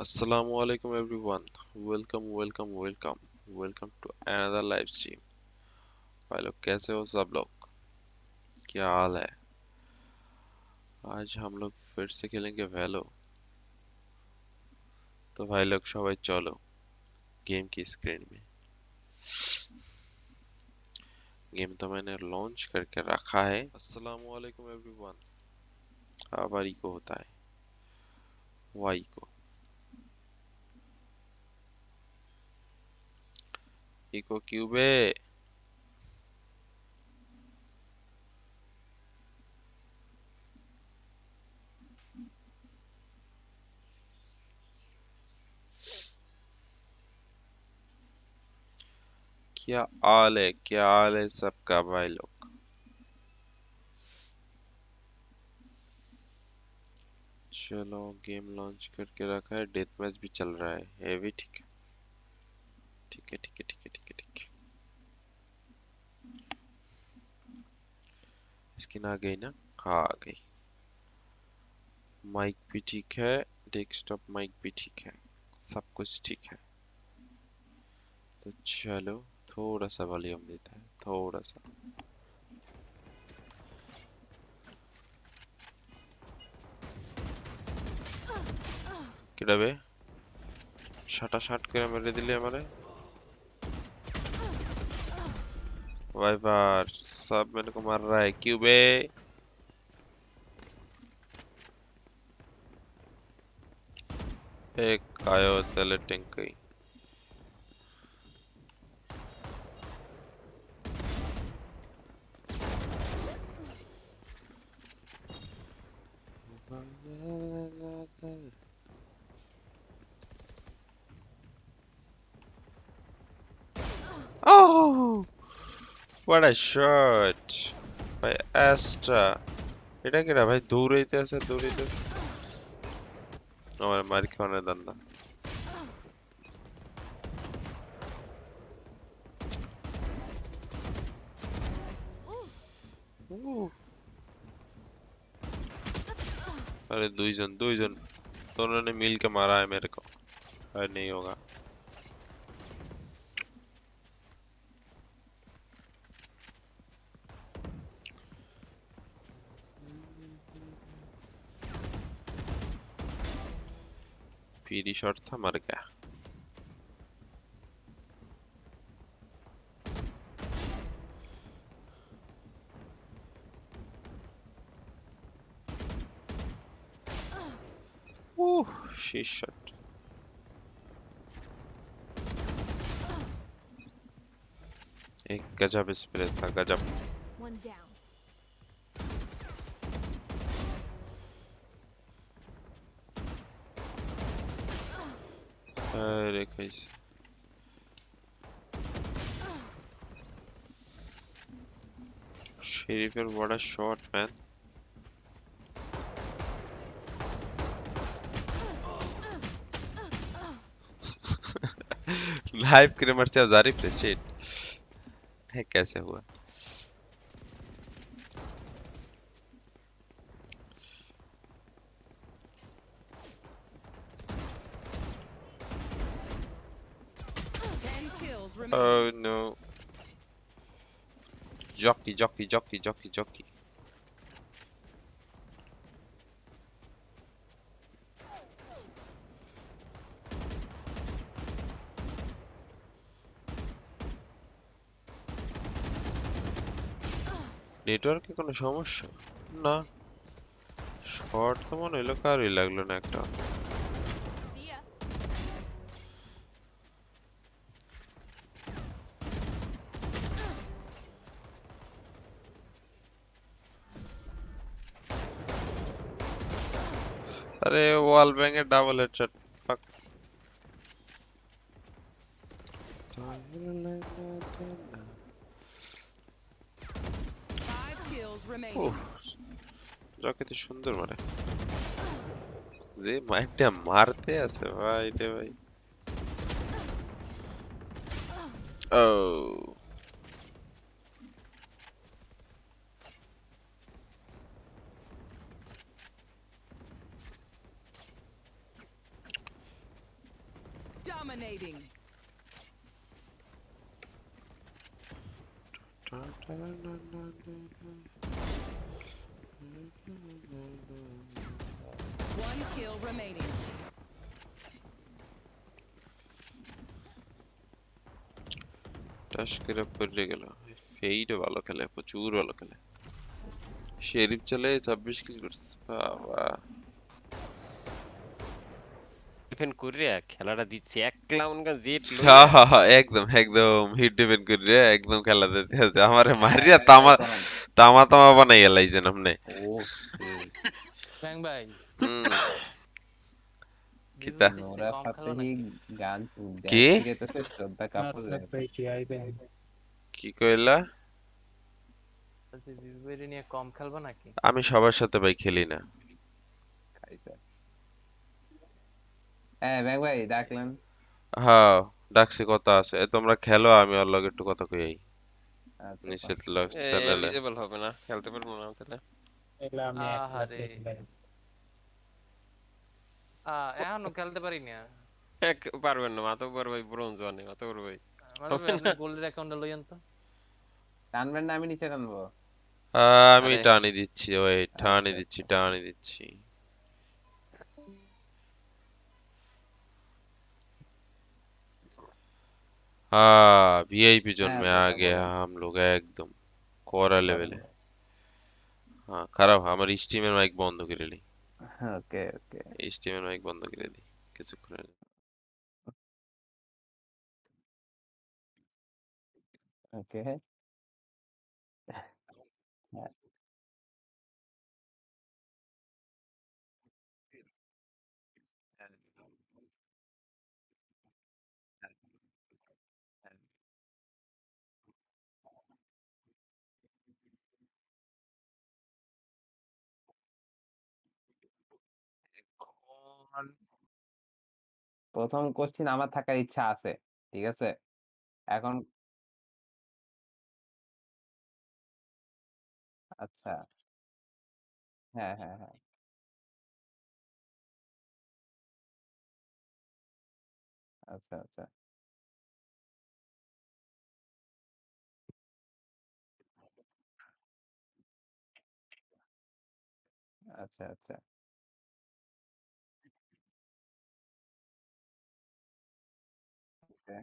Assalamu alaikum everyone. Welcome to another live stream. भाई लोग कैसे हो सब लोग? क्या हाल है? आज हम लोग फिर से खेलेंगे वैलो। तो भाई लोग সবাই चलो गेम की स्क्रीन में। गेम तो मैंने लॉन्च करके रखा है। अस्सलामु अलैकुम एवरीवन। आबारी को होता है वाई को इको क्यूबे। क्या हाल है सबका भाई लोग? चलो गेम लॉन्च करके रखा है। डेथ मैच भी चल रहा है। हेवी ठीक है। ठीक है ठीक है ठीक है ठीक है ठीक है। स्किन आ गई ना? हाँ आ गई। माइक भी ठीक है। डेस्कटॉप माइक भी ठीक है। सब कुछ ठीक है। तो चलो थोड़ा सा वॉल्यूम देता है थोड़ा सा। किडबे शाटा शाट করে মেরে দিলে আমারে। वाइपर सब मेरे को मार रहा है क्यूबे। एक आयो तेले टिंकी। Oh! What a shot! भाई एस्ट्रा এটা কি রে ভাই দৌড়াইতে আছে দৌড়াইতে আমার মার খাওয়ানোর দান্দা। अरे दुईजन दोनों ने मिल के मारा है मेरे को। अरे नहीं होगा। पीडी शॉट था मर गया। Sheet shot. एक गजब स्प्रे था गजब। अरे कैसे शेरिफर बड़ा शॉट मैन। लाइव क्रेमर से अवजारी प्रेसिड है कैसे हुआ? Oh no. Jockey. নেটওয়ার্কে কোনো সমস্যা? না, শর্ট তো মনে হইলো কারই লাগলো না একটা। अरे वॉल बैंगे डबल हेडशॉट फक। জকেতে সুন্দর মারে যে মাইরটা মারতে আছে ভাই রে ভাই। ও Dominating. One kill remaining. টাস করে পড়ে গেল। ফেইডও ভালো খেলে, প্রচুর ভালো খেলে। শেরিফ চলে 26 কিল করছে, বাবা। ডিফেন্ড করে খেলাটা দিচ্ছে একলা মনে করেন জেট হ্যাঁ লইয়া হ্যাঁ হ্যাঁ, একদম একদম হিট ডিপেন্ড করে একদম খেলা দিতে আছে। আমারে মারিয়া ভাই তামা গরম। তামা তামা বানাই গেলাইছেন আপনি। ও ব্যাং ভাই হুম, কিতা বিবেক নোরা কম খেলো ফাতেহি নাকি? গান কি ড্যান্স শিখাইতেছে শ্রদ্ধা কাপুরের। কি কইলা? বলছি বিবেক নিয়ে কম খেলবো নাকি? আমি সবার সাথে ভাই খেলি না। খাইছে। হ্যাঁ ব্যাং ভাই ডাকলেন। হ্যাঁ, ডাকছি, কথা আছে। তোমরা খেলো, আমি ওর লগে একটু কথা কই। আচ্ছা কোন। নিচের চ্যানেলে ভিজিবল হবে না, খেলতে পারবো না তাহলে। আহারে এখনো খেলতে পারি না। পারবেন না, মাথা উপর ভাই ব্রোঞ্জ আনে, মাথা উপর ভাই মানে হবে ভাই না। আপনি গোল্ডের অ্যাকাউন্টে লইয়েন তো। টানবেন না আমি নিচে টানবো। আমি আরে টানি দিচ্ছি, ওই টানি আচ্ছা দিচ্ছি, আচ্ছা টানি দিচ্ছি। हाँ वीआईपी जोन হ্যাঁ में आ চাচা गया বলেন। हम लोग एकदम कोरा বলেন लेवल है। ভাই। हाँ খারাপ, আমার স্টিমের মাইক বন্ধ করে দিই। ওকে ওকে স্টিমের মাইক বন্ধ করে দিই কিছুক্ষণের জন্য। ওকে হ্যাঁ এখন প্রথম কোশ্চিন আমার থাকার ইচ্ছা আছে, ঠিক আছে। এখন আচ্ছা হ্যাঁ হ্যাঁ হ্যাঁ আচ্ছা আচ্ছা আচ্ছা আচ্ছা ওকে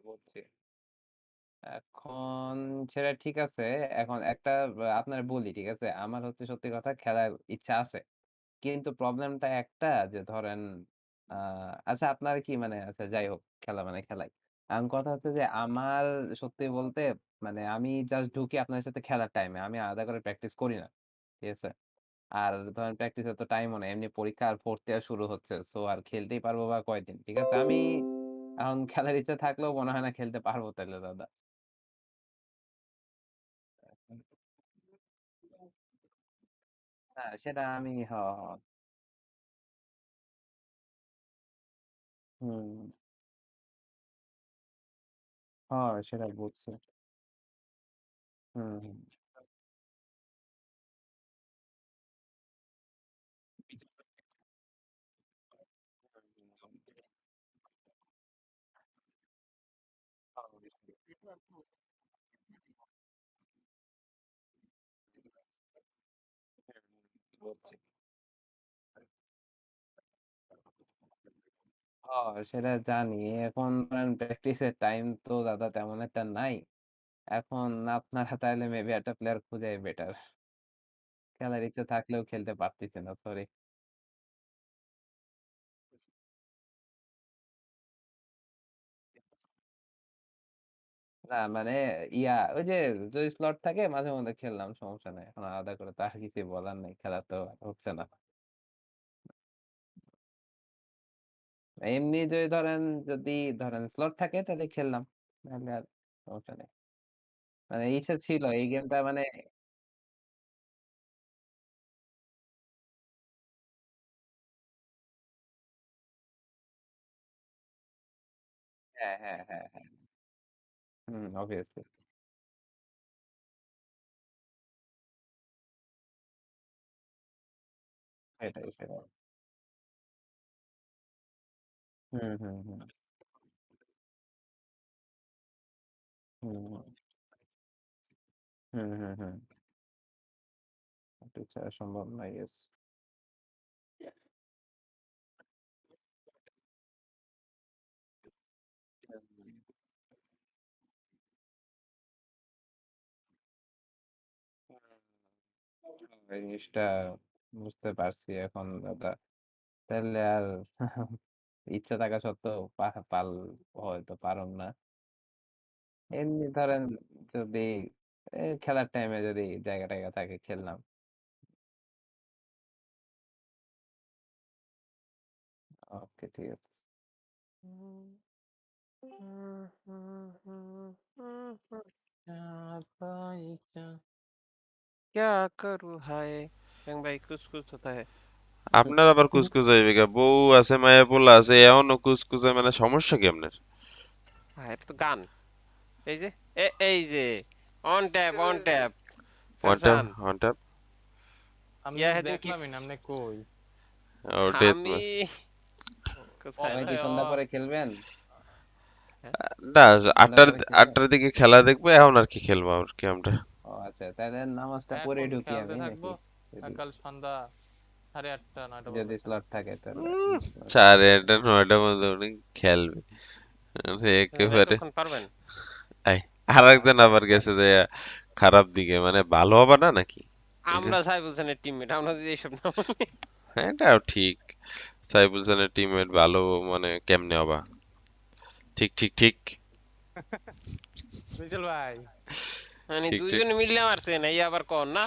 বুঝছি। এখন সেটা ঠিক আছে। এখন একটা আপনার বলি, ঠিক আছে? আমার হচ্ছে সত্যি কথা খেলার ইচ্ছা আছে। কিন্তু প্রবলেমটা একটা যে ধরেন আচ্ছা আপনার কি মানে আচ্ছা যাই হোক খেলা মানে খেলাই। এখন কথা হচ্ছে যে আমার সত্যি বলতে মানে আমি জাস্ট ঢুকি আপনার সাথে খেলার টাইমে। আমি আলাদা করে প্র্যাকটিস করি না। ঠিক আছে? আর ধরেন প্র্যাকটিসের তো টাইমও নাই। এমনি পরীক্ষা আর 4th ইয়ার শুরু হচ্ছে। সো আর খেলতেই পারবো বা কয়দিন। ঠিক আছে? আমি এখন খেলার ইচ্ছা থাকলেও মনে হয় না খেলতে পারবো তাইলে দাদা। হ্যাঁ, সেটা আমি হুম, সেটা বুঝছি। হুম, হুম। বুঝছি। সেটা জানি। এখন ধরেন প্র্যাকটিসের টাইম তো দাদা তেমন একটা নাই। এখন আপনারা তাইলে মেবি একটা প্লেয়ার খুঁজাই বেটার। খেলার ইচ্ছা থাকলেও খেলতে পারতেছি না, সরি। না মানে ওই যে যদি স্লট থাকে মাঝে মধ্যে খেললাম, সমস্যা নাই। এখন আলাদা করে তার কিছু বলার নাই, খেলা তো আর হচ্ছে না। এমনি যদি ধরেন, যদি ধরেন স্লট থাকে তাহলে খেললাম, নাহলে আর সমস্যা নেই। মানে ইচ্ছা ছিল এই গেমটা মানে। হ্যাঁ, হ্যাঁ, হ্যাঁ, হ্যাঁ। হুম, অবভিয়াসলি। সেটাই, সেটাই। হুম, হুম, হুম, হুম, হুম, হুম, হুম, হুম। একটু ছাড়া সম্ভব নয়, ইয়েস। এই জিনিসটা বুঝতে পারছি এখন দাদা। তাহলে আর ইচ্ছা থাকা সত্ত্বেও হয়তো পারুম না। এমনি ধরেন যদি খেলার টাইমে যদি জায়গা টায়গা থাকে খেললাম। ওকে, ঠিক আছে। क्या करूँ हाय ব্যাং ভাই কুছ কুছ होता है আপনার আবার কুসকুস হইবে কে? বউ আছে, মায়া পোলা আছে, এখনো কুসকুসে, মানে সমস্যা কি আপনার? হ্যাঁ এটা তো গান এই যে এই যে অন ট্যাপ ওয়ান ট্যাপ, ফ্যানসান ওয়ান ট্যাপ। আমি ইয়া তো হেদিন কি দেখলামই না আপনি কই ও ডেথ আমি ম্যাচ। কোথায় আপনি না কি অথয় সন্ধ্যা পরে খেলবেন? হ্যাঁ? না, সন্ধ্যা আটটার পরে খেলবেন? আটটার দিকে খেলা দেখবো, এখন আর কি খেলবো আর কি আমরা। ও আচ্ছা, তাহলে নামাজটা পড়ে এখন ঢুকি খেলতে আমি থাকবো নাকি? যদি সকাল সন্ধ্যা 8:30 9টা যদি পর্যন্ত স্লট থাকে তাহলে আচ্ছা। 9:30 মধ্যে উনি খেলবে। আরে একেবারে। এতক্ষণ পারবেন আই, আর একজন আবার গেছে যে খারাপ দিকে, মানে ভালো হবে না নাকি? এই যে, আমরা সাইফুল খানের টিমমেট আমরা যদি এইসব না বলি হ্যাঁ এটাও ঠিক। সাইফুল হাসানের টিমমেট ভালো, মানে কেমনে হবা? ঠিক ঠিক ঠিক। মিচেল ভাই মানে ঠিক ঠিক। দুইজনে মিললে মারছেন এই আবার কর না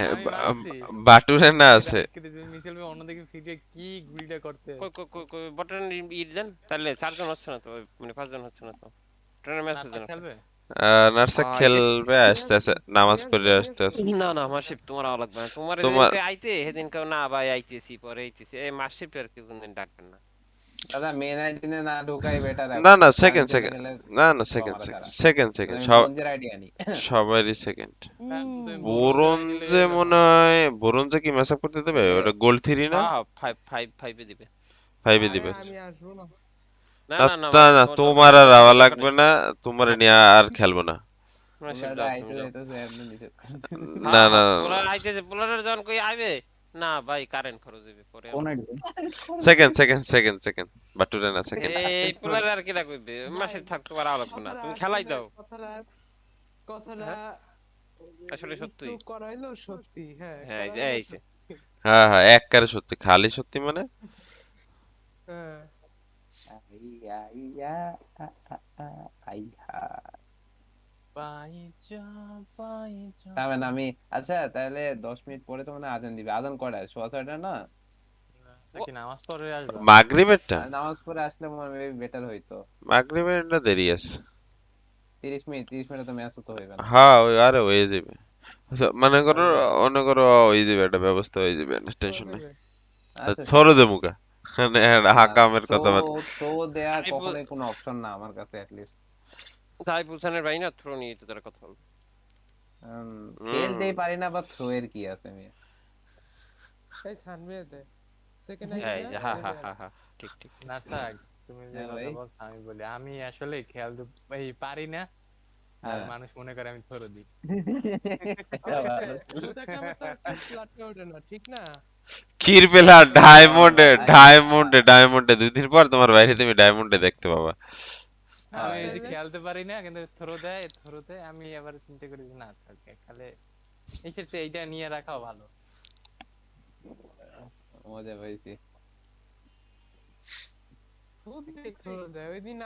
আমি মারছি বাটুরে না আমি আছে। রাইট কেটে মিচেল ভাই অন্যদিকে ফিরে কি গুলিটা করতে কই কই কই কই বটন ইট দেন তাহলে চারজন হচ্ছে না তো মানে পাঁচজন হচ্ছে না তো ট্রেনের মেসেজ নাটক দেন একটা খেলবে নার্সা এটা খেলবে, আসতে আছে, নামাজ পড়ে আসতে আছে। না না মাসিফ তোমার আওয়া লাগবে না তোমার তোমার, যেদিনকে আইতে সেদিনকে না ভাই আইতেছি পরে আইতেছি এই মাসিফ আর কি কোনদিন ডাকবেন না দাদা মেন আইডিনে না ঢোকাই বেটার না এখন, না, আর সেকেন্ড খেলতে সেকেন্ড, গেলে না না, পোলা সেকেন্ড মারা সেকেন্ড ছাড়া। সেকেন্ড মানে সেকেন্ড, আমি ব্রোঞ্জের আইডি আনি। সবারই সেকেন্ড। হ্যাঁ তো তুমি ব্রোঞ্জের আইডি নিলে ব্রোঞ্জে কেন মনে হয়, ব্রোঞ্জে কি ম্যাচ আপ করতে দেবে? ওই যে ওটা গোল্ড 3 না? হ্যাঁ ফাইভ ফাইভ ফাইভে দিবে ফাইভে আরে দিবে। আমি আসবো না। না না না না না মাসিফ না, তোমার দরকার তোমার নেই আর মাসিফ আওয়া দরকার লাগবে নেই না। তোমার থাক নিয়ে আর খেলবো না। মাসিফ পোলাটা যাও তুমি আইতে যাও যাইতেছে এমনি নিষেধ করে না হ্যাঁ না হ্যাঁ পোলার আইতেছে পোলারের যখন কই আইবে না ভাই কারেন্ট খরচ হইবে পরে কোন আবার আইডিতে? সেকেন্ড সেকেন্ড সেকেন্ড সেকেন্ড, বাটুরে না, সেকেন্ড। এই পোলার আর কি লাগবে ভাই মাসিফ থাক তোমার আওয়া লাগবে না কথাটা তুমি খেলাই আসলে দাও কথাটা হ্যাঁ আসলে একটু সত্যি করাইলো সত্যি, হ্যাঁ হ্যাঁ করাইলো এই যে সত্যি। হ্যাঁ হ্যাঁ, একবারে সত্যি, খালি সত্যি মানে। হ্যাঁ আইয়া, আইয়া, আ, আ, আ, আইহা। পাইচা পাইচা তার মানে আমি, আচ্ছা তাহলে 10 মিনিট পরে তো মানে আজান দিবে। আজান কয়টায়? 6:30 না? ও নাকি নামাজ পড়ে আসবা মাগরিবেরটা? নামাজ পড়ে আসলে মনে হয় বেটার হইতো। মাগরিবেরটা দেরি আছে। 30 মিনিট, 30 মিনিট তো ম্যাচও তো হইবে না। হ্যাঁ ওই আরে হয়ে যাবে। আচ্ছা, মনে করো, হয়ে যাবে। মনে করো হয়ে যাবে, একটা ব্যবস্থা হয়ে যাবে, করে টেনশন নেই। দেবে। আচ্ছা ছড়ে দে সমস্যা নেই। মুখা, মানে না, হাকামের থ্রো কথা বাদ। থ্রো দেয়া সাইফুল কখনোই কোনো অপশন না আমার কাছে অ্যাটলিস্ট। সাইফুল খানের ভাই না থ্রো নিয়ে তো তারা কথা বলবে হুম। খেলতেই পারি না, বা থ্রো এর কি আছে মিয়া? এই সানভেতে সেকেন্ড আইডি এই না যে হ্যাঁ ওই হ্যাঁ আর হ্যাঁ হ্যাঁ ঠিক ঠিক ঠিক নার্সাক তুমি যে হ্যাঁ কথা ভাই। বলছো আমি বলি আমি আসলে খেলতে এই পারি না আর হ্যাঁ। মানুষ মনে করে আমি থরো দিই। এটা ভালো। জুতা কামে তো আর প্লাটে ওঠে না, ঠিক না? কিরবেলা ডায়মন্ডে 2 দিন পর তোমার বাইরে তুমি ডায়মন্ডে দেখতে পাবা। হ্যাঁ, আমি এই যে তাহলে খেলতে পারি না কিন্তু থ্রো দেয়, থ্রোতে আমি আবার চিন্তা করি যে না থাকে খেলে এই ক্ষেত্রে এইটা নিয়ে রাখাও ভালো। মজা পাইছি। খুবই থ্রো দেয়। ওইদিন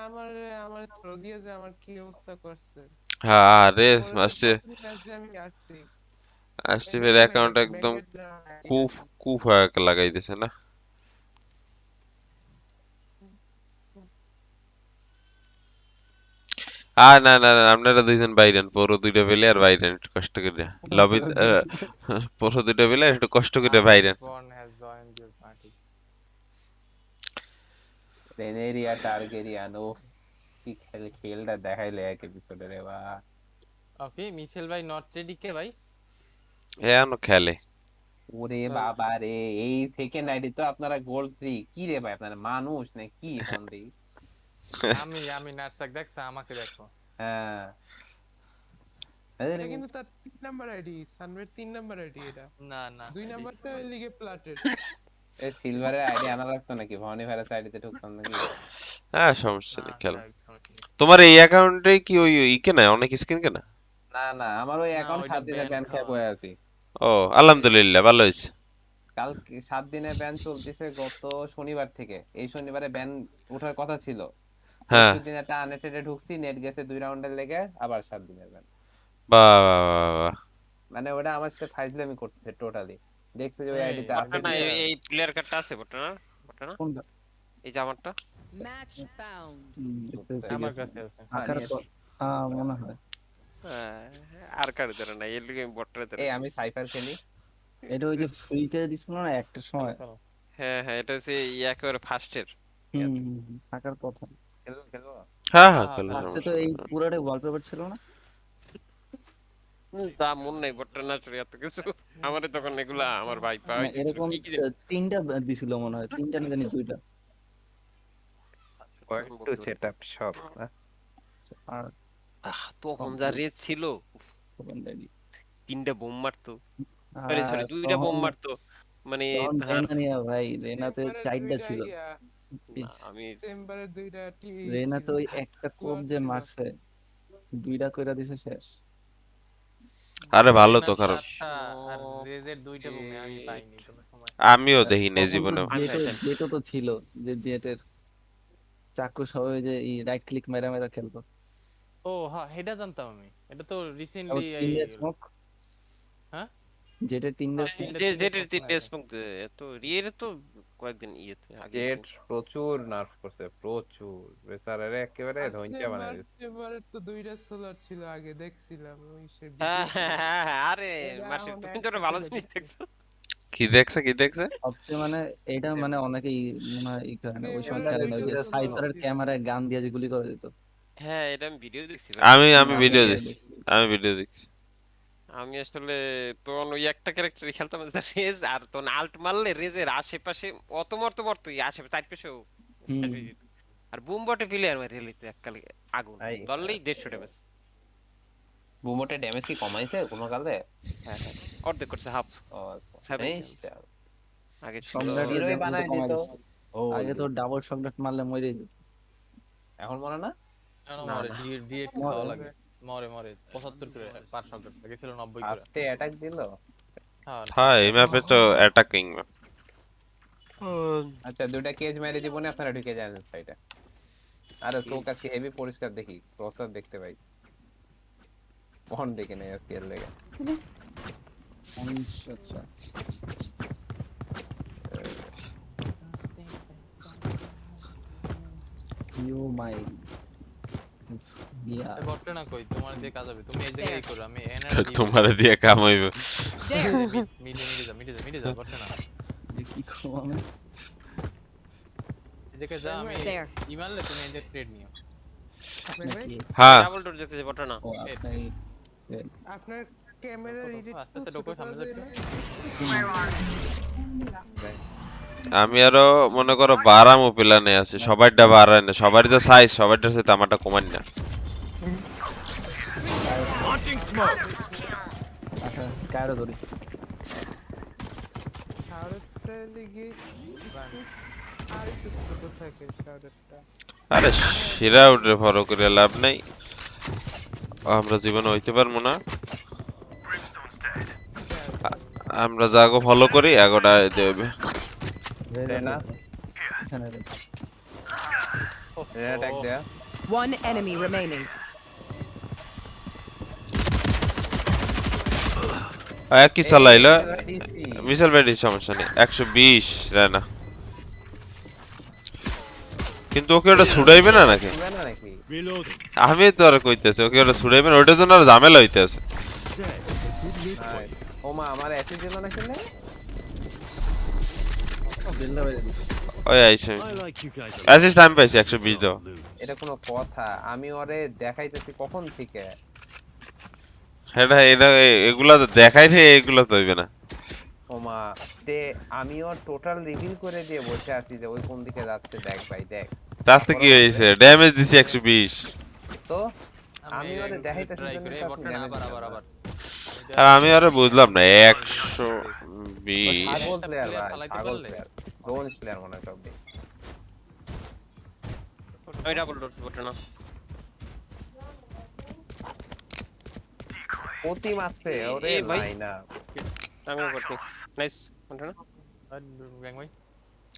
আমার থ্রো দিয়ে যে আমার কি অবস্থা করছে। হ্যাঁ রে পরে তো মাস্টার প্রথম ম্যাচে আমি আসছি। আশিফের অ্যাকাউন্ট একদম কুফ কুফ হয়ে লাগাইতেছে না। না আপনারা দুইজন বাইরেন, পরো দুইটা পেলে আর বাইরেন একটু কষ্ট করে লবি, পরো দুইটা পেলে একটু কষ্ট করে Byron. Born has joined your party. রেনেরিয়া টার্গেরিয়ানো কি খেলটা দেখাইলে এক এপিসোডে রে বা। ওকে মিশেল ভাই নট রেডি কে ভাই? এখনো খেলে। ওরে বাবা রে, এই সেকেন্ড আইডি তো আপনারা গোল্ড 3 কি রে ভাই, আপনারা মানুষ না কি হন্ডি? আমি নাটসাক দেখছ আমাকে দেখো। হ্যাঁ এটা কিন্তু তার 3 নাম্বার আইডি, সানভের 3 নাম্বার আইডি এটা। না না 2 নাম্বারটা ওই লিগে প্লাটেড। এই সিলভারের আইডি আনা লাগতো নাকি? ভনি ভাইরাস আইডিতে ঢুকতাম নাকি? হ্যাঁ সমস্যা না নেই খেলো। সমস্যা নেই। তোমার এই অ্যাকাউন্টে কি ওই ই কেনা অনেক স্কিন কেনা? না আমার ওই না, অ্যাকাউন্ট ওইটা 7 দিনের ban ব্যান খেয়ে খাওয়া। বয়ে আছি। ও আলহামদুলিল্লাহ ভালো হয়েছে। কালকে 7 দিনের ব্যান চলতেছে গত শনিবার থেকে। এই শনিবারে ব্যান ওঠার কথা ছিল। হ্যাঁ পরশু দিন একটা আনএটেডে ঢুকছি, নেট গেছে 2 রাউন্ডের লেগে, আবার 7 দিনের ব্যান। বাহ মানে ওটা আমার সাথে ফাইজলামি করতেছে টোটালি। দেখছে যে ওই এই, আইডিতে আছে বটনা কিনা। এই প্লেয়ার কার্ডটা আছে বটনা কোনটা? এই যে আমারটা। Match found. আমার কাছে আছে। আকার মনে হয় হ্যাঁ, আর কার ধরে না এর লিগে আমি বটরে ধরে এই দিই। আমি সাইফার খেলি। এটা ওই যে ফ্রিতে দিছিল না একটা সময়। চলো, হ্যাঁ এটা হচ্ছে একেবারে ফার্স্টের। থাকার কথা। খেলবো। হ্যাঁ হ্যাঁ, খেলো হ্যাঁ, ফার্স্টে তো সমস্যা এই নেই। পুরাটাই ওয়ালপেপার ছিল না? তা মন নাই বটনা চুরি এত কিছু আমারে তখন এগুলা আমার ভাই না, পাই এরকম কি কি 3টা দিছিল মনে হয়, 3টা না জানি 2টা। একটু সেটআপ সব আর তখন যা রেট ছিল তখন দেয়নি। 3টা বোম মারতো, আর সরি 2টা বোম তখন মারতো মানে তখন তার রেনা নিয়ে ভাই, রেনাতে চেম্বারের 4টা দুইটা ছিল। না, আমি চেম্বারের 2টা টি রেনা তো ছিল। ওই একটা কোপ যে ছিল। মারছে, 2টা কইরা দিছে শেষ। আরে ভালো তো রেনার খারাপ। 4টা আর রেজের 2টা বুমে আমি পাইনি কোনো সময়। আমিও দেখি নাই তখন তো জীবনে। জেটো তো ছিল, যে জেটের চাকু সবাই যে রাইট ক্লিক মেরা মেরা খেলতো। ও হ্যাঁ এটা জানতাম আমি। এটা তো আবার রিসেন্টলি এই 3টা স্মোক। হ্যাঁ? জেটের 3টা হ্যাঁ, স্মোক। তিনটা যেটার smoke 3টা মারে। স্মোক এত রিয়ের তো কয়েকদিন ইয়েতে আগে জেট প্রচুর নার্ভ করছে, প্রচুর বেচারারে একেবারে ধইঞ্চা বানাই দিছে। চেম্বারের তো 2টা সোলার ছিল আগে দেখছিলাম ওই সে আরে এটা মাসি আমার তুমি এক তো একটা ভালো থেকে জিনিস দেখছি। দেখছো। কি দেখছে? সবচেয়ে মানে এটা মানে অনেকেই মনে হয় ই করে না, ওই সময় ক্যামেরা খেলে না, ওই যে দুইটা সাইফারের ছিল। ক্যামেরায় গান দিয়ে যে গুলি করে দিত। হ্যাঁ এটা আমি ভিডিও দেখছি ভাই। আমি আমি ভিডিও ভিডিও দেখছি। দেখছি। আমি ভিডিও দেখছি। আমি আসলে তখন ওই একটা ক্যারেক্টারই খেলতাম রেজ, আর তখন আল্ট মারলে রেজের আশেপাশে অত মরতো আশেপাশে চারপাশেও শেষ হুম। হয়ে যেত। আর বুম বটে প্লেয়ার মারি রিলিতে এককালে আগুন ভাই ধরলেই 150 ড্যামেজ। বুমোটে ড্যামেজ কি কমাইছে কোনো কালে? হ্যাঁ অর্ধেক করছে হাফ ও 70 আগে ছিল। সম্রাটের হিরোই ড্যামেজ বানাই কমাই দিত। দিছে। ও আগে তো ডাবল সম্রাট মারলে মরে যেত। এখন মনে না? কেন না, মরে? না। ডিএট মরে। খাওয়া লাগে। মরে 75 করে পার শট আগে ছিল 90 করে। ফার্স্টে অ্যাটাক দিল। হ্যাঁ এই ম্যাপে তো অ্যাটাকিং ম্যাপ। আচ্ছা 2টা কেজ মেরে দিব না, আপনারা ঢুকে যান সাইডে। আরে চোখ আজকে হেভি পরিষ্কার দেখি, ক্রসার দেখতে পাই। ফোন দেখে নেই আজকে এর লেগে। আচ্ছা ইউ মাই ইয়া বটে না কই তোমার দিয়ে কাজ হবে। তুমি এই জায়গায় করো আমি এনার্জি তোমার দিয়ে কাম হইবে। মিটে যা বটে না। কি করব আমি? এই জায়গায় যা আমি There. ইমানলে তুমি এই যে ট্রেড নিও। নাকি? হ্যাঁ ডাবল ডোর দেখতেছি বটে না। ও আপনি আপনার ক্যামেরার এডিট আস্তে আস্তে ঢোকো সামনে যাচ্ছে। আমি আরো মনে করো 12 প্ল্যানে আছে, সবারটা 12 না, সবার যে সাইজ সবারটা সাথে আমারটা কমান না। আচ্ছা কারো ধরি শাওরেরটা দিকে আর একটু ছোট থাকে শাওরেরটা। আরে শিরা উঠে ফলো করে লাভ নাই, আমরা জীবনে হইতে পারবো না। আমরা যাগো ফলো করি এগোটা দেবে। রেনা এখানে রে। রেনা ট্যাগ দেয়া। One enemy remaining. কি চালাইলো দিছি। মিসাইল ব্যাটারি, সমস্যা নেই। 120 রানা, কিন্তু ওকে ওটা ছুড়াইবে না নাকি? দিবে না নাকি? আমি তো আর কইতেছি ওকে ওটা ছুড়াইবে না, ওটার জন্য আর ঝামেলা হইতেছে। নাই। ওমা আমার অ্যাসিড দিল না কেন? বিল্লা বাইরে দিছি। ওই আইছে অ্যাসিস্ট টাইম পাইছি 120 দাও। এটা কোনো কথা? আমি ওরে দেখাইতেছি কখন থেকে। এটা এটা এগুলা তো দেখাই রে, এগুলা তো হইবে না। ওমা তে আমি ওর টোটাল রিভিল করে দিয়ে বসে আছি যে ওই কোন দিকে যাচ্ছে, দেখ ভাই দেখ। তাতে কি হইছে? ড্যামেজ দিছি 120। তো আমি ওরে দেখাইতেছি ট্রাই জন্য করে তো আপনি বটন damage আবার দিলেন না। আর আমি আরে বুঝলাম না 120। পাগল প্লেয়ার ভাই, ফালাইতে পাগল পারলে? প্লেয়ার, ব্রোঞ্জ প্লেয়ার মনে হয় সব দিক। ওই ডাবল ডট বটন না। প্রতি মাসে ওরে এ ভাই। নাই না। আমিও করছি। নাইস বটন না। ব্যাং ভাই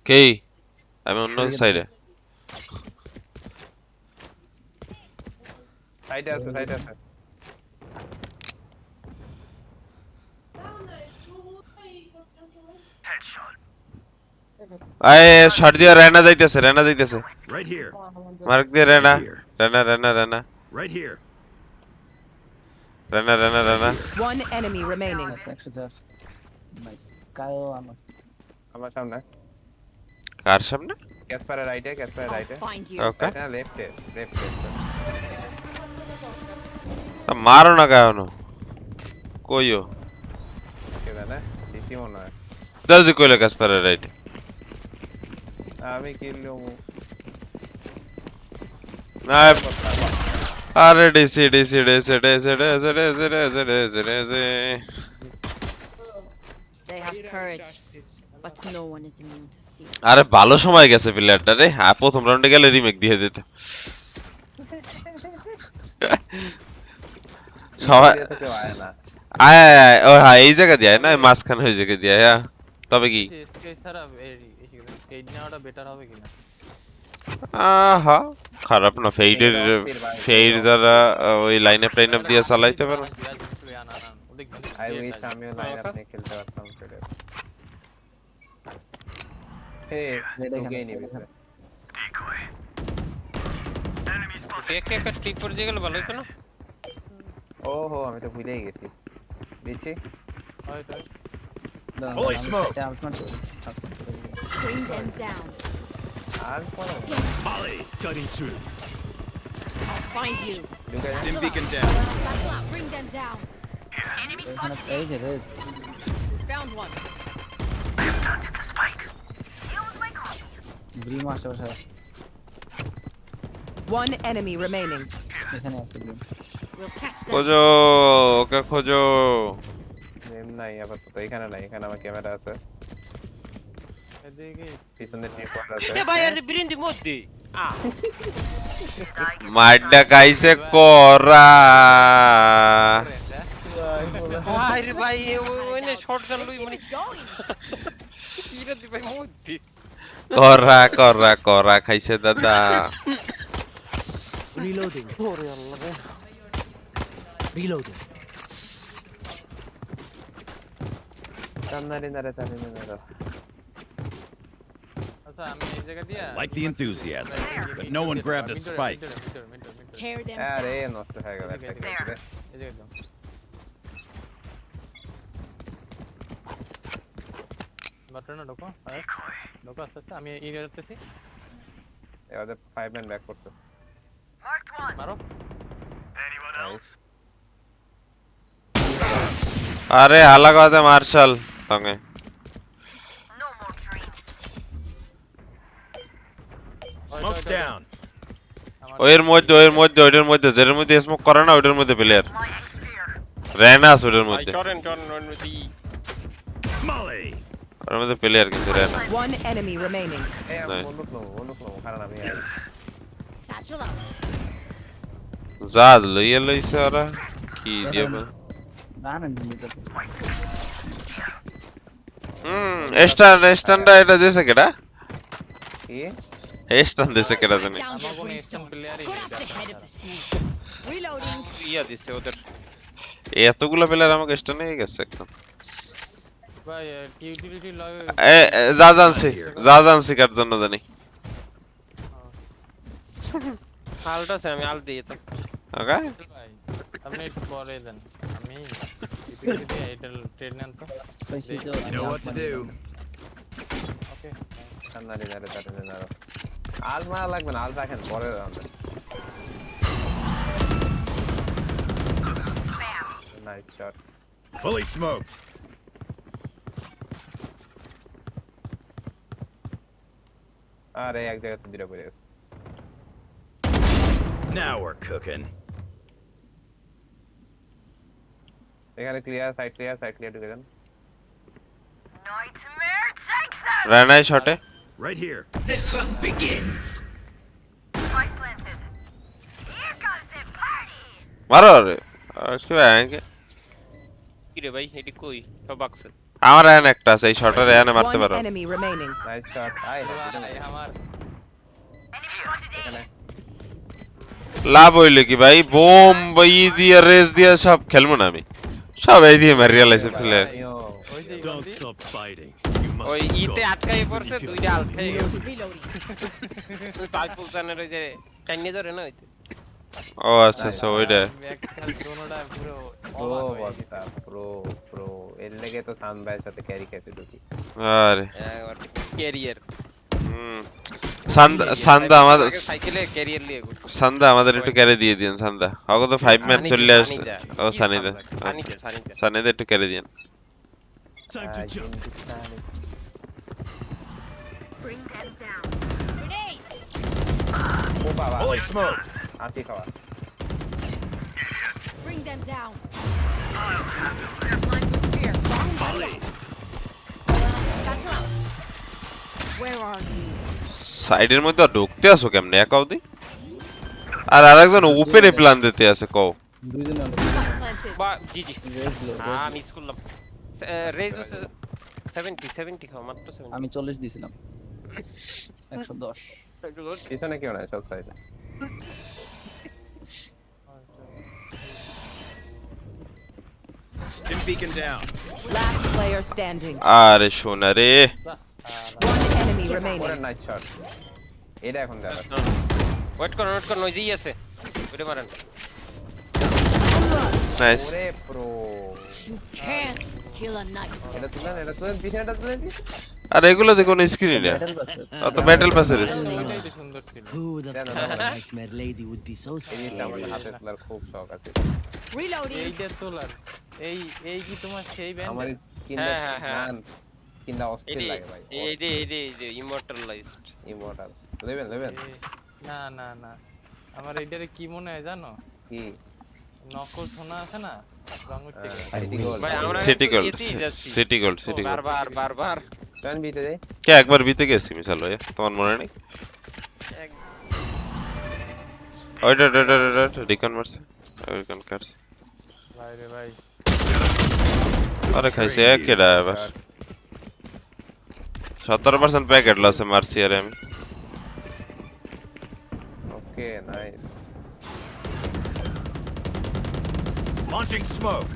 কি আমি অন্য সাইডে। সাইডে আছে, সাইডে আছে। আয় শট দিয়া রেনা যাইতেছে, রেনা যাইতেছে। Right here. মার্ক দিয়ে রেনা, Right here. রেনা রেনা রেনা Right here. রেনা রেনা রেনা। One enemy remaining. আচ্ছা 104 নাইস কারো আমার আমার সামনে কার সামনে? ক্যাসপারের রাইটে, ক্যাসপারের রাইটে। Find you. ওকে না লেফটে, লেফটে। মারো না কেন? কইও কে জানে? দিছি মনে হয়। জলদি কইলে কাসপারের রাইট। আমি কিল লও। না আরে DC DC DC DC DC DC DC DC DC. They have courage, but no one is immune to fear. আরে ভালো সময় গেছে প্লেয়ারটা রে। হ্যাঁ প্রথম রাউন্ডে গেলে রিমেক দিয়ে দিত। সবাই তো কেউ আয় না। আয় আয় আয়, ও হ্যাঁ এই জায়গা দিয়ে আয় না, মাঝখানে ওই জায়গা দিয়ে আয়, হ্যাঁ। তবে কি এসকে ছাড়া এই নেওয়াটা বেটার হবে কিনা? আহা খারাপ না। ফেইডের ফেইড যারা ওই লাইনে প্লাইন আপ দিয়ে চালাইতে পারে। আই উইশ আমিও লাইন আপনি খেলতে পারতাম সেটা। হে ঢুকেই নিবি স্যার। দেখে একটা ক্লিক করে দিয়ে গেলে ভালো হতো না? ওহো আমি তো ভুলেই গেছি। দিচ্ছি। Holy smoke. Bring them down. আর পড়ো। Molly cutting through. I'll find you. ঢুকে যা। Stim beacon down. Bring them down. এই যে রেজ Found one. গ্রিম আশেপাশে আছে। One enemy remaining. এখানে আছে গ্রিম We'll catch them. খোঁজো ওকে খোঁজো। নেম নাই আপাতত, এখানে নাই, এখানে আমার ক্যামেরা আছে, এদিকে পিছনে টিপট আছে। এ ভাই আরে বিরিন্দি মধ্যে মাইডা গাইছে করা। আরে ভাই ওইনে শটগান লই মানে কিরা দি ভাই মধ্যে করা করা করা খাইছে দাদা। রিলোডিং ওরে আল্লাহ রে। রিলোডিং টান্নারি নারে টান্নারি নারে। আচ্ছা আমি এই জায়গা দিয়া Like the enthusiasm, but no one grabbed the spike. Tear them আরে down. নষ্ট হয়ে গেল একটা কিল। এই জায়গা দাও। বাটন ঢোকো, ঢোকো আস্তে আস্তে। আমি এই করতেছি। এবারে 5 ম্যান ব্যাক করছে। মারো। নাইস। আরে হালাগাতে মার্শাল সঙ্গে। Smoke's down. ওইর মধ্যে ওইর মধ্যে ওইটার মধ্যে যেটার মধ্যে স্মোক করে না ওইটার মধ্যে প্লেয়ার। রেনা আছে ওটার ভাই মধ্যে চরেন নদী Molly. ওর মধ্যে প্লেয়ার কিন্তু রেনা One enemy remaining. এই আমি Nice. অনুপ্রম কারণ আমি Satchel out. জাজ লইয়া লইছে ওরা কি দিয়ে জানেন নিতে স্ট্যান্ডটা এটা দিছে কেডা কি স্ট্যান্ড দিছে কেডা জানি Down আমার there, কোনো স্ট্যান্ড Brimstone. প্লেয়ারই Go নেই up the head of the snake. Reloading. ইয়া দিছে ওদের এতগুলো প্লেয়ার আমাকে স্ট্যান্ড নিয়ে গেছে একদম ভাই ইউটিলিটি লাগে যা জানছি কার জন্য জানি আলটা আছে আমি আল দিয়ে তো ওকে ভাই আপনি একটু পরে দেন আমি ইউটিলিটি এটা ট্রেড নেন তো You know what to do. ওকে সান্নারি দাঁড়ে আল মারা লাগবে না আল রাখেন পরে নাইস শট Fully smoked. আরে এক জায়গাতে দুটো পড়ে গেছে Now we're cooking. এখানে ক্লিয়ার সাইড ক্লিয়ার ঢুকে যান রেনাই শটে Right here. মারো রে আজকে ব্যাংক কি রে ভাই এটি কই সব বাক্সে আমার রেন একটা আছে এই শটে রেনে মারতে One পারো enemy remaining. Nice shot I ভাই আমার এখানে লাভ হইলো কি ভাই বোম বই দিয়ে রেস দিয়ে সব খেলবো না আমি সব এই দিয়ে মারিয়া লাইছে প্লেয়ার ওই যে Don't stop fighting. You must ওই ইতে go. আটকাই পড়ছে দুইটা আল খেয়ে গেছে Reloading. তুই পাঁচ পৌঁছানোর ওই যে টাইনে ধরে না হইতে ও আচ্ছা ওইটা ব্যাকখাল দোনোটা পুরো প্রো অবাক হয়ে বক্তা প্রো এর লেগে তো সান ভাইয়ের সাথে ক্যারি খেতে ঢুকি আরে ক্যারিয়ার সান্দা আমাদের সাইকেলে ক্যারিয়ার নিয়ে ঘুরছে সান্দা আমাদের একটু ক্যারি দিয়ে দিন সান্দা আগে তো 5 ম্যাচ চলে আসছে ও সানিদা সানিদা একটু ক্যারি দিন Time to jump. Grenade. ও বাবা Fully smoked. আসি খাওয়া Bring them down. Molly. Satchel out. Where are you? সাইডের মধ্যে ঢুকতে আসো কেমনে একা অবধি আর আরেকজন উপরে প্ল্যান দিতে আছে কও দুইজন Planted. বা জি জি মিস করলাম রেজ 70 খাও মাত্র 70 আমি 40 দিছিলাম 110 পিছনে কেউ নাই সব সাইডে Stim beacon down. Last player standing. আরে শোনা রে One enemy remaining. ওরে নাইস শট এটা এখন যাবে ওয়েট করো ওই দিই আছে ওরে মারেন নাইস ওরে pro Can't kill a knight. এটা তুলেন পিছনেটা তুলেন আর এগুলো দেখো না স্ক্রিনে না তো ব্যাটল পাসের ওইটাই তো সুন্দর ছিল Who would have Yeah, no, thought a nightmare lady would be so জিনিসটা আমার scary? হাতে তোলার খুব শখ আছে Reloading. এইটা তোলার এই কি তোমার সেই ব্যান্ড আমার কিনতে হ্যাঁ। মান কিনতে অস্থির এডি লাগে ভাই এডি ইমর্টালাইজড ইমোর্টাল লেভেল না আমার এইটারে কি মনে হয় জানো কি নকল সোনা আছে না বাংলা থেকে আইডি গোল ভাই আমরা সিটি গোল্ড বারবার টার্ন বিতে যাই কে একবার বিতে গেছি মিসাল ভাই তোমার মনে নেই ওইটা রিকন মারছে রিকন কাটছে ভাই রে ভাই আরে খাইছে কেডা এবার 17% প্যাকেট লসে মারছি আরে আমি okay nice Launching smoke.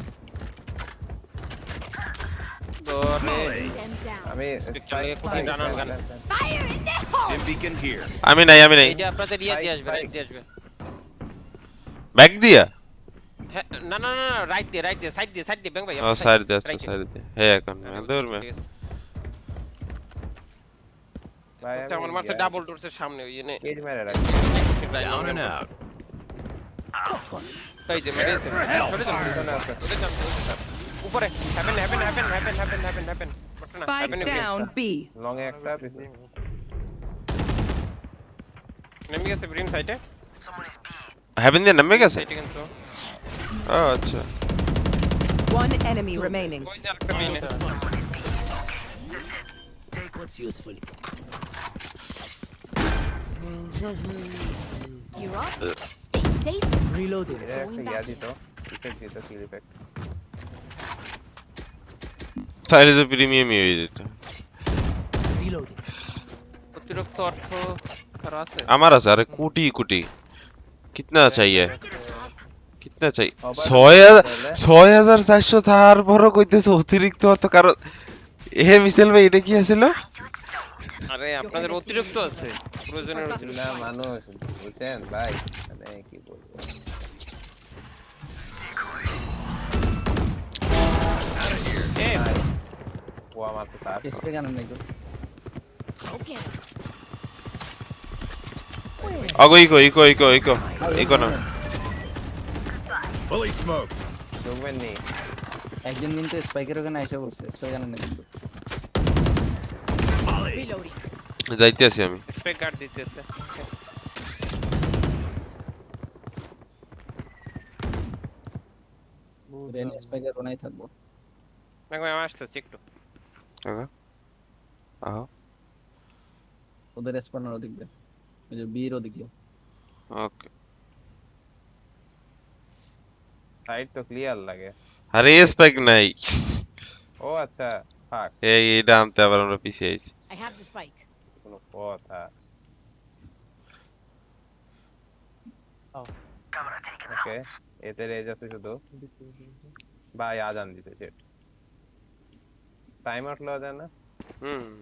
Molly. Them down. আমি Picture এ cooking টানান গান। Fire in the hole. Stim beacon here. আমি নাই এইটা আপনাদের ইয়ে দিয়ে আসবে রাইট দিয়ে আসবে ব্যাক দিয়া হ্যাঁ, না রাইট দিয়ে সাইড দিয়ে ব্যাং ভাই ও সাইড দিয়ে হে এখন দূর মে ভাই আমার মারছে ডাবল ডোরসের সামনে ওই এনে কেজ মেরে রাখ Down and out. এই যে মেরে উপরে happen Spike down B. Long এ একটা পিছে নেমে গেছে ব্রিম সাইডে হ্যাভেন দিয়ে নামে গেছে সাইডে কিন্তু ও আচ্ছা One enemy remaining. ওই যে আরেকটা main A. Take what's useful. You're up. Stay safe. Reloading. এটা একটা ইয়া দিত ইফেক্ট দিত কিল ইফেক্ট তাহলে তো প্রিমিয়ামই হয়ে যেত। Reloading. অতিরিক্ত অর্থ কারো আছে? আমার আছে আরে কোটি কোটি। কিতনা চাইয়ে? কিতনা চাই? সবার 6400 তারপরও কইতেছে অতিরিক্ত অর্থ কারণ এ মিশেল ভাই এটা কি আছিল? আরে আপনাদের অতিরিক্ত আছে প্রয়োজনের অতিরিক্ত। না মানুষ বুঝছেন ভাই মানে কি বলবো ও আমার তো তার স্প্রে গান নাই গো। Okay. আগো ইকো না। Fully smoked. ঢুকবেন নি একদিন কিন্তু স্পাইকের ওখানে আইসা বলছে স্প্রে গান নাই কিন্তু। Molly. Reloading. যাইতে আছি আমি। স্পেক গার্ড দিতেছে। রেন স্পাইকের ওনাই থাকবো। দেখো আমি আসতেছি একটু। আগো আহো ওদের স্পনার ওদিক দিয়ে ওই যে বীর ওদিক দিয়ে। ওকে। সাইড তো ক্লিয়ার লাগে আরে স্পাইক নাই। ও আচ্ছা ফাক এইটা আনতে আবার আমরা পিছিয়ে আইছি। I have the spike. কোনো কথা ওকে এতে রেজ আছে শুধু ভাই আজান দিতে জেট টাইম আউট লওয়া যায় না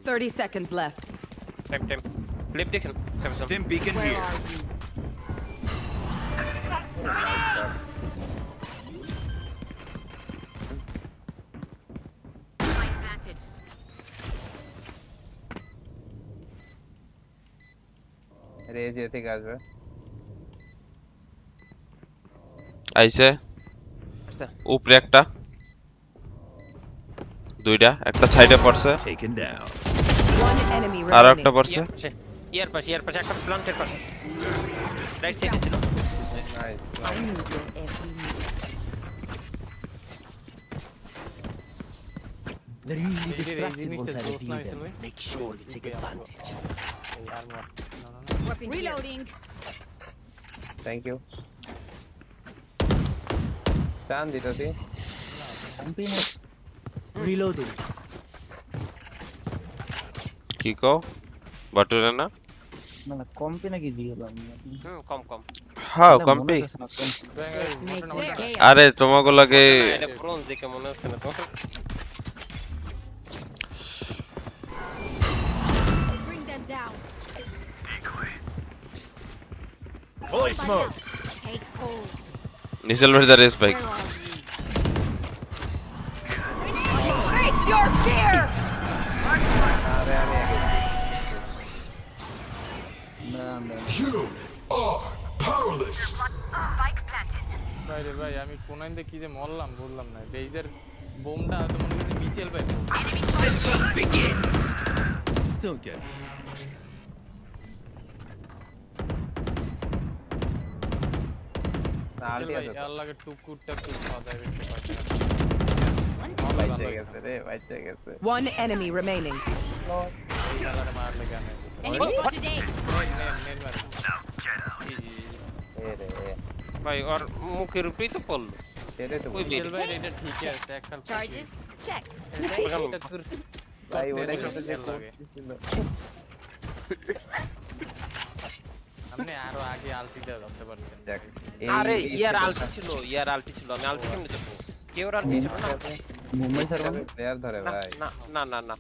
30 seconds left. টাইম ফ্লিপ দেখেন। Stim beacon Where here. are you? Planted. Raze A থেকে আসবে আইছে আচ্ছা উপরে একটা দুইটা একটা সাইডে পড়ছে Taken down. One enemy আর remaining. একটা পড়ছে ইয়ার পাশে একটা প্লান্টের পাশে রাইট সাইডে ছিল। Nice I knew your every move. They're usually Hey, distracted hey, once I hey, reveal nice, them. nice. Make sure you take advantage. এই আর্মর Reloading. থ্যাংক ইউ চান দিতছি Reloading. কি কও বাটুরে না না না কম্পি নাকি দিলাম কম হ্যাঁ কম্পি Let's make some chaos. আরে তোমাকে লাগে এটা ব্রোঞ্জ দেখে মনে হচ্ছে না তো। Bring them down. Fully smoked. Take hold. নিচেল ভাই দা race bike Where are you? Face your fear. আরে আমি না না You are powerless. ভাই রে ভাই আমি কোনাইন দিয়ে কি যে মরলাম বললাম না রেইজের বোমটা হয়তো মনে হচ্ছে মিচেল ভাই Don't get. আলটি ভাই আছে তো। আল্লাহকে টুকুরটা টুক খাওয়া যায় বেশি পাইছে বাইচে গেছে রে বাইচে গেছে One enemy remaining. এই জায়গাটা মারলে কেন Enemy spotted A. নেট মার এ রে ভাই ওর মুখের উপরেই তো পড়লো। ছেড়ে তো ওই মিচেল ভাই এটা ঠিকই আছে একখান Charges. Check. এটা তোর ভাই ওরে সাথে যে লাগে ছিল আপনি আরো আগে আলটি দেওয়া ধরতে পারতেন দেখ আরে ইয়ার আলটি ছিল আমি আলটি কেমনে দেবো? কেউ আলটি ছিল না। মুম্বাই স্যার প্লেয়ার ধরে না, ভাই না না না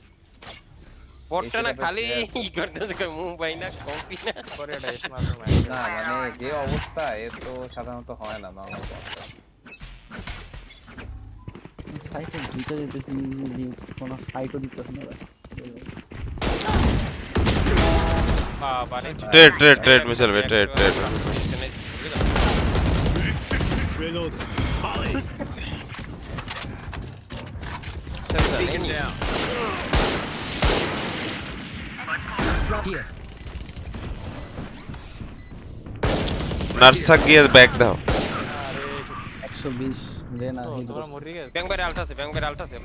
বটটা না খালি ই করতেছে কই মুম্বাই না কম্পি না পরে এটা স্মার্ট না মানে যে অবস্থা এ তো সাধারণত হয় না নরমাল ফাইটে দুইটা দিতেছি কোনো ফাইটও দিতেছে না বাবা রে ট্রেড মিশেল ভাই trade Reload. Molly. Taken down. Here. নার্সা গিয়ে ব্যাক দাও 120 রেনা ও, হিল তোমরা মরে গেছে ব্যাং বাইরে আল্ট আছে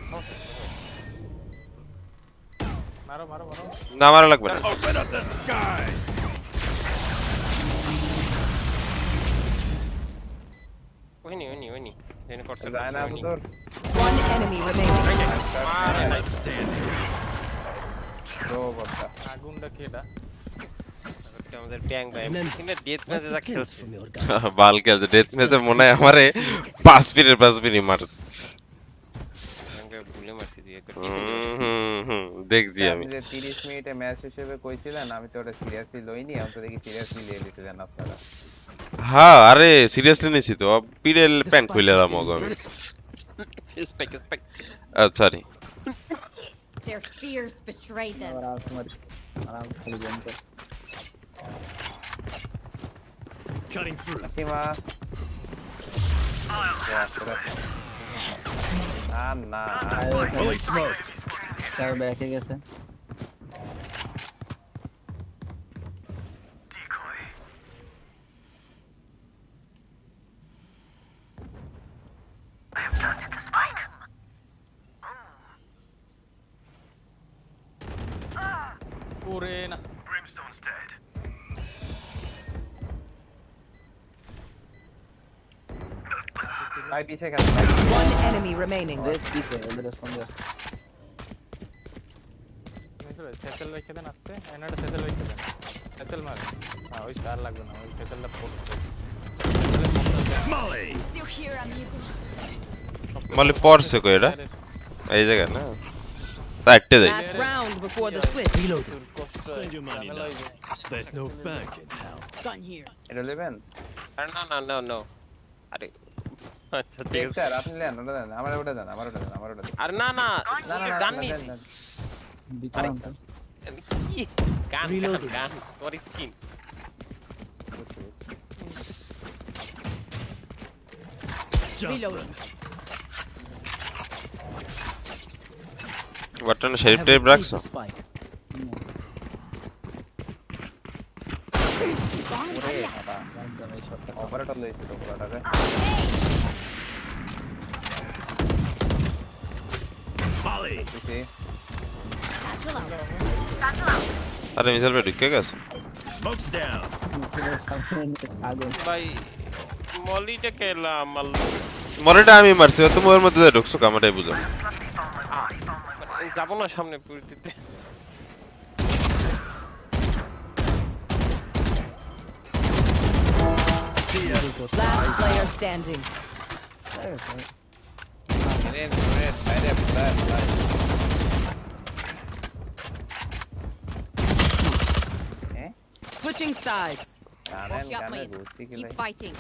মারো মারো মারো না মারা লাগবে না Open up the sky. ওইনি জেনে করছে যায় না তোর One enemy remaining. আরে নাইস তো বড়টা আগুনটা কেডা আমাদের ব্যাং ভাই কিন্তু ডেথ ম্যাচে যা খেলছে from your guy. বাল খেলছে ডেথ ম্যাচে মনে হয় আমারে 5 মিনিট মারছে ব্যাং ভাই ভুলে মারছি দিয়ে দেখছি আমি আমি যে 30 মিনিটে ম্যাচ হিসেবে কইছিলেন আমি তো ওটা সিরিয়াসলি লইনি আমি তো দেখি সিরিয়াসলি নিয়ে নিতেছেন আপনারা হ্যাঁ আরে সিরিয়াসলি নিছি তো পিডেল প্যান্ট খুলে দাম ওগো আমি স্পেক sorry Their fears betray them. আরাম খালি গেম কর Cutting through. সীমা না Fully smoked. স্যার ব্যাকে গেছে ওরে না ভাই পিছে খেল One enemy remaining. রেড পিছে ওদের রেসপন্স আছে সেটেল রেখে দেন আস্তে এনাটা সেটেল রেখে দেন সেটেল মারে হ্যাঁ ওই আর লাগবে না ওই সেটেলটা পড়ছে Molly. Still here, amigo. মানে পড়ছে কই এটা এই জায়গা না তাইটে যাই Last round before the switch. Reloading. কষ্ট Spend your money now. There's no bank in hell. Gun here. এটা নেবেন না আরে আচ্ছা ঠিক ঠিক আছে স্যার আপনি নেন ওটা দেন আমার ওটা দেন আমার ওটা দেন আরে না না না গান না, নিছি দেন, দেন। বিক্রম কি গান Reloading. গান তোর skin Jump. Reloading. Button I sheriff have type retrieved রাখছো the spike. ওরে বাবা একদম এই শটটা অপারেটর লইছে তো পুরোটাকে Molly. পিছে Satchel out. আরে মিসাইল ভাই ঢুকে গেছে Smoke's down. আগুন ভাই মলিটা কেলা মাল মরেটা আমি মারছি তুমি ওর মধ্যে ঢুকছো কামাটাই বুঝো যাব না সামনে পুরিতে Last player standing. Switching sides. জানেন Watch out, কানে mate. ঘুরছি কি Keep lie fighting.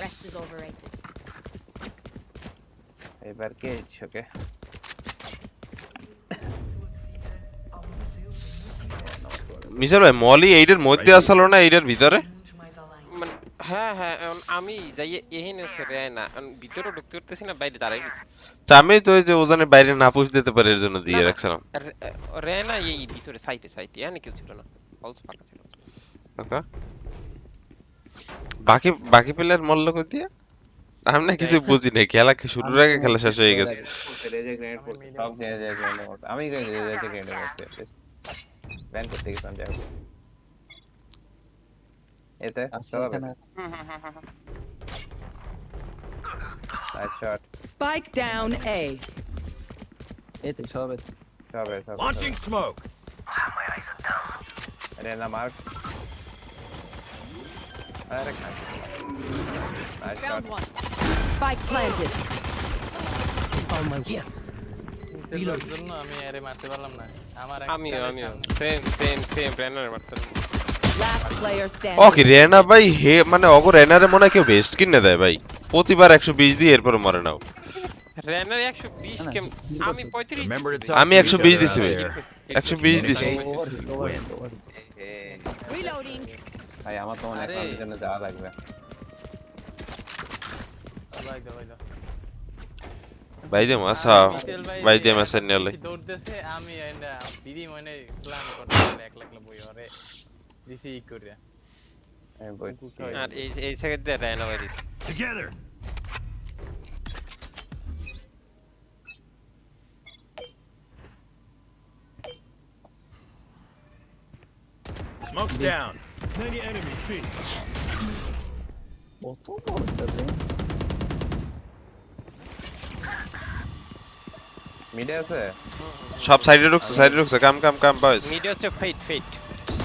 Rest is overrated. এবার কে ওকে মিসাইল ভাই মলি এইটার মধ্যে আসলো না এইটার ভিতরে হ্যাঁ এখন আমি যাই এহিন রে না ভিতরে ঢুকতে পারতেছি না বাইরে দাঁড়াই গেছি তা আমি তো ওই যে ওজনে বাইরে না পুশ দিতে পারি এর জন্য দিয়ে রাখছিলাম রে না এই ভিতরে সাইটে এখানে কেউ ছিল না অলস ফাঁকা ছিল ওকে বাকি প্লেয়ার মল্ল কই দিয়ে আমি না কিছু বুঝি নাই খেলা শুরুর আগে খেলা শেষ হয়ে গেছে রেজে গ্রেনেড করতে সব রেজে গ্রেনেড করতে আমি রেজে গ্রেনেড করতে ব্যান করতে গেছিলাম যাই হোক। এতে সব nice shot Spike down A. এতে সবে সব Launching smoke. রেনা মার্ক আরে nice shot Found one. Spike planted. Found my gear. মিসেলের জন্য আমি আরে মারতে পারলাম না আমার আমিও সেম ব্র্যান্ডার মারতে Last player standing. ওকে রেনা ভাই হে মানে অগো রেনারে মনে হয় কেউ বেস্ট কিনে দেয় ভাই প্রতিবার 120 দিয়ে এরপর মরে নাও রেনার 120 কেম আমি 35 Remember to talk আমি to each 120 other দিছি out ভাই there. 120 দিছি Reloading. ভাই আমার তো অনেক আরে। কাজের জন্য যাওয়া লাগবে ভাই দাও ভাই দে মাসা ভাই দে মাসা নিলে দৌড়তেছে আমি এন্ড দিদি মনে প্ল্যান করতে 1 লাখ বই ওরে দিছি কইরা আমি বলছি আর এই সেকেন্ড দিয়ে রেনা বাইরে Together. Smoke's down. Many enemies B. কত বড় একটা রে। মিডে আছে সব সাইডে ঢুকছে কাম বয়েজ মিডে হচ্ছে ফেট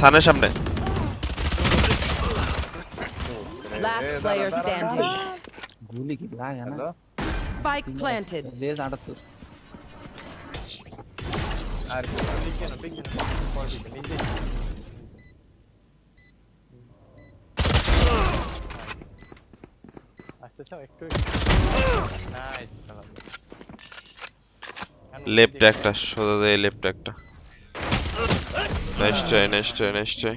সানের সামনে Last player standing. গুলি কি লাগে না? Hello Spike planted. রেজ 78 আর ঠিক কেন পরে দিতে নিজে আস্তে চাও একটু নাইস লেফট একটা সোজা দিয়ে লেফট একটা নিশ্চয়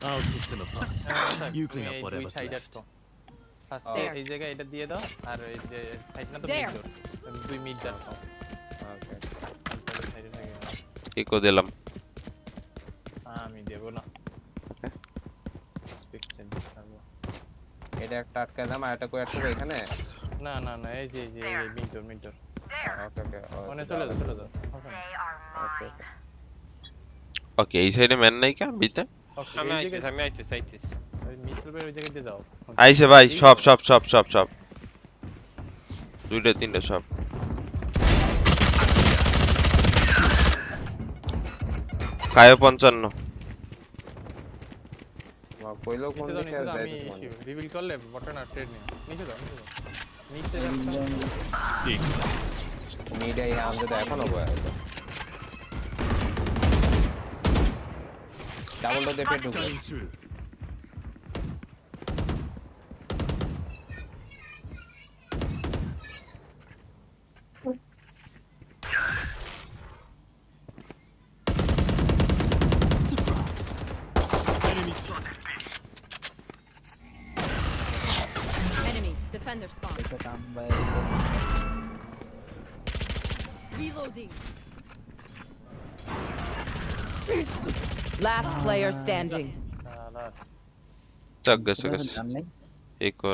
I'll pick them apart. You clean up whatever's side left. আসতো ফার্স্ট এই জায়গায় এটা দিয়ে দাও আর এই যে সাইড না তো There. মিড দাও দুই মিড দাও ওকে সাইডে থাকে ইকো দিলাম আমি দেব না পিকচার দিতাম এটা একটা আটকে দাম আর একটা কই আটকে এখানে না এই যে মিড ডোর ওকে মানে চলে যাও ওকে ওকে এই সাইডে ম্যান নাই কা বিতে আমি আইতেছি মিডলের ওই জায়গায় দিয়ে যাও আইছে ভাই সব দুইটা তিনটা সব কায়ো 55 কইলো কোন নিচে দিকে দাও আমি যাইতে রিভিল করলে বটন আর ট্রেড নিয়ে নিচে দাও মিডে আমাদের এখনো বয় আছে ডাবল ডোর দিয়ে ঢুকে Going through. Surprise. Enemy spotted. Enemy. Defender spawn. এসে কাম বাই Reloading. Last player standing. চাক গেছে জানলে ইকো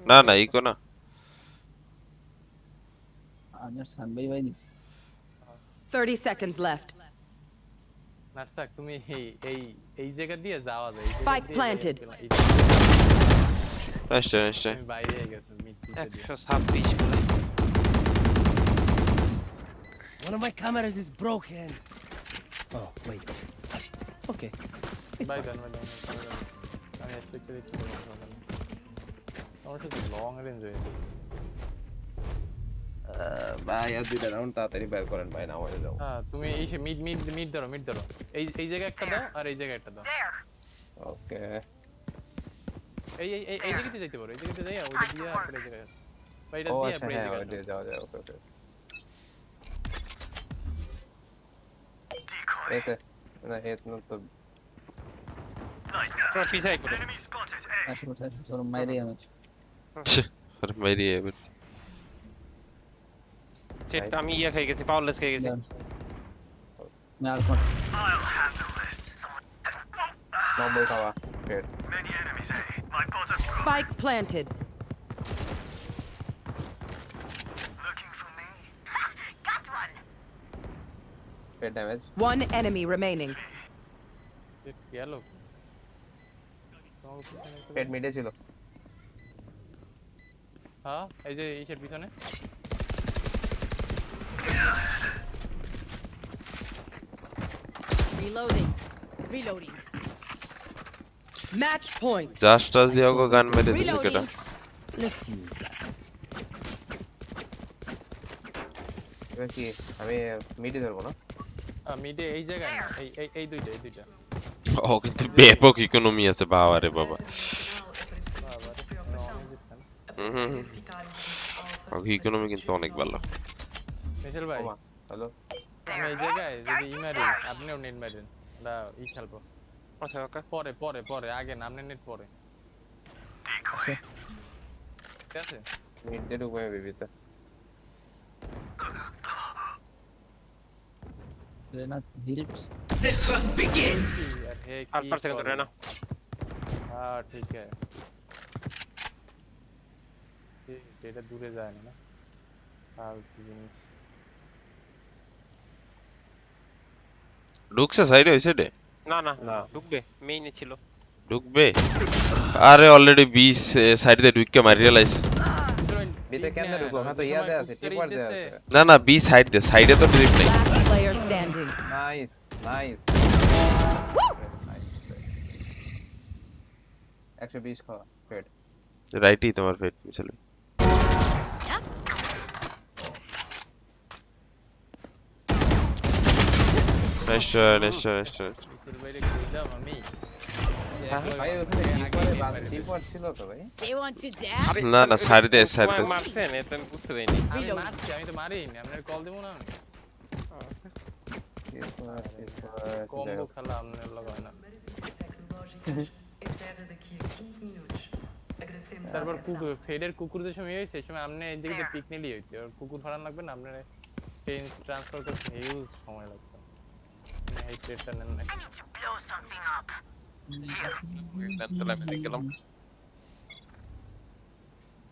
না ইকো না আমি সানবাই ভাই নিছি 30 seconds left. নাটসাক তুমি এই জায়গা দিয়ে যাওয়া যায় Spike planted. নিশ্চয় আমি বাইরে গেছি মিড 126 বলে One of my cameras is broken. Oh, wait. Okay. It's বাই fine. ডান আমি এক্সপেক্ট করি ছিল আমার সাথে লং রেঞ্জ হয়ে ভাই আর দুইটা রাউন্ড তাড়াতাড়ি বের করেন ভাই না হয়ে যাও হ্যাঁ তুমি এই মিড ধরো এই জায়গায় একটা দাও আর এই জায়গায় একটা দাও ওকে এই জায়গাতে যাইতে পারো এই জায়গাতে যাই আর ওইটা দিয়ে আর এই জায়গায় ভাই এটা ও দিয়ে আচ্ছা আর এই হ্যাঁ জায়গায় ওইটা যাও ওকে এতে না তো তোর পিছাই করে আসলে তোর মাইরে আমি আর মেরি এবার সেট আমি খাই গেছি পাওয়ারলেস খেয়ে গেছি না আর কোন নব্বই খাওয়া পেট Spike planted. পেট ড্যামেজ One enemy remaining. গেল পেট মিডে ছিল হ্যাঁ এই যে এইটার পিছনে Reloading. Match point. জাস্ট দিয়ে ওকে গান মেরে দিছে কেটা Let's use that. এবার কি আমি মিডে ধরবো না মিডে এই জায়গায় না এই দুইটা ও কিন্তু ব্যাপক ইকোনমি আছে বাবা রে বাবা ইকোনমি কিন্তু অনেক ভালো মিশেল ভাই হ্যালো আমি এই জায়গায় যদি ইমারি আপনিও নেট মারেন না খেলবো আচ্ছা ওকে পরে আগে না আপনি নেট পরে ঠিক আছে মিডে ঢুকবে বেবিতে রেনা হিলস আর পার সেকেন্ড রে না হ্যাঁ ঠিক আছে এটা দূরে যায় না ফালতু জিনিস ঢুকছে সাইডে ওই সাইডে না না না ঢুকবে মেইনে ছিল ঢুকবে আরে অলরেডি বি সাইড দিয়ে ঢুকে মারি রিয়ালাইজ বিতে কেমনে ঢুকবো হ্যাঁ তো ইয়া দেয়া আছে টিপার দেয়া আছে না না বি সাইড দিয়ে সাইডে তো ট্রিপ নেই Last player standing. Nice nice 120 খাওয়া ফেড রাইটই তোমার ফেট মিছালে নাইস নাইস নাইস ভিতর বাইরে কইলাম আমি ভাই ওখানে টিপারে বাদ টিপার ছিল তো ভাই They want to dance? না না সাইড দিয়ে সাইড দিয়ে মারছেন এটা আমি বুঝতে পারিনি আমি মারছি আমি তো মারিনি আপনার কল দেবো না আমি কম্বো খেলা আপনার লাগায় না তারপর কুকুর ফেডের কুকুরদের সময় হয়েছে সময় আপনি এদিকে পিক নিলি হইতো আর কুকুর ফাড়ান লাগবে না আপনার ট্রেন ট্রান্সফার করতে হিউজ সময় লাগবে মানে এই প্লেটটা নেন না তাহলে আমি গেলাম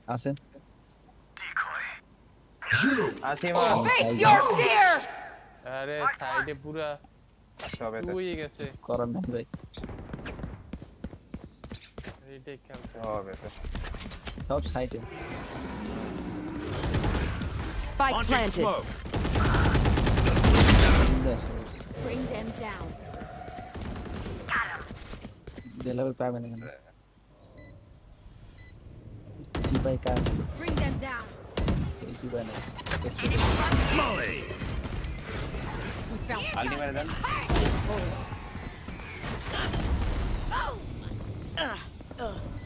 আছে আসিমা Face your fear! আরে সাইডে পুরা সবে তো হয়ে গেছে করার নাই ভাই রিটেক খেলতে হবে তো সব সাইডে Spike Launching planted. smoke. Bring them down. Level পাবে না কেন জিবাই কাজ Bring them down. জিবাই না Molly. We found আলটি মেরে দেন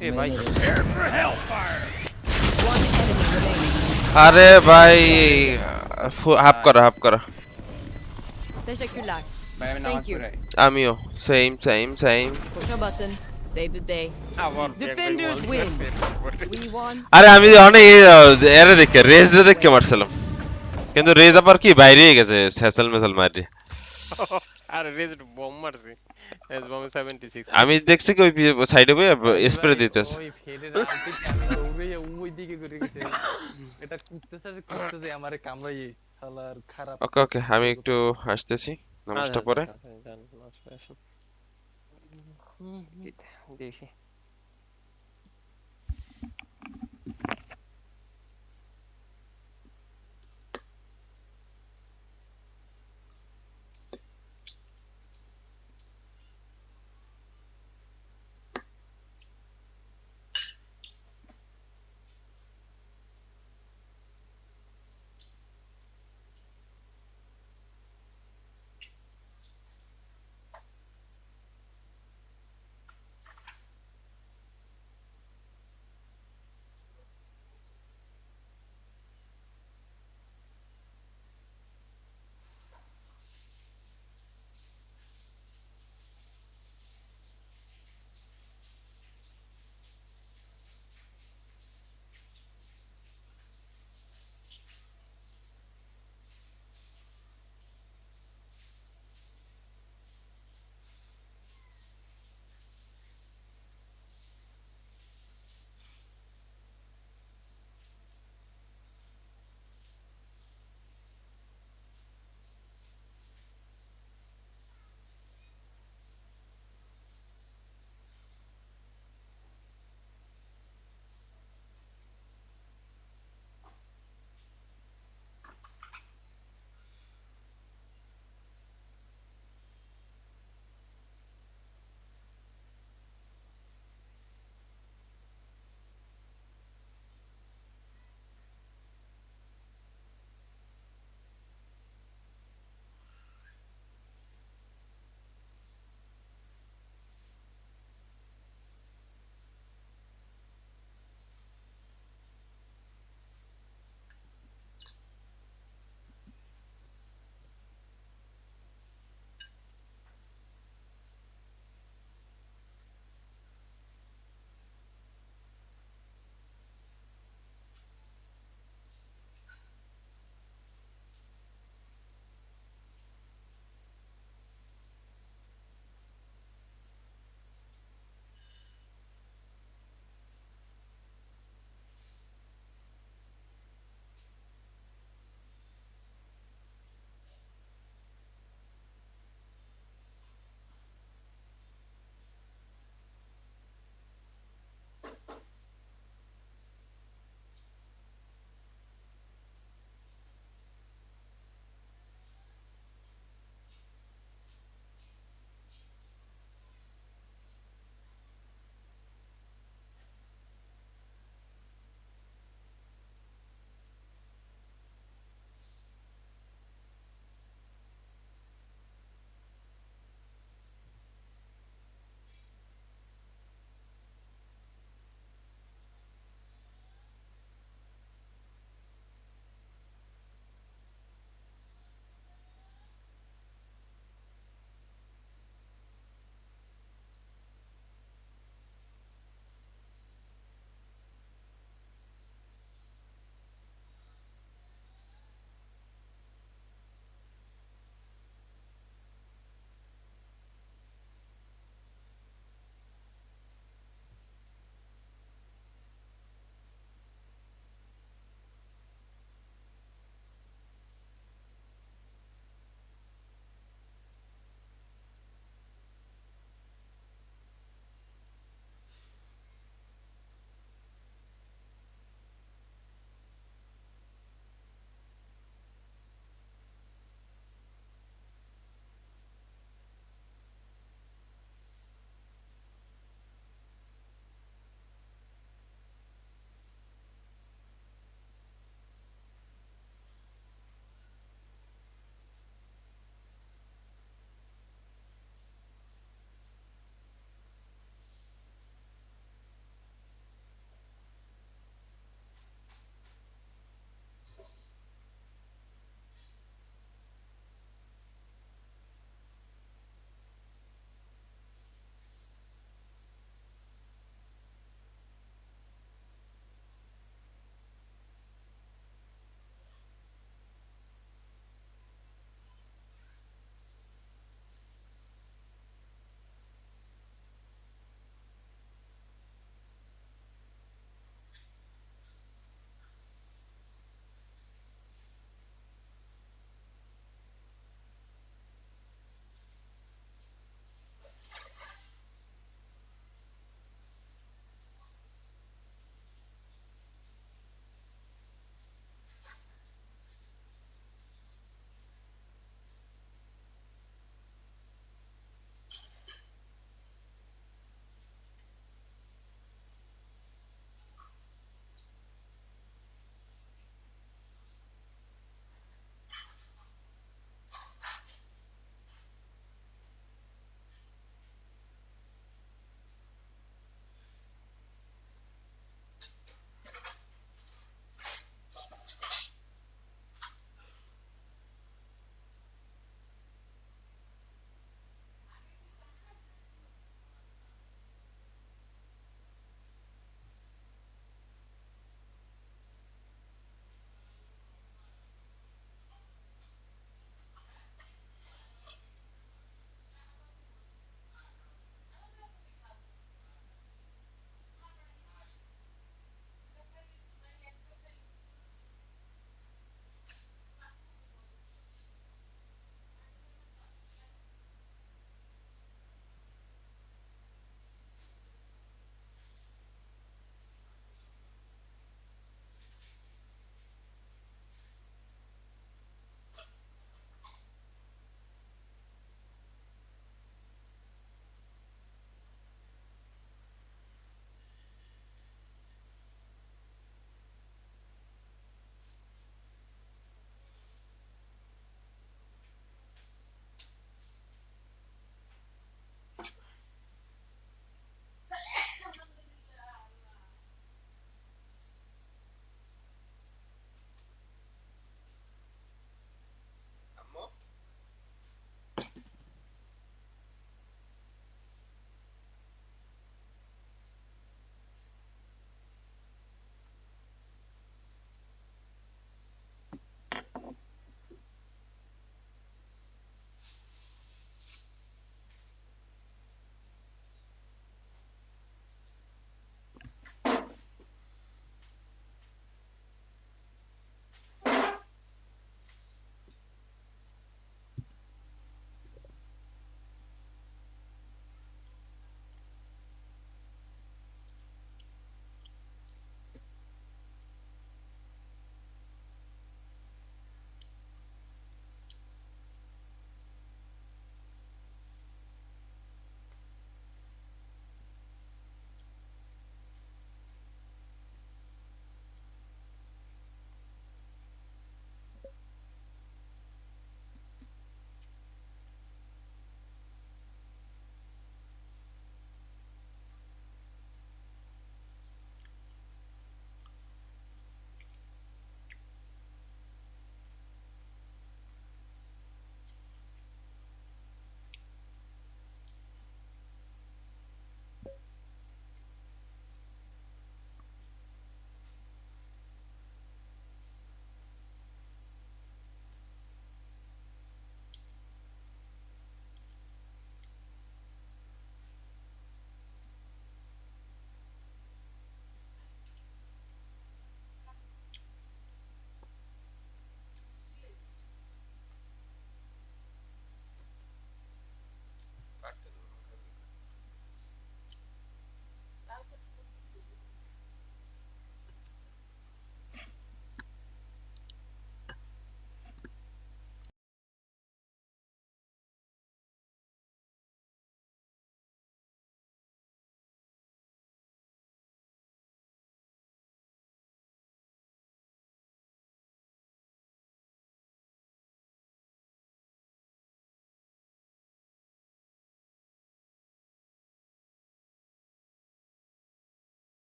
এ ভাই Prepare for hellfire. one enemy remaining. আরে ভাই হাফ করা Teşekkürler. ভাই আমি Thank নামাজ you. পড়াই আমিও same Push a button. Save the day. আবার Defenders win. We won. আরে আমি অনেক এরে দেখে রেজ দেখে মারছিলাম কিন্তু রেজ আবার কি বাইরে গেছে স্যাসেল মেসাল মারি আরে রেজড বম মারছি এস বম 76 আমি দেখছি কি ওই সাইডে বই স্প্রে দিতেছে ওই ফেডের আলটি আমি দৌড়ে ওই দিকে করে গেছে এটা কুত্তেছে আমারে কামড়াই শালার খারাপ ওকে ওকে আমি একটু আসতেছি নামাজটা পরে দেখি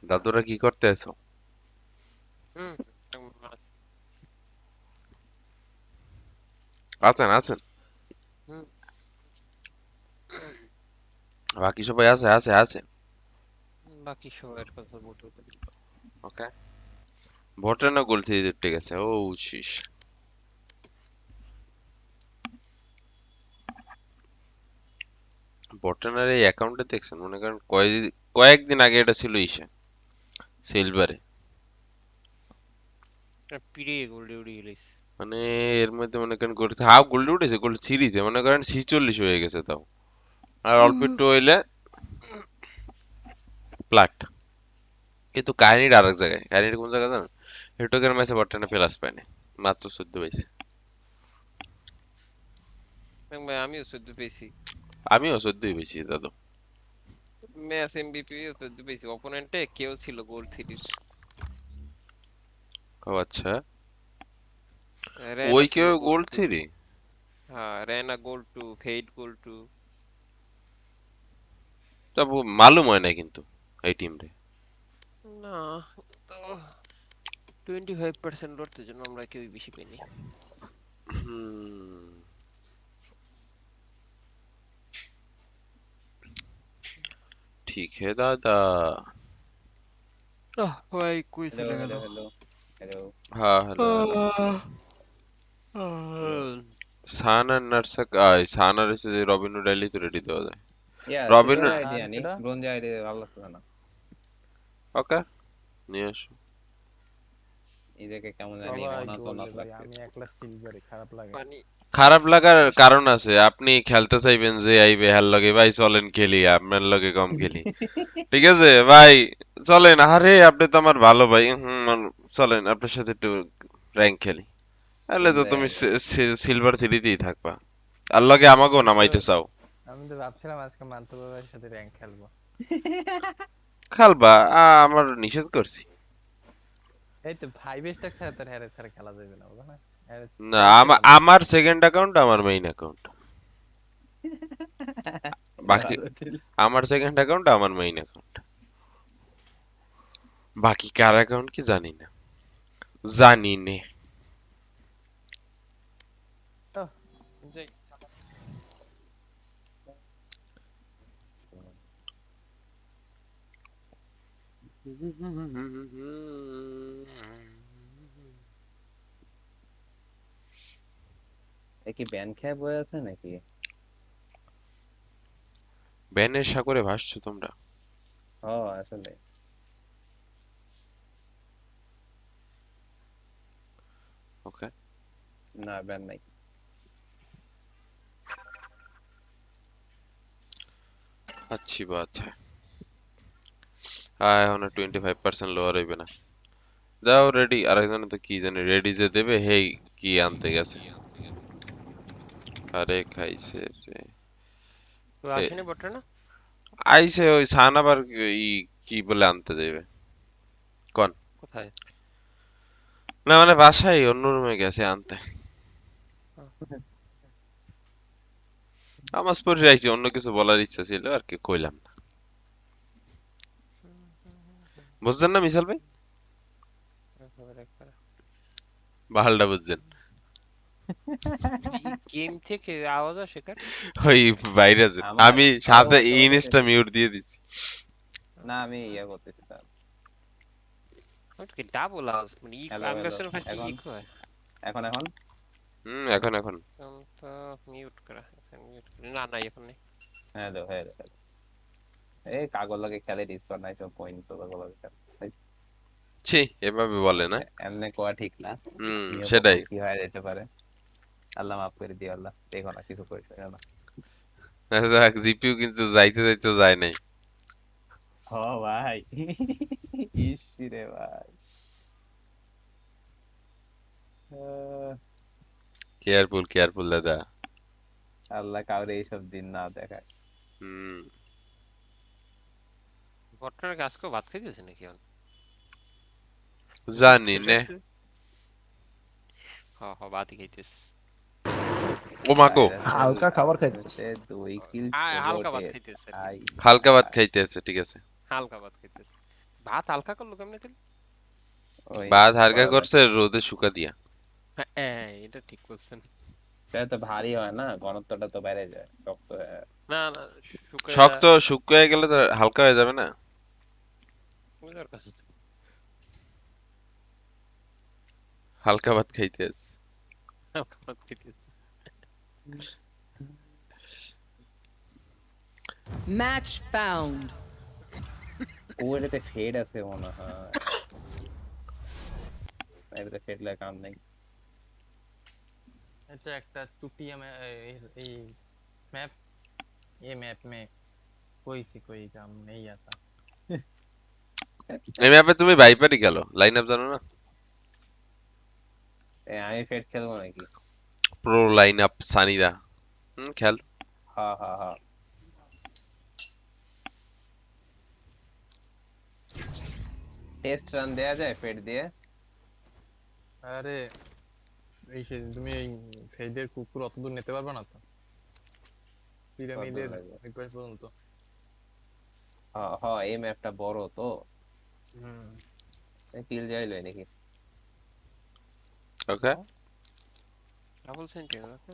দাদুরা কি করতে আছো? হুম আছেন আছেন, হুম বাকি সবাই আছে আছে আছে। বাকি সবার কথা বলতে পারি। ওকে, ভোটের না গোল থ্রি ঠিক আছে। ও শিশ, ভোটের এই অ্যাকাউন্টে দেখছেন মনে করেন কয়েকদিন আগে এটা ছিল ইসে সিলভারে, পিড়ে গোল্ডে উড়ে গেলিস। মানে এর মধ্যে মনে করেন গোল হাফ গোল্ডে উঠেছে, গোল্ড থ্রিতে মনে করেন 46 হয়ে গেছে তাও, আর অল্প একটু হইলে প্লাট। কিন্তু কাহিনীটা আরেক জায়গায়, কাহিনীটা কোন জায়গায় জানেন? হেটকের ম্যাচে বটনা প্লাস পায়নি, মাত্র 14 পাইছে। ভাই আমিও 14 পেয়েছি, আমিও 14ই পেয়েছি দাদু। ম্যাচ এমবিপি ও 14 পেয়েছি। অপোনেন্টে কেউ ছিল গোল্ড 3 ও আচ্ছা, রেনা ওই ছিল কেউ গোল্ড গোল্ড 2। থ্রি? হ্যাঁ রেনা গোল্ড 2, ফেড গোল্ড 2। তবু মালুম হয় না কিন্তু এই টিম রে। না তো 25% লড়তে জন্য আমরা কেউই বেশি পাইনি। হুম, ঠিক হে দাদা। ভাই কই হ্যালো চলে গেল? হ্যালো হ্যালো হ্যালো হ্যাঁ হ্যালো হ্যালো। হ্যালো। সানার নার্সাক সানার এসে যে রবিন ডেইলি তো রেডি দেওয়া যায়। ইয়া রবিন, সিলভার আর আইডি আনি, এটা ব্রোঞ্জ আইডি ভালো লাগছে না। ওকে নিয়ে আসো। নিজেকে কেমন জানি বাবা অনাথ গোল্ডে অনাথ ভাই, আমি লাগতেছে। একলা সিলভারে খারাপ লাগে। পানি খারাপ লাগার কারণ আছে, আপনি খেলতে চাইবেন যে আইবে হার লগে ভাই চলেন খেলি, আপনার লগে কম খেলি, ঠিক আছে ভাই চলেন, আরে আপনি তো আমার ভালো ভাই, চলেন আপনার সাথে একটু র্যাঙ্ক খেলি, তাহলে কোন তো তুমি জায়গায়? সিলভার থ্রিতেই থাকবা, আর লগে আমাকেও আমি তো নামাইতে চাও। আমি তো ভাবছিলাম আজকে মান্টু বাবার সাথে র্যাঙ্ক খেলবো। খেলবা, আমার নিষেধ করছি। এই তো 5 স্টার ছাড়া তো হ্যারে ছাড়া খেলা যাবে না, বুঝো না? হ্যারে না চাইতে খেলবো। আমার সেকেন্ড অ্যাকাউন্ট আমার মেইন অ্যাকাউন্ট, এটা বাকি ভালো ছিল। আমার সেকেন্ড অ্যাকাউন্ট আমার মেইন অ্যাকাউন্ট, বাকি কার অ্যাকাউন্ট কি জানি না, জানি নে। তো যাই। এ কি ব্যান খেয়ে বয়ে আছে নাকি? ব্যানের সাগরে ভাসছো তোমরা। ও আসলে ওকে, না, ব্যান নাই। अच्छी बात है। এখন 25% লোয়ার হইবে না। দাও রেডি, আরেকজন তো কি জানি রেডি যে দেবে, হেই কি আনতে গেছে, আরে খাইছে রে। তো এ, আসেনি বটে না? আইছে ওই সান আবার ই কি বলে আনতে যাবে কোন? কোথায়? না মানে বাসায় অন্য রুমে গেছে আনতে। আমার পরে আইছে, অন্য কিছু বলার ইচ্ছা ছিল আর কি, কইলাম না। বুঝছেন না মিসাল ভাই? বাহালটা বুঝছেন? গেম থেকে আওয়াজ আসে কার? ওই বাইরে আছেন, আমার আমি আমার সাথে অবশ্য ইনস্টা মিউট দিয়ে দিচ্ছি। না, আমি ইয়া করতেছি তার। ওটা কি ডাবল আওয়াজ? মানে হ্যালো আমি হ্যালো, ভাবছিলাম ফার্স্ট এখন ইকো হয়। এখন এখন এখন এখন তো মিউট করা, মিউট না না এখন নেই। Hello hello hello. এই কাগজ লাগে খেলে ডিসকর্ড নাই, সব পয়েন্ট তো কাগজ লাগে খেলে। ছি, এভাবে বলে না। এমনি কোয়া ঠিক না, নিয়ে কখন সেটাই। কি হয়ে যেতে পারে। আল্লাহ মাফ করে দিও, আল্লাহ দেখো না কিছু করিস না। যাক, জিপিইউ কিন্তু যাইতে যাইতে যায় নাই। হ ভাই, ইস রে ভাই। কেয়ারফুল কেয়ারফুল দাদা। আল্লাহ কাউরে এইসব দিন না দেখায়। হুম, বটনের আজকেও ভাত খাইতেছে নাকি এখন? জানি নে। ভাতই খাইতেছে। ও মাগো, হালকা খাবার খাইতেছে। 2 কিল হালকা ভাত শোবটে খাইতেছে আর কি। ভাই। হালকা ভাত খাইতে আছে, ঠিক আছে। হালকা ভাত খাইতেছে। ভাত হালকা করলো কেমনে তেল? ওই ভাত হালকা করা যায়। করছে রোদে শুকা দিয়া। হ্যাঁ এটা ঠিক বলছেন। এটা তো ভারী হয় না, ঘনত্বটা তো বেড়ে যায়, শক্ত হয়ে। না না শুকায়া শক্ত শুকিয়ে গেলে তো হালকা হয়ে যাবে না? বুঝার কাছে হালকা ভাত খাইতে আছে। হালকা ভাত খেতেছে। Match found. ও এটাতে ফেড আছে মনে হয়, এটাতে ফেড লাগে কাম নাই। এটা একটা টুটিয়া এই ম্যাপ ये मैप में कोई काम नहीं आता। এই ম্যাপে তুমি ভাইপারই গেল, লাইন আপ জানো না? আমি ফেড খেলবো নাকি? Pro line up Sanida. খেল। হ্যাঁ হ্যাঁ হ্যাঁ। টেস্ট রান দেয়া যায় ফেড দিয়ে? আরে এই সে তুমি এই ফেজের কুকুর অত দূর নিতে পারবে না তো, পিরামিডের লাগবে? রিকোয়েস্ট পর্যন্ত। হ্যাঁ হ্যাঁ, এই ম্যাপটা বড় তো, হুম কিল যাইলো নাকি? ওকে। ডাবল সেন্টিনেল ওকে।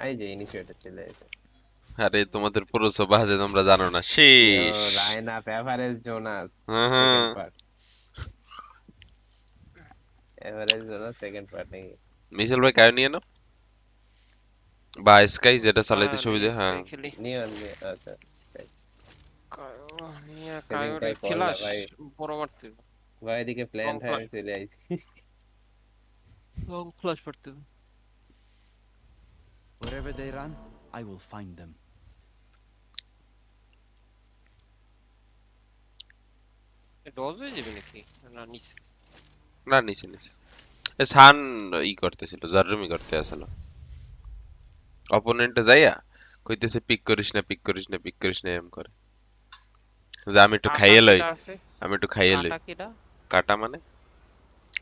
এই যে ইনিশিয়েটর চলে এসেছে। আরে তোমাদের পুরো বাজে তোমরা জানো না, শেষ। লাইন আপ এভারেজ জোনাস হ্যাঁ সেকেন্ড হ্যাঁ। Part, average Jonas second part নাকি? মিশেল ভাই কায়ো নিয়ে নাও বা স্কাই, যেটা চালাইতে হ্যাঁ সুবিধা। হ্যাঁ খেলি নিয়ন আচ্ছা, নিয়ে সেদিনটাই কায়োরে করলা ফ্লাশ ভাই। বড় মারতে ভাই এদিকে প্ল্যান লং হয়ে ফ্লাশ চলে আইছি। লং ফ্লাশ পড়তে Wherever they run, I will find them. Dodge হয়ে যাবে নাকি? না নিচে না, নিচে নিচে সান ই করতেছিল, জাররুমি করতে আসলো। অপোনেন্টে যাইয়া কইতেছে পিক করিস না, পিক করিস না, পিক করিস না, এরকম করে যে আমি একটু কাটা খাইয়ে লই, কিটা আছে আমি একটু খাইয়ে লই। কাটা কিটা কাটা মানে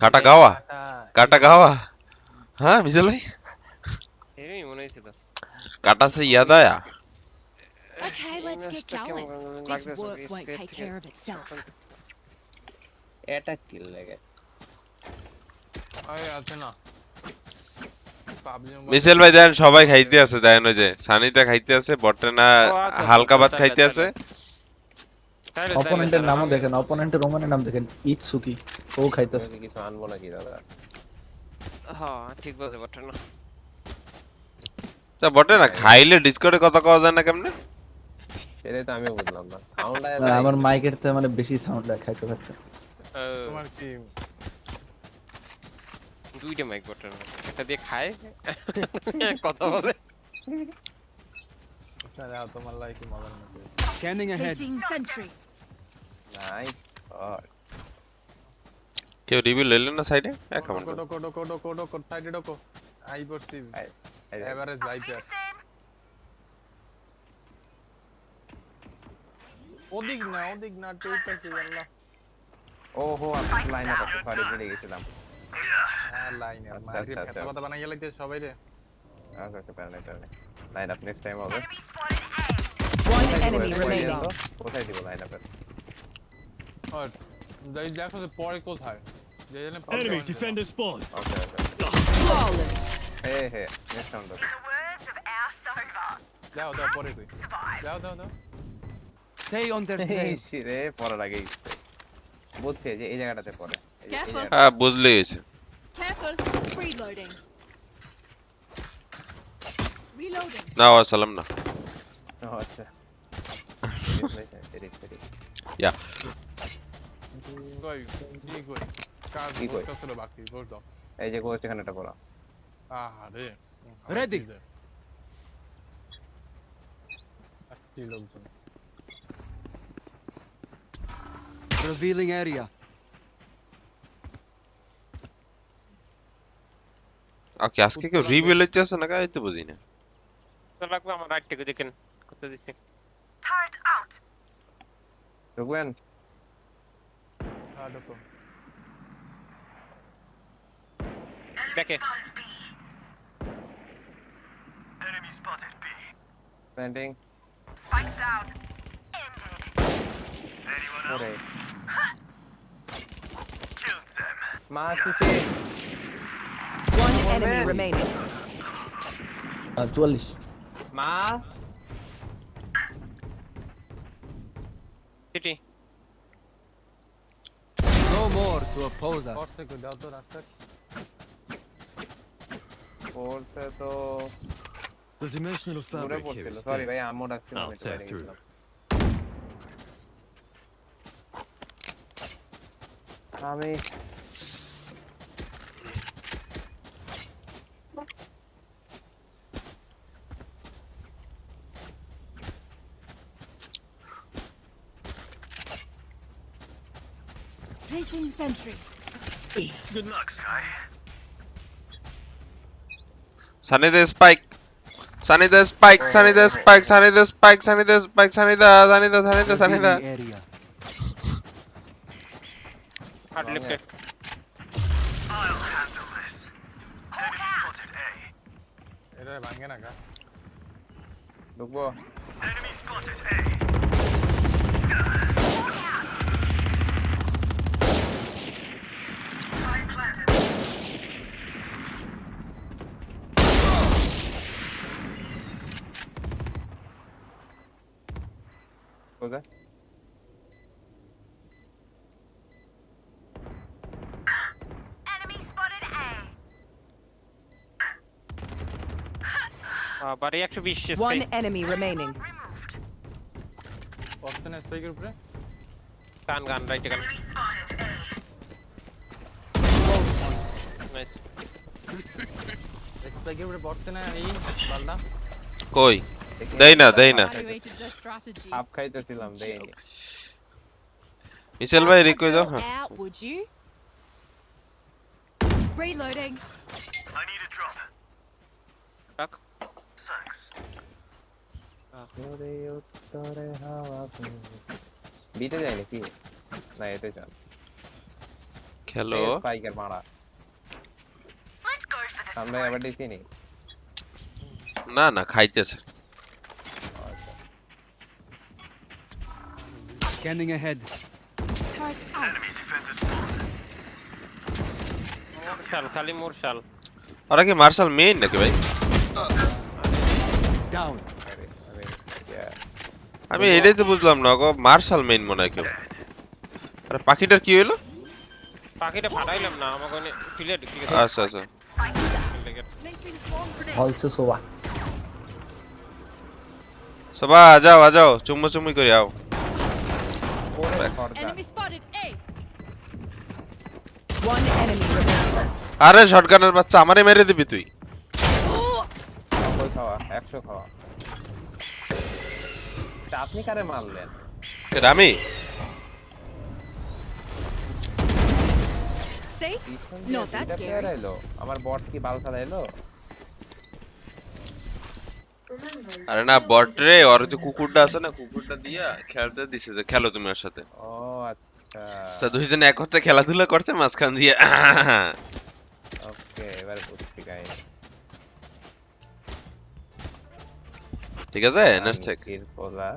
কাটা গাওয়া, কাটা গাওয়া। হ্যাঁ মিশেল ভাই, এরই মনে হয়েছিল। কাটা সে ইয়াদ আয়া। Okay, let's get going. This work won't take care of itself. এটা কিল লাগে। আরে আছে না পাবজি মিশেল ভাই দেন সবাই খাইতে আছে, দেন ওই যে সানিতা খাইতে আছে, বটে না হালকা ভাত খাইতে আছে। অপোনেন্টের নামও দেখেন, অপোনেন্টের রোমানের নাম দেখেন, ইটসুকি, ও খাইতেছে। তুমি কিছু আনবো নাকি দাদা? হ্যাঁ ঠিক বলছে বটে না। তা বটে না খাইলে ডিসকর্ডে কথা কওয়া যায় না কেমনে? সেটাই তো আমিও বুঝলাম না, সাউন্ড আয় না, আমার মাইকের তে মানে বেশি সাউন্ড লাগে খাইতে খাইতে। তোমার কি দুইটা মাইক বটে না, একটা দিয়ে খায় কথা বলে। দাও তোমার লাইকি মজার মতো। Scanning ahead. Placing sentry. নাই। কেউ রিভিউ লইলেন না সাইডে? এক ডোকো মিনিট। ডোকো ডোকো ডোকো ডোকো সাইডে ডোকো। আই পড়ছি এভারেজ ভাইপার। ওদিক না টেক আছে আল্লাহ। ওহো লাইন আপ আছে, সরি ভুলে গেছিলাম। হ্যাঁ লাইনে মার্কেট আচ্ছা। কথা বানাই গেলে সবাই রে। আচ্ছা parameter line up next time হবে। One enemy remaining. কোথায় দিব লাইন আপে? আর যাই দেখো যে পরে কোথায় যে জানে Enemy defender spawn. ওকে Flawless. হে নেক্সট রাউন্ড। দাও পরে কই দাও Stay on their trail. রে পড়ার আগেই বুঝছে যে এই জায়গাটাতে পড়ে। Careful. হ্যাঁ বুঝলে গেছে। Careful. Reloading. Reloading. না আসসালাম না। আচ্ছা ইয়া কই কার কি কই? ভোট ছিল বাকি ভোট দাও। এই যে কোচ এখানে এটা পড়া। আরে Ready. কি লোকজন Revealing area. ওকে আজকে কেউ রিভিউ লইতে আছে না গাইতে তো বুঝি না। তো লাগবে আমার রাইট থেকে দেখেন কত দিছে। ঢুকবেন? হ্যাঁ ডোকো দেখে প্ল্যান্টিং ওরে মারতেছে One enemy remaining. 44 মা city No more to oppose us. করছে কই দাও তো রাস্তা পড়ছে তো The dimensional দূরে fabric here পড়ছিল is সরি thin. ভাই আমো ডাকছিল I'll আমি tear বাইরে through. গেছিলাম আমি Placing sentry. Sunny the spike. Sunny the spike. Sunny the spike. Sunny the spike. Sunny the spike. Sunny the. Revealing area. Hard lifted এটা ভাঙে না কা ঢুকবো কোথায় বাড়ি 120 One enemy remaining. করছে না স্পাইকের উপরে গান গান রাইটে গান নাইস স্পাইকের উপরে পড়ছে না এই বালদা কই দেই না Evaluated their strategy. আপ খাইতেছিলাম দেইনি মিশেল ভাই Help a রিকোয়েস্ট দাও girl হ্যাঁ out, would you? Reloading. রাখ বিতে যাই নাকি না এতে যান খেলো স্পাইকার মারা সামনে আবার দিছি নি না না খাইতেছে Scanning ahead. Turret out. মোরশাল খালি মোরশাল ওরা কি মার্শাল মেইন নাকি ভাই Down. আমি এটাই তো বুঝলাম না গো মার্শাল মেইন মনে হয় কেউ আরে পাখিটার কি হইলো পাখিটা ফাটাইলাম না আমাকে ফিলে ঠিক আছে আচ্ছা আচ্ছা Placing swarm grenade. also সোয়া সবা আ যাও চুম্মা করে আও Enemy spotted. A. One enemy remaining. আরে শটগানের বাচ্চা আমারে মেরে দিবি তুই কই খাওয়া 100 খাওয়া তা আপনি কারে মারলেন এটা আমি See? Not that scary. এলো আমার বট কি বাল চালাইলো আরে না বট রে ওর যে কুকুরটা আছে না কুকুরটা দিয়া খেলতে দিছে যে খেলো তুমি ওর সাথে ও আচ্ছা তা দুইজনে একত্রে খেলাধুলা করছে মাঝখান দিয়ে ওকে এবার বুঝছি গাইস ঠিক আছে নেক্সট চেক কির পোলা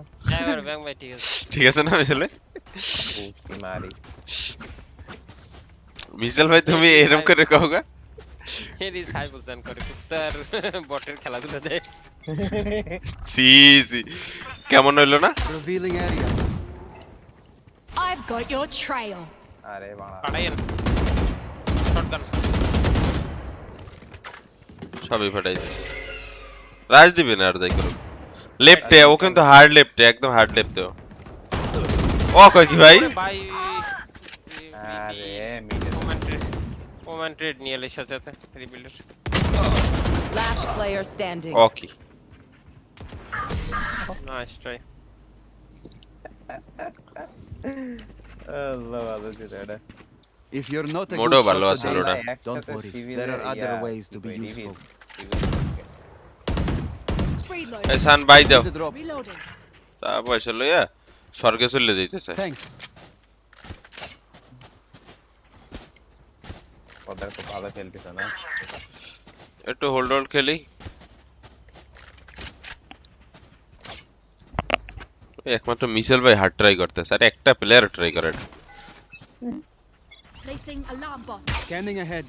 এবার ব্যাং ভাই ঠিক আছে ঠিক আছে না মিশেল বুঝছি মারি মিশেল ভাই তুমি এরকম করে কহোগা হেরি সাই বলতেন করে কুত্তার বটের খেলাধুলা দেয় সি কেমন হইলো না Revealing area. I've got your trail. আরে বাড়া ফাটাইয়েন শটগান সবই ফাটাই দিছে রাজ দিবে না আর যাই করুক লেফটে ও কিন্তু হার্ড লেফটে একদম হার্ড লেফটে ও কই কি ভাই ভাই আরে মিডে ওমান ট্রেড নিয়ে এলে সাথে সাথে রিবিল্ডার Last player standing. Okay nice try আল্লাহ ভালো ছিল এটা If you're not a Modo good ভালো shot আছে today, ওটা don't worry. There are other ways to be useful. Reload. এই সান বাই দাও The drop. Reloading. তা পয়সা লইয়া স্বর্গে চলে যাইতেছে Thanks. ওদের খুব ভালো খেলতেছে না একটু হোল্ড খেলি একমাত্র মিশেল ভাই হার্ড ট্রাই করতেছে আর একটা প্লেয়ার ট্রাই করে এটা। Placing alarm bot. Scanning ahead.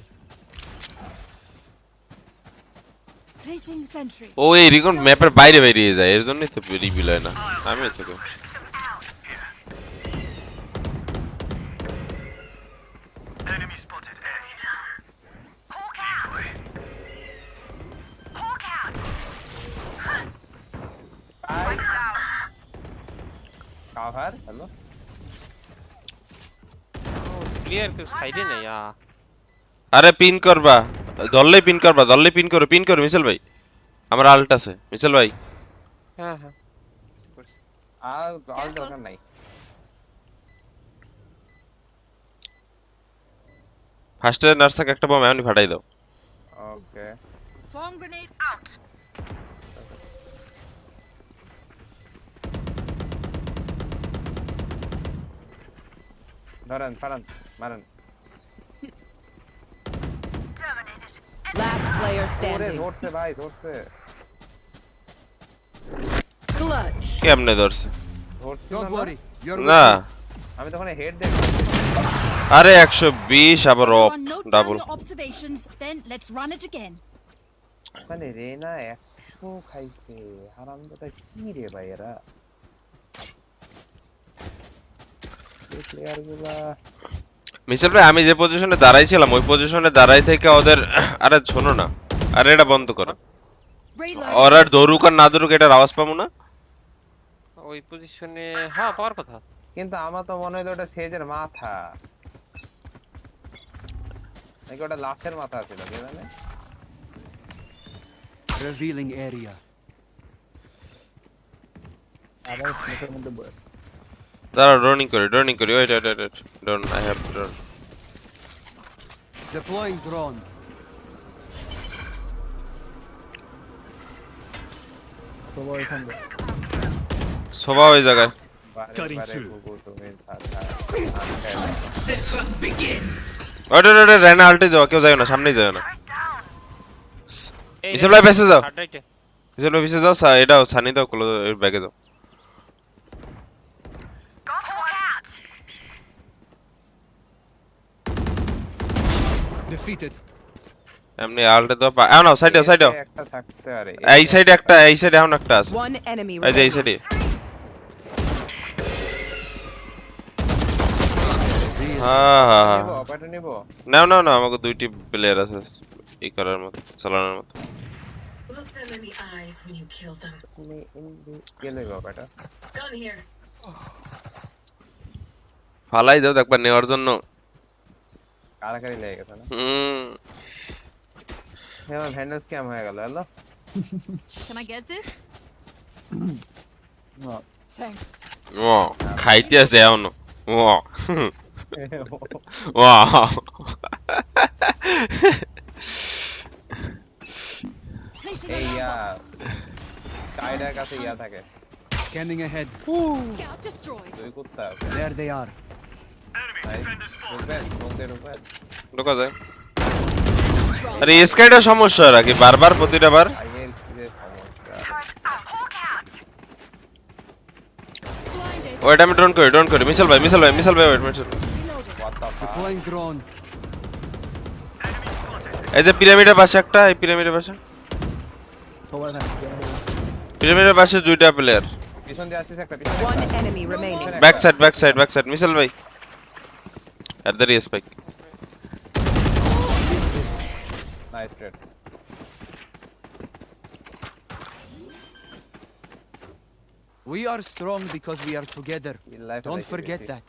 Placing sentry. ও এই রিকন ম্যাপের বাইরে বেরিয়ে যায় এর জন্যই তো রিভিল হয় না আমি তো কাভার হ্যালো প্লেয়ার কেউ সাইডে নেই আরে পিন করবা ধরলেই পিন করবা ধরলেই পিন করো মিশেল ভাই আমার আল্ট আছে মিশেল ভাই হ্যাঁ হ্যাঁ আর আর দরকার নাই ফার্স্টে নার্সাকে একটা বম এমনি ফাটাই দাও ওকে Swarm grenade out. ধরেন ফারান মারেন Last player ওরে standing. ধরছে ভাই ধরছে Clutch. কেমনে ধরছে ধরছি Don't worry. You're না আমি তখন হেড দেখছি আরে 120 আবার of Everyone note down double your observations, then let's run it again. মানে রেনা 100 খাইছে হারামজাদা কি রে ভাই এরা এই প্লেয়ার গুলা মিশেল ভাই আমি যে পজিশনে দাঁড়াইছিলাম ওই পজিশনে দাঁড়াই থেকে ওদের আরে শোনো না আরে এটা বন্ধ করো Reload. ওরা দৌড়ুক আর না দৌড়ুক এটার আওয়াজ পাবো না ওই পজিশনে হ্যাঁ পাওয়ার কথা কিন্তু আমার তো মনে হলো ওটা সেজের মাথা নাকি ওটা লাশের মাথা ছিল কে জানে revealing area. আবার স্মোকের মধ্যে বসে দাঁড়াও ড্রোনিং করি wait drone I have drone Deploying drone. সবাই এখানে সোভা ওই জায়গায় বারে Cutting বারে through. গুগু তুমি ওটা রেনা আল্টে যাও কেউ যায় না সামনেই যায় না মিশেল ভাই বেঁচে যাও মিশেল ভাই বেঁচে যাও এটাও সানি দাও ক্লোজ এর ব্যাগে যাও Defeated. এমনি আল্টে দাও আও না সাইডে একটা থাকতে আরে এই সাইডে এখন একটা আছে One enemy এই যে এই remaining. সাইডে হ্যাঁ নিবো অপারেটর নিবো না আমাকে দুইটি প্লেয়ার আছে এই করার মতো চালানোর মতো Look them in the eyes when you kill them. তুমি ইন্ডি গেলে অপারেটর Gun here. ফালাই দাও একবার নেওয়ার জন্য কারাকারি লেগে গেছে না হ্যাঁ হ্যান্ডেল স্ক্যাম হয়ে গেল hello Can I get this? না Thanks. ও খাইতে আছে এখন ও ও Placing এই alarm ইয়া bot. টাইডার কাছে ইয়া থাকে Scanning ahead. Scout destroyed. দুই কুত্তা There they are. রুবেন বলতে রুবেন ঢোকা যায় আরে স্কাইটা সমস্যা রাখি বারবার প্রতিটা বার আইয়ের কি সমস্যা Blinded. ওয়েট আমি ড্রোন করি মিশেল ভাই wait Michel what the fuck Deploying drone. এই যে পিরামিডের পাশে একটা এই পিরামিডের পাশে সবাই থাকে পিরামিডের পাশে দুইটা প্লেয়ার পিছন দিয়ে আসছে একটা পিছন One enemy remaining. Back side Mitchell ভাই at the respect nice trade We are strong because we are together. In life Don't forget that.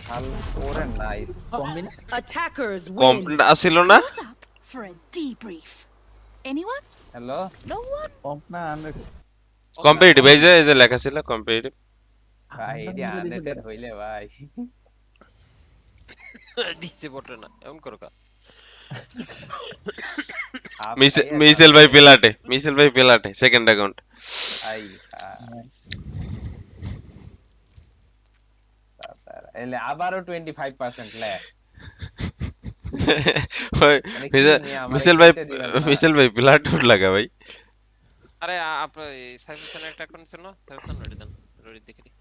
হাল ওরে নাইস কম্বিন Attackers কম win. আসিল না Who's up for a debrief? Anyone? Hello No one? Comp না আনরেড competitive এই যে লেখা ছিল competitive ভাই এডি unrated হইলে ভাই দিছে বটে না এমন করো কা মিশেল ভাই পেলাটে সেকেন্ড অ্যাকাউন্ট আই নাইস এলে আবারও 25% লে মিশেল ভাই পেলাট লাগা ভাই আরে আপনার সাইফুল খানের একটা অ্যাকাউন্ট ছিল না? সাইফুল খান রেডি দেন। রেডি দেখে দিই।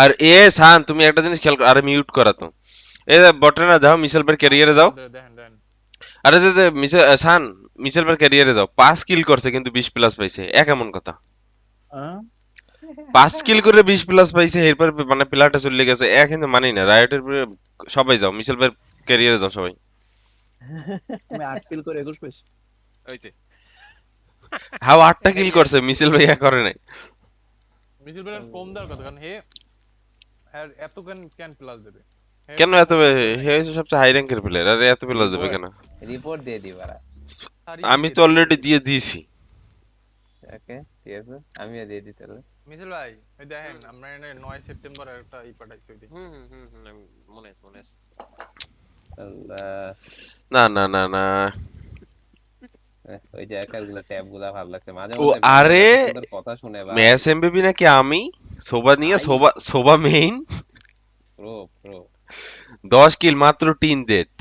আর সান তুমি একটা জিনিস খেয়াল করো, আরে মিউট করা তো। বটে না যাও, মিশেল ভাই ক্যারিয়ারে যাও। দেখেন দেখেন আরে যে সান, মিশেল ভাই ক্যারিয়ারে যাও। 5 কিল করছে কিন্তু 20 প্লাস পাইছে, এমন কথা। 5 কিল করে 20 প্লাস পাইছে, এরপর মানে প্লেয়ারটা চলে গেছে, কিন্তু মানি না রাইটের। সবাই যাও, মিশেল ভাই ক্যারিয়ারে যাও সবাই। আমি 8 কিল করে 21 পেয়েছি। ওই যে হাও 8টা কিল করছে, মিশেল ভাই করে নাই। মিছিল বেলার কম দেওয়ার কথা, কারণ এত কেন প্লাস দেবে? কেন এত হে হচ্ছে সবচেয়ে হাই র্যাঙ্কের প্লেয়ার, আরে এত প্লাস দেবে কেন? রিপোর্ট দিয়ে দিবারা। আমি তো অলরেডি দিয়ে দিয়েছি। ওকে ঠিক আছে, আমিও দিয়ে দিই তাহলে। মিছিল ভাই ওই দেখেন আমরা 9 সেপ্টেম্বর একটা পাঠাইছি ওই দিন। আমি মনে আছে। আল্লাহ, না না না না, ওই যে একাগুলো ট্যাব গুলা ভালো লাগছে মাঝে ও মধ্যে। আরে সুন্দর কথা শুনে ভাই। ম্যাচ এমবিপি নাকি আমি? সোবা নিয়ে, সোবা মেইন প্রো প্রো 10 কিল মাত্র 3 ডেথ,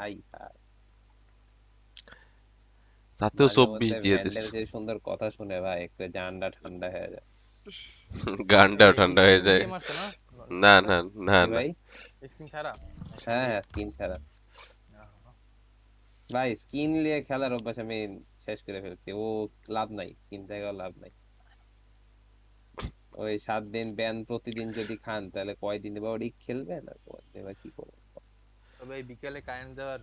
আই তাতেও মাঝে 24 মধ্যে দিয়ে ব্যান্ডের দিস। যে সুন্দর কথা শুনে ভাই একটু জানটা ঠান্ডা হয়ে যায়। গানটা ঠান্ডা হয়ে যায়। গেম আছে না? না না না কি না, ভাই? স্ক্রিন ছাড়া? হ্যাঁ স্কিন ছাড়া ভাই, স্কিন নিয়ে খেলার অভ্যাস আমি শেষ করে ফেলছি। ও লাভ নাই, স্কিন থেকেও লাভ নাই। ওই 7 দিন ব্যান প্রতিদিন যদি খান তাহলে কয়দিন বা ওরই খেলবেন আর কয়দিন বা কি করবেন। তবে এই বিকেলে কারেন্ট যাওয়ার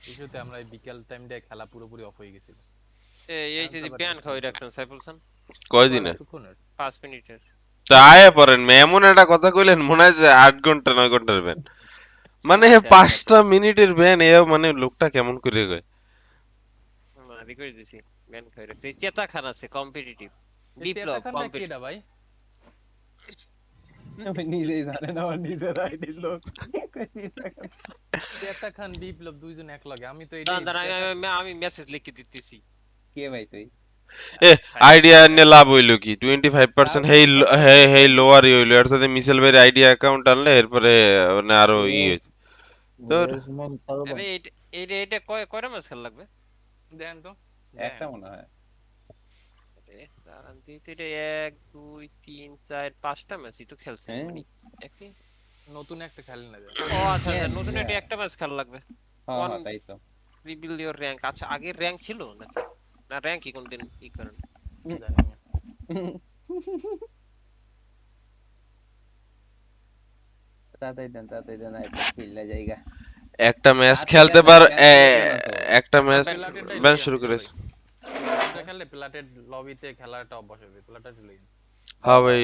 ইস্যুতে আমরা এই বিকেল টাইমটা খেলা পুরোপুরি অফ হয়ে গেছিল। এই যে ব্যান খাওয়াই রাখছেন সাইফুল খান কয়দিনের? 5 মিনিটের। তা আয়া পড়েন, এমন একটা কথা কইলেন মনে হয় যে 8 ঘন্টা 9 ঘন্টার ব্যান, মানে 5টা মিনিটের ব্যান। এ মানে লোকটা কেমন করে কয়? আমি করে দিছি, ব্যান খাওয়াই রাখছি। চেতা খান আছে কম্পিটিটিভ বিপ্লব কেডা ভাই? আমি নিজেই জানি না, আমার নিজের আইডির লোক। চেতা খান বিপ্লব দুইজন এক লগে। আমি তো আমি মেসেজ লিখে দিতেছি। কে ভাই তুই? আইডিয়া নিয়ে লাভ হইলো কি? 25% হেই লোয়ারই হইলো। এর সাথে মিশেল ভাইয়ের আইডিয়া অ্যাকাউন্ট আনলে এরপরে মানে আরো হইছে। তোর আরে এইটা কয়টা ম্যাচ খেলা লাগবে দেখেন তো। একটা মনে হয়। দাঁড়ান তুই তো এটা 1 2 3 4 5টা ম্যাচই তো খেলছেন মানে একই নতুন একটা খেলেন না। ও আচ্ছা নতুন একটা ম্যাচ খেলা লাগবে। হ্যাঁ তাই তো। Rebuild your rank. আচ্ছা আগের র‍্যাঙ্ক ছিল নাকি না? র‍্যাঙ্ক কি কোনদিন কি করেন জানি না। তাড়াতাড়ি দেন আইতে খেললে জায়গা। একটা ম্যাচ খেলতে একটা ম্যাচ ব্যান শুরু করেছে। প্লাটেডটা খেললে প্লাটেড লবিতে খেলাটা অভ্যাস হবে। প্লাটেড চলে গেছে। হ্যাঁ ভাই,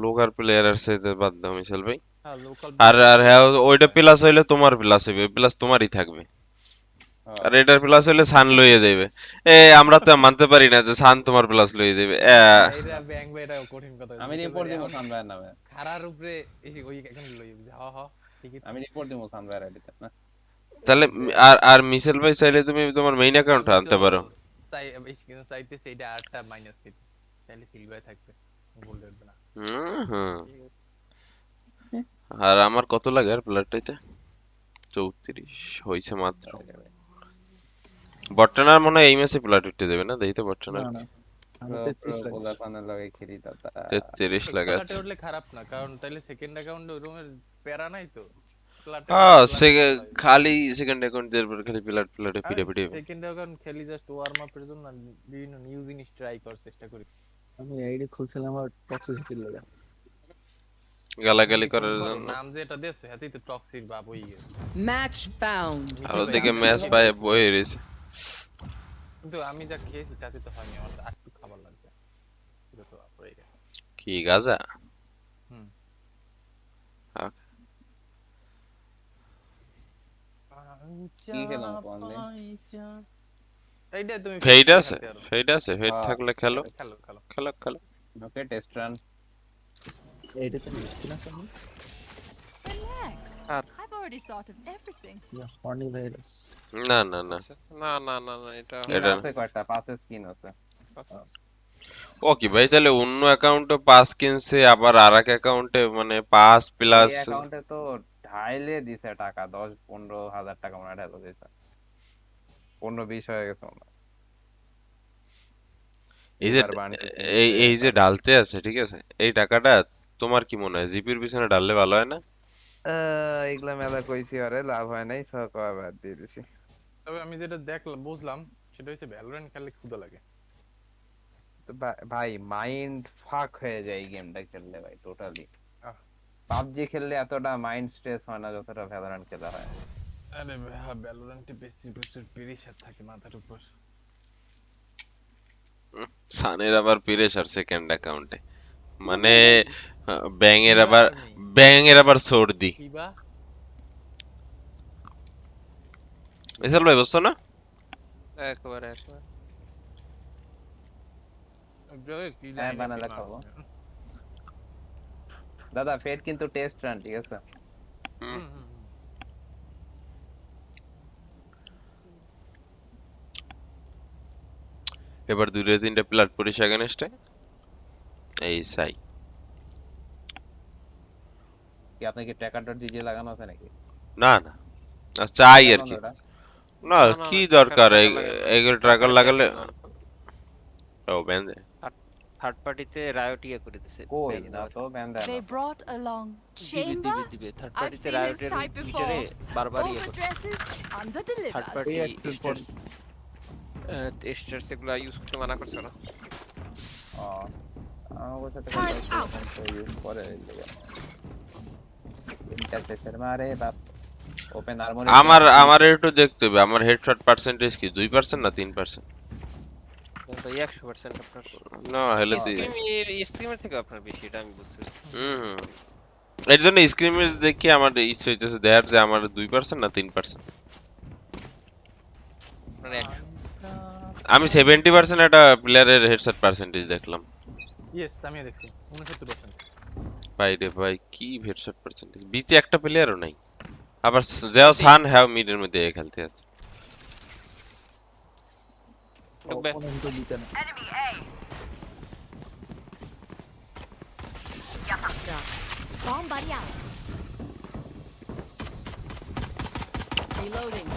লোকাল প্লেয়ার আর সাথে বাদ দাও মিশেল ভাই। হ্যাঁ লোকাল আর হ্যাঁ, ওইটা প্লাস হইলে তোমার প্লাস হইবে, প্লাস তোমারই থাকবে। আর এটার প্লাস হইলে সান লইয়ে যাইবে। আমরা তো মানতে পারি না যে সান তোমার প্লাস লইয়ে যাবে। এইটা ব্যাংক ভাই, এটা কঠিন কথা। আমি রিপোর্ট দেব সানভার নামে। খারার উপরে এসে ওই এখন লই ঠিকই। আমি রিপোর্ট দেব সানভার আইডিতে না। তাহলে আর মিশেল ভাই চাইলে তুমি তোমার মেইন অ্যাকাউন্ট আনতে পারো। তাই কিন্তু চাইতেছে এটা আরটা মাইনাস দিতে। তাহলে সিলভার থাকবে, গোল্ড হবে না। আর আমার কত লাগে আর প্লেয়ারটাইতে? 34 হইছে মাত্র। বটনার মনে হয় এই ম্যাচে প্লেয়ার উঠতে যাবে না, দেখি তো বটনার। না আমি 33 লাগে। বলার পানের লাগে খেলি দাদা। 33 লাগে। প্লাটে উঠলে খারাপ না, কারণ তাইলে সেকেন্ড অ্যাকাউন্টে ওই রকমের প্যারা নাই তো। হ্যাঁ খালি সেকেন্ড অ্যাকাউন্ট দিয়ে খালি প্লেয়ারে পিটে সেকেন্ড অ্যাকাউন্ট খেলি জাস্ট ওয়ার্ম আপের জন্য, বিভিন্ন নিউ জিনিস ট্রাই করার চেষ্টা করি। আমি আইডি খুলছিলাম আর টক্সিসিটি লাগে। গালাগালি করার জন্য। নাম যে এটা দেছে হাতেই তো টক্সির বাপ হই গেছে। Match found. আর ওদিকে ম্যাচ পায় বই রইছে। কিন্তু আমি যা খেয়েছি তাতে তো হয়নি, আমার একটু খাবার লাগবে। এটা তো পড়ে গেছে। কি গাজা? কি খেলাম কোন দিন? এইটা তুমি ফেড আছে? ফেড থাকলে খেলো। ওকে টেস্ট রান। এইটাতে স্কিন আছে না? Relax. I've already thought of everything. Horne virus. না এটা আছে কয়টা? 5 স্কিন আছে। ওকে ভাই, তাহলে অন্য অ্যাকাউন্টে 5 কিনছে, আবার আরেক অ্যাকাউন্টে মানে 5 প্লাস। এই অ্যাকাউন্টে তো ঢাইলে দিছে টাকা, 10-15 হাজার টাকা মনে হয় ঢাইলে দিছে। 15-20 হয়ে গেছে মনে হয়। এই যে এবার বান্টি এই যে ডালতে আছে ঠিক আছে, এই টাকাটা তোমার কি মনে হয় জিপির পিছনে ডাললে ভালো হয় না? এগুলা মেলা কইছি আরে লাভ হয় নাই, সব কয় বাদ দিয়ে দিছি। তবে আমি যেটা দেখলাম বুঝলাম সেটা হচ্ছে ভ্যালোরেন্ট খেললে ক্ষুধা লাগে। তো ভাই মাইন্ড ফাক হয়ে যায় এই গেমটা খেললে ভাই, টোটালি। আহ, পাবজি খেললে এতটা মাইন্ড স্ট্রেস হয় না যতটা ভ্যালোরেন্ট খেলা হয়। আরে ভ্যালোরেন্টে বেশি প্রচুর প্রেশার থাকে মাথার উপর। সানের আবার প্রেসার সেকেন্ড অ্যাকাউন্টে, মানে ব্যাঙের আবার সর্দি। কিবা মিসাল ভাই বুঝছো না? একবারে কি হ্যাঁ, জানি না বানালে কি খাবো। মারছে। দাদা ফেড কিন্তু টেস্ট রান, ঠিক আছে? হুম, হুম, হুম। এবার 2-3টা প্লেয়ার পড়িস এগেনস্টে, এই সাই। কি আপনার কি tracker.gg লাগানো আছে নাকি? না না, চাই আর লাগানো কি। না ওটা? না কি দরকার এগুলো ট্রাকার লাগালে। ও ব্যান থার্ড পার্টিতে রায়োট ইয়ে করে দিছে, কই ban না দেওয়ার। তো, ব্যান দেয় They না। brought along দিবে chamber. দিবে থার্ড I've পার্টিতে seen this রায়োটের type টুইটারে before. বারবার ইয়ে করে Overdresses, থার্ড underdelivers. পার্টি এই একটু পর স্টার্স এগুলা ইউজ করতে মানা করছে না। আমার সাথে Time out. ইউজ করে এগুলো। ইন্টারফেসের মারে বাপ, ওপেন আর্মরি। আমার একটু দেখতে হবে আমার হেডশট পার্সেন্টেজ কি 2% না 3%? ভাই 100% আপনার না হলে স্ক্রিমের থেকে আপনার বেশি, এটা আমি বুঝতে পারছি। হুম, এর জন্য স্ক্রিমে দেখি আমার ইচ্ছে হইতেছে দেখার যে আমার 2% না 3%। মানে আমি 70% একটা প্লেয়ারের হেডশট পার্সেন্টেজ দেখলাম। ইয়েস আমি দেখছি 69%। ভাই রে ভাই কি হেডশট পার্সেন্টেজ, বিতে একটা প্লেয়ারও নাই। আবার যেও সান হ্যাভ মিডের মধ্যে খেলতে আছে। ঢুকবে অনেকটা দিতে না। Bomb buddy out. Reloading.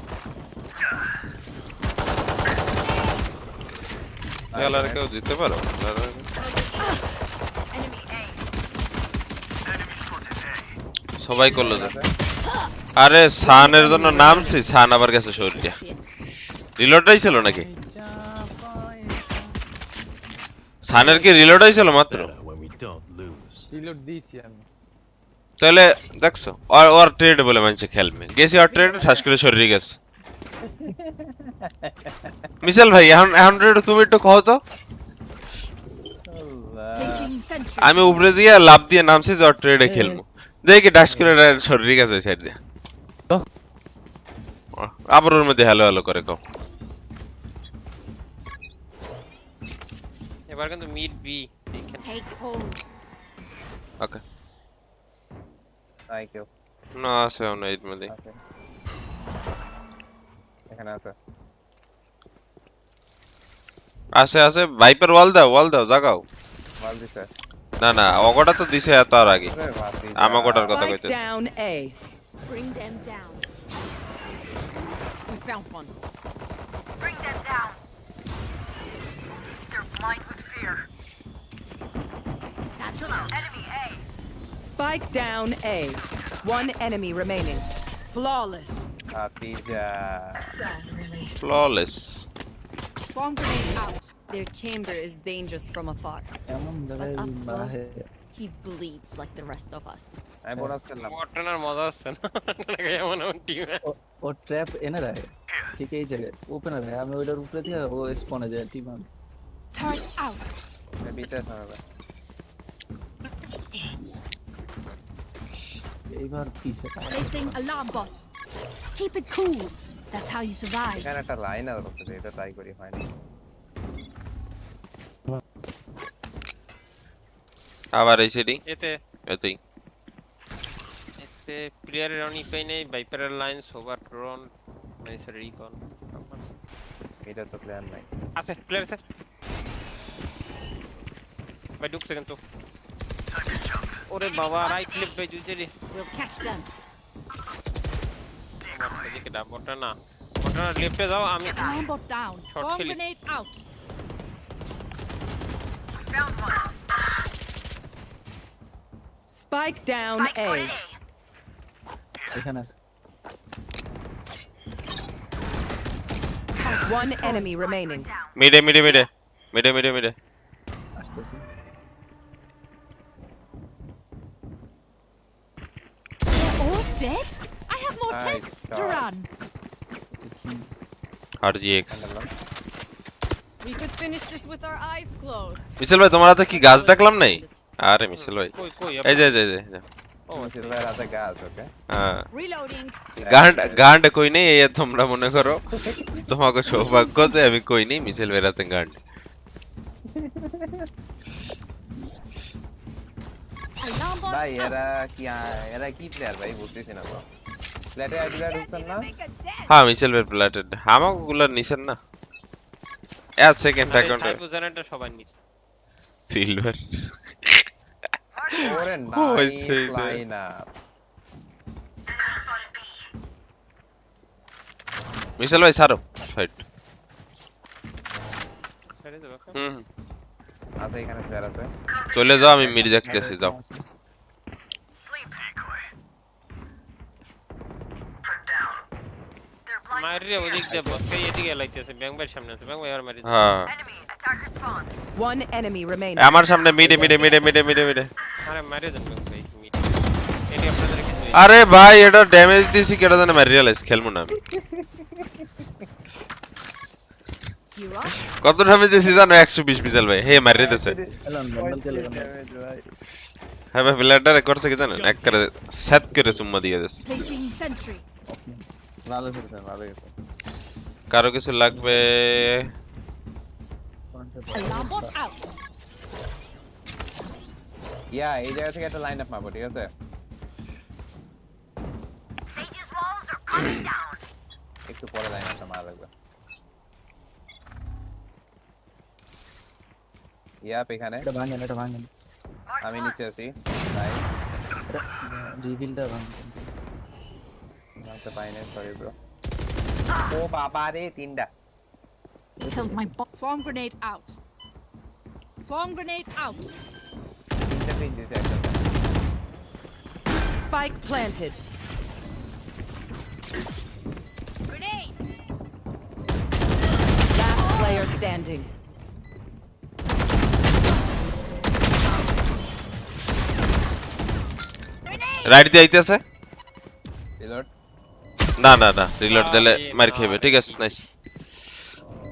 খেলার কেউ দিতে পারো? সবাই করলো যে আরে সানের জন্য নামছি, সান আবার গেছে শরীরে। রিলোডটাই ছিল নাকি? সানের কি রিলোডটাই ছিল মাত্র? Better when we don't lose. Reload দিয়েছি আমি। তাহলে দেখছো ওর ট্রেড বলে মানুষে খেলবে, গেছি ওর ট্রেড ঠাস করে শরীরে গেছে। মিশেল ভাই এখন তুমি একটু কও তো, Placing sentry. আমি উপরে দিয়ে লাভ দিয়ে নামছি যে ওর ট্রেডে খেলবো, দেখি ডাশ করে শরীরে গেছে ওই সাইড দিয়ে। আবার ওর মধ্যে হ্যালো হ্যালো করে কও। এবার কিন্তু মিড বি Take hold. ওকে নাই কেউ না আছে না এর মধ্যে। আছে, এখানে আছে। আছে ভাইপার ওয়াল দাও জাগাও। মাল দিছে। না না অগটা তো দিছে এত আর আগে, আরে বাপরে, আমাগটার কথা Spike কইতেছি। down A. Bring them down. We found one. Bring them down. They're blind with fear. Satchel out. Enemy A. Spike down A. One enemy remaining. Flawless. আতিজা Sad, really. Flawless. Swarm grenade out. Their chamber is dangerous from afar. এমন But জায়গায় up বাহে close, he bleeds like the rest of us. আমি bonus খেললাম। বটনার মজা হচ্ছে না এমন এমন টিমে। ও ট্র্যাপ এনে রাখে ঠিক এই জায়গায় ওপেন রাখে, আমি ওইটার উপরে দিয়ে ও স্পনে যায় টিম আমি। Turret out. বিতে হবে। এইবার পিছে Placing alarm bot. Keep it cool. That's how you survive. এখানে একটা লাইন আর বলতে এটা ট্রাই করি, হয় না। আবার এই সেটি এতে এতেই প্লেয়ারের অনেক পাই নেই, ভাইপারের লাইন্স ওভার ড্রোন নাইস রিকন এটা তো প্ল্যান নাই। আছে প্লেয়ার আছে ভাই ঢুকছে কিন্তু। ওরে বাবা রাইট লেফট ভাই দুই জায়গায় We'll catch them. এদিকে না বটনা লেফটে যাও, আমি Alarm bot down. Short Swarm kill. grenade out. Spike down A. এখানে আছে। One enemy remaining. মিডে আসতেছি। They're all dead? I have more My tests to God. run. RGX We could finish this with our eyes closed. মিছিল ভাই তোমার হাতে কি গাছ দেখলাম নাই আরে মিছিল ভাই কই কই এই যে সিলভার আছে গাছ, ওকে। হ্যাঁ Reloading. গান্ড কই নেই এই তোমরা মনে করো তোমাকে সৌভাগ্য যে আমি কই নেই মিছিল বেরাতে গান্ড Alarm bot ভাই out. এরা কি প্লেয়ার ভাই, বুঝতেছি না তো। প্লেটে আইডিয়া ঢুকছেন না? হ্যাঁ মিছিল ভাই প্ল্যাটেড আমাগুলো নিছেন না সেকেন্ড অ্যাকাউন্টে জেনারেটর সবাই নিচ্ছে সিলভার ওরে ওই নাইস সেইটা। Line up. মিছিল ভাই ছাড়ো ফাইট ছেড়ে দেবো হুম আছে এখানে প্লেয়ার আছে। চলে যাও আমি মিড দেখতেছি যাও মারিয়া ওদিক দিয়ে বসে এদিকে লাইতেছে ব্যাংক ভাইয়ের সামনে আছে ব্যাংক ভাই আর মারি হ্যাঁ One enemy remaining. আমার সামনে মিডে আরে মারিয়া দেন ব্যাংক ভাই মিট এটি আপনাদের কিছু আরে ভাই এটা ড্যামেজ দিছি কেডা জানে মারি রিয়ালাইজ খেলমু না আমি You are? কত ড্যামেজ দিছি জানো 120 মিসাইল ভাই হে মারি দিতেছে এলাম নরমাল খেলে কেন? হ্যাঁ ভাই ব্লাডার করছে কি জানেন এক করে সেট করে চুম্মা দিয়ে দিছে Placing sentry. ভালো খেলছে, ভালো খেলছে। কারো কিছু লাগবে Alarm bot out. এই জায়গা থেকে একটা লাইন আপ মারবো, ঠিক আছে? একটু পরে লাইন আপটা মারা লাগবে। এখানে এটা ভাঙেন, এটা ভাঙেন। আমি নিচে আছি। তাই রিভিলটা ভাঙেন। ভাঙতে পাই না, সরি ব্রো। ও বাবা রে, তিনটা। Killed my bot. Swarm grenade out. Swarm grenade out. তিনটা পিন দিছে একসাথে। Spike planted. Grenade. Last player standing. Right দিয়ে আইতেছে রিলোড। না রিলোড দিলে মার খাইবে ঠিক আছে নাইস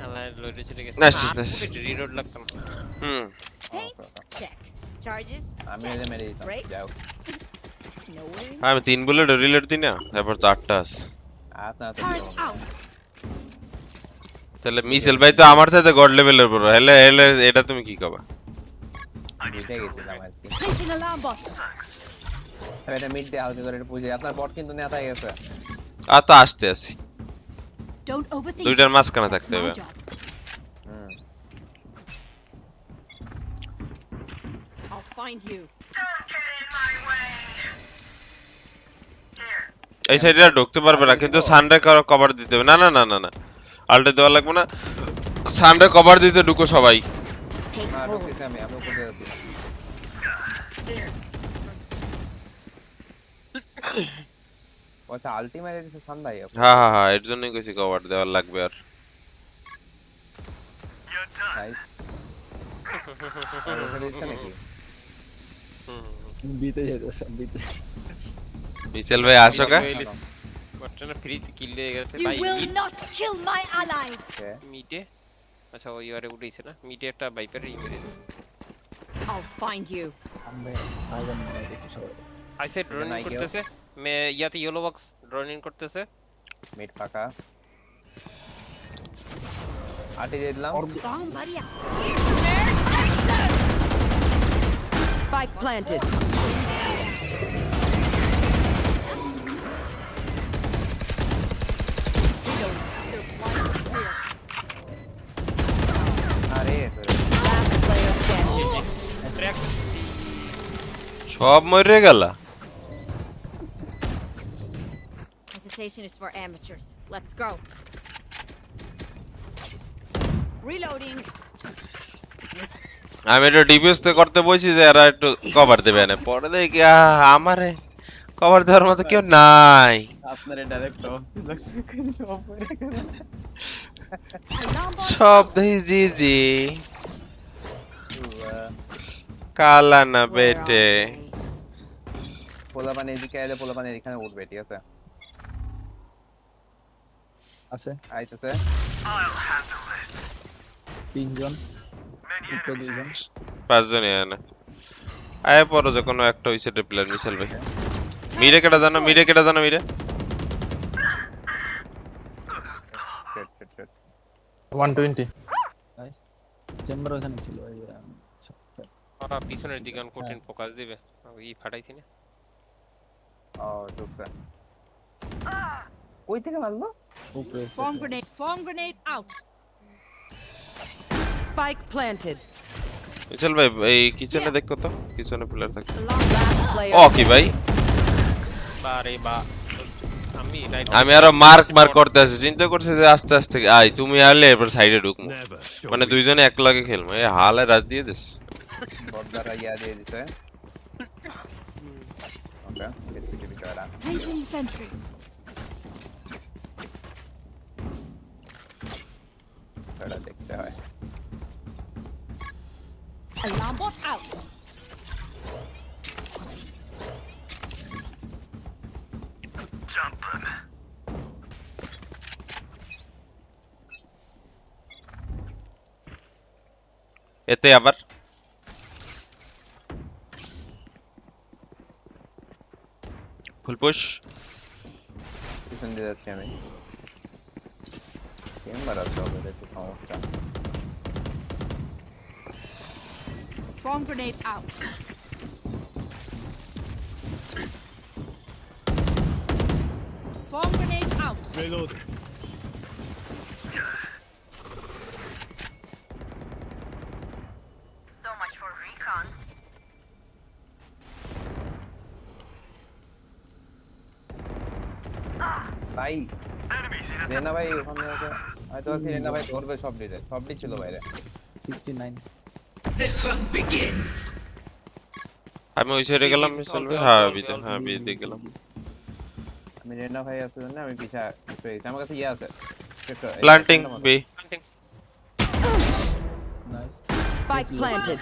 আল্লাহ লোডে চলে গেছে Nice, nice. রিলোড লাগতাম হুম Paint. Check. Charges. আমি এলে মেরে দিতাম। যাও। No way. আমি 3 বুলেট রিলোড দিই না তারপর তো 8টা আছে আপনার তো Turret out. তাহলে মিসেল ভাই তো আমার সাথে গড লেভেলের বড় হেলে এটা তুমি কি কবা মিটে গেছিলাম আর কি। Placing alarm bot. এটা মিড দিয়ে হালকা করে একটু পুজে। আপনার বট কিন্তু নেতা হয়ে গেছে। তো আসতে আসি Don't overthink. দুইটার মাঝখানে That's থাকতে my হবে job. I'll find you. এই সাইডে ঢুকতে পারবে না কিন্তু সানডে কভার দিতে হবে না আলটে দেওয়া লাগবে না সানডে কভার দিতে ঢুকো সবাই Take না, hold. ঢুকতেছি আমি উপর দিয়ে যাচ্ছি। আচ্ছা, আলটি মেরে দিছে সান ভাই। হ্যাঁ এর জন্যই কইছি কভার দেওয়া লাগবে আর নাইস। আর দিচ্ছে নাকি? বিতে যেতে সব বিতে। মিসেল ভাই আসো কা বটনা ফ্রি কিল হয়ে গেছে You ভাই will not kill my allies. মিডে আচ্ছা ওই আরে উড়াইছে না মিডে একটা ভাইপার মেরে দিছে I'll find you. আমরা আগে মনে করছি সবাই। আই সেড ড্রোন নাই কেউ। করতেছে মে ইয়াতে ইয়েলো বক্স ড্রোন করতেছে মিড ফাঁকা। আটি দিয়ে দিলাম। Bomb buddy out. Spike planted. আরে Last player standing. ট্র্যাক সব মরে গেল Hesitation is for amateurs. Let's go. Reloading. আমি এটা ডিপিএস তে করতে বলছি যে এরা একটু কভার দেবে না, পরে দেখি আমারে কভার দেওয়ার মতো কেউ নাই। আপনারে ডাইরেক্ট অফ অফ করে গেল। Alarm bot সব out. দেখি জি জি কালা না বেটে। পোলাপান এদিকে আইলে পোলাপান এখানে উঠবে, ঠিক আছে? আছে আইতেছে। 3 জন, উপরে 2 জন। 5 জনই আয় না, আয় পরে যে কোনো একটা ওই সেটের প্লেয়ার মিশাল ভাই। মিরে কেটা জানো, মিরে কেটা জানো, মিরে Shit, shit, shit. 120 nice. Chamber ওখানে ছিল এই ওরা পিছনের দিকে কঠিন ফোকাস দিবে, ই ফাটাইছি না। ও ঢুকছে। কই থেকে মারলো? উপরে। Swarm grenade. Swarm grenade out. Spike planted. মিশাল ভাই এই কিচেনে দেখো তো, কিচেনে প্লেয়ার থাকে। Alarm Last player. ও কি ভাই, বারে বা আমি আমি আরো মার্ক করতে আছি, চিন্তা করছি যে আস্তে আস্তে আই তুমি আইলে এরপর সাইডে ঢুকমু, Never show মানে দুইজনে এক লগে খেলবো। এই হালে রাজ দিয়ে দিস। বর্দারা ইয়া দিয়ে দিছে। ওকে, দেখছি কি বিষয়টা। placing sentry. এটা দেখতে হয়। Alarm bot out. এতে আবার ফুল পুশ। পিছন দিয়ে যাচ্ছি আমি। চেম্বার আছে ওদের একটু সমস্যা। Swarm grenade out. Swarm grenade out. Reloading. So much for recon. ভাই রেনা ভাই ওখানে আছে, হয়তো রেনা ভাই ধরবে সব ডিলে, সবই ছিল বাইরে। 69 আমি ওই সাইডে গেলাম মিশাল ভাই। হ্যাঁ বিতে, হ্যাঁ বিতে গেলাম। আমি রেনা ভাই আছে জন্য আমি পিছা পেয়ে গেছি। আমার কাছে ইয়ে আছে planting B. Nice. Spike planted.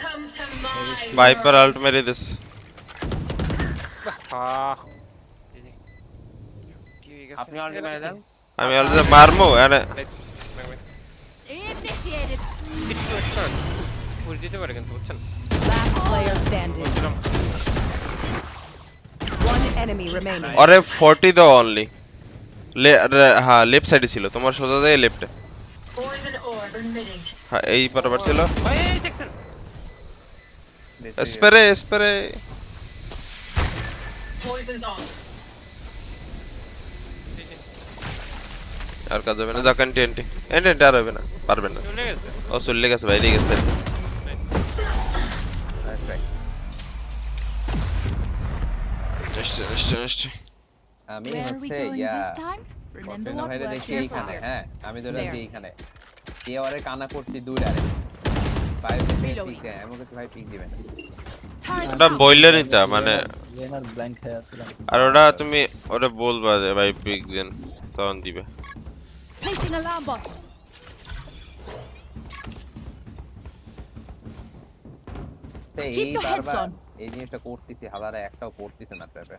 Viper ult মেরে দিস। আপনি অলরেডি মেরে দেন। আমি অলরেডি মারমু আরে Initiated. পুশ দিতে পারে কিন্তু বুঝছেন। Last player standing. One enemy remaining. আরে 40 দাও অনলি। হ্যাঁ লেফট সাইডে ছিল তোমার, সোজা যায় লেফটে। হ্যাঁ এই বরাবর ছিল। এই দেখছেন স্প্রে স্প্রে আর কাজ হবে না, যা কন্টেন্ট এন্ড আর হবে না, পারবেন না। চলে গেছে। ও চলে গেছে বাইরে গেছে। নিশ্চয় নিশ্চয় নিশ্চয়। আমি Where are we হচ্ছে going yeah this time? Remember রেনা what ভাইরে worked দেখি here এইখানে। first. হ্যাঁ আমি ধরে There. এইখানে কে ওরে কানা করছি দুইটারে বাইরে থেকে Reloading. পিক দেয়, এমন কিছু ভাই পিক দিবেন। Turret ওটা out. বইলেরই তা মানে, রেনার ব্লাইন্ড খেয়ে আসছিলাম। আর ওটা তুমি ওরে বলবা যে ভাই পিক দেন, তখন দিবে। Placing alarm bot. এই Keep your heads বারবার on. এই জিনিসটা করতেছি, হালারা একটাও পড়তেছে না ট্র্যাপে।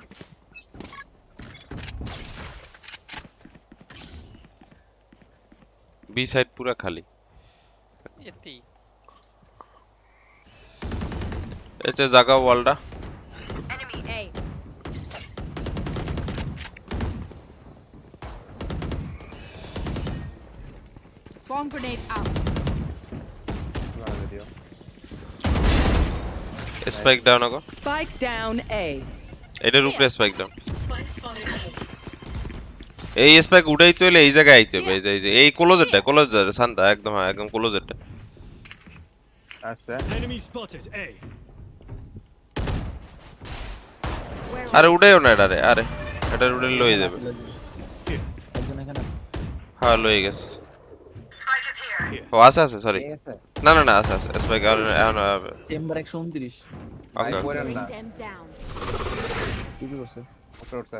বি সাইড পুরা খালি। এতি এতে জায়গা ওয়ালটা। Enemy A. Swarm grenade out. Video spike down আগো, Spike down A. এটার উপরে স্পাইক ডাউন। এই স্পাইক উড়াইতে হলে এই জায়গায় আইতে হবে, এই যে এই ক্লোজেরটা, ক্লোজের শান্ত একদম, হ্যাঁ একদম ক্লোজেরটা। আচ্ছা Enemy spotted. A. আরে উড়াইও না এটারে, আরে এটার উড়ে লয়ে যাবে। একজন এখানে আছে। হ্যাঁ লয়ে গেছে। ও আছে আছে, সরি ঠিক আছে না না না আচ্ছা আচ্ছা স্পাইক আর এখন চেম্বার 129 ভাই ওকে পড়েন না Bring them down. কি কি করছে উপরে উঠছে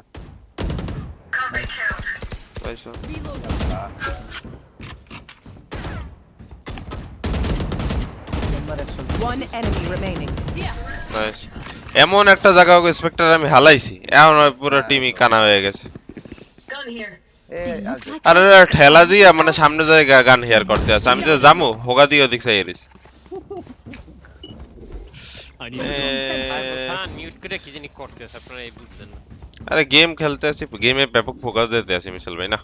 পাইছো chamber 100 One enemy remaining. Nice এমন একটা জায়গা ওকে স্পেক্টর আমি হালাইছি এখন ওই পুরো টিমই কানা হয়ে গেছে এ They আর look like আরে ঠেলা দিয়া মানে সামনে যায় গান হেয়ার করতে আছে আমি তো জামু হোগা দিয়ে ওদিক সাইরিস I need a zone. আর মিউট করে কি জানি করতেছ আপনারা এই বুঝছেন না আরে গেম খেলতে আছি গেমে ব্যাপক ফোকাস দিতে আছি মিশাল ভাই না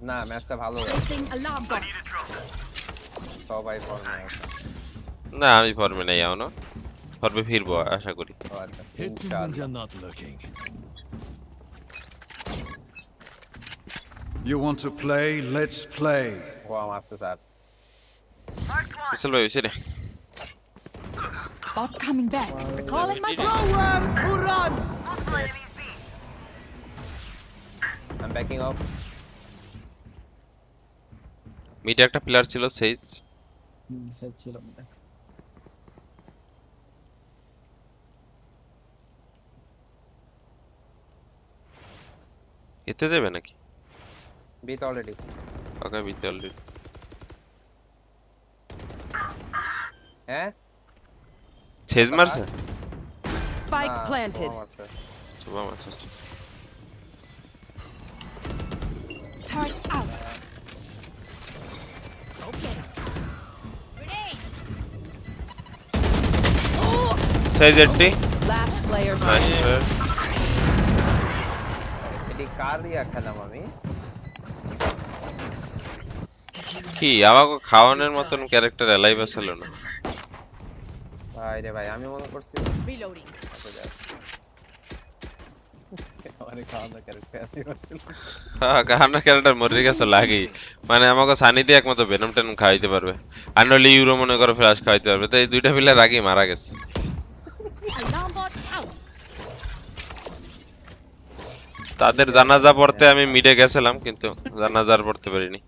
না ম্যাচটা ভালো placing alarm bot. সবাই ফর্মে আছে না আমি ফর্মে নাই এখনো ফর্মে ফিরবো আশা করি তো আচ্ছা Hit me when you're not looking. You want to play? Let's play. Goa মারছে স্যার মিশাল ভাই হইছে রে Bot coming back. Calling my bot. I'm backing up মিডে একটা প্লেয়ার ছিল সেইজ সেট ছিল মনে এতে যাবে নাকি beat already ওকে বিতে অলরেডি হ্যাঁ সেইজ মারছে Spike না, planted. গোয়া মারছে সুবা মারছে Turret out. Okay. Grenade. সেইজ 80 Last player nice standing. এটি কার দিয়া খেলাম আমি কি আমাকে খাওয়ানোর মতন ক্যারেক্টার এলাইভ ছিল না ভাই রে ভাই আমি মনে করছি Reloading. আমারে খাওয়ানো ক্যারেক্টার আছে হ্যাঁ কাহানা ক্যারেক্টার মরে গেছে লাগেই মানে আমাকে সানি দিয়ে একমতো ভেনম টেনম খাওয়াইতে পারবে আর নইলে ইউরো মনে করে ফ্ল্যাশ খাওয়াইতে পারবে তো এই দুইটা প্লেয়ার আগেই মারা গেছে Alarm bot out. তাদের জানাজা পড়তে আমি মিডে গেছিলাম কিন্তু জানাজার পড়তে পারিনি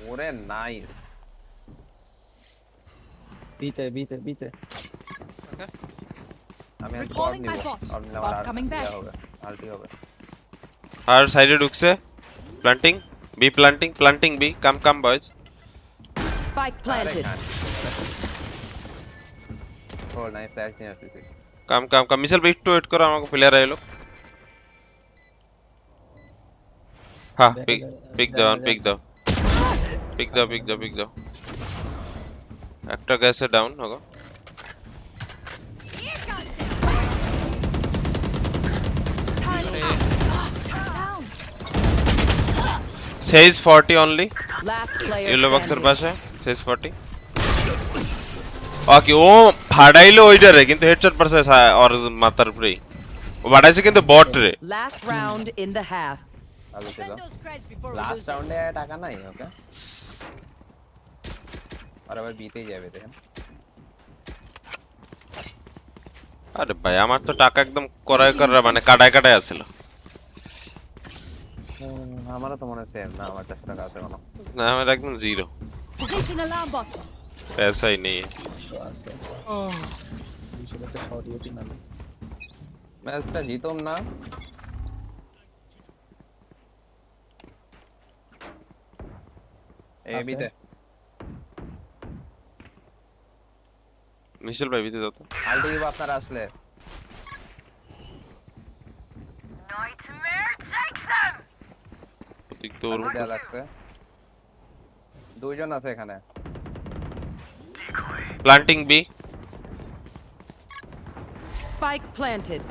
ওরে নাইস বিতে আমি আর বল Recalling নিব my bot. আর নেওয়ার Bot coming back. হবে আলটি হবে আর সাইডে ঢুকছে প্ল্যান্টিং বি প্ল্যান্টিং বি কাম বয়স Spike planted. ও নাইস ফ্ল্যাশ নিয়ে আসছি কাম মিসাইল ভাই একটু ওয়েট করো আমাকে প্লেয়ার আইলো হ্যাঁ পিক দাও একটা গ্যাসে down Hugo Down. সেইজ 40 only Last player yellow বক্সের standing. পাশে সেইজ 40 ওকে ও ফাড়াইলো ওইটারে কিন্তু হেডশট পারছে ওর মাথার উপরেই ও ফাড়াইছে কিন্তু বট রে Last round in the half. ভালো ছিল Spend those creds before we last lose them. রাউন্ডে টাকা নাই ওকে আর আবার বিতেই যাবে দেখেন আরে ভাই আমার তো টাকা একদম করায় মানে কাটায় আছিল আমারও তো মনে সেম না আমার 400 টাকা আছে কোনো না আমার একদম জিরো Placing alarm bot. पैसा ही नहीं है আছে 200 টাকা শর্ট ইউটি না ম্যাচটা জিতম না ए भी दे मिशेल भाई भी दे दो तो আলটি দিব আপনারা আসলে ঠিক তো ওর দেয়া লাগছে দুইজন আছে এখানে প্ল্যান্টিং বি Spike planted.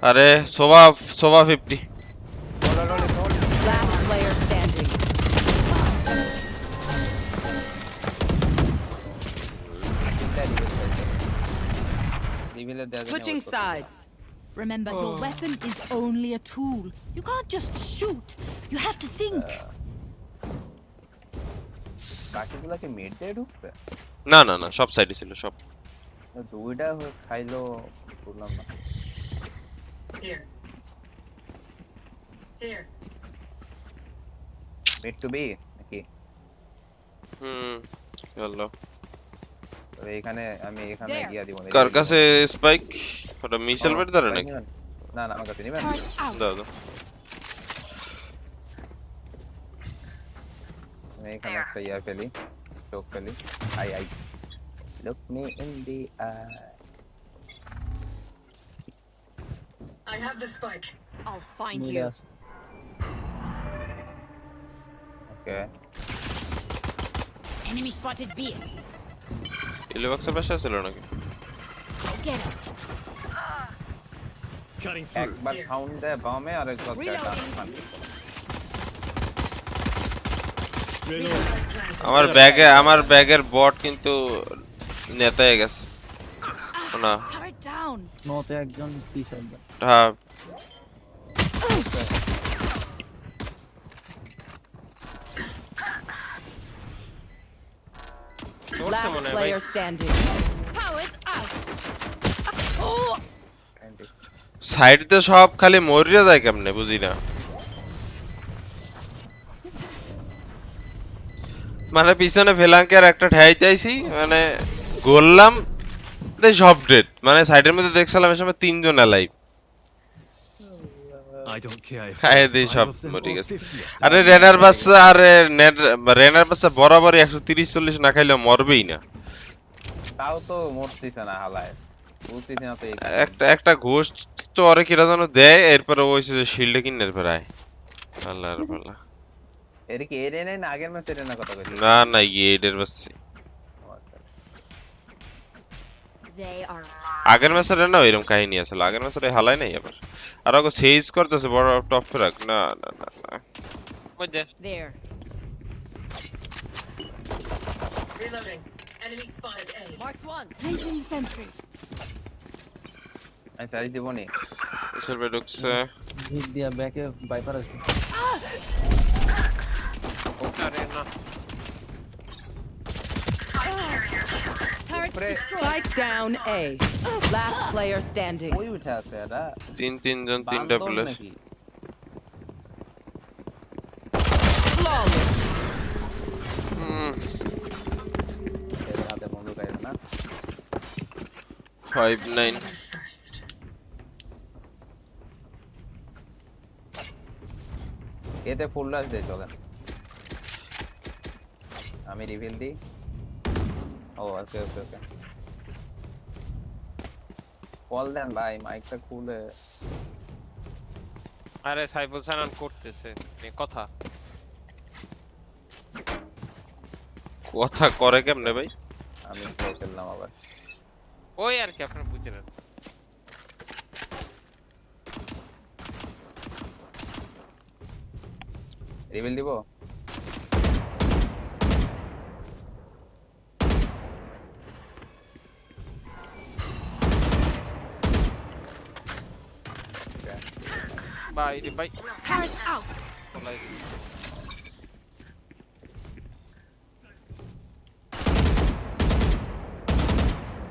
अरे सोवा 50 Last player standing. Switching sides. Remember, your weapon is only a tool. You can't just shoot. You have to think. বাকিগুলো কি মিড দিয়ে ঢুকছে? না না না, সব সাইডে ছিল সব। দুইটা খাইলো বুঝলাম না। মিড টু বি নাকি? চলো তো এখানে আমি এখানে গিয়া দিব। কার কাছে স্পাইক? ওটা মিসাইল বের ধরে নাকি? না না, আমার কাছে নিবেন। দাও দাও। আমি এখানে একটা ইয়া ফেলি, চোখ ফেলি। I look me in the eye. I have the spike. I'll find মিলে you. আছে। Okay. Enemy spotted B. ইলেবক্সের পাশে ছিল নাকি? Get him. Cutting through. একবার সাউন্ড দেয় বামে আর একবার Reloading. Reload. আমার ব্যাগের বট কিন্তু নেতা হয়ে গেছে না। Turret down. নতে একজন পিস একজন। হ্যাঁ চলছে মনে হয় ভাই। Player standing. Powers out. Side তো সব খালি মরিয়া যায় কেমনে বুঝি না। মানে পিছনে ফেলাঙ্কে আর একটা ঠাই চাইছি, মানে গোললাম সব ডেড। মানে সাইডের মধ্যে দেখছিলাম এর সময় 3 জন alive. I don't care if খাইয়ে there দেই are সব 5 of them মরে or গেছে। 50 of them. আরে রেনার বাচ্চা, আরে রেনার বাচ্চা বরাবরই 130-40 না খাইলে মরবেই না। তাও তো মরতেছে না হালায়, বুঝতেছি না তো। একটা ঘোষ তো আরে কিরা জানো দেয়, এরপরে ওইছে যে শিল্ডে কিনে ফেরায়। আল্লাহর আল্লাহ। এর কি এর নেই না আগের ম্যাচে এর না কথা কইছি? না না, এডের বাচ্চা They are আগের ম্যাচে না এরকম কাহিনী আছে। আগের ম্যাচে হালাই নাই আবার। আর ওকে সেজ করতেছে বড় টপ ফ্রাক। না না না না, ওই যে There. reloading. Enemy spotted A. Marked one. Placing sentry. আমি সারি দিব নি। এসব ঢুকছে। হিট দিয়া ব্যাকে ভাইপার আছে। আরে না Turret destroyed. Spike down A. Last player standing. ওই উঠে আছে এটা। 3 জন 3টা বান্দর প্লেয়ার। নাকি? Flawless. এর হাতে বন্দুক আছে না? 5-9 এতে ফুল লাশ দেই চলেন। আমি রিভিল দিই। ও ওকে ওকে ওকে। কল দেন ভাই, মাইকটা খুলে। আরে সাইফুল সানান করতেছে কথা। কথা করে কেমনে ভাই? আমি খেয়ে ফেললাম আবার। ওই আর কি আপনারা বুঝলেন। রিভিল দিব? ভাই রে ভাই Turret out. বলাই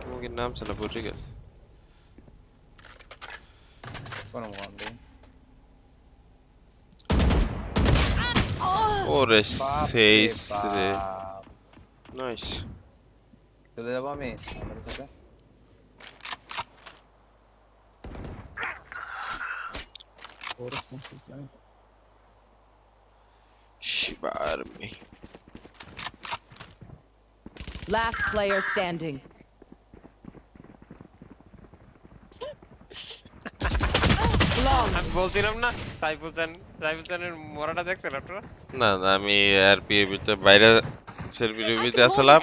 তোমার নাম ছিল বুঝে গেছে। কোন মন্ডে? ওরে বাপ রে সেইস রে। বাপ। নাইস। চলে যাবো আমি আমাদের সাথে। ওরে সমস্যা আমি শিবার মে। Last player standing. আমি বলছিলাম না সাইফুল সানের মরাটা দেখছেন আপনারা? না না, আমি আর পিএবিতে বাইরে সেলফিতে আসলাম,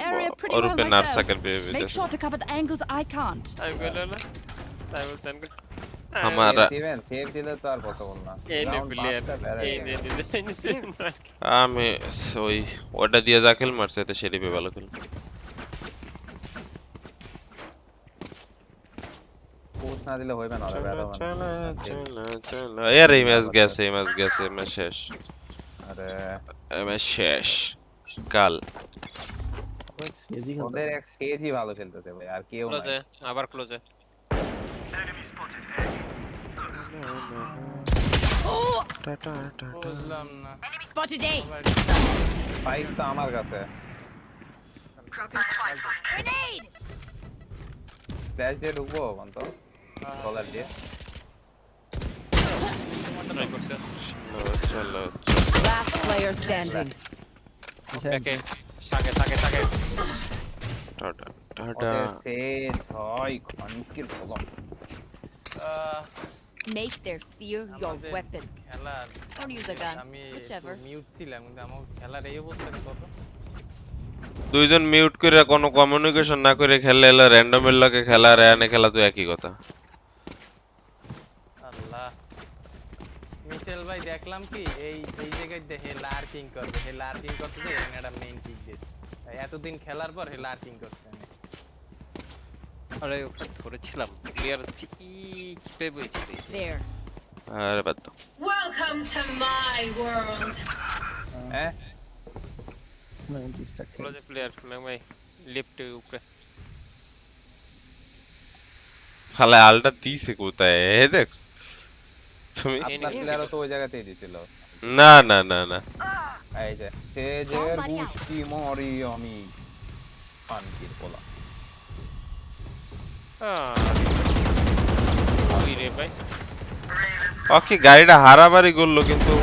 ওর উপরে নার্সাকের পিএবিতে। Make sure to cover the angles I can't. আমি বললাম না সাইফুল সান আমার দিবেন সেভ দিলে তো আর কথা বল না। এই নে Round প্লেয়ার পাঁচটা বেড়ে এই গেছে। নে আমি ওই ওটা দিয়ে যা খেল মারছে এতে শেরিপে ভালো খেল। পোস্ট না দিলে হইবে না, ওরা বেড়া মানে। এর এই ম্যাচ গেছে, এই ম্যাচ গেছে, ম্যাচ শেষ। আরে ম্যাচ শেষ কাল। কেজি ওদের খেলতেছে। এক সেজই ভালো খেলতেছে ভাই, আর কেউ নাই। ক্লোজে আবার ক্লোজে বুঝলাম না Spotted A. সবাই ফাইট তো আমার কাছে। Grenade. ফ্ল্যাশ দিয়ে ঢুকবো বন্ত, কলার দিয়ে। ট্রাই করছে চলো Last player standing. ব্যাকে সাগে সাগে সাগে টাটা টাটা ওদের সেজ ভাই খনকির বলো। Make their fear your আমাদের weapon. খেলার Or use a gun, আমি whichever. মিউট ছিলাম কিন্তু আমার খেলার এই অবস্থা কত দুইজন মিউট করে কোনো কমিউনিকেশন না করে খেললে এলো র্যান্ডমের লগে খেলা আর এনে খেলা তো একই কথা। আল্লাহ মিশেল ভাই দেখলাম কি এই এই জায়গায় দেখে লার্কিং করবে হে লার্কিং করতেছে এটা মেইন পিক দিয়েছে এতদিন খেলার পর হে লার্কিং করছে আরে ওটা ধরেছিলাম ক্লিয়ার হচ্ছে ই চিপে বইছে There. আরে বাদ দাও। Welcome to my world. হ্যাঁ ক্লোজে প্লেয়ার ভাই লেফট উপরে খালা আলটা দিছে কোথায় এ দেখ তুমি? আপনার প্লেয়ারও তো ওই জায়গাতেই দিছিল। না না না না এই যে সেজের গুষ্টি মরি আমি খনকির বলো। ওই রে ভাই ওকে গাড়িটা হারাবারি করলো কিন্তু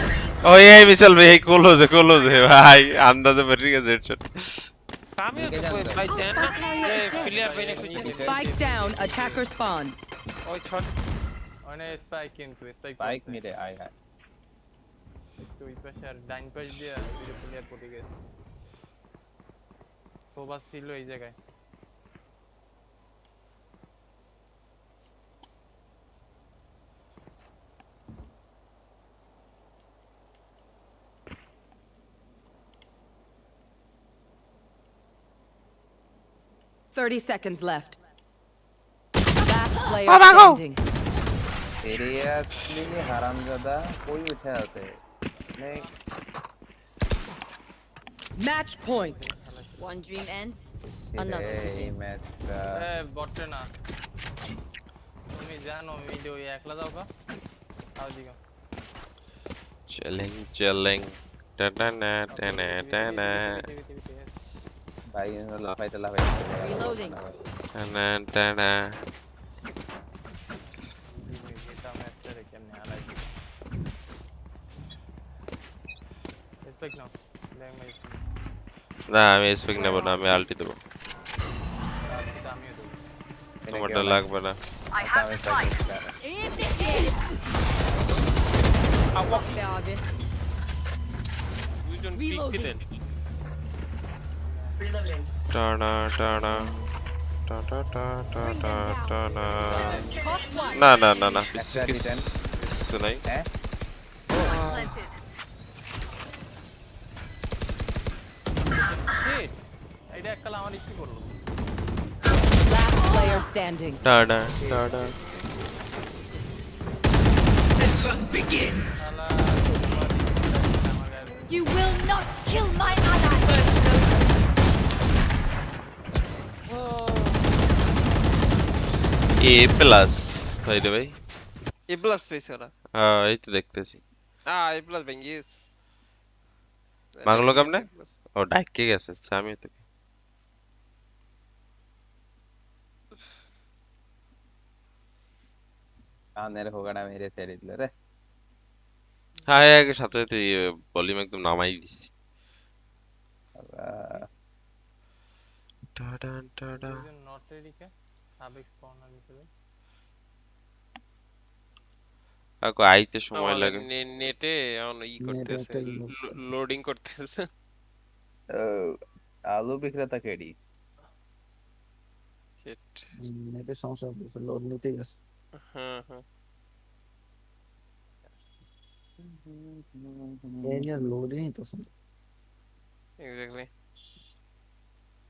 ওই এই মিসাল ভাই এই কোলোজে ভাই আন্দাজে বেরিয়ে গেছে হেডশট। আমিও তো ভাই দেন না প্লেয়ার ভাই না Spike down. Attacker spawn. ওই ছট অনেক স্পাইক কিন্তু স্পাইক বাইক মিলে আয় হ্যাঁ দুই পাশে আর ডাইন পাশ দিয়ে দুটো প্লেয়ার পড়ে গেছে সোবা ছিল এই জায়গায় $30 left. Last player standing. Seriously হারামজাদা কই উঠে আছে নেই। Match point. One dream ends. Another এই begins. ম্যাচটা এ বটে না তুমি জানো ভিডিও একলা যাও কা আও দিগা চেলিং টাটানা টানা টানা ভাই লাফাইতে Reloading. টানা টানা এটা ম্যাচটা রে কেমনে আলাই স্পেক নাও ল্যাং মাই না আমি স্পেক নেব না, আমি আলটি দেবো। এটা আমিও দেব তোমারটা লাগবে না। Initiated. দুইজন পিক দিলেন টানা টানা টাটা টাটা টানা Caught one. না না না না একটা return। কিছু নাই। হ্যাঁ Planted. এটা একলা আমার কি করলো Last player standing. টানা টানা You will not kill my ally. A plus ভাই রে ভাই। এ প্লাস পেয়েছে ওরা হ্যাঁ এই তো দেখতেছি। এ প্লাস ভেঙ্গিস মাগলো কেমনে? ও ডাইকে গেছে আমি তো কানের হোগাটা মেরে ছেড়ে দিল রে। হ্যাঁ আগে সাথে সাথে ভলিউম একদম নামাই দিছি। টাডান টাডা দুজন নট রেডি কে সাবেক স্পনার হিসেবে আকো আইতে সময় লাগে। নেটে অন ই করতেছে লোডিং করতেছে আলু বিক্রেতা কেডি শিট নেটের সমস্যা হচ্ছে, লোড নিতে গেছে। হ্যাঁ হ্যাঁ এই যে লোডই নিতেছে না। এক্স্যাক্টলি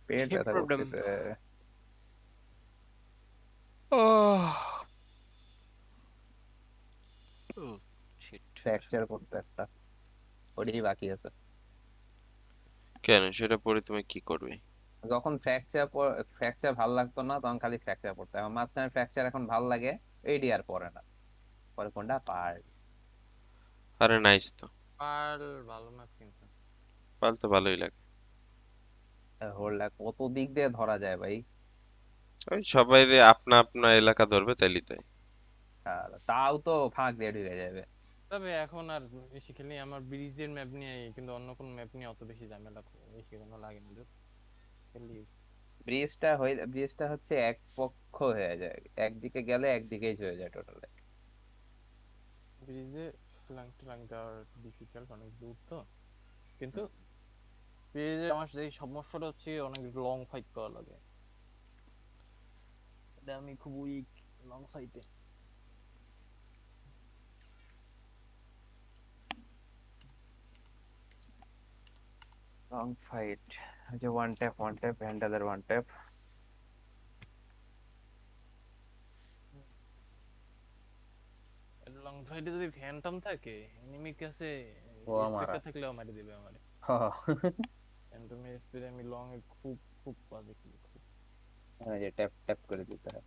পেট ব্যথা problem. করতেছে। শিট ফ্র্যাকচার করতে একটা ওটাই বাকি আছে। কেন সেটা পরে তুমি কি করবে? যখন ফ্র্যাকচার ভালো লাগতো না তখন খালি ফ্র্যাকচার পড়তো, এখন মাঝখানে ফ্র্যাকচার এখন ভালো লাগে, এডি আর পড়ে না, পরে কোনটা পার্ল। আরে নাইস তো, আর ভালো ম্যাপ কিন্তু পাল তো ভালোই লাগে। হোল্ডা কত দিক দিয়ে ধরা যায় ভাই। ওই সবাই আপনা আপনা এলাকা ধরবে তাইলে তাই। আর তাও তো ফাঁক দিয়ে ঢুকে যাবে। তবে এখন আর বেশি খেলি আমার ব্রিজের ম্যাপ নিয়ে, কিন্তু অন্য কোন ম্যাপ নিয়ে অত বেশি ঝামেলা বেশি কোনো লাগে না খেলি। ব্রিজটা হচ্ছে এক পক্ষ হয়ে যায়, একদিকে গেলে একদিকেই হয়ে যায় টোটালি। ব্রিজে ফ্লাং দেওয়ার ডিফিকাল্ট, অনেক দূর তো। কিন্তু ব্রিজে আমার এই সমস্যাটা হচ্ছে অনেক লং ফাইট করা লাগে, এটা আমি খুব উইক লং ফাইটে। লং ফাইট, যে ওয়ান ট্যাপ হ্যান্ডেলের ওয়ান ট্যাপ। লং ফাইটে যদি ফ্যান্টম থাকে এনিমির কাছে, ও আমার স্পেক্টর থাকলেও মারি দিবে আমারে। ফ্যান্টমের স্পিড আমি লং এ খুব খুব বাজে খেলি, খুব। যে ট্যাপ ট্যাপ করে দিতে হয়।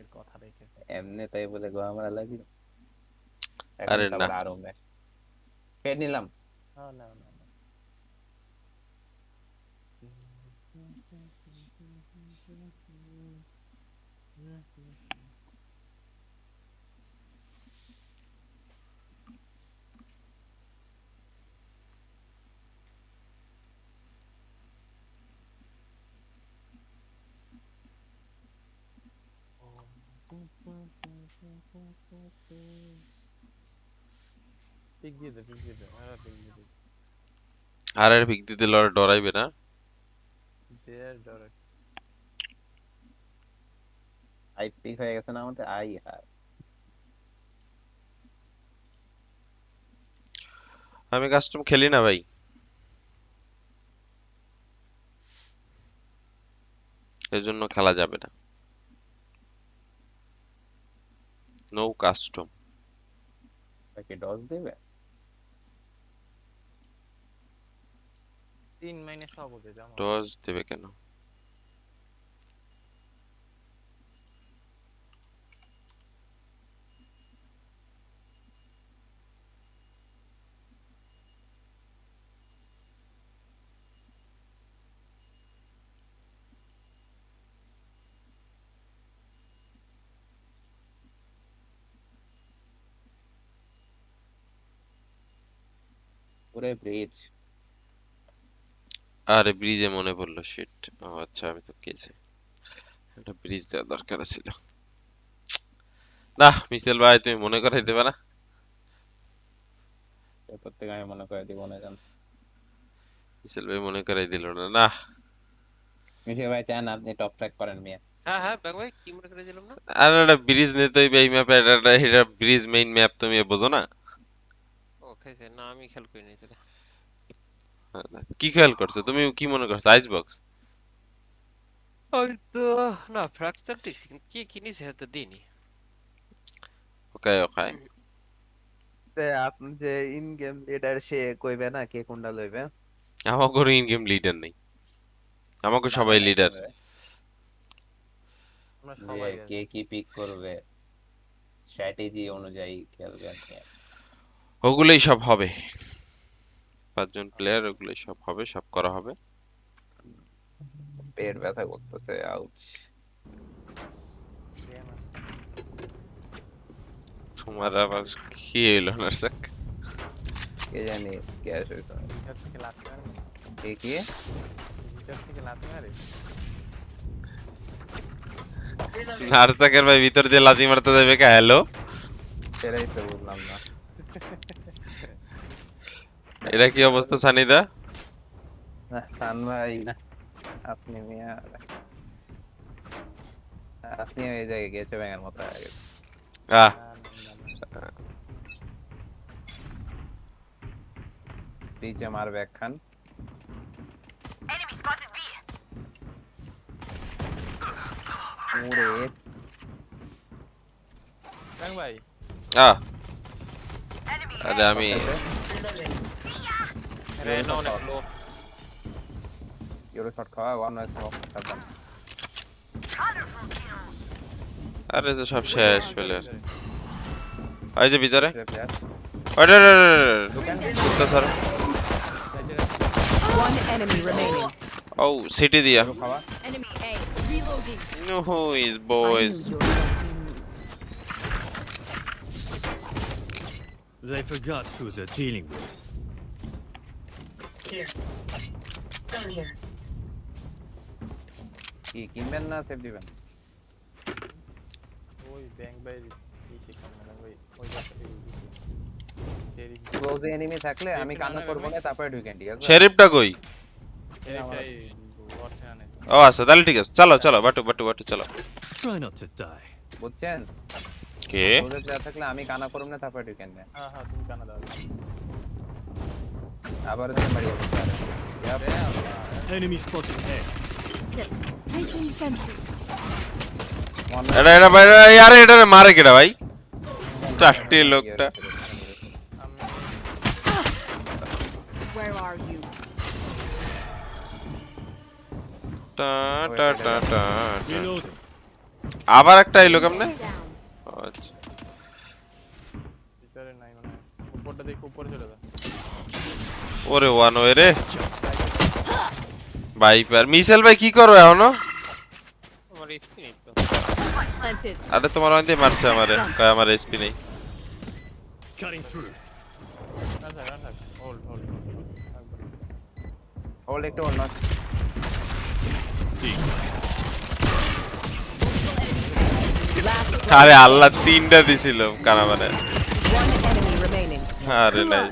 এর কথা রেখেছে এমনি তাই বলে গো আমরা লাগি, এখন আরে না, তারপর আরো ম্যাচ ফের নিলাম। না না না না। পিক দিয়ে দে, পিক দিয়ে দে, হ্যাঁ পিক দিয়ে দে। আর এর ভিক দিতে লড়ে ডরাইবে না। দেয়ার ডরে। আই পিক হয়ে গেছে না আমাদের, আই হাই। আমি কাস্টম খেলি না ভাই, এজন্য খেলা যাবে না। No custom. কি ডজ দেবে? 3 মাইনাস হবো দে জানো। ডজ দেবে কেন? পুরো ব্রিজ। আরে ব্রিজে মনে পড়লো, শিট। ও আচ্ছা, আমি তো কেছে একটা ব্রিজ দেওয়ার দরকার ছিল। না মিশেল ভাই, তুমি মনে করাই দেবে না। এরপর থেকে আমি মনে করে দিব না জান। মিশেল ভাই মনে করাই দিল না। না মিশে ভাই চান আপনি টপ ট্র্যাক করেন মিয়া। হ্যাঁ হ্যাঁ ব্যাং ভাই কি মনে করে দিলাম না। আর একটা ব্রিজ নিতে হইবে এই ম্যাপে, এটা ব্রিজ মেইন ম্যাপ, তুমি বোঝো না? ও খাইছে না, আমি খেয়াল করিনি তাহলে। কি খেয়াল করছো তুমি, কি মনে করছো আইস বক্স? আমি তো না ফ্র্যাকচার দেখছি, কিন্তু কি কিনেছে হয়তো দিইনি। ওকে ওকে। আপনি যে ইন গেম লিডার সে কইবে না কে কোনটা লইবে? আমাকে ইন গেম লিডার নেই, আমাকে না সবাই মানে লিডার। আমরা যে সবাই কে কি পিক করবে স্ট্র্যাটেজি অনুযায়ী খেলবেন মিয়া। ওগুলোই সব হবে, 5 জন প্লেয়ার, ওগুলোই সব হবে, সব করা হবে। পেট ব্যথা করতেছে, আউচ। তোমার আবার কি হইলো নার্সাক? কে জানি কে আসবে তো। ভিতর থেকে লাথি মারে, কে কি? ভিতর থেকে লাথি মারে। নার্সাকের ভাই ভিতর দিয়ে লাথি মারতে যাবে কে? হ্যালো, সেটাই তো বুঝলাম না। এটা কি অবস্থা সানিদা? সান ভাই আপনি মিয়া, আপনি এই জায়গায় গেছে ব্যাঙের মতো হয়ে গেছে। আহ পিছে মারবে একখান। ওরে ব্যাং ভাই আহ আরে আমি না অনেক লো ইউরো শট খাওয়া ওয়ান নাইস স্মোক তারপর আরে তো সব শেষ প্লেয়ার এই যে ভিতরে প্লেয়ার ওরে তো স্যার One enemy remaining. ও সিটি দিয়া খাওয়া Enemy A. Reloading. No is boys They forgot who they're dealing with. কি কিনবেন না সেভ দিবেন ওই ব্যাংক বাই এই শিখাম না ভাই ওই জায়গাতে শেরিফ ক্লোজে এনিমি থাকলে আমি কান্না করব না তারপরে ঢুকেন ঠিক আছে শেরিফটা কই শেরিফটাই ওয়ার্ডে আনে ও আচ্ছা তাহলে ঠিক আছে চলো চলো বাটু চলো Try not to die. বুঝছেন কে ক্লোজে প্লেয়ার থাকলে আমি কান্না করব না তারপরে ঢুকেন না হ্যাঁ হ্যাঁ তুমি কানা দাও আবার তুমি বাড়ি যাবে Enemy spotted A. Placing sentry. এটা ভাই আরে এটা মারে কেডা ভাই চারটি লোকটা Where are you? টা টা টা টা Reloading. আবার একটা এলো কেমনে আচ্ছা ভিতরে নাই মানে উপরটা দেখো উপরে চলে যা ওরে ওয়ান ওয়ে রে ভাইপার মিশেল ভাই কি করো এখনো আমার স্ক্রিন তো Planted. আরে তোমার ওখান দিয়ে মারছে আমারে কয় আমার এসপি নেই Cutting through. না থাক হোল্ড হোল্ড একটু অন্য আরে আল্লাহ তিনটা দিছিল কানা মানে One enemy remaining. আরে নাই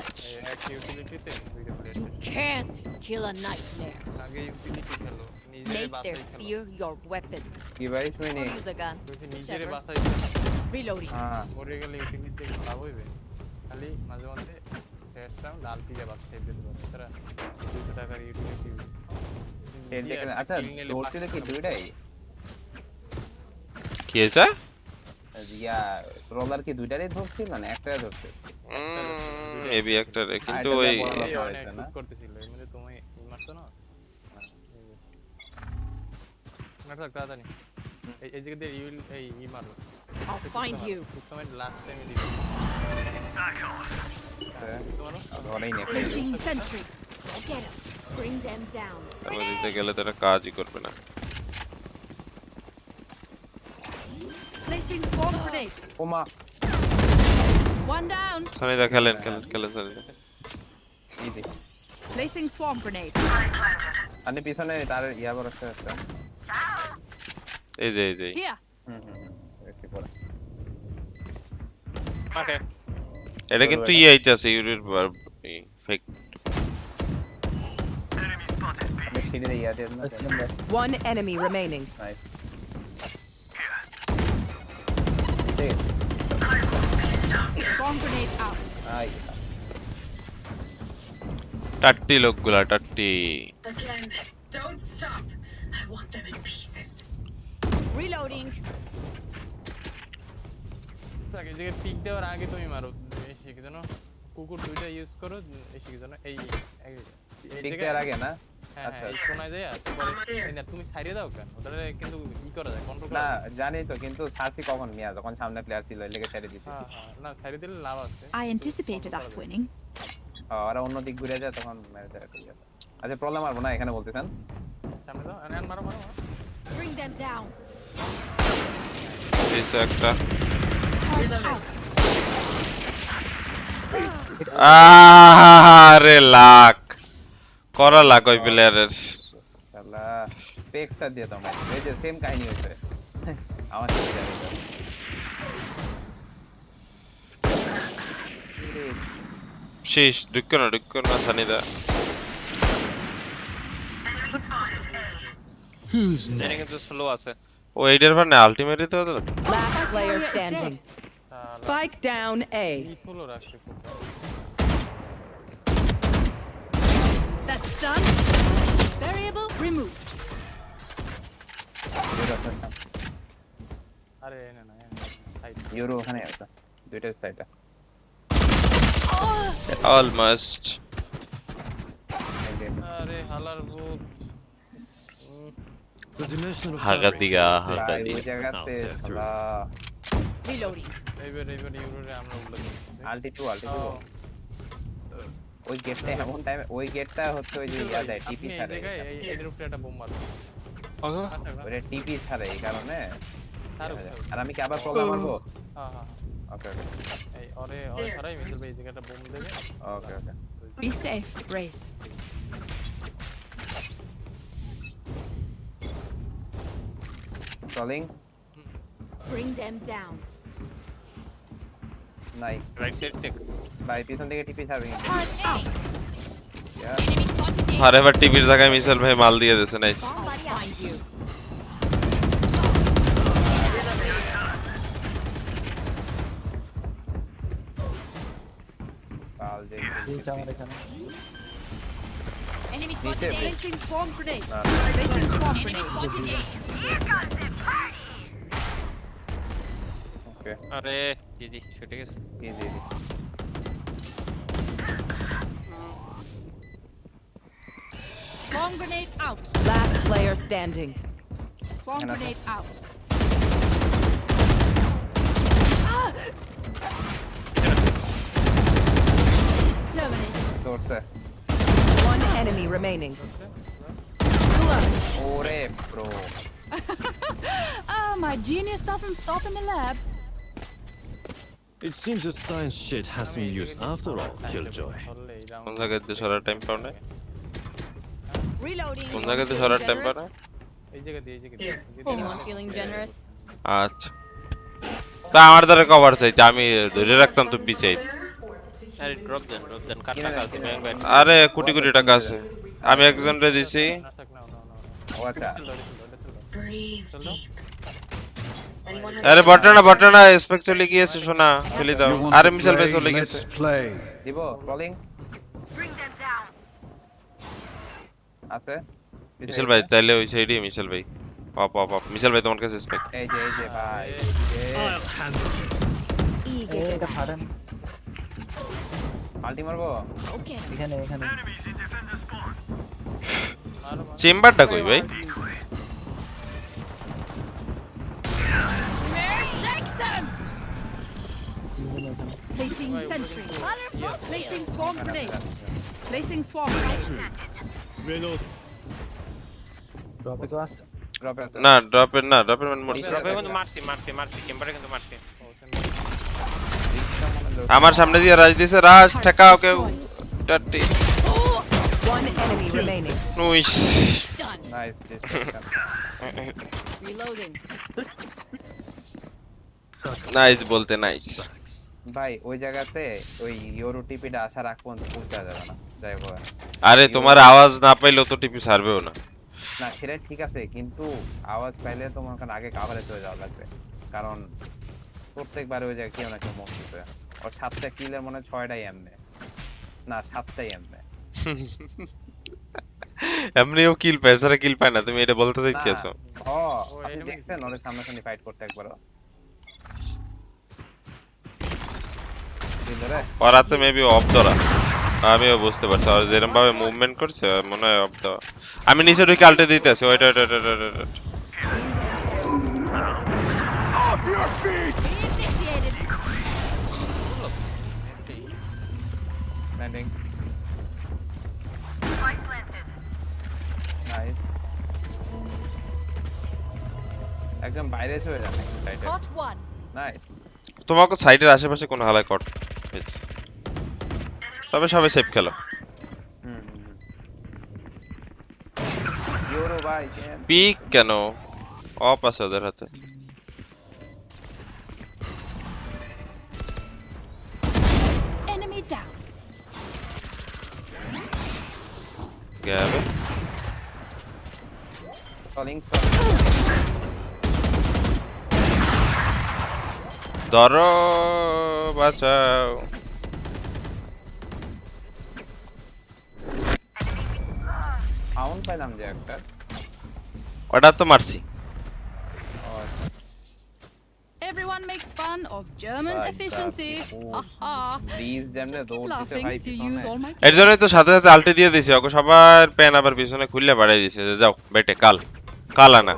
এক ইউটিলিটিতে দুইটা player Can't kill a nightmare. আগে ইউটিলিটি খেলো নিজে Make বাসায় their খেলো fear your weapon. কি ভাই শুনি Or use a gun. তুই নিজের Whichever. বাসায় Reloading. হ্যাঁ মরে গেলে ইউটিলিটি লাভ হইবে খালি মাঝে মাঝে ফার্স্ট রাউন্ড লাল পিজা বাসায় দিতে পারে তারা 200 টাকার ইউটিলিটি আচ্ছা দৌড়ছিল কি দুইটাই কি হয়েছে ইয়া রোলার কি দুইটারই ধরছিল না একটাই ধরছে মেবি একটা রে কিন্তু আরেকটা ওই বড় এই কথা অনেক হয়েছে না? করতেছিল এর মধ্যে তুমি মারছো না নাটক তাড়াতাড়ি এই জায়গা দিয়ে ইউল এই ই মারো I'll find you. তুমি লাস্ট টাইমে দিবে তোমারও ধরেই নে Placing sentry. Get him. Bring them down. তারপর দিতে গেলে তারা কাজই করবে না Placing swarm grenade. ওমা One down. সানিদা খেলেন Sanida easy Placing swarm grenade. আপনি পিছনে তার ইয়া বরসে আছে এই যে Here. একটু পরে ওকে এটা কিন্তু ই আইতাছে ইউরির ফেক আপনি সিঁড়িতে ইয়া দেন না One enemy remaining. Nice Swarm grenade out. আই টাট্টি লোকগুলা টাট্টি Again. Don't stop. I want them in pieces. Reloading. আগে যে পিক দেওয়ার আগে তুমি মারো এসে কি জানো কুকুর দুইটা ইউজ করো এসে কি জানো এই পিকটার আগে না হ্যাঁ আচ্ছা এই কোনায় যায় তারপরে না তুমি ছাড়িয়ে দাও কেন ওটা কিন্তু ই করা যায় কন্ট্রোল না করা যায় জানি তো কিন্তু সার্চি কখন মিয়া যখন সামনে প্লেয়ার ছিল লেগে ছেড়ে দিছি হ্যাঁ না ছাড়িয়ে দিলে লাভ আছে I anticipated us winning. ওরা অন্য দিক ঘুরে যায় তখন মেরে দেয় আচ্ছা প্রবলেম মারবো না এখানে বলতেছেন সামনে দাও আর মারো Bring them down. এসে একটা Out. আরে লাক করা লাক ওই প্লেয়ারের শালা পেকটা দিয়ে দাও ম্যাচ এই যে সেম কাহিনী হইছে আমার সাথে যাবে শেষ ঢুক্ক না সানিদা Who's এটা কিন্তু next? স্লো আছে ও এইটার মানে আলটিমেটলি তো Last player standing. Spike down A. পিসফুলও রাখছে খুব That's done. Variable removed. আরে না সাইড ইউরো ওখানে আছে দুইটার সাইডে অলমোস্ট ওকে আরে হালার ভূত The dimension of হাগাদিগা ভাই হাগাদি ওই জায়গাতে শালা Reloading. এইবার ইউরোরে আমরা উল্টো আলটি টু ওই গেটটা এমন টাইমে ওই গেটটা হচ্ছে ওই যে ইয়া যায় টিপি আপনি এই ছাড়ে জায়গায় এটার উপরে একটা বোম মারো ওটা টিপি ছাড়ে এই কারণে আর আর আমি কি আবার প্রোগ্রাম মারবো হ্যাঁ হ্যাঁ ওকে ওকে এই ওরে ধরাই মিসেল ভাই এই জায়গাটা বোম দেবে ওকে ওকে Be safe, Raze. Calling Bring them down. নাই রাইট সাইড চেক ভাই পিছন থেকে টিপি ছাড়বে কিন্তু Turret out. Yeah. Enemy spotted A. আর এবার টিভির জায়গায় মিসাইল ভাই মাল দিয়ে দিয়েছে নাইস Somebody find you. কাল যে রিচ আমার এখানে Enemy spotted A. Placing swarm grenade. না Placing swarm grenade. ওকে আরে জি ছুটে গেছে easy Swarm grenade out. Last player standing. Swarm Can I- grenade out. Terminated. সোর্সে One enemy remaining. ওরে bro Oh, my genius doesn't stop in the lab. It seems that science shit has some use after all, Killjoy. ধরলে এই কোন round জায়গাতে সরার time পাও না Reloading. কোন জায়গাতে সরার time পাও না এই জায়গা দিয়ে Anyone feeling generous? আচ্ছা তা আমার দ্বারা কভার চাইতে আমি ধরে রাখতাম তো পিছিয়ে আরে ড্রপ দেন কাট টাকা আছে ব্যাংক ব্যাংক আরে কোটি কোটি টাকা আছে আমি একজনরে দিছি না থাক নাও ও আচ্ছা আরে বটনা স্পেক চলে গিয়েছে শোনা ফেলে দাও You want আরে to মিসাইল ভাই play? চলে গেছে Let's play. দিব কলিং আছে মিসাইল ভাই তাইলে ওই সাইডে মিসাইল ভাই অপ মিসাইল ভাই তোমার কাছে স্পেক এই যে ভাই I'll handle this. এটা ফাড়েন মাল্টি মারবো Okay. এখানে চেম্বারটা কই ভাই Shake them. Placing sentry. Placing swarm grenade. Placing swarm grenade. Reload. ড্রপে কেউ আছে ড্রপ আছে না ড্রপের মানে মরছে ড্রপে কিন্তু মারছি চেম্বারে কিন্তু মারছি আমার সামনে দিয়ে রাজ দিছে রাজ ঠেকাও কেউ টাটি One enemy remaining. নুইস Done. Nice Reloading. Nice বলতে নাইস ভাই ওই জায়গাতে ওই ইউরো টিপিটা আসার আগ পর্যন্ত পৌঁছা যাবে না যাই হোক আরে তোমার আওয়াজ না পাইলেও তো টিপি ছাড়বেও না না সেটা ঠিক আছে কিন্তু আওয়াজ পাইলে তোমার ওখানে আগে কাভারে চলে যাওয়া লাগবে কারণ প্রত্যেকবার ওই জায়গায় কেউ না কেউ মরতেছে ওর 7টা কিলের মনে 6টাই এমনে না 7টাই এমনে এমনিও কিল পায় সারা কিল পায় না তুমি এটা বলতে চাইতেছো আপনি দেখছেন ওদের সামনাসামনি ফাইট করতে একবারও ওরা তো মেবি অফ ধরা আমিও বুঝতে পারছি আর যেরকম ভাবে মুভমেন্ট করছে মনে হয় অফ দেওয়া আমি নিচে ঢুকে আলটে দিতেছি ওইট Initiated. ল্যান্ডিং নাইস একদম বাইরে চলে যান সাইডে Caught one. নাইস তোমাকে সাইডের আশেপাশে কোন হালায় কট তবে সবাই সেফ খেলো ইউরো ভাই পিক কেন অফ আছে ওদের হাতে Enemy down. গেবে কলিং ধরো বাঁচাও সাউন্ড পাইলাম যে একটা ওটা তো মারছি Everyone makes fun of German Vai, efficiency. tá, Haha. Bridge যেমনে Just keep দৌড় দিতে laughing ভাই as you পিছনে use all my এর জন্যই তো সাথে সাথে আল্টি দিয়ে দিছি ওকে সবার প্যান আবার পিছনে খুললে বাড়াই দিছে যে যাও বেটে কাল কাল আনা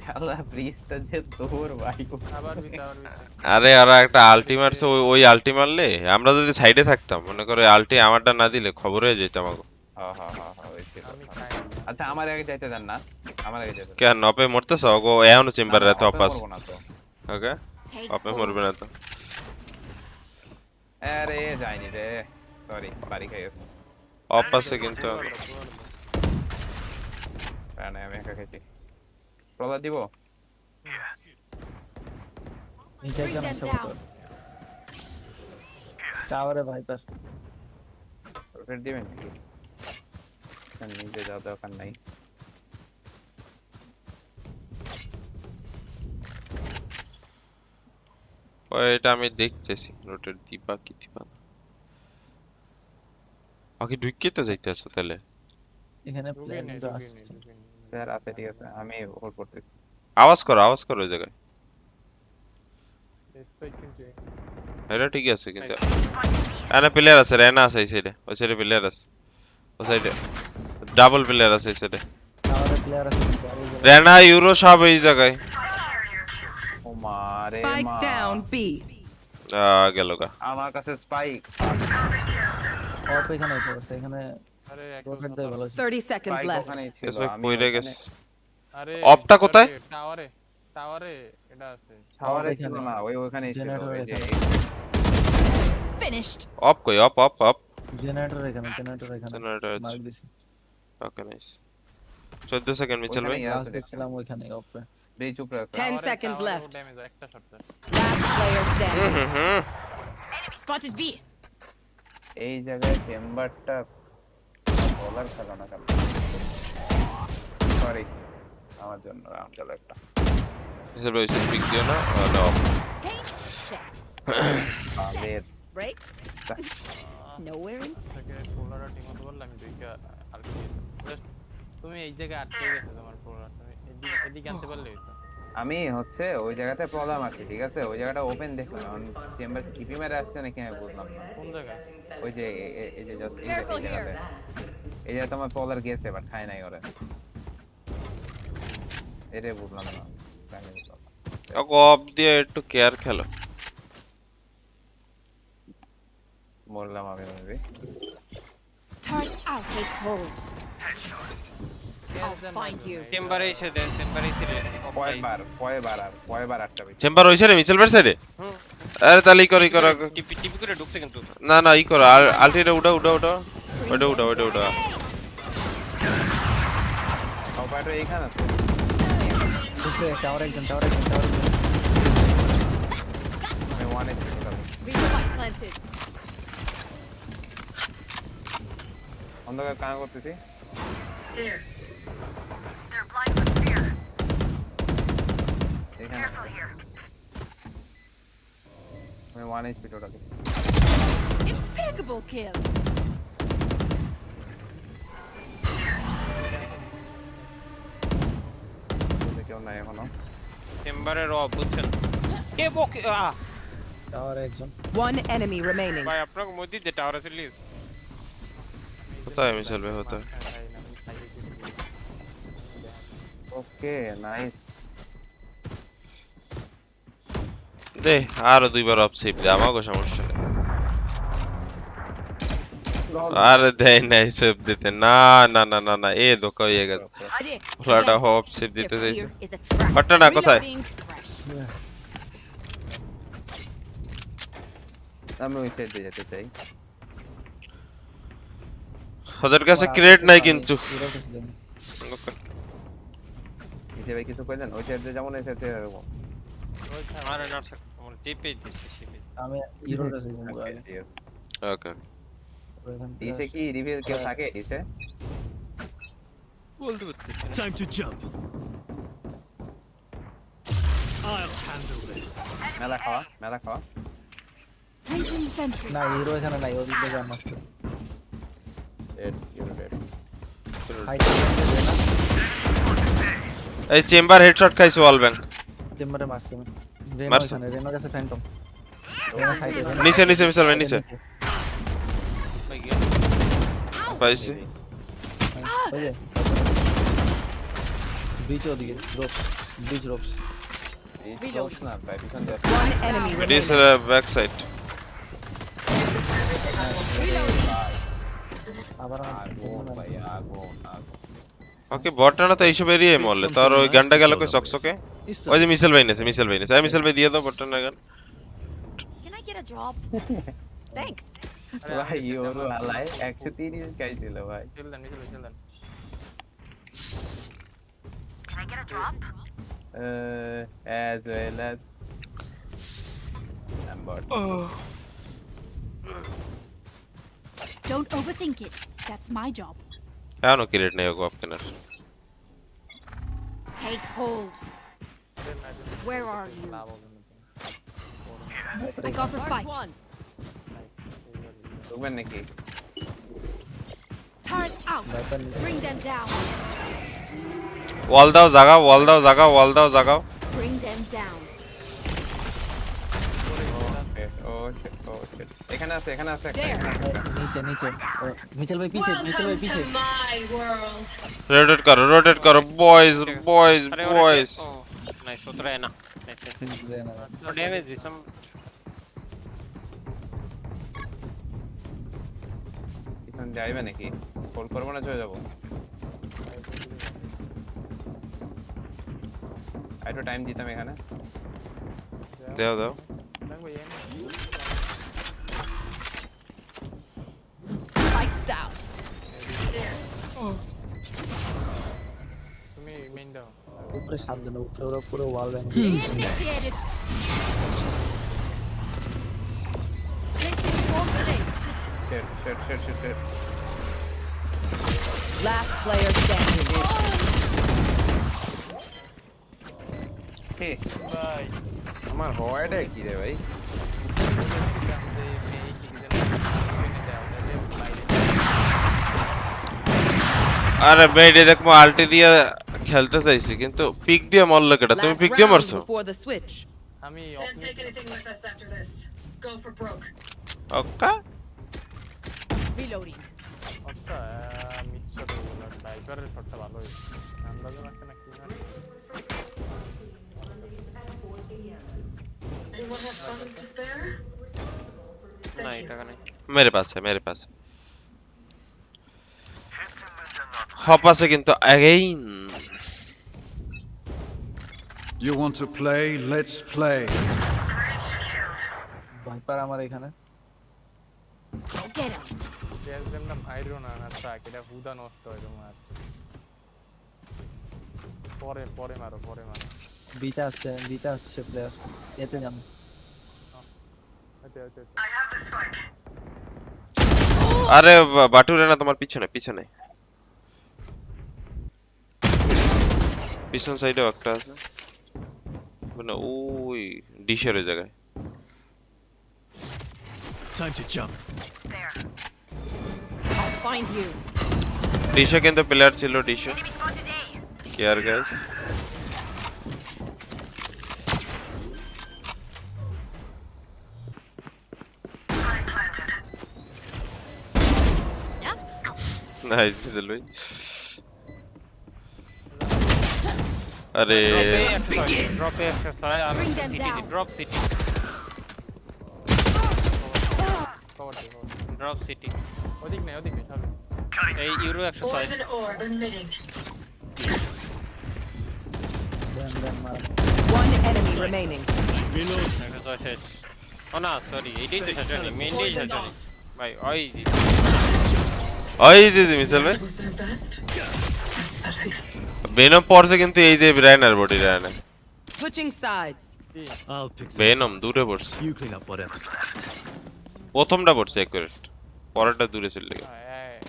শালা ব্রিজটা যে দৌড় ভাই আবার ভিতরে আবার ভিতরে আরে ওরা একটা আল্টি মারছে ওই আল্টি মারলে আমরা যদি সাইডে থাকতাম মনে করে আল্টি আমারটা না দিলে খবর হয়ে যেত আমাকে হ্যাঁ হ্যাঁ হ্যাঁ হ্যাঁ ওই ছিল। আমি খাই আচ্ছা আমার আগে যাইতে দেন না আমার আগে যাইতে দেন। কেন নপে মরতেছ ওগো এখনো চেম্বারে না, এত অপে অপাস মরবো না তো। ওকে Take অপে hold. মরবে না তো আরে যাইনি রে সরি বাড়ি খাই গেছে অপাসে কিন্তু না আমি একা খাইছি প্রলাদ দিব নিচে Bring একজন them আছে down. টাওয়ারে ভাইপার রকেট দিবেন নাকি না, নিচে যাওয়া দরকার নাই ওই এটা আমি দেখতেছি রোটেট দিবা কি দিবা না আগে ঢুকে তো যাইতেছ তাহলে এখানে ঢুকে প্লেন নেই কিন্তু ঢুকে আসছে নেই ঢুকে নেই স্যার আছে ঠিক আছে আমি হোল্ড করতেছি আওয়াজ করো ওই জায়গায় রেসপেক্ট কিন্তু এটা ঠিক আছে কিন্তু এখানে প্লেয়ার আছে রেনা আছে এই সাইডে ওই সাইডে প্লেয়ার আছে ওই সাইডে ডাবল প্লেয়ার আছে এই সাইডে টাওয়ারে প্লেয়ার আছে রেনা ইউরো সব এই জায়গায় ও মারে Spike মা down B. গেল গা আমার কাছে স্পাইক অপ এখানে এসে পড়ছে এখানে আরে এক রকেট দেয় ভালো ছিল 30 seconds স্পাইক left. ওখানেই ছিল এসব আমি কইরে ওখানে গেছে আরে অপটা কোথায়? টাওয়ারে টাওয়ারে এটা আছে শাওয়ারে ছিল না ওই ওখানেই ছিল জেনারেটর ওই যে Finished. অপ কই অপ জেনারেটর এখানে জেনারেটর মার্ক দিছি ওকে নাইস 14 সেকেন্ড মিচেল ভাই ওখানেই লাস্ট আছে দেখছিলাম ওইখানে অপে ব্রিজ উপরে আছে 10 seconds left. ড্যামেজ একটা shot Last player standing. Spotted B. এই জায়গায় চেম্বারটা বলার খেলা না কেন সরি আমার জন্য রাউন্ড গেল একটা মিচেল ভাই সেট পিক দিও না নো Paint. Check. আমাদের Break. Nowhere in sight. থেকে পোলারটা ঠিকমতো বললাম আমি দুইটা আটকে জাস্ট তুমি এই জায়গায় আটকে গেছো তোমার পোলার তুমি এদিকে আনতে পারলে হইতো আমি হচ্ছে ওই জায়গাতে প্রবলেম আছে ঠিক আছে ওই জায়গাটা ওপেন দেখলাম এখন চেম্বার টিপি মেরে আসছে নাকি আমি বুঝলাম না কোন জায়গায় ওই যে এই যে জাস্ট Careful এই জায়গাতে এই জায়গাতে আমার প্রলার গেছে বাট খায় নাই ওরা এটাই বুঝলাম না জানি বুঝলাম না। ওকে অপ দিয়ে একটু কেয়ার খেলো বললাম আমি maybe Turn out. Take hold. I'll find you. চেম্বারে এসে দেন চেম্বারে এসে দেন কয়বার আটকাবে চেম্বার ওই সাইডে মিচেল ভাই সাইডে আরে তাহলে ই করো টিপি টিপি করে ঢুকছে কিন্তু না ই করো আলটিটা উঠা ওটা অপারেটর এইখানে আছে টাওয়ারে একজন আমি ওয়ান এইচ Spike planted. অন্ধকার কাজ করতেছি এখানে আমি one HP totally Impeccable kill. কেউ নাই এখনো চেম্বারের অফ বুঝছেন কে বকে টাওয়ারে একজন One enemy remaining. ভাই আপনাকে মধ্যে যে টাওয়ার আছে প্লিজ কোথায় মিচেল ভাই হতো ওকে নাইস দে আরো দুইবার অফ সেভ দে আমাকে সমস্যা নেই আরে দেয় নাই সেভ দিতে না এ ধোকা হয়ে গেছে Idea. ফ্লাটা Again, অফ সেভ দিতে their চাইছে fear is a trap. ঘটনা কোথায় Reloading. Fresh. আমি ওই সাইড দিয়ে যেতে চাই ওদের কাছে ক্রেডিট নাই কিন্তু নিচে ভাই কিছু কইলেন ওই সাইড দিয়ে যেমন এই সাইড দিয়ে যাবো আরে না আমার টিপে দিছে শিবে আমি ইরোর কাছে যাবো Okay, আগে ঠিক আছে। ওকে ডিশে কি রিভিউ কেউ থাকে ডিশে বলতে পারতেছি না Time to jump. I'll handle this. মেলা খাওয়া Placing sentry. না হিরো এখানে নাই ওদিক থেকে আমার ডেড ইউরো ডেড হাইট এই চেম্বার হেডশট খাইছে ওয়াল ব্যাংক চেম্বারে মারছি আমি রেনো মারছে। এখানে, রেনোর কাছে ফ্যান্টম। নিচে নিচে মিসাইল ভাই নিচে পাইছি। ওই যে বিচ ওদিকে রোপস, বিচ রোপস। Reloading. না ভাই পিছন দিয়ে One enemy It is remaining. back side. আবার আগুন ভাই আগুন আগুন। ওকে বটটা তো এইসব এরিয়ায় মরলে তোর ওই গানটা গেল কই চকচকে ওই যে মিসাইল ভাই নেছে মিসাইল ভাই নেছে এই মিসাইল ভাই দিয়ে দাও বটটা না গান Can I get a drop? Thanks. ভাই ইওরো আলাই 130 খাইছিল ভাই। চল দেন চল দেন Can I get a drop? As well as number. Don't overthink it. That's my job. এখনো ক্রিয়েট নেই ওকে আপনার Take hold. Where are you? লাভ হবে না I got the spike. One. ঢুকবেন নাকি? Turret out. Bring them down. ওয়াল দাও জাগাও ওয়াল দাও জাগাও ওয়াল দাও জাগাও Bring them down. ও শিট এখানে আছে এখানে আছে There. নিচে নিচে। মিচেল ভাই পিছে, মিচেল ভাই পিছে। রোটেট করো বয়েজ বয়েজ বয়েজ নাইস উতরে না নাইস ড্যামেজ দিছম পিছন যাইবে নাকি? হোল্ড করবো না চলে যাবো? একটু টাইম দিতাম এখানে। দাও দাও Spikes down. তুমি মেইন দাও উপরে সামনে উপরে ওরা পুরো wall bang. Initiated. Placing swarm grenade. Shit Last player standing. কি ভাই আমার হোয়াইটে কি রে ভাই? আরে বেডে দেখো আল্টি দিয়ে খেলতে চাইছি কিন্তু পিক দিয়ে মরলে কেডা তুমি পিক দিয়ে মারছো Before the switch. আমি ওকা Reloading. একটা মিস শট হলো ভাইপারের শটটা ভালো হয়েছে আন্দাজে রাখতে না কি জানি না এটা কানে मेरे पास হপ আছে কিন্তু again You want to play? Let's play. Viper আমার এখানে। Get him. গ্যাস গেমটা মাইরো না না ট্রাক এটা হুদা নষ্ট হয় তোমার পরে মারো বিটা আসছে প্লেয়ার। এতে যান। আরে বাটুরে না তোমার পিছনে পিছন সাইডে একটা আছে মানে ওই ডিশের ওই জায়গায় Time to jump. I'll find you. ডিশে কিন্তু প্লেয়ার ছিল ডিশে কেয়ার গাইস নাইস বিজল ভাই আরে ড্রপে একটা ছয় আর Bring them city down. Drop city drop city ওদিক নেই সব এই ইউরো 106 দেন মার। One enemy remaining. ও না সরি এইটাই তো শেষ হয়নি মেইনটাই শেষ হয়নি ভাই ওই যে মিসাইল ভাই বেনম পড়ছে কিন্তু এই যে ব্রাইনার body Reyna Switching sides. I'll pick some. বেনম দূরে পড়ছে You clean up whatever's left. প্রথমটা পড়ছে একুরেট পরেরটা দূরে চলে গেছে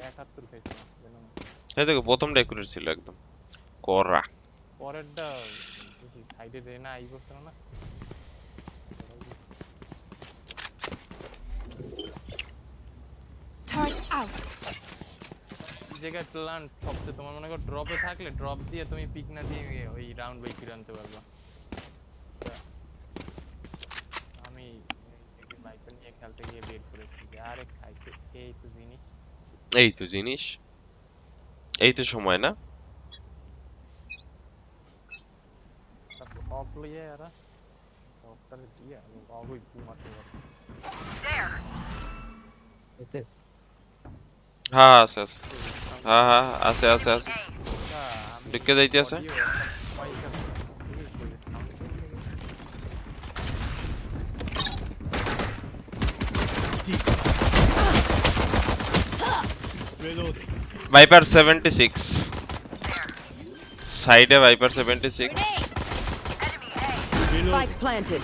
71 খাইছে এই দেখো প্রথমটা একুরেট ছিল একদম করা পরেরটা সাইডে রেনা আই করতে না Turret out. জায়গায় প্ল্যান সবচেয়ে তোমার মনে করো ড্রপে থাকলে ড্রপ দিয়ে তুমি পিক না দিয়ে ওই রাউন্ড বাই ফিরে আনতে পারবা খেলতে গিয়ে বের করেছি যে আরে খাইতে এই তো জিনিস এই তো জিনিস, এই তো সময় না। তারপর অফ লইয়া এরা অফটারে দিয়ে আমি অগই ঘুমাতে পারি হ্যাঁ আছে আছে, হ্যাঁ হ্যাঁ আছে আছে আছে, ঢুকে যাইতে আছে। ভাইপার 76 সাইডে, ভাইপার 76। Spike planted.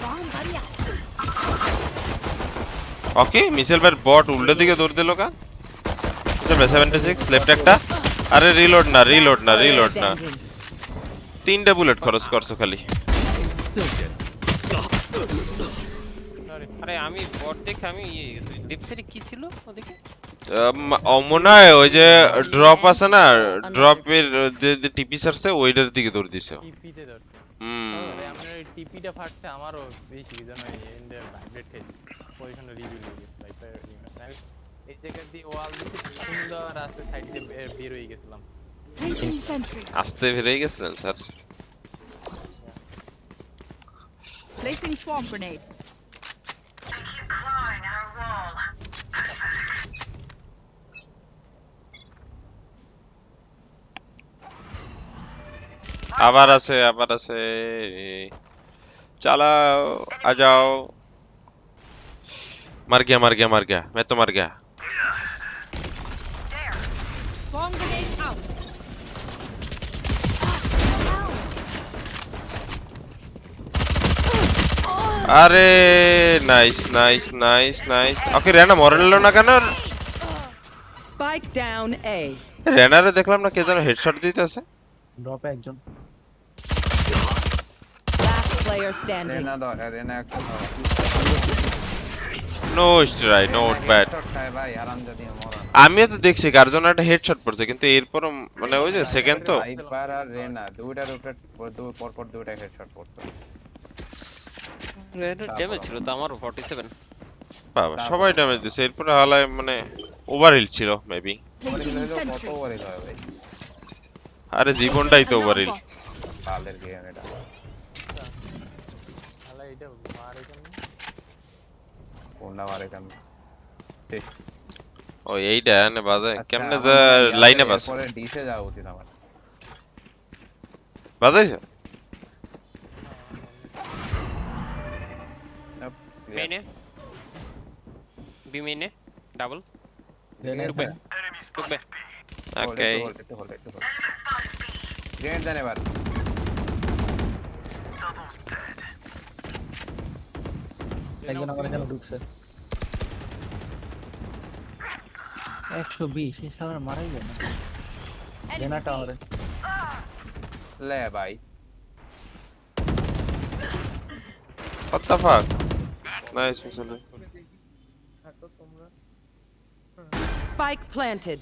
ওকে মিসেল ভাই বট উল্টো দিকে দৌড় দিল কা। মিসেল ভাই 76 লেফট একটা। আরে রিলোড না রিলোড না রিলোড না, তিনটা বুলেট খরচ করছো খালি। আরে আমি বট দেখে আমি ডিপসেরি কি ছিল ওদিকে মনে হয় ওই যে ড্রপ আছে না, ড্রপের যে টিপি সারছে ওইটার দিকে দৌড় দিছে। টিপিতে ধরছে হুম আরে আমার এই টিপিটা ফাটছে আমারও বেশি কি জানো এন্ডে ভাইব্রেট খেয়ে পজিশনে রিভিল হয়ে গেছে ভাইপার এই জায়গা দিয়ে ওয়াল দিতে সুন্দর আছে সাইড দিয়ে বের হয়ে গেছিলাম Placing sentry. আস্তে বেরিয়ে গেছিলেন স্যার। Placing swarm grenade. আবার আছে আবার আছে, চালাও आ जाओ। मर गया मर गया मर गया, मैं तो मर गया। Swarm grenade out. আরে নাইস নাইস নাইস নাইস। ওকে রেনা মরে নিল না কেন? Spike down A. রেনারে দেখলাম না কে যেন হেডশট দিতেছে। ড্রপে একজন। Last player standing. রেনা দাও, রেনা একটা দাও। নো স্ট্রাই নট ব্যাড। শট খায় ভাই হারামজাদি মরা। আমিও তো দেখছি কার জন্য একটা হেডশট পড়ছে, কিন্তু এরপর মানে ওই যে সেকেন্ড তো ভাইপার আর রেনা দুইটার উপরে পর পর দুইটা হেডশট পড়তো। রেডের ড্যামেজ ছিল তো আমারও 47 বাবা সবাই ড্যামেজ দিছে, এরপর হালায় মানে ওভারহিল ছিল মেবি। Placing কত sentry. ওভারহিল হয় ভাই? আরে জীবনটাই তো ওভারহিল। পালের গেম এটা। আলা এটা মারে কেন কোনটা মারে কেন? ঠিক। ও এইটা না বাজে কেমনে আচ্ছা, যা আমার লাইনে বাস পরে ডিসে যাওয়া উচিত আমার। বাজাইছে। মেইনে বি মেইনে ডাবল রেনাইতে ঢুকবে ওকে গ্রেনেড দেন এবার। একজন আমার এখানে ঢুকছে 120 এই শালার মারাই যায় না। রেনা টাওয়ারে লে ভাই What the fuck? Nice Michel. Spike planted.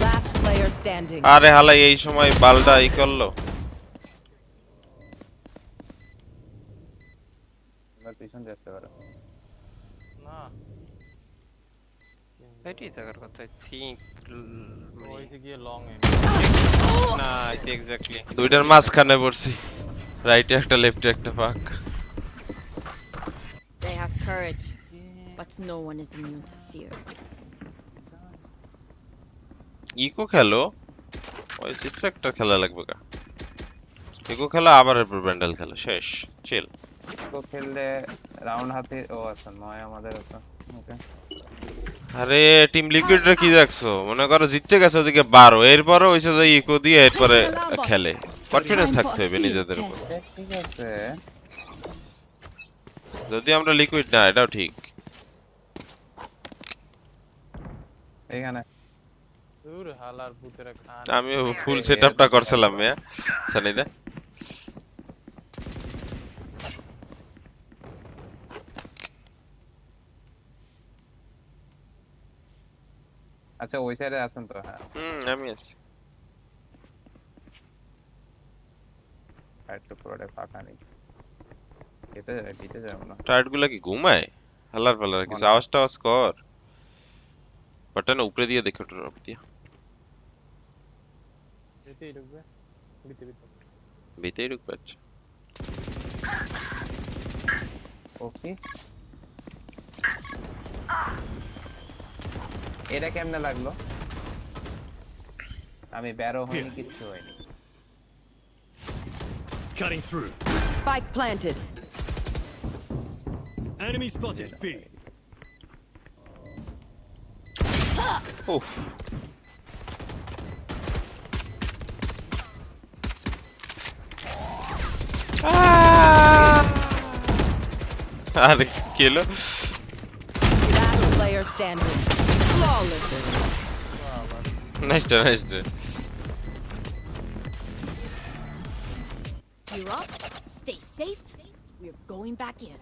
Last player standing. আরে হালা এই সময় বালটা ই করলো। পিছন দেখতে পারো না এটাই থাকার কথা আই থিংক ওইদিকে গিয়ে লং এ না এটা এক্স্যাক্টলি দুইটার মাঝখানে পড়ছি, রাইটে একটা লেফটে একটা পাক। They have courage, but no one is immune to fear. Eco খেলো, ওই সিসফ্যাক্টর খেলা লাগবে কা। ইকো খেলো আবার এরপর ব্যান্ডেল খেলো, শেষ চিল। তো খেললে রাউন্ড হাতে ও আছে নয় আমাদের আছে। ওকে আরে টিম লিকুইডরা কি দেখছো, মনে করো জিততে গেছে ওদিকে 12, এরপরও হইছে যে ইকো দিয়ে এরপরে খেলে। কনফিডেন্স থাকতে হবে নিজেদের উপর। ঠিক আছে যদি আমরা লিকুইড না, এটাও ঠিক। এখানে দূর হালার ভূতেরা খান আমি ফুল সেটআপটা করছিলাম মিয়া সানিদা। আচ্ছা ওই সাইডে আছেন তো? হ্যাঁ আমি আছি। একটু পুরোটা ফাঁকা নেই দিতে যাবো না টায়ার্ড গুলা কি ঘুমায় হালার পালার কিছু আওয়াজ টাওয়াজ কর বাটন উপরে দিয়ে দেখো ড্রপ দিয়া এতেই ঢুকবে ভিতরে ভিতরে ঢুক পাচ্ছে ওকে এটা কেমনে লাগলো আমি ব্যারো হইনি কিছু হয়নি Cutting through. Spike planted. Enemy spotted. B. উফ আরে কি হলো Last player standing. Flawless. Nice nice You're up. Stay safe. We're going back in.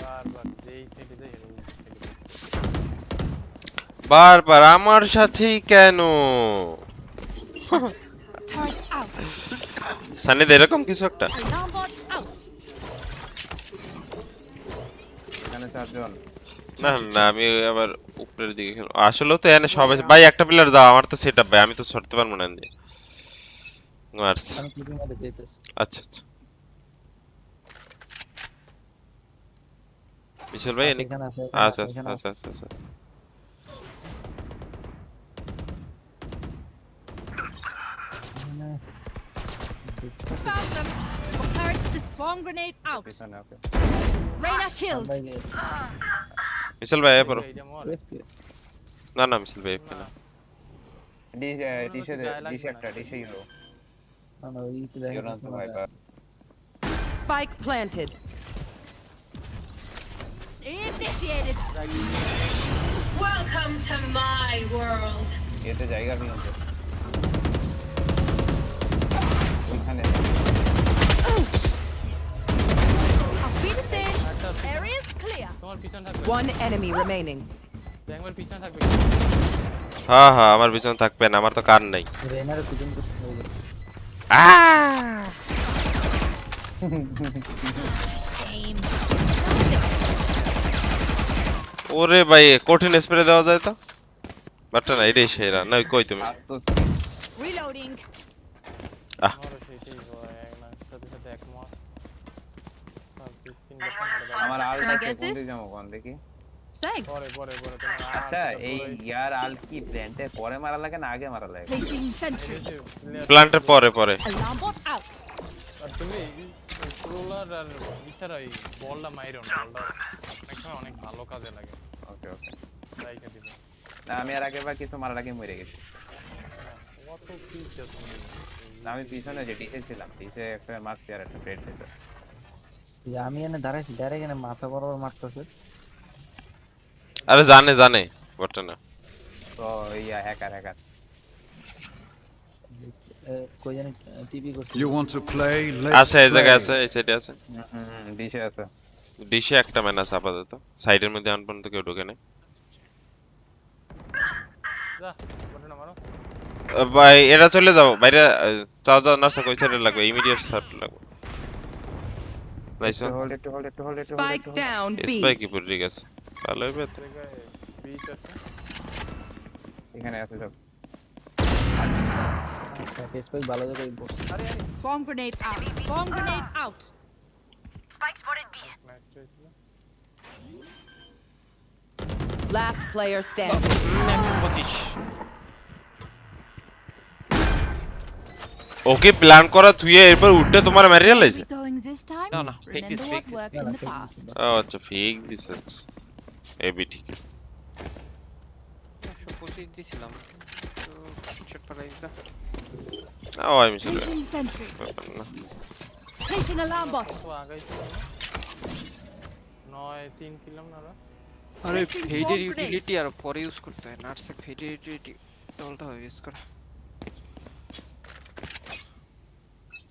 বারবার যেই থেকে যাই বারবার আমার সাথেই কেন Turret out. সানি এরকম কিছু একটা Alarm bot out. এখানে চারজন না না আমি আবার উপরের দিকে খেলো আসলে তো এখানে সবাই ভাই একটা প্লেয়ার যাও আমার তো সেটআপ ভাই আমি তো সরতে পারবো না এনে মারস আমি ক্লিপিং মারতে যেতেছি আচ্ছা আচ্ছা বিশাল ভাই এনে এখানে আছে আচ্ছা আচ্ছা আচ্ছা আচ্ছা Found them. Turret to swarm grenade out. পিছনে ওকে Reyna killed. বিশাল ভাই পড়ো এইটা মর না না বিশাল ভাই না ডিশে একটা ডিশে গেলো না না ওই তো দেখা ইউরান তো viper Spike planted. Initiated. Welcome to my world. এতে জায়গা নেই আমাদের ওইখানে I'll be the same. Area's clear. তোমার পিছন থাকবে One enemy remaining. ব্যাঙ্গের পিছন থাকবে হ্যাঁ হ্যাঁ আমার পিছনে থাকবেন আমার তো কার নাই রেনার পিছন করতে হবে ওরে ভাই কঠিন স্প্রে দেওয়া যায় তো বাটটা না এটাই সেরা না কই তুমি Reloading. আমারও সেইটাই হয় একবার সাথে সাথে এক মাস আমার আল Can I আছে get কোন this? দিকে যাবো কোন দেখি Thanks. পরে পরে পরে তোমার আচ্ছা এই ইয়ার আল কি প্ল্যান্টে পরে মারা লাগে না আগে মারা লাগে Placing sentry. প্ল্যান্টের পরে পরে Alarm bot out. আর তুমি স্ক্রোলার আর ইচ্ছারা এই বলটা মাইরো না বলটা অনেক সময় অনেক ভালো কাজে লাগে ওকে ওকে লাইকে দিবে না আমি আর আগেবার কিছু মারার আগে মরে গেছি কত কি তুমি না আমি পিছনে যে ডিসে ছিলাম ডিসে একটা মারছি আর একটা প্লেট ছিল আমি এনে দাঁড়াইছি ডাইরেক্ট এনে মাথা বরাবর মারতেছে আরে জানে জানে বাটটা না তো ইয়া হ্যাকার কই জানি টিভি করছে You want to play? Let's আছে এই জায়গায় আছে play. এই সাইডে আছে ডিসে আছে ডিশে একটা ম্যান আছে আপাতত সাইডের মধ্যে আন পর্যন্ত কেউ ঢোকে না যা বটনা মারো ভাই এরা চলে যাও বাইরে যাও যাও নার্সা কই সাইডে লাগবে ইমিডিয়েট সাইড লাগবে নাইস হোল্ড একটু Spike down B. স্পাই কি পড়ে গেছে ভালো হবে তো জায়গায় বিচ আছে এখানে আছে সব স্পাইক ভালো জায়গায় বসছে Swarm grenade out. Swarm grenade out. Match হয়েছিল Last player standing. 25 ওকে প্ল্যান করা তুই এরপর উঠে তোমার মেরিয়া লাইছে We going this time? No, no, fake this, Remember what fake this. worked in the past. আচ্ছা ফেক দিস এবি ঠিক আছে 125 দিছিলাম তো শট পালাইছে ও আমি চলে Placing sentry. না Placing alarm bot. তো আগাই ছিল 9-3 ছিলাম না আমরা আরে Placing ফেডের swarm ইউটিলিটি আর পরে ইউজ করতে হয় নাটসে ফেডের ইউটিলিটি ডলটা ইউজ করা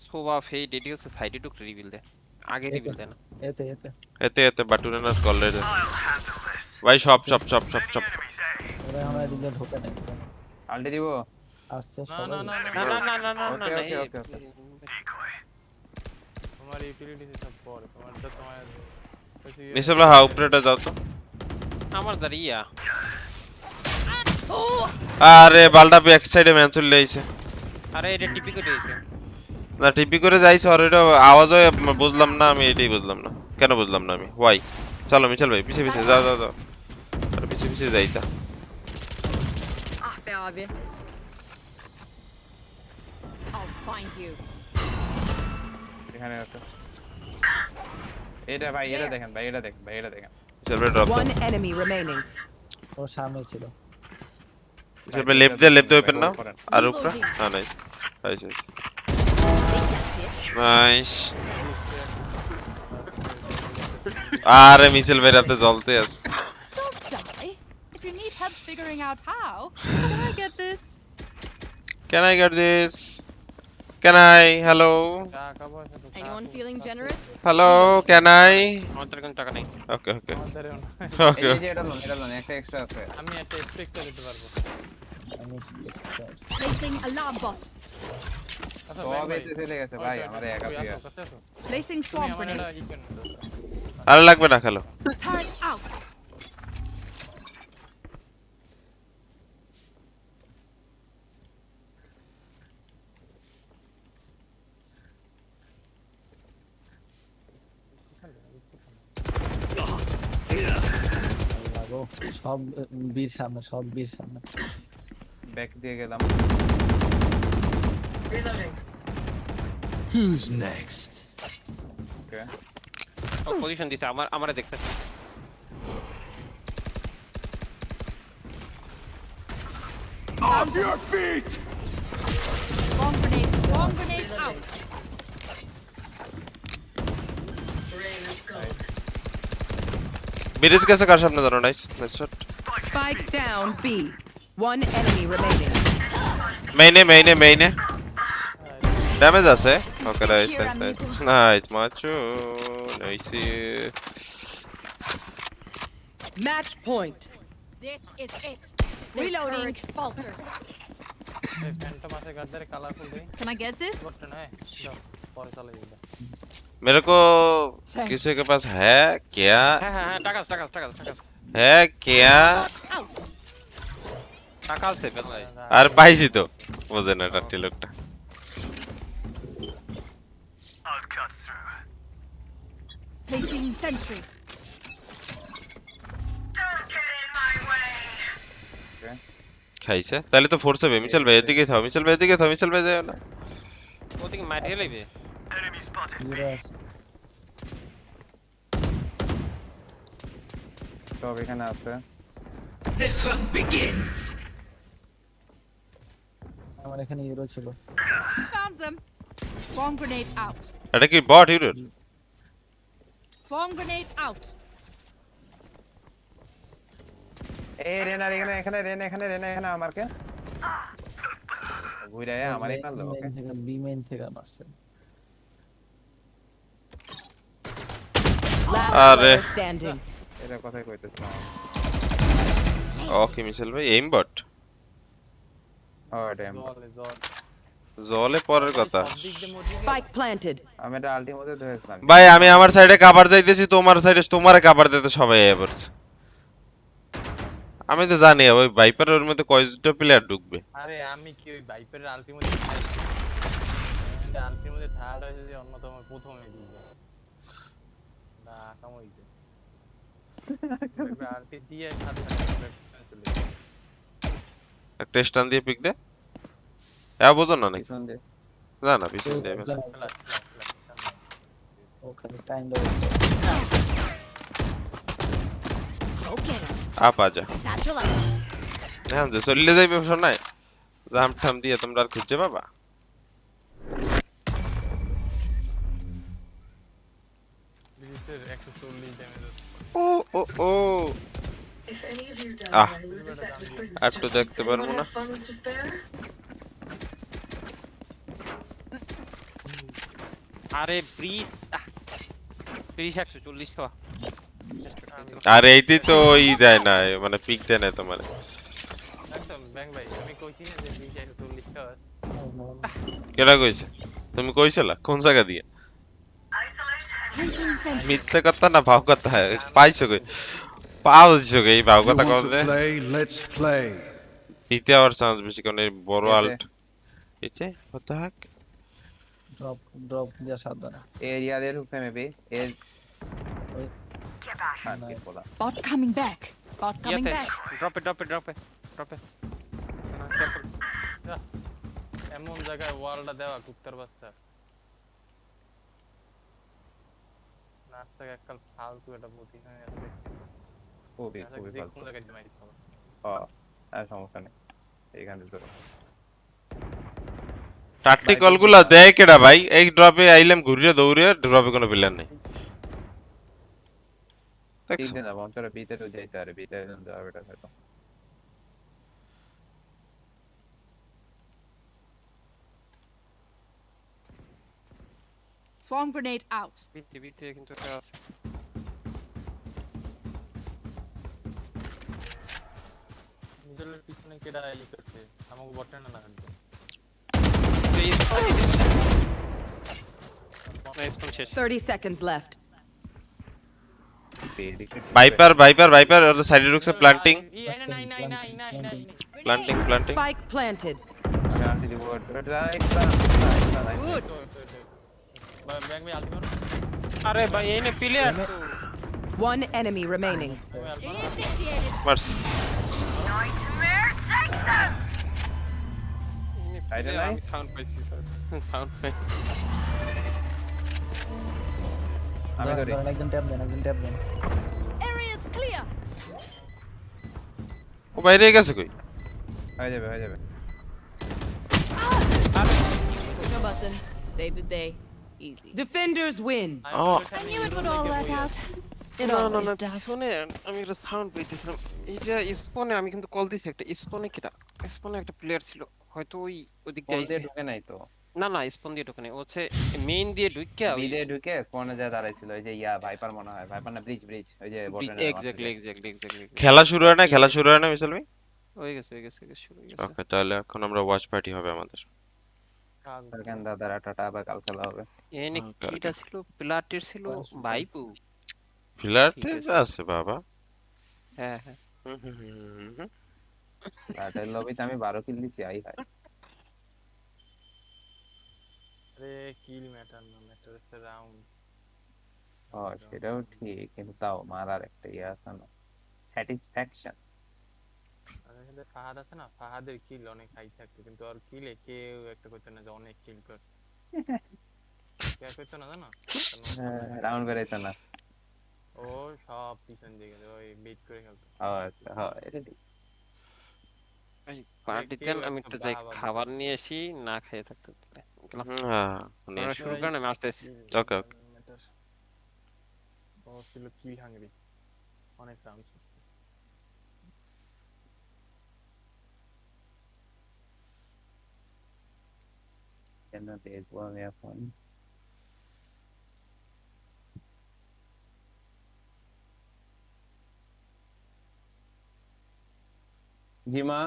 সোবা ফেড এডি হচ্ছে সাইডে টুক রিভিল দেয় আগে রিভিল দেয় না এতে এতে বাটুরে না কল রে ভাই সব ওরা আমরা দিকে ঢোকে নাই আলটি দিব আসছে না সবাই না না না না না না না না ওকে না ওকে এই- ওকে তোমার ইউটিলিটি সব পরে তোমারটা তোমার মিসেল ভাই হাউ উপরেটা যাও তো আমার দাঁড়িয়া আরে বালটা ব্যাক সাইডে ম্যান চলে আইছে আরে এটা টিপি করে দিয়েছে না টিপি করে যাইছে আর এটা আওয়াজ হয় বুঝলাম না আমি এটাই বুঝলাম না কেন বুঝলাম না আমি ওয়াই চলো মিচেল ভাই পিছে পিছে যাও যাও যাও আর পিছে পিছে যাইতা Ah be abi. I'll find you. এখানে আছে এটা ভাই এটা দেখেন ভাই এটা দেখেন ভাই এটা দেখেন মিচেল ভাই ড্রপ One enemy remaining. ও সামনে ছিল মিচেল ভাই লেফট দে ওপেন নাও আর উপরে হ্যাঁ নাইস নাইস নাইস আরে মিচেল ভাই রাতে জ্বলতে আছে Don't die. If you need help figuring out how, can I get this? Can I get this? Can I? Hello? টাকা পয়সা তো Anyone feeling generous? Hello? Can I? আমাদের কোনো টাকা নেই Okay, okay. আমাদেরও না। Okay. এই যে এটা লোন একটা এক্সট্রা আছে আমি একটা স্পেক্টার দিতে পারবো আমি Placing alarm bot. আচ্ছা সব ভাই ভাই এসে চলে গেছে ভাই আমার একা তুই দিয়া আসো, কাছে আসো। Placing তুমি swarm আমার grenade. একটা ই কেন আর লাগবে না খেলো Turret out. লাগো সব বীর সামনে সব বীর সামনে ব্যাক দিয়ে গেলাম Who's next? ওকে পজিশন দিছে আমারে দেখছে Off your feet! Swarm grenade out. Bridge কাছে কার সামনে জানো nice nice shot Spike down B. One enemy remaining. মেইনে ড্যামেজ আছে ওকে নাইস নাইস নাইস মাচো nice Match point. This is it. Reloading. Falters. এই ফ্যান্টম আছে গার্ডারে কালারফুল দেই Can I get this? করতে না দাও পরে চলে যাবে मेरे को किसी के पास है क्या হ্যাঁ টাকা है क्या টাকা আছে বেলায় আর পাইছি তো বুঝে না টাটি লোকটা Placing sentry. খাইছে তাহলে তো ফোর্স হবে মিচেল ভাই এদিকে থাও মিচেল ভাই যাও না ওদিকে মারিয়ে লইবে সব এখানে আছে আমার এখানে হিরো ছিল Found them. Swarm grenade out. এটা কি বট হিরো Swarm grenade out. এই রেনার এখানে রেনা আমারকে ঘুরে আমারই মারলো ওকে বি মেইন থেকে মারছে Last Are. player standing. এটা কথাই কইতেছিলাম ওকে মিচেল ভাই এইম বট ও ড্যাম জলে পরের কথা Spike planted. আমি এটা আলটিমেটে ধরেছিলাম ভাই আমি আমার সাইডে কভার যাইতেছি তোমার সাইডে তোমারে কভার দিতে সবাই এবার আমি তো জানি ওই ভাইপার ওর মধ্যে কয়টা প্লেয়ার ঢুকবে আরে আমি কি ওই ভাইপারের আলটিমেট আলটিমেটে থার্ড হয়েছে যে অন্যতম প্রথমে দিই না কামইতে আলটি দিয়ে সাথে চলে একটা স্টান দিয়ে পিক দে এ বুঝো না নাকি পিছন দিয়ে না না পিছন দিয়ে ওখানে টাইম আপ আজা Satchel out. হ্যাঁ যে চলে যাইবে শোনাই জাম ঠাম দিয়ে তোমরা আর খুঁজে পাবা বিলিসের 140 ড্যামেজ ও ও ও আহ আর তো দেখতে পারবো না আরে ব্রিজ 140 খাওয়া আর এইতেই তো ই দেয় না মানে পিক দেয় না তোমার একদম ব্যাং ভাই আমি কইছি না যে বিলিস 140 খাওয়া কেডা কইছে তুমি কইছলা কোন জায়গা দিয়ে Placing sentry. মিথ্যে কথা না ভাও কথা পাইছো কই পাওছো কই ভাও You কথা want কবে to play? Let's play. পিতে আওয়ার চান্স বেশি কারণ এই বড় Yes, আল্ট এতে কথা হাক ড্রপ ড্রপ দিয়া সাবধানে এরিয়া দিয়ে ঢুকছে মেবি এর Nice. Bot coming back. Bot coming ইয়াতে back. ড্রপে careful. এমন জায়গায় ওয়ালটা দেওয়া কুত্তার বাচ্চা নাচটাকে এককাল ফালতু একটা বুদ্ধি হয়ে গেছে খুবই আচ্ছা, খুবই যে ভালো কোন জায়গায় দিয়ে মারি খাবো আর সমস্যা নেই এইখানে ধরো টাকটিক্যাল গুলা দেয় কেডা ভাই এই ড্রপে আইলাম ঘুরিয়ে দৌড়ে ড্রপে কোনো প্ল্যান নাই দেখছো তিনটে না বঞ্চরে বিতে তো যাইতে আরে বিতে যাওয়া বেটার হয়তো Swarm grenade out. বিতে কিন্তু একটা আছে মিডলের পিছনে কেডা ই করছে আমাকে বটে না লাগবে নাইস কোন শেষ 30 seconds left. ভাইপার ওর সাইডে ঢুকছে planting planting Spike planted. Good. Bag মে আলতি মারো আরে ভাই এই নে player One enemy remaining. Initiated. মারস আমি সাউন্ড পাইছি সাউন্ড পাই আমি ধরি একজন ট্যাপ দেন Area is clear. ও বাইরে গেছে কই হয়ে যাবে No button. Save the day. Easy. Defenders win. Oh. I knew it would all work out. It না always does. শুনে আমি একটা সাউন্ড পাইতেছিলাম এটা স্পনে আমি কিন্তু কল দিছি একটা স্পনে কিটা স্পনে একটা প্লেয়ার ছিল হয়তো ওদিক দিয়ে কোন দিয়ে ঢুকে নাই তো না স্পন দিয়ে ঢুকে নাই ও হচ্ছে মেইন দিয়ে ঢুকিয়া বিদে ঢুকে কোনে যা দাঁড়াইছিল ওই যে ভাইপার মনে হয় ভাইপার না ব্রিজ ওই যে বটন এক্স্যাক্টলি খেলা শুরু হয় না মিসাল ভাই হয়ে গেছে শুরু হয়ে গেছে ওকে তাহলে এখন আমরা ওয়াচ পার্টি হবে আমাদের সেকেন্ড দাদা টাটা আবার কাল খেলা হবে এনে কিটা ছিল প্লাটের ছিল ভাইপু ফিলারতে আছে বাবা হ্যাঁ টাটার লবিতে আমি 12 কিল দিছি আই হাই আরে কিল ম্যাটার না ম্যাটার হচ্ছে রাউন্ড সেটাও ঠিক কিন্তু তাও মারার একটা আছে না স্যাটিসফ্যাকশন আসলে ফাহাদ আছে না ফাহাদের কিল অনেক হাই থাকতো কিন্তু আর কিলে কেউ একটা করতে না যে অনেক কিল করে কে করতে না জানো রাউন্ড বেরাইতো না ও সব পিছন দিকে ওই বেট করে খেলতো আচ্ছা হ্যাঁ এটা ঠিক পার্টিতে আমি একটু যাই খাবার নিয়ে আসি না খেয়ে থাকতে হ্যাঁ শুরু করেন আমি আসতেছি ওকে ও ছিল কিল হাঙ্গরি অনেক রাউন্ড কেন দেখবো আমি এখন জি মা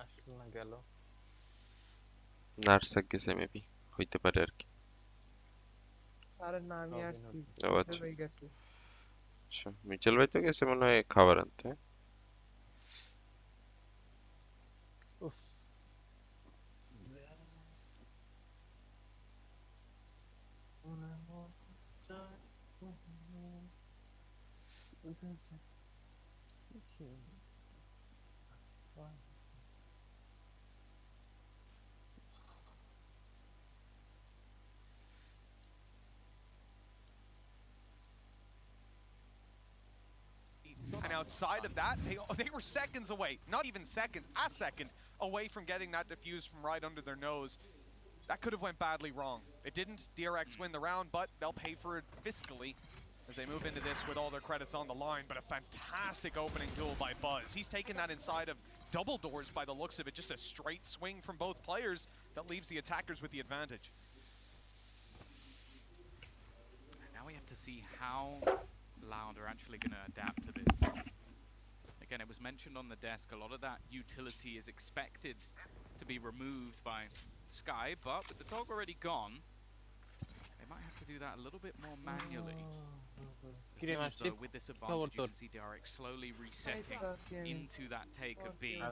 আসলো না গেল নার্সাক গেছে মেবি হইতে পারে আর কি আরে না আমি আসছি আচ্ছা হয়ে গেছে আচ্ছা মিচেল ভাই তো গেছে মনে হয় খাবার আনতে উফ And outside of that, they were seconds away, not even seconds, a second away from getting that defuse from right under their nose. That could have went badly wrong. It didn't. DRX win the round, but they'll pay for it fiscally as they move into this with all their credits on the line. But a fantastic opening duel by Buzz. He's taken that inside of double doors by the looks of it. Just a straight swing from both players. That leaves the attackers with the advantage. Now we have to see how Loud are actually going to adapt to this. Again, it was mentioned on the desk, a lot of that utility is expected to be removed by Sky, but with the dog already gone, they might have to do that a little bit more manually. Though, with this advantage, you can see DRX slowly resetting into that take of B.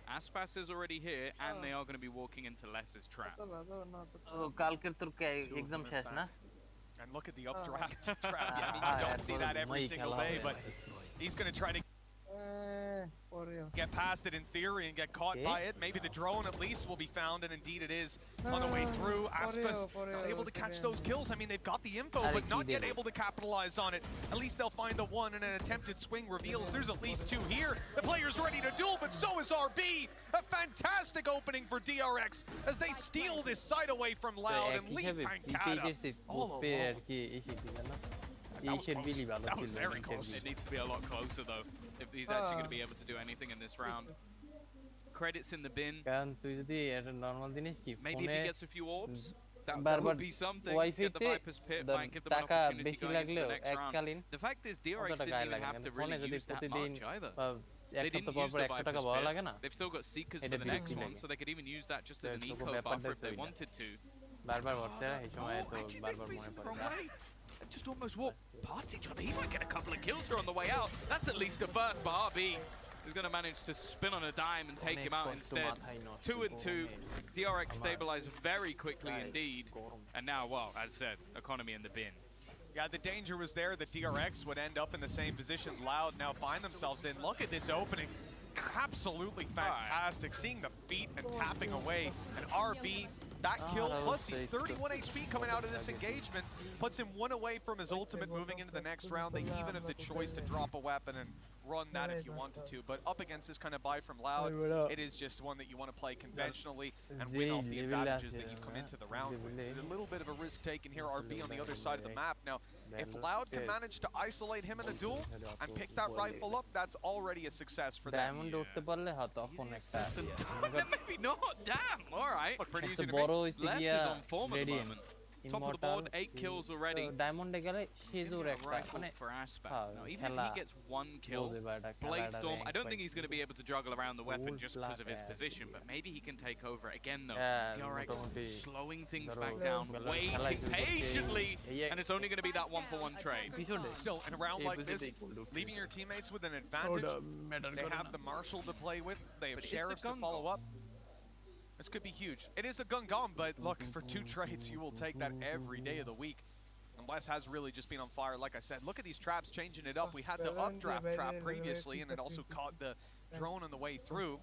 Aspas is already here, and they are going to be walking into Less's trap. And look at the updraft trap. Yeah, I mean, you don't see that every single day, but he's going to try to get past it in theory and get caught by it. Maybe the drone at least will be found, and indeed it is on the way through. Aspas not able to catch those kills. I mean, they've got the info, but not yet able to capitalize on it. At least they'll find the one, and an attempted swing reveals there's at least two here. The player's ready to duel, but so is RB. A fantastic opening for DRX as they steal this side away from Loud and leave Pancada all alone. That was very close. It needs to be a lot closer, though, if he's actually going to be able to do anything in this round. Credits in the bin. Maybe if he gets a few orbs, that would be something. Get the Viper's Pit, might give them an opportunity going into the next round. The fact is, DRX didn't even have to really use that much either. They didn't use the Viper's Pit. They've still got Seekers for the next one, so they could even use that just as an eco buffer if they wanted to. Just almost walked past each other. He might get a couple of kills here on the way out. That's at least a first, but RB is going to manage to spin on a dime and take him out instead. 2 and 2. DRX stabilized very quickly indeed. And now, well, as said, economy in the bin. Yeah, the danger was there that DRX would end up in the same position Loud now find themselves in. Look at this opening. Absolutely fantastic. Seeing the feet and tapping away. And RB, that kill, plus he's 31 HP coming out of this engagement, puts him one away from his ultimate moving into the next round. They even have the choice to drop a weapon and run that if you wanted to, but up against this kind of buy from Loud, it is just one that you want to play conventionally and win off the advantages that you come into the round with. A little bit of a risk taken here, RB on the other side of the map. Now, if Loud can manage to isolate him in a duel and pick that rifle up, that's already a success for them. Maybe not, damn, alright. Pretty easy to make. Les is on form at the moment. Top of the board, 8 kills already. Rifle for Aspas. Now, even if he gets one kill, Bladestorm, I don't think he's going to be able to juggle around the weapon just because of his position, but maybe he can take over again though. DRX slowing things back down, waiting patiently, and it's only going to be that 1-for-1 trade. Still, in a round like this, leaving your teammates with an advantage, they have the Marshal to play with, they have Sheriffs to follow up. This could be huge. It is a gun gone, but look, for 2 trades, you will take that every day of the week. And Les has really just been on fire, like I said. Look at these traps, changing it up. We had the updraft trap previously, and it also caught the drone on the way through.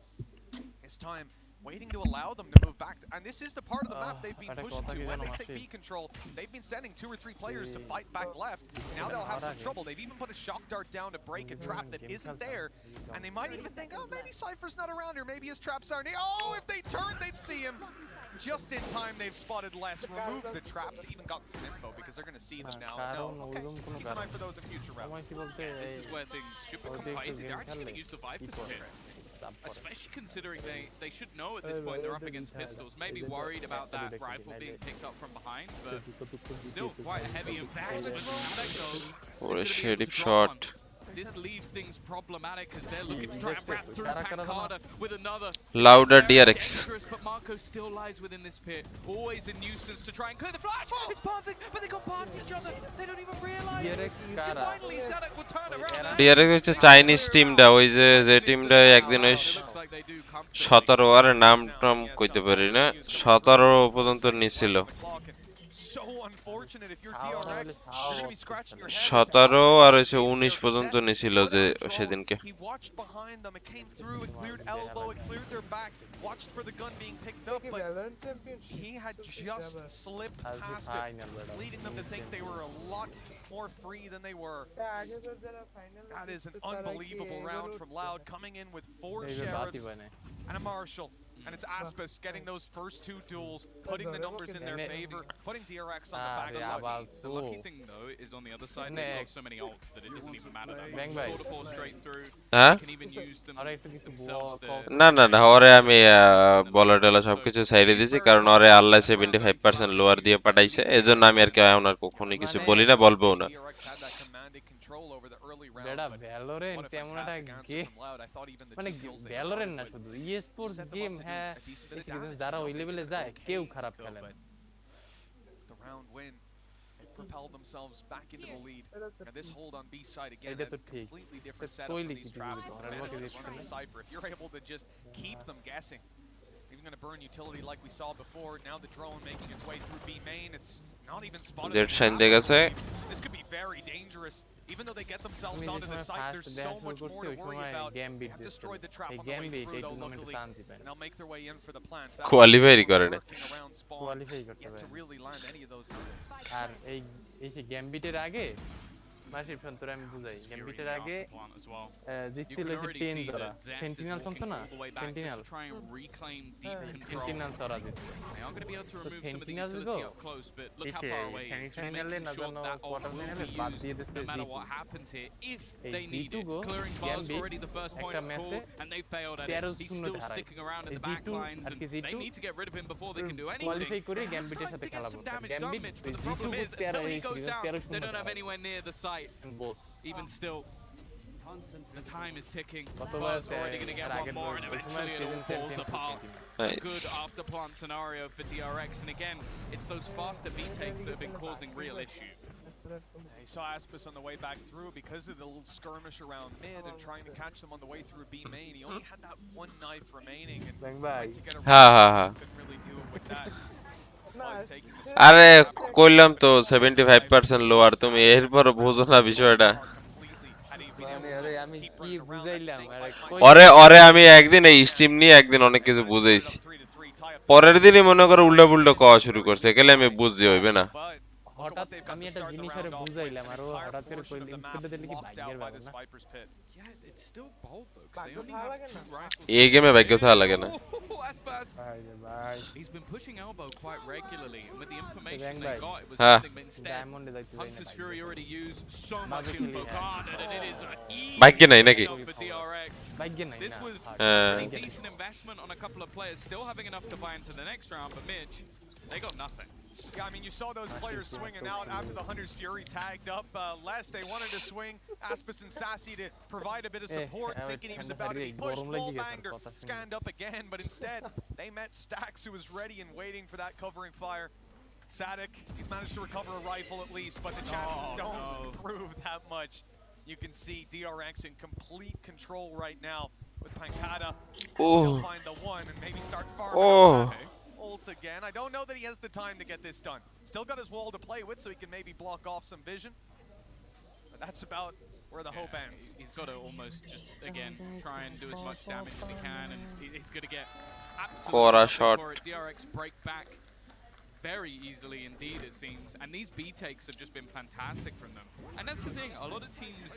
It's time, waiting to allow them to move back. And this is the part of the map they've been pushing to. When they take B control, they've been sending 2 or 3 players to fight back left. Now they'll have some trouble. They've even put a shock dart down to break a trap that isn't there. And they might even think, oh, maybe Cypher's not around here. Maybe his traps aren't here. Oh, if they turn, they'd see him. Just in time, they've spotted Les, removed the traps, even got some info because they're going to see them now. No, okay, keep an eye for those in future rounds. This is where things should become spicy. They're actually going to use the Viper's Pit. Especially considering they should know at this point they're up against pistols. Maybe worried about that rifle being picked up from behind, but still quite a heavy investment. What a shady shot. This leaves things problematic as they're looking to try and wrap through Pancada with another. Louder DRX. But Marco still lies within this pit, always a nuisance to try and clear the flash. It's perfect, but they got past each other. They don't even realize. Finally, Sadek will turn around. DRX হচ্ছে Chinese টিমটা, ওই যে টিমটা একদিন ওই 17 আর নাম টাম কইতে পারি না, 17 পর্যন্ত নিছিল। 17 আর হচ্ছে 19 পর্যন্ত নিছিল যে সেদিনকে। Watched for the gun being picked up, but he had just slipped past it, leading them to think they were a lot more free than they were. That is an unbelievable round from Loud, coming in with 4 Sheriffs and a Marshal. And it's Aspis getting those first two duels, putting the numbers in their favor, putting DRX on the back of The lucky thing though is on the other side they've got so many ults that it doesn't even matter that much. Bang, Score to fall straight through. হ্যাঁ They can even use them themselves. না না না ওরে আমি বলা টলা সবকিছু সাইডে দিয়েছি কারণ ওরে আল্লাহ 75% লোয়ার দিয়ে পাঠাইছে এজন্য আমি আর কি এখন আর কখনোই কিছু বলি না বলবোও না বেটা ভ্যালোরেন্ট তেমন একটা গেম মানে ভ্যালোরেন্ট না শুধু ই-স্পোর্টস গেম হ্যাঁ যারা ওই লেভেলে যায় কেউ খারাপ খেলে না propelled themselves back into the lead. And this hold on B side again, a completely different setup for these traps. Cypher, if you're able to just keep them guessing, even going to burn utility like we saw before. Now the drone making its way through B main. It's not even spotted. This could be very dangerous. Even though they get themselves onto the site, there's so much more to worry about. They have destroyed the trap on the way through though locally, and they'll make their way in for the plant. Qualify করে না Yet to really land any of those numbers. আর এই যে গ্যাম্বিটের আগে মাসির সন্তরে আমি বুঝাই গ্যাম্বিটের আগে জিতছিল যে 10 ধরা সেন্টিনেল শুনছো না সেন্টিনেল ধরা জিতছিল সেন্টিনেল গো সেমিফাইনালে না জানো কোয়ার্টার ফাইনালে বাদ দিয়ে দিতে এই জিটু গো গ্যাম্বিট একটা ম্যাচে 13-0 হারায় এই জিটু আর কি জিটু কোয়ালিফাই করে গ্যাম্বিটের সাথে খেলা করবে gambit G two 13-0 and both. Even still, the time is ticking. Buzz already going to get one more, and eventually it all falls apart. A good after plant scenario for DRX, and again, it's those faster B takes that have been causing real issues. He saw Aspis on the way back through because of the little skirmish around mid and trying to catch them on the way through B main. He only had that one knife remaining, and tried to get around. Couldn't really do it with that. আরে কইলাম তো 75% lower তুমি এরপর বুঝো না বিষয়টা আরে আমি কি বুঝাইলাম আরে আরে আমি একদিন এই স্টিম নিয়ে একদিন অনেক কিছু বুঝাইছি পরের দিনই মনে করে উল্টা পুল্টা কওয়া শুরু করছে একেলে আমি বুঝি হইবে না হঠাৎ আমি একটা জিনিসের বুঝাইলাম আর হঠাৎ করে কইল ইনস্ট্যান্ট দিলে কি ভাগ্যের ব্যাপার না এই গেমে ভাগ্য থাকা লাগে না He's been pushing elbow quite regularly, and with the information they got, it was something. But instead, Hunter's Fury already used so much info guarded, and it is an easy for DRX. This was a decent investment on a couple of players, still having enough to buy into the next round, but Mitch, they got nothing. Yeah, I mean, you saw those players swinging out after the Hunter's Fury tagged up less. They wanted to swing Aspis and Sassy to provide a bit of support, thinking he was about to be pushed. Wallbanger scanned up again, but instead they met Stax, who was ready and waiting for that covering fire. Sadik, he's managed to recover a rifle at least, but the chances don't prove that much. You can see DRX in complete control right now with Pankata. He'll find the one and maybe start farming. Ult again. I don't know that he has the time to get this done. Still got his wall to play with, so he can maybe block off some vision. But that's about where the hope ends. He's got to almost just, again, try and do as much damage as he can, and he's going to get absolutely shot for it. DRX break back very easily indeed, it seems. And these B takes have just been fantastic from them. And that's the thing, a lot of teams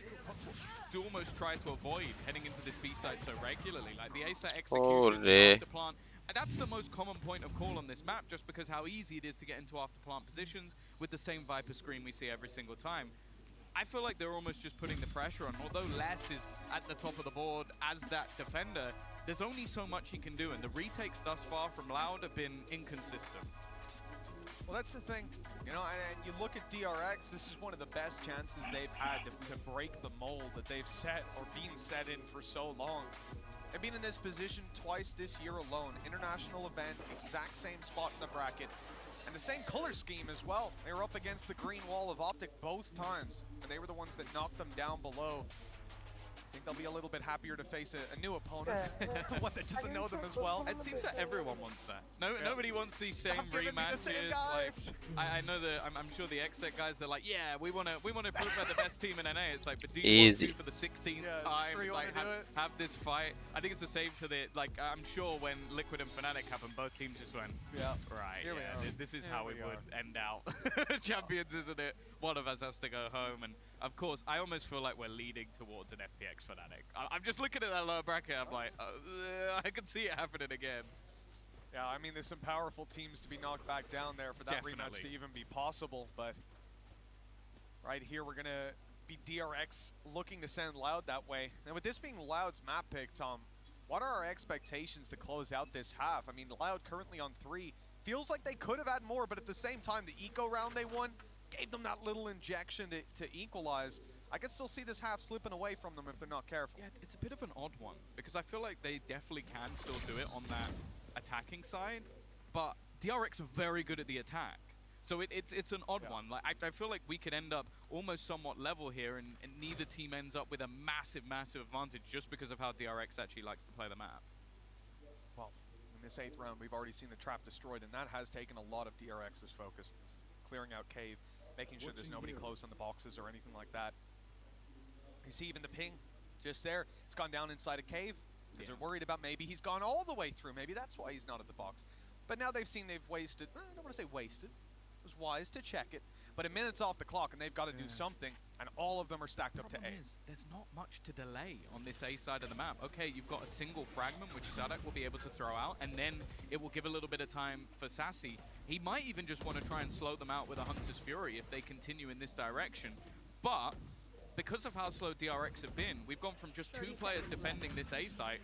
do almost try to avoid heading into this B side so regularly. Like the ASA execution, the plant. And that's the most common point of call on this map, just because how easy it is to get into after plant positions with the same Viper screen we see every single time. I feel like they're almost just putting the pressure on. Although Les is at the top of the board as that defender, there's only so much he can do, and the retakes thus far from Loud have been inconsistent. Well, that's the thing, you know, and you look at DRX, this is one of the best chances they've had to break the mold that they've set or been set in for so long. They've been in this position twice this year alone. International event, exact same spot in the bracket, and the same color scheme as well. They were up against the green wall of Optic both times, and they were the ones that knocked them down below. I think they'll be a little bit happier to face a new opponent, one that doesn't know them as well. It seems that everyone wants that. Nobody wants these same rematches. Like, I know that I'm sure the exec guys, they're like, yeah, we want to prove we're the best team in NA. It's like, but do you want to for the 16th time like have this fight? I think it's the same to the I'm sure when Liquid and Fnatic happened, both teams just went, right, this is how we would end out champions, isn't it? One of us has to go home, and of course, I almost feel like we're leading towards an FPX Fnatic. I'm just looking at that lower bracket. I'm like, I can see it happening again. Yeah, I mean, there's some powerful teams to be knocked back down there for that rematch to even be possible, but right here we're gonna be DRX looking to send Loud that way. And with this being Loud's map pick, Tom, what are our expectations to close out this half? I mean, Loud currently on 3. Feels like they could have had more, but at the same time, the eco round they won gave them that little injection to equalize. I can still see this half slipping away from them if they're not careful. Yeah, it's a bit of an odd one, because I feel like they definitely can still do it on that attacking side, but DRX are very good at the attack. So it's an odd one. Like I feel like we could end up almost somewhat level here, and neither team ends up with a massive advantage just because of how DRX actually likes to play the map. Well, in this 8th round, we've already seen the trap destroyed, and that has taken a lot of DRX's focus. Clearing out cave, making sure there's nobody close on the boxes or anything like that. You see even the ping just there. It's gone down inside a cave because they're worried about maybe he's gone all the way through. Maybe that's why he's not at the box. But now they've seen they've wasted, I don't want to say wasted. It was wise to check it. But a minute's off the clock and they've got to do something. And all of them are stacked up to A. There's not much to delay on this A side of the map. Okay, you've got a single fragment which Sadak will be able to throw out, and then it will give a little bit of time for Sassy. He might even just want to try and slow them out with a Hunter's Fury if they continue in this direction. But because of how slow DRX have been, we've gone from just 2 players defending this A site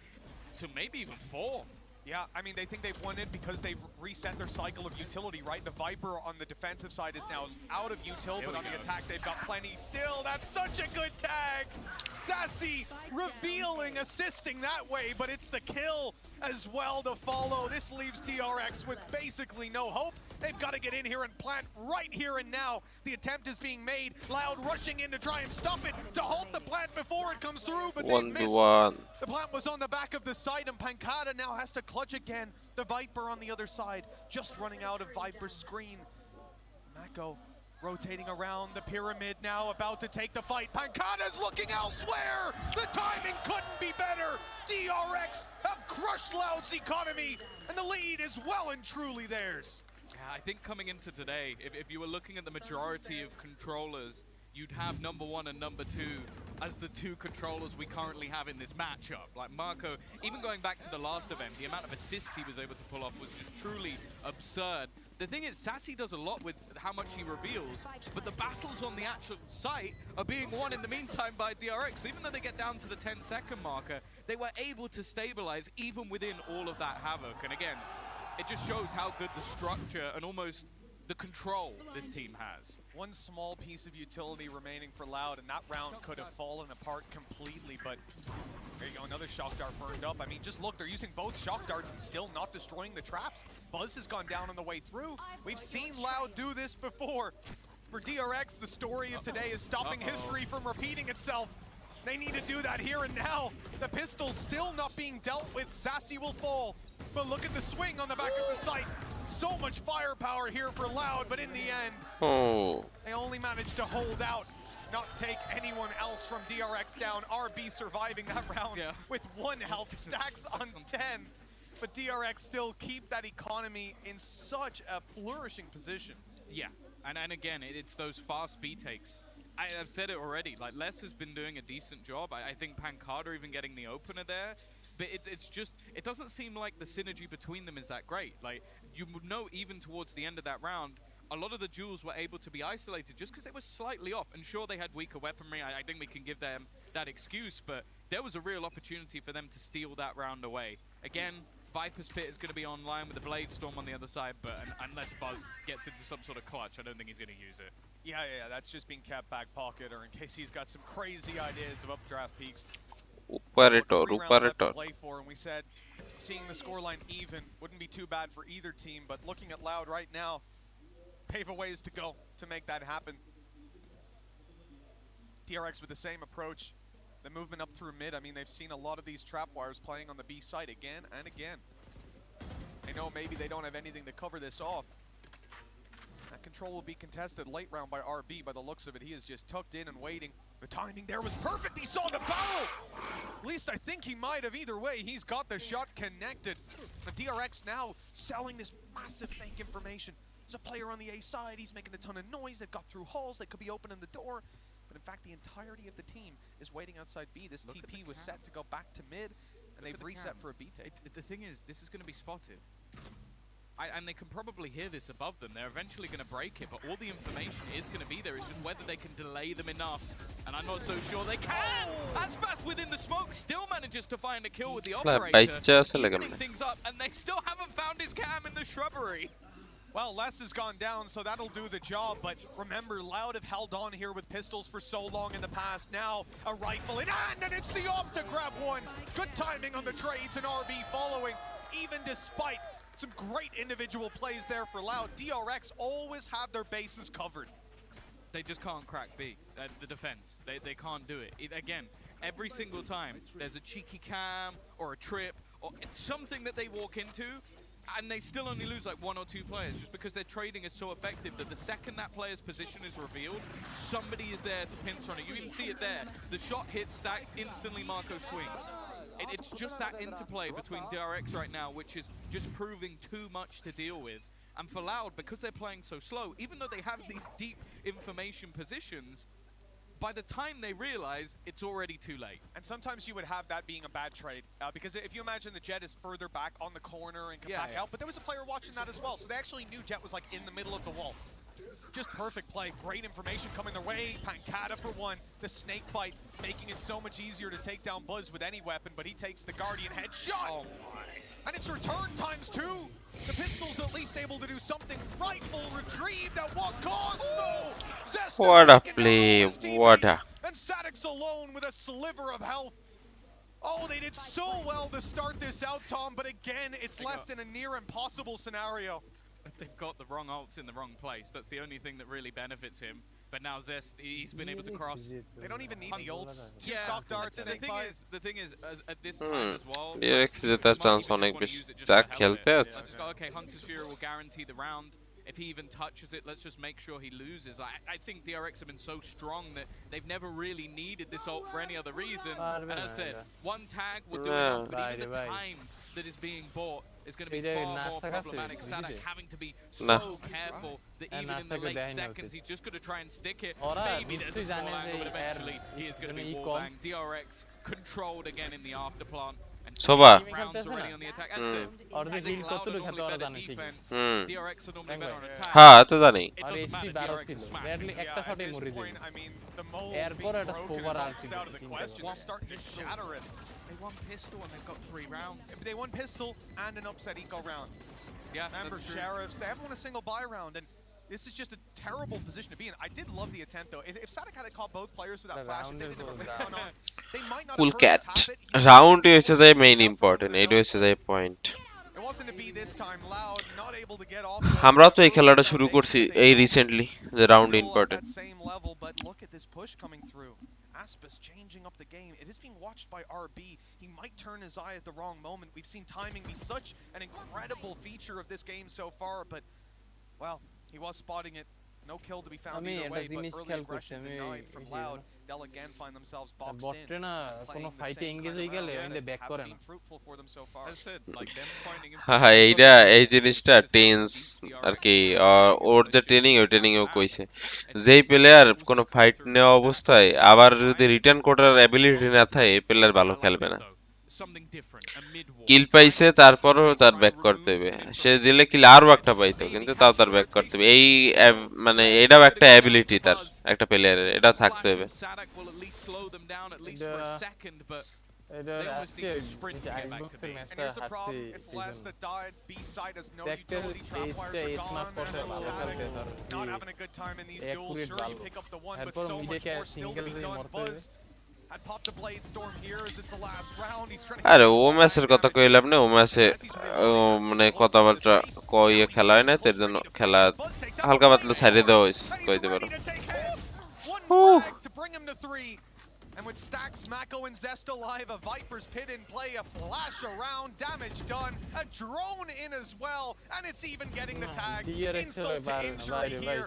to maybe even 4. Yeah, I mean, they think they've won it because they've reset their cycle of utility, right? The Viper on the defensive side is now out of util, but on the attack, they've got plenty still. That's such a good tag. Sassy revealing, assisting that way, but it's the kill as well to follow. This leaves DRX with basically no hope. They've got to get in here and plant right here and now. The attempt is being made. Loud rushing in to try and stop it, to halt the plant before it comes through, but they missed. The plant was on the back of the site, and Pancada now has to clutch again. The Viper on the other side, just running out of Viper's screen. Mako rotating around the pyramid now, about to take the fight. Pancada's looking elsewhere! The timing couldn't be better! DRX have crushed Loud's economy, and the lead is well and truly theirs. I think coming into today, if you were looking at the majority of controllers, you'd have number 1 and number 2 as the 2 controllers we currently have in this matchup. Like Marco, even going back to the last event, the amount of assists he was able to pull off was just truly absurd. The thing is, Sassy does a lot with how much he reveals, but the battles on the actual site are being won in the meantime by DRX. So even though they get down to the 10-second marker, they were able to stabilize even within all of that havoc. And again, it just shows how good the structure and almost the control this team has. One small piece of utility remaining for Loud, and that round could have fallen apart completely, but there you go, another shock dart burned up. I mean, just look, they're using both shock darts and still not destroying the traps. Buzz has gone down on the way through. We've seen Loud do this before. For DRX, the story of today is stopping history from repeating itself. They need to do that here and now. The pistol's still not being dealt with. Sassy will fall. But look at the swing on the back of the site. So much firepower here for Loud, but in the end, they only managed to hold out, not take anyone else from DRX down. RB surviving that round with 1 health, stacks on 10. But DRX still keep that economy in such a flourishing position. Yeah, and again, it's those fast B takes. I've said it already, like Les has been doing a decent job. I think Pancada even getting the opener there. But it's just, it doesn't seem like the synergy between them is that great. Like, you know, even towards the end of that round, a lot of the duels were able to be isolated just because they were slightly off. And sure, they had weaker weaponry. I think we can give them that excuse, but there was a real opportunity for them to steal that round away. Again, Viper's Pit is going to be online with the Blade Storm on the other side, but unless Buzz gets into some sort of clutch, I don't think he's going to use it. Yeah, that's just being kept back pocket, or in case he's got some crazy ideas of updraft peaks. Play for, and we said seeing the scoreline even wouldn't be too bad for either team, but looking at Loud right now, they have a ways to go to make that happen. DRX with the same approach, the movement up through mid. I mean, they've seen a lot of these trap wires playing on the B site again and again. They know maybe they don't have anything to cover this off. That control will be contested late round by RB. By the looks of it, he is just tucked in and waiting. The timing there was perfect. He saw the barrel. At least I think he might have. Either way, he's got the shot connected. The DRX now selling this massive fake information. There's a player on the A side. He's making a ton of noise. They've got through halls. They could be opening the door. But in fact, the entirety of the team is waiting outside B. This TP was set to go back to mid, and they've reset for a B take. The thing is, this is going to be spotted. and they can probably hear this above them. They're eventually going to break it, but all the information is going to be there. It's just whether they can delay them enough, and I'm not so sure they can. Aspas within the smoke still manages to find a kill with the operator, evening things up, and they still haven't found his cam in the shrubbery. Well, Les has gone down, so that'll do the job, but remember, Loud have held on here with pistols for so long in the past. Now, a rifle in hand, and it's the op to grab one. Good timing on the trades, and RB following, even despite some great individual plays there for Loud. DRX always have their bases covered. They just can't crack B, the defense. They can't do it. Again, every single time, there's a cheeky cam, or a trip, or it's something that they walk into, and they still only lose like 1 or 2 players just because their trading is so effective that the second that player's position is revealed, somebody is there to pinch on it. You even see it there. The shot hits, stacks, instantly Marco swings. It's just that interplay between DRX right now, which is just proving too much to deal with. And for Loud, because they're playing so slow, even though they have these deep information positions, by the time they realize, it's already too late. And sometimes you would have that being a bad trade, because if you imagine the Jet is further back on the corner and can back out, but there was a player watching that as well, so they actually knew Jet was like in the middle of the wall. Just perfect play, great information coming their way. Pancata for one, the snake bite, making it so much easier to take down Buzz with any weapon, but he takes the Guardian headshot. Oh my. And it's return times 2. The pistol's at least able to do something. Rifle retrieved at what cost? No! Zest What a play, what a... And Sadix alone with a sliver of health. Oh, they did so well to start this out, Tom, but again, it's left in a near impossible scenario. They've got the wrong ults in the wrong place. That's the only thing that really benefits him. But now Zest, he's been able to cross. They don't even need the ults. 2 shock darts and the thing is, at this time as well, DRX জেতার chance অনেক বেশি যা খেলতে আছে okay, Hunter's Fury will guarantee the round. If he even touches it, let's just make sure he loses. I think DRX have been so strong that they've never really needed this ult for any other reason. And as I said, one tag will do enough, but even the time that is being bought is going to be far more problematic. Sadak having to be so careful that even in the late seconds, he's just going to try and stick it. Maybe there's a small angle, but eventually he is going to be wallbanged. DRX controlled again in the afterplant. Soba হ্যাঁ তো জানি They won pistol and they've got 3 rounds. They won pistol and an upset eco round. Yeah, remember Sheriffs, they haven't won a single buy round, and this is just a terrible position to be in. I did love the attempt though. If Sadak had caught both players without flash, if they didn't have a win on, they might not Cool have heard cat. tap it. Round হচ্ছে যে main important এটা হচ্ছে যে point It wasn't to be this time. Loud, not able to get off. আমরা তো এই খেলাটা শুরু করছি এই রিসেন্টলি যে round important Same level, but look at this push coming through. Aspas changing up the game. It is being watched by RB. He might turn his eye at the wrong moment. We've seen timing be such an incredible feature of this game so far, but well, he was spotting it. No kill to be found either way, but early aggression denied from Loud. They'll again find themselves boxed in. কোনো ফাইটে engage হয়ে গেলে ওইলে back করে না Fruitful for them so far. As I said, like them finding হ্যাঁ এইটা এই জিনিসটা টেন্স আর কি ওর যে ট্রেনিং ওই ট্রেনিং ও কইছে যেই প্লেয়ার কোনো ফাইট নেওয়া অবস্থায় আবার যদি রিটার্ন করার অ্যাবিলিটি না থাকে এই প্লেয়ার ভালো খেলবে না কিল পাইছে তারপরও তার ব্যাক করতে হবে সে দিলে কিল আরও একটা পাইতো কিন্তু তাও তার ব্যাক করতে হবে এই মানে এটাও একটা অ্যাবিলিটি তার একটা প্লেয়ারের এটা থাকতে হবে And here's the problem, it's Les that died, B-side has no utility, trap wires are gone, and Sadak not having a good time in these duels. Sure, you pick up the one, but so much more still to be done. Buzz had popped the blade storm here as it's the last round. He's trying to আরে ও ম্যাচের কথা কইলাম না ও ম্যাচে মানে কথাবার্তা কইয়ে খেলা হয় না তার জন্য খেলা হালকা পাতলা সাইডে দেওয়া হইছে কইতে পারো to bring him to 3. And with Stacks, Mako, and Zest alive, a Viper's pit in play, a flash around, damage done, a drone in as well, and it's even getting the tag. Insult to injury here.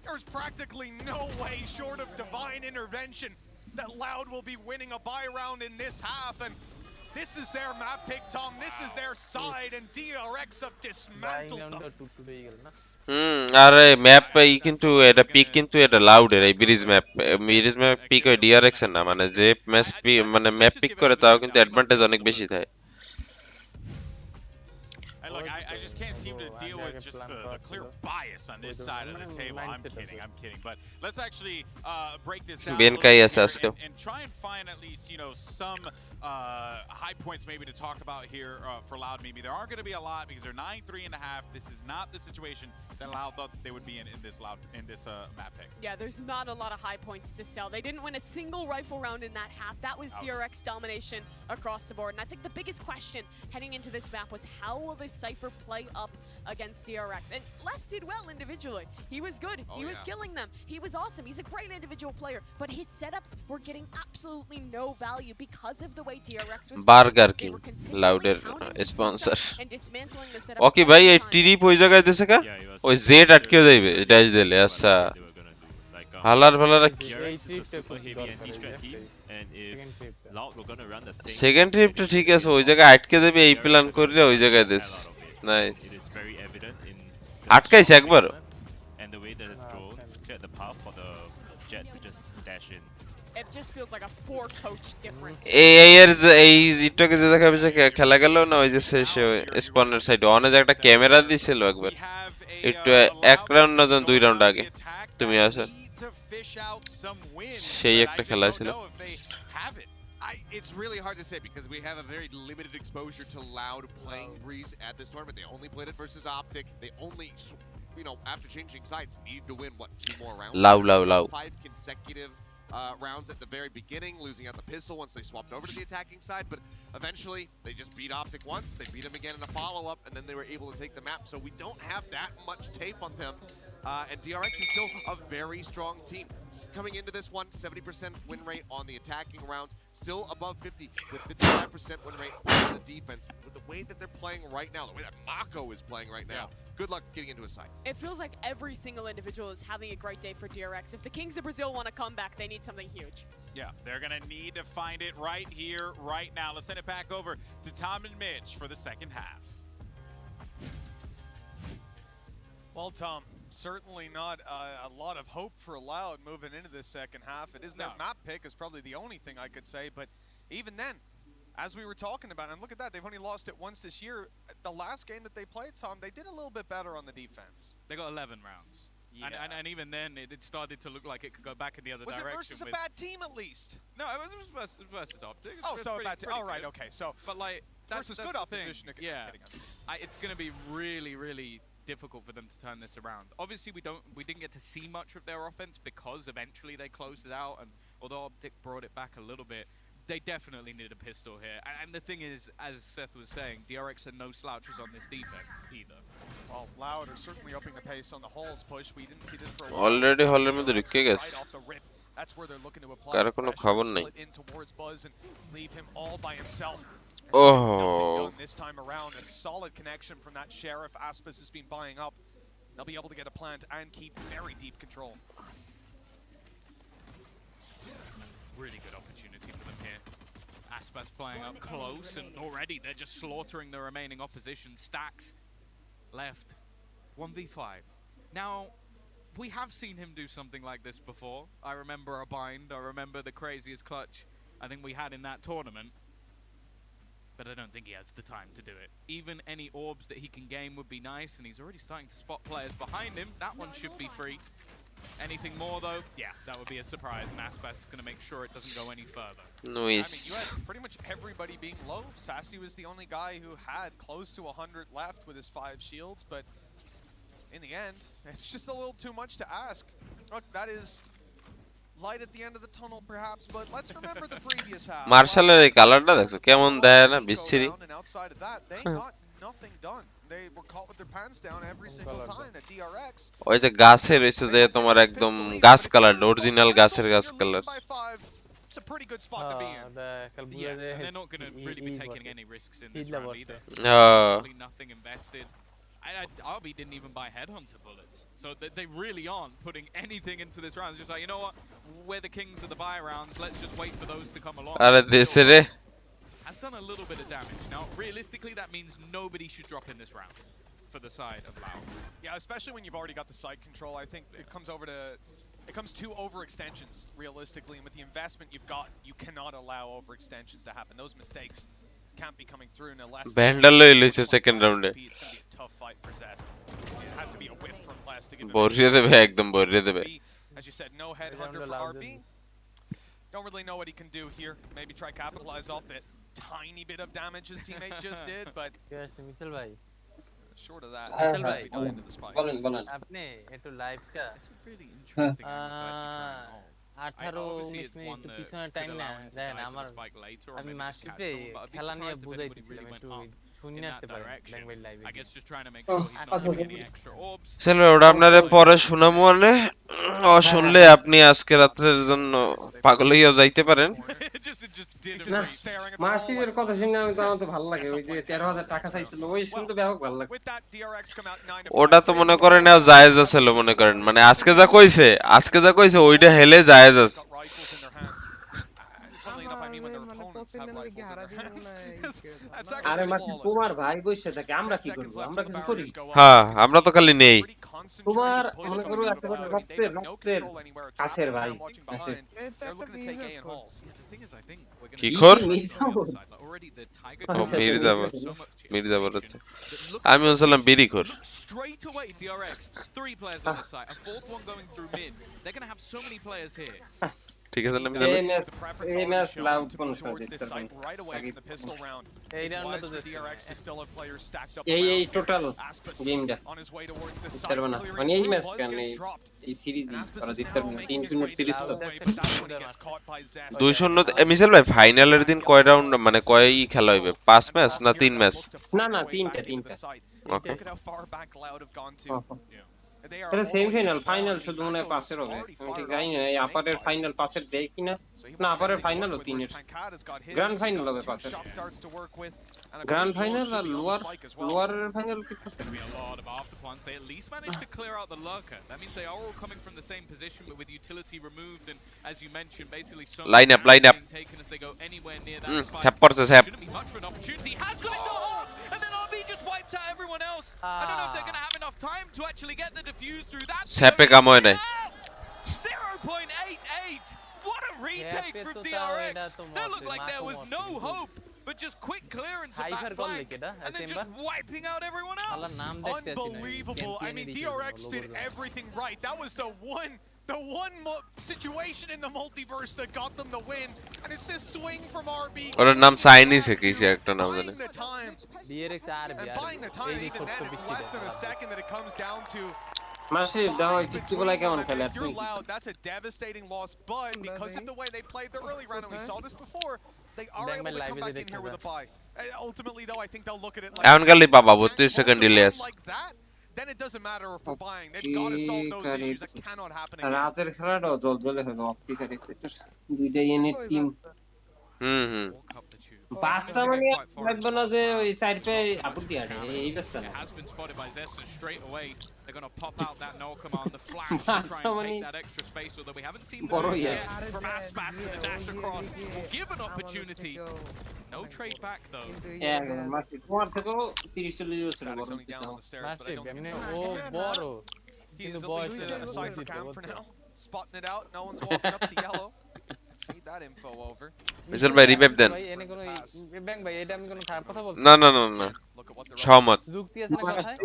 There's practically no way short of divine intervention that Loud will be winning a buy round in this half, and this is their map pick, Tom. This is their side, and DRX have dismantled them. আরে map কিন্তু এটা pick কিন্তু এটা লাউডের এই bridge map pick হয় DRX এর না মানে যে ম্যাচ মানে ম্যাপ পিক করে তাও কিন্তু অ্যাডভান্টেজ অনেক বেশি থাকে clear bias on this side of the table. I'm kidding. But let's actually break this down a BenQ little bit আছে here আজকে and try and find at least, you know, some high points maybe to talk about here for Loud Mimi. There aren't going to be a lot because they're 9-3.5. This is not the situation that Loud thought they would be in this map pick. Yeah, there's not a lot of high points to sell. They didn't win a single rifle round in that half. That was DRX domination across the board. And I think the biggest question heading into this map was how will this Cypher play up against DRX? And Les did well individually. He was good. He was killing them. He was awesome. He's a great individual player. But his setups were getting absolutely no value because of the way DRX was Burger playing. They King were consistently Louder counting sponsor and dismantling the setups ওকে ভাই এই টিরিপ ওই জায়গায় দিছে কা ওই Z আটকে যাইবে dash দিলে আচ্ছা হালার ফালারা সেকেন্ড ট্রিপটা ঠিক আছে ওই জায়গায় আটকে যাবে এই প্ল্যান করে ওই জায়গায় দিস নাইস আটকাইছে একবার It just feels like a four-coach difference. এই এর এই জিটটাকে যে দেখাবে যে খেলা গেল না ওই যে শেষে স্পনের সাইডে অনেক একটা ক্যামেরা দিছিল একবার একটু এক রাউন্ড না যখন দুই রাউন্ড আগে তুমি আসো সেই একটা খেলা ছিল It's really hard to say because we have a very limited exposure to Loud playing Breeze at this tournament. They only played it versus Optic. They only, you know, after changing sides, need to win, what, 2 more rounds? Low. 5 consecutive rounds at the very beginning, losing out the pistol once they swapped over to the attacking side. But eventually, they just beat Optic once. They beat him again in a follow-up, and then they were able to take the map. So we don't have that much tape on them. And DRX is still a very strong team. Coming into this one, 70% win rate on the attacking rounds, still above 50 with 55% win rate on the defense. With the way that they're playing right now, the way that Mako is playing right now, good luck getting into a side. It feels like every single individual is having a great day for DRX. If the Kings of Brazil want to come back, they need something huge. Yeah, they're going to need to find it right here, right now. Let's send it back over to Tom and Mitch for the second half. Well, Tom, certainly not a lot of hope for Loud moving into this second half. It is their map pick is probably the only thing I could say, but even then, as we were talking about, and look at that, they've only lost it once this year. The last game that they played, Tom, they did a little bit better on the defense. They got 11 rounds. Yeah. And even then, it started to look like it could go back in the other direction. Was it versus a bad team at least? No, it was versus Optic. Oh, so a bad team. Oh, right, okay. So, but like, versus good opposition. It's going to be really difficult for them to turn this around. Obviously, we didn't get to see much of their offense because eventually they closed it out, and although Optic brought it back a little bit, they definitely need a pistol here. And the thing is, as Seth was saying, DRX are no slouches on this defense either. Well, Loud are certainly upping the pace on the Halls push. We didn't see this for a while. Already হলের মধ্যে ঢুকে গেছে Right off the rip. That's where they're looking to apply. কার কোনো খবর নাই in towards Buzz and leave him all by himself. Oh. This time around, a solid connection from that Sheriff. Aspas has been buying up. They'll be able to get a plant and keep very deep control. Really good opportunity for them here. Aspas playing up close, and already they're just slaughtering the remaining opposition. Stacks left 1v5. Now, we have seen him do something like this before. I remember a bind. I remember the craziest clutch I think we had in that tournament. But I don't think he has the time to do it. Even any orbs that he can gain would be nice, and he's already starting to spot players behind him. That one should be free. Anything more though? Yeah, that would be a surprise, and Aspas is going to make sure it doesn't go any further. Nice. I mean, you had pretty much everybody being low. Sassy was the only guy who had close to 100 left with his 5 shields, but in the end, it's just a little too much to ask. Look, that is light at the end of the tunnel perhaps, but let's remember the previous half. মার্শালের এই কালারটা দেখছো কেমন দেয় না বিশ্রী And outside of that, they got nothing done. They were caught with their pants down every single time at DRX. ওই যে গাছে রইছে যে তোমার একদম গাছ কালার অরিজিনাল গাছের গাছ colour It's a pretty good spot to be in. Yeah, and they're not going to really be taking any risks in this round either. Nothing invested. Arby didn't even buy headhunter bullets, so they really aren't putting anything into this round. It's just like, you know what, we're the kings of the buy rounds, let's just wait for those to come along. Has done a little bit of damage. Now, realistically, that means nobody should drop in this round for the side of Loud. Yeah, especially when you've already got the side control. I think it comes to overextensions, realistically, and with the investment you've got, you cannot allow overextensions to happen. Those mistakes can't be coming through unless Vandal লই লইছে second রাউন্ডে it's going to be a tough fight for Zest. It has to be a whiff from less to give him বরিয়ে দেবে একদম বরিয়ে দেবে as you said, no headhunter for RB. Don't really know what he can do here. Maybe try capitalize off that tiny bit of damage his teammate just did, but মিশাল ভাই short of that, মিশাল ভাই he died into the spike. বলেন আপনি একটু লাইভটা 18-19 minute একটু পিছনে টাইম না দেন আমার আমি মাস্টারে খেলা নিয়ে বুঝাইতেছিলাম একটু শুনে আসতে পারেন ব্যাংক ভাই লাইভে I guess just trying to make sure he's not getting any extra orbs. সেলবে ওটা আপনাদের পরে শোনামু মানে শুনলে আপনি আজকে রাতের জন্য পাগল হইয়া যাইতে পারেন মাসির কথা শুনে আমি তো আমার তো ভালো লাগে ওই যে 13000 টাকা চাইছিল ওই শুনতে ব্যাপক ভালো লাগে ওটা তো মনে করেন নাও জায়েজ আছে মনে করেন মানে আজকে যা কইছে ওইটা হেলে জায়েজ আছে আরে মাসি তোমার ভাই বইসে থাকে আমরা কি করব আমরা কিছু করি হ্যাঁ আমরা তো খালি নেই তোমার মনে করো একটা রক্তের কাছের ভাই কি কর মির্জাবর হচ্ছে আমি বলছিলাম বিড়িখোর Straight away, DRX, 3 players on the site, a 4th one going through mid. They're going to have so many players here. ঠিক আছে না মিজান এই ম্যাচ লাউড কোন সময় দিতে এই টোটাল গেমটা দিতে না মানে এই ম্যাচ কেন এই সিরিজ ওরা দিতে 3-0 সিরিজ তো 2-0 মিসাইল ভাই ফাইনালের দিন কয় রাউন্ড মানে কয় খেলা হইবে 5 ম্যাচ না 3 ম্যাচ না 3টা ওকে এটা সেমিফাইনাল ফাইনাল শুধু মনে হয় 5 এর হবে আমি ঠিক জানি না এই আপারের ফাইনাল 5 এর দেয় কিনা না আপারের ফাইনাল ও 3 এর গ্র্যান্ড ফাইনাল হবে 5 এর গ্র্যান্ড ফাইনাল আর লোয়ারের ফাইনাল কি আছে A lot of after plans. They at least managed to clear out the lurker. That means they are all coming from the same position, but with utility removed, and as you mentioned, basically so line up taken as they go anywhere near that spike. Shouldn't be much for an opportunity. Has got into Hawk, and then RB just wipes out everyone else. I don't know if they're going to have enough time to actually get the defuse through that. Sepe কাম হয় নাই 0.88. What a retake from DRX. That looked like there was no hope. But just quick clearance of that flank, and then just wiping out everyone else. Unbelievable. I mean, DRX did everything right. That was the one situation in the multiverse that got them the win, and it's this swing from RB. ওর নাম সাইনিস কি সে একটা নাম জানি DRX আরবি and buying the time, even then, it's less than a second that it comes down to. মাসির দাও কিছু বলা কেমন খেলে আপনি You're loud. That's a devastating loss, but because of the way they played the early round, and we saw this before, they are able to come back in here with a buy. Ultimately, though, I think they'll look at it like এখন গালি বাবা 32 second delay আছে like that. Then it doesn't matter if we're buying. They've got to solve those issues that cannot happen again. রাতের খেলাটাও জলজলে হবে অপটিকার দুইটা unit team পাঁচটা মানে লাগবে না যে ওই সাইড পে আপত্তি আছে এই বেশটা না Has been spotted by Zest, and straight away they're going to pop out that no command, the flash to try and take that extra space, although we haven't seen the yet from Aspas to the dash across. Will give an opportunity. No trade back though. Yeah, মাসি তোমার থেকে 30-40 বছর বড় মাসি এমনি ও বড় কিন্তু বয়স aside for cam for now, spotting it out. No one's walking up to yellow. Feed that info over. Missile ভাই রিভাইভ দেন ভাই এনে কোন ব্যাংক ভাই এটা আমি কোন খারাপ কথা বলছি না না না না সহমত যুক্তি আছে না কথায়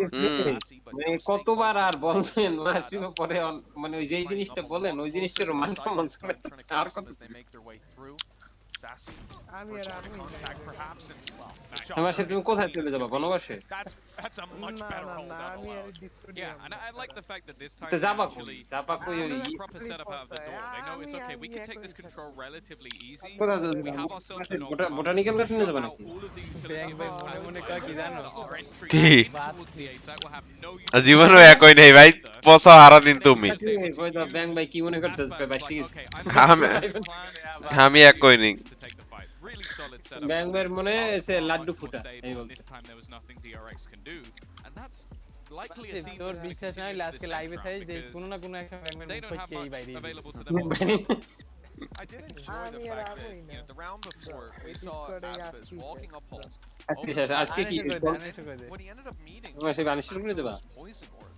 মানে কতবার আর বলবেন মাসি পরে মানে ওই যেই জিনিসটা বলেন ওই জিনিসটার মান সম্মান আর কত আমি আর contact perhaps, and মাসি তুমি কোথায় চলে যাবে বনবাসে that's a much better hold down. Yeah, and I like the fact that this time তো যাবা actually কই ওই proper setup out of the door. They know it's okay. We can take this control relatively easy. We have ourselves a botanical গার্ডেনে যাবে নাকি bank ভাই মনে কয় কি জানো কি জীবনও একই নেই ভাই পয়সা হারা দিন তুমি কই দাও ব্যাংক ভাই কি মনে করতেছ ভাই ঠিক আমি একই নেই ব্যাংক ভাই মনে এসে লাড্ডু ফুটা এই বলতে তোর বিশ্বাস নাই লাস্টে লাইভে থাই যে কোনো না কোনো একটা ব্যাংক ভাই হচ্ছে এই বাইরে I did enjoy the fact that, you know, the round before we saw Aspas walking up holes. আজকে কি What he ended up meeting মাসি বানিশ করে দেবা poison ore.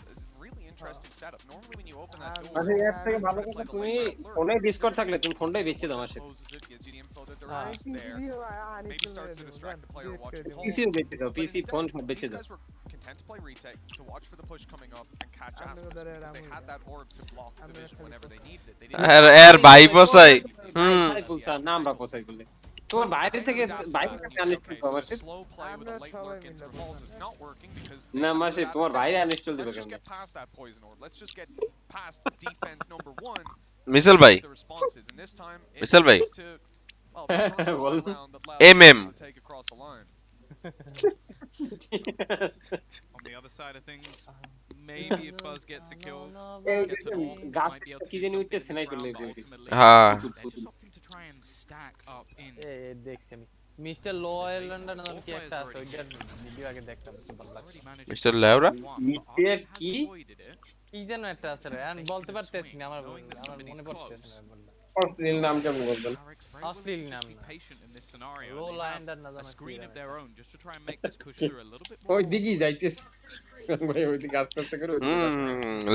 Really interesting setup. Normally when you open that door, আরে এর থেকে ভালো কথা তুমি ফোনে ডিসকর্ড থাকলে তুমি ফোনটাই বেচে দাও মাসে closes it, gives you the info that there is there. Maybe starts to distract the player watching home. PCO বেচে দাও পিসি ফোন সব বেচে These দাও guys were content to play retake, to watch for the push coming up and catch Aspas because they had that orb to block the vision whenever they needed it. They didn't এর ভাই পসাই ভাই বলছ না আমরা কোথায় বলে তোমার বাইরে থেকে বাইরে থেকে আনইনস্টল করো মাসে slow play with a late lurk into walls is not working because না মাসে তোমার বাইরে আনইনস্টল দিবে let's just কেন get past that poison orb. Let's just get past defense number 1. Missile ভাই The responses and this time missile ভাই to well, the first round that Loud MM take across the line. On the other side of things, maybe if Buzz gets a kill, gets an orb, গাছ might be able to কি do জানি উঠতে something সেনাই in করলে this round, but ultimately, হ্যাঁ they're just opting to try and stack up in. দেখছি আমি mister লো Islander নাম কি একটা আছে ওইটার ভিডিও আগে দেখতাম খুব ভালো লাগছে মিস্টার লেওরা মিস্টার কি কি যেন একটা আছে রে আমি বলতে পারতেছি না আমার মনে পড়ছে না অশ্লীল নাম কেমন বলবেন অশ্লীল নাম না Patient in this scenario. Low They have Islander না a জানা screen of their own just to try and make this push through a little bit ওই more. দিকে যাইতেছে ভাই ওই দিকে আস্তে আস্তে করে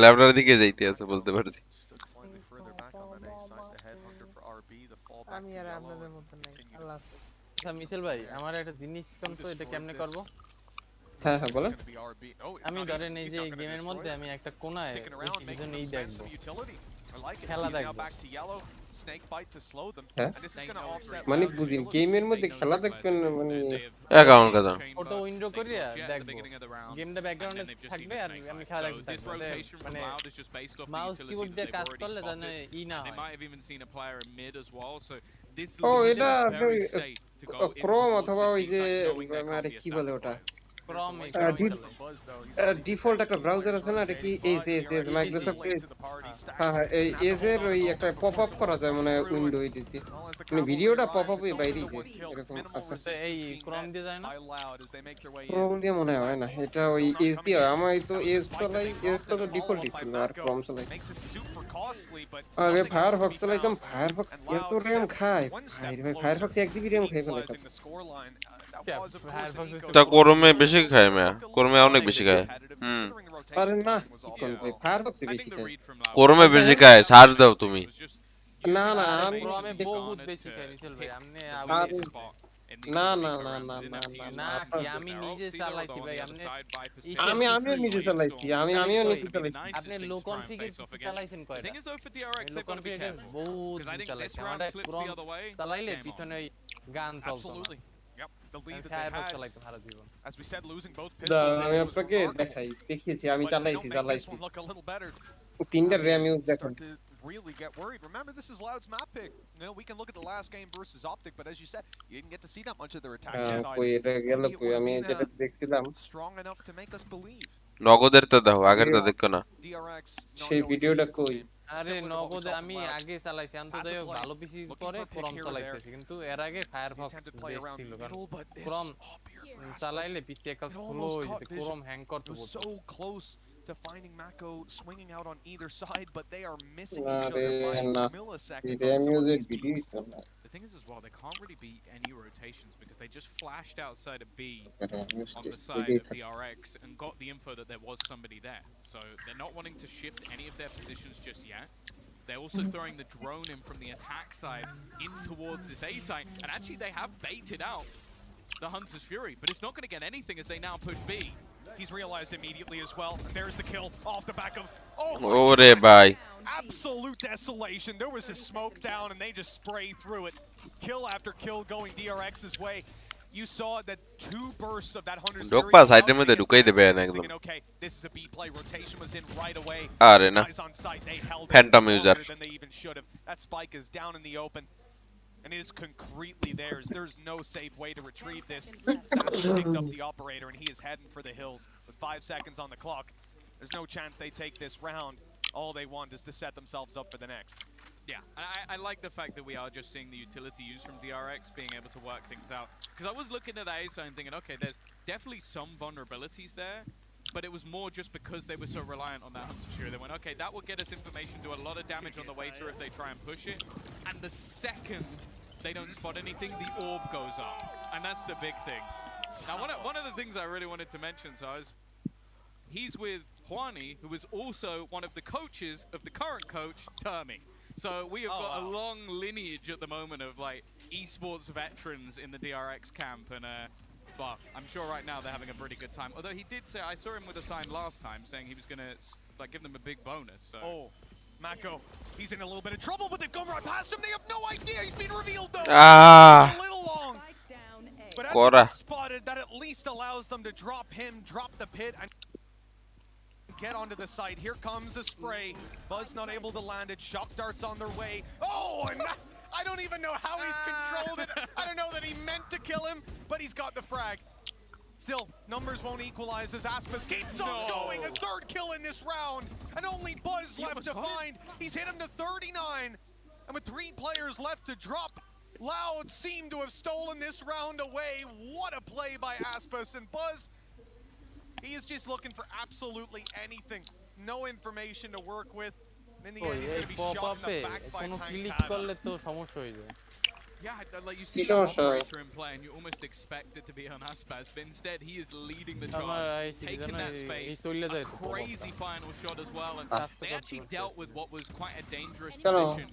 লেওরার দিকে যাইতে আছে বুঝতে পারছি Stood slightly further back on that A side. The headhunter for RB, the fallback আমি to আর yellow, আপনাদের and মত নাই আল্লাহ আচ্ছা মিশেল ভাই আমার একটা জিনিস কোন তো এটা কেমনে করব হ্যাঁ হ্যাঁ বলেন it's gonna be RB. Oh, it's আমি not ধরেন even- এই he's যে not gonna গেমের destroy মধ্যে it. আমি একটা কোণায় Sticking around, making দুজন them এই spend দেখবো some utility. I like it. খেলা Now দেখবো back to yellow, snake bite to slow them. হ্যাঁ And this is gonna offset মানে Loud's বুঝিন utility. গেমের মধ্যে খেলা দেখবেন মানে অ্যাকাউন্ট কাজা ফটো উইন্ডো করিয়া দেখবো গেমটা ব্যাকগ্রাউন্ডে থাকবে আর আমি খেলা দেখতে This থাকবো rotation from মানে Loud is just based off the mouse utility keyboard that দিয়ে they've কাজ already করলে জানো spotted. ই না They হয় might have even seen a player in mid as well, so this ও leaves এটা them very safe to go in ক্রোম towards অথবা this ওই B যে side, knowing there মানে can't be a কি বলে stack ওটা of ক্রম ডিফল্ট একটা ব্রাউজার আছে না এটা কি এজ মাইক্রোসফট হ্যাঁ হ্যাঁ এই এজ এর ওই একটা পপ আপ করা যায় মানে উইন্ডো এডিতে মানে ভিডিওটা পপ আপ হয়ে বাইরে যায় এরকম আছে এই ক্রম দিয়ে যায় না ক্রোম দিয়ে মনে হয় না এটা ওই এজ দিয়ে হয় আমার তো এজ তো ডিফল্টই ছিল আর ক্রোম চালাই আগে ফায়ারফক্স চালাইতাম ফায়ারফক্স এত র্যাম খায় ভাই ফায়ারফক্স 1 জিবি র্যাম খাই ফেলে তা কোরমে বেশি খায় মেয়া কোরমে অনেক বেশি খায় পারেন না কোন ভাই ফায়ারফক্স বেশি খায় কোরমে বেশি খায় সার্চ দাও তুমি না না আমি ক্রমে বহুত বেশি খাই মিশেল ভাই আপনি না না না না না না কি আমি নিজে চালাইছি ভাই আমিও নিজে চালাইছি আমিও নিজে চালাইছি আপনি লো কনফিগার চালাইছেন কয়টা লো কনফিগার বহুত চালাইছি আমরা ক্রম চালাইলে পিছনে গান চলতো না Yep, the lead that they had. As we said, losing both pistols. আমি আপনাকে দেখাই দেখিয়েছি আমি চালাইছি This one look a little better. তিনটা র্যাম ইউজ দেখুন Really get worried. Remember, this is Loud's map pick. You know, we can look at the last game versus Optic, but as you said, you didn't get to see that much of their attack side. কই এটা গেল কই আমি যেটা দেখছিলাম Strong enough to make us believe. নগদের তো দাও আগের তো দেখো না DRX সেই ভিডিওটা কই আরে নগদে আমি আগে চালাইছি আনতো যাই ভালো পিসি পরে ক্রম চালাইতেছি কিন্তু এর আগে ফায়ারফক্স ছিল কারণ ক্রম চালাইলে পিসি একটা স্লো হয়ে যেত ক্রম হ্যাং করতে বলতো so close to finding Mako swinging out on either side, but they are missing each other by milliseconds. The thing is as well, they can't really beat any rotations because they just flashed outside of B on the side of DRX and got the info that there was somebody there. So they're not wanting to shift any of their positions just yet. They're also throwing the drone in from the attack side in towards this A site, and actually they have baited out the Hunter's Fury, but it's not going to get anything as they now push B. He's realized immediately as well. There's the kill off the back of. Ore bhai. Absolute desolation. There was a smoke down and they just spray through it. Kill after kill going DRX's way. You saw that two bursts of that Hunter's Fury. Dokpa side মধ্যে ঢুকাই দেবে একদম Okay, this is a B play. Rotation was in right away. আরে না Phantom user. Than they even should have. That spike is down in the open. And it is concretely theirs. There's no safe way to retrieve this. Sassy picked up the operator and he is heading for the hills with 5 seconds on the clock. There's no chance they take this round. All they want is to set themselves up for the next. Yeah, and I like the fact that we are just seeing the utility used from DRX being able to work things out. Because I was looking at ASA and thinking, okay, there's definitely some vulnerabilities there, but it was more just because they were so reliant on that Hunter's Fury. They went, okay, that will get us information, do a lot of damage on the way through if they try and push it. And the second they don't spot anything, the orb goes up. And that's the big thing. Now, one of the things I really wanted to mention, so he's with Juani, who is also one of the coaches of the current coach, Termi. So we have got a long lineage at the moment of like esports veterans in the DRX camp, and well, I'm sure right now they're having a pretty good time. Although he did say, I saw him with a sign last time saying he was gonna like give them a big bonus. So. Oh, Mako, he's in a little bit of trouble, but they've gone right past him. They have no idea he's been revealed though. Ah. A little long. But as Cora. he gets spotted, that at least allows them to drop him, drop the pit, and get onto the site. Here comes a spray. Buzz not able to land it. Shock darts on their way. Oh, and I don't even know how he's controlled it. I don't know that he meant to kill him, but he's got the frag. Still, numbers won't equalize as Aspas keeps on going. A third kill in this round, and only Buzz left to find. He's hit him to 39, and with 3 players left to drop, Loud seemed to have stolen this round away. What a play by Aspas, and Buzz, he is just looking for absolutely anything. No information to work with. In the end, he's going to be shot in the back by Pankata. Yeah, like you see the operator in play and you almost expect it to be on Aspas, but instead he is leading the charge, taking that space, a crazy final shot as well, and they actually dealt with what was quite a dangerous position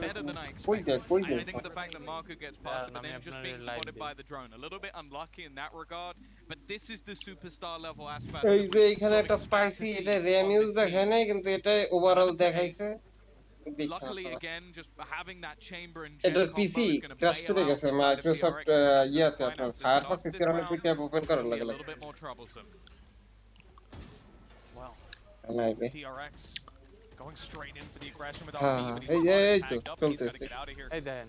better than I expected. I think the fact that Marco gets past it, but then just being spotted by the drone, a little bit unlucky in that regard, but this is the superstar level Aspas. এই যে এখানে একটা spicy এটা RAM use দেখায় নাই কিন্তু এটা overall দেখাইছে Luckily again, just having that chamber and এটা পিসি ক্র্যাশ করে গেছে মাইক্রোসফট ইয়াতে আপনার ফায়ারফক্স এর ট্যাব ওপেন করার লাগে লাগে DRX going straight in for the aggression without me, but he's tagged up. He's got to get out of here. Hey Dan,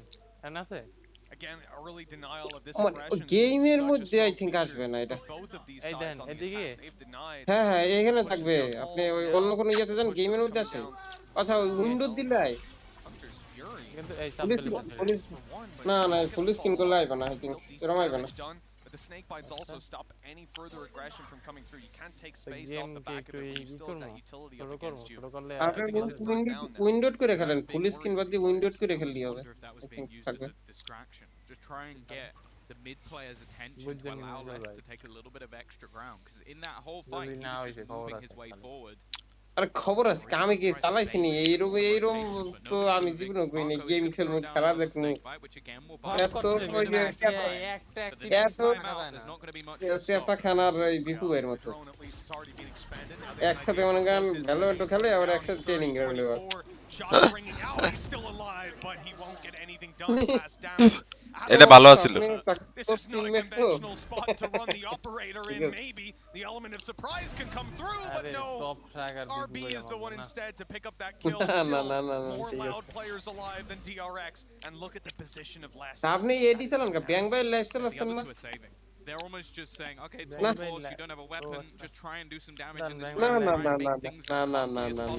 Again, early denial of this aggression. গেমের মধ্যে I think আসবে না এটা এই দেন এদিকে হ্যাঁ হ্যাঁ এখানে থাকবে আপনি ওই অন্য কোনো ইয়াতে যান গেমের মধ্যে আসে আচ্ছা ওই উইন্ডো দিলাই কিন্তু এই পুলিশ না না ফুল স্ক্রিন করলে আইবে না আই থিংক এরকম আইবে না But the snake bites also stop any further aggression from coming through. You can't take space off the back of it when you still have that utility up against you. উইন্ডোড করে খেলেন full screen বাদ দিয়ে উইন্ডোড করে খেললি হবে Just try and get the mid player's attention to allow Lex to take a little bit of extra ground, because in that whole fight he was just moving his way forward. আরে খবর আছে আমি কি চালাইছি নি এইরকম তো আমি জীবনে কই না গেম খেলবো খেলা দেখবো এত একটা খানার ওই বিপুয়ের মতো একসাথে মনে করেন ভ্যালোরেন্ট খেলে আবার একসাথে ট্রেনিং গ্রাউন্ডে বাস এটা ভালো আছিল This is not a conventional spot to run the operator in. Maybe the element of surprise can come through, but no. RB is the one instead to pick up that kill. Still more loud players alive than DRX. And look at the position of Les. আপনি এডি চালান কা ব্যাং by lifestyle আছেন না They're almost just saying, okay, Tom Force, you don't have a weapon, just try and do some damage in this round.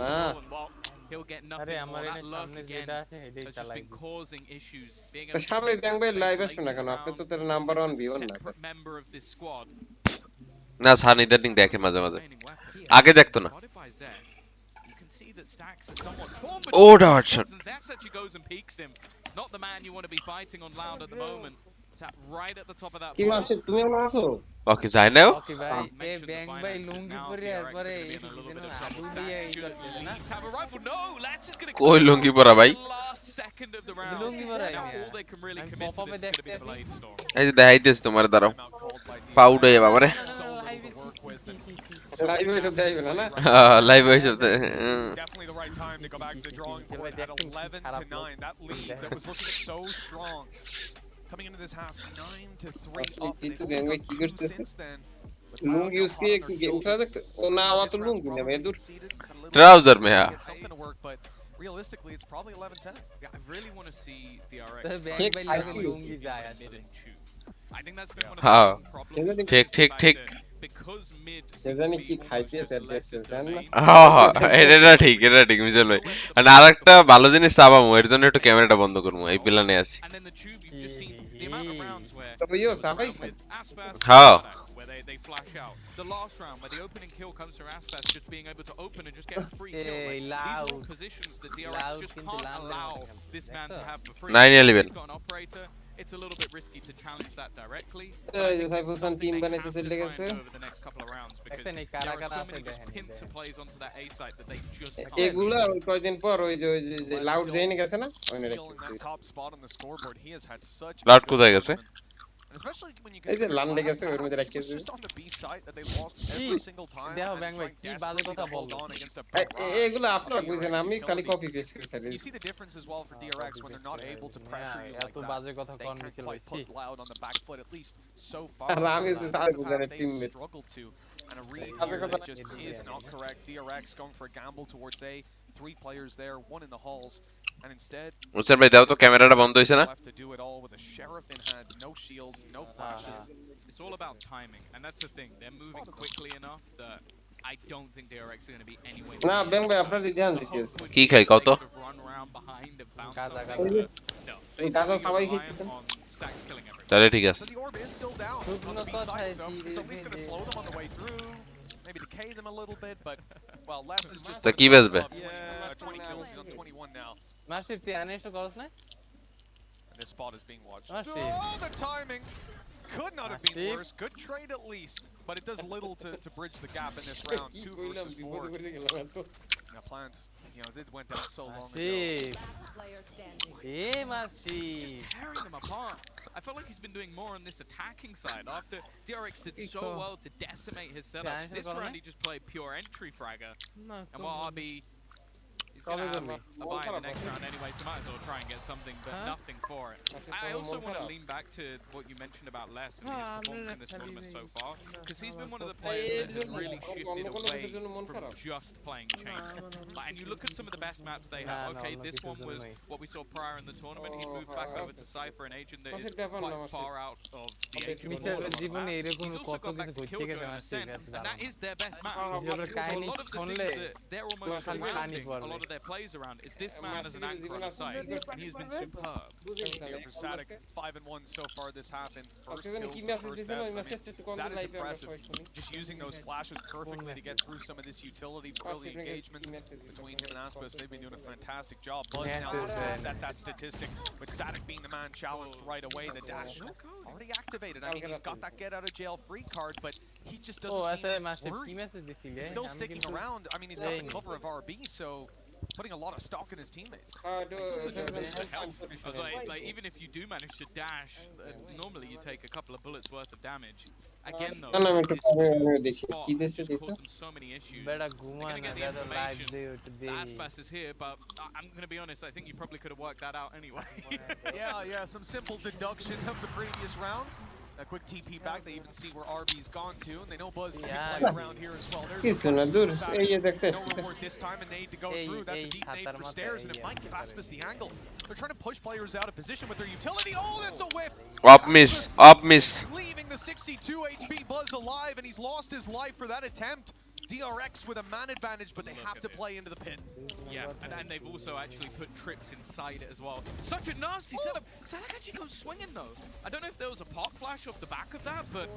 No. He'll get nothing more. That luck again has just been causing issues. Being a separate member of this squad. না সানি দেডিং দেখে মাঝে মাঝে আগে দেখতো না ও ডাট shot Not the man you want to be fighting on Loud at the moment. Sat right at the top of that. কি মারছে তুমি এমন আছো ওকে যাই নাও ওকে ভাই এ ব্যাং ভাই লুঙ্গি পরে একবারে এই আদু দিয়ে এই করতে না কই লুঙ্গি পরা ভাই লুঙ্গি পরা এই যে দেখাইতেছ তোমার দাঁড়াও পাউডার এ বাবারে লাইভ হইছে দেখাইবে না লাইভ হইছে Definitely the right time to go back to the drawing board at 11-9. That lead that was looking so strong. Coming into this half 9-3 up. It's going to কি করতে লুঙ্গি উসকে কি গেম খেলা ও না অত লুঙ্গি না মেদুর ট্রাউজার মে হ্যাঁ realistically it's probably 11-10. Yeah, I really want to see DRX লুঙ্গি যায় আসলে I think that's been one of the problems. ঠিক Because mid জানি কি খাইতে দেখছেন জান না এটা ঠিক মিজাল ভাই আর আরেকটা ভালো জিনিস চাবামু এর জন্য একটু ক্যামেরাটা বন্ধ করমু এই প্ল্যানে আছি তবে ইও চাবাই হ্যাঁ they flash out. The last round where the opening kill comes from Aspas just being able to open and just get a free kill. These are positions that DRX just can't allow this man to have for free. 9-11. He's got an operator. it's a little bit risky to challenge that directly. Yeah, But I think just it's have some something team they banana have to to select try and us. do over the next couple of rounds because দেখছেন এই there কারা are কারা so আছে many just দেখেন pincer plays onto that A site that they just can't. এগুলা ওই কয়দিন পর ওই যে লাউড জেনে গেছে না ওইনে Still in that top spot on the scoreboard. He has had such a loud good কোথায় গেছে? tournament. And especially when you এই যে consider লান্ডে last গেছে ওর half, মধ্যে it রাখিয়ে was দিবে just on the B site that they lost every single time দেখো and ব্যাং ভাই trying কি বাজে desperately কথা to hold বললো on against a barrage এগুলো of আপনারা বুঝেন DRX আমি খালি utility. কপি পেস্ট করে ছাড়ি You see the difference as well for DRX when they're not able to pressure you like এত বাজে that. কথা They কোন can't মিছিল quite হইছি put Loud on the back foot, at least so far. আর আমি In যে the তার defensive বুঝারে half, team they've struggled to. And a read বাজে here কথা that just is not correct. DRX going for a gamble towards A. 3 players there, 1 in the halls. And instead, মুসার ভাই দাও তো ক্যামেরাটা বন্ধ হইছে না? left to do it all with a sheriff in hand, no shields, no flashes. It's all about timing, and that's the thing. They're moving quickly enough that I don't think DRX are going to be anyway. না ব্যাং ভাই আপনার ধ্যান দিতেছে কি খাই কত? Run around behind and bounce কাদা something, কাদা but no. এই কাদা সবাই Relying খেতেছেন on Stacks killing everyone. তাহলে ঠিক আছে। So the orb is still down on the B side, so it's at least going to slow them on the way through, maybe decay them a little bit, but well, Les is just. তা কি বেচবে? Yeah, 20 kills. He's on 21 now. মাসিফ তুই আনিস তো করছ না And this spot is being watched. Massive. Oh, the timing could not have been Massive. worse. Good trade at least, but it does little to bridge the gap in this round. 2 versus 4. Now Plant, you know, it went down so long ago. Masif A Masif Just tearing them apart. I felt like he's been doing more on this attacking side. After DRX did so well to decimate his setups, this round he just played pure entry fragger. And while RB, he's going to have a buy in the next round anyway, so might as well try and get something, but nothing for it. I also want to lean back to what you mentioned about Les and his performance in this tournament so far, because he's been one of the players that has really shifted away from just playing chain. And you look at some of the best maps they have. Okay, this one was what we saw prior in the tournament. He's moved back over to Cypher, an agent that is quite far out of the agent. He's also gone back to Killjoy and Ascent, and that is their best map. So a lot of the things that they're almost surrounding a lot of their plays around is this man as an anchor on the side, and he has been superb. Here for Sadik, 5-1 so far this half in first kills, the first deaths. I mean, that is impressive. Just using those flashes perfectly to get through some of this utility for early engagements between him and Aspis. They've been doing a fantastic job. Buzz now looks to set that statistic, with Sadik being the man challenged right away. The dash already activated. I mean, he's got that get out of jail free card, but he just doesn't seem worried. He's still sticking around. I mean, he's got the cover of RB, so putting a lot of stock in his teammates. Like even if you do manage to dash, normally you take a couple of bullets worth of damage. Again though, this spot is just causing so many issues. They're gonna get the information that Aspas is here, but I'm gonna be honest, I think you probably could have worked that out anyway. Yeah, some simple deduction of the previous rounds. A quick TP back, they even see where RB's gone to, and they know Buzz can play around here as well. There's no reward this time, a nade to go through. That's a deep nade for Stairs, and it might give Aspis the angle. They're trying to push players out of position with their utility. Oh, that's a whiff! Up miss. Leaving the 62 HP Buzz alive, and he's lost his life for that attempt. DRX with a man advantage, but they have to play into the pit. Yeah, and they've also actually put trips inside it as well. Such a nasty setup. Sadak actually goes swinging though. I don't know if there was a pop flash off the back of that, but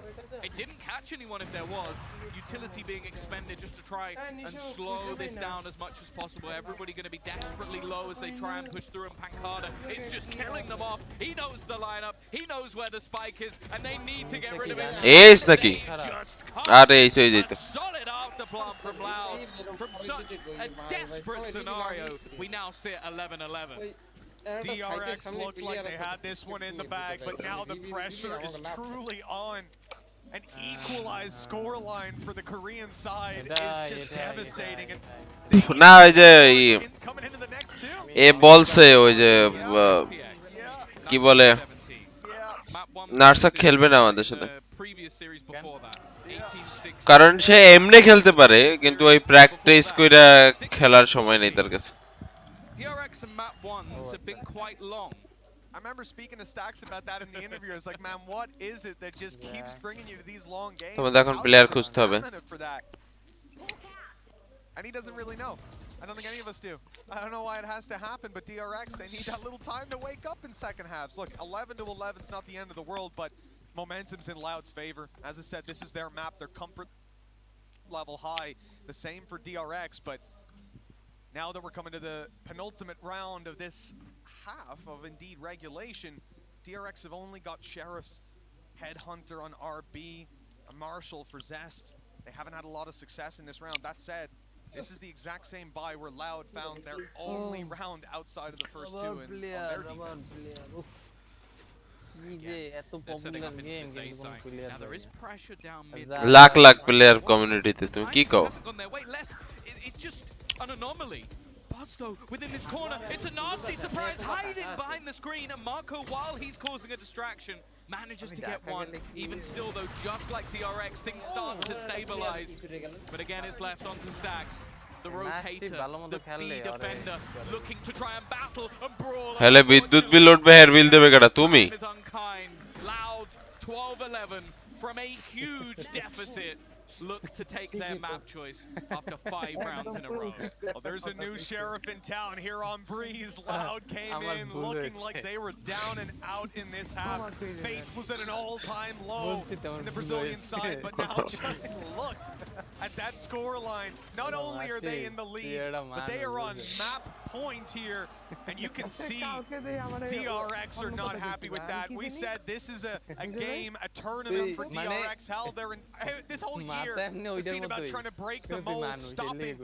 it didn't catch anyone if there was. Utility being expended just to try and slow this down as much as possible. Everybody going to be desperately low as they try and push through, and Pancada is just killing them off. He knows the lineup, he knows where the spike is, and they need to get rid of it. Ace naki? Are ace hoye jeyto. Solid after plant from Loud. From such a desperate scenario, we now sit 11-11. DRX looked like they had this one in the bag, but now the pressure is truly on. An equalized scoreline for the Korean side is just devastating. And না ওই যে coming into the next two. এ বলছে ওই যে কি বলে নার্সা খেলবে না আমাদের সাথে কারণ সে এমনি খেলতে পারে কিন্তু ওই প্র্যাকটিস কইরা খেলার সময় নেই তার কাছে DRX and map 1s have been quite long. I remember speaking to Stacks about that in the interview. I was like, man, what is it that just keeps bringing you to these long games? তোমাদের এখন player খুঁজতে হবে And he doesn't really know. I don't think any of us do. I don't know why it has to happen, but DRX, they need that little time to wake up in second halves. Look, 11-11 is not the end of the world, but momentum's in Loud's favor. As I said, this is their map, their comfort level high. The same for DRX, but now that we're coming to the penultimate round of this half of Indeed regulation, DRX have only got Sheriff's Headhunter on RB, a Marshal for Zest. They haven't had a lot of success in this round. That said, this is the exact same buy where Loud found their only round outside of the first two on their defense. They're setting up into this A side. Now there is pressure down mid. Lakh player কমিউনিটিতে তুমি কি কও? It's just an anomaly. Busto within this corner. It's a nasty surprise hiding behind the screen, and Marco, while he's causing a distraction, manages to get one. Even still, though, just like DRX, things start to stabilize. But again, it's left onto Stacks. The rotator, the B defender, looking to try and battle and brawl. হেলে বিদ্যুৎ বিল উঠবে হের বিল দেবে কেডা তুমি? Loud 12-11 from a huge deficit. Look to take their map choice after 5 rounds in a row. Well, there's a new sheriff in town here on Breeze. Loud came in looking like they were down and out in this half. Faith was at an all-time low in the Brazilian side, but now just look at that score line. Not only are they in the lead, but they are on map point here, and you can see DRX are not happy with that. We said this is a game, a tournament for DRX. Hell, they're in this whole year has been about trying to break the mold, stopping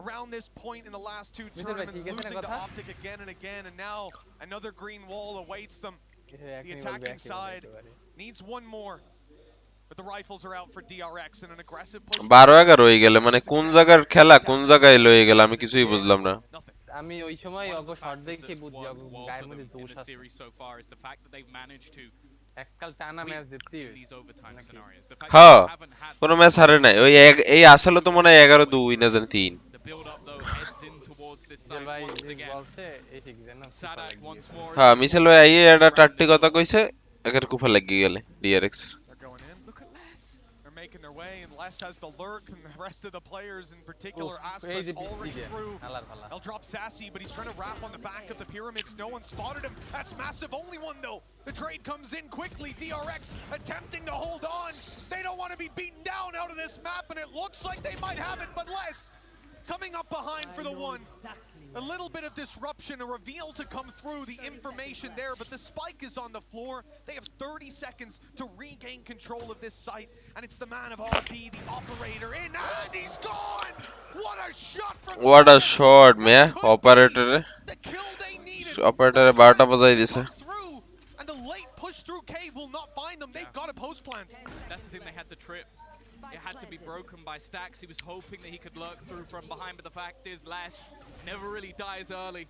around this point in the last 2 tournaments, losing to Optic again and again, and now another green wall awaits them. The attacking side needs one more, but the rifles are out for DRX in an aggressive push. 12-11 হয়ে গেল, মানে কোন জায়গার খেলা কোন জায়গায় লয়ে গেল আমি কিছুই বুঝলাম না। আমি ওই সময় অগ শট দেখে বুঝি অগ গায়ের মধ্যে জোশ আছে। এককাল টানা ম্যাচ জিততি হ্যাঁ কোন ম্যাচ হারে নাই, ওই এই আসলে তো মনে হয় 11-2 না জানি 3। হ্যাঁ মিশেল ভাই আইয়ে এটা টাট্টি কথা কইছে, একের কুফা লাগি গেলে DRX। Making their way, and Les has the lurk, and the rest of the players, in particular, Aspas already through. They'll drop Sassy, but he's trying to wrap on the back of the pyramids. No one spotted him. That's massive. Only one though. The trade comes in quickly. DRX attempting to hold on. They don't want to be beaten down out of this map, and it looks like they might have it, but Les coming up behind for the one. A little bit of disruption, a reveal to come through, the information there, but the spike is on the floor. They have 30 seconds to regain control of this site, and it's the man of RP, the operator, in, and he's gone! What a shot from What a shot, man. Operator. The kill they needed. Operator 12টা বাজাই দিছে। And the late push through cave will not find them. They've got a post plant. That's the thing, they had the trip. It had to be broken by Stacks. He was hoping that he could lurk through from behind, but the fact is, Les never really dies early.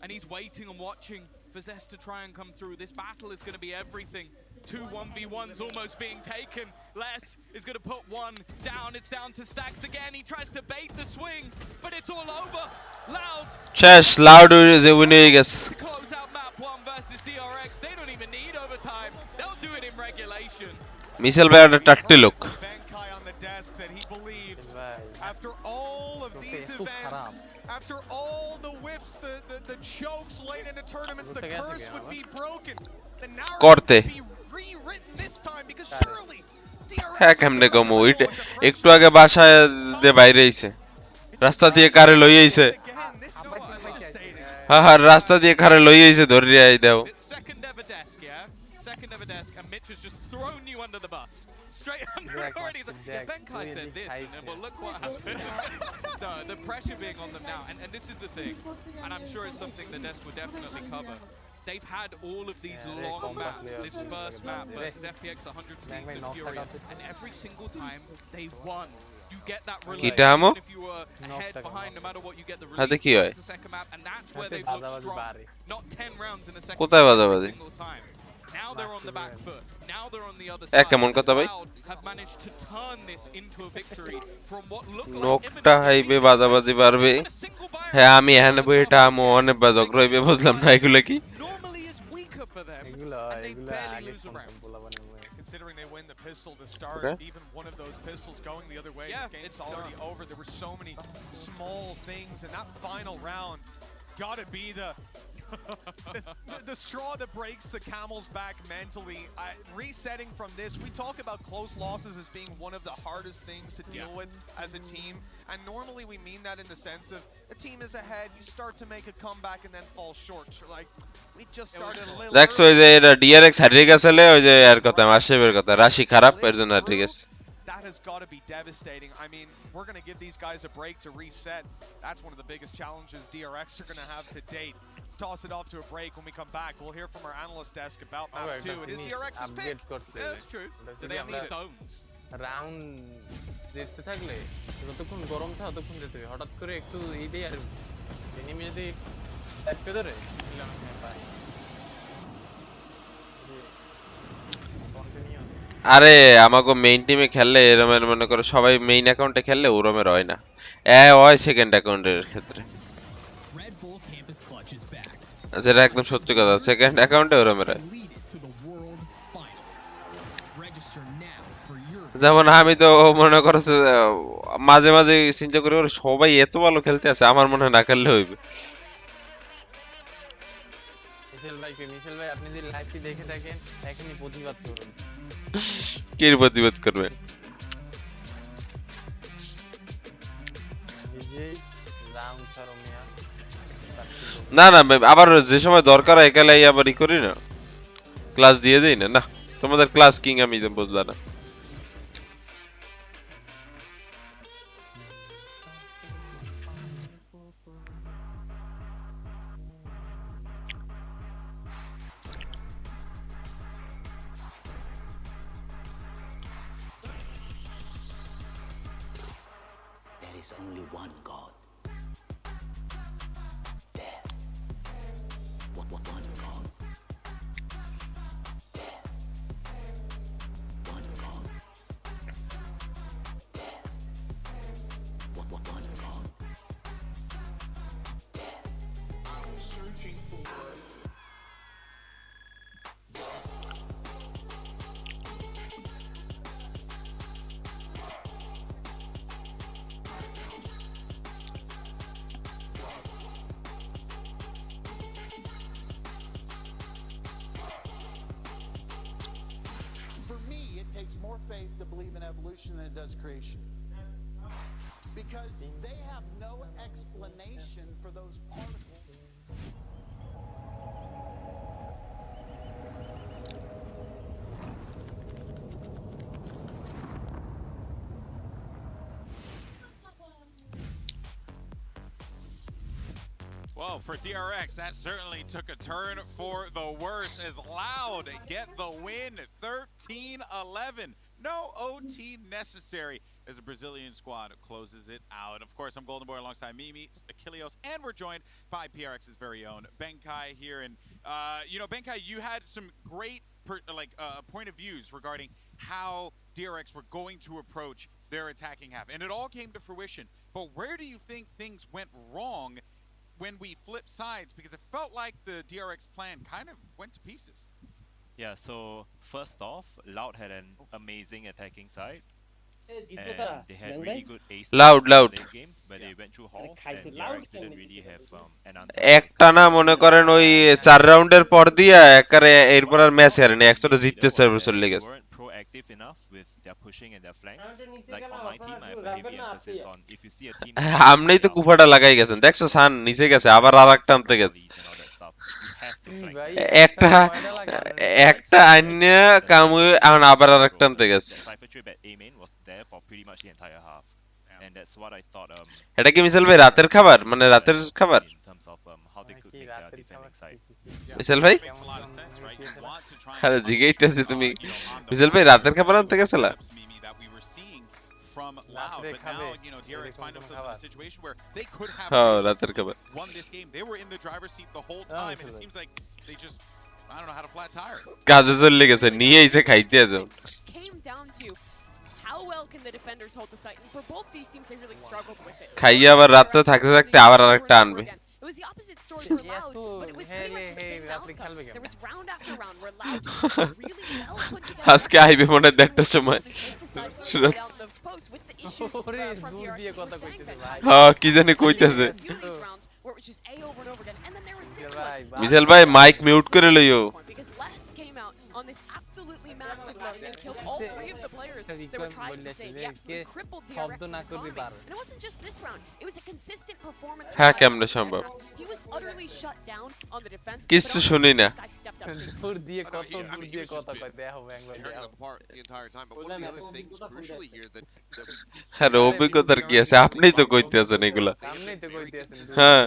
And he's waiting and watching for Zest to try and come through. This battle is going to be everything. 2 1v1s almost being taken. Les is going to put one down. It's down to Stacks again. He tries to bait the swing, but it's all over. Loud. Chesh, Loud is a winner, I guess. To close out map 1 versus DRX. They don't even need overtime. They'll do it in regulation. মিশেল ভাই একটা টাট্টি লোক। On the desk that he believed after all of these events, after all the whiffs, the chokes late into tournaments, the curse would be broken. The narrative would be rewritten this time because surely হ্যাঁ কেমনে কমু একটু আগে বাসায় দিয়ে বাইরে আইছে, রাস্তা দিয়ে কারে লই আইছে। হ্যাঁ হ্যাঁ রাস্তা দিয়ে কারে লই আইছে ধরে আই দাও। Second ever desk, and Mitch has just thrown you under the bus. Straight under it already. He's like, yeah, BenQ said this, and then, well, look what happened. No, the pressure being on them now, and this is the thing, and I'm sure it's something the desk will definitely cover. They've had all of these long maps, this first map versus FPX 100 Seeds of Fury, and every single time they won. You get that release, even if you were ahead, behind, no matter what, you get the release. It's the second map, and that's where they've looked strong. Not 10 rounds in the second map every single time. Now they're on the back foot. Now they're on the other side. Have managed to turn this into a victory from what looked like নোকটা হাইবে বাজাবাজি পারবে। হ্যাঁ আমি এখানে বইটা আমো অনেক বাজক রইবে বুঝলাম না এগুলা কি। Considering they win the pistol to start, even one of those pistols going the other way, this game's already over. There were so many small things, and that final round gotta be the straw that breaks the camel's back mentally. Resetting from this, we talk about close losses as being one of the hardest things to deal with as a team, and normally we mean that in the sense of a team is ahead, you start to make a comeback and then fall short. Like, দেখছো ওই যে এটা DRX হারিয়ে গেছিলে ওই যে এর কথা মাসেবের কথা রাশি খারাপ এর জন্য হারিয়ে গেছে That has got to be devastating. I mean, we're going to give these guys a break to reset. That's one of the biggest challenges DRX are going to have to date. Let's toss it off to a break. When we come back, we'll hear from our analyst desk about map 2. It is DRX's pick. Yeah, that's true. Do they have any stones? Round যেতে থাকলে যতক্ষণ গরম থাকে ততক্ষণ যেতে হবে হঠাৎ করে একটু এই দেই আর এনিমি যদি ট্যাপে ধরে তাহলে আমি পাই আরে আমাগো মেইন টিমে খেললে এরমের মনে করো সবাই মেইন অ্যাকাউন্টে খেললে ওরমের হয় না হয় সেকেন্ড অ্যাকাউন্টের ক্ষেত্রে যেটা একদম সত্যি কথা সেকেন্ড অ্যাকাউন্টে ওরমের হয় যেমন আমি তো মনে করছে মাঝে মাঝে চিন্তা করি ওর সবাই এত ভালো খেলতে আছে আমার মনে হয় না খেললে হইবে মিশেল ভাই আপনি যদি লাইভটি দেখে থাকেন এখনই প্রতিবাদ করুন কি প্রতিবাদ করবেন না না আবার যে সময় দরকার হয় একালাই আবার ই করি না ক্লাস দিয়ে দেই না না তোমাদের ক্লাস কিং আমি বুঝলাম না Only one God. Death. One God. Death. One God. Death. One God. Death. I'm searching for more faith to believe in evolution than it does creation. Because they have no explanation for those particles. Well, for DRX, that certainly took a turn for the worse as Loud get the win, 13-11. No OT necessary as the Brazilian squad closes it out. Of course, I'm Golden Boy alongside Mimi, Achilleos, and we're joined by PRX's very own BenQ here. And, you know, BenQ, you had some great point of views regarding how DRX were going to approach their attacking half. And it all came to fruition. But where do you think things went wrong when we flipped sides? Because it felt like the DRX plan kind of went to pieces. Yeah, so first off, Loud had an amazing attacking side. And they had really good ace Loud game, but they went through half and DRX didn't really have an answer. একটা না মনে করেন ওই 4 রাউন্ডের পর দিয়া একারে এরপর আর match হারেনি একসাথে জিততে সার্ভিস চলে গেছে Proactive enough with their pushing and their flanks. Like on my team, I have a heavy emphasis on if you see a team. আমনেই তো কুফাটা লাগাই গেছেন দেখছো সান নিচে গেছে আবার আরেকটা আনতে গেছে একটা অন্য কাম এখন আবার আরেকটা আনতে গেছে এটা কি মিসাল ভাই রাতের খাবার মানে রাতের খাবার মিসাল ভাই আরে জিগাইতেছি তুমি মিসাল ভাই রাতের খাবার আনতে গেছিলা From Loud, but now, you know, DRX find themselves in a situation where they could have won this game. They were in the driver's seat the whole time, and it seems like they just, I don't know, had a flat tire. কাজে চলে গেছে নিয়ে এসে খাইতে আছে Came down to how well can the defenders hold the site, and for both these teams, they really struggled with it. খাইয়ে আবার রাতে থাকতে থাকতে আবার আরেকটা আনবে It was the opposite story for Loud, but it was pretty much the same outcome. There was round after round where Loud just really well put together. আজকে আইবে মনে দেড়টার সময় হ্যাঁ কি জানি কইতাছে মিশেল ভাই মাইক মিউট করে লইও they were trying to say he absolutely crippled DRX's economy. And it wasn't just this round, it was a consistent performance. হ্যাঁ কেমনে সম্ভব He was utterly shut down on the defense. কিছু শুনি না দূর দিয়ে কত দূর দিয়ে কথা কয় দেখো tearing them apart the entire time. But one of the other things crucially here that হ্যাঁ অভিজ্ঞতার কি আছে আপনিই তো কইতেছেন এগুলা হ্যাঁ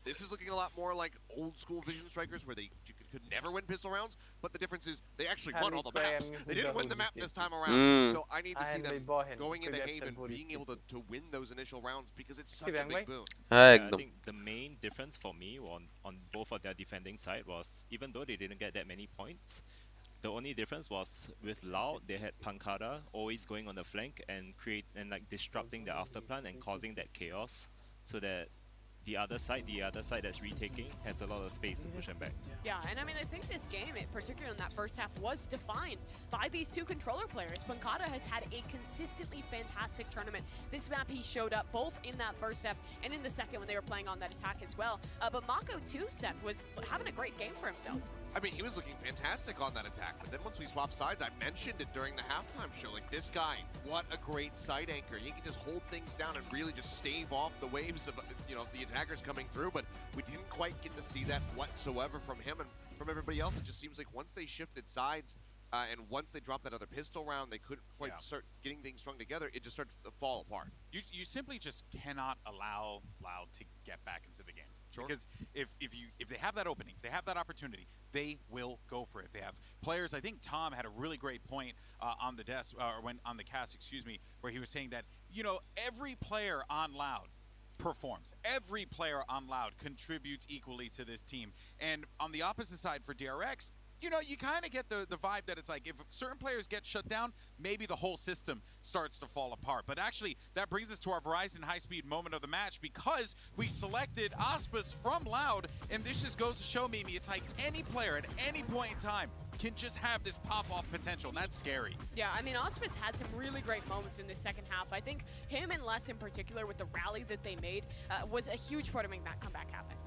this is looking a lot more like old school Vision Strikers where they could never win pistol rounds, but the difference is they actually won all the maps. They didn't win the map this time around. So I need to see them going into Haven, being able to win those initial rounds because it's such a big boon. I think the main difference for me on both of their defending side was, even though they didn't get that many points, the only difference was with Loud, they had Pankada always going on the flank and like disrupting the afterplan and causing that chaos, so that the other side that's retaking has a lot of space to push them back. Yeah, and I mean, I think this game, particularly in that first half, was defined by these two controller players. Pankada has had a consistently fantastic tournament. This map, he showed up both in that first half and in the second when they were playing on that attack as well. But Mako too, Seth, was having a great game for himself. I mean, he was looking fantastic on that attack, but then once we swapped sides, I mentioned it during the halftime show, like this guy, what a great side anchor. He can just hold things down and really just stave off the waves of, the attackers coming through, but we didn't quite get to see that whatsoever from him and from everybody else. It just seems like once they shifted sides, and once they dropped that other pistol round, they couldn't quite start getting things strung together. It just started to fall apart. You simply just cannot allow Loud to get back into the game. Sure. Because if they have that opening, if they have that opportunity, they will go for it. They have players. I think Tom had a really great point on the desk, or on the cast, excuse me, where he was saying that every player on Loud performs. Every player on Loud contributes equally to this team. And on the opposite side for DRX, you kind of get the vibe that it's like if certain players get shut down, maybe the whole system starts to fall apart. But actually, that brings us to our Verizon high-speed moment of the match because we selected Auspis from Loud, and this just goes to show me it's like any player at any point in time can just have this pop-off potential, and that's scary. Yeah, I mean, Auspis had some really great moments in the second half. I think him and Les in particular with the rally that they made was a huge part of making that comeback happen.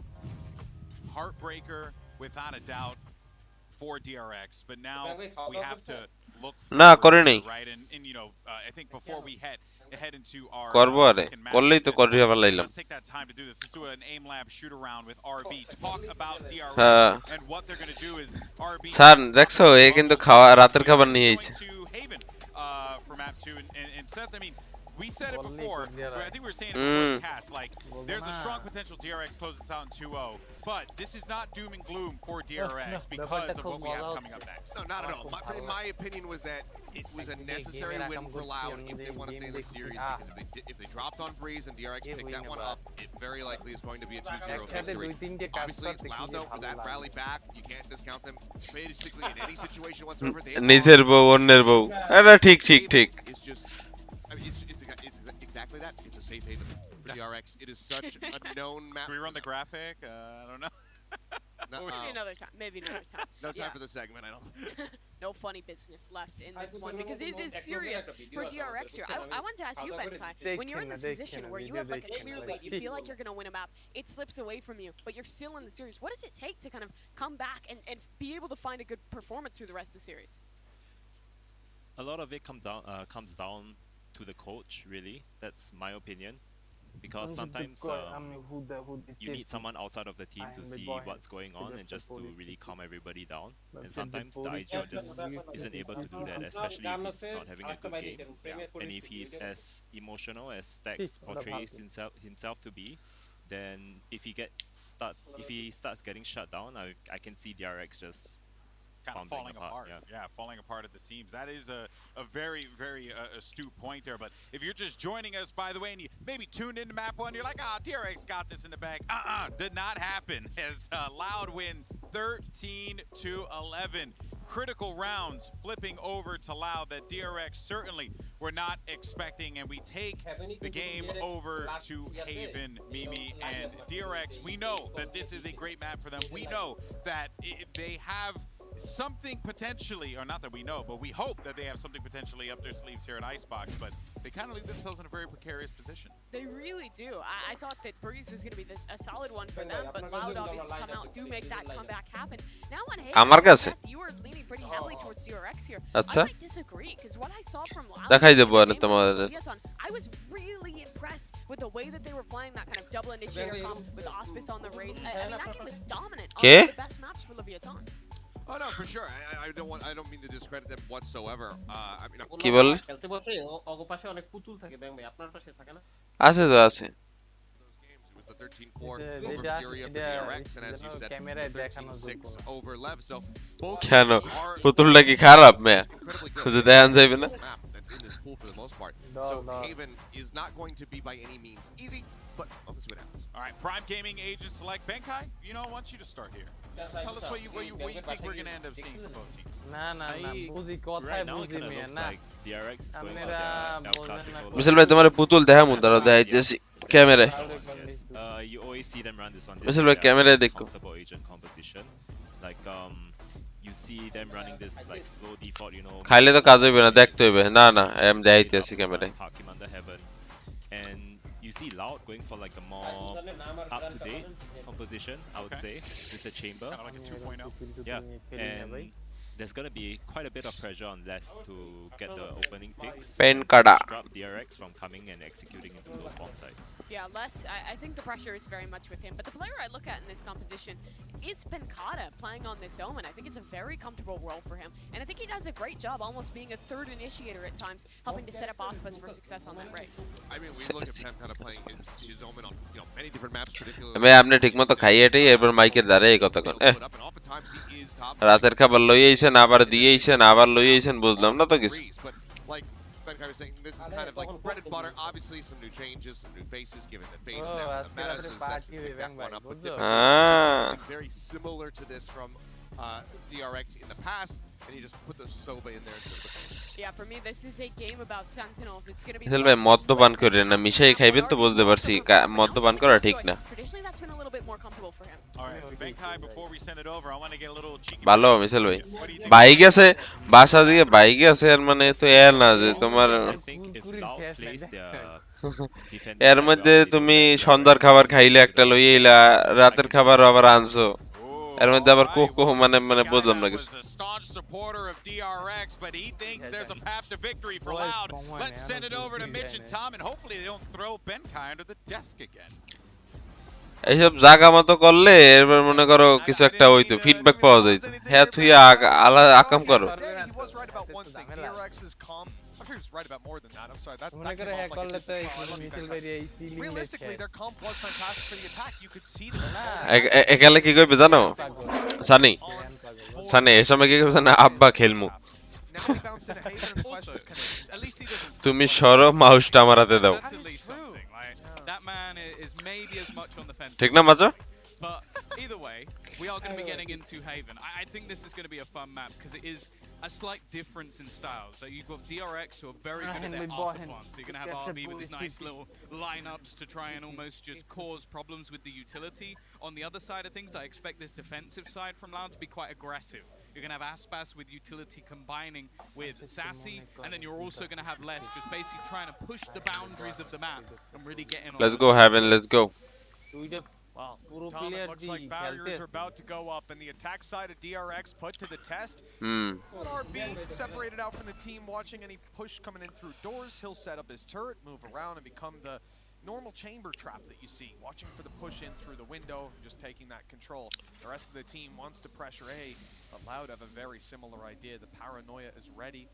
Heartbreaker, without a doubt, for DRX, but now we have to look না করে নেই right and I think before we head into our করব আরে করলেই তো করিয়া ফেলাইলাম let's take that time to do this. Let's do an aim lab shoot around with RB. Talk about DRX and what they're going to do is RB sir দেখছো এ কিন্তু খাওয়া রাতের খাবার নিয়ে আইছে Haven for map 2 and Seth, I mean, we said it before, but I think we were saying it before the cast, like, there's a strong potential DRX closes this out in 2-0, but this is not doom and gloom for DRX because of what we have coming up next. No, not at all. My opinion was that it was a necessary win for Loud if they want to stay in the series, because if they dropped on Breeze and DRX picked that one up, it very likely is going to be a 2-0 victory. Obviously, it's Loud, though, for that rally back, you can't discount them. Basically, in any situation whatsoever, they have নিজের বউ অন্যের বউ এটা ঠিক it's just, I mean, it's exactly that. It's a safe haven for DRX. It is such a known map. Can we run the graphic? I don't know. Maybe another time. Maybe another time. No time for the segment, I don't think. No funny business left in this one because it is serious for DRX here. I wanted to ask you, BenQ, when you're in this position where you have like a clear lead, you feel like you're going to win a map, it slips away from you, but you're still in the series. What does it take to kind of come back and be able to find a good performance through the rest of the series? A lot of it comes down to the coach, really. That's my opinion, because sometimes you need someone outside of the team to see what's going on and just to really calm everybody down, and sometimes the IGL just isn't able to do that, especially if he's not having a good game. And if he's as emotional as Stax portrays himself to be, then if he starts getting shut down, I can see DRX just kind of falling apart. Yeah, falling apart at the seams. That is a very, very astute point there. But if you're just joining us, by the way, and you maybe tuned into map 1, you're like, DRX got this in the bag. Did not happen as Loud win 13-11. Critical rounds flipping over to Loud that DRX certainly were not expecting, and we take the game over to Haven, Mimi, and DRX. We know that this is a great map for them. We know that they have something potentially, or not that we know, but we hope that they have something potentially up their sleeves here at Icebox, but they kind of leave themselves in a very precarious position. They really do. I thought that Breeze was going to be a solid one for them, but Loud obviously come out, do make that comeback happen. Now on Haven, you are leaning pretty heavily towards DRX here. আচ্ছা I might disagree because what I saw from Loud দেখাই দেব আর তোমাদের I was really impressed with the way that they were playing that kind of double initiator comp with Auspice on the Raze. I mean, that game is dominant on one of the best maps for Leviathan. Oh no, for sure. I don't mean to discredit them whatsoever. I mean, কি বল খেলতে বসে অগো পাশে অনেক পুতুল থাকে ব্যাং ভাই আপনার পাশে থাকে না আছে তো আছে it was the 13-4 over Furia for DRX, and as you said, 13-6 over Lev. So both কেন পুতুলটা কি খারাপ মে খুঁজে দেখান যাবে না that's in this pool for the most part. So Haven is not going to be by any means easy, but I'll see what happens. All right, Prime Gaming agents select BenQ. You know, I want you to start here. Tell us what you think we're going to end up seeing from both teams. না না না বুঝি কথাই বুঝি মিয়া না DRX is going আপনারা মিশাল ভাই তোমার পুতুল দেখা মন দাও দেখাইতেছি ক্যামেরায় you always see them run this one মিশাল ভাই ক্যামেরায় দেখো agent composition like you see them running this like slow default, you know, খাইলে তো কাজ হইবে না দেখতে হইবে না না আমি দেখাইতেছি ক্যামেরায় and you see Loud going for like a more up-to-date composition, I would say, with the chamber. Kind of like a 2.0. Yeah, and there's gonna be quite a bit of pressure on Les to get the opening picks. Disrupt DRX from coming and executing into those bomb sites. Yeah, Les, I think the pressure is very much with him. But the player I look at in this composition is BenQ playing on this Omen. I think it's a very comfortable role for him. And I think he does a great job almost being a third initiator at times, helping to set up Auspice for success on that race. I mean, we look at Pam kind of playing his Omen on, you know, many different maps, particularly. আমি আপনি ঠিকমতো খাইয়েটাই এরপর মাইকের দ্বারা এই কথা কোন রাতের খাবার লই আইছেন আবার দিয়ে আইছেন আবার লই আইছেন বুঝলাম না তো কিছু Like BenQ was saying, this is kind of like bread and butter. Obviously, some new changes, some new faces, given the phase now. The meta success to pick that one up with something very similar to this from DRX in the past, and you just put the Soba in there instead of the Yeah, for me, this is a game about Sentinels. It's going to be. মিশাল ভাই মদ্যপান করেন না মিশাই খাইবেন তো বুঝতে পারছি মদ্যপান করা ঠিক না Traditionally, that's been a little bit more comfortable for him. All right, BenQ, before we send it over, I want to get a little cheeky. ভালো মিশাল ভাই বাইক আছে বাসা দিয়ে বাইক আছে আর মানে তো এর না যে তোমার এর মধ্যে তুমি সন্ধ্যার খাবার খাইলে একটা লই আইলা রাতের খাবার আবার আনছো এর মধ্যে আবার কোকো মানে মানে বুঝলাম না কিছু Staunch supporter of DRX, but he thinks there's a path to victory for Loud. Let's send it over to Mitch and Tom, and hopefully they don't throw BenQ under the desk again. এইসব জায়গা মতো করলে এরপর মনে করো কিছু একটা হইতো ফিডব্যাক পাওয়া যাইতো হ্যাঁ তুই আকাম করো I'm sure he's right about more than that. I'm sorry. That মনে করে হ্যাঁ করলে তো মিছিল ভাই এই ceiling realistically, their comp was fantastic for the attack. You could see them. একালে কি কইবে জানো সানি সানি এই সময় কি কইবে জানো আব্বা খেলমু তুমি সরো মাউসটা আমার হাতে দাও That man is maybe as much on the fence. ঠিক না মাজা But either way, we are going to be getting into Haven. I think this is going to be a fun map because it is a slight difference in styles. So you've got DRX who are very good at their afterplan. So you're going to have RB with his nice little lineups to try and almost just cause problems with the utility. On the other side of things, I expect this defensive side from Loud to be quite aggressive. You're going to have Aspas with utility combining with Sassy, and then you're also going to have Les just basically trying to push the boundaries of the map and really get in on. Let's go Heaven, let's go. Well, Tom, it looks like barriers are about to go up, and the attack side of DRX put to the test. RB separated out from the team, watching any push coming in through doors. He'll set up his turret, move around, and become the normal chamber trap that you see, watching for the push in through the window, just taking that control. The rest of the team wants to pressure A, but Loud have a very similar idea. The Paranoia is ready.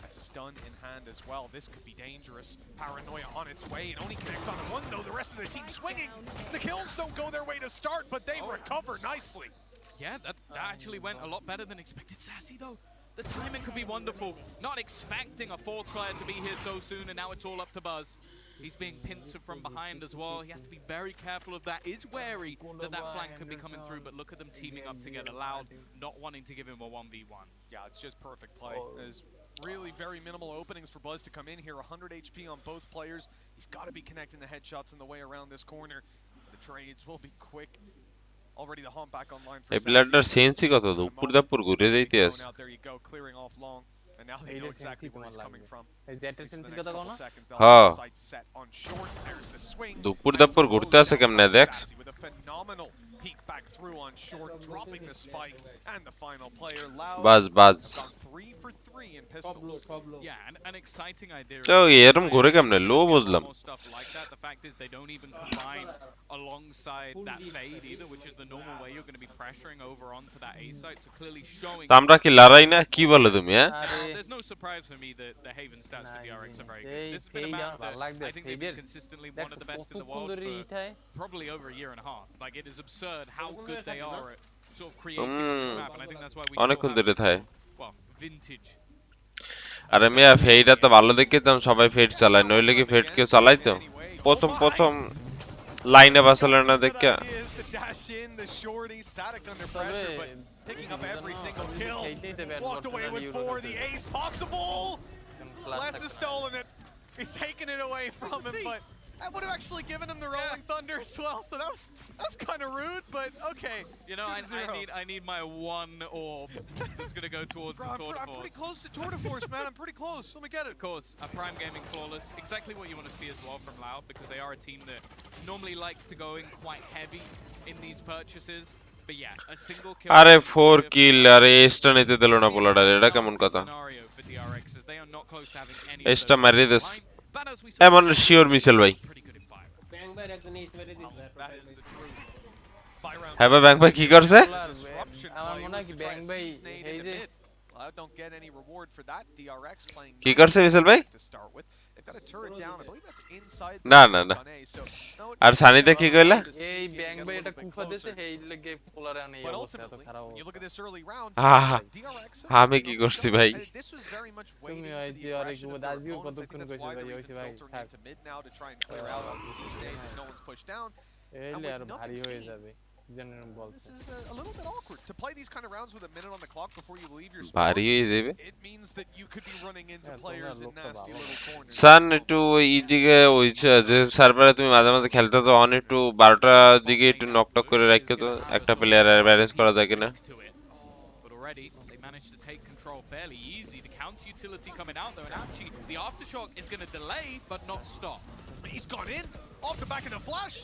A stun in hand as well. This could be dangerous. Paranoia on its way. It only connects on one, though. The rest of the team swinging. The kills don't go their way to start, but they recover nicely. Yeah, that actually went a lot better than expected. Sassy, though, the timing could be wonderful. Not expecting a fourth player to be here so soon, and now it's all up to Buzz. He's being pincered from behind as well. He has to be very careful of that. Is wary that that flank could be coming through, but look at them teaming up together. Loud not wanting to give him a 1v1. Yeah, it's just perfect play. There's really very minimal openings for Buzz to come in here. 100 HP on both players. He's got to be connecting the headshots on the way around this corner. The trades will be quick. Already the hump back online for Blender sensi কত উপর দাপুর ঘুরে যাইতে আছে Out there you go, clearing off long. And now they know exactly where he's coming from. এই জেটের সেন্সি কথা কোন হ্যাঁ set on short. There's the swing. দুপুর দাপুর ঘুরতে আছে কেমনে দেখছ With a phenomenal peek back through on short, dropping the spike and the final player Loud. Buzz 3 for 3 in pistols. Yeah, and an exciting idea. এরকম ঘুরে কেমনে লো বুঝলাম More stuff like that. The fact is they don't even combine alongside that fade either, which is the normal way you're going to be pressuring over onto that A site. So clearly showing. তো আমরা কি লড়াই না কি বলো তুমি হ্যাঁ There's no surprise for me that the Haven stats for DRX are very good. This has been a map that I think they've been consistently one of the best in the world for probably over a year and a half. Like it is absurd how good they are at sort of creating on this map, and I think that's why we অনেকক্ষণ still ধরে থাকে have, well, vintage. আরে মিয়া ফেডটা তো ভালো দেখে তো সবাই fade চালায় নইলে কি ফেড কেউ চালাই তো প্রথম লাইনে বাসালে না দেখে Dash in the shorty, Sadik under pressure, but picking up every single kill. Walked away with 4, the ace possible. Les has stolen it. He's taken it away from him, but that would have actually given him the rolling thunder as well. So that's kind of rude, but okay. You know, I need my one orb that's gonna go towards the Tour de Force. I'm pretty close to Tour de Force, man. I'm pretty close. Let me get it. Of course, a Prime Gaming flawless. Exactly what you want to see as well from Loud, because they are a team that normally likes to go in quite heavy in these purchases. But yeah, a single kill. আরে 4 কিল আরে এসটা নিতে দিল না পোলাটা এটা কেমন কথা এসটা মারি দিস এমন শিওর মিসেল ভাই হ্যাঁ ভাই ব্যাংক ভাই কি করছে আমার মনে হয় কি ব্যাংক ভাই এই যে don't get any reward for that. DRX playing কি করছে মিসেল ভাই to start with. They've got a turret down. I believe that's inside. না আর সানিতে কি কইলা এই ব্যাংক ভাই এটা কুফা দিতে এই লাগে পোলারে আনে এই অবস্থা এত খারাপ you look at this early round. DRX আমি কি করছি ভাই this was very much তুমি ওই DRX আজও কতক্ষণ কইছো ভাই ওইছে ভাই থাক mid now to try and clear out on the C stage. No one's pushed down. এই আর ভারী হয়ে যাবে This is a little bit awkward to play these kind of rounds with a minute on the clock before you leave your spot. It means that you could be running into players in nasty little corners. সান একটু এই দিকে ওইছে যে সার্ভারে তুমি মাঝে মাঝে খেলতে তো অন একটু 12টা দিকে একটু নক টক করে রাখতে তো একটা প্লেয়ার ব্যালেন্স করা যায় কিনা But already they managed to take control fairly easy. The counter utility coming out though, and actually the aftershock is going to delay but not stop. He's gone in off the back of the flash.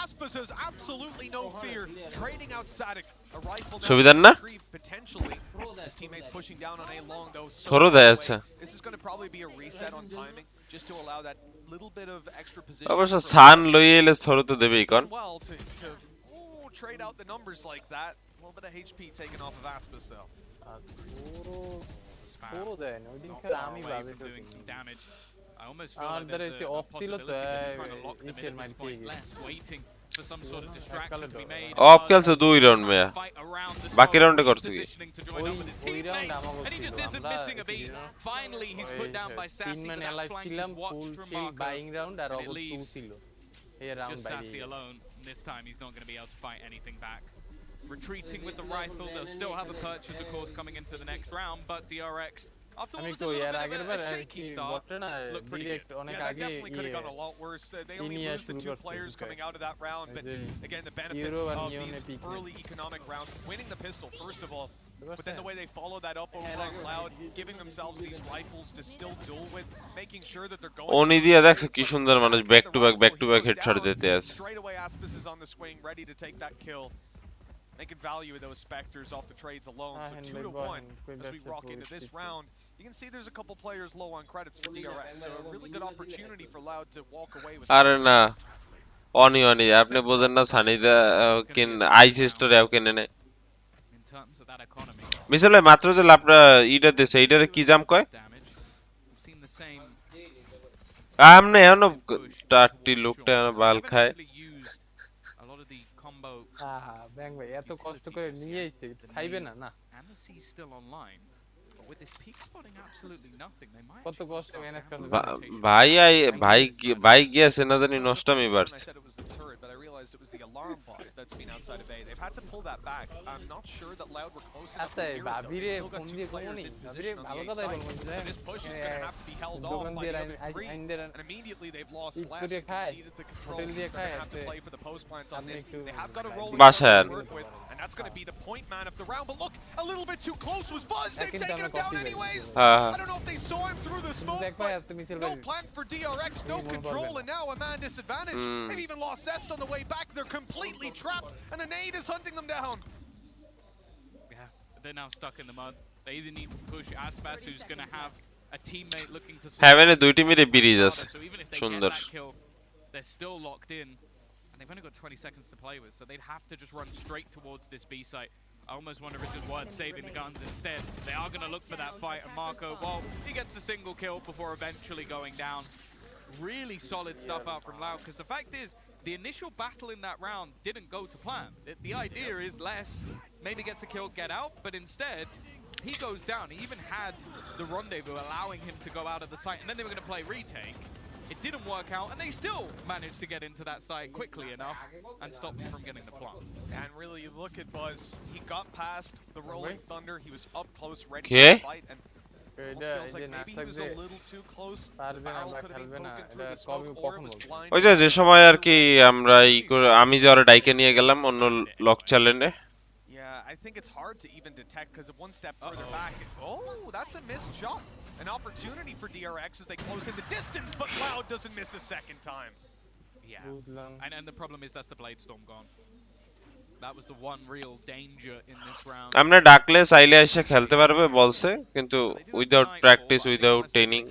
Aspas has absolutely no fear, trading out Sadik. A rifle now potentially. His teammates pushing down on A long though. This is going to probably be a reset on timing, just to allow that little bit of extra position. অবশ্য সান লইয়ে এলে সরো তো দেবেই কোন Well, to trade out the numbers like that. A little bit of HP taken off of Aspas though. পুরো দেয় না ওইদিন খেলা আমি ভাবে doing some damage. I almost feel like there's a possibility that he's trying to lock them in at this point, less waiting for some sort of distraction to be made. Of খেলছে 2 round মেয়া বাকি রাউন্ডে করছে কি ওই round আমাগো And he just isn't missing a beat. Finally he's put down by Sassy. তিন man alive ছিলাম ফুল শিল বাইং রাউন্ড আর অবশ্য 2 ছিল এই round just Sassy alone. This time he's not going to be able to fight anything back. Retreating with the rifle, they'll still have a purchase of course coming into the next round, but DRX আমি তো এর আগের বার কি বটে না direct অনেক আগে could have gone a lot worse. They only lose the 2 players coming out of that round, but again the benefit of these early economic rounds, winning the pistol first of all, but then the way they follow that up over on Loud, giving themselves these rifles to still duel with, making sure that they're going ওনি দিয়া দেখছো কি সুন্দর মানুষ back to back headshot দিতে আছে straight away. Aspas is on the swing ready to take that kill. Making value of those specters off the trades alone. So 2-1 as we walk into this round. You can see there's a couple players low on credits for DRX, so a really good opportunity for Loud to walk away with. আরে না অনি আপনি বোঝেন না সানিদা কিন আইস স্টোরে আও কিনে নে মিসলে মাত্র যে লাপটা ইটা দিছে এইটারে কি জাম কয় আমনে এনো টাটি লোকটা বাল খায় ব্যাংক ভাই এত কষ্ট করে নিয়ে আইছে খাইবে না না with this peak spotting absolutely nothing. They might কত কষ্ট ম্যানেজ করতে ভাই গিয়েছে না জানি নষ্টমি বারছে but I realized it was the alarm bot that's been outside of A. They've had to pull that back. I'm not sure that Loud were close enough to hear it. বাবিরে phone দিয়ে কোনি বাবিরে ভালো কথাই বলবো this push is going to have to be held off by the other 3, and immediately they've lost less, conceded the control. They're going to have to play for the post plant on this. They have got a rolling to work with, and that's going to be the point man of the round. But look, a little bit too close was Buzz. They've taken him down anyways. I don't know if they saw him through the smoke, but no plan for DRX, no control, and now a man disadvantage. They've even lost Zest on the way back. They're completely trapped, and the nade is hunting them down. Yeah, They're now stuck in the mud. They either need to push Aspas, who's going to have a teammate looking to হেভেনে দুইটি মিলে bridge আছে so even if they সুন্দর get that kill, they're still locked in, and they've only got 20 seconds to play with, so they'd have to just run straight towards this B site. I almost wonder if it's just worth saving the guns instead. They are going to look for that fight, and Marco, well, he gets a single kill before eventually going down. Really solid stuff out from Loud, because the fact is, the initial battle in that round didn't go to plan. The idea is less, maybe gets a kill, get out, but instead, he goes down. He even had the rendezvous allowing him to go out of the site, and then they were going to play retake. It didn't work out, and they still managed to get into that site quickly enough and stop them from getting the plant. And really, you look at Buzz. He got past the Rolling Thunder. He was up close, ready Okay. to fight, and almost feels like maybe he was a little too close. The barrel could have been poking through the smoke, or it was blind. ওই যে সময় আর কি আমরা আমি যে ওরা ডাইকে নিয়ে গেলাম অন্য লক চ্যালেঞ্জে Yeah, I think it's hard to even detect because of one step further back. Oh, that's a missed shot. An opportunity for DRX as they close in the distance, but Loud doesn't miss a second time. Yeah, and the problem is that's the Blade Storm gone. That was the one real danger in this round. আমরা ডাকলে চাইলে এসে খেলতে পারবে বলছে কিন্তু without practice without training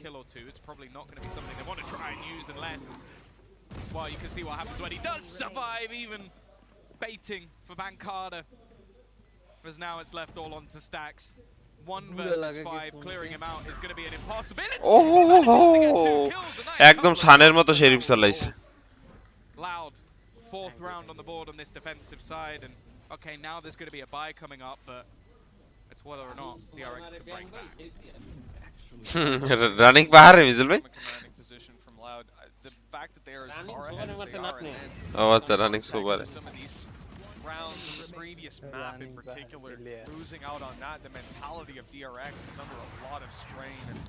It's probably not going to be something they want to try and use unless, well, you can see what happens when he does survive, even baiting for Bankada. As now it's left all onto Stacks. 1 versus 5, clearing him out is going to be an impossibility. একদম সানের মতো sheriff চালাইছে Loud, 4th round on the board on this defensive side, and okay, now there's going to be a buy coming up, but it's whether or not DRX can break back. Running বাহারে মিজল ভাই Commanding position from Loud. The fact that they are as far ahead as they are, and ও আচ্ছা running super some of these rounds in the previous map in particular, losing out on that, the mentality of DRX is under a lot of strain, and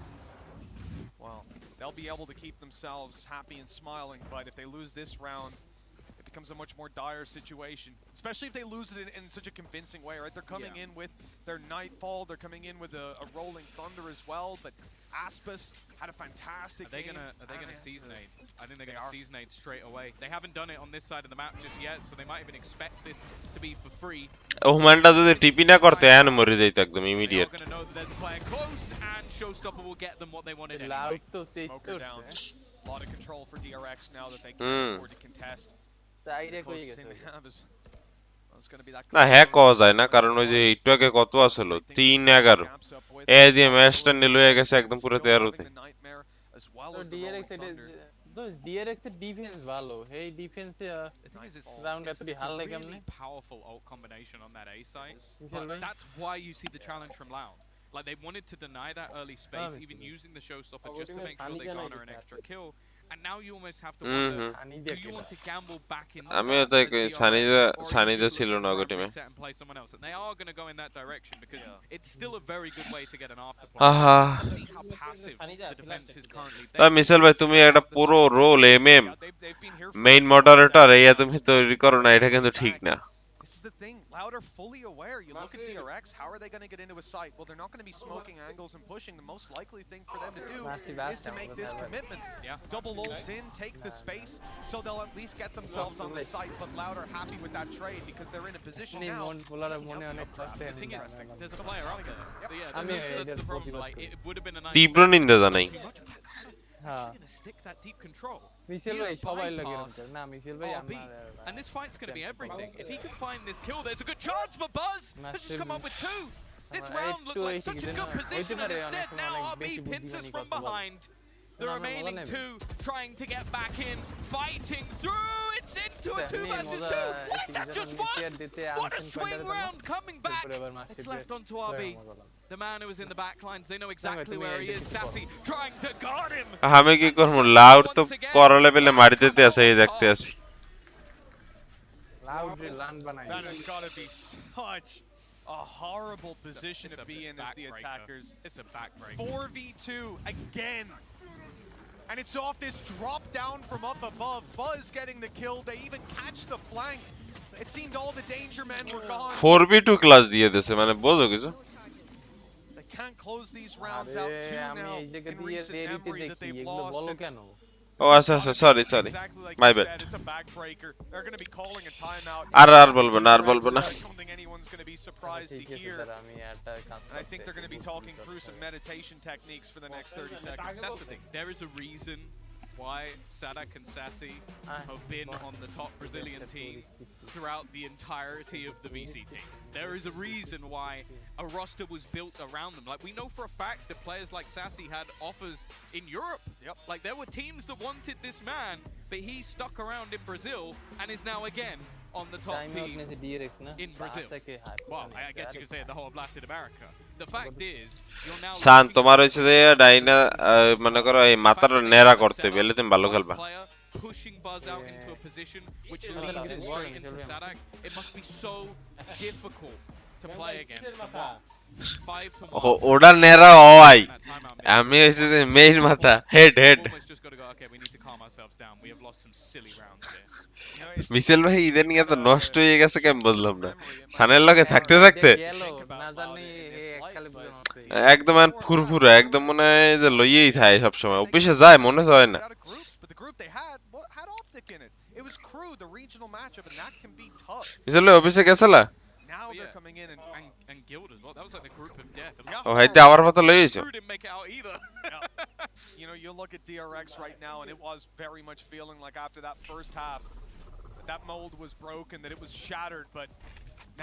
well, they'll be able to keep themselves happy and smiling, but if they lose this round, it becomes a much more dire situation, especially if they lose it in such a convincing way, right? They're coming in with their Nightfall, they're coming in with a Rolling Thunder as well, but Aspas had a fantastic game. Are they gonna seasonate? I think they're gonna seasonate straight away. They haven't done it on this side of the map just yet, so they might even expect this to be for free. ওহমানটা যদি টিপি না করতে আন মরে যাইতো একদম immediate They're gonna know that there's a player close, and Showstopper will get them what they wanted anyway. Smoker down. A lot of control for DRX now that they can afford to contest. The closest thing they have is it's going to be that. না hack করা যায় না কারণ ওই যে একটু আগে কত আসলো 3-11 এ দিয়ে ম্যাচটা নিল হয়ে গেছে একদম পুরো 13 তে DRX এর ডিফেন্স ভালো এই ডিফেন্সে রাউন্ড এতটি হারলে কেমনে Powerful ult combination on that A site, but that's why you see the challenge from Loud. Like they wanted to deny that early space, even using the Showstopper just to make sure they garner an extra kill. And now you almost have to wonder, do you want to gamble back in? আমিও তো সানিদা ছিল না ওই টিমে and play someone else, and they are going to go in that direction because it's still a very good way to get an afterplay. See how passive the defense is currently. মিশেল ভাই তুমি একটা পুরো role MM main moderator এই তুমি তৈরি করো না এটা কিন্তু ঠিক না This is the thing. Loud are fully aware. You look at DRX, how are they going to get into a site? Well, they're not going to be smoking angles and pushing. The most likely thing for them to do is to make this commitment. Double ult in, take the space, so they'll at least get themselves on the site. But Loud are happy with that trade because they're in a position now. The thing is, there's a player up there. That's the problem. Like, it would have been a nice. তীব্র নিন্দা জানাই Gonna stick that deep control. মিশেল ভাই সবাই লাগে না মিশেল ভাই and this fight's gonna be everything. If he can find this kill, there's a good chance for Buzz. Let's just come up with 2. This round looked like such a good position, and instead now RB pins us from behind. The remaining 2 trying to get back in, fighting through. It's into a 2 versus 2. What? That's just 1. What a swing round coming back. It's left onto RB. The man who was in the back lines, they know exactly where he is. Sassy trying to guard him. আমি কি করব loud তো কর লেভেলে মারি দিতে আছে এই দেখতে আছি লাউড রান বানাই That has got to be such a horrible position to be in as the attackers. It's a backbreak. 4v2 again. And it's off this drop down from up above. Buzz getting the kill. They even catch the flank. It seemed all the danger men were gone. 4v2 class দিয়ে দিয়েছে মানে বোঝো কিছু Can't close these rounds out too now in recent memory that they've lost. Oh, sorry. Exactly like My you bad. said, it's a backbreaker. They're going to be calling a timeout. আর বলবো না। I don't think anyone's going to be surprised to hear. And I think they're going to be talking through some meditation techniques for the next 30 seconds. That's the thing. There is a reason why Sadak and Sassy have been on the top Brazilian team throughout the entirety of the VC team. There is a reason why a roster was built around them. Like, we know for a fact that players like Sassy had offers in Europe. Like, there were teams that wanted this man, but he stuck around in Brazil and is now again on the top team in Brazil. Well, I guess you could say the whole of Latin America. The fact is, you're now সান তোমার হইছে যে Dyna মনে করো এই মাথার নেড়া করতে বেলে তুমি ভালো খেলবা pushing Buzz out into a position which leads it straight into Sadak. It must be so difficult to play against someone. 5 to 1. ওটা নেড়া হয় আমি হইছে যে মেইন মাথা head Almost just got to go, okay, we need to calm ourselves down. We have lost some silly rounds here. মিশেল ভাই ইদানিং এত নষ্ট হয়ে গেছে কেন বুঝলাম না সানের লগে থাকতে থাকতে একদম ফুরফুরা একদম মনে হয় যে লইয়েই থাকে সব সময় অফিসে যায় মনে হয় না মিশেল ভাই অফিসে গেছলা Now they're coming in and Guild as well. That was like the group of death. ও হাইতে আবার মতো লইয়েছো Crew didn't make it out either. You know, you look at DRX right now, and it was very much feeling like after that first half, that mold was broken, that it was shattered, but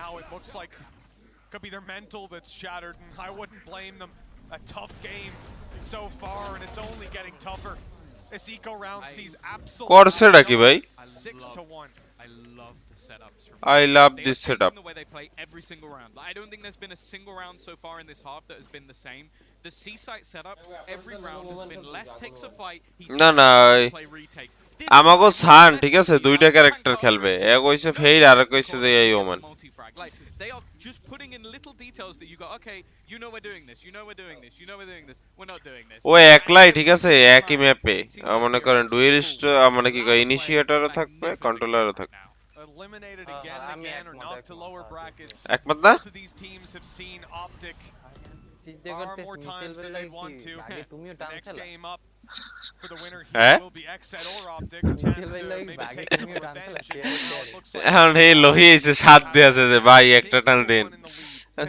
now it looks like it could be their mental that's shattered, and I wouldn't blame them. A tough game so far, and it's only getting tougher. This eco round sees absolutely Corsair কি ভাই 6 to 1. I love the setups. I love this setup. The way they play every single round. Like, I don't think there's been a single round so far in this half that has been the same. The C-site setup, every round has been less takes a fight. না না আমাগো সান ঠিক আছে দুইটা character খেলবে এক হইছে ফেইর আর এক হইছে যে এই Oman Like, they are just putting in little details that you go, okay, you know we're doing this, you know we're doing this, you know we're doing this, we're not doing this. ও একলাই ঠিক আছে একই ম্যাপে মনে করেন duellist মানে কি কয় ইনিশিয়েটরও থাকবে কন্ট্রোলারও থাকবে Eliminated again and again or knocked to lower brackets. একমত না Both of these teams have seen Optic far more times than they'd want to. Next game up for the winner here will be Xset or Optic. A chance to maybe take some revenge. এখন এই লহিয়েছে সাত দিয়েছে যে ভাই একটা টান দিন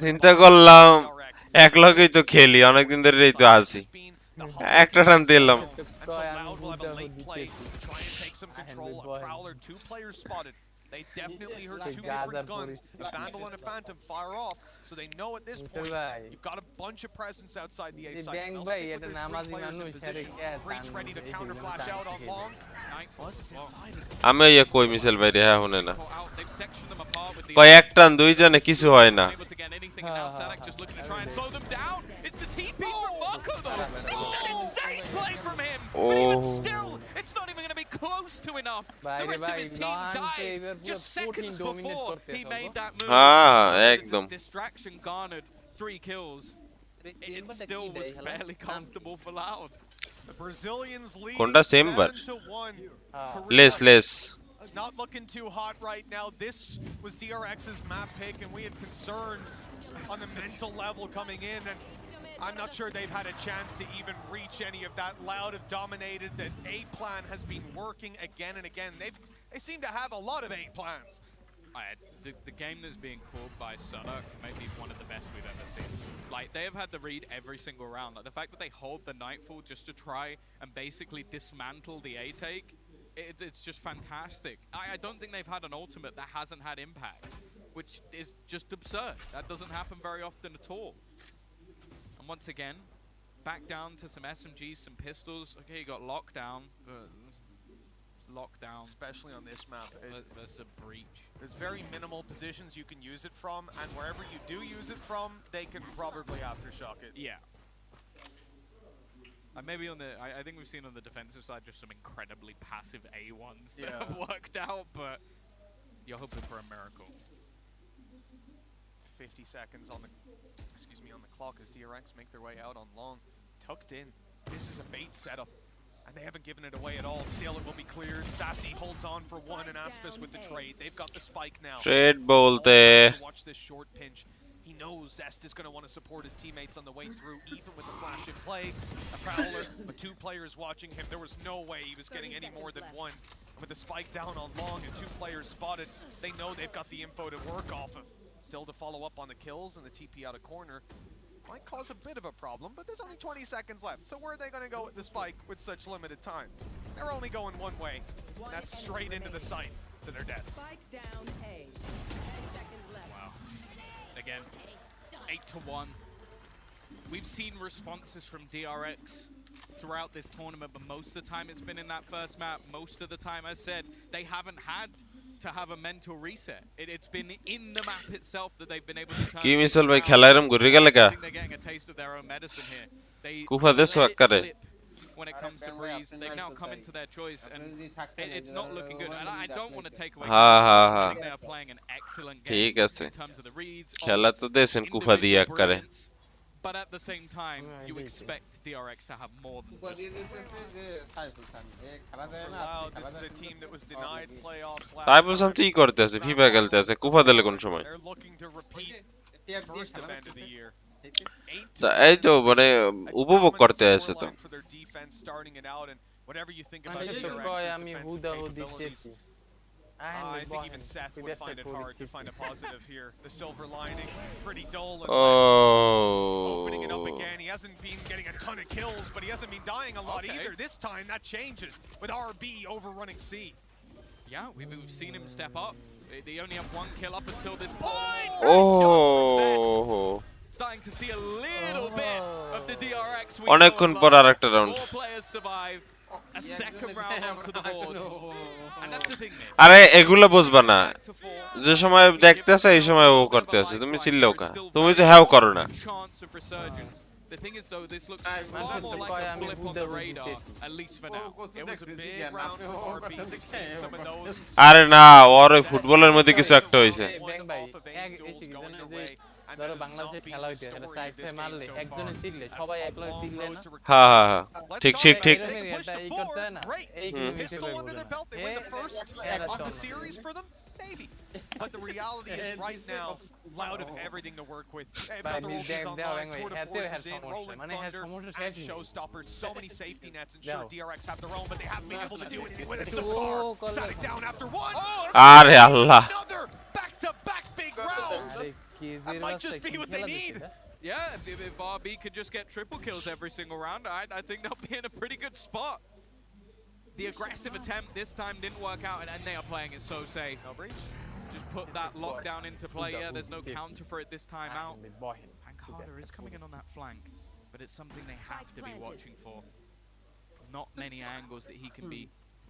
চিন্তা করলাম এক লগেই তো খেলি অনেকদিন ধরেই তো আছি একটা টান দিলাম They definitely heard two different guns, a Vandal and a Phantom fire off, so they know at this point you've got a bunch of presence outside the A site. They'll stick with their 3 players in position. Breach ready to counter flash out on long. আমি এই কই মিশেল ভাই রে হ্যাঁ শুনে না কয় এক টান দুই টানে কিছু হয় না It's not even going to be close to enough. The rest of his team died just seconds before he made that move. একদম Distraction garnered 3 kills. It still was fairly comfortable for Loud. The Brazilians lead কোনটা same bar 7-1. Less Not looking too hot right now. This was DRX's map pick, and we had concerns on the mental level coming in, and I'm not sure they've had a chance to even reach any of that. Loud have dominated. That A plan has been working again and again. They seem to have a lot of A plans. The game that's being called by Sutter may be one of the best we've ever seen. Like, they have had the read every single round. Like, the fact that they hold the Nightfall just to try and basically dismantle the A take, it's just fantastic. I don't think they've had an ultimate that hasn't had impact, which is just absurd. That doesn't happen very often at all. And once again, back down to some SMGs, some pistols. Okay, you got lockdown. Lockdown, especially on this map. There's a breach. There's very minimal positions you can use it from, and wherever you do use it from, they can probably aftershock it. Yeah. Maybe on the, I think we've seen on the defensive side just some incredibly passive A1s that have worked out, but you're hoping for a miracle. 50 seconds on the, on the clock as DRX make their way out on long. Tucked in. This is a bait setup. And they haven't given it away at all. Still, it will be cleared. Sassy holds on for one, and Aspis with the trade. They've got the spike now. Trade bolte. Watch this short pinch. He knows Zest is going to want to support his teammates on the way through, even with the flash in play. A Prowler, but 2 players watching him. There was no way he was getting any more than 1. And with the spike down on long and 2 players spotted, they know they've got the info to work off of. Still to follow up on the kills and the TP out of corner. Might cause a bit of a problem, but there's only 20 seconds left. So where are they going to go with the spike with such limited time? They're only going one way. And that's straight into the site to their deaths. Spike down A. 10 seconds left. Wow. Again, 8-1. We've seen responses from DRX throughout this tournament, but most of the time it's been in that first map. Most of the time, I said, they haven't had to have a mental reset. It's been in the map itself that they've been able to turn. কি মিসাল ভাই খেলাইরাম ঘুরে গেল কা They're getting a taste of their own medicine here. They কুফা দেশ let it করে slip when it comes to Breeze. They've now come into their choice, and it's not looking good. And I don't want to take away. I think they are playing an excellent game ঠিক আছে in terms of the reads. খেলা তো দেন কুফা দিয়া করে But at the same time, you expect DRX to have more than Loud, this is a team that was denied playoffs last তাই বলছাম তুই করতে আছে ফিফা খেলতে আছে কুফা দিলে কোন সময় They're looking to repeat first event of the year. এই তো মানে উপভোগ করতে আছে তো For their defense starting it out, and whatever you think about DRX's defensive capabilities, I think even Seth would find it hard to find a positive here. The silver lining, pretty dull. Opening it up again. He hasn't been getting a ton of kills, but he hasn't been dying a lot either. This time that changes with RB overrunning C. Yeah, we've seen him step up. They only have 1 kill up until this point. Oh. Starting to see a little bit of the DRX. অনেকক্ষণ পর আরেকটা round 4 players survive. A second round onto the board. And that's the thing, man. আরে এগুলো বুঝবা না যে সময় দেখতেছে এই সময় ও করতে আছে তুমি চিল্লাও কা তুমি তো হ্যাও করো না Chance of resurgence. The thing is though, this looks far more like a flip on the radar, at least for now. It was a big round for RB. They've seen some of those. আরে না ওর ওই ফুটবলের মধ্যে কিছু একটা হইছে ধরো বাংলাদেশে খেলা হইতে এটা সাইডে মারলে একজনে চিল্লে সবাই একলা চিল্লে না হ্যাঁ হ্যাঁ হ্যাঁ ঠিক ঠিক ঠিক এটা এই করতে হয় না এই Pistol under their belt. They win the first of the series for them. Maybe. But the reality is right now, Loud have everything to work with. They've got the ultis online, tour de force is in, rolling thunder, and showstopper. So many safety nets ensure DRX have their own, but they haven't been able to do anything with it so far. Sonic down after 1. আরে আল্লাহ Another back-to-back big rounds. That might just be what they need. Yeah, if RB could just get triple kills every single round, I think they'll be in a pretty good spot. The aggressive attempt this time didn't work out, and they are playing it so safe. No breach. Just put that lockdown into play. Yeah, there's no counter for it this time out. Pancada is coming in on that flank, but it's something they have to be watching for. Not many angles that he can be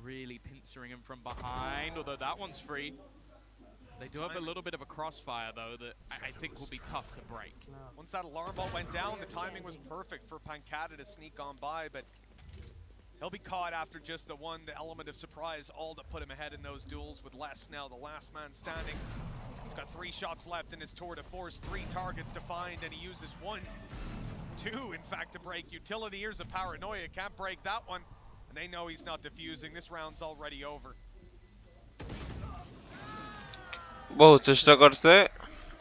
really pincering him from behind, although that one's free. They do have a little bit of a crossfire, though, that I think will be tough to break. Once that alarm ball went down, the timing was perfect for Pancada to sneak on by, but he'll be caught after just the element of surprise, all that put him ahead in those duels with Les now, the last man standing. He's got 3 shots left in his tour de force, 3 targets to find, and he uses 1, 2, in fact, to break. Utility, here's a paranoia, can't break that one, and they know he's not defusing. This round's already over. বহু চেষ্টা করছে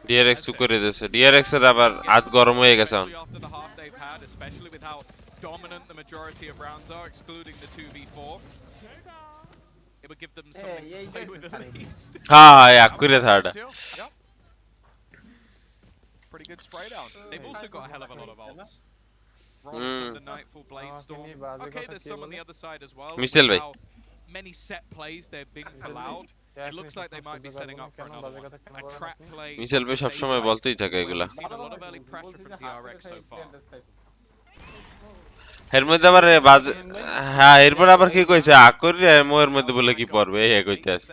DRX করে দিয়েছে DRX এর আবার হাত গরম হয়ে গেছে After the half they've had, especially with how dominant the majority of rounds are, excluding the 2v4, it would give them something to play with at least. হ্যাঁ accurate থার্ডা Pretty good spray down. They've also got a hell of a lot of ults. Rolling from the Nightfall Blade Storm. Okay, there's some on the other side as well. How many set plays they're big for Loud. It looks like they might be setting up for another one. A trap play. মিশেল ভাই সব সময় বলতেই থাকে এগুলা Seen a lot of early pressure from DRX so far. এর মধ্যে আবার হ্যাঁ এরপর আবার কি কইছে আকরি মোয়ের মধ্যে বলে কি পড়বে এই কইতে আছে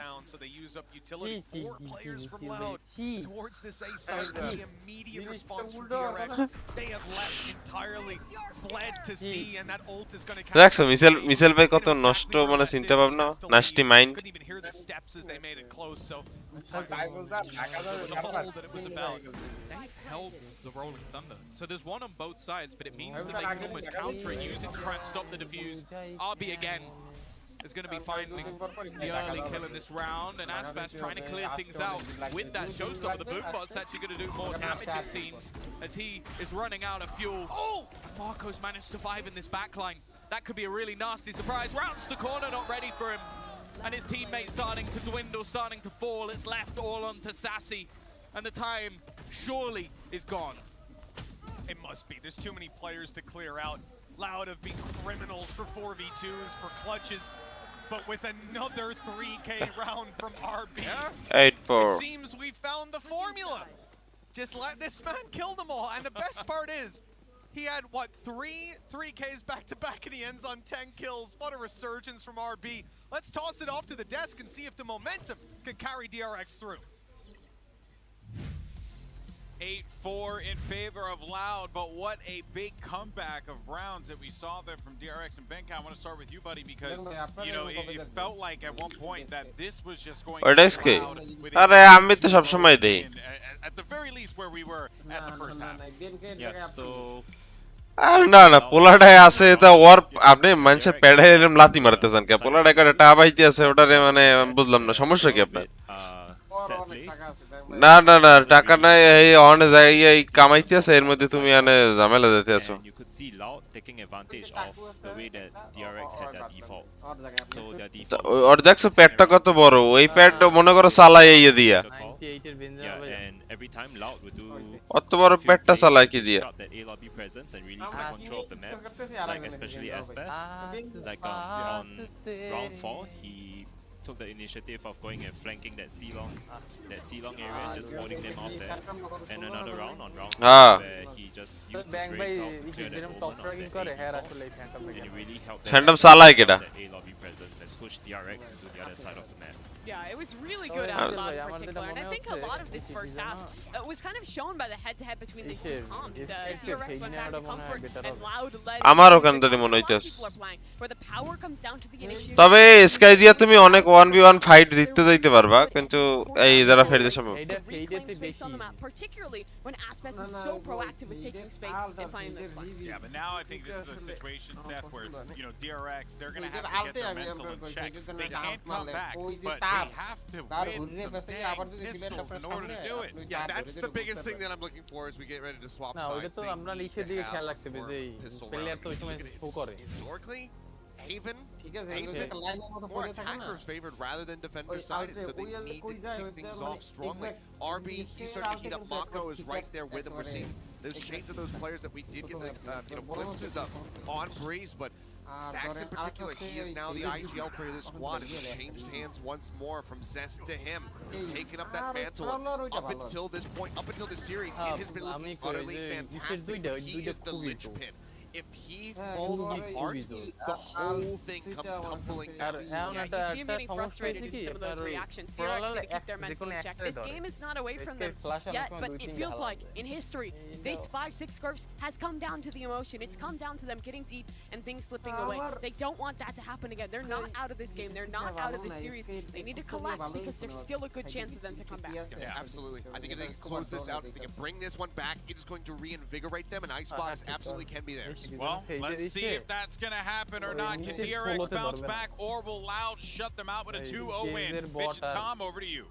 Utility, 4 players from Loud towards this A side. The immediate response from DRX. They have left entirely, fled to C, and that ult is going to catch. দেখছো মিশেল ভাই কত নষ্ট মানে চিন্তা ভাবনা nasty mind Couldn't even hear the steps as they made it close. So it was about. They've held the Rolling Thunder. So there's one on both sides, but it means that they can almost counter and use it to try and stop the defuse. RB again. is going to be finding the early kill in this round, and Aspas trying to clear things out with that showstopper. The Boombot's actually going to do more damage, it seems, as he is running out of fuel. Oh! Marco's managed to survive in this backline. That could be a really nasty surprise. Rounds the corner, not ready for him. And his teammates starting to dwindle, starting to fall. It's left all onto Sassy. And the time surely is gone. It must be. There's too many players to clear out. Loud have been criminals for 4v2s, for clutches. But with another 3K round from RB, 8-4. it seems we found the formula. Just let this man kill them all. And the best part is, he had, what, 3Ks back-to-back and he ends on 10 kills. What a resurgence from RB. Let's toss it off to the desk and see if the momentum can carry DRX through. 8-4 in favor of Loud, but what a big comeback of rounds that we saw there from DRX and BenQ. I want to start with you, buddy, because, you know, it felt like at one point that this was just going to be Loud with at the very least where we were at the first half. Yeah, so... না না পোলাটাই আছে এটা ওর আপনি মানুষের পেড়ে এরকম লাথি মারতেছেন কে পোলাটা করে টাকা পাইতে আছে ওটারে মানে বুঝলাম না সমস্যা কি আপনার না না না টাকা নাই এই অনে যাই এই কামাইতে আছে এর মধ্যে তুমি আনে ঝামেলা দিতে আছো you could see Loud taking advantage of the way that DRX had their default. So their default ওর দেখছো পেটটা কত বড় ওই পেট মনে করো চালাই এই দিয়া 98 এর বেঞ্জা yeah, and every time Loud would do অত বড় পেটটা চালাই কি দিয়া that A lobby presence and really take control of the map, like especially Aspas, like on round 4 he took the initiative of going and flanking that C-long area and just holding them off there. And another round on round 4 where he just used his race out to clear that moment of that A4, and it really helped them Phantom salai keda that A lobby presence and push DRX to the other side of the map. Yeah, it was really good out of Loud in particular, and I think a lot of this first half was kind of shown by the head-to-head between these two comps. DRX went back to comfort, and Loud led. আমার ওখান থেকে মনে হইতাছে where the power comes down to the initiative. তবে sky দিয়া তুমি অনেক 1v1 fight জিততে যাইতে পারবা কিন্তু এই যারা ফেরতে সম্ভব particularly when Aspas is so proactive with taking space and finding this one. Yeah, but now I think this is a situation, Seth, where, you know, DRX, they're going to have to get their mental in check. They can't come back, but they have to win some dang pistols in order to do it. Yeah, that's the biggest thing that I'm looking for as we get ready to swap না ওটা sides. তো আমরা লিখে দিয়ে খেয়াল রাখতে হবে যে প্লেয়ার তো ওই সময় শো করে Historically, Haven, more attackers favored rather than defender sided, so they need to kick things off strongly. RB, he's starting to heat up. Mako is right there with him. We're seeing those shades of those players that we did get the glimpses of on Breeze, but Stacks in particular, he is now the IGL player of this squad, and he's changed hands once more from Zest to him. He's taken up that mantle. Up until this point, up until this series, it has been looking utterly fantastic. He is the linchpin. If he falls apart, the whole thing comes tumbling down. You see him getting frustrated in some of those reactions. DRX to keep their mental in check. This game is not away from them yet, but it feels like in history, this 5-6 curves has come down to the emotion. It's come down to them getting deep and things slipping away. They don't want that to happen again. They're not out of this game. They're not out of this series. They need to collect because there's still a good chance for them to come back. Yeah, absolutely. I think if they can close this out, if they can bring this one back, it is going to reinvigorate them, and Icebox absolutely can be theirs. Well, let's see if that's going to happen or not. Can DRX bounce back, or will Loud shut them out with a 2-0 win? Bitch and Tom, over to you.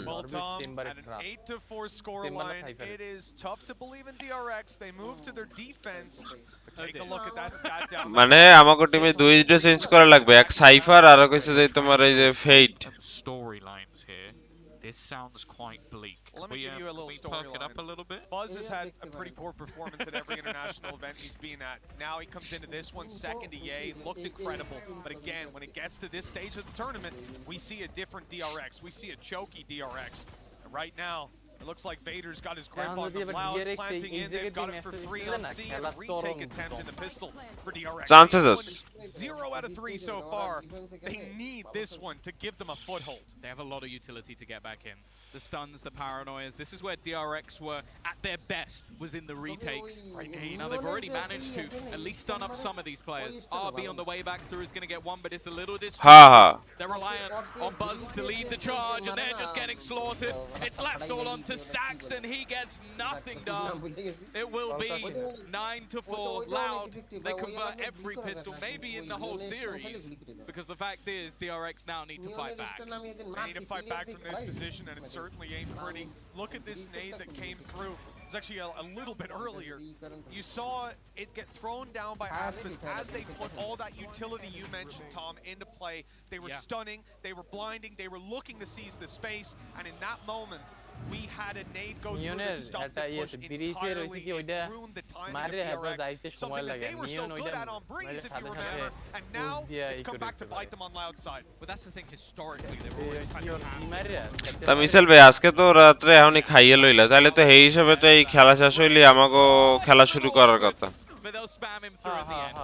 Well, Tom, at an 8-4 scoreline, it is tough to believe in DRX. They move to their defense, but take a look at that stat down there. মানে আমাকে টিমে দুইটা change করা লাগবে এক cipher আর কইছে যে তোমার এই যে ফেট storylines here. This sounds quite bleak. Well, let me give you a little storyline. Perk it up a little bit. Buzz has had a pretty poor performance at every international event he's been at. Now he comes into this one second to Ye, looked incredible. But again, when it gets to this stage of the tournament, we see a different DRX. We see a choky DRX. And right now, it looks like Vader's got his grip on the Loud, planting in. They've got it for free on C, and a retake attempt in the pistol for DRX. Chances. 0 out of 3 so far. They need this one to give them a foothold. They have a lot of utility to get back in. The stuns, the paranoias. This is where DRX were at their best, was in the retakes. Now they've already managed to at least stun up some of these players. RB on the way back through is going to get one, but it's a little distracting. They're reliant on Buzz to lead the charge, and they're just getting slaughtered. It's left all onto to Stacks and he gets nothing done. It will be 9-4 Loud. They convert every pistol, maybe in the whole series, because the fact is DRX now need to fight back. They need to fight back from this position, and it certainly ain't pretty. Look at this nade that came through. It was actually a little bit earlier. You saw it get thrown down by Aspis as they put all that utility you mentioned, Tom, into play. They were stunning, they were blinding, they were looking to seize the space, and in that moment, we had a nade go through that stopped the push entirely. It ruined the timing of DRX, something that they were so good at on Breeze, if you remember, and now it's come back to bite them on Loud side. But that's the thing, historically, they were always kind of তা মিশেল ভাই আজকে তো রাত্রে এখনই খাইয়ে লইলা, তাহলে তো এই হিসাবে তো এই খেলা শেষ হইলে আমাকে খেলা শুরু করার কথা। But they'll spam him through at the end.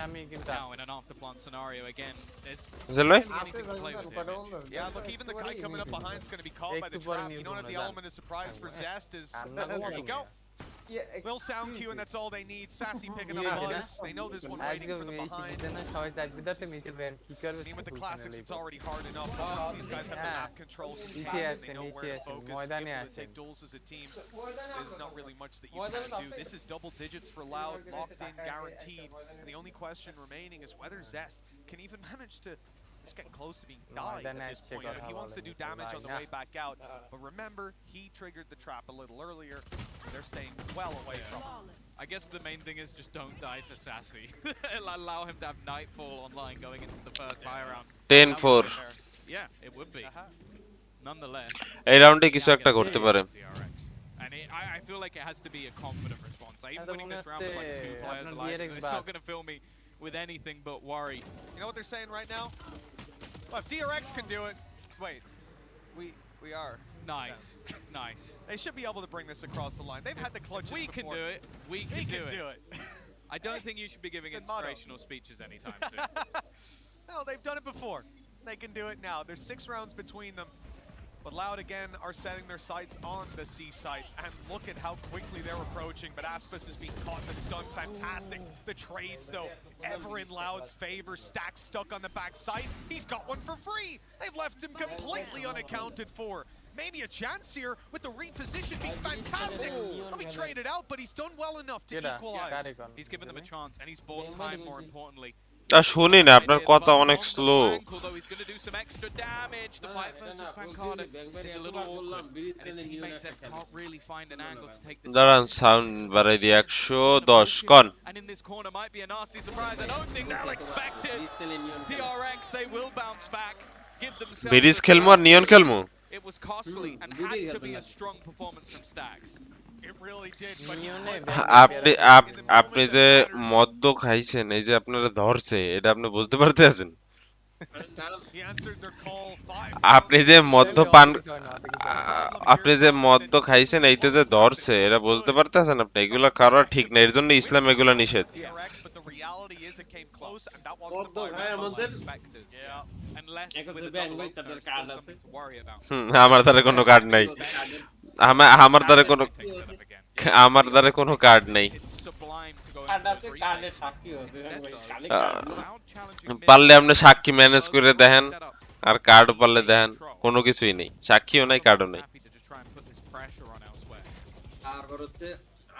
আমি কিন্তু Now in an afterplant scenario again, there's মিশেল ভাই Yeah, look, even the kite coming up behind is going to be caught by the trap. You don't have the element of surprise for Zest is there you go. Little sound cue, and that's all they need. Sassy picking up buzz. They know there's one waiting for them behind. I mean, with the classics, it's already hard enough. Once these guys have the map control, they know where to focus. Able to take duels as a team is not really much that you can do. This is double digits for Loud, locked in, guaranteed. And the only question remaining is whether Zest can even manage to just get close to being died at this point. He wants to do damage on the way back out, but remember, he triggered the trap a little earlier, so they're staying well away from him. I guess the main thing is just don't die to Sassy. It'll allow him to have Nightfall online going into the first fire round. 10-4 Yeah, it would be. Nonetheless, এই রাউন্ডে কিছু একটা করতে পারে। And I feel like it has to be a confident response. Even winning this round with like 2 players alive, it's not going to fill me with anything but worry. You know what they're saying right now? Well, if DRX can do it, wait, we are. Nice, nice. They should be able to bring this across the line. They've had the clutches We before. can do it. We can do it. I don't think you should be giving inspirational speeches anytime soon. No, they've done it before. They can do it now. There's 6 rounds between them. But Loud again are setting their sights on the C site, and look at how quickly they're approaching. But Aspis is being caught in the stun. Fantastic. The trades, though, ever in Loud's favor. Stack stuck on the back site. He's got one for free. They've left him completely unaccounted for. Maybe a chance here with the reposition being fantastic. He'll be traded out, but he's done well enough to equalize. He's given them a chance, and he's bought time, more importantly. তা শুনি না, আপনার কথা অনেক slow. Although he's going to do some extra damage, the fight versus Pancada is a little awkward, and his teammates can't really find an angle to take this. দাঁড়ান sound বাড়াই দিই 110 কোন। And in this corner might be a nasty surprise. I don't think they'll expect it. DRX, they will bounce back, give themselves. Bridge খেলমু আর Neon খেলমু। It was costly and had to be a strong performance from Stacks. It really did, আপনি যে মদ্য খাইছেন, এই যে আপনারা ধরছে, এটা আপনি বুঝতে পারতেছেন? আপনি যে মদ্য খাইছেন, এইতে যে ধরছে, এটা বুঝতে পারতেছেন আপনি? এগুলা করা ঠিক না, এর জন্য ইসলাম এগুলা নিষেধ। আমার দ্বারা কোনো কার্ড নাই, আমার দ্বারা কোনো কার্ড নাই। পারলে আপনি সাক্ষী ম্যানেজ করে দেখেন, আর কার্ড পারলে দেখেন, কোনো কিছুই নেই, সাক্ষীও নাই, কার্ডও নাই।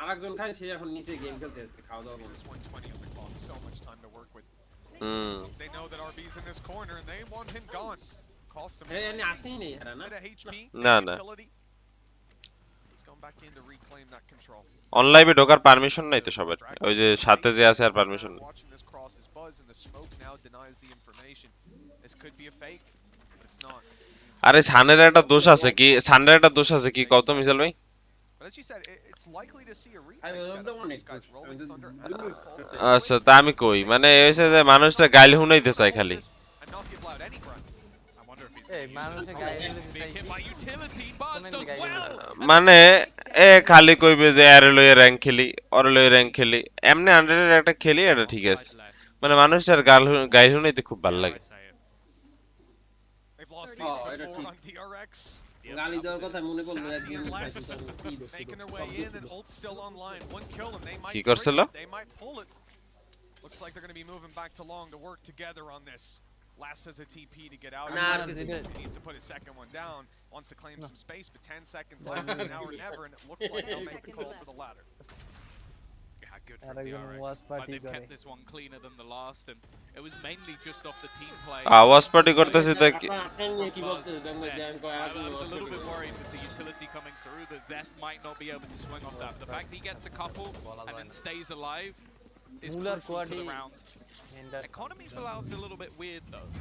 আরেকজন খাই, সে এখন নিচে গেম খেলতেছে, খাওয়া দাওয়া করে। They know that RB's in this corner and they want him gone. Cost him. Hey, ani আসেই নেই এরা না? না না। Let's go back in to reclaim that control. অনলাইনে ঢোকার পারমিশন নাই তো সবার। ওই যে সাথে যে আছে আর পারমিশন নেই। Watching this cross his buzz and the smoke now denies the information. This could be a fake, but it's not. আরে সানের একটা দোষ আছে কি? সানের একটা দোষ আছে কি কত মিশাল ভাই? But as you said, it's likely to see a retake setup for these guys rolling thunder. আচ্ছা তা আমি কই, মানে এসে যে মানুষটা গাইল হুনাইতে চায় খালি। মানে এ খালি কইবে যে আরে লয়ে র্যাঙ্ক খেলি, ওর লয়ে র্যাঙ্ক খেলি, এমনি 100 এর একটা খেলি, এটা ঠিক আছে। মানে মানুষটার গাইল হুনাইতে খুব ভালো লাগে। গালি দেওয়ার কথা মনে পড়লো একদিন। কি করছিল? Looks like they're going to be moving back to long to work together on this. Last has a TP to get out. Nah, He needs to put his second one down. Wants to claim some space, but 10 seconds left. It's now or never, and it looks like they'll make the call for the ladder. Yeah, good for DRX. But they've kept this one cleaner than the last, and it was mainly just off the team play. আওয়াজ party করতেছি তা কি I was a little bit worried with the utility coming through that Zest might not be able to swing off that. The fact that he gets a couple and then stays alive is crucial to the round. Economy for Loud's a little bit weird though,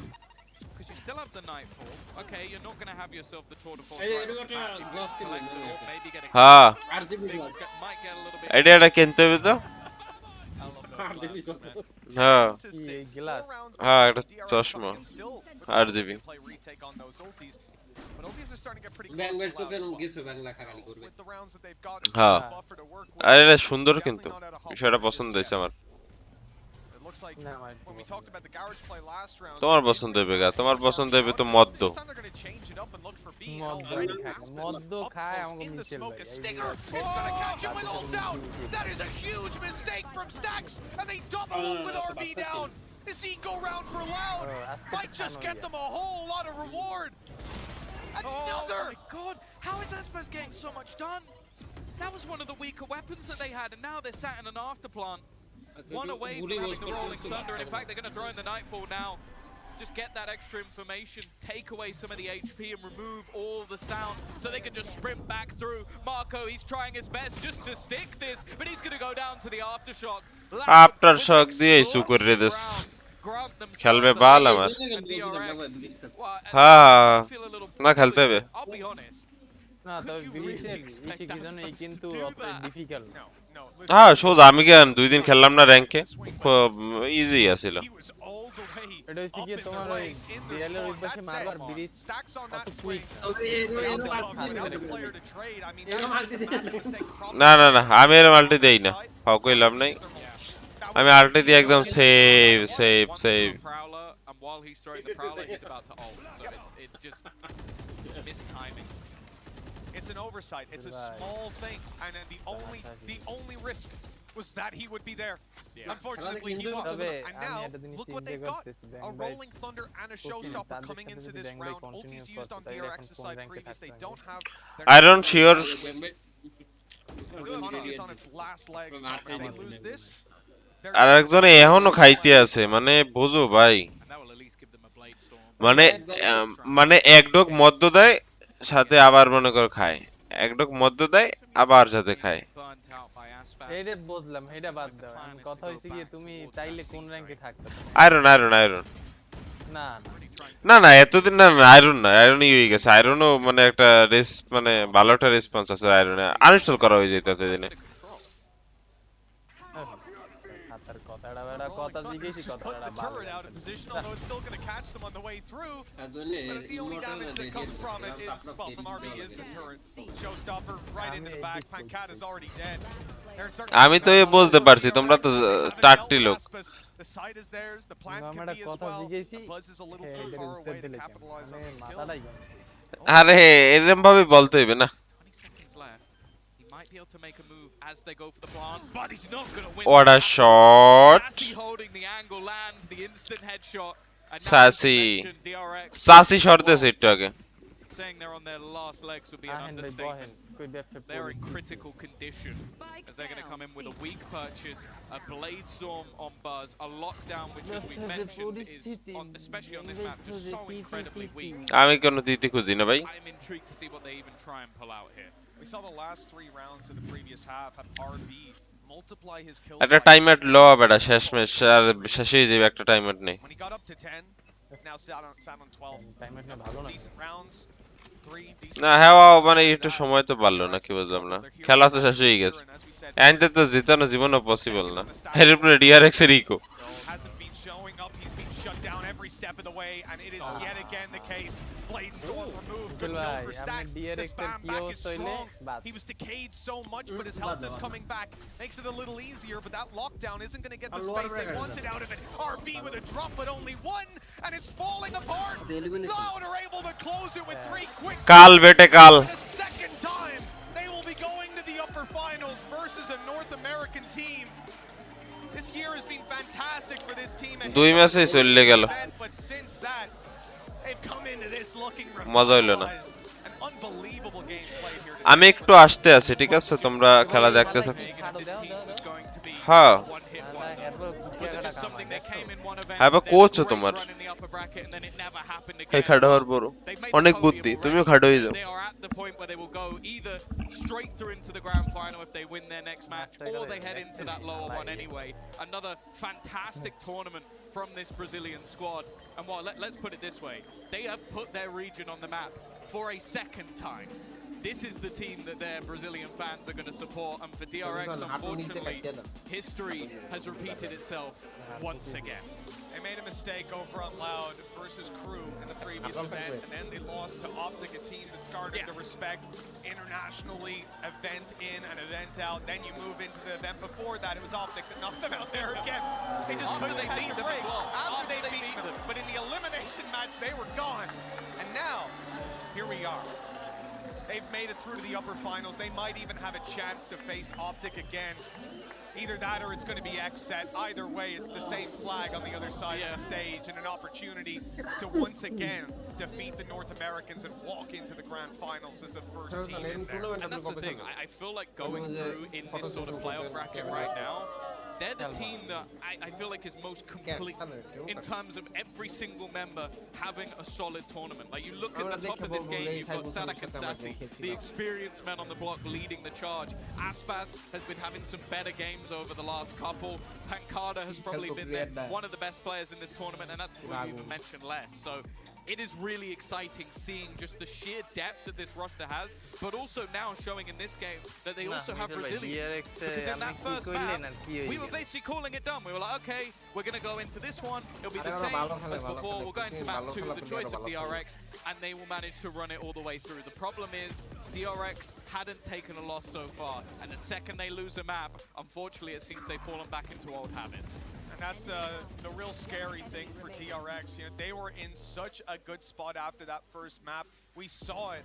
because you still have the Nightfall. Okay, you're not going to have yourself the Tour de Force. Maybe get a হ্যাঁ might get a little bit. আইডিয়াটা কিনতে হবে তো হ্যাঁ হ্যাঁ একটা চশমা RGB হ্যাঁ আরে এটা সুন্দর কিন্তু বিষয়টা পছন্দ হয়েছে আমার তোমার পছন্দ হবে গা তোমার পছন্দ হবে তো মদ্য মদ্য খায় আমাকে মিশেল That is a huge mistake from Stacks, and they double up with RB down. This eco round for Loud might just get them a whole lot of reward. Another! Oh my god, how is Aspas getting so much done? That was one of the weaker weapons that they had, and now they're sat in an afterplant. One away from having the Rolling Thunder, and in fact they're going to throw in the Nightfall now. Just get that extra information, take away some of the HP and remove all the sound so they can just sprint back through. Marco, he's trying his best just to stick this, but he's going to go down to the Aftershock. Aftershock দিয়ে issue করে this খেলবে বাল আমার হ্যাঁ না খেলতে হবে না তবে বিলিসের ইসি কি জানো এই কিন্তু অত ডিফিকাল্ট হ্যাঁ সোজা আমি কেন দুই দিন খেললাম না র‍্যাঙ্কে ইজি আছিল এটা হচ্ছে কি তোমার ওই বিএলের ওই পাশে মারবার ব্রিজ কত কুইক না না না আমি এর মাল্টি দেই না হাও কইলাম নাই আমি আল্টি দিয়ে একদম save save save and while he's throwing the prowler he's about to ult so it just missed timing. It's an oversight. It's a small thing, and then the only risk was that he would be there. Unfortunately, he wasn't. And now look what they've got: a Rolling Thunder and a Showstopper coming into this round. Ulti's used on DRX's side previous. They don't have. I don't sure. Is on its last legs. If they lose this. আর একজনে এখনো খাইতে আছে মানে বুঝো ভাই মানে মানে এক ডোক মদ্য দেয় সাথে আবার মনে কর খায় এক ডোক মদ্য দেয় আবার সাথে খায় এইটা বুঝলাম এটা বাদ দাও কথা হইছে কি তুমি চাইলে কোন র‍্যাঙ্কে থাকতে আয়রন আয়রন আয়রন না না না এতদিন না আয়রন না আয়রনই হয়ে গেছে আয়রনও মানে একটা রেস মানে ভালো একটা রেসপন্স আছে আয়রনে আনইনস্টল করা হয়ে যায় তাতে দিনে কথাটা বড় কথা জিগেছি কথাটা ভালো out of position, although it's still going to catch them on the way through. But the only damage that comes from it is, well, from RB is the turret. Showstopper right into the back. Pancat is already dead. আমি তো এই বুঝতে পারছি তোমরা তো টাট্টি লোক The side is theirs. The plan can be as well. Buzz is a little too far away to capitalize on this kill. আরে এরকম ভাবে বলতে হবে না Might be able to make a move as they go for the plant, but he's not going to win. What a shot! Sassy holding the angle, lands the instant headshot. Sassy. Sassy shot this hit again. Saying they're on their last legs would be an understatement. They're in critical condition as they're going to come in with a weak purchase, a blade storm on Buzz, a lockdown which as we mentioned is, especially on this map, just so incredibly weak. আমি কোন দিতে খুঁজি না ভাই I'm intrigued to see what they even try and pull out here. We saw the last 3 rounds of the previous half have RB multiply his kills. একটা time এট লো বেটা শেষ match আর শেষই যাবে একটা টাইম এট নেই When he got up to 10, now sat on 12. Time এট না ভালো না Decent rounds. 3 না হ্যাঁ মানে একটু সময় তো পারলো না কি বুঝলাম না খেলা তো শেষ হয়ে গেছে এন্ডে তো জিতানো জীবনে পসিবল না এর উপরে DRX এর eco hasn't been showing up. He's been shut down every step of the way, and it is yet again the case. Blade Storm removed. Good kill for Stacks. The spam back is strong. He was decayed so much, but his health is coming back. Makes it a little easier, but that lockdown isn't going to get the space they wanted out of it. RB with a drop, but only one, and it's falling apart. Loud are able to close it with 3 quick. Kal bete kal. Second time, they will be going to the upper finals versus a North American team. This year has been fantastic for this team. And 2 ম্যাচেই চলে গেল but since that, they've come into this looking মজা হইলো না revitalized. An unbelievable game played here today. আমি একটু আসতে আছি ঠিক আছে তোমরা খেলা দেখতে থাকো হ্যাঁ হ্যাঁ বা কোচ তোমার এই খাড়া হওয়ার বড় অনেক বুদ্ধি তুমিও খাড়া হয়ে যাও They are at the point where they will go either straight through into the grand final if they win their next match, or they head into that lower one anyway. Another fantastic tournament from this Brazilian squad. And well, let's put it this way. They have put their region on the map for a second time. This is the team that their Brazilian fans are going to support. And for DRX, unfortunately, history has repeated itself once again. They made a mistake over on Loud versus Crew in the previous event, and then they lost to Optic, a team that's garnered the respect internationally, event in and event out. Then you move into the event before that, it was Optic that knocked them out there again. They just couldn't catch a break after they beat them. But in the elimination match, they were gone. And now, here we are. They've made it through to the upper finals. They might even have a chance to face Optic again. Either that or it's going to be X set. Either way, it's the same flag on the other side of the stage and an opportunity to once again defeat the North Americans and walk into the grand finals as the first team in there. And that's the thing. I feel like going through in this sort of playoff bracket right now, they're the team that I feel like is most complete in terms of every single member having a solid tournament. Like you look at the top of this game, you've got Sadak and Sassy, the experienced men on the block leading the charge. Aspas has been having some better games over the last couple. Pancada has probably been one of the best players in this tournament, and that's before you even mention less. So it is really exciting seeing just the sheer depth that this roster has, but also now showing in this game that they also have Brazilians. Because in that first map, we were basically calling it done. We were like, okay, we're going to go into this one. It'll be the same as before. We'll go into map 2, the choice of DRX, and they will manage to run it all the way through. The problem is DRX hadn't taken a loss so far, and the second they lose a map, unfortunately, it seems they've fallen back into old habits. And that's the real scary thing for DRX. You know, they were in such a good spot after that first map. We saw it.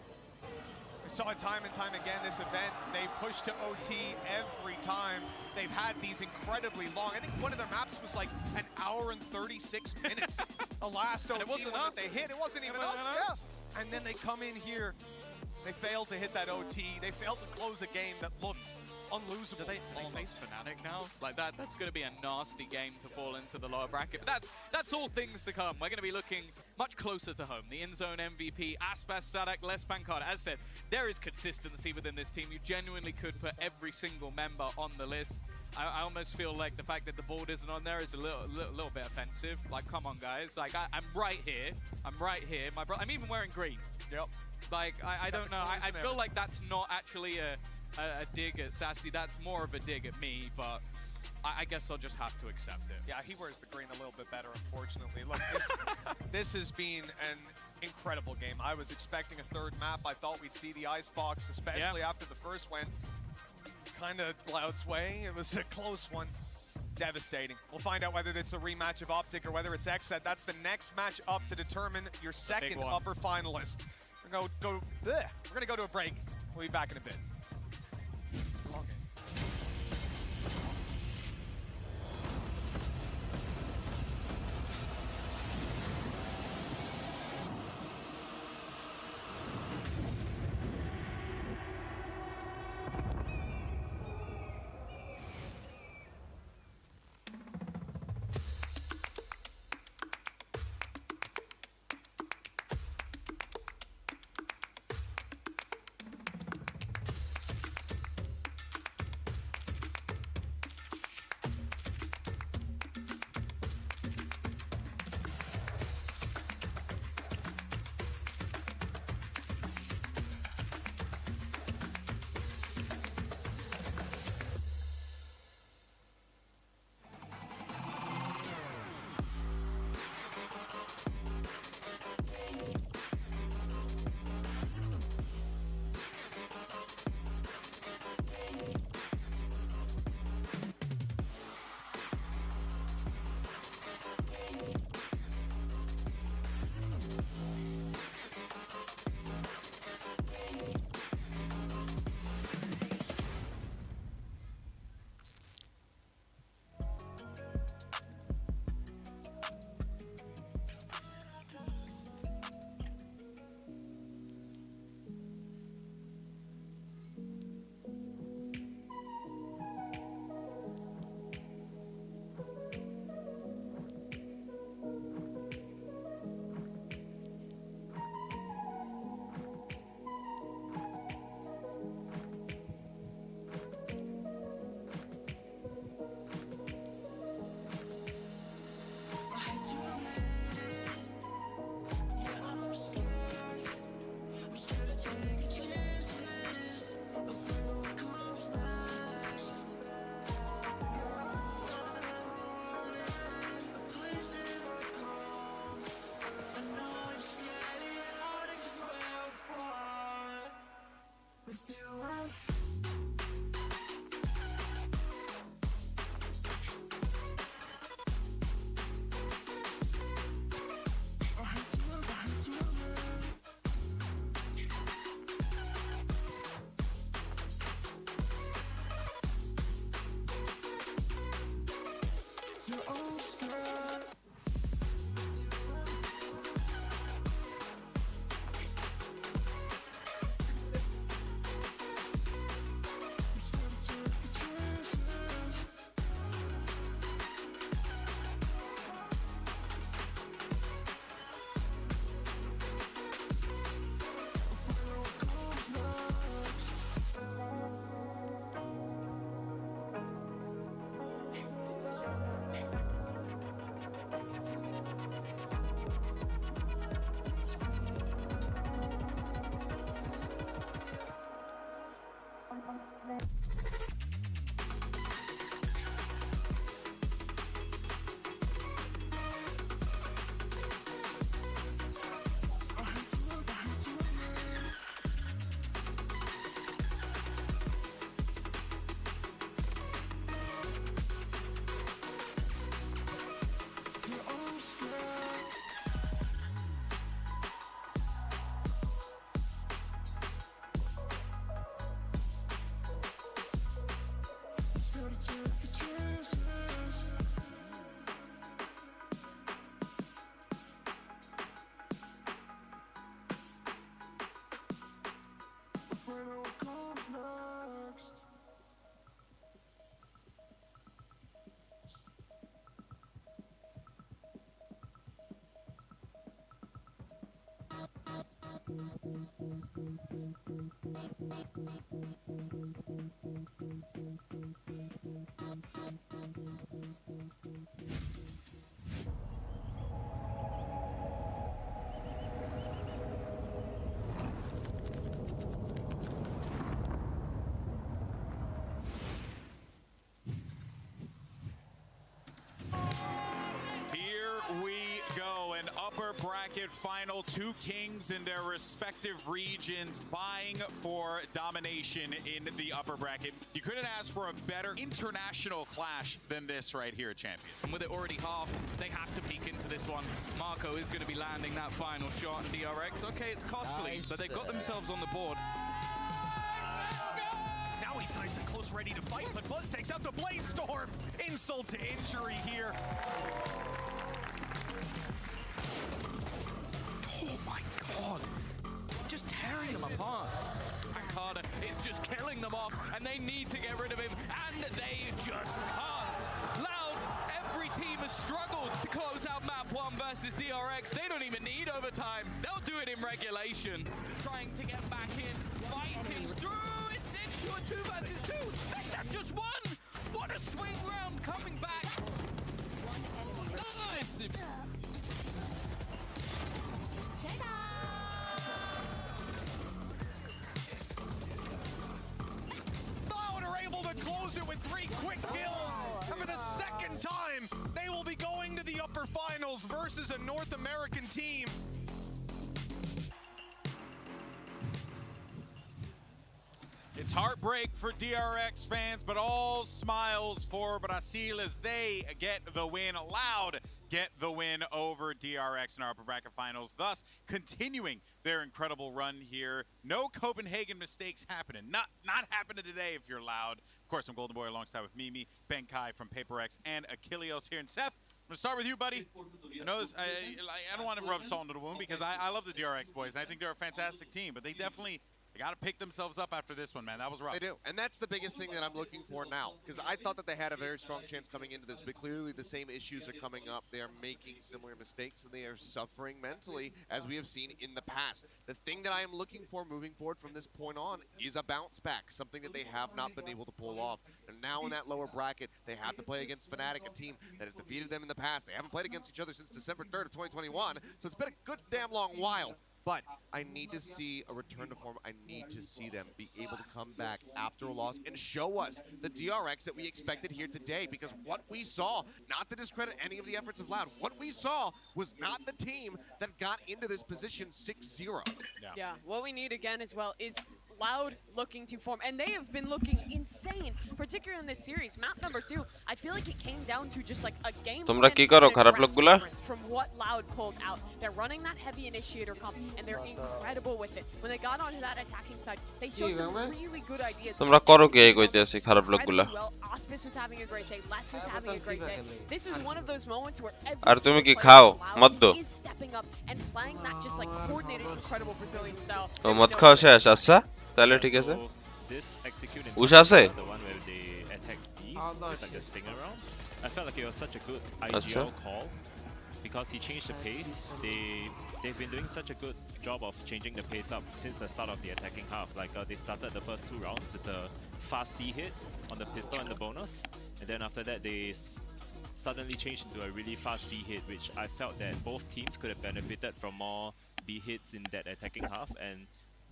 We saw it time and time again this event. They pushed to OT every time. They've had these incredibly long. I think one of their maps was like an hour and 36 minutes. The last OT it wasn't one us. that they hit, it wasn't even us. Yeah. And then they come in here. They failed to hit that OT. They failed to close a game that looked unlosable. Do they face Fnatic now? Like that's going to be a nasty game to fall into the lower bracket. But that's all things to come. We're going to be looking much closer to home. The in-zone MVP, Aspas, Sadak, Les Pancard. As said, there is consistency within this team. You genuinely could put every single member on the list. I almost feel like the fact that the board isn't on there is a little bit offensive. Like, come on, guys. Like, I'm right here. I'm right here. I'm even wearing green. Yep. Like, I don't know. I feel like that's not actually a dig at Sassy. That's more of a dig at me, but I guess I'll just have to accept it. Yeah, he wears the green a little bit better, unfortunately. Look, this has been an incredible game. I was expecting a third map. I thought we'd see the icebox, especially after the first went kind of Loud's way. It was a close one. Devastating. We'll find out whether it's a rematch of Optic or whether it's X-Set. That's the next match up to determine your second upper finalist. We're going to go to a break. We'll be back in a bit. bracket final, two kings in their respective regions vying for domination in the upper bracket. You couldn't ask for a better international clash than this right here, champion. And with it already halved, they have to peek into this one. Marco is going to be landing that final shot, and DRX, okay, it's costly, but they've got themselves on the board. Now he's nice and close, ready to fight, but Buzz takes out the Blade Storm. Insult to injury here. Oh my god. Just tearing them apart. And Carter is just killing them off, and they need to get rid of him, and they just can't. Loud, every team has struggled to close out map 1 versus DRX. They don't even need overtime. They'll do it in regulation. Trying to get back in, fighting through. It's into a 2 versus 2. They have just won. What a swing round coming back. Nice. Loud are able to close it with 3 quick kills. And for the second time, they will be going to the upper finals versus a North American team. It's heartbreak for DRX fans, but all smiles for Brazil as they get the win. Loud get the win over DRX in our upper bracket finals, thus continuing their incredible run here. No Copenhagen mistakes happening. Not happening today if you're Loud. Of course, I'm Golden Boy alongside with Mimi, BenQ from HYPERX, and Achilleos here. And Seth, I'm gonna start with you, buddy. I know this, I don't want to rub salt into the wound because I love the DRX boys, and I think they're a fantastic team, but they definitely got to pick themselves up after this one, man. That was rough. They do, and that's the biggest thing that I'm looking for now, because I thought that they had a very strong chance coming into this, but clearly the same issues are coming up. They are making similar mistakes, and they are suffering mentally, as we have seen in the past. The thing that I am looking for moving forward from this point on is a bounce back, something that they have not been able to pull off. And now in that lower bracket, they have to play against Fnatic, a team that has defeated them in the past. They haven't played against each other since December 3rd of 2021, so it's been a good damn long while. But I need to see a return to form. I need to see them be able to come back after a loss and show us the DRX that we expected here today. Because what we saw, not to discredit any of the efforts of Loud, what we saw was not the team that got into this position 6-0. Yeah, what we need again as well is Loud looking to form, and they have been looking insane, particularly in this series. Map number 2, I feel like it came down to just like a game তোমরা কি করো খারাপ লোকগুলা from what Loud pulled out. They're running that heavy initiator comp, and they're incredible with it. When they got onto that attacking side, they showed some really good ideas. তোমরা করো কি এই কইতেছি খারাপ লোকগুলা Well, Auspice was having a great day. Les was having a great day. This was one of those moments where R every তুমি কি single খাও player মদ দো is stepping up and playing that just like coordinated, incredible Brazilian style. ও মদ খাও শেষ আচ্ছা তাহলে ঠিক আছে উষ আছে I felt like it was such a good IGL call because he changed the pace. They've been doing such a good job of changing the pace up since the start of the attacking half. Like they started the first 2 rounds with a fast C hit on the pistol and the bonus, and then after that they suddenly changed into a really fast B hit, which I felt that both teams could have benefited from more B hits in that attacking half. And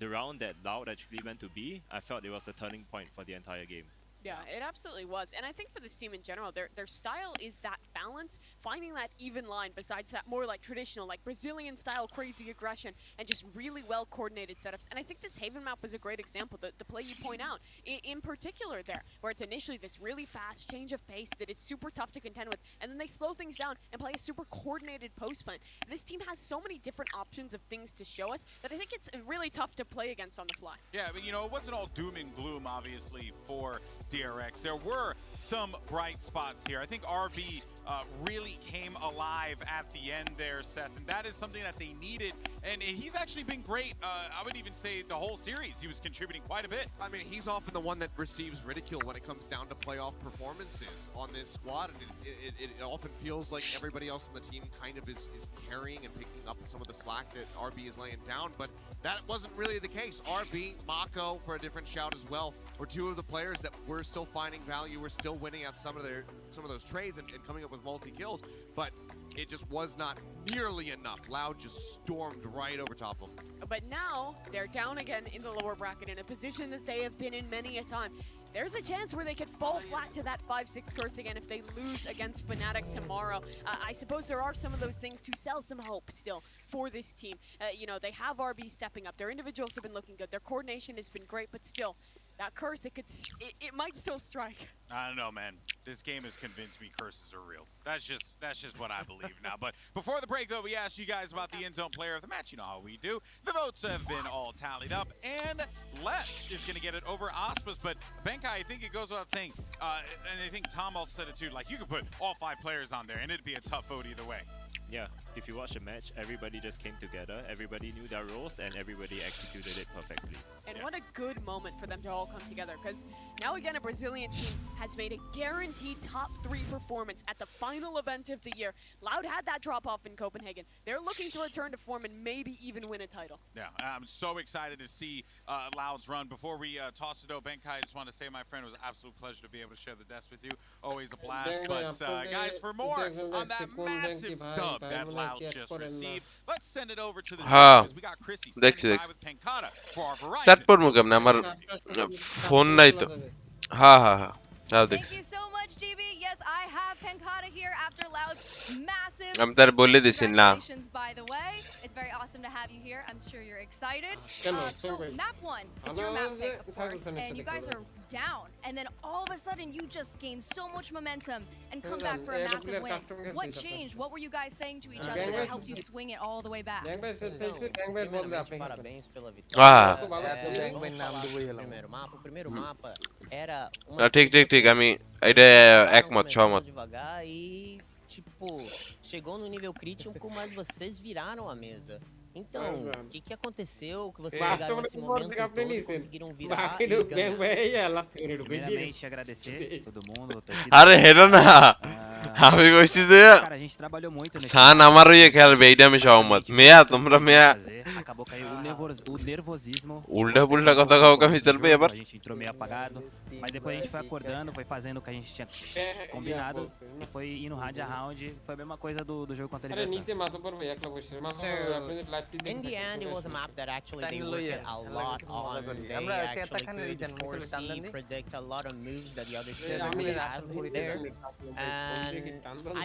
the round that Loud actually went to B, I felt it was a turning point for the entire game. Yeah, it absolutely was. And I think for this team in general, their style is that balance, finding that even line besides that more like traditional, like Brazilian style crazy aggression and just really well coordinated setups. And I think this Haven map was a great example, the play you point out in particular there, where it's initially this really fast change of pace that is super tough to contend with, and then they slow things down and play a super coordinated post plan. This team has so many different options of things to show us that I think it's really tough to play against on the fly. Yeah, but you know, it wasn't all doom and gloom, obviously, for DRX. There were some bright spots here. I think RB really came alive at the end there, Seth, and that is something that they needed. And he's actually been great. I would even say the whole series, he was contributing quite a bit. I mean, he's often the one that receives ridicule when it comes down to playoff performances on this squad, and it often feels like everybody else on the team kind of is carrying and picking up some of the slack that RB is laying down, but that wasn't really the case. RB, Mako, for a different shout as well, were 2 of the players that were still finding value, were still winning out some of those trades and coming up with multi-kills, but it just was not nearly enough. Loud just stormed right over top of them. But now they're down again in the lower bracket in a position that they have been in many a time. there's a chance where they could fall flat to that 5-6 course again if they lose against Fnatic tomorrow. I suppose there are some of those things to sell some hope still for this team. You know, they have RB stepping up. Their individuals have been looking good. Their coordination has been great, but still, that curse, it might still strike. I don't know, man. This game has convinced me curses are real. That's just what I believe now. But before the break, though, we asked you guys about the in-zone player of the match. You know how we do. The votes have been all tallied up, and Les is going to get it over Auspice. But BenQ, I think it goes without saying, and I think Tom also said it too, like you could put all 5 players on there, and it'd be a tough vote either way. Yeah, if you watch the match, everybody just came together, everybody knew their roles, and everybody executed it perfectly. And what a good moment for them to all come together, because now again a Brazilian team has made a guaranteed top 3 performance at the final event of the year. Loud had that drop off in Copenhagen. They're looking to return to form and maybe even win a title. Yeah, I'm so excited to see Loud's run. Before we toss it over, BenQ, I just want to say, my friend, it was an absolute pleasure to be able to share the desk with you. Always a blast. But guys, for more on that massive dub that Loud just received, let's send it over to the because we got Chrissy standing by with Penkata for our Verizon. Set পড়মু কেমনে আমার phone নাই তো হ্যাঁ হ্যাঁ হ্যাঁ যাও দেখ Thank you so much, GB. Yes, I have Penkata here after Loud's massive. আমি তার বলে দিছি না Congratulations, by the way. It's very awesome to have you here. I'm sure you're excited. So map 1, it's your map pick, of course, and you guys are down, and then all of a sudden you just gain so much momentum and come back for a massive win. What changed? What were you guys saying to each other that helped you swing it all the way back? ঠিক ঠিক ঠিক আমি এটা একমত সহমত Tipo, chegou no nível crítico, mas vocês viraram a mesa. Então, o que aconteceu que vocês chegaram nesse momento todo, conseguiram virar e ganhar? Primeiramente, agradecer todo mundo, আরে হেরো না আমি কইছি যে Cara, a gente trabalhou muito nesse সান আমার ইয়ে খেলবে এইটা আমি সহমত মেয়া তোমরা মেয়া acabou caindo o nervosismo. উল্টা পুল্টা কথা কাও কামি চলবে এবার A gente entrou meio apagado, mas depois a gente foi acordando, foi fazendo o que a gente tinha combinado e foi indo round a round. Foi a mesma coisa do jogo contra ele. In the end, it was a map that actually they worked a lot on. They actually could foresee, predict a lot of moves that the other team would have there. And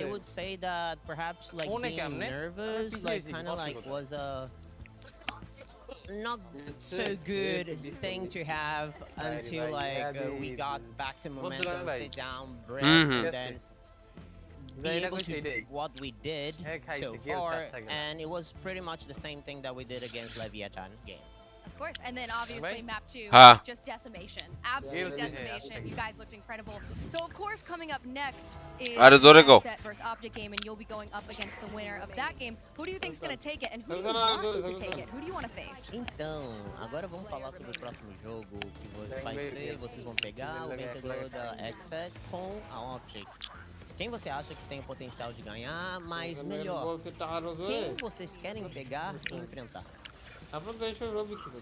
I would say that perhaps like being nervous, like kind of like was a not so good thing to have until like we got back to momentum, sit down, breath, and then be able to do what we did so far, and it was pretty much the same thing that we did against Leviathan game. Of course, and then obviously map 2, just decimation, absolute decimation. You guys looked incredible. So of course, coming up next is set versus Optic game, and you'll be going up against the winner of that game. Who do you think is going to take it, and who do you want to take it? Who do you want to face? Então, agora vamos falar sobre o próximo jogo que vai ser. Vocês vão pegar o vencedor da Exet com a Optic. Quem você acha que tem o potencial de ganhar, mas melhor, quem vocês querem pegar e enfrentar?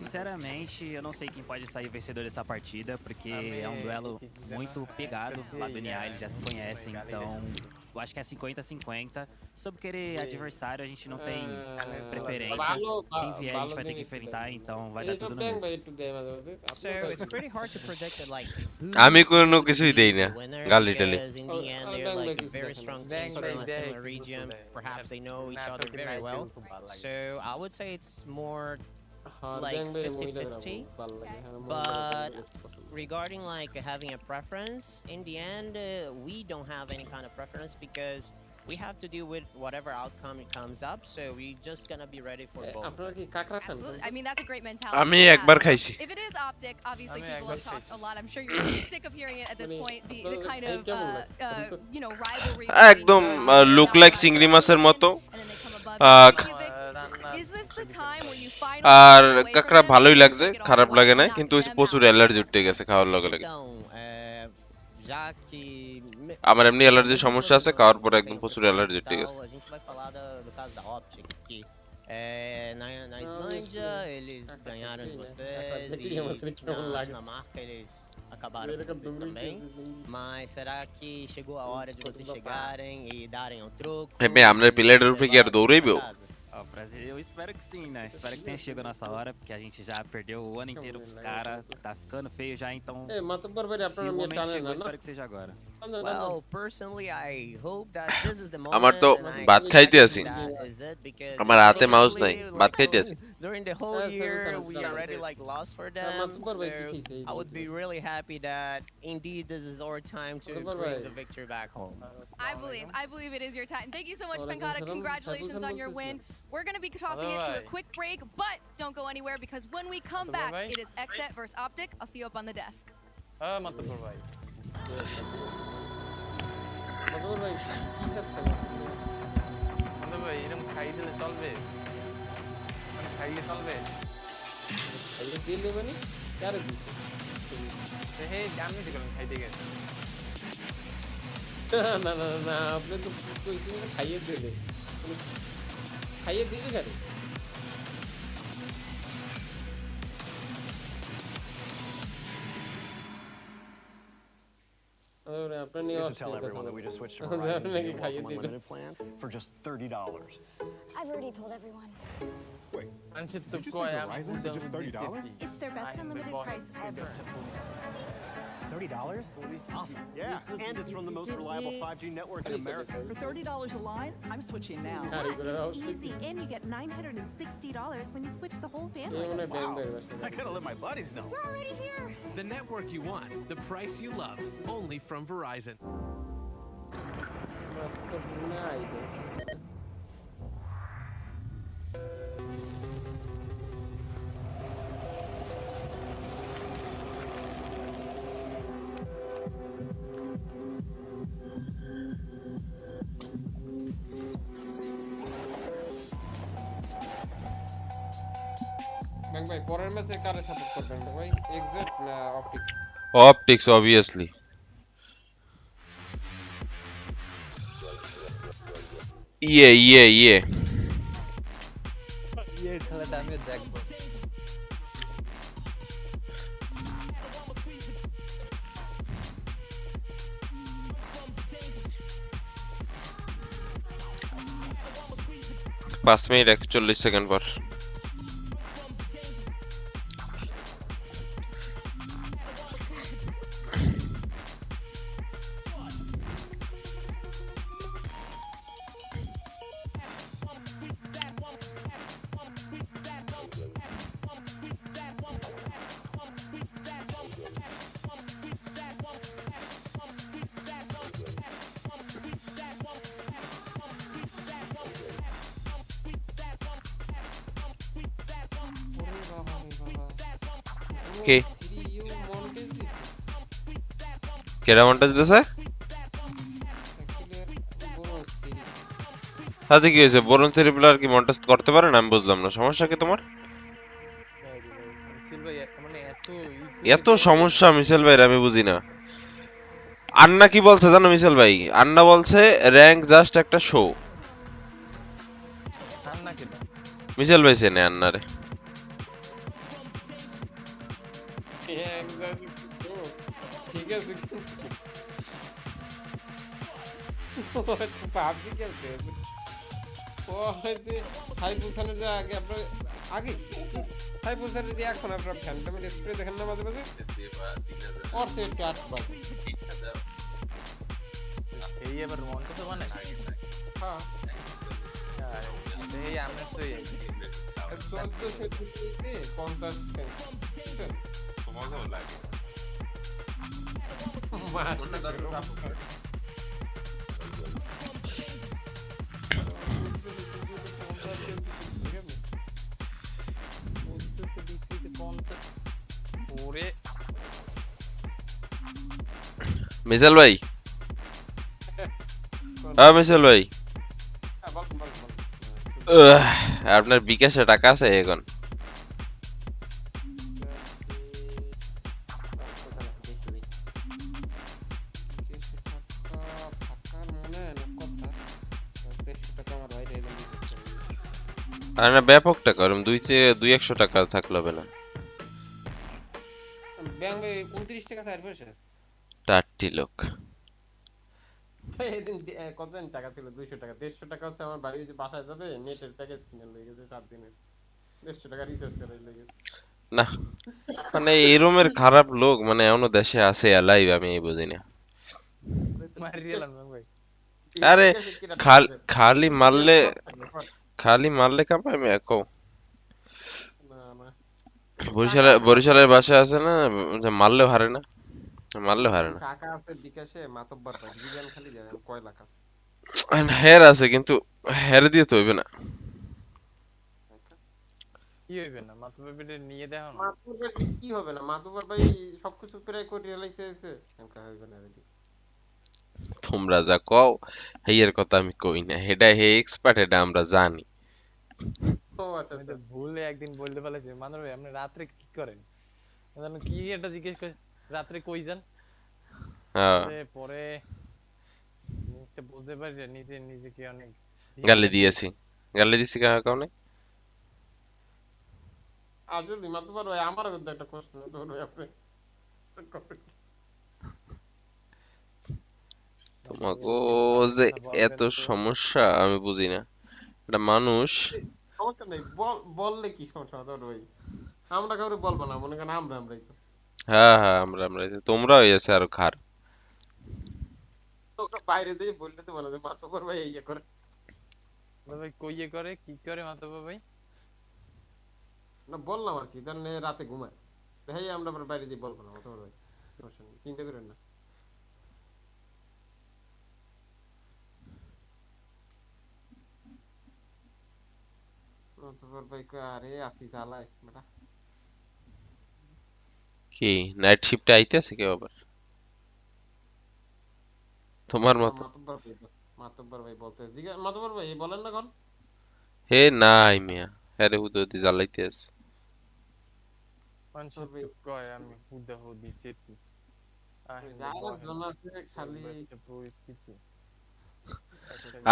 Sinceramente, eu não sei quem pode sair vencedor dessa partida, porque é um duelo muito pegado. Lá do NA eles já se conhecem, então eu acho que é 50-50. Sobre querer adversário, a gente não tem preferência. Quem vier a gente vai ter que enfrentar, então vai dar tudo no mesmo. So it's pretty hard to predict that, like, আমি কোনো কিছুই দেই না গালি টালি because in the end they're like very strong teams from a similar region. Perhaps they know each other very well. So I would say it's more like 50-50. But regarding like having a preference, in the end we don't have any kind of preference because we have to deal with whatever outcome it comes up, so we're just gonna be ready for both. Absolutely. I mean, that's a great mentality. আমি একবার খাইছি If it is Optic, obviously people have talked a lot. I'm sure you're sick of hearing it at this point. The kind of you know, rivalry. একদম look like চিংড়ি মাছের মতো Is this the time when you find আর কাকড়া ভালোই লাগছে খারাপ লাগে না কিন্তু প্রচুর অ্যালার্জি উঠে গেছে খাওয়ার লগে লগে আমার এমনি অ্যালার্জির সমস্যা আছে খাওয়ার পরে একদম প্রচুর অ্যালার্জি উঠে গেছে A gente vai falar do caso da Optic, que na Islândia eles ganharam de vocês e na Dinamarca eles acabaram com vocês também. Mas será que chegou a hora de vocês chegarem e darem um troco? আমরা প্লেয়ারের উপরে কি আর দৌড়াইবো Ó, prazer, eu espero que sim, né? Espero que tenha chegado a nossa hora, porque a gente já perdeu o ano inteiro pros caras, tá ficando feio já, então se o momento chegou, espero que seja agora. Well, personally, I hope that this is the আমার moment, তো and I ভাত খাইতে expect আছি that is it because আমার হাতে mouse নাই ভাত খাইতে আছি during the whole year we already like lost for them, so I would be really happy that indeed this is our time to bring the victory back home. I believe it is your time. Thank you so much, Benkata. Congratulations on your win. We're going to be tossing it to a quick break, but don't go anywhere because when we come back, it is Xset versus Optic. I'll see you up on the desk. না আপনি তো খাইয়ে দিলে খাইয়ে দিলে কেন Here's to tell everyone that we just switched to Verizon's new Welcome Unlimited plan for just $30. I've already told everyone. Wait, did you say Verizon for just $30? It's their best unlimited price ever. $30? It's awesome. Yeah, and it's from the most reliable 5G network in America. For $30 a line, I'm switching now. It's easy, and you get $960 when you switch the whole family. Wow, I gotta let my buddies know. We're already here. The network you want, the price you love, only from Verizon. ভাই পরের ম্যাচে কারে support করবেন ভাই exact না optic optics obviously ইয়ে ইয়ে খেলাটা আমি দেখবো পাঁচ মিনিট 41 সেকেন্ড পর কেডা মন্টাজ দিছে তাতে কি হয়েছে বরুণ থ্রি প্লেয়ার কি মন্টাজ করতে পারে না আমি বুঝলাম না সমস্যা কি তোমার এত সমস্যা মিশেল ভাই আমি বুঝি না আন্না কি বলছে জানো মিশেল ভাই আন্না বলছে র‍্যাঙ্ক জাস্ট একটা শো আন্না কি মিশেল ভাই চেনে আন্নারে ঠিক আছে পাবজি খেলতে ও হয়তো হাইপুলসানের যে আগে আপনার আগে হাইপুলসানের যে এখন আপনার ফ্যান্টমের স্প্রে দেখেন না মাঝে মাঝে और से 8 बार এই এবার মনটা তো মানে হ্যাঁ এই আমরা তো 1400 তে 50 সেন্ট তোমার লাগে মনে দরকার সাপোর্ট মিশেল ভাই হ্যাঁ মিশেল ভাই আপনার বিকাশে টাকা আছে এখন না ব্যাপক টাকা ওরকম 200 টাকা থাকলে হবে না ব্যাংকে 29 টাকা সার্ভিস আছে টাটি লোক এদিন কত টাকা ছিল 200 টাকা 150 টাকা হচ্ছে আমার বাড়ি যে বাসায় যাবে নেটের প্যাকেজ কিনে লয়ে গেছে 7 দিনের 150 টাকা রিচার্জ করে লয়ে গেছে না মানে এরমের খারাপ লোক মানে এখনো দেশে আছে লাইভ আমি বুঝি না আরে খালি মারলে কাঁপায় আমি একো বরিশালের বাসায় আছে না যে মারলেও হারে না টাকা আছে বিকাশে মাতব্বর ভাই বিলিয়ন খালি দেন কয় লাখ আছে হের আছে কিন্তু হের দিয়ে তো হইবে না কি হইবে না মাতব্বর পেটে নিয়ে দেখো না মাতব্বর কি হবে না মাতব্বর ভাই সবকিছু প্রায় করে রিয়েলাইজেছে এমকা হইবে না রেডি তোমরা যা কও হেয়ের কথা আমি কই না হেডা হে এক্সপার্ট এটা আমরা জানি ও আচ্ছা আমি তো ভুলে একদিন বলতে ফেলেছি মানব ভাই আপনি রাতে কি করেন জানো কি এটা জিজ্ঞেস করে রাতে কই যান হ্যাঁ পরে জিনিসটা বলতে পারি যে নিজেকে অনেক গালি দিছি কারণে আসলে মাতব্বর ভাই আমারও কিন্তু একটা প্রশ্ন ধরুন আপনি তোমাকে যে এত সমস্যা আমি বুঝি না এটা মানুষ সমস্যা নেই বললে কি সমস্যা ধর ভাই আমরা কাউরে বলবো না মনে করেন আমরাই তো হ্যাঁ আমরা তোমরা হইছে আর খার তো বাইরে দিয়ে বললে তো বলে যে মাতব্বর ভাই এই করে ভাই কইয়ে করে কি করে মাতব্বর ভাই না বললাম আর কি জানেন রাতে ঘুমায় তাই আমরা আবার বাইরে দিয়ে বলবো না মাতব্বর ভাই সমস্যা নেই চিন্তা করেন না মাতব্বর ভাই কই আরে আসি জ্বালায় বেটা কি নাইট শিফটে আইতেছে কেউ আবার তোমার মত মাতব্বর ভাই বলতে মাতব্বর ভাই বলেন না কোন হে নাই মিয়া আরে হুদুদি জ্বালাইতে আছে মানুষ কয় আমি হুদি চেতি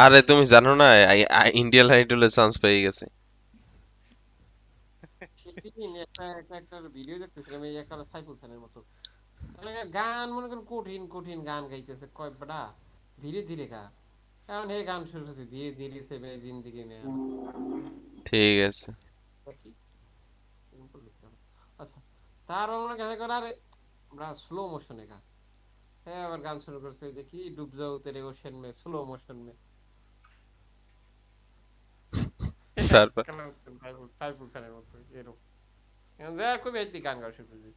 আরে তুমি জানো না ইন্ডিয়ান আইডলে চান্স পেয়ে গেছে একটা ভিডিও দেখতেছিলাম এই একটা সাইফুল খানের মতো মানে গান মনে করেন কঠিন গান গাইতেছে কয় বড়া ধীরে ধীরে গা এখন এই গান শুরু করছে ধীরে ধীরে সে মেরে জিন্দেগি মে ঠিক আছে আচ্ছা তার মনে গান করে আরে আমরা স্লো মোশনে গান হ্যাঁ আবার গান শুরু করছে যে কি ডুব যাও তেরে ওশান মে স্লো মোশন মে তারপর সাইফুল খানের মতো এরকম যা কই বেশি গান গাও শুরু করছি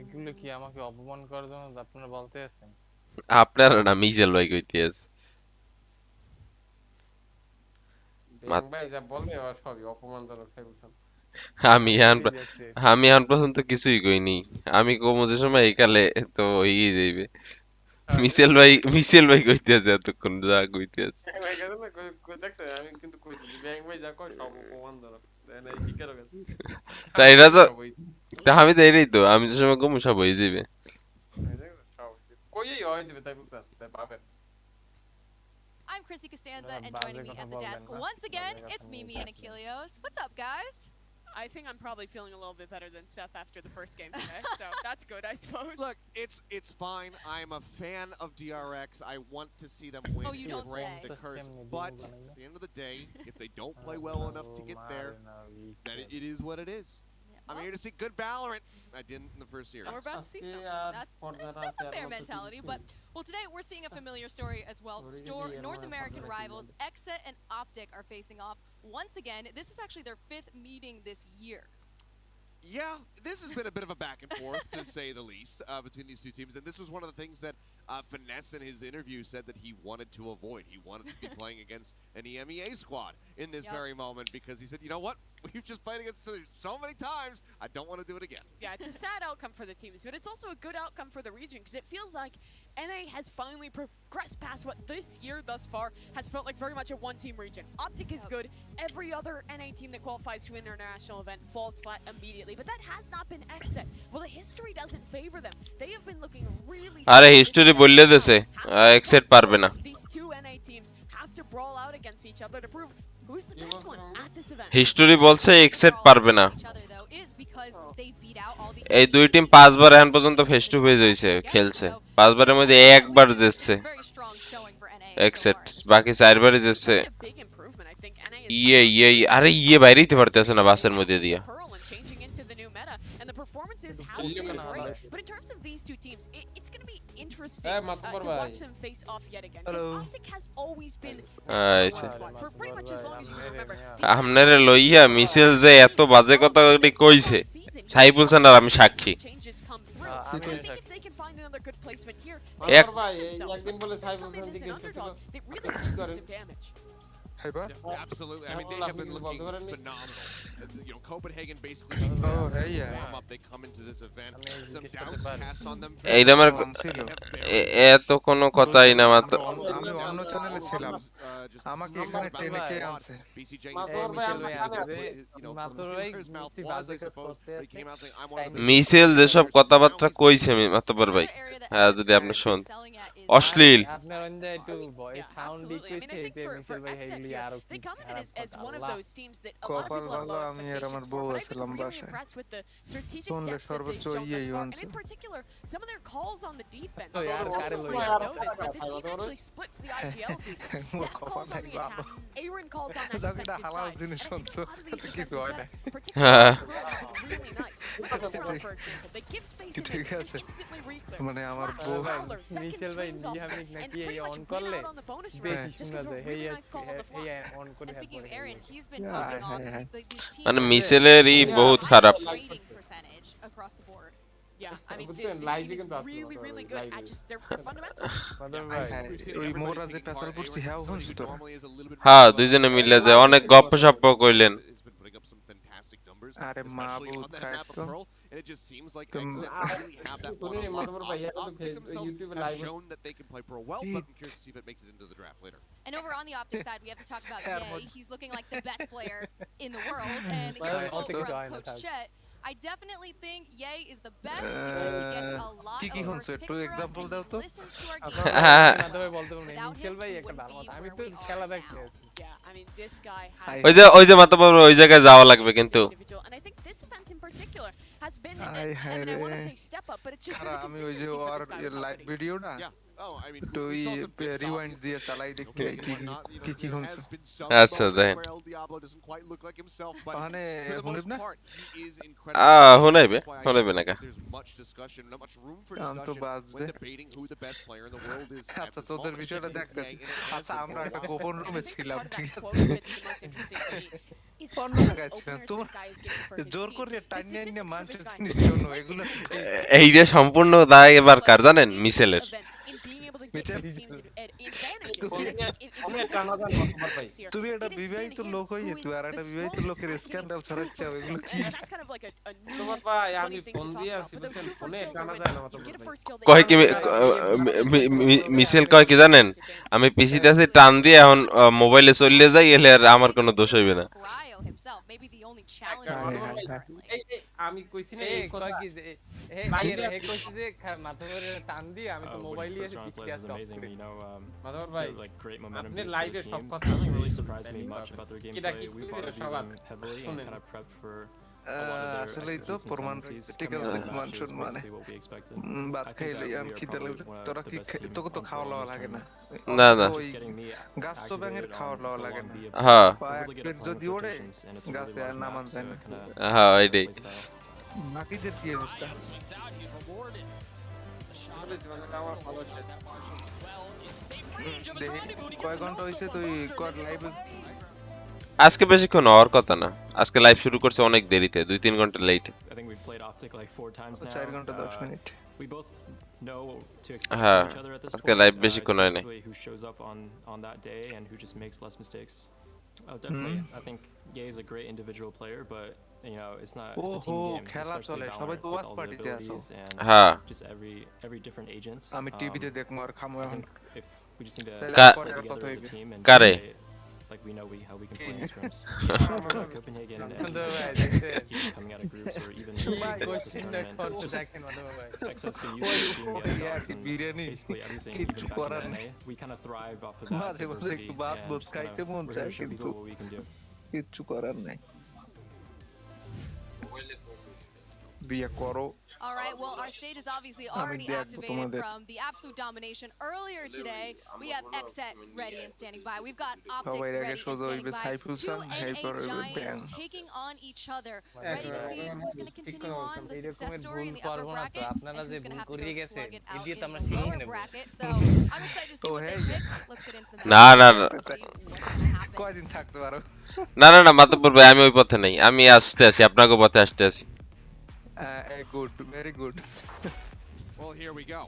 এগুলো কি আমাকে অপমান করার জন্য আপনারা বলতে আছেন আপনারা না মিজেল ভাই কইতে আছে ভাই যা বলবে আর সবই অপমানজনক সাইফুল খান আমি এখন পর্যন্ত কিছুই কইনি আমি কমো যে সময় এই কালে তো হইই যাইবে মিসেল ভাই কইতে আছে এতক্ষণ যা কইতে আছে আমি কিন্তু কইছি ব্যাংক ভাই যা কয় সব অপমানজনক এই শিকার গেছে তাই এটা তো আমি তো এটাই তো আমি যে সময় কমো সব হয়ে যাবে কইই হয় দিবে তাই বুঝছেন তাই ভাবেন I'm Chrissy Costanza, and joining me at the desk once again, it's Mimi and Achilleos. What's up, guys? I think I'm probably feeling a little bit better than Seth after the first game today, so that's good, I suppose. Look, it's fine. I'm a fan of DRX. I want to see them win and break the curse. But at the end of the day, if they don't play well enough to get there, then it is what it is. I'm here to see good Valorant. I didn't in the first series. And we're about to see some. That's a fair mentality, but well, today we're seeing a familiar story as well. North American rivals Exit and Optic are facing off once again. This is actually their 5th meeting this year. Yeah, this has been a bit of a back and forth, to say the least, between these two teams. And this was one of the things that Finesse in his interview said that he wanted to avoid. He wanted to be playing against an EMEA squad in this very moment because he said, you know what? We've just played against each other so many times, I don't want to do it again. Yeah, it's a sad outcome for the teams, but it's also a good outcome for the region because it feels like NA has finally progressed past what this year thus far has felt like very much a one-team region. Optic is good. Every other NA team that qualifies to an international event falls flat immediately, but that has not been Exit. Well, the history doesn't favor them. They have been looking really আরে history বললে দেছে exact পারবে না These two NA teams have to brawl out against each other to prove who's the best one at this event. History বলছে exact পারবে না Is because they beat out all the এই দুই team 5 বার এখন পর্যন্ত face to face হইছে খেলছে 5 বারের মধ্যে একবার জিতছে এক্সেট বাকি 4 বারই জিতছে ইয়ে আরে ইয়ে বাইরেই তো পারতেছে না বাসের মধ্যে দিয়া But in terms of these two teams, it's going to be interesting to watch them face off yet again. Because Optic has always been for pretty much as long as you can remember. আমনেরে লইয়া মিছিল যে এত বাজে কথা কইছে সাইফুল সানার আমি সাক্ষী এক একদিন বলে সাইফুল সান জিজ্ঞেস করছিল Absolutely. I mean, they have been looking phenomenal. You know, Copenhagen basically warm up. They come into this event. Some doubts cast on them. এইটা আমার এত কোনো কথাই না মাত্র আমি অন্য চ্যানেলে ছিলাম আমাকে এখানে টেনে কে আনছে মিছিল যেসব কথাবার্তা কইছে মাতবর ভাই হ্যাঁ যদি আপনি শুন অশ্লীল They come in as one of those teams that a lot of people have low expectations for, but I've been really impressed with the strategic depth that they've shown thus far, and in particular, some of their calls on the defense. So a lot of people might know this, but this team actually splits the IGL defense. Death calls on the attack, Aaron calls on that defensive side, and I think a lot of these defensive sides, particularly really nice. MasterAir, for example, they give space and they instantly re-clear. Fowler, second swings off, and pretty much win out on the bonus round, just because of a really nice call on the fly. And speaking of Aaron, he's been popping off these teams. মানে মিছিলেরই বহুত খারাপ Rating percentage across the board. Yeah, I mean, this team is really, really good at just their fundamentals. ওই মোরা যে পেছাল পড়ছি হ্যাঁ হইছে তো হ্যাঁ দুইজনে মিলে যে অনেক গপ্পসপ্প কইলেন আরে মাবুদ গাইস তো And it just seems like Exit really have that Optic themselves have shown that they can play pro well, but I'm curious to see if it makes it into the draft later. And over on the Optic side, we have to talk about Ye. He's looking like the best player in the world. And here's a quote from Coach Chet. I definitely think Ye is the best because he gets a lot of first picks for us and he listens to our game. Without him, we wouldn't be where we are now. Yeah, I mean, this guy has... ওই যে মাতবর ওই জায়গায় যাওয়া লাগবে কিন্তু And I think this event in particular has been, I mean, I want to say step up, but it's just really আমি ওই যে consistency or with this guy. Live video না তো রিওয়াইন্ড দিয়ে চালাই দেখতে কি হচ্ছে আচ্ছা দেখেন মানে শুনিব না শুনাইবে না কা তো বাজবে আচ্ছা তোদের বিষয়টা দেখতে আচ্ছা আমরা একটা গোপন রুমে ছিলাম ঠিক আছে অন্য জায়গায় ছিলাম তোমার জোর করে টাইনে নিয়ে মানুষের জিনিস জন্য এগুলো এইটা সম্পূর্ণ দায় এবার কার জানেন মিছেলের তুমি একটা বিবাহিত লোক হয়ে তুই আর একটা বিবাহিত লোকের স্ক্যান্ডাল ছড়াচ্ছে এগুলো কি তোমার ভাই আমি ফোন দিয়ে আসি বুঝছেন ফোনে টানা যায় না কয় কি মিছিল কয় কি জানেন আমি পিসিতে আছে টান দিয়ে এখন মোবাইলে চলে যাই এলে আর আমার কোনো দোষ হইবে না Maybe the only challenge. আমি কইছি না এই কথা কি যে হে কইছি যে মাথুরের টান দিয়ে আমি তো মোবাইল নিয়ে পিসি ক্যাশ অফ করি মাথুর ভাই আপনি লাইভে সব কথা কিটা কি কইছে সবার শুনেন আসলেই তো প্রমাণ ঠিক আছে মান সম্মান বাদ খাইলে আমি খিদে লাগছে তোরা কি তোকে তো খাওয়া লওয়া লাগে না না না গাছ তো ব্যাঙের খাওয়া লওয়া লাগে না হ্যাঁ যদি ওড়ে গাছে আর নামান যায় না হ্যাঁ এইটাই বাকিদের কি অবস্থা কয় ঘন্টা হইছে তুই কর লাইভ আজকে বেশিক্ষণ হওয়ার কথা না আজকে লাইভ শুরু করছে অনেক দেরিতে 2-3 ঘন্টা লেট হ্যাঁ আজকে লাইভ বেশিক্ষণ হয় না I think Ye is a great individual player, but you know it's not. It's a team game. খেলা চলে সবাই তো ওয়াচ পার্টিতে আছো হ্যাঁ just every different agents. আমি টিভিতে দেখমু আর খামু এখন we just need to together as a team and কারে like we know how we can play in scrims. Copenhagen and keep coming out of groups or even this tournament. Excess been used to being basically everything even back in NA. We kind of thrive off of that diversity and just kind of we're going to show people what we can do. কিছু করার নাই বিয়ে করো All right, well, our stage is obviously already activated from the absolute domination earlier today. We have Xset ready and standing by. We've got Optic ready and standing by. Two NA giants taking on each other, ready to see who's going to continue on the success story in the upper bracket and who's going to have to go slug it out in the lower bracket. So I'm excited to see what they pick. Let's get into the না না কয়দিন থাকতে পারো না না না মাতব্বর ভাই আমি ওই পথে নাই আমি আসতে আছি আপনাকে পথে আসতে আছি good very good well here we go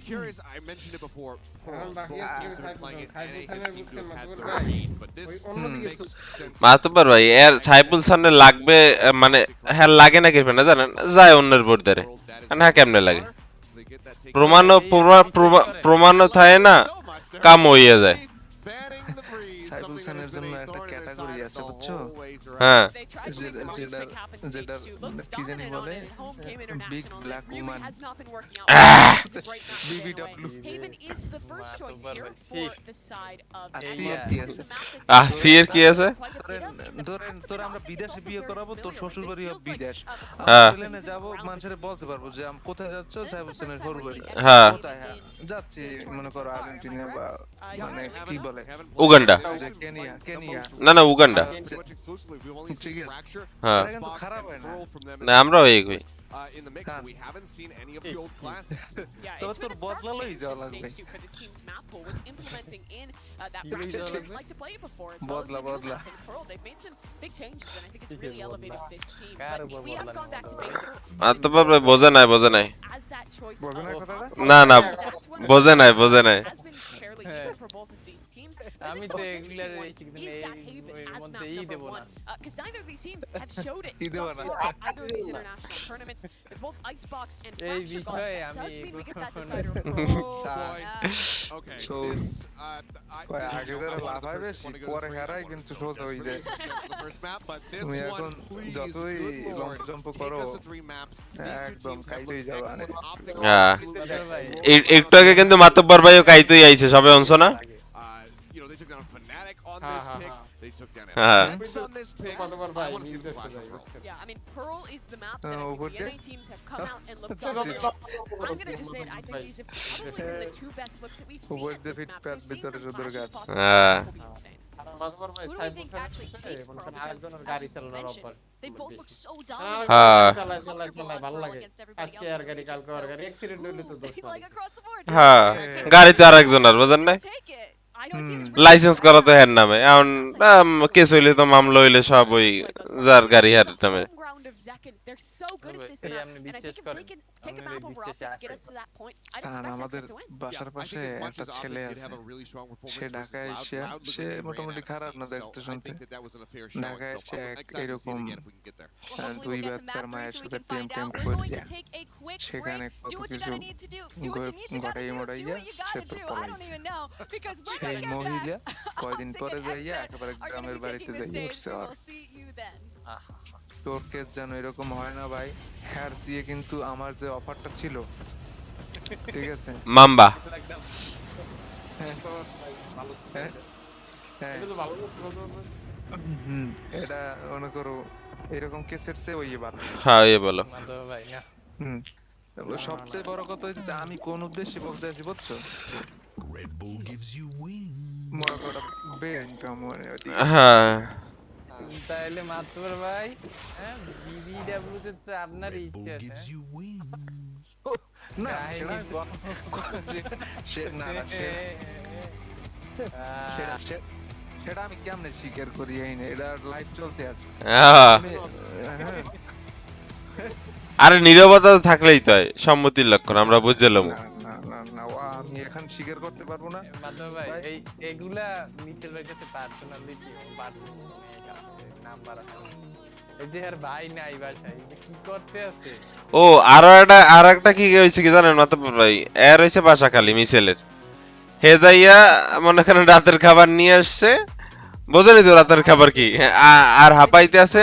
curious I mentioned it before teams are playing it and it seemed to have had the lead but this makes sense মাতব্বর ভাই এর সাইফুল সামনে লাগবে মানে হ্যাঁ লাগে না কিরফে না জানেন যায় অন্যের বোর্ডারে না কেমনে লাগে প্রমাণ থাকে না কাম হয়ে যায় সাইবুলসানের জন্য একটা ক্যাটাগরি আছে বুঝছো হ্যাঁ যেটা কি জানি বলে big black woman BBW C এর কি আছে ধরেন তোর আমরা বিদেশে বিয়ে করাবো তোর শ্বশুর বাড়ি হবে বিদেশ হ্যাঁ প্লেনে যাব মানুষের বলতে পারবো যে আমি কোথায় যাচ্ছ সাইবুলসানের শ্বশুর বাড়ি হ্যাঁ কোথায় যাচ্ছি মনে করো আর্জেন্টিনা বা মানে কি বলে উগান্ডা কেনিয়া না না উগান্ডা হ্যাঁ খারাপ হয় না আমরা ওই কই in the mix but we haven't seen any of the old classics তো তোর বদলালই যাওয়া লাগবে বদলা বদলা মাতব্বর ভাই বোঝে নাই না না বোঝে নাই আমি তো এগুলার এই মধ্যেই দেব না because neither of these teams have showed it thus far at either of these international tournaments with both Icebox and Fracture does mean we get that decider okay so আগে ধরে লাভ হবে পরে হারাই কিন্তু সোজা হয়ে যায় তুমি এখন যতই লং জাম্প করো একদম কাইতেই যাবা হ্যাঁ একটু আগে কিন্তু মাতব্বর ভাইও কাইতেই আইছে সবে অংশ না you know they took down Fnatic on this pick they took down MasterAir on this pick I want to see the flash on Pearl yeah I mean Pearl is the map that the NA teams have come out and looked dominant I'm gonna just say it I think these have probably been the two best looks that we've seen at this map so seeing them clash with possibilities will be insane who do we think actually takes Pearl because as you mentioned they both look so dominant against everybody else like across the board হ্যাঁ গাড়িতে আরেকজনের বুঝেন না licence করা তো হের নামে এখন case হইলে তো মামলা হইলে সব ওই যার গাড়ি হের নামে আমাদের বাসার পাশে একটা ছেলে আছে সে ঢাকায় এসে সে মোটামুটি খারাপ না দেখতে শুনতে ঢাকায় এসে এরকম দুই বাচ্চার মায়ের সাথে প্রেম করিয়া সেখানে কত কিছু গড়াই মড়াইয়া সে তো সেই মহিলা কয়দিন পরে যাইয়া একেবারে গ্রামের বাড়িতে যাইয়া উঠছে তোর কেস যেন এরকম হয় না ভাই হ্যার দিয়ে কিন্তু আমার যে অফারটা ছিল ঠিক আছে মাম্বা এটা মনে করো এরকম কেসের চেয়ে ওই ভালো হ্যাঁ এই বলো সবচেয়ে বড় কথা হচ্ছে আমি কোন উদ্দেশ্যে বলতে আসি বুঝছো Red Bull gives you wings মনে করো BenQ মনে হয় হ্যাঁ তাহলে মাতবর ভাই হ্যাঁ বিবিডব্লিউ তে তো আপনার ইচ্ছা আছে না সেটা আমি কেমনে স্বীকার করি এটা লাইভ চলতে আছে আরে নীরবতা থাকলেই তো হয় সম্মতির লক্ষণ আমরা বুঝলাম আমি এখন স্বীকার করতে পারবো না মাতবর ভাই এই এগুলা মিটেল ভাই কাছে পার্সোনালি কি নাম্বার এই যে আর ভাই নাই বাসায় কি করতে আছে ও আর একটা কি হইছে কি জানেন মাতবর ভাই এর হইছে বাসা খালি মিছেলের হে যাইয়া মনে করেন রাতের খাবার নিয়ে আসছে বোঝেনি তো রাতের খাবার কি আর হাঁপাইতে আছে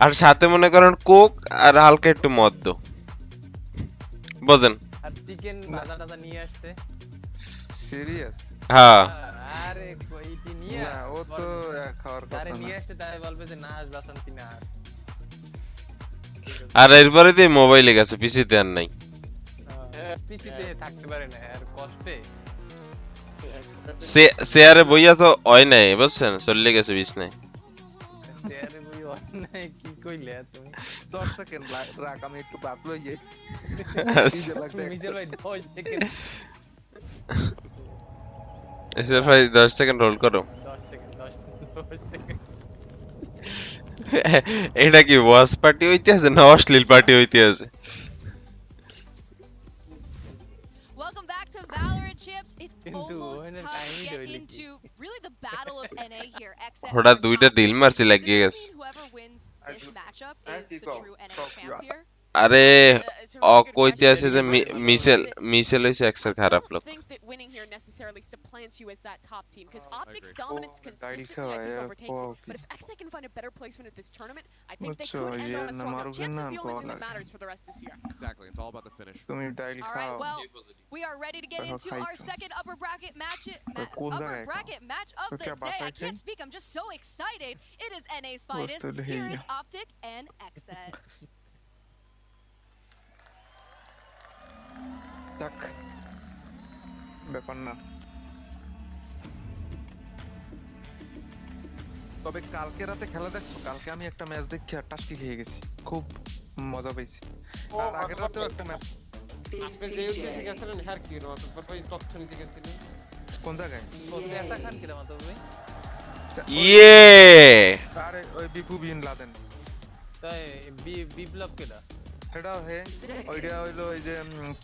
আর সাথে মনে করেন কোক আর হালকা একটু মদ দো বোঝেন আর চিকেন ভাজা নিয়ে আসছে সিরিয়াস হ্যাঁ আরে কইতি নিয়ে না ও তো খাওয়ার কথা আরে নিয়ে আসছে তাই বলবে যে না আজ বাসন কিনা আর এরপরে দিয়ে মোবাইলে গেছে, পিসিতে আর নাই। পিসিতে থাকতে পারে না আর কষ্টে শেয়ারে বইয়া তো হয় নাই বুঝছেন, চলে গেছে বিছনায়। শেয়ারে বই অন্যায় কি কইলে তুমি? 10 সেকেন্ড রাখ, আমি একটু বাদ লই যাই। মিজেল ভাই 10 সেকেন্ড এসে ভাই 10 সেকেন্ড হোল্ড করো। 10 সেকেন্ড 10 সেকেন্ড এটা কি ওয়াচ পার্টি হইতে আছে না অশ্লীল পার্টি হইতে আছে? Welcome back to Valorant, champs. It's almost time to get into really the battle of NA here. ওটা দুইটা ডিল মারছি লাগিয়ে গেছে। Whoever wins this matchup is the true NA champ here. আরে ও কইতে আছে যে মিসেল হইছে এক্সের খারাপ লোক। I think that winning here necessarily supplants you as that top team because Optic's dominance consistently I think overtakes it. But if XA can find a better placement at this tournament, I think they could end on a strong note. Champs is the only thing that matters for the rest this year. Exactly, it's all about the finish. All right, well, we are ready to get into our second upper bracket match of the day. I can't speak, I'm just so excited. It is NA's finest. Here is Optic and XA. যাক, ব্যাপার না। তবে কালকে রাতে খেলা দেখছো? কালকে আমি একটা ম্যাচ দেখে টাস্কি খেয়ে গেছি, খুব মজা পেয়েছি। আর আগের রাতেও একটা ম্যাচ। যে উদ্দেশ্যে গেছিলেন হ্যার কি রো তো ভাই তথ্য নিতে গেছিলেন কোন জায়গায়? এটা খান কি মত ভাই? ইয়ে আরে ওই বিপু বিন লাদেন। তাই বিপ্লব কেডা? এটা হে ওইটা হইলো ওই যে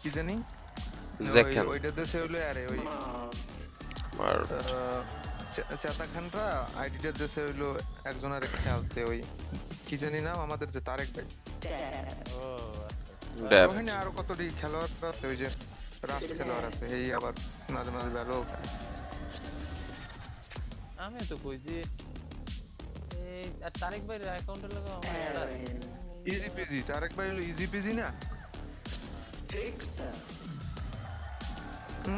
কি জানি জেখান, ওইটা দেশে হইলো আরে ওই আর চেতা খানরা আইডিটা দেশে হইলো একজনের খেলতে ওই কি জানি নাম আমাদের যে তারেক ভাই। ও ওখানে আরো কতটি খেলোয়াড় আছে, ওই যে রাস্ট খেলোয়াড় আছে, এই আবার মাঝে মাঝে ভালো খায়। আমি তো কইছি এই আর তারেক ভাইয়ের অ্যাকাউন্টে লাগাও আমার ইজি পিজি। তারেক ভাই হলো ইজি পিজি না? ঠিক স্যার।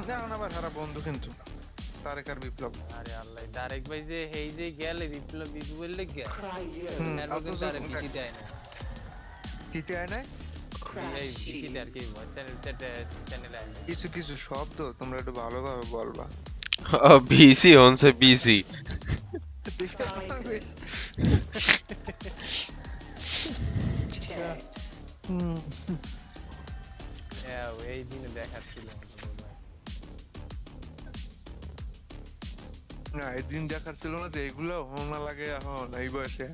না আবার সারা বন্ধু কিন্তু তারেক আর বিপ্লব। আরে আল্লাহ, তারেক ভাই যে এই যে গেলে বিপ্লব বিপুল লেগে আর ওকে তারেক কি দেয় না, কি দেয় না এই কি দেয় কি চ্যানেলে কিছু কিছু শব্দ তোমরা একটু ভালোভাবে বলবা। ও বিসি হনছে বিসি। এই দিনে দেখাচ্ছিল না, এই দিন দেখার ছিল না যে এগুলো হোনা লাগে এখন এই বয়সে।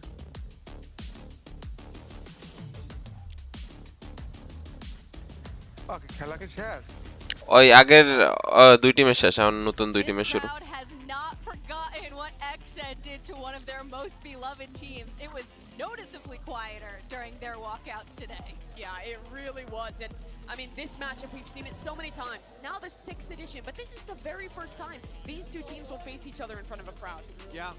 ওকে, খেলা কি শেষ? ওই আগের দুই টিমের শেষ, এখন নতুন দুই টিমের শুরু। What XA did to one of their most beloved teams. It was noticeably quieter during their walkouts today. Yeah, it really was. And I mean, this matchup, we've seen it so many times. Now the 6th edition, but this is the very first time these two teams will face each other in front of a crowd. Yeah,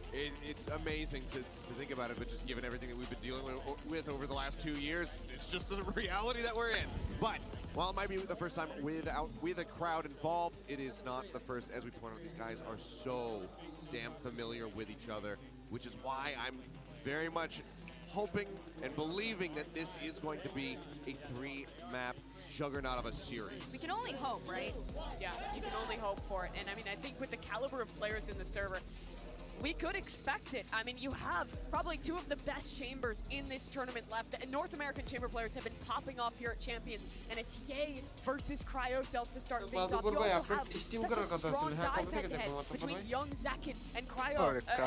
it's amazing to think about it, but just given everything that we've been dealing with over the last 2 years, it's just the reality that we're in. But while it might be the first time with a crowd involved, it is not the first. As we point out, these guys are so damn familiar with each other, which is why I'm very much hoping and believing that this is going to be a 3-map juggernaut of a series. We can only hope, right? Yeah, you can only hope for it. And I mean, I think with the caliber of players in the server, we could expect it. I mean, you have probably two of the best chambers in this tournament left. And North American chamber players have been popping off here at Champions. And it's Yay versus Cryocells to start things off. You also have such a strong dive head-to-head between Young Zakin and Cryo,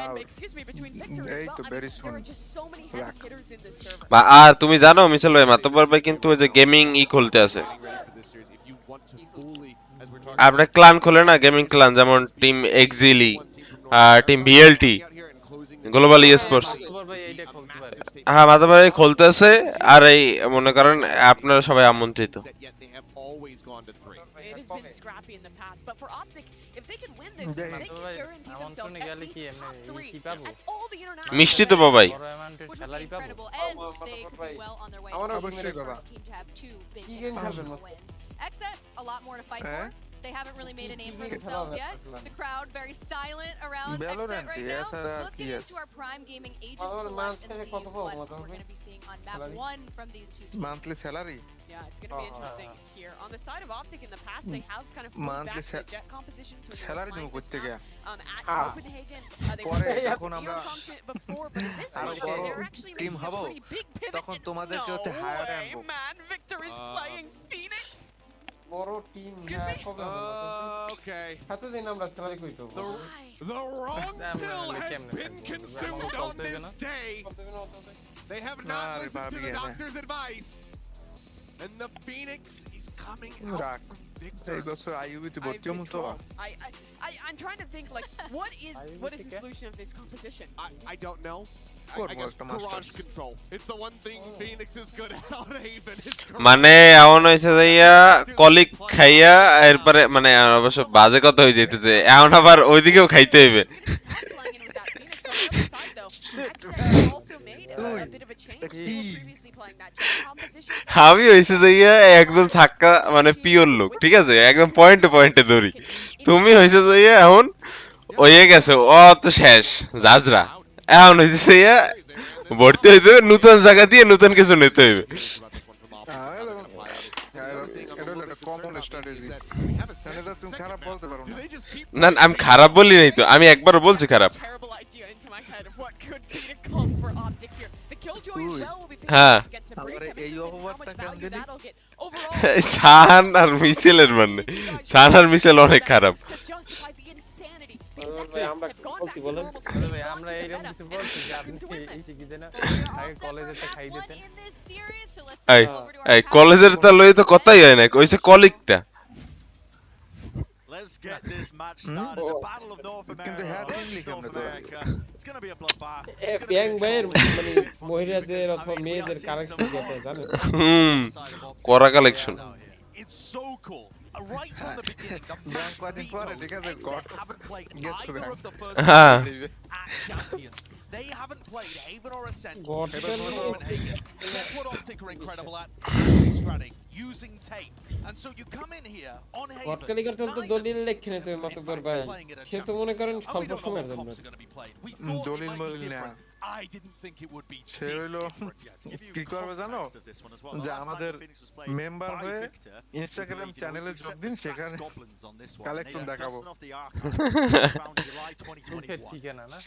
and excuse me, between Victor as well. I mean, there are just so many heavy hitters in this server. আর তুমি জানো Mitchell ভাই মাতব্বর ভাই কিন্তু ওই যে gaming খুলতে আছে। আপনার ক্লান খোলে না, গেমিং ক্লান, যেমন টিম এক্সিলি, টিম বিএলটি, গ্লোবাল স্পোর্টস। হ্যাঁ মাতব্বর ভাই খুলতেছে, আর এই মনে করেন আপনারা সবাই আমন্ত্রিত। It has been scrappy in the past, but for Optic, if they can win this, they can guarantee themselves at least top 3 at all the international. মিষ্টি তো বাবাই। Incredible, and they could be well on their way to being the first team to have 2 big wins. XA, a lot more to fight for. They haven't really made a name for themselves yet. The crowd very silent around Exit right now. So let's get into our Prime Gaming agent select and see what we're going to be seeing on map 1 from these two teams. Monthly salary. Yeah, it's going to be interesting here. On the side of Optic in the past, they have kind of moved back to the jet compositions when they were playing this map. At Copenhagen, they were before, but in this one, they're actually making a pretty big pivot. No way, man. Victor is playing Phoenix. বড় team Okay. এতদিন আমরা salary কই পাবো The wrong pill has been consumed on this day. They have not listened to the doctor's advice. And the Phoenix is coming out victor. I'm trying to think, like, what is the solution of this composition? I don't know. I guess garage control. It's the one thing Phoenix is good at on Haven. মানে এমন হইছে যাইয়া colic খাইয়া এরপরে মানে অবশ্য বাজে কথা হই যাইতেছে এখন আবার ওইদিকেও খাইতে হইবে আমি হইছে যাইয়া একদম ছাক্কা মানে পিওর লোক ঠিক আছে একদম পয়েন্টে পয়েন্টে ধরি তুমি হইছে যাইয়া এখন ওইয়ে গেছে ও তো শেষ জাজরা এখন হইছে যাইয়া ভর্তি হইতে হবে নতুন জায়গা দিয়ে নতুন কিছু নিতে হইবে না আমি খারাপ বলি নাই তো আমি একবারও বলছি খারাপ হ্যাঁ সান আর মিচেলের মানে সান আর মিচেল অনেক খারাপ আমরা বলছি বলেন আমরা এইরকম কিছু বলছি যে আপনি এই কি দেন আগে কলেজেতে খাই দিতেন এই কলেজের তা লই তো কথাই হয় না কইছে কলিগটা Let's get this match started. The Battle of North America. It's going to be a bloodbath. ব্যাং ভাইয়ের মানে মহিলাদের অথবা মেয়েদের কালেকশন কত জানেন কোরা collection It's so cool. Right from the beginning, the haven't played either of the first at Champions. They haven't played Haven or Ascent. Guess what Optic are incredible at? Anti-stratting, using tape. And so you come in here on Haven. Whatkalikar তো দলিল লেখে না তুমি মাতবার ভাই সে তো মনে করেন স্বল্প সময়ের জন্য দলিল বলিল না I didn't think it would be সে হলো কি করবে জানো যে আমাদের মেম্বার হয়ে ইনস্টাগ্রাম চ্যানেলে যোগ দিন সেখানে কালেকশন দেখাবো ঠিকানা না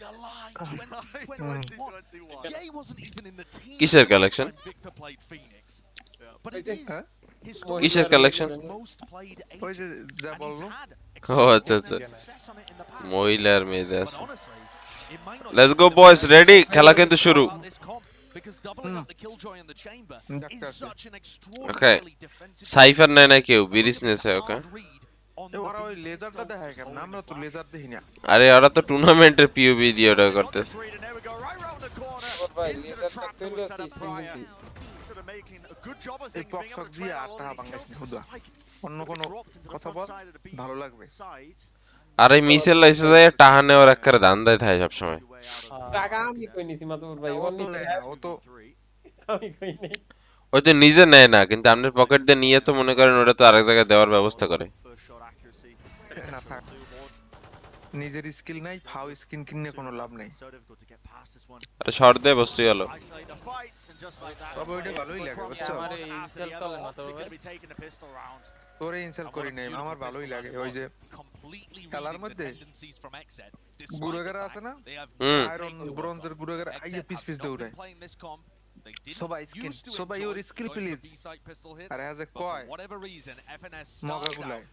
কিসের কালেকশন কিসের কালেকশন ওই যে যা বলবো ও আচ্ছা আচ্ছা মহিলার মেয়েদের আছে Let's go boys, ready? খেলা কিন্তু শুরু Okay. সাইফার নাই না কেউ বিরিস নেছে ওকে ওরা ওই লেজারটা দেখায় কেমন আমরা তো লেজার দেখি না আরে ওরা তো টুর্নামেন্টের পিওবি দিয়ে ওটা করতেছে ভাই লেজারটা তুইলো এই পক্সক দিয়ে আটা বাংলাদেশ খুদা অন্য কোনো কথা বল ভালো লাগবে আরে মিসেল লাইসে যায় টাহা নেওয়ার একবারে ধান্দায় থাকে সব সময় টাকা আমি কই নিছি মাতুর ভাই ও নিতে ও তো আমি কই নাই ওই তো নিজে নেয় না কিন্তু আপনার পকেট দিয়ে নিয়ে তো মনে করেন ওটা তো আরেক জায়গায় দেওয়ার ব্যবস্থা করে না থাক নিজের স্কিল নাই ফাও স্কিন কিনে কোনো লাভ নাই আরে শর্ট দে বসতে গেল তবে ওইটা ভালোই লাগে বুঝছো আমার এই ইনসেল চলে না তো ভাই তোরে ইনসেল করি নাই আমার ভালোই লাগে ওই যে কালার মধ্যে গুড়াগারা আছে না আয়রন ব্রোঞ্জের গুড়াগারা আইয়ে পিস পিস দৌড়ায় সবাই স্কিন সবাই ওর স্কিল প্লিজ আর এজ এ কয় মগা গুলাই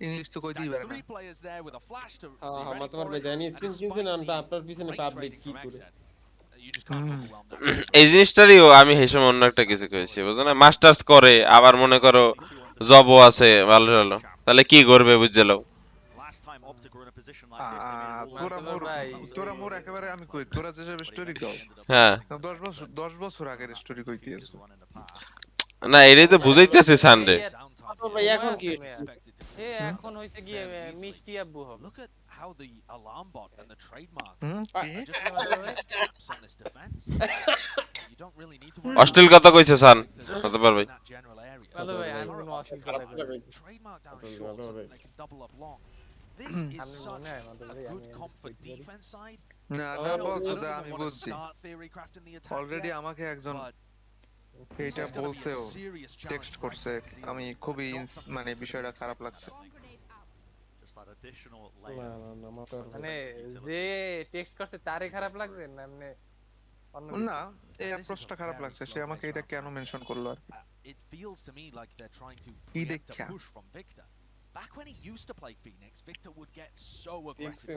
ইংলিশ তো কই দিই বেরা আমার তোমার ভাই জানি স্কিন কিনছেন না আপনার পিছনে পাবলিক কি করে এই জিনিসটারই আমি এই সময় অন্য একটা কিছু কইছি বুঝছো না মাস্টার্স করে আবার মনে করো জবও আছে ভালো ভালো তাহলে কি করবে বুঝছলো তোরা মোর একেবারে আমি কই তোরা যেসব স্টোরি কও হ্যাঁ 10 বছর আগের স্টোরি কইতেছ না এটাই তো বুঝাইতেছে সানডে ভাই এখন কি এখন হইছে কি মিষ্টি আব্বু হবে how the alarm bot and the trademark on this defense. You don't really need to অস্ট্রেল কথা কইছে সান হতে পারবে ভালো ভাই আমি কোনো অসুবিধা নাই Trademark down short so that they can double up long. This is such a good comp for defense side. না না বলছো যে আমি বুঝছি অলরেডি আমাকে একজন এটা বলছেও টেক্সট করছে আমি খুবই মানে বিষয়টা খারাপ লাগছে মানে যে টেক্সট করছে তারে খারাপ লাগছে না এমনি না এই অ্যাপ্রোচটা খারাপ লাগছে সে আমাকে এটা কেন মেনশন করলো আর It feels to me like they're trying to preempt a push from Victor. Back when he used to play Phoenix, Victor would get so aggressive.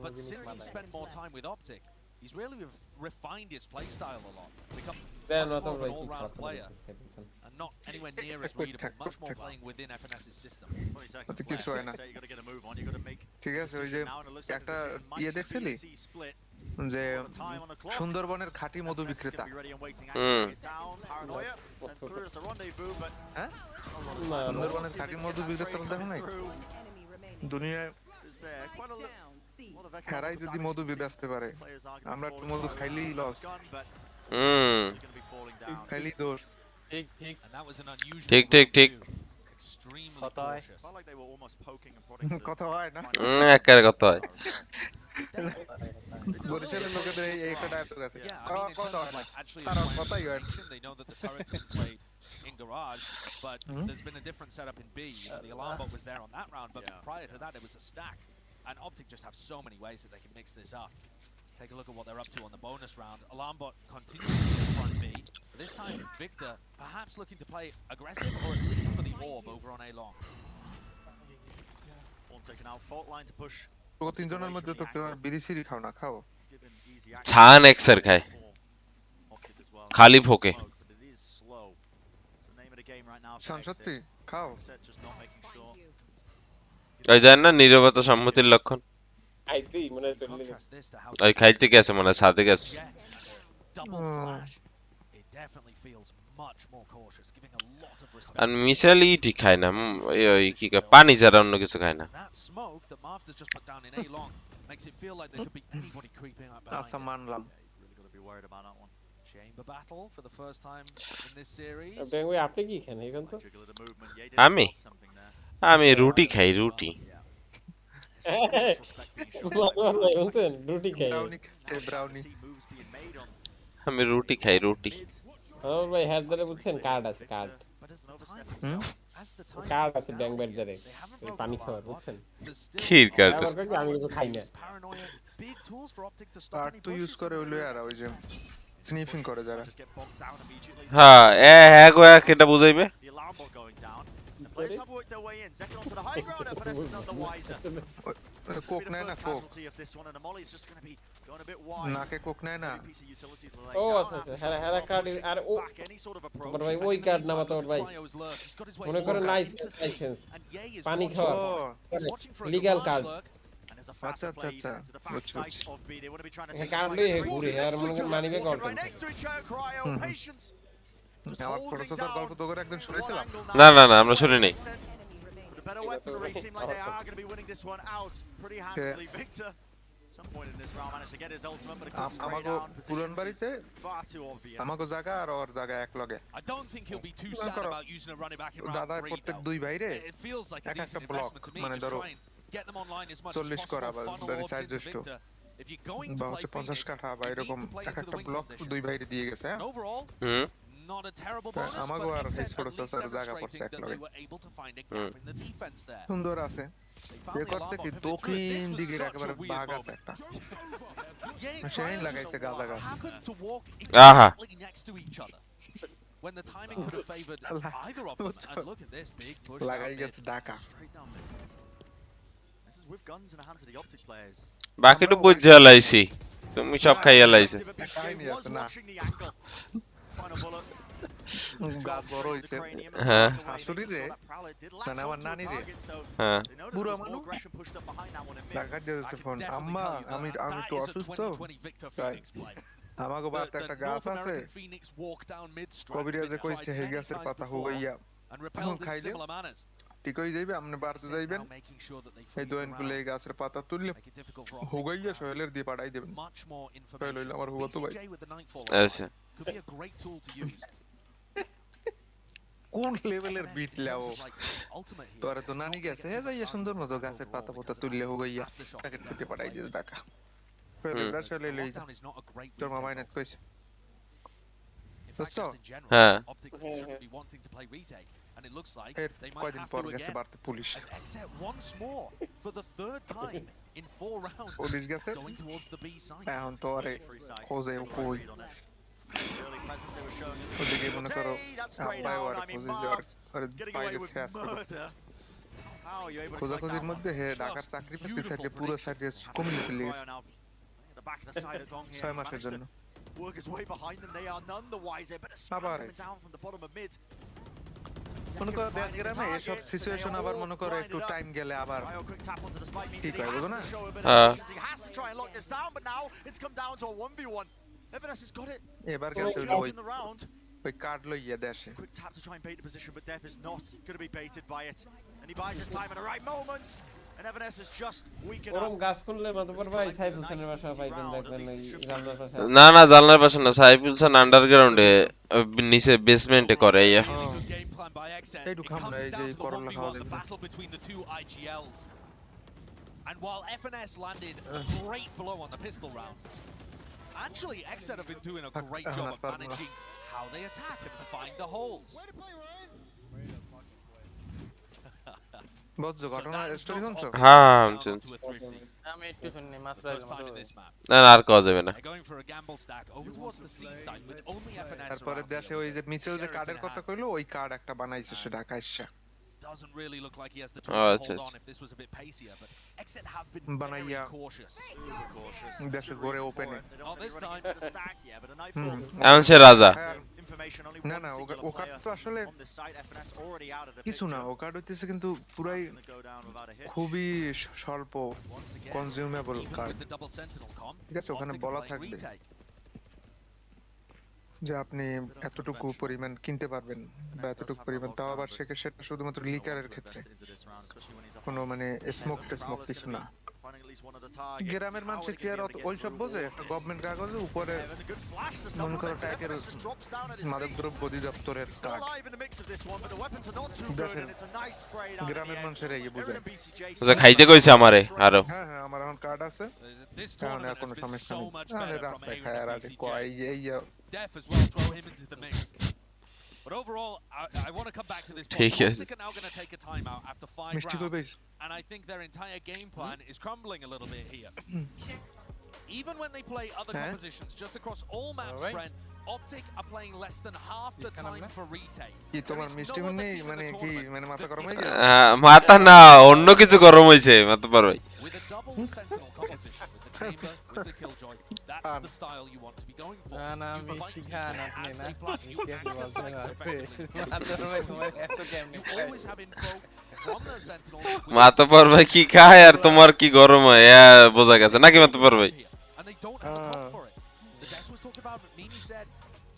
But since he spent more time with Optic, he's really refined his playstyle a lot. Become much more of an all-round player, and not anywhere near as readable. Much more playing within FNS's system. 20 seconds left. You got to get a move on. You got to make. ঠিক আছে ওই যে একটা দেখছিলি যে সুন্দরবনের খাঁটি মধু বিক্রেতা সুন্দরবনের খাঁটি মধু বিক্রেতা দেখো নাই দুনিয়ায় হেরাই যদি মধু বেচতে পারে আমরা একটু মধু খাইলেই লস খাইলেই দোষ ঠিক কথা হয় না একের কথা হয় বরিশালের লোকেদের এই একটা ডায়লগ আছে কথা হয় না আর কথাই হয় না They know that the turret's been played in garage, but there's been a different setup in B. The alarm bot was there on that round, but prior to that it was a stack. And Optic just have so many ways that they can mix this up. Take a look at what they're up to on the bonus round. Alarm bot continues to be in front B. But this time Victor perhaps looking to play aggressive or at least for the orb over on A long. One taken out, fault line to push. তো তিনজনের মধ্যে তো কেউ বিরিসিরি খাও না খাও ছান এক্সের খায় খালি ফোকে সত্যি খাও ওই জানেন না নীরবতা সম্মতির লক্ষণ খাইতেই মনে হয় চলে গেছে ওই খাইতে গেছে মনে হয় সাথে গেছে আর মিসাইল ইটি খায় না ওই কি কয় পানি ছাড়া অন্য কিছু খায় না আচ্ছা মানলাম Chamber battle for the first time in this series. BenQ আপনি কি খান এখন তো আমি রুটি খাই রুটি রুটি খাই ব্রাউনি আমি রুটি খাই রুটি ও ভাই হ্যাঁ ধরে বলছেন কার্ড আছে কার্ড কার্ড আছে ব্যাংক ব্যাট ধরে পানি খাওয়ার বুঝছেন ক্ষীর কার্ড আমি কিছু খাই না কার্ড তো ইউজ করে হইলো আর ওই যে স্নিফিং করে যারা হ্যাঁ হ্যাঁ গো এটা বুঝাইবে কোক নেয় না কোক নাকে কোক নেয় না ও আচ্ছা আচ্ছা হ্যাঁ কার্ড আর ও ভাই ওই কার্ড নামা তো ভাই মনে করে লাইসেন্স পানি খাওয়া লিগ্যাল কার্ড আচ্ছা আচ্ছা আচ্ছা বুঝছি কার্ড লই ঘুরে আর মনে করে মানিবে কল আমার প্রসেসর গল্প তো করে একদম শুনেছিলাম না না না আমরা শুনি নাই Better weaponry seem like they are going to be winning this one out pretty handily. Victor, some point in this round, managed to get his ultimate, but it comes straight down. পুরন বাড়িতে Far too obvious. আমাগো জায়গা আর ওর জায়গা এক লগে I don't think he'll be too sad about using a running back in round 3. দাদা প্রত্যেক দুই ভাইরে It feels like a একটা decent block investment to me. মানে Just ধরো try and get them online as much as 40 করা বা possible. Funnel size into জ্যেষ্ঠ Victor. If you're going to বা play হচ্ছে 50 কাঠা বা এরকম একটা ব্লক দুই ভাইরে দিয়ে গেছে হ্যাঁ overall, not a terrible bonus, আমাগো আর এই ছোট ছোট জায়গা পড়ছে এক লগে সুন্দর আছে এ করছে কি দক্ষিণ দিকে একেবারে বাঘ আছে একটা সেই লাগাইছে গাদা গাছ আহা when the timing could have favored either of them. And look at this big push লাগাই গেছে Dhaka This is with guns in the hands of the Optic players. বাকিটা বুঝা লাইছি তুমি সব খাইয়া লাইছো গাছ বড় হইছে হ্যাঁ শাশুড়ি রে মানে আমার নানি রে হ্যাঁ বুড়ো মানুষ টাকা দিয়েছে ফোন আম্মা আমি তো অসুস্থ আমাগো বাড়িতে একটা গাছ আছে কবিরাজে কইছে হে গাছের পাতা হইয়া খাইলে ঠিক হয়ে যাইবে আপনি বাড়তে যাইবেন এই দোয়েনগুলো এই গাছের পাতা তুললে হুগাইয়া সোহেলের দিয়ে পাঠাই দেবেন সোহেল হইলো আমার হুগা তো ভাই আচ্ছা কোন লেভেলের বিট লাও তোরে তো নানি গেছে হে যাইয়া সুন্দর মতো গাছের পাতা পাতা তুললে হুগাইয়া প্যাকেট কেটে পাঠাই দিয়ে টাকা সোহেলের সোহেল লই যা তোর মামাই না কইছে হ্যাঁ And it looks like এর they might কয়দিন have পর to গেছে again বাড়তে police as except once more for the third time in 4 rounds police গেছে going towards the B side. এখন তো আরে খোঁজে কই ওদিকে মনে করো আব্বাই আর খোঁজে যাওয়ার আরে বাইরে শেষ খোঁজাখুঁজির মধ্যে হে ঢাকার চাকরি পেতে সাইডে পুরো সাইডে কমিয়ে ফেলে গেছে 6 মাসের জন্য Workers way behind them, they are none the wiser, but a scramble down from the bottom of mid. মনে করো দেশ গ্রামে এসব সিচুয়েশন আবার মনে করো একটু টাইম গেলে আবার ঠিক হয় বুঝো না He has to try and lock this down, but now it's come down to a 1v1. Evanes has got it. এবার গেছে ওই কার্ড লইয়া দেশে Quick tap to try and bait the position, but Def is not going to be baited by it. And he buys his time at the right moment. And Evanes is just weak enough. ওরম গাছ খুললে মাতবর ভাই সাইফুল খানের বাসা পাইবেন দেখবেন এই জানলার পাশে না না জানলার পাশে না সাইফুল খান আন্ডারগ্রাউন্ডে নিচে বেসমেন্টে করে ইয়া এই ঢুকাম না এই যে করলা খাওয়া দেন And while FNS landed a great blow on the pistol round, actually Exet have been doing a great job of managing how they attack and find the holes. বহুত ঘটনা স্টোরি শুনছো হ্যাঁ শুনছি আমি একটু শুনি মাত্র না আর কও যাবে না তারপরে দেশে ওই যে মিছিল যে কার্ডের কথা কইলো ওই কার্ড একটা বানাইছে সে ঢাকা এসে doesn't really look like he has the tools to hold on if this was a bit pacier, but Exet have been very cautious. দেশে ঘরে ওপেনে Not this time. এখন সে রাজা না না ও কার্ড তো আসলে কিছু না ও কার্ড হইতেছে কিন্তু পুরাই খুবই স্বল্প কনজিউমেবল কার্ড ঠিক আছে ওখানে বলা থাকবে যে আপনি এতটুকু পরিমাণ কিনতে পারবেন বা এতটুকু পরিমাণ তাও আবার সেটা শুধুমাত্র লিকারের ক্ষেত্রে কোনো মানে স্মোক কিছু না গ্রামের মানুষ কি আর ওই সব বোঝে একটা গভর্নমেন্ট কাগজে উপরে মনে করো ট্যাগের মাদক দ্রব্য অধিদপ্তরের কার্ড গ্রামের মানুষের এই বুঝে খাইতে কইছে আমারে আরো হ্যাঁ হ্যাঁ আমার এখন কার্ড আছে কারণ কোনো সমস্যা নেই আমি রাস্তায় খাই আর আগে কই এই Def as well, throw him into the mix. But overall, I want to come back to this point. Optic are now going to take a timeout after 5 rounds, and I think their entire game plan is crumbling a little bit here. Even when they play other compositions, just across all maps, Brent, Optic are playing less than half the time for retake. কি তোমার মিষ্টি মনে মানে কি মানে মাথা গরম হয়ে গেছে মাথা না অন্য কিছু গরম হইছে মাথা পার ভাই With a double sentinel composition with the chamber with the killjoy, that's the style you want to be going for. না মিষ্টি খান আপনি না মিষ্টি আপনি বলছেন মাত্র ভাই তোমার এত কেমনে always have info from the sentinel. মাথা পার ভাই কি খায় আর তোমার কি গরম হয় বোঝা গেছে নাকি মাথা পার ভাই And they don't have a top for it. The Dex was talking about, Mimi said,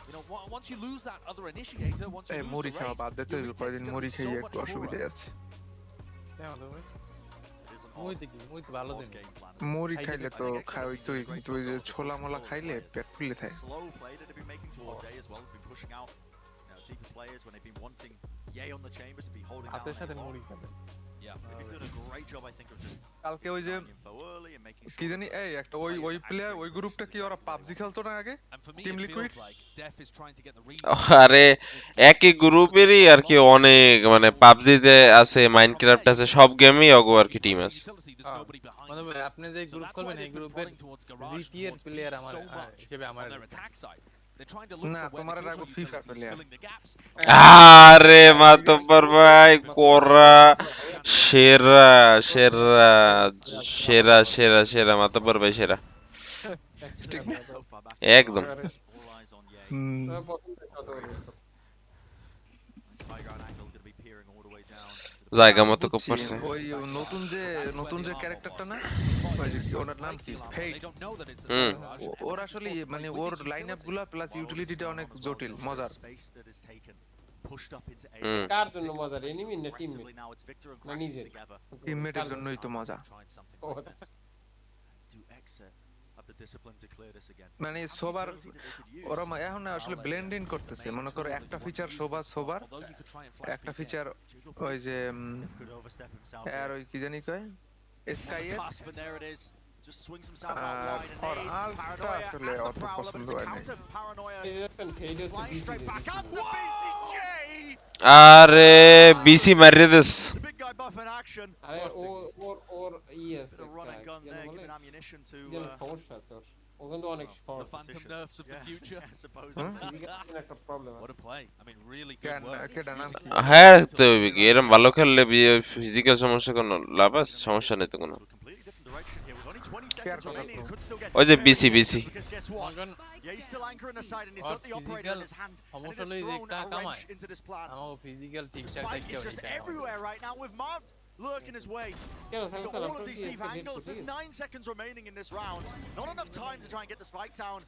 you know, once you lose that other initiator, once you lose মুড়ি the খাওয়া race, বাদ দিতে হবে কয়দিন মুড়ি খেয়ে একটু অসুবিধা আছে মুড়ি তো ভালো দিন মুড়ি খাইলে তো খাওয়াই তুই তুই যে ছোলা মোলা খাইলে পেট ফুলে থাকে হাতের সাথে মুড়ি খাবে কালকে ওই যে কি জানি এই একটা ওই প্লেয়ার ওই গ্রুপটা কি ওরা পাবজি খেলতো না আগে টিম লিকুইড আরে একই গ্রুপেরই আর কি অনেক মানে পাবজিতে আছে মাইনক্রাফট আছে সব গেমই অগো আর কি টিম আছে মানে আপনি যে গ্রুপ করবেন এই গ্রুপের জিটিএর প্লেয়ার আমার হিসেবে আমার না তোমার রাখবো ফিফা প্লেয়ার আরে মাতব্বর ভাই কোরা সেরা সেরা সেরা সেরা সেরা মাতব্বর ভাই সেরা একদম জায়গা মতো খুব পড়ছে ওই নতুন যে ক্যারেক্টারটা না ওনার নাম কি ফেট ওর আসলে মানে ওর লাইনআপ গুলা প্লাস ইউটিলিটিটা অনেক জটিল মজার pushed up into A. কার জন্য মজা এনিমি না teammate Aggressively now it's Victor and না Crashes নিজে together. টিমমেটের জন্যই তো মজা Trying something ও like আচ্ছা। this. Do exit have the discipline to clear this again. মানে সবার ওরা এখন আসলে ব্লেন্ড ইন করতেছে মনে করো একটা ফিচার সবার একটা ফিচার ওই যে Could overstep himself. আর ওই কি জানি কয় স্কাই এর Clasp, and there it is. Just swings himself out wide and R aid. আলটা Paranoia আসলে and the অত Prowler, but পছন্দ it's a হয় নাই counter. Paranoia দেখছেন ফেড হচ্ছে flying বিসি straight back at the BCJ. আরে বিসি মারিয়ে দিস The big guy buff in action. আরে ওর আছে The run and gun কেন there, বলে giving ammunition to যেন সমস্যা আছে ওর ও কিন্তু অনেক The short phantom nerfs of the future. supposedly. একটা প্রবলেম What আছে a play. I mean, really good work. হ্যাঁ তো এরকম ভালো খেললে ফিজিক্যাল সমস্যা কোনো লাভ আছে সমস্যা নেই তো কোনো Direction here. With only 20 seconds remaining, it could still get ওই যে very বিসি dangerous বিসি because guess what? Yeah, he's still anchoring the side and he's got the operator in his hand and it has thrown a wrench into this plan. The spike is just everywhere right now with Marv lurking his way to all of these deep angles. There's 9 seconds remaining in this round. Not enough time to try and get the spike down.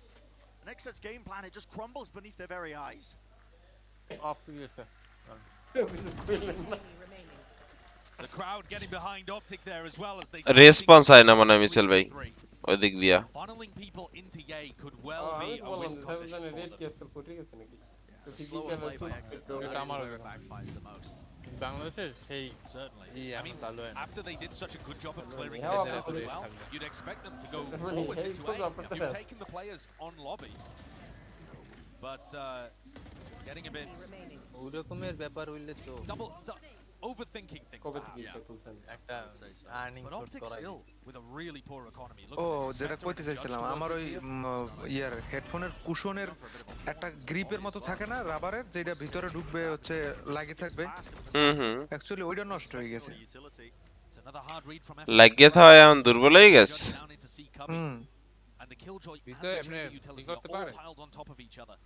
Nexet's game plan, it just crumbles beneath their very eyes. The crowd getting behind Optic there as well as they response হয় না মনে হয় মিশেল ভাই ওই দিক দিয়া funneling people into Yay could well be a win condition for red them. Case ফুটে গেছে নাকি তো The slower play by Exit, though, that is where it backfires the most. বাংলাদেশের সেই Certainly. I I mean, চালু হয় after they did such a good job of clearing Yeah, this yeah, up as yeah. well, you'd expect them to go Really, forwards hey, into good A. job for You've that. taken the players on lobby, but getting a bit ওরকমের ব্যাপার হইলে তো overthinking things. কবে থেকে ইচ্ছা খুলছেন একটা earning But সোর্স Optic করাই still with a really poor economy. Look ও at this. যেটা Spectre কইতে and the চাইছিলাম Judge to আমার work ওই with ইয়ার হেডফোনের কুশনের একটা গ্রিপের মতো থাকে না রাবারের যেটা ভিতরে ঢুকবে হচ্ছে লাগি থাকবে অ্যাকচুয়ালি ওইটা নষ্ট হয়ে গেছে It's another hard read from লাগিয়ে থাকা এখন দুর্বল হয়ে গেছে down into C coming. And the Killjoy and ভিতরে the এমনি chamber utility করতে are all পারে piled on top of each other.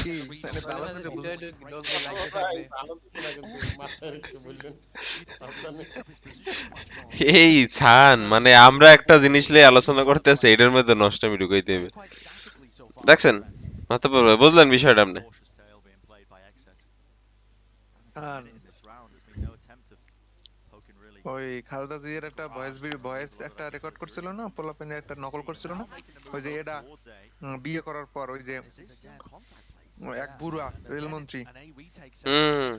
কি মানে ভালো করে ভিতরে বুঝতে লোক লাইকে থাকবে ভালো কিছু না কিন্তু মাথায় রেখে বললেন সাবধানে এই ছান মানে আমরা একটা জিনিস নিয়ে আলোচনা করতেছি এটার মধ্যে নষ্টমি ঢুকাইতে হবে দেখছেন মাথা পড়বে বুঝলেন বিষয়টা আপনি Cautious tale being played by Exit. R In this round, there's been no attempt of poking really. ওই খালদা জিয়ার একটা ভয়েস একটা রেকর্ড করছিল না পোলাপেনের একটা নকল করছিল না ওই যে এটা বিয়ে করার পর ওই যে এক বুড়া রেলমন্ত্রী And A retakes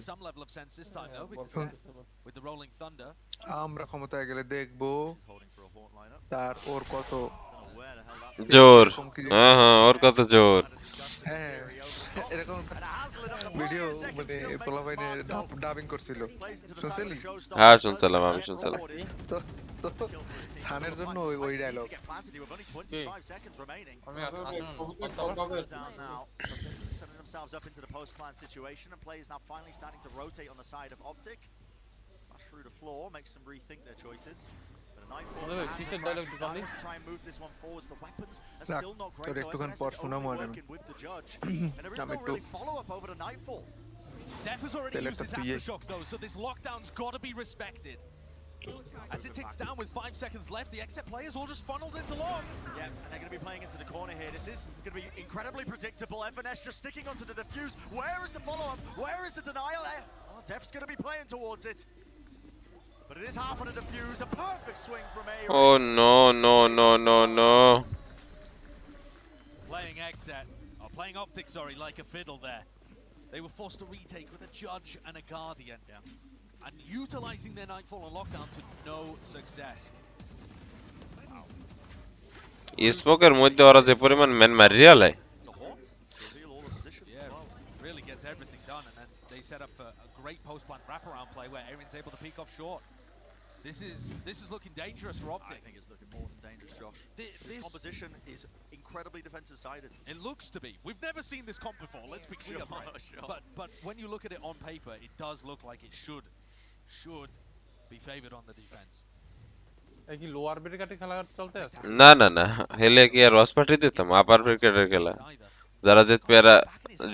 some level of sense this time though because with the rolling thunder. আমরা ক্ষমতায় গেলে দেখবো Holding for a haunt lineup. তার ওর কত Where the hell that's জোর হ্যাঁ হ্যাঁ ওর কত জোর হ্যাঁ এরকম ভিডিও মানে পোলাপাইনে ডাবিং করছিল শুনছিলি হ্যাঁ শুনছিলাম আমি শুনছিলাম তো সানের জন্য ওই dialogue get planted here with only 25 seconds remaining. আমি Down now, setting themselves up into the post-plan situation, and players now finally starting to rotate on the side of Optic. Flash through the floor, makes them rethink their choices. But a Nightfall Wait, has kick the it dialogue Crashes to Gandhi. to try and move this one forwards. The weapons are Nah, still not great তোর though. একটুখানি FNS পর is শোনাবো only আর আমি। working with the judge. And there is আমি no একটু really follow-up over the Nightfall. Def has already Tell used it his to PA. aftershock though, so this lockdown's got to be respected. As it ticks down with 5 seconds left, the exit players all just funneled into long. Yeah, and they're going to be playing into the corner here. This is going to be incredibly predictable. FNS just sticking onto the defuse. Where is the follow-up? Where is the denial? Oh, Def's going to be playing towards it. But it is half on a defuse. A perfect swing from A. Oh no no no no no Playing exit, or playing Optic, sorry, like a fiddle there. They were forced to retake with a judge and a guardian. And utilizing their Nightfall on lockdown to no success. স্মোকের মধ্যে ওরা যে পরিমাণ man Maria lie It's a haunt. Reveal all the positions as well. Really gets everything done, and then they set up for a great post-plant wraparound play where Aaron's able to peek off short. This is looking dangerous for Optic. I think it's looking more than dangerous, Josh. This composition is incredibly defensive-sided. It looks to be. We've never seen this comp before. Let's be clear. Sure. But when you look at it on paper, it does look like it should be favored on the defense. এই কি lower ব্রিগেডে খেলা চলতে আছে না না না হেলে কি আর রস পার্টি দিতাম আপার ক্রিকেটের খেলা যারা জিতবে এরা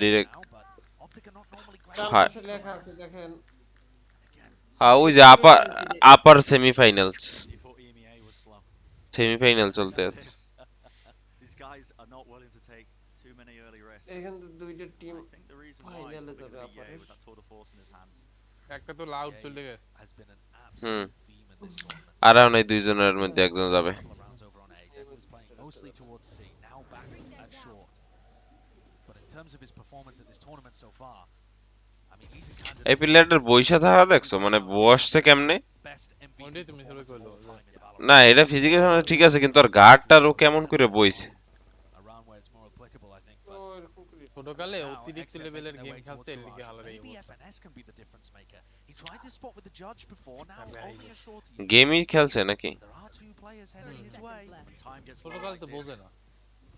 ডিরেক্ট হয় লেখা আছে দেখেন হ্যাঁ ওই যে আপার সেমিফাইনালস সেমিফাইনাল চলতে আছে These guys are not willing to take Too many early risks. এখানে তো দুইটা team I think the reason why is ফাইনালে probably যাবে going to be Ye আপাতত with that tour de force in his hands. একটা তো loud চলে গেছে Has been an hmm absolute demon this tournament. আর এই দুইজনের মধ্যে একজন যাবে Couple of rounds over on A. Deck was playing mostly towards C, now back at short. But in terms of his performance in this tournament so far, I mean, he's a candidate. এই প্লেয়ারটার বইসা থাকা দেখছো মানে বসছে কেমনে ওইটাই তুমি শুরু করলো না এটা ফিজিক্যাল ঠিক আছে কিন্তু আর গার্ডটারও কেমন করে বইছে ছোটকালে অতিরিক্ত লেভেলের গেম খেলতে এর লিগে হালার এই Maybe FNS can be the difference maker. He tried this spot with the judge before, now only a shorty. গেমই খেলছে নাকি There are two players heading his way. When time gets low ছোটকাল like তো বোঝে this, না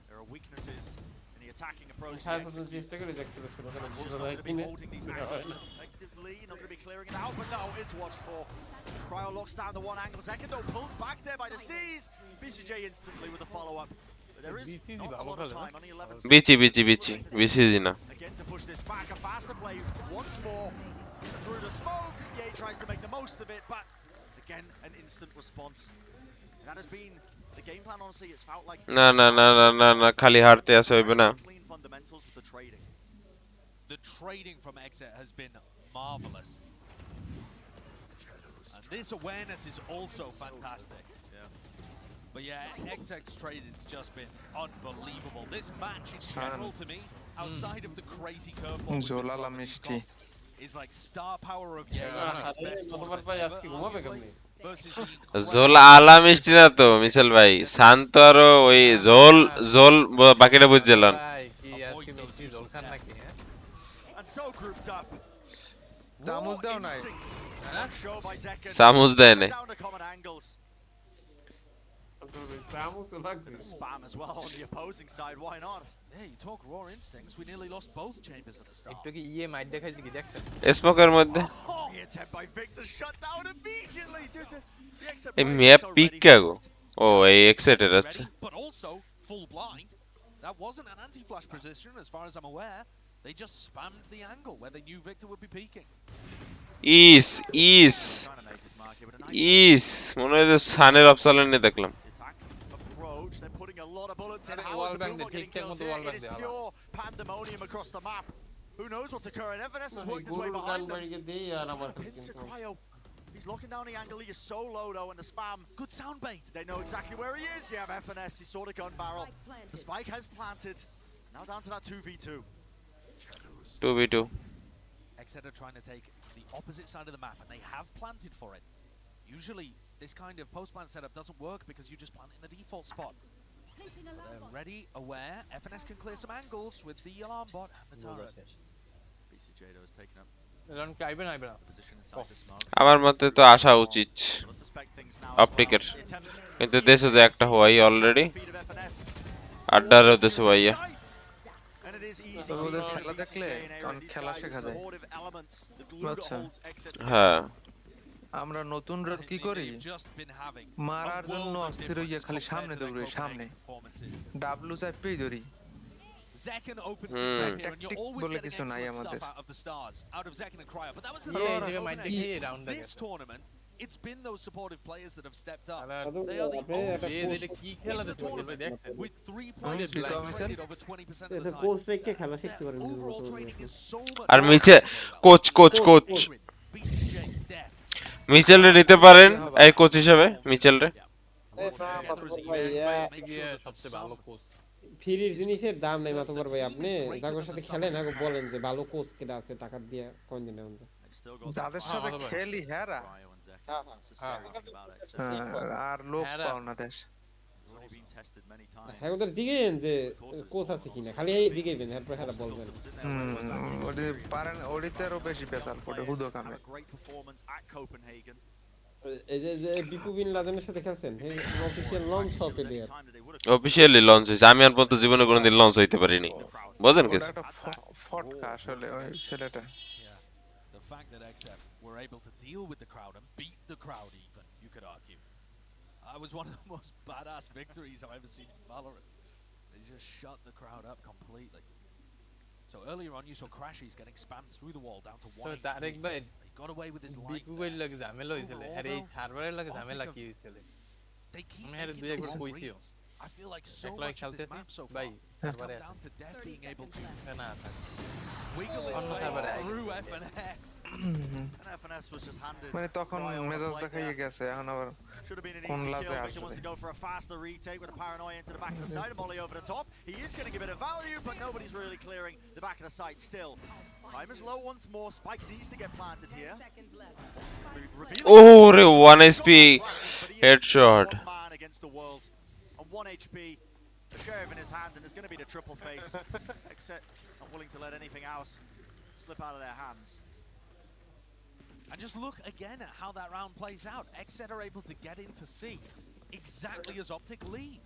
there are weaknesses in the attacking approach. সাড়ে পর্যন্ত চেষ্টা করে দেখতে পাচ্ছি না কেন বোঝা যায় কিনা Holding these angles effectively, not going to be clearing it out, but no, it's watched for. Cryo locks down the one angle. Second though, pulled back there by the Seas. BCJ instantly with the follow-up. But there is not a lot of time, only 11 seconds. বিচি না Again to push this back, a faster play once more. Through the smoke, Ye tries to make the most of it, but again, an instant response. That has been the game plan, honestly. It's felt like না খালি হারতে আছে হইবে না clean fundamentals with the trading. The trading from Exit has been marvelous. And this awareness is also fantastic. Yeah. But yeah, Exec's trading's just been unbelievable. This match in general to me, outside of the crazy curveball জোলালা মিষ্টি is like star power of Ye. Best কতবার ভাই আজকে ঘুমাবে কেমনে versus জোল আলা মিষ্টি না তো মিশেল ভাই শান্ত আর ওই জোল বাকিটা বুঝছিলেন ভাই কি আজকে মিষ্টি জল খান নাকি হ্যাঁ And so grouped up. চামচ দাও নাই Show by Zekken. চামচ দেয় নাই Down to common angles. চামচ তো লাগবে Spam as well on the opposing side. Why not? Yeah, you talk raw instincts. We nearly lost both chambers at the start. একটু কি ইয়ে মাইট দেখাইছি কি দেখছেন স্মোকের মধ্যে Oh, the attempt by Victor shut down immediately. Dude, the exit এই play map is so peek ready. কাগো ও এই এক্সেটেড আছে Ready, but also full blind. That wasn't an anti-flash position as far as I'm aware. They just spammed the angle where they knew Victor would be peeking. ইস মনে হয় যে সানের অপশানে দেখলাম Approach. They're putting a lot of bullets in. Hey, How is wall the bang Boomer the getting kick, kills the here? wall It is bang the pure pandemonium across the map. Who knows what's occurring? FNS has worked his way গুরুর গান behind them. বাড়িয়ে দেই আর আবার Hits a cryo. He's locking down the angle. He is so low though, and the spam. Good sound bait. They know exactly where he is. You have FNS. He saw the gun barrel. The spike has planted. Now down to that 2v2. 2v2 Exeter trying to take the opposite side of the map, and they have planted for it. Usually, this kind of post-plant setup doesn't work because you just plant in the default spot. They're ready, aware. FNS can clear some angles with the alarm bot and the turret. BCJ though has taken up Elon কি আইবে না আইবে না position inside the smoke. আমার মতে তো আসা উচিত অপটিকের কিন্তু দেশে যে একটা হওয়াই অলরেডি আড্ডারও দেশে হওয়াইয়া And it is easy. তো ওদের খেলা দেখলে কারণ খেলা শেখা যায় আচ্ছা হ্যাঁ আমরা নতুনরা কি করি মারার জন্য অস্থির হইয়া খালি সামনে দৌড়ই সামনে ডাব্লু চাপেই ধরি Zekken opens things up here, and you're Tactic always বলে getting কিছু নাই excellent আমাদের stuff out of the stars, out of Zekken and Cryo. But that was the Yeah, same yeah, might opening. be round This again. tournament, it's been those supportive players that have stepped up. আরে They are the only এই দিলে কি খেলা দেখতে বলবে দেখছেন with 3 players being traded over 20% of the এটা time. Course রেখে খেলা শিখতে পারেন Overall trading is so much আর more মিচে কোচ BCJ death. মিচেল রে নিতে পারেন এই কোচ হিসেবে মিচেল রে সবচেয়ে ভালো কোচ ফ্রির জিনিসের দাম নাই মাতবার ভাই আপনি যাদের সাথে খেলেন আগে বলেন যে ভালো কোচ কেডা আছে টাকা দিয়ে কোন দিনে আনতে যাদের সাথে খেলি হেরা আর লোক পাও না দেশ হ্যাঁ ওদের জিগেন যে কোচ আছে কিনা খালি এই জিগেবেন এরপর হেরা বলবেন ওরে পারেন ওরিতেরও বেশি পেশাল পড়ে হুদো কামে এই যে বিপু বিন লাদেনের সাথে খেলছেন এই অফিশিয়াল লঞ্চ হবে প্লেয়ার অফিশিয়ালি লঞ্চ হইছে আমি আর পর্যন্ত জীবনে কোনোদিন লঞ্চ হইতে পারিনি বুঝেন কিছু ফটকা আসলে ওই ছেলেটা The fact that XF were able to deal with the crowd and beat the crowd even, you could argue. That was one of the most badass victories I've ever seen in Valorant. They just shut the crowd up completely. So earlier on you saw Crashies getting spammed through the wall down to 1 HP. Direct ভাই He got away with his life. বিকু কইল লাগে ঝামেলা হইছিল আরে এই সার্ভারের লাগে ঝামেলা কি হইছিল They keep আমি আরে দুই একবার কইছিও I feel like so much of this map so far has come down to Def being able to wiggle its way through FNS. And FNS was just handed. মানে তখন মেজাজ দেখাইয়ে গেছে এখন আবার Should have been an কোন easy লাভে kill. Victor আসবে wants to go for a faster retake with a paranoia into the back of the side. A molly over the top. He is going to give it a value, but nobody's really clearing the back of the site still. Time is low once more. Spike needs to get planted here. Oh, 1 HP headshot. One man against the world. On 1 HP. The sheriff in his hand, and there's going to be the triple face. Except not willing to let anything else slip out of their hands. And just look again at how that round plays out. Exet are able to get into C exactly as Optic leave.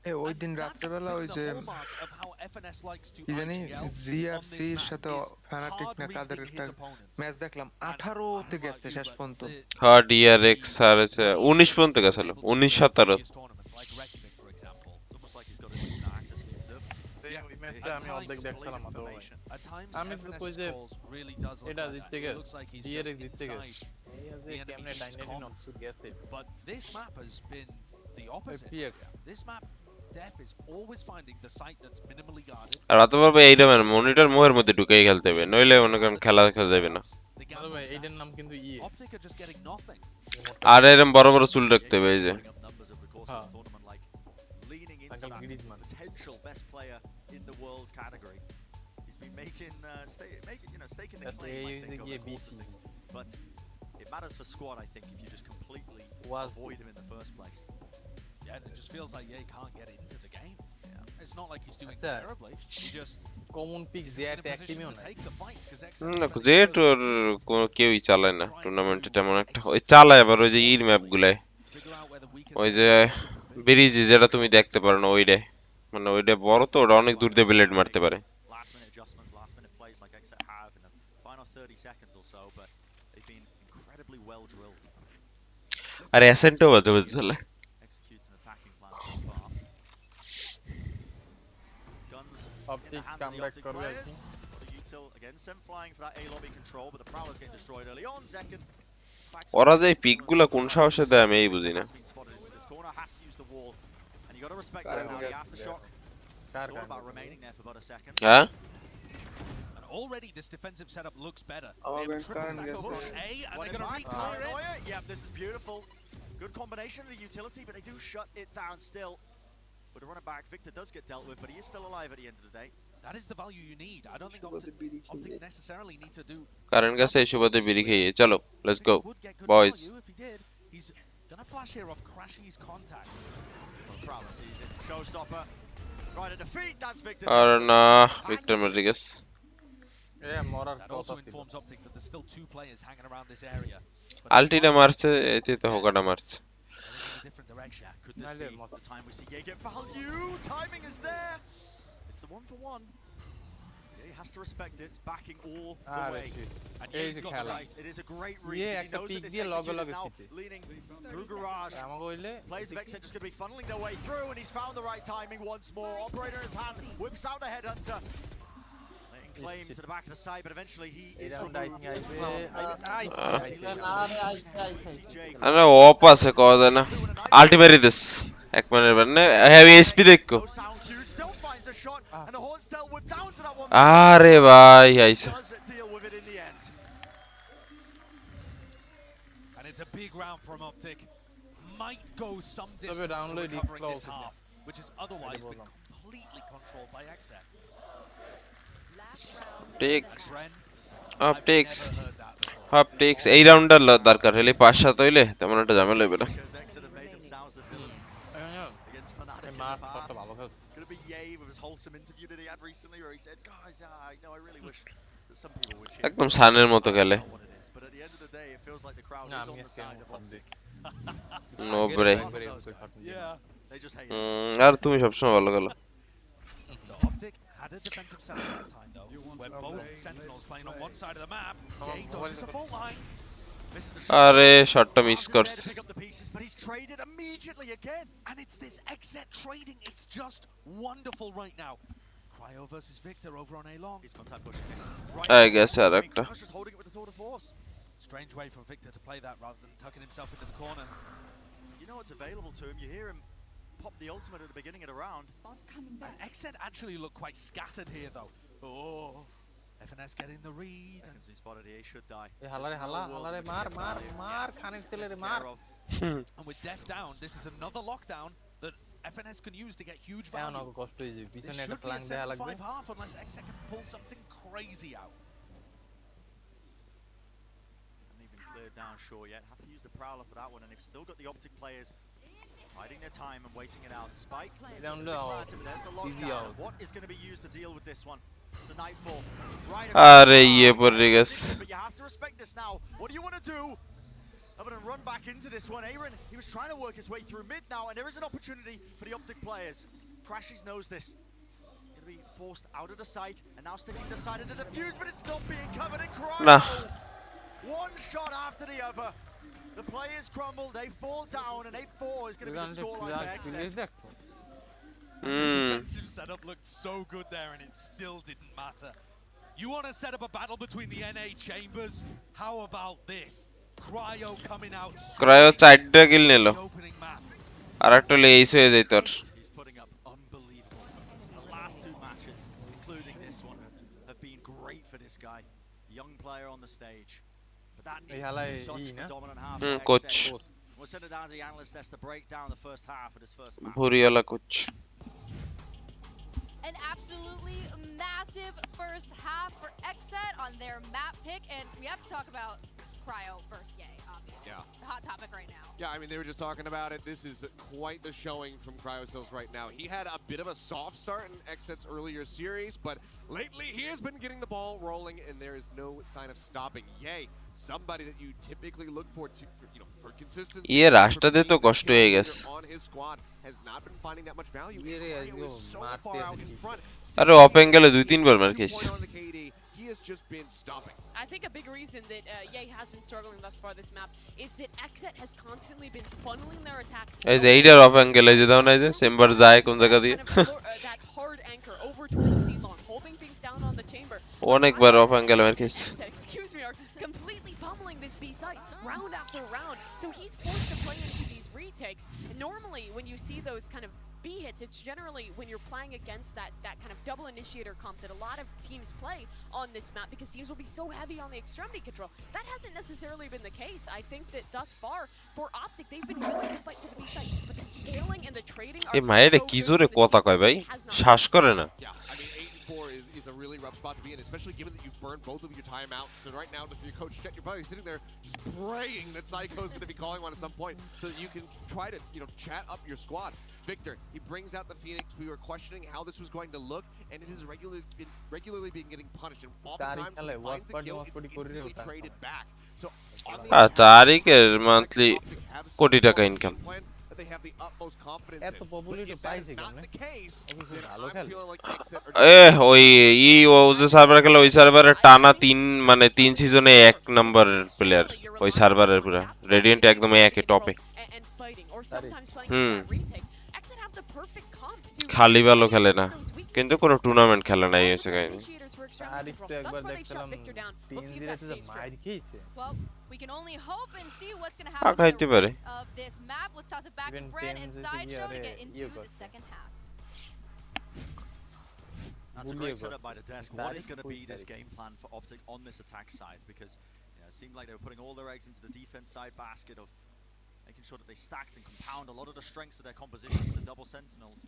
এ ওই দিন রাত্রেবেলা ওই যে কি জানি GRC এর সাথে fanatic না কাদের একটা ম্যাচ দেখলাম 18 তে গেছে শেষ পর্যন্ত হ্যাঁ DRX আর 19 পর্যন্ত গেছিল 19 17 আমি অর্ধেক দেখছিলাম তো আমি তো কই যে এটা জিততে গেছে DRX জিততে গেছে এই যে কেমনে ডাইনামিক নটসুট গেছে But this map has been the opposite. This map Def is always finding the site that's minimally guarded. আর অতবার ভাই এইটা মানে মনিটর মোহের মধ্যে ঢুকাই খেলতে হবে নইলে মনে করেন খেলা দেখা যাবে না ভাই এইটার নাম কিন্তু ই Optic are just getting nothing. আর এরকম বড় বড় চুল রাখতে হবে এই যে Leaning into that potential best player in the world category. He's been making staking the claim, I think, over the course of things. But it matters for squad, I think, if you just completely avoid him in the first place. Yeah, and it just feels like he can't get into the game. Yeah. It's not like he's doing terribly. He just common pick Zet active on না jet ওর কেউই চালায় না টুর্নামেন্টে তেমন একটা ওই চালায় আবার ওই যে ইর ম্যাপ গুলাই ওই যে ব্রিজ যেটা তুমি দেখতে পারো না ওইটাই মানে ওইটা বড় তো ওটা অনেক দূর দিয়ে ব্লেড মারতে পারে Last minute adjustments, last minute plays like Exet have in the final 30 seconds or so, but they've been incredibly well drilled. আর অ্যাসেন্টও বাজে বাজে চলে Executes an attacking plan so far. Guns Optic comeback করবে what a util again, sent flying for that A lobby control, but the Prowler's getting destroyed early on. Second, ওরা যে পিকগুলা কোন সাহসে দেয় আমি এই বুঝি না this corner has to use the wall, and you got to respect that now. The aftershock. It's all about remaining there for about a second. হ্যাঁ And already this defensive setup looks better. They have a triple stack of push A, and they're going to re-clear it. Yeah, this is beautiful. Good combination of the utility, but they do shut it down still. But to run it back, Victor does get dealt with, but he is still alive at the end of the day. That is the value you need. I don't think Optic necessarily need to do. কারণ কাছে এই সুবাদে বিড়ি খেয়ে চলো let's go boys If he did, he's gonna flash here off crashing his contact. Prowler sees it. Showstopper. Right at the feet. That's Victor. আর না Victor মেড্রিগেস That also informs Optic that there's still two players hanging around this area. আলটিটা মারছে এতে তো হোকাটা মারছে Different direction. Could this be the time we see Ye get value? Timing is there. It's the 1-for-1. Yeah, he has to respect it. It's backing all the way. And he's got sight. It is a great read. He knows that this execute is now leaning through garage. Players of Exet just going to be funneling their way through, and he's found the right timing once more. Operator in his hand, whips out the headhunter. Laying claim to the back of the side, but eventually he is removed. আরে অপ আছে কওয়া না আলটিমেরি this এক minute মানে heavy SP দেখো আরে ভাই আইছে And it's a big round from Optic. Might go some distance to recovering this half, which is otherwise been completely controlled by Exet. Optics এই রাউন্ডার দরকার হলে 5-7 হইলে তেমন একটা ঝামেলা হবে না Could it be Ye with his wholesome interview that he had recently where he said, guys, I really wish that some people would cheer. একদম সানের মতো খেলে But at the end of the day, it feels like the crowd is on the side of Optic. No ব্রে Yeah, they just hate আর তুমি সবসময় ভালো খেলো So Optic had a defensive setup that time though, where both sentinels playing on one side of the map. Ye dodges a fault line. আরে শটটা miss করছে But he's traded immediately again, and it's this Exet trading. It's just wonderful right now. Cryo versus Victor over on A long. He's contact pushing this. I guess আর একটা Just holding it with the tour de force. Strange way for Victor to play that rather than tucking himself into the corner. You know what's available to him. You hear him popped the ultimate at the beginning of the round. And XZ actually look quite scattered here, though. Oh, FNS getting the read. And he spotted he should die. And with Def down, this is another lockdown that FNS can use to get huge value. This should be a 7-5 half unless XZ can pull something crazy out. Haven't even cleared down Shaw yet. Have to use the Prowler for that one, and they've still got the Optic players biding their time and waiting it out. Spike. There's the lockdown. What is going to be used to deal with this one? It's a Nightfall. Right. But you have to respect this now. What do you want to do? I'm going to run back into this one. Aaron, he was trying to work his way through mid now, and there is an opportunity for the Optic players. Crashies knows this. Going to be forced out of the site, and now sticking the side of the defuse, but it's not being covered in cryo. One shot after the other. The players crumble, they fall down, and 8-4 is going to be the scoreline for XZ. The defensive setup looked so good there, and it still didn't matter. You want to set up a battle between the NA chambers? How about this? Cryo coming out. Cryo 4টা কিল নিল আর একটা Lay's হয়ে যায় তোর He's putting up unbelievable numbers. The last two matches, including this one, have been great for this guy. Young player on the stage. But that is such a dominant half. coach We'll send it down to the analyst desk to break down the first half of this first match. ভুরিয়ালা coach. An absolutely massive first half for XZ on their map pick, and we have to talk about Cryo versus Yay, obviously. Yeah. The hot topic right now. Yeah, I mean, they were just talking about it. This is quite the showing from Cryocells right now. He had a bit of a soft start in XZ's earlier series, but lately he has been getting the ball rolling, and there is no sign of stopping. Yay, somebody that you typically look for for consistency. রাস্তাতে তো কষ্ট হয়ে গেছে On his squad has not been finding that much value. Cryo is so far out in front. আরে of অ্যাঙ্গেলে 2-3 বার মার খেয়েছে He has just been stopping. I think a big reason that Yay has been struggling thus far this map is that XZ has constantly been funneling their attack. এই যে এইটার of অ্যাঙ্গেলে যে দাও না যে চেম্বার যায় কোন জায়গা দিয়ে That hard anchor over towards C-Long, holding things down on the chamber. অনেকবার অফ অ্যাঙ্গেলে মার খেয়েছে Excuse me, are completely pummeling this B site round after round. So he's forced to play into these retakes. And normally when you see those kind of B hits, it's generally when you're playing against that kind of double initiator comp that a lot of teams play on this map because teams will be so heavy on the extremity control. That hasn't necessarily been the case. I think that thus far for Optic they've been willing to fight for the B site, but the scaling and the trading are এই মায়ের কি জোরে কথা কয় ভাই শ্বাস করে না Yeah, I mean 8-4 is a really rough spot to be in, especially given that you've burned both of your timeouts. So right now, if your coach Chet, you're probably sitting there just praying that Psycho is going to be calling one at some point, so that you can try to chat up your squad. Victor, he brings out the Phoenix. We were questioning how this was going to look, and it has regularly been getting punished. And oftentimes, finds a kill, it's instantly traded back. So তারিকের monthly কোটি টাকা income they have the utmost confidence এত popularity পাইছে কেমনে ভালো খেলে ওই ও যে সার্ভার খেলে ওই সার্ভারে টানা 3 মানে 3 সিজনে 1 নাম্বারের প্লেয়ার ওই সার্ভারের পুরো রেডিয়েন্ট একদম একে টপে খালি ভালো খেলে না কিন্তু কোনো টুর্নামেন্ট খেলে না এই হচ্ছে কাহিনী Well, we can only hope and see what's going to happen for the rest of this map. Let's toss it back to Brent and Sideshow to get into the second half. That's a great setup by the desk. What is going to be this game plan for Optic on this attack side? Because it seemed like they were putting all their eggs into the defense side basket of making sure that they stacked and compound a lot of the strengths of their composition with the double sentinels.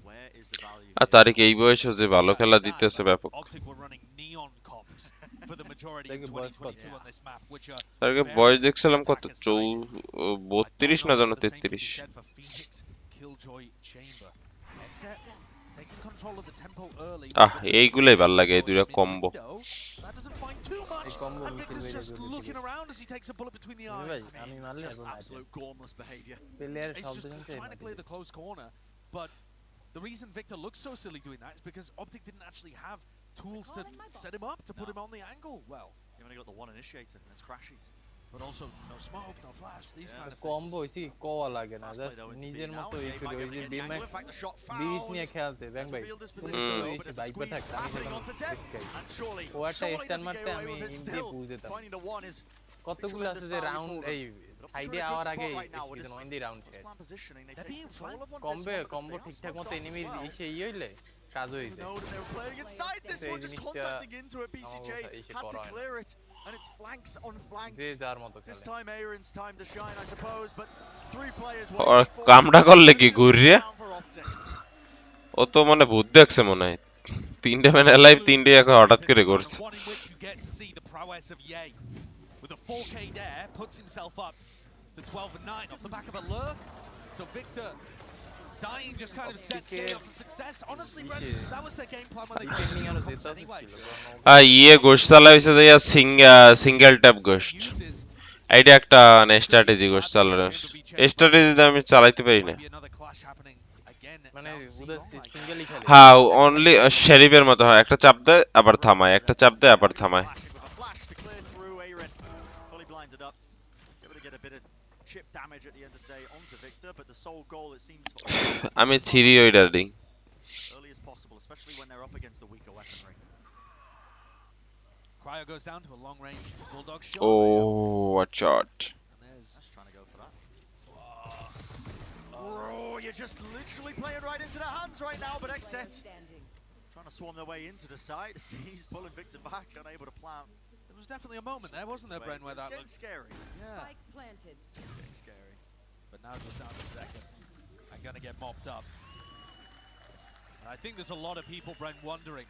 Where is the value? তারিক এই বয়সে যে ভালো খেলা দিতেছে ব্যাপক Optic were running neon comps for the majority of 2022 on this map, which are তারিক বয়স দেখছিলাম কত 32 না জানো 33 Killjoy chamber. Except taking control of the tempo early. এইগুলাই ভালো লাগে এই দুইটা combo That doesn't find too much. And Victor's just looking around as he takes a bullet between the eyes. Just absolute gormless behavior. He's just trying to clear the close corner, but the reason Victor looks so silly doing that is because Optic didn't actually have tools to set him up, to put him on the angle. Well, you only got the one initiator, and it's Crashies. But also, no smoke, no flash, these kind of combo isi kowa lage na just nijer moto ei kore oi je BMX বিশ নিয়ে খেলতে ব্যাং ভাই viva থাকতে আমি সেটা ও একটা স্টান মারতে আমি ইনডি পুশ দিতাম কতগুলো আছে যে রাউন্ড এই সাইডে আওয়ার আগে ইন দি রাউন্ড শেষ কম্বো ঠিকঠাক মতো এনিমি এসে হইলে কাজ হয়ে যায় এই জিনিসটা had to clear it and it's flanks on flanks যে যার মতো this time Aaron's time to shine I suppose but three players ওর কামটা করলে কি ঘুরিয়ে ও তো মানে ভূত দেখছে মনে হয় তিনটে ম্যান লাইভ তিনটে এখন হঠাৎ করে করছে with a 4k there puts himself up to 12 and 9 off the back of a lure so Victor dying just kind of sets him up for success honestly Brent that was their game plan when they anyway ये गोश्त চালাইছে যে single tap গোশ্ত idea একটা মানে strategy গোশ্ত চালানোর strategy আমি চালাইতে পারি না মানে ওদের সিঙ্গেলই খেলে হ্যাঁ অনলি শেরিফের মতো হয় একটা চাপ দেয় আবার থামায় একটা চাপ দেয় আবার থামায় chip damage at the end of the day onto Victor but the sole goal it seems আমি থ্রি ওইটার দিই early as possible especially when they're up against the weaker weaponry Cryo goes down to a long range bulldog shot oh what shot that's trying to go for that oh you're just literally playing right into their hands right now but Exet trying to swarm their way into the side he's pulling Victor back unable to plant. There was definitely a moment there, wasn't there, Bren, where that looked scary. Yeah. Spike planted. It's getting scary. But now just down to second. I'm gonna get mopped up. And I think there's a lot of people, Bren, wondering.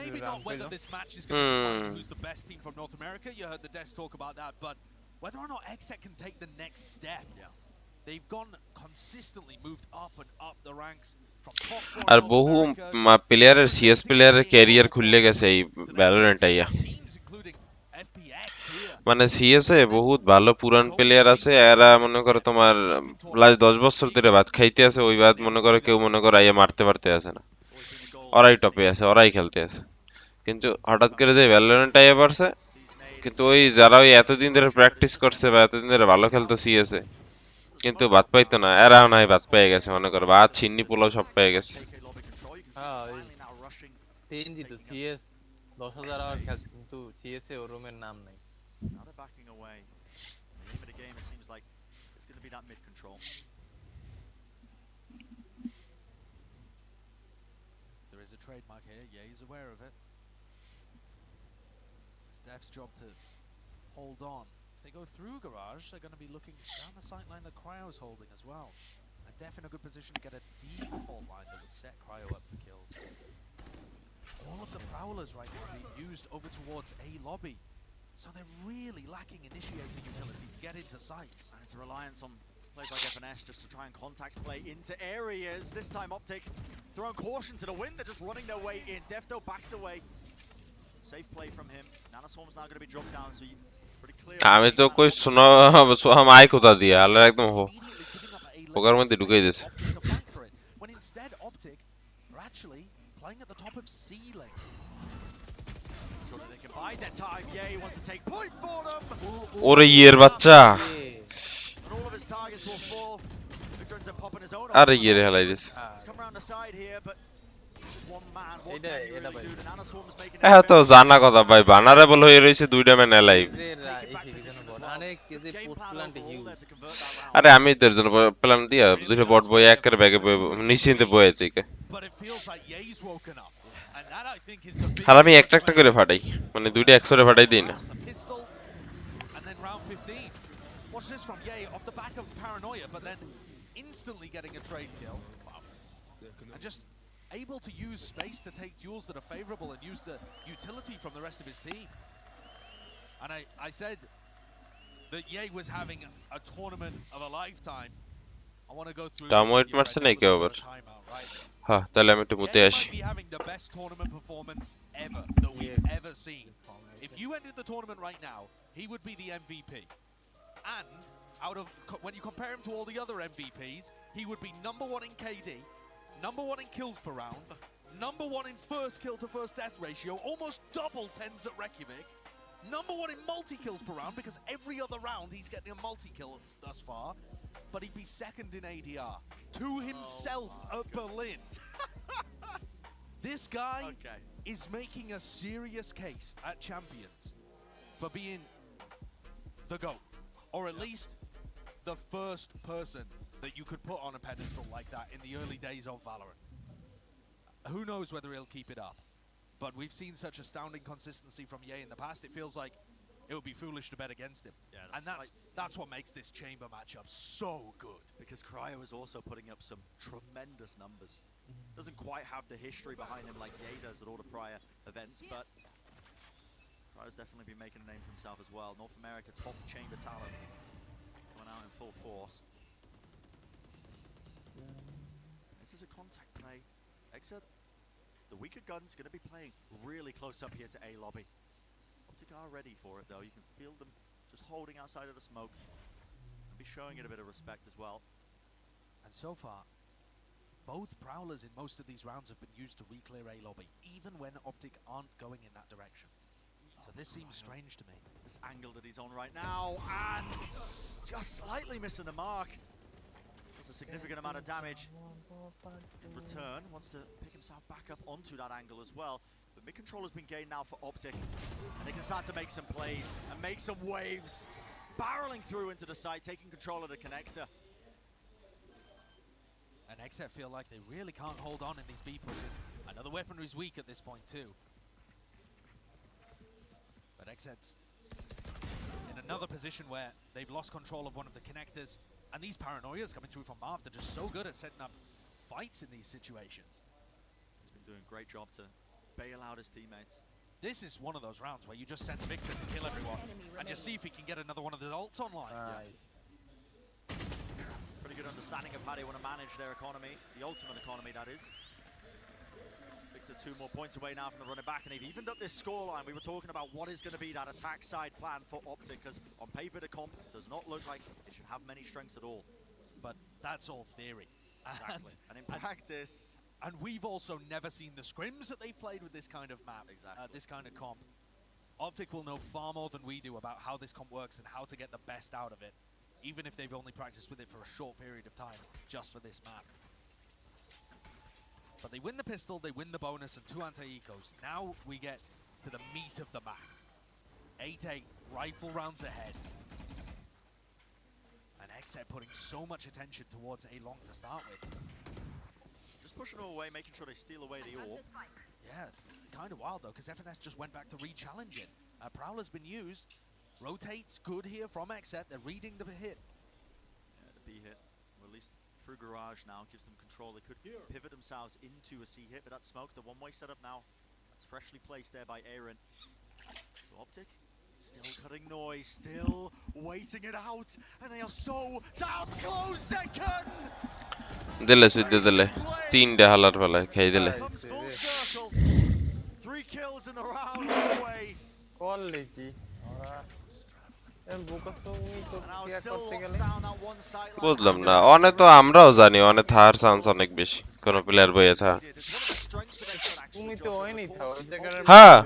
Maybe not whether this match is going to define who's the best team from North America. You heard the desk talk about that, but whether or not Exet can take the next step. Yeah. They've gone consistently moved up and up the ranks. আর বহু প্লেয়ারের CS প্লেয়ারের career খুলে গেছে এই Valorant আইয়া মানে CS এ বহুত ভালো পুরান প্লেয়ার আছে এরা মনে করে তোমার লাস্ট 10 বছর ধরে ভাত খাইতে আছে ওই ভাত মনে করে কেউ মনে করে আইয়া মারতে পারতে আছে না ওরাই টপে আছে ওরাই খেলতে আছে কিন্তু হঠাৎ করে যে ভ্যালোরেন্ট আইয়া পারছে কিন্তু ওই যারা ওই এতদিন ধরে প্র্যাকটিস করছে বা এতদিন ধরে ভালো খেলতে সিএস এ কিন্তু ভাত পাইতো না এরা নাই ভাত পেয়ে গেছে মনে করে ভাত চিন্নি পোলাও সব পেয়ে গেছে তেনজি তো সিএস 10000 আওয়ার খেলছে কিন্তু সিএস এ ওর রুমের নাম নাই now they're backing away the aim of the game it seems like it's going to be that mid control there is a trademark here yeah he's aware of it it's Def's job to hold on. If they go through Garage, they're going to be looking down the sight line that Cryo's holding as well. And Def in a good position to get a deep fault line that would set Cryo up for kills. All of the Prowlers right now being used over towards A lobby. So they're really lacking initiator utility to get into sites. And it's a reliance on players like FNS just to try and contact play into areas. This time Optic throwing caution to the wind. They're just running their way in. Defto backs away. Safe play from him. Nanoswarm's now going to be dropped down. So আমি তো কই শোনা Soham I কোথা দিয়ে আল্লাহ একদম Hooker মধ্যে ঢুকাই দিয়েছে when instead Optic are actually playing at the top of C lane sure they can bide their time yeah he wants to take point for them ওরে ইয়ের বাচ্চা and all of his targets will fall Victor ends up popping his own আরে ইয়ের হেলাই দিয়েছে he's come around the side here but just one man what can he really do the Nanoswarm's making হ্যাঁ তো জানা কথা ভাই vulnerable হয়ে রইছে দুইটা ম্যান লাইভ আরে আমি এর জন্য প্ল্যান দিয়া দুটো বট বই একের ব্যাগে নিশ্চিন্তে বয়ে থেকে আর আমি একটা একটা করে ফাটাই মানে দুইটা একসরে ফাটাই দিই না watch this from Ye off the back of paranoia but then instantly getting a trade kill and just able to use space to take duels that are favorable and use the utility from the rest of his team. And I said that Ye was having a tournament of a lifetime. I want to go through Damoit marse nahi ke over. Ha, tale ami ekটু মুতে আসি. Be having the best tournament performance ever that we've ever seen. If you ended the tournament right now, he would be the MVP. And out of when you compare him to all the other MVPs, he would be #1 in KD. #1 in kills per round, #1 in first kill to first death ratio, almost double tens at Reykjavik, #1 in multi-kills per round because every other round he's getting a multi-kill thus far, but he'd be second in ADR to himself at Berlin. This guy is making a serious case at Champions for being the GOAT, or at least the first person that you could put on a pedestal like that in the early days of Valorant. Who knows whether he'll keep it up, but we've seen such astounding consistency from Ye in the past. It feels like it would be foolish to bet against him. Yeah, and that's what makes this chamber matchup so good. Because Cryo is also putting up some tremendous numbers. Doesn't quite have the history behind him like Ye does at all the prior events, but Cryo's definitely been making a name for himself as well. North America top chamber talent coming out in full force. This is a contact play. Exit. The weaker gun's going to be playing really close up here to A lobby. Optic are ready for it though. You can feel them just holding outside of the smoke. And be showing it a bit of respect as well. And so far, both Prowlers in most of these rounds have been used to re-clear A lobby, even when Optic aren't going in that direction. So this seems strange to me. This angle that he's on right now, and just slightly missing the mark. Does a significant amount of damage. In return, wants to pick himself back up onto that angle as well. But mid-control has been gained now for Optic, and they can start to make some plays and make some waves. Barreling through into the site, taking control of the connector. And XF feel like they really can't hold on in these B pushes. Another weaponry is weak at this point too. But XF's in another position where they've lost control of one of the connectors. And these paranoias coming through from Marv, they're just so good at setting up fights in these situations. He's been doing a great job to bail out his teammates. This is one of those rounds where you just send Victor to kill everyone and just see if he can get another one of the ults online. Yeah. Pretty good understanding of how they want to manage their economy, the ultimate economy that is. Victor 2 more points away now from the running back, and they've evened up this scoreline. We were talking about what is going to be that attack side plan for Optic, because on paper the comp does not look like it should have many strengths at all. But that's all theory. Exactly. And in practice... And we've also never seen the scrims that they've played with this kind of map, exactly. This kind of comp. Optic will know far more than we do about how this comp works and how to get the best out of it, even if they've only practiced with it for a short period of time, just for this map. But they win the pistol, they win the bonus, and 2 anti-ecos. Now we get to the meat of the map. 8-8, rifle rounds ahead. And XZ putting so much attention towards A long to start with. Just pushing them away, making sure they steal away the orb. Yeah, kind of wild though, because FNS just went back to re-challenge it. Prowler's been used. Rotates good here from XZ. They're reading the hit. Yeah, the B hit, or at least through Garage now, gives them control. They could pivot themselves into a C hit, but that smoke, the one-way setup now, that's freshly placed there by Aaron. So Optic, still cutting noise, still waiting it out, and they are so down close second! Dile sidde dile. 3 halar pala khai dile. Comes full circle. 3 kills in the round all the way. বুঝলাম না অনে তো আমরাও জানি অনে থার chance অনেক বেশি কোন প্লেয়ার বইয়ে থা হ্যাঁ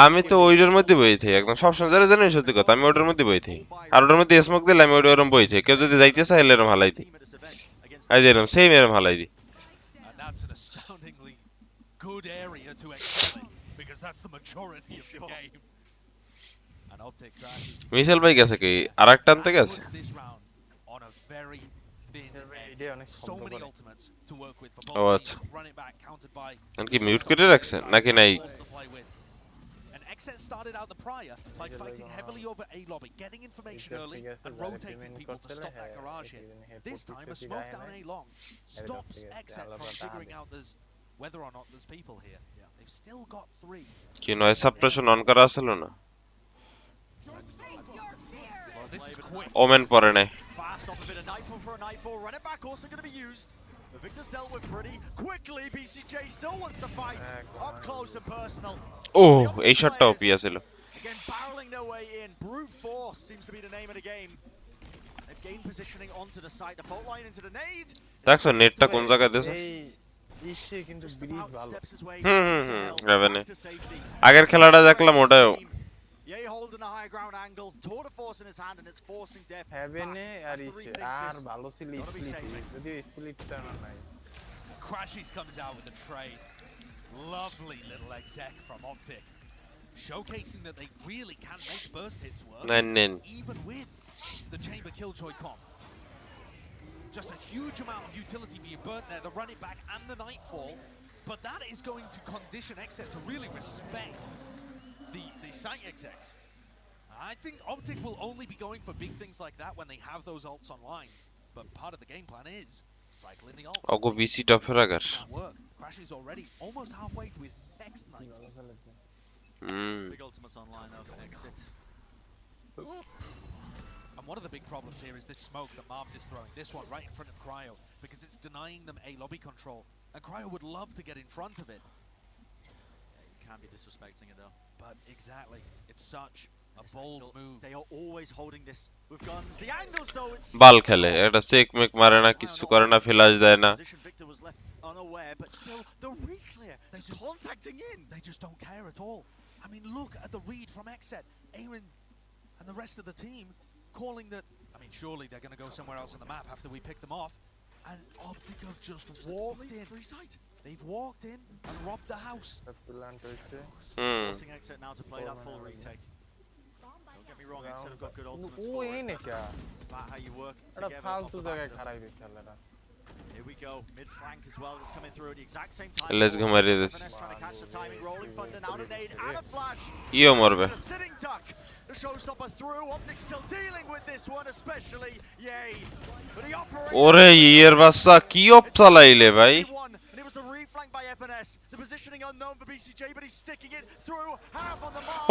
আমি তো ওইটার মধ্যে বই থাকি একদম সবসময় যারা জানি সত্যি কথা আমি ওটার মধ্যে বই থাকি আর ওটার মধ্যে স্মোক দিলে আমি ওটার বই থাকি কেউ যদি যাইতে চায় এরম হালাই দিই আই যেরম সেম এরম হালাই দিই মিশেল ভাই গেছে কি আরেকটা আনতে গেছে ও আচ্ছা কি মিউট করে রাখছে নাকি নাই XS started out the prior by fighting heavily over A lobby, getting information early and rotating people to stop that garage hit. This time, a smoke down A long stops XS from figuring out whether or not there's people here. They've still got 3. কি নয় suppression on করা ছিল না women পরে নাই Fast off a bit of nightfall for a nightfall. Run it back also going to be used. But Victor's dealt with pretty quickly. BCJ still wants to fight up close and personal. Oh, এই শটটা ওপি ছিল Again, barreling their way in. Brute force seems to be the name of the game. They've gained positioning onto the side. The fault line into the nade. দেখছো নেটটা কোন জায়গায় দিয়েছে কিন্তু bridge ভালো রেভেনে আগের খেলাটা দেখলাম ওটাও Ye holding a high ground angle, tour de force in his hand, and it's forcing death. Heavene আর ভালো ছিল স্প্লিট যদি স্প্লিটটা না নাই Crashies comes out with a trade. Lovely little exec from Optic. showcasing that they really can make burst hits work, even with the chamber killjoy comp. Just a huge amount of utility being burnt there, the run it back and the nightfall, but that is going to condition Exet to really respect the site execs. I think Optic will only be going for big things like that when they have those ults online, but part of the game plan is cycling the ults. I'll go BC top Razer. Crash is already almost halfway to his next nightfall. Big ultimates online though for Exit. And one of the big problems here is this smoke that Marv is throwing. This one right in front of Cryo, because it's denying them A lobby control. And Cryo would love to get in front of it. Yeah, you can't be disrespecting it though. But exactly, it's such a bold move. They are always holding this with guns. The angles though, it's ball খেলে এটা check make মারে না কিছু করে না flash দেয় না Victor was left unaware, but still the reclear. He's contacting in. They just don't care at all. I mean, look at the read from Exet. Aaron and the rest of the team calling that. I mean, surely they're going to go somewhere else on the map after we pick them off. And Optic have just walked in. They've walked in and robbed the house. Forcing Exet now to play that full retake. Don't get me wrong, Exet have got good ultimates for it. About how you work together off the back of them. Here we go, mid flank as well. It's coming through at the exact same time. Let's go, Marius. Trying to catch the timing, rolling thunder now to nade and a flash. Io morbe. Sitting duck. The showstopper through. Optic still dealing with this one, especially Yay. But the operator. ওরে ইয়ের বাচ্চা কি অপ চালাইলে ভাই And it was the reflank by FNS. The positioning unknown for BCJ, but he's sticking it through half on the mark.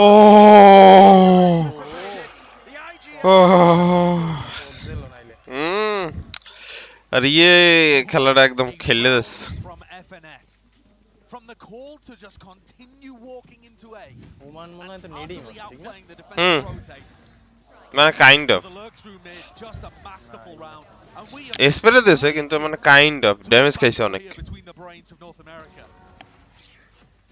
আর ইয়ে খেলাটা একদম খেলে দিচ্ছে From the call to just continue walking into A. মানে কাইন্ড অফ এসপেরে দিয়েছে কিন্তু মানে kind of damage খাইছে অনেক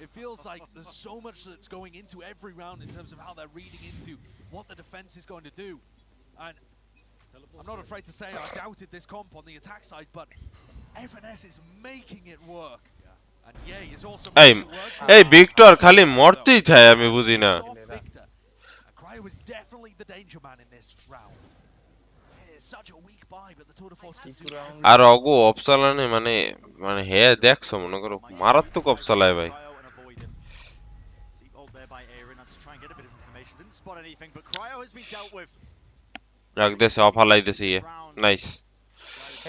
It feels like there's so much that's going into every round in terms of how they're reading into what the defense is going to do. And I'm not afraid to say I doubted this comp on the attack side, but FNS is making it work. And Yay is also making it work. এই Victor খালি মরতেই থাকে আমি বুঝি না Cryo is definitely the danger man in this round. It's such a weak buy, but the Tour de Force can do it. আর অগো অপ চালানে মানে মানে হে দেখছো মনে করো মারাত্মক অপ চালায় ভাই রাখ দেছে অফ হালাই দেছে ইয়ে নাইস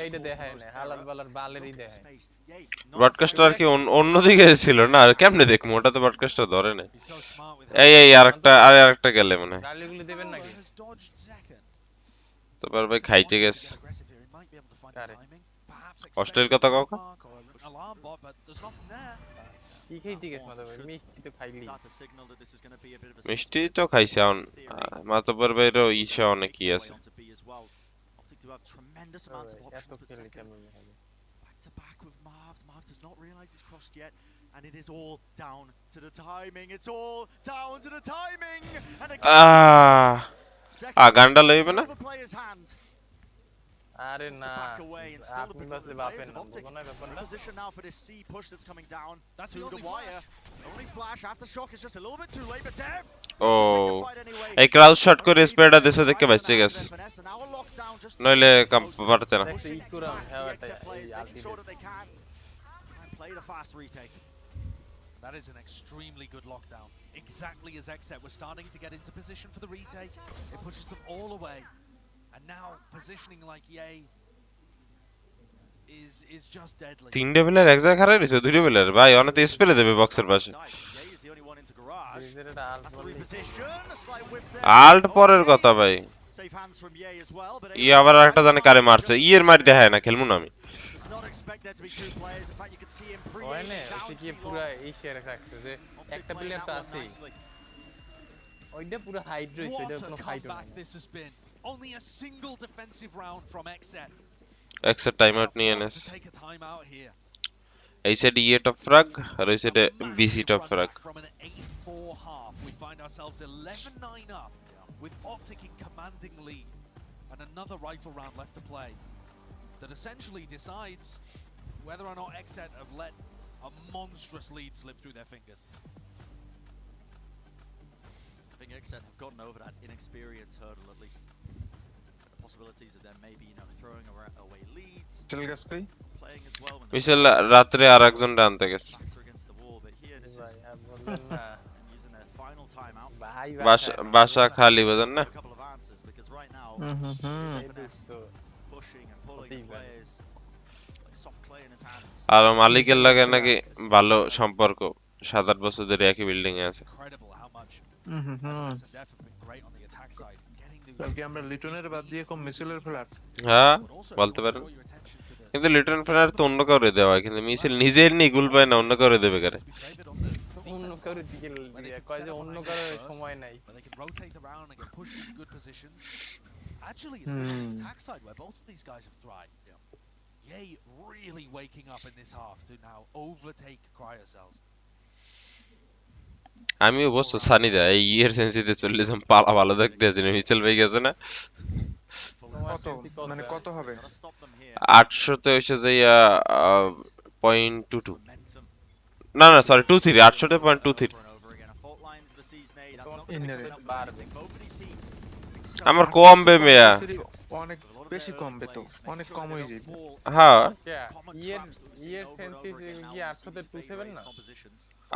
এইটা দেখায় না হালার বালার বালেরই দেখায় ব্রডকাস্টার কি অন্যদিকে ছিল না আর কেমনে দেখমু ওটা তো ব্রডকাস্টার ধরে না এই আরেকটা গেলে মানে গালিগুলো দিবেন নাকি তারপর ভাই খাইতে গেছ অস্ট্রেলিয়ার কথা কাও কি খাইতে গেছ মাদা ভাই মিষ্টি তো খাইলি মিষ্টি তো খাইছে এখন মাতবর ভাইরও ইচ্ছা অনেক কি আছে to have tremendous amounts of options for second. Back to back with Marv. Marv does not realize he's crossed yet, and it is all down to the timing. It's all down to the timing. And গান্ডা লইবে না আরে না আপনি বসলে বাপেন না বগনা ব্যাপার না position now for this C push that's coming down. That's the only wire. Only flash after shock is just a little bit too late, but Dev. এই crowd shot করে স্প্রেডা দেশে দেখে বেঁচে গেছে নইলে কাম পারতে না Play the fast retake. That is an extremely good lockdown. Exactly as Exet was starting to get into position for the retake, it pushes them all away. And now positioning like Yay is just deadly. তিন লেভেলের এক জায়গা হারাই দিছে দুই লেভেলের ভাই অনেক স্পেলে দেবে বক্সের পাশে আল্ট পরের কথা ভাই ই আবার একটা জানে কারে মারছে ইয়ের মার দেখায় না খেলমু না আমি ওইনে কি পুরো এই শেয়ার রাখছে যে একটা প্লেয়ার তো আছে ওইটা পুরো হাইড রইছে এটা কোনো ফাইট না Only a single defensive round from Exet. Exet timeout নিয়ে নেস এই সাইড ইয়ে টপ ফ্রাগ আর ওই সাইডে BC top ফ্রাগ From an 8-4 half, we find ourselves 11-9 up with Optic in commanding lead and another rifle round left to play that essentially decides whether or not Exet have let a monstrous lead slip through their fingers. I think Exet have gotten over that inexperience hurdle at least. The possibilities of them maybe, you know, throwing away leads, playing as well. মিশেল রাত্রে আরেকজন আনতে গেছে বাসা খালি বুঝেন না আর মালিকের লাগে নাকি ভালো সম্পর্ক 7-8 বছর ধরে একই বিল্ডিং এ আছে কি আমরা লিটনের বাদ দিয়ে কম মিসেলের ফ্ল্যাট হ্যাঁ বলতে পারেন কিন্তু লিটন ফ্ল্যাট তো অন্য কাউরে দেওয়া হয় কিন্তু মিছিল নিজের নি গুল পায় না অন্য কাউরে দেবে কারে অন্য কাউরে দিকে কয় যে অন্য কারো সময় নাই Actually, it's been on the attack side where both of these guys have thrived. Yay, really waking up in this half to now overtake cryo cells. আমি অবশ্য সানি দা এই ইয়ার সেন্সিতে চলে যাম পালা ভালো দেখতে আছে মিচেল ভাই গেছে না কত মানে কত হবে 800 তে হইছে যে 0.22 না না সরি 23 800 তে 0.23 আমার কম বে মিয়া অনেক বেশি কমবে তো অনেক কম হয়ে যাবে হ্যাঁ ইয়ার সেন্সিস কি 800 তে 27 না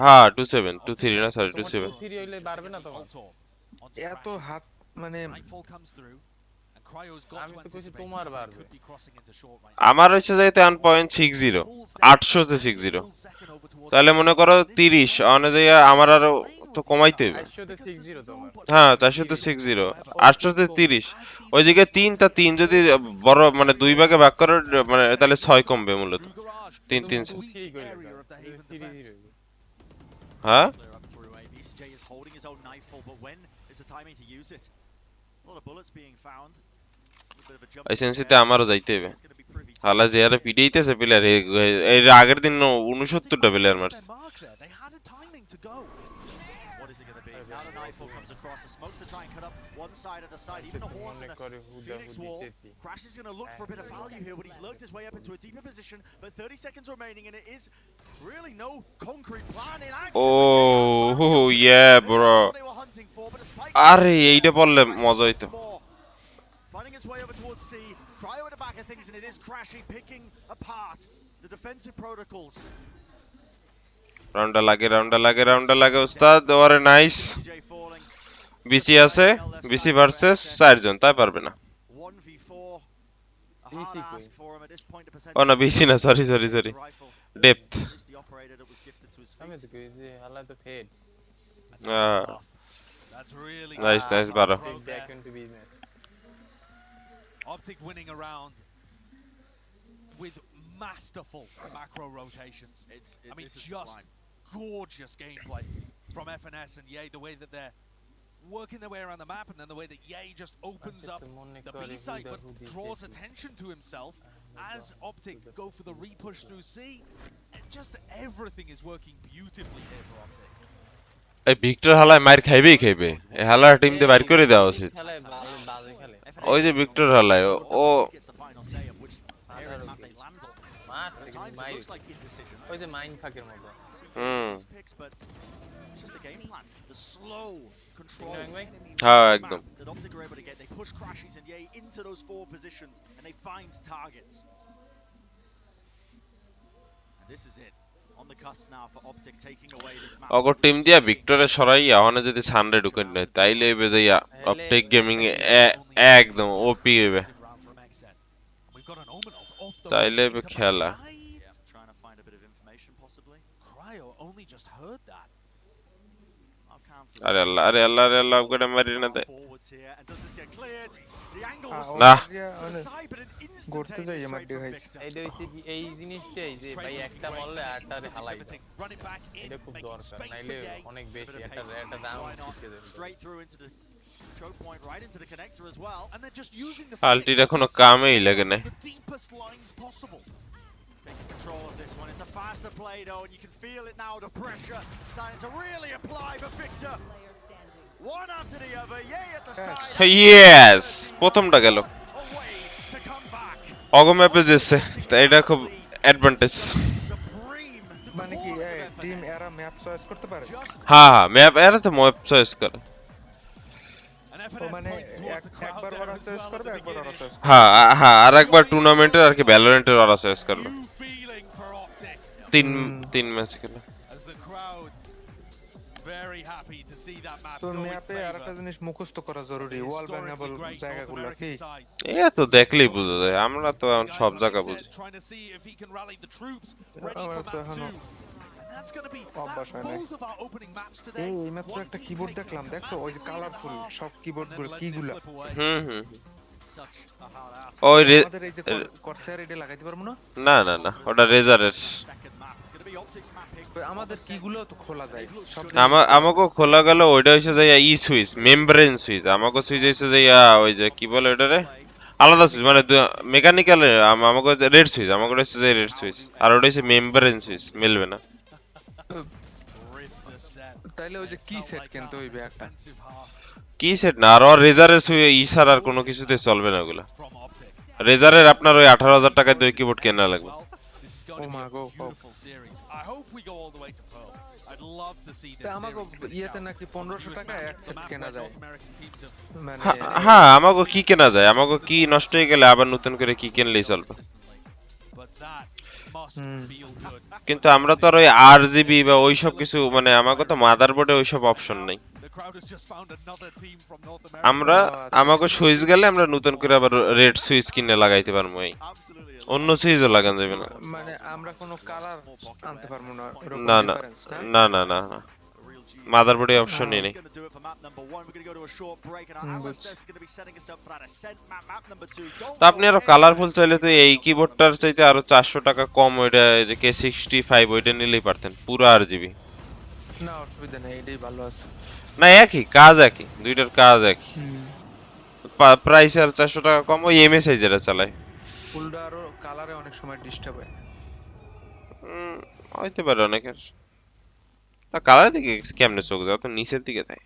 হ্যাঁ 27 23 না সরি 27 23 হইলে বাড়বে না তোমার এত হাত মানে আমি তো কইছি তোমার বাড়বে আমার হচ্ছে যাইতে 1.60 800 তে 60 তাহলে মনে করো 30 অনুযায়ী আমার আর তো কমাইতে হবে 800 তে 60 তোমার হ্যাঁ 400 তে 60 800 তে 30 ওই জায়গায় 3 তা 3 যদি বড় মানে দুই ভাগে ভাগ করো মানে তাহলে 6 কমবে মূলত 3 3 হ্যাঁ এই সেন্সিতে আমারও যাইতে হবে হালা যে আরে পিডিইতেছে প্লেয়ার এর আগের দিন 69 টা প্লেয়ার মারছে Now the Nightfall comes across, the smoke to try and cut up one side at a side, even the horns and the Phoenix wall. Crash is going to look for a bit of value here, but he's lurked his way up into a deeper position, but 30 seconds remaining and it is really no concrete plan in action. Oh yeah bro আরে এইটা বললে মজা হইতো Finding his way over towards C, Cryo at the back of things and it is Crashy picking apart the defensive protocols. রাউন্ডা লাগে উস্তাদ ওরে nice BC আছে BC versus 4 জন তাই পারবে না ও না বিসি না সরি ডেপথ আমি তো কই যে হালা তো ফেড নাইস বারো Optic winning around with masterful macro rotations. I mean, just gorgeous gameplay from FNS and Yay, the way that they're working their way around the map and then the way that Yay just opens up the B site but draws attention to himself as Optic go for the repush through C. And just everything is working beautifully here for Optic. এই Victor হালায় মার খাইবে এই হালার team দিয়ে বাইর করে দেওয়া উচিত ওই যে ভিক্টর হালায় ও ওই যে মাইন ফাকের মতো হ্যাঁ একদম অগর টিম দিয়া ভিক্টরে সরাইয়া ওখানে যদি সানরে ঢুকে নেয় তাইলে এবে যাইয়া অপটিক গেমিং এ একদম ওপি হবে তাইলে এবে খেলা আরে আল্লাহ করে মারি না দেয় না করতে যাই আমার ডিভাইস এইটা হইছে কি এই জিনিসটাই যে ভাই একটা মরলে আরটারে হালাই দাও এটা খুব দরকার নাইলে অনেক বেশি একটা রাউন্ড আলটির এখনো কামেই লাগে না Control of this one. It's a faster play though, and you can feel it now. The pressure starting to really apply for Victor. One after the other. Yay at the side. Yes, প্রথমটা গেল। অগো ম্যাপে যেছে, তাই এটা খুব advantage. মানে কি team এরা ম্যাপ চয়েস করতে পারে? হ্যাঁ ম্যাপ এরা তো ম্যাপ চয়েস করে। হ্যাঁ আর একবার টুর্নামেন্টের আর কি ভ্যালোরেন্টের ওরা চয়েস করবে তিন ম্যাচ খেলে তো ম্যাপে আরেকটা জিনিস মুখস্থ করা জরুরি ওয়াল ব্যাঙ্গেবল জায়গাগুলো কি এটা তো দেখলেই বোঝা যায় আমরা তো এখন সব জায়গা বুঝি আমরা তো এখনো অভ্যাস হয় না এই মাত্র একটা কিবোর্ড দেখলাম দেখছো ওই যে কালারফুল সব কিবোর্ড গুলো কিগুলা ওই আমাদের এই যে কর্সার এটা লাগাইতে পারবো না না ওটা রেজারের আমাদের কিগুলো তো খোলা যায় আমাকে খোলা গেল ওইটা হইছে যে ই সুইচ মেমব্রেন সুইচ আমাকে সুইচ হইছে যে ওই যে কি বলে ওটারে আলাদা সুইচ মানে মেকানিক্যাল আমাকে রেড সুইচ আমাকে হইছে যে রেড সুইচ আর ওটা হইছে মেমব্রেন সুইচ মিলবে না তাইলে ওই যে কি সেট কিন্তু হইবে একটা কি সেট না আর রেজারের সুইচ ই ছাড়া আর কোনো কিছুতে চলবে না ওগুলা রেজারের আপনার ওই 18000 টাকায় দুই কিবোর্ড কেনা লাগবে ও মা গো আমাকে ইয়েতে নাকি 1500 টাকা এক সেট কেনা যায় হ্যাঁ আমাকে কি কেনা যায় আমাকে কি নষ্ট হয়ে গেলে আবার নতুন করে কি কিনলেই চলবে কিন্তু আমরা তো আর ওই RGB বা ওই সব কিছু মানে আমাকে তো মাদারবোর্ডে ওই সব অপশন নাই আমরা আমাকে সুইচ গেলে আমরা নতুন করে আবার রেড সুইচ কিনে লাগাইতে পারবো এই অন্য সুইচও লাগান যাবে না মানে আমরা কোনো কালার আনতে পারবো না মাদারবোর্ডে অপশনই নেই তো আপনি আরো কালারফুল চাইলে তো এই কিবোর্ডটার চাইতে আরো 400 টাকা কম ওইটা যে K65 ওইটা নিলেই পারতেন পুরো RGB না অসুবিধা নেই এটাই ভালো আছে না একই কাজ একই দুইটার কাজ একই প্রাইস আর 400 টাকা কম ওই MSI যেটা চালায় ফুলটা আরো কালারে অনেক সময় ডিস্টার্ব হয় হইতে পারে অনেকের না কালার দিকে কেমনে চোখ দাও তো নিচের দিকে থাকে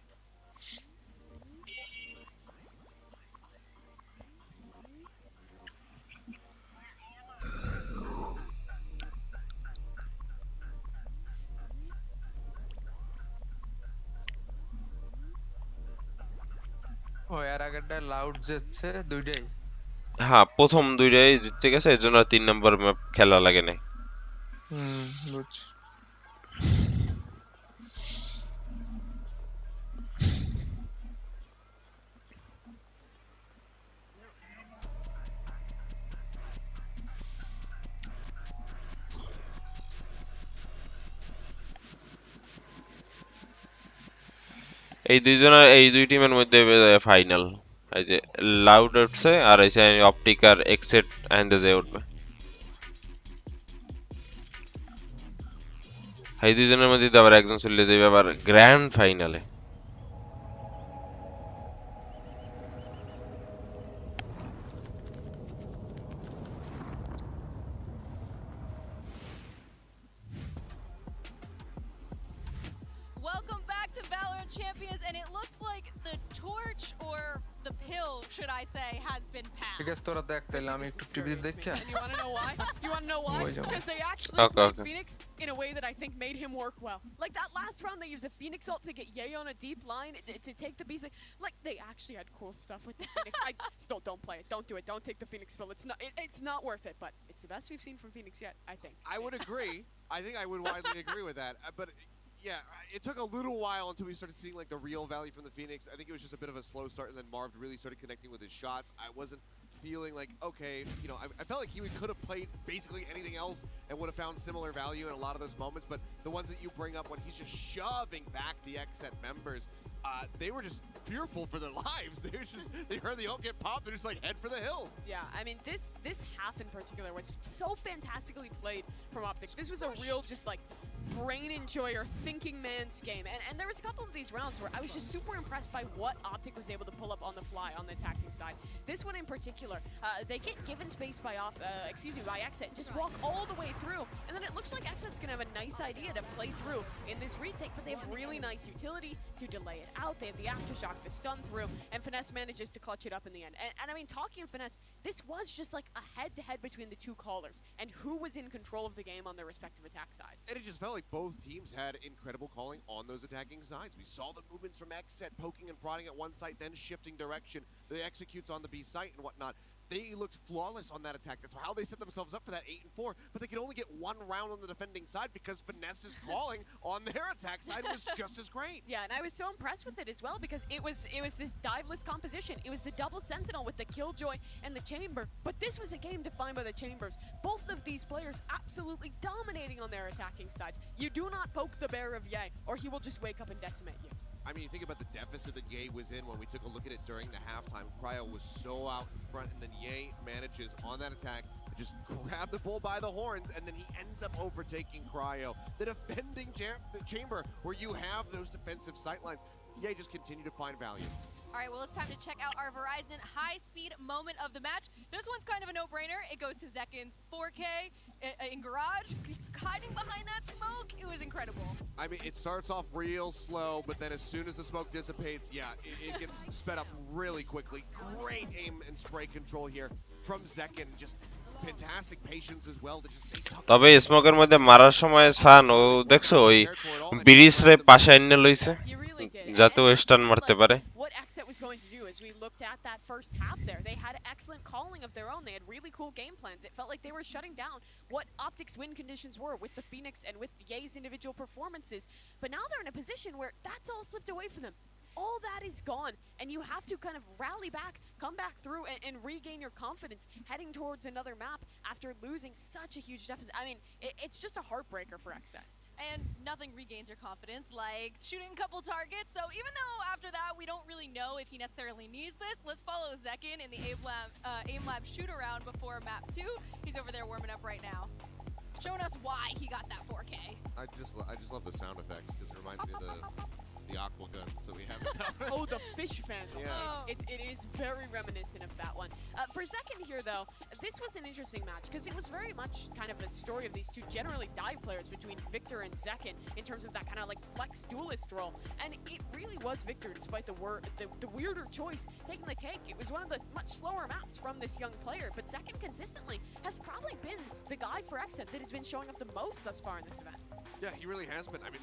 ও এর আগেরটা লাউড যাচ্ছে দুইটাই হ্যাঁ প্রথম দুইটাই জিততে গেছে এজন্য 3 নম্বর ম্যাপ খেলা লাগে না বুঝছি এই এই দুই টিমের মধ্যে ফাইনাল এই যে লাউড উঠছে আর এই যে অপটিক আর এক্সেট এন্ড যে উঠবে এই দুইজনের মধ্যে আবার একজন চলে যাবে আবার গ্র্যান্ড ফাইনালে Welcome back to Valorant Champions, and it looks like the torch or the pill, should I say, has been passed. ঠিক আছে তোরা দেখ তাহলে আমি একটু টিভি দেখি And you want to know why? You want to know why? Because they actually played Phoenix in a way that I think made him work well. Like that last round, they used a Phoenix ult to get Ye on a deep line to take the BC. Like they actually had cool stuff with the Phoenix. I still don't play it. Don't do it. Don't take the Phoenix pill. It's not worth it. But it's the best we've seen from Phoenix yet, I think. I would agree. I think I would widely agree with that. But yeah, it took a little while until we started seeing like the real value from the Phoenix. I think it was just a bit of a slow start, and then Marv really started connecting with his shots. I wasn't feeling like, okay, you know, I felt like he could have played basically anything else and would have found similar value in a lot of those moments. But the ones that you bring up when he's just shoving back the XSET members, they were just fearful for their lives. They heard the ult get popped, they're just like head for the hills. Yeah, I mean this half in particular was so fantastically played from Optic. This was a real just like brain enjoyer, thinking man's game. And there was a couple of these rounds where I was just super impressed by what Optic was able to pull up on the fly on the attacking side. This one in particular, they get given space by by XSET and just walk all the way through. And then it looks like XSET's gonna have a nice idea to play through in this retake, but they have really nice utility to delay it out. They have the aftershock, the stun through, and Finesse manages to clutch it up in the end. And I mean, talking of Finesse, this was just like a head-to-head between the two callers and who was in control of the game on their respective attack sides. And it just felt felt like both teams had incredible calling on those attacking sides. We saw the movements from Xset poking and prodding at one site, then shifting direction. The executes on the B site and whatnot. They looked flawless on that attack. That's how they set themselves up for that 8-4, but they could only get one round on the defending side because Vanessa's calling on their attack side was just as great. Yeah, and I was so impressed with it as well because it was this diveless composition. It was the double sentinel with the Killjoy and the Chamber, but this was a game defined by the Chambers. Both of these players absolutely dominating on their attacking sides. You do not poke the bear of Ye, or he will just wake up and decimate you. I mean, you think about the deficit that Ye was in when we took a look at it during the halftime. Cryo was so out in front, and then Ye manages on that attack to just grab the bull by the horns, and then he ends up overtaking Cryo. The defending chamber, where you have those defensive sightlines, Ye just continue to find value. All right, well, it's time to check out our Verizon high-speed moment of the match. This one's kind of a no-brainer. It goes to Zekken's 4K in Garage, hiding behind that smoke. It was incredible. I mean, it starts off real slow, but then as soon as the smoke dissipates, yeah, it gets sped up really quickly. Great aim and spray control here from Zekken. Just fantastic patience as well to just stay tucked. তবে স্মোকের মধ্যে মারার সময় সান ও দেখছো ওই bridge রে পাশে এনে লইছে যাতে ও স্টান মারতে পারে What Xset was going to do as we looked at that first half there, they had excellent calling of their own. They had really cool game plans. It felt like they were shutting down what Optic's win conditions were with the Phoenix and with Ye's individual performances. But now they're in a position where that's all slipped away from them. All that is gone, and you have to kind of rally back, come back through, and regain your confidence heading towards another map after losing such a huge deficit. I mean, it's just a heartbreaker for Xset. And nothing regains your confidence like shooting a couple targets. So even though after that we don't really know if he necessarily needs this, let's follow Zekken in the aim lab shoot around before map 2. He's over there warming up right now, showing us why he got that 4K. I just love the sound effects because it reminds me of the aqua gun, so we have it. Oh, the fish fan. Yeah. It is very reminiscent of that one. For Zekken here, though, this was an interesting match because it was very much kind of the story of these two generally dive players between Victor and Zekken in terms of that kind of like flex duelist role. And it really was Victor, despite the weirder choice, taking the cake. It was one of the much slower maps from this young player, but Zekken consistently has probably been the guy for Xset that has been showing up the most thus far in this event. Yeah, he really has been. I mean,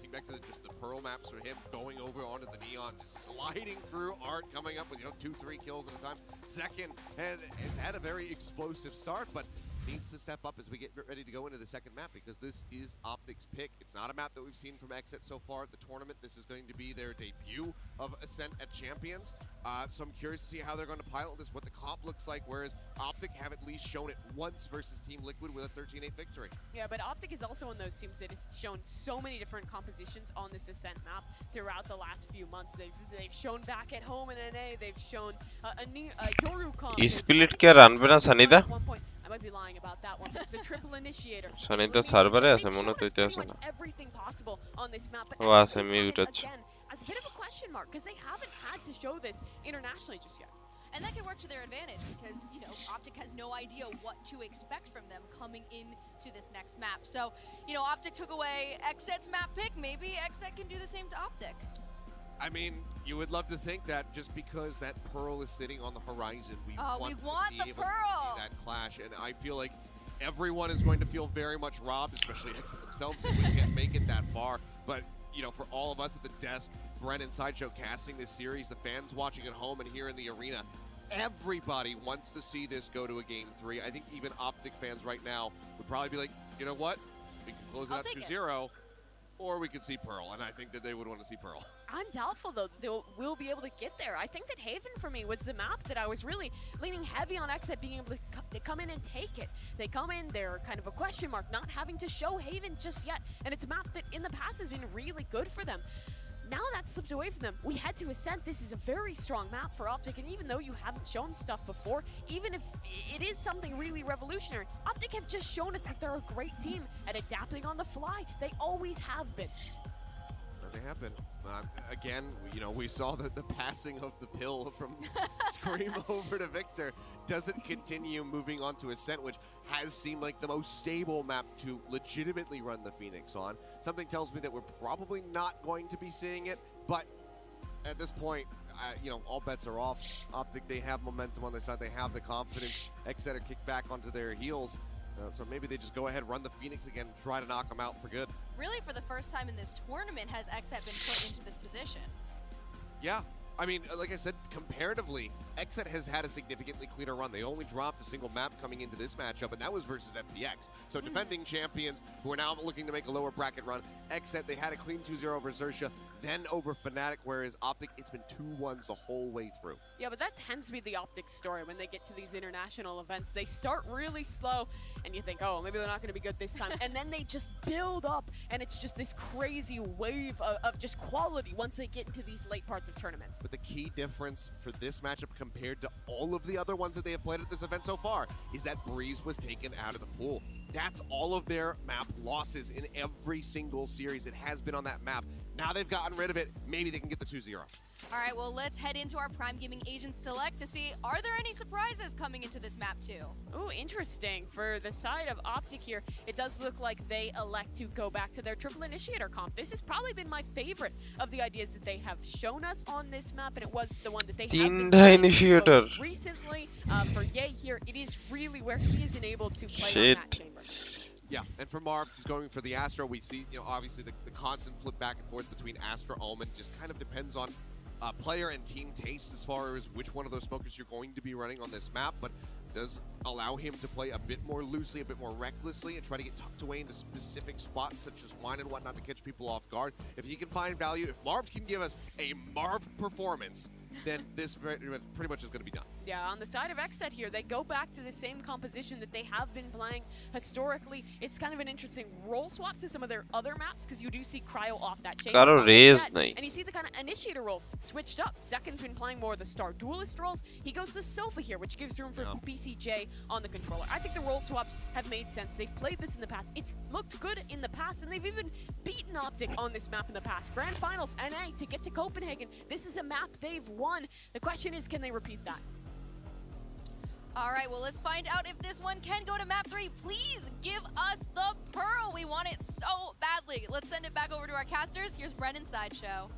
think back to just the Pearl maps for him going over onto the Neon, just sliding through Art, coming up with 2-3 kills at a time. Zekken has had a very explosive start, but needs to step up as we get ready to go into the second map because this is Optic's pick. It's not a map that we've seen from Xset so far at the tournament. This is going to be their debut of Ascent at Champions. So I'm curious to see how they're going to pilot this, what the comp looks like, whereas Optic have at least shown it once versus Team Liquid with a 13-8 victory. Yeah, but Optic is also one of those teams that has shown so many different compositions on this Ascent map throughout the last few months. They've shown back at home in NA, they've shown a Yoru comp. স্পিলিট কে রানবে না Sanida I might be lying about that one, but it's a triple initiator. Sanida সার্ভারে আছে মনে তো এটা আছে না Everything possible on this map, but ও আছে mute আছে as a bit of a question mark because they haven't had to show this internationally just yet. And that can work to their advantage because, Optic has no idea what to expect from them coming into this next map. So, Optic took away Xset's map pick. Maybe Xset can do the same to Optic. I mean, you would love to think that just because that Pearl is sitting on the horizon, we want to be able to see that clash. And I feel like everyone is going to feel very much robbed, especially Xset themselves if we can't make it that far. But, for all of us at the desk, Brent and Sideshow casting this series, the fans watching at home and here in the arena, everybody wants to see this go to a Game 3. I think even Optic fans right now would probably be like, you know what? We can close it out 2-0, or we could see Pearl, and I think that they would want to see Pearl. I'm doubtful, though, they will be able to get there. I think that Haven, for me, was the map that I was really leaning heavy on Xset being able to come in and take it. They come in, they're kind of a question mark, not having to show Haven just yet. And it's a map that in the past has been really good for them. Now that's slipped away from them. We head to Ascent. This is a very strong map for Optic, and even though you haven't shown stuff before, even if it is something really revolutionary, Optic have just shown us that they're a great team at adapting on the fly. They always have been. They have been. Again, we saw the passing of the pill from Scream over to Victor. Doesn't continue moving on to Ascent, which has seemed like the most stable map to legitimately run the Phoenix on. Something tells me that we're probably not going to be seeing it, but at this point, all bets are off. Optic, they have momentum on their side. They have the confidence. Xset are kicked back onto their heels. So maybe they just go ahead, run the Phoenix again, and try to knock them out for good. really for the first time in this tournament has XET been put into this position. Yeah. I mean, like I said, comparatively, XET has had a significantly cleaner run. They only dropped a single map coming into this matchup, and that was versus FPX. So defending champions who are now looking to make a lower bracket run. XET, they had a clean 2-0 over Xerxia, then over Fnatic, whereas Optic, it's been 2-1s the whole way through. Yeah, but that tends to be the Optic story when they get to these international events. They start really slow, and you think, oh, maybe they're not going to be good this time. And then they just build up, and it's just this crazy wave of just quality once they get into these late parts of tournaments. But the key difference for this matchup compared to all of the other ones that they have played at this event so far is that Breeze was taken out of the pool. That's all of their map losses in every single series. It has been on that map. Now they've gotten rid of it. Maybe they can get the 2-0. All right, well, let's head into our Prime Gaming Agent Select to see, are there any surprises coming into this map too? Ooh, interesting. For the side of Optic here, it does look like they elect to go back to their triple initiator comp. This has probably been my favorite of the ideas that they have shown us on this map, and it was the one that they have been initiator most recently. For Ye here, it is really where he is enabled to play on that chamber. Yeah, and for Marv, he's going for the Astra. We see, you know, obviously the constant flip back and forth between Astra, Omen. Just kind of depends on player and team taste as far as which one of those smokers you're going to be running on this map, but does allow him to play a bit more loosely, a bit more recklessly, and try to get tucked away into specific spots such as wine and whatnot to catch people off guard. If he can find value, if Marv can give us a Marv performance, then this pretty much is going to be done. Yeah, on the side of XET here, they go back to the same composition that they have been playing historically. It's kind of an interesting role swap to some of their other maps, because you do see Cryo off that chamber. And you see the kind of initiator roles switched up. Zekan's been playing more of the Star Duelist roles. He goes to Sofa here, which gives room for PCJ on the controller. I think the role swaps have made sense. They've played this in the past. It's looked good in the past, and they've even beaten Optic on this map in the past. Grand Finals, NA, to get to Copenhagen. This is a map they've won. The question is, can they repeat that? All right, well, let's find out if this one can go to map 3. Please give us the pearl. We want it so badly. Let's send it back over to our casters. Here's Brennan's Sideshow.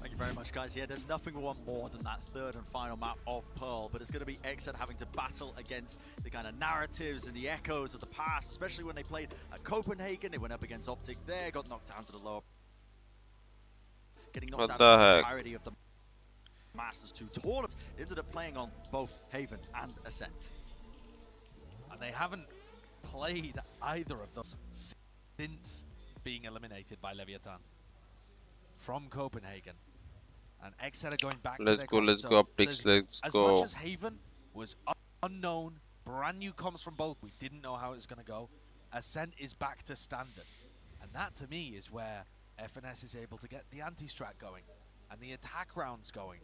Thank you very much, guys. Yeah, there's nothing we want more than that third and final map of Pearl, but it's going to be XET having to battle against the kind of narratives and the echoes of the past, especially when they played at Copenhagen. They went up against Optic there, got knocked down to the lower. Getting knocked out of the entirety of the Masters 2 tournament. Ended up playing on both Haven and Ascent. And they haven't played either of those since being eliminated by Leviathan from Copenhagen. And XET are going back to their let's go, Optics, let's go. As much as Haven was unknown, brand new comps from both, we didn't know how it was going to go. Ascent is back to standard. And that, to me, is where FNS is able to get the anti-strat going and the attack rounds going.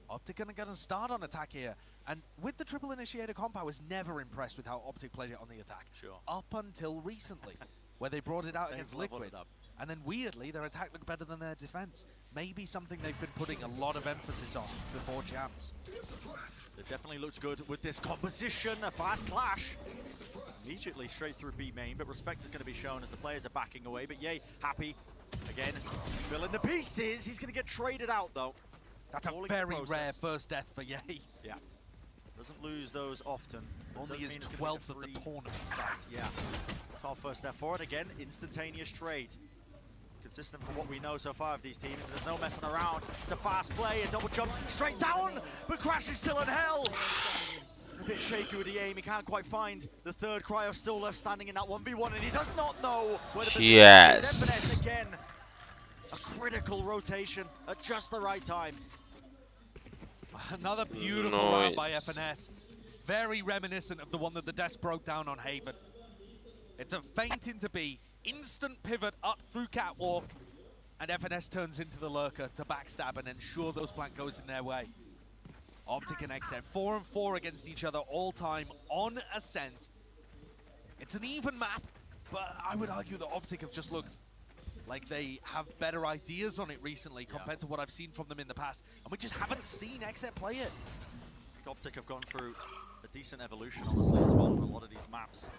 Optic gonna get a start on attack here, and with the triple initiator comp, I was never impressed with how Optic played it on the attack. Up until recently, where they brought it out against Liquid, and then weirdly their attack looked better than their defense. Maybe something they've been putting a lot of emphasis on before jams. It definitely looks good with this composition. A fast clash. Immediately straight through B main, but respect is going to be shown as the players are backing away. But Ye, happy. Again, filling the pieces. He's going to get traded out, though. That's a very rare first death for Ye. Yeah. Doesn't lose those often. Only his 12th of the tournament. Site. Yeah. That's our first death for it. Again, instantaneous trade. Consistent from what we know so far of these teams. There's no messing around. It's a fast play, a double jump straight down, but Crash is still in hell. A bit shaky with the aim. He can't quite find the third. Cryo still left standing in that 1v1, and he does not know where the position is. Again, a critical rotation at just the right time. Another beautiful round by FNS. Very reminiscent of the one that the Desk broke down on Haven. It's a feint into B, instant pivot up through Catwalk, and FNS turns into the Lurker to backstab and ensure those plant goes in their way. Optic and XET 4-4 against each other all time on Ascent. It's an even map, but I would argue that Optic have just looked like they have better ideas on it recently compared to what I've seen from them in the past, and we just haven't seen XET play it. Optic have gone through a decent evolution, honestly, as well on a lot of these maps.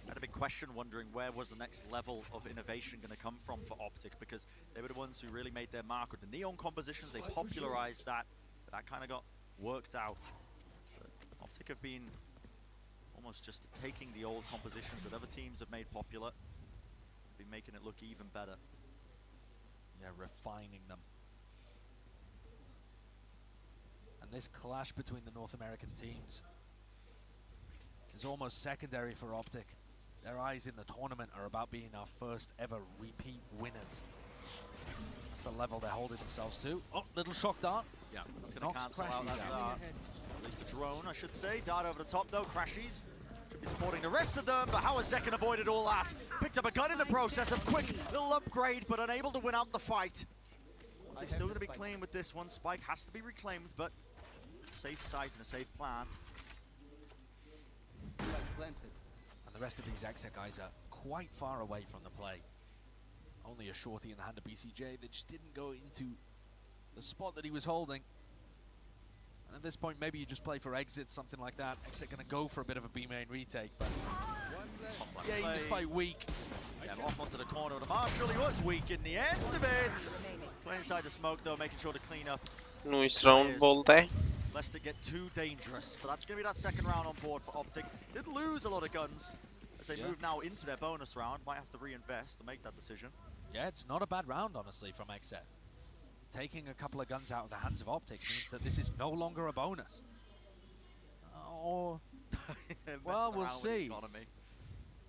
I had a big question wondering where was the next level of innovation going to come from for Optic, because they were the ones who really made their mark with the neon compositions. They popularized that, but that kind of got worked out. But Optic have been almost just taking the old compositions that other teams have made popular, be making it look even better. Yeah, refining them. And this clash between the North American teams is almost secondary for Optic. Their eyes in the tournament are about being our first ever repeat winners. That's the level they're holding themselves to. Oh, little shock dart. Yeah, that's going to cancel out that dart. At least the drone, I should say. Dart over the top though, Crashies should be supporting the rest of them, but how has Zekken avoided all that? Picked up a gun in the process, a quick little upgrade, but unable to win out the fight. Optic's still going to be clean with this one. Spike has to be reclaimed, but safe site and a safe plant. And the rest of these Exec guys are quite far away from the play. Only a shorty in the hand of BCJ that just didn't go into the spot that he was holding. And at this point, maybe you just play for exits, something like that. Exec going to go for a bit of a B main retake, but yeah, he was quite weak. Yeah, off onto the corner of the Marshall. He was weak in the end of it. Playing inside the smoke though, making sure to clean up. Nice round bolte. Lest it get too dangerous, but that's going to be that second round on board for Optic. Did lose a lot of guns as they move now into their bonus round. Might have to reinvest to make that decision. Yeah, it's not a bad round, honestly, from Exec. Taking a couple of guns out of the hands of Optic means that this is no longer a bonus. Or, well, we'll see.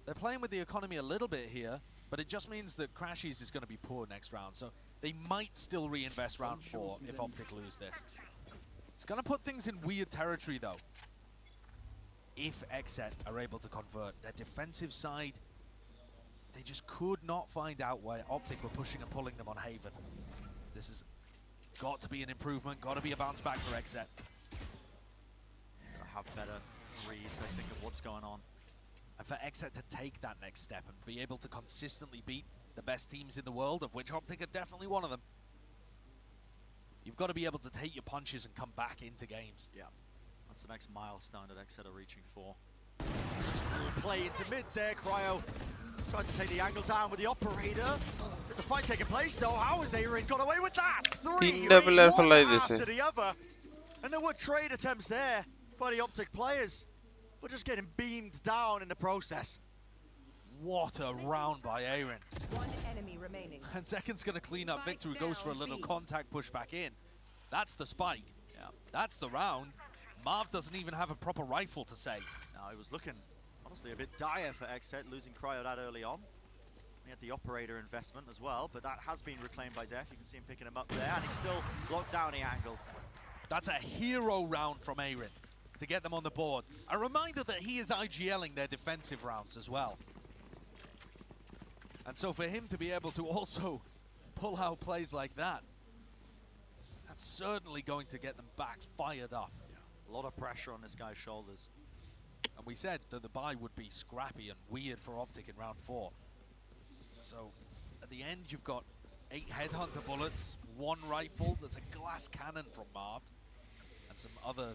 They're playing with the economy a little bit here, but it just means that Crashies is going to be poor next round, so they might still reinvest round 4 if Optic lose this. It's going to put things in weird territory, though. If Exet are able to convert their defensive side, they just could not find out where Optic were pushing and pulling them on Haven. This has got to be an improvement, got to be a bounce back for Exet. Have better reads, I think, of what's going on. And for Exet to take that next step and be able to consistently beat the best teams in the world, of which Optic are definitely one of them, you've got to be able to take your punches and come back into games. Yeah, that's the next milestone that Exet are reaching for. Just a little play into mid there, Cryo tries to take the angle down with the operator. There's a fight taking place though. How has Aaron got away with that? 3 one after the other. And there were trade attempts there by the Optic players, but just getting beamed down in the process. What a round by Aaron. One enemy remaining. And Zekken's going to clean up Victor, who goes for a little contact push back in. That's the spike. Yeah. That's the round. Marv doesn't even have a proper rifle to say. No, he was looking honestly a bit dire for Exet, losing Cryo that early on. He had the operator investment as well, but that has been reclaimed by Def. You can see him picking him up there, and he's still locked down the angle. That's a hero round from Aaron to get them on the board. A reminder that he is IGLing their defensive rounds as well. And so for him to be able to also pull out plays like that, that's certainly going to get them back fired up. Yeah. A lot of pressure on this guy's shoulders. And we said that the bye would be scrappy and weird for Optic in round 4. So at the end, you've got 8 headhunter bullets, 1 rifle, there's a glass cannon from Marv, and some other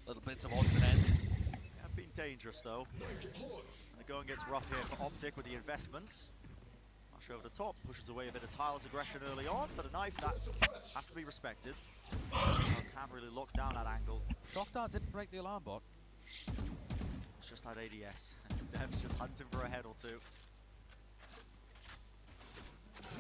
little bits of odds and ends. Yeah, been dangerous though. And the going gets rough here for Optic with the investments. Rush over the top, pushes away a bit of Tiles aggression early on, but a knife that has to be respected. Can't really lock down that angle. Shock Dart didn't break the alarm bot. It's just that ADS. Dev's just hunting for a head or two.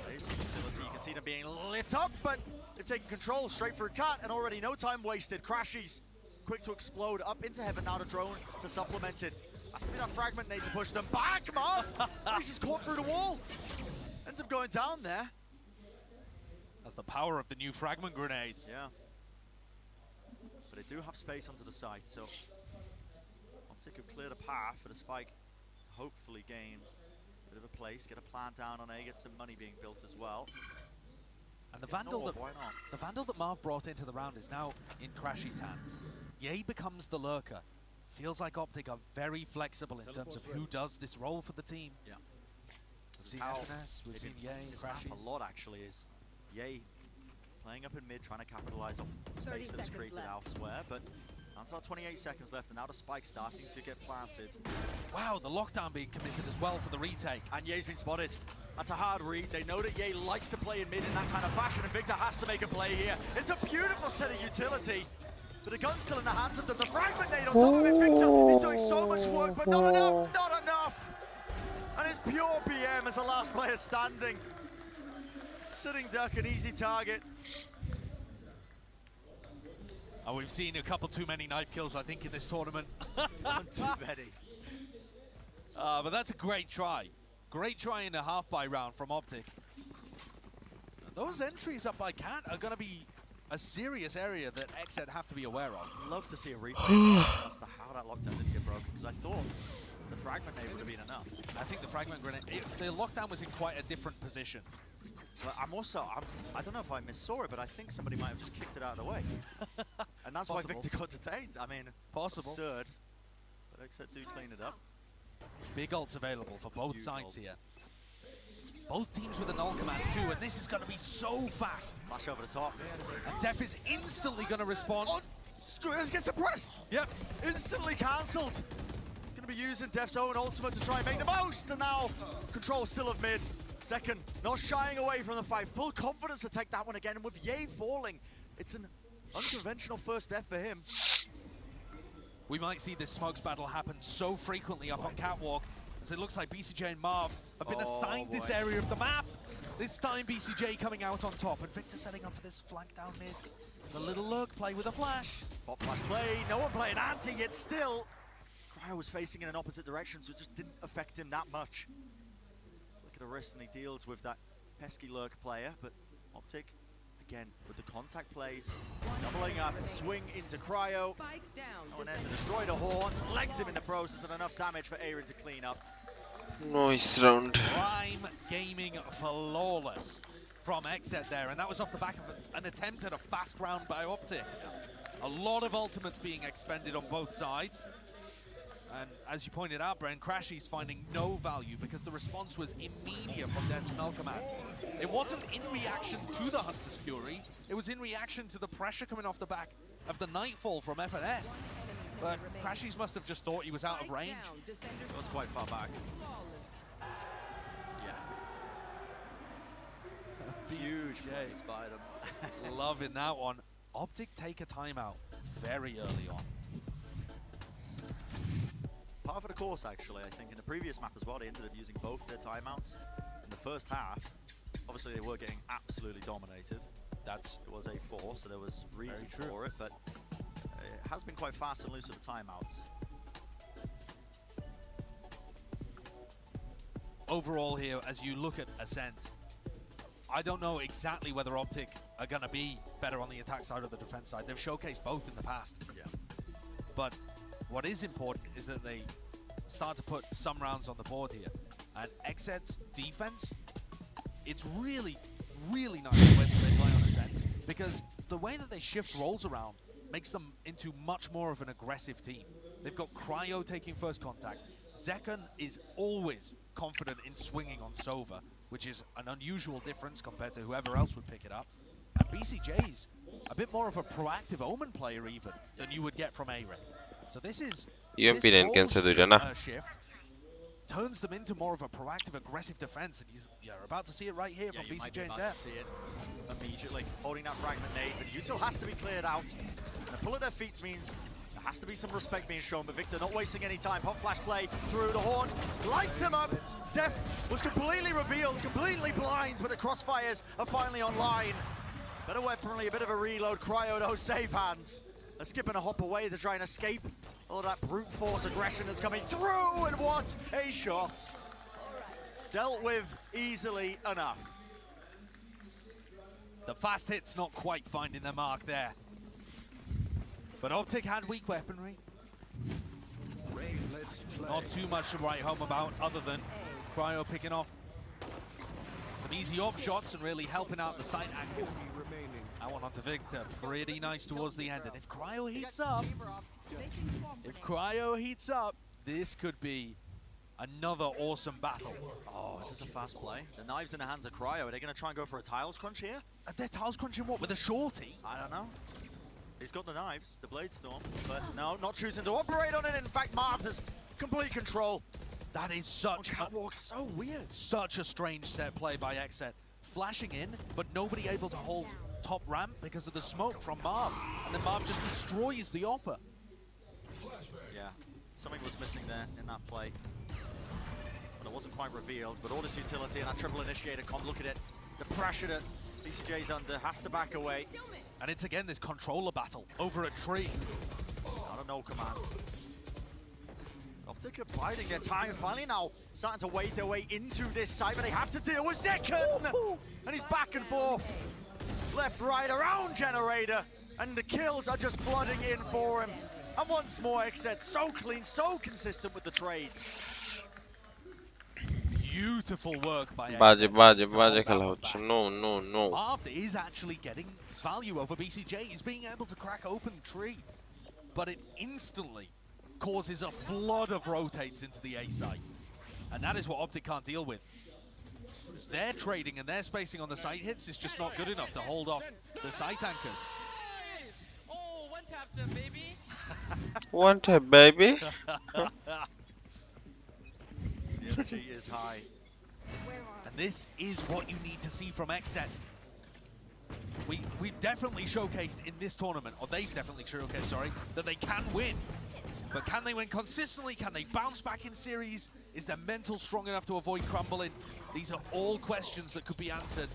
There's the utility. You can see them being lit up, but they've taken control straight for a cut, and already no time wasted. Crashies quick to explode up into heaven. Now the drone to supplement it. Has to be that fragment need to push them back. Marv! He's just caught through the wall. Ends up going down there. That's the power of the new fragment grenade. Yeah. But they do have space onto the site, so Optic have cleared a path for the spike. Hopefully gain a bit of a place, get a plant down on A, get some money being built as well. And the Vandal, the Vandal that Marv brought into the round is now in Crashy's hands. Ye becomes the lurker. Feels like Optic are very flexible in terms of who does this role for the team. Yeah. We've seen SNS, we've seen Ye, Crashies. A lot actually is Ye playing up in mid, trying to capitalize off space that is created elsewhere, but that's about 28 seconds left, and now the spike starting to get planted. Wow, the lockdown being committed as well for the retake. And Ye's been spotted. That's a hard read. They know that Ye likes to play in mid in that kind of fashion, and Victor has to make a play here. It's a beautiful set of utility. But the gun's still in the hands of them. The fragment nade on top of it. Victor is doing so much work, but not enough. Not enough. And it's pure BM as the last player standing. Sitting duck, an easy target. Oh, we've seen a couple too many knife kills, I think, in this tournament. Too many. But that's a great try. Great try in a half-buy round from Optic. Those entries up by Cat are going to be a serious area that XZ have to be aware of. I'd love to see a replay as to how that lockdown didn't get broken, because I thought the fragment nade would have been enough. I think the fragment grenade, the lockdown was in quite a different position. But I don't know if I missaw it, but I think somebody might have just kicked it out of the way. And that's why Victor got detained. I mean, absurd. But XZ do clean it up. Big ults available for both sides here. Both teams with a null command too, and this is going to be so fast. Flash over the top. And Def is instantly going to respond. Oh, Screws get suppressed. Yep. Instantly cancelled. He's going to be using Def's own ultimate to try and make the most. And now, control still of mid. Second, not shying away from the fight. Full confidence to take that one again. And with Ye falling, it's an unconventional first Def for him. We might see this smokes battle happen so frequently up on Catwalk, as it looks like BCJ and Marv have been assigned this area of the map. This time BCJ coming out on top, and Victor setting up for this flank down mid. The little lurk play with a flash. Pop flash play, no one playing anti, yet still. Cryo was facing in an opposite direction, so it just didn't affect him that much. Look at the wrist, and he deals with that pesky lurk player, but Optic, again, with the contact plays, doubling up, swing into Cryo. No one to destroy the horns, legged him in the process, and enough damage for Aaron to clean up. Nice round. Prime gaming flawless from XZ there, and that was off the back of an attempt at a fast round by Optic. A lot of ultimates being expended on both sides. And as you pointed out, Bren, Crashy's finding no value because the response was immediate from Dev's null command. It wasn't in reaction to the Hunter's Fury, it was in reaction to the pressure coming off the back of the Nightfall from FNS. But Crashy's must have just thought he was out of range. It was quite far back. Yeah. Huge plays by them. Loving that one. Optic take a timeout very early on. Part of the course, actually, I think. In the previous map as well, they ended up using both their timeouts. In the first half, obviously they were getting absolutely dominated. It was a 4, so there was reason for it, but it has been quite fast and loose with the timeouts. Overall here, as you look at Ascent, I don't know exactly whether Optic are going to be better on the attack side or the defense side. They've showcased both in the past. Yeah. But what is important is that they start to put some rounds on the board here. And XZ's defense, it's really, really nice the way that they play on Ascent, because the way that they shift roles around makes them into much more of an aggressive team. They've got Cryo taking first contact. Zekan is always confident in swinging on Sova, which is an unusual difference compared to whoever else would pick it up. And BCJ's a bit more of a proactive Omen player even than you would get from A-Ray. So this is shift turns them into more of a proactive, aggressive defense, and you're about to see it right here from BCJ and Def. See it immediately, holding that fragment nade, but Util has to be cleared out. And a pull at their feet means there has to be some respect being shown, but Victor not wasting any time. Pop flash play through the horn, lights him up. Def was completely revealed, completely blind, but the crossfires are finally online. Better weaponry, a bit of a reload. Cryo though, safe hands. They're skipping a hop away to try and escape. All of that brute force aggression is coming through, and what a shot. Dealt with easily enough. The fast hit's not quite finding their mark there. But Optic had weak weaponry. Not too much to write home about other than Cryo picking off some easy op shots and really helping out the side angle. That one onto Victor, pretty nice towards the end. And if Cryo heats up, this could be another awesome battle. Oh, is this a fast play? The knives in the hands of Cryo. Are they going to try and go for a tiles crunch here? Are they tiles crunching what, with a shorty? I don't know. He's got the knives, the Blade Storm, but no, not choosing to operate on it. In fact, Marv has complete control. That is such Catwalk's so weird. Such a strange set play by XZ. Flashing in, but nobody able to hold top ramp because of the smoke from Marv, and then Marv just destroys the Oppa. Yeah, something was missing there in that play. But it wasn't quite revealed, but Orders utility and that triple initiator comp, look at it. The pressure that BCJ's under has to back away. And it's again this controller battle over a tree. I don't know, command. Optic are biding their time, finally now starting to wade their way into this site, but they have to deal with Zekken! And he's back and forth. Left, right, around Generator, and the kills are just flooding in for him. And once more, Exet, so clean, so consistent with the trades. Beautiful work by Baje খেলা হচ্ছে no Marv is actually getting value over BCJ. He's being able to crack open the tree, but it instantly causes a flood of rotates into the A site. And that is what Optic can't deal with. Their trading and their spacing on the site hits is just not good enough to hold off the site anchors. Oh, one tap to baby. One tap baby. The energy is high. And this is what you need to see from Exet. We've definitely showcased in this tournament, or they've definitely showcased, sorry, that they can win. But can they win consistently? Can they bounce back in series? Is their mental strong enough to avoid crumbling? These are all questions that could be answered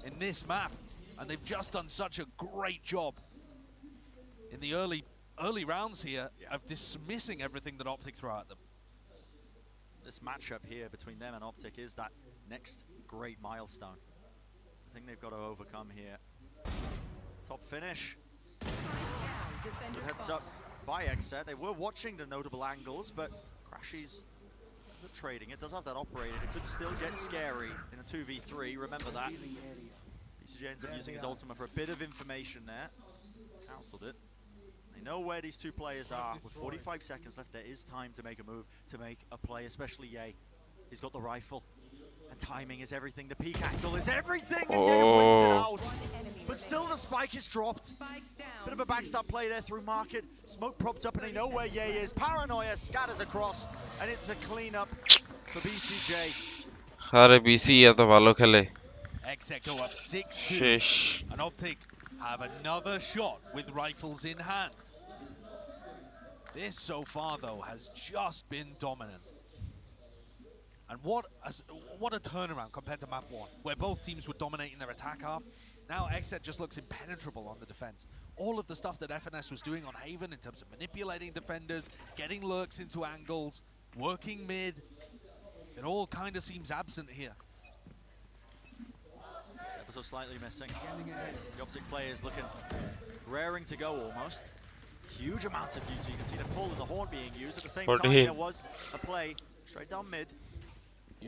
in this map. And they've just done such a great job in the early rounds here of dismissing everything that Optic throw at them. This matchup here between them and Optic is that next great milestone. I think they've got to overcome here. Top finish. Good heads up by Exet. They were watching the notable angles, but Crashy's ends up trading. It does have that operated. It could still get scary in a 2v3. Remember that. BCJ ends up using his ultima for a bit of information there. Cancelled it. They know where these two players are. With 45 seconds left, there is time to make a move, to make a play, especially Ye. He's got the rifle. And timing is everything. The peak angle is everything. And Ye wins it out. But still the spike is dropped. Bit of a backstab play there through market. Smoke propped up and they know where Ye is. Paranoia scatters across. And it's a cleanup for BCJ. আরে BC এত ভালো খেলে Exet go up 6-2. And Optic have another shot with rifles in hand. This so far though has just been dominant. And what a turnaround compared to map 1, where both teams were dominating their attack half. Now Exet just looks impenetrable on the defense. All of the stuff that FNS was doing on Haven in terms of manipulating defenders, getting lurks into angles, working mid, it all kind of seems absent here. This episode slightly missing. The Optic players looking raring to go almost. Huge amounts of duty. You can see the pull and the horn being used. At the same time, there was a play straight down mid.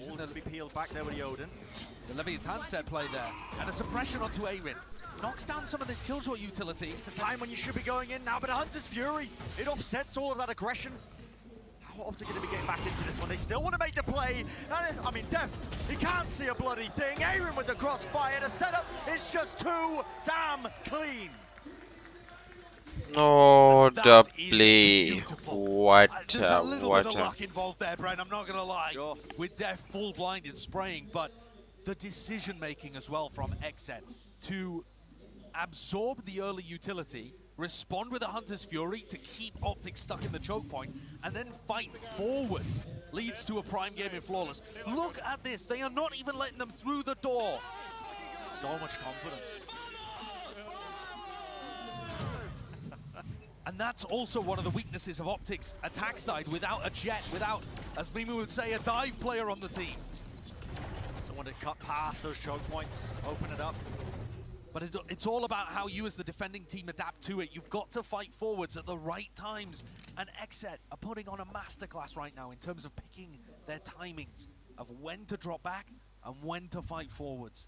All to be peeled back there with the Odin. The Leviathan set play there. And a suppression onto Arin. Knocks down some of this killjoy utility. It's the time when you should be going in now, but a Hunter's Fury, it offsets all of that aggression. How are Optic going to be getting back into this one? They still want to make the play. I mean, Def, he can't see a bloody thing. Arin with the crossfire. The setup is just too damn clean. No, the play. What There's a little bit of luck involved there, Brent, I'm not going to lie. Sure. With their full blind and spraying, but the decision-making as well from Exet to absorb the early utility, respond with a Hunter's Fury to keep Optic stuck in the choke point, and then fight forwards leads to a prime game in Flawless. Look at this. They are not even letting them through the door. So much confidence. And that's also one of the weaknesses of Optic's attack side. Without a jet, without, as Mimu would say, a dive player on the team. Someone to cut past those choke points, open it up. But it's all about how you as the defending team adapt to it. You've got to fight forwards at the right times. And Exet are putting on a masterclass right now in terms of picking their timings of when to drop back and when to fight forwards.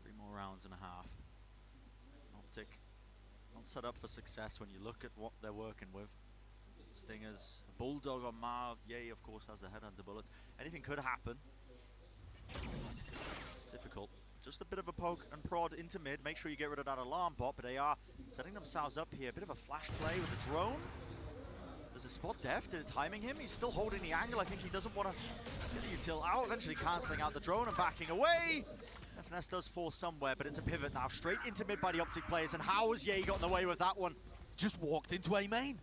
3 more rounds and a half. Optic not set up for success when you look at what they're working with. Stingers, Bulldog on Marv. Ye, of course, has the headhunter bullets. Anything could happen. It's difficult. Just a bit of a poke and prod into mid. Make sure you get rid of that alarm bot, but they are setting themselves up here. A bit of a flash play with the drone. Does it spot Def? Did it timing him? He's still holding the angle. I think he doesn't want to get the util out. Eventually cancelling out the drone and backing away. Finesse does fall somewhere, but it's a pivot now. Straight into mid by the Optic players, and how has Ye gotten away with that one? Just walked into A main.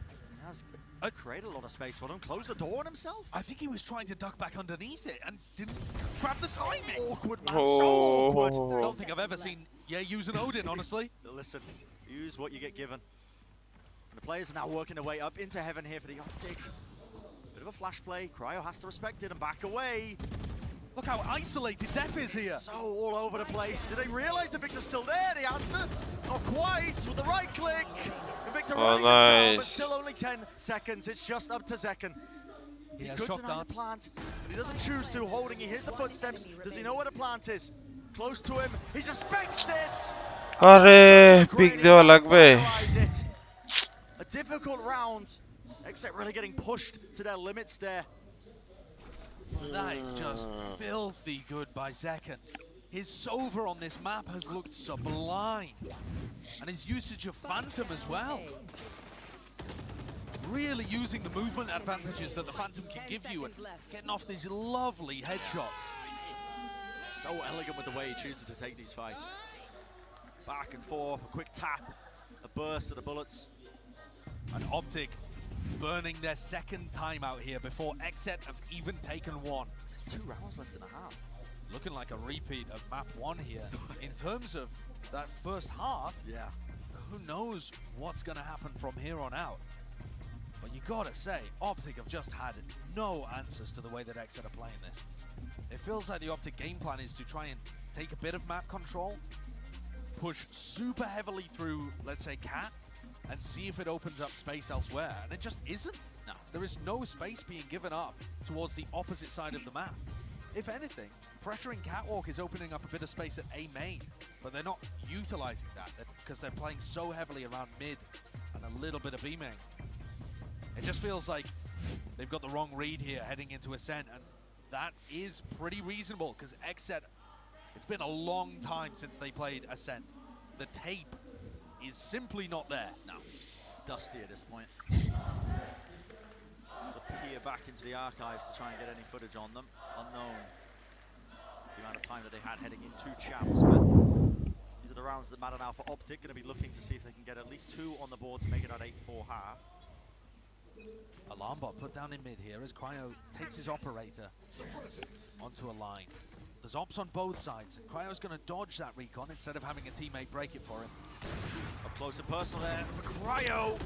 He has created a lot of space for them. Closed the door on himself. I think he was trying to duck back underneath it and didn't grab the timing. Awkward, man. So awkward. I don't think I've ever seen Ye use an Odin, honestly. Listen, use what you get given. And the players are now working their way up into heaven here for the Optic. Bit of a flash play. Cryo has to respect it and back away. Look how isolated Def is here. So all over the place. Did they realize the Victor's still there? The answer? Not quite. With the right click. The Victor running them down, but still only 10 seconds. It's just up to Zekken. He could deny the plant, but he doesn't choose to. Holding, he hears the footsteps. Does he know where the plant is? Close to him. He suspects it. Arre, pick dewa lagbe. A difficult round. Except really getting pushed to their limits there. That is just filthy good by Zekken. His Sova on this map has looked sublime. And his usage of Phantom as well. Really using the movement advantages that the Phantom can give you and getting off these lovely headshots. So elegant with the way he chooses to take these fights. Back and forth, a quick tap, a burst of the bullets. And Optic burning their second timeout here before Exet have even taken one. There's 2 rounds left in the half. Looking like a repeat of map 1 here. In terms of that first half, yeah, who knows what's going to happen from here on out. But you gotta say, Optic have just had no answers to the way that Exet are playing this. It feels like the Optic game plan is to try and take a bit of map control, push super heavily through, let's say, Cat, and see if it opens up space elsewhere, and it just isn't. No. There is no space being given up towards the opposite side of the map. If anything, pressuring Catwalk is opening up a bit of space at A main, but they're not utilizing that because they're playing so heavily around mid and a little bit of B main. It just feels like they've got the wrong read here heading into Ascent, and that is pretty reasonable because Exet, it's been a long time since they played Ascent. The tape is simply not there. No, it's dusty at this point. Peer back into the archives to try and get any footage on them. Unknown the amount of time that they had heading into champs, but these are the rounds that matter now for Optic. Going to be looking to see if they can get at least 2 on the board to make it at 8-4 half. Alarm bot put down in mid here as Cryo takes his operator onto a line. There's ops on both sides, and Cryo's going to dodge that recon instead of having a teammate break it for him. Up close and personal there for Cryo.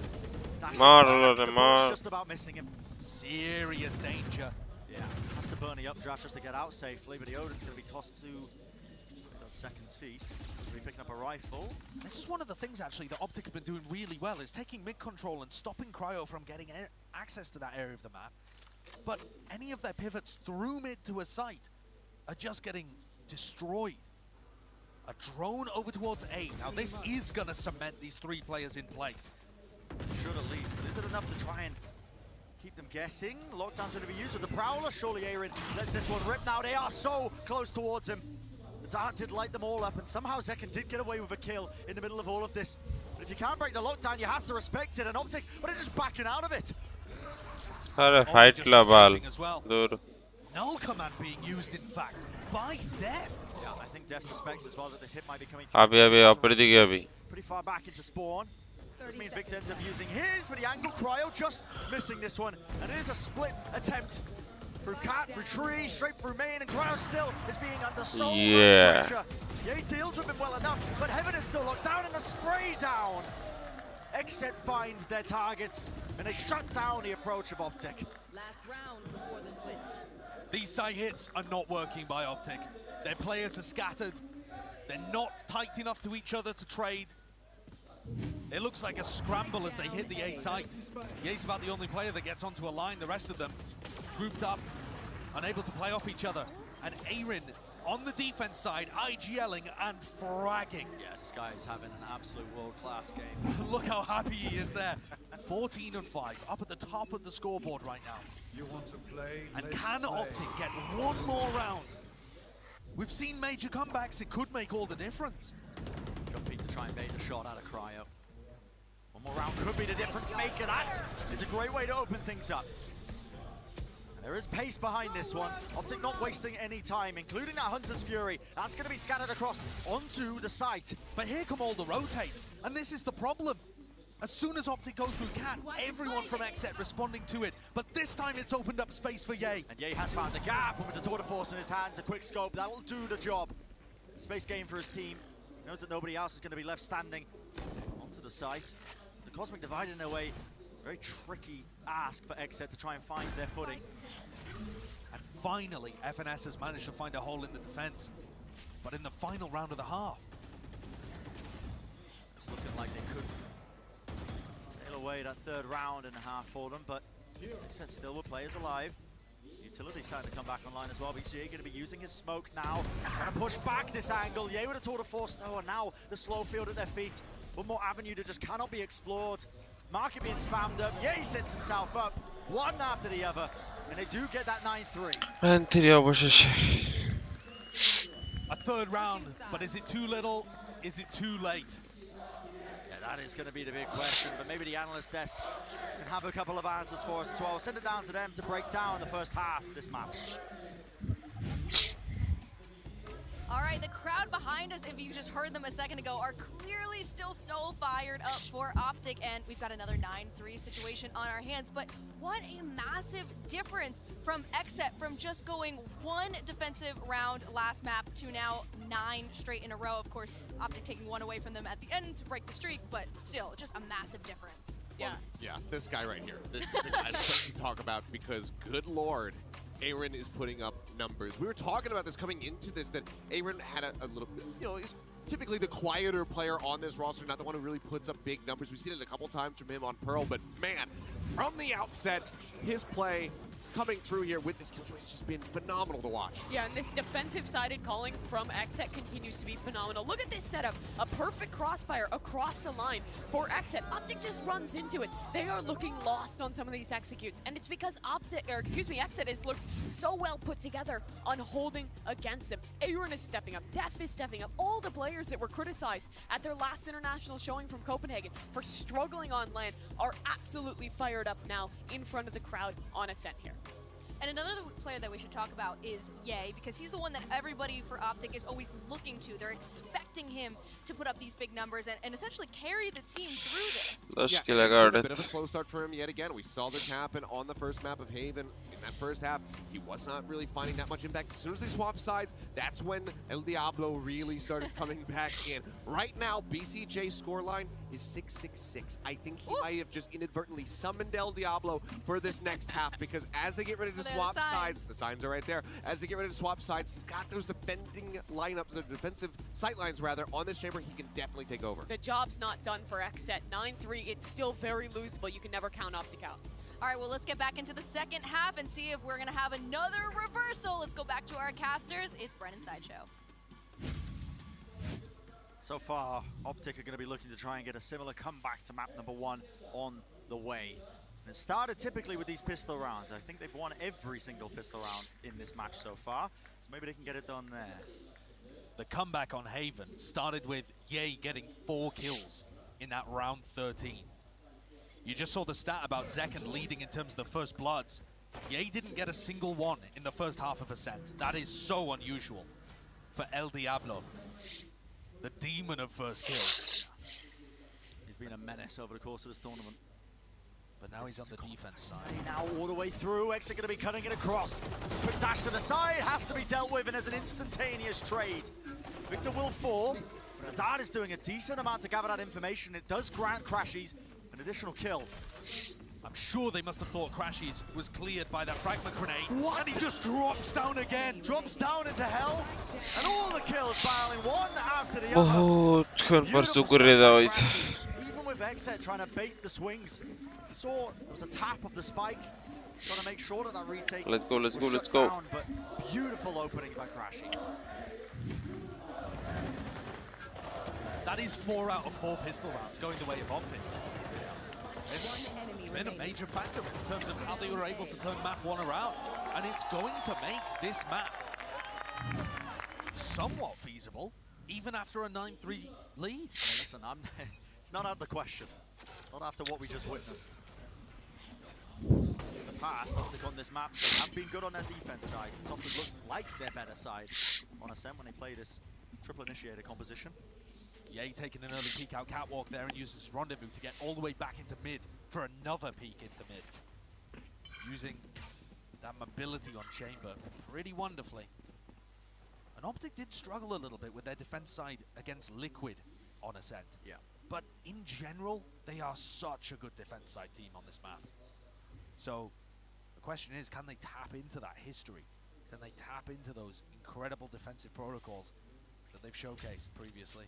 Just about missing him. Serious danger. Yeah, has to burn the updraft just to get out safely, but the Odin's going to be tossed to Second's feet. He'll be picking up a rifle. This is one of the things actually that Optic have been doing really well, is taking mid control and stopping Cryo from getting access to that area of the map. But any of their pivots through mid to a site are just getting destroyed. A drone over towards A. Now this is going to cement these 3 players in place. Should at least, but is it enough to try and keep them guessing? Lockdown's going to be used with the Prowler. Surely Aaron lets this one rip now. They are so close towards him. The dart did light them all up, and somehow Zekken did get away with a kill in the middle of all of this. But if you can't break the lockdown, you have to respect it. And Optic, but they're just backing out of it. Arre fight global. Dur. Null command being used, in fact, by Def. Yeah, I think Def suspects as well that this hit might be coming Abhi. pretty far back into spawn. Does mean Victor ends up using his, but the angle Cryo just missing this one. And it is a split attempt through Cat, through Tree, straight through main, and Cryo still is being under so much pressure. Ye deals with him well enough, but Heaven is still locked down, and the spray down. Exet finds their targets, and they shut down the approach of Optic. Last round before the switch. These side hits are not working by Optic. Their players are scattered. They're not tight enough to each other to trade. It looks like a scramble as they hit the A site. Ye's about the only player that gets onto a line. The rest of them grouped up, unable to play off each other. And Aaron on the defense side, IGLing and fragging. Yeah, this guy is having an absolute world-class game. Look how happy he is there. 14 and 5, up at the top of the scoreboard right now. You want to play? And can Optic get one more round? We've seen major comebacks. It could make all the difference. Jumping to try and bait a shot out of Cryo. One more round could be the difference maker. That is a great way to open things up. There is pace behind this one. Optic not wasting any time, including that Hunter's Fury. That's going to be scattered across onto the site. But here come all the rotates, and this is the problem. As soon as Optic goes through Cat, everyone from Xset responding to it. But this time it's opened up space for Ye. And Ye has found the gap, and with the Tour de Force in his hands, a quick scope, that will do the job. Space gain for his team. Knows that nobody else is going to be left standing onto the site. The Cosmic Divide in a way, it's a very tricky ask for Xset to try and find their footing. And finally, FNS has managed to find a hole in the defense. But in the final round of the half, it's looking like they could sail away that third round and a half for them, but Xset still will play as alive. Utility starting to come back online as well. BCA going to be using his smoke now, trying to push back this angle. Ye with a Tour de Force, and now the slow field at their feet. One more avenue that just cannot be explored. Market being spammed up. Ye sets himself up, one after the other, and they do get that 9-3. A third round, but is it too little? Is it too late? That is going to be the big question, but maybe the analyst desk can have a couple of answers for us as well. We'll send it down to them to break down the first half of this match. All right, the crowd behind us, if you just heard them a second ago, are clearly still so fired up for Optic, and we've got another 9-3 situation on our hands. But what a massive difference from Xset, from just going one defensive round last map to now 9 straight in a row. Of course, Optic taking one away from them at the end to break the streak, but still, just a massive difference. Well, yeah, this guy right here. This is the guy that we talk about, because good lord, Aaron is putting up numbers. We were talking about this coming into this, that Aaron had a little bit, you know, he's typically the quieter player on this roster, not the one who really puts up big numbers. We've seen it a couple times from him on Pearl, but man, from the outset, his play coming through here with this kill has just been phenomenal to watch. Yeah, and this defensive-sided calling from Xset continues to be phenomenal. Look at this setup, a perfect crossfire across the line for Xset. Optic just runs into it. They are looking lost on some of these executes, and it's because Xset has looked so well put together on holding against them. Aaron is stepping up, Def is stepping up. All the players that were criticized at their last international showing from Copenhagen for struggling on land are absolutely fired up now in front of the crowd on Ascent here. And another player that we should talk about is Ye, because he's the one that everybody for Optic is always looking to. They're expecting him to put up these big numbers and essentially carry the team through this. Yeah, it's been a bit of a slow start for him yet again. We saw this happen on the first map of Haven. In that first half, he was not really finding that much impact. As soon as they swapped sides, that's when El Diablo really started coming back in. Right now, BCJ's scoreline is 6-6-6. I think he might have just inadvertently summoned El Diablo for this next half, because as they get ready to swap sides, the signs are right there. As they get ready to swap sides, he's got those defending lineups, the defensive sight lines rather, on this chamber. He can definitely take over. The job's not done for Xset. 9-3, it's still very losable. You can never count Optic out. All right, well, let's get back into the second half and see if we're going to have another reversal. Let's go back to our casters. It's Brennan Sideshow. So far, Optic are going to be looking to try and get a similar comeback to map number 1 on the way. And it started typically with these pistol rounds. I think they've won every single pistol round in this match so far, so maybe they can get it done there. The comeback on Haven started with Ye getting 4 kills in that round 13. You just saw the stat about Zekken leading in terms of the first bloods. Ye didn't get a single one in the first half of Ascent. That is so unusual for El Diablo, the demon of first kills. He's been a menace over the course of this tournament. But now he's on the defense side. Now all the way through, X are going to be cutting it across. Quick dash to the side, has to be dealt with, and there's an instantaneous trade. Victor will fall, but Adad is doing a decent amount to gather that information. It does grant Crashies an additional kill. I'm sure they must have thought Crashies was cleared by that fragment grenade. What? And he just drops down again. Drops down into hell, and all the kills piling one after the Oh, bardzo góry dałeś. Even with Xset trying to bait the swings, you saw there was a tap of the spike, trying to make sure that that retake Let's go, let's go, was let's shut go. down, but beautiful opening by Crashies. That is 4 out of 4 pistol rounds going the way of Optic. It's been a major factor in terms of how they were able to turn map 1 around, and it's going to make this map somewhat feasible, even after a 9-3 lead. Well, listen, it's not out of the question. Not after what we just witnessed. The past, Optic on this map, they have been good on their defense side. It's often looks like their better side on Ascent when they play this triple initiator composition. Yay taking an early peek out catwalk there and uses his rendezvous to get all the way back into mid for another peek into mid. Using that mobility on Chamber pretty wonderfully. And Optic did struggle a little bit with their defense side against Liquid on Ascent. Yeah. But in general, they are such a good defense side team on this map. So the question is, can they tap into that history? Can they tap into those incredible defensive protocols that they've showcased previously?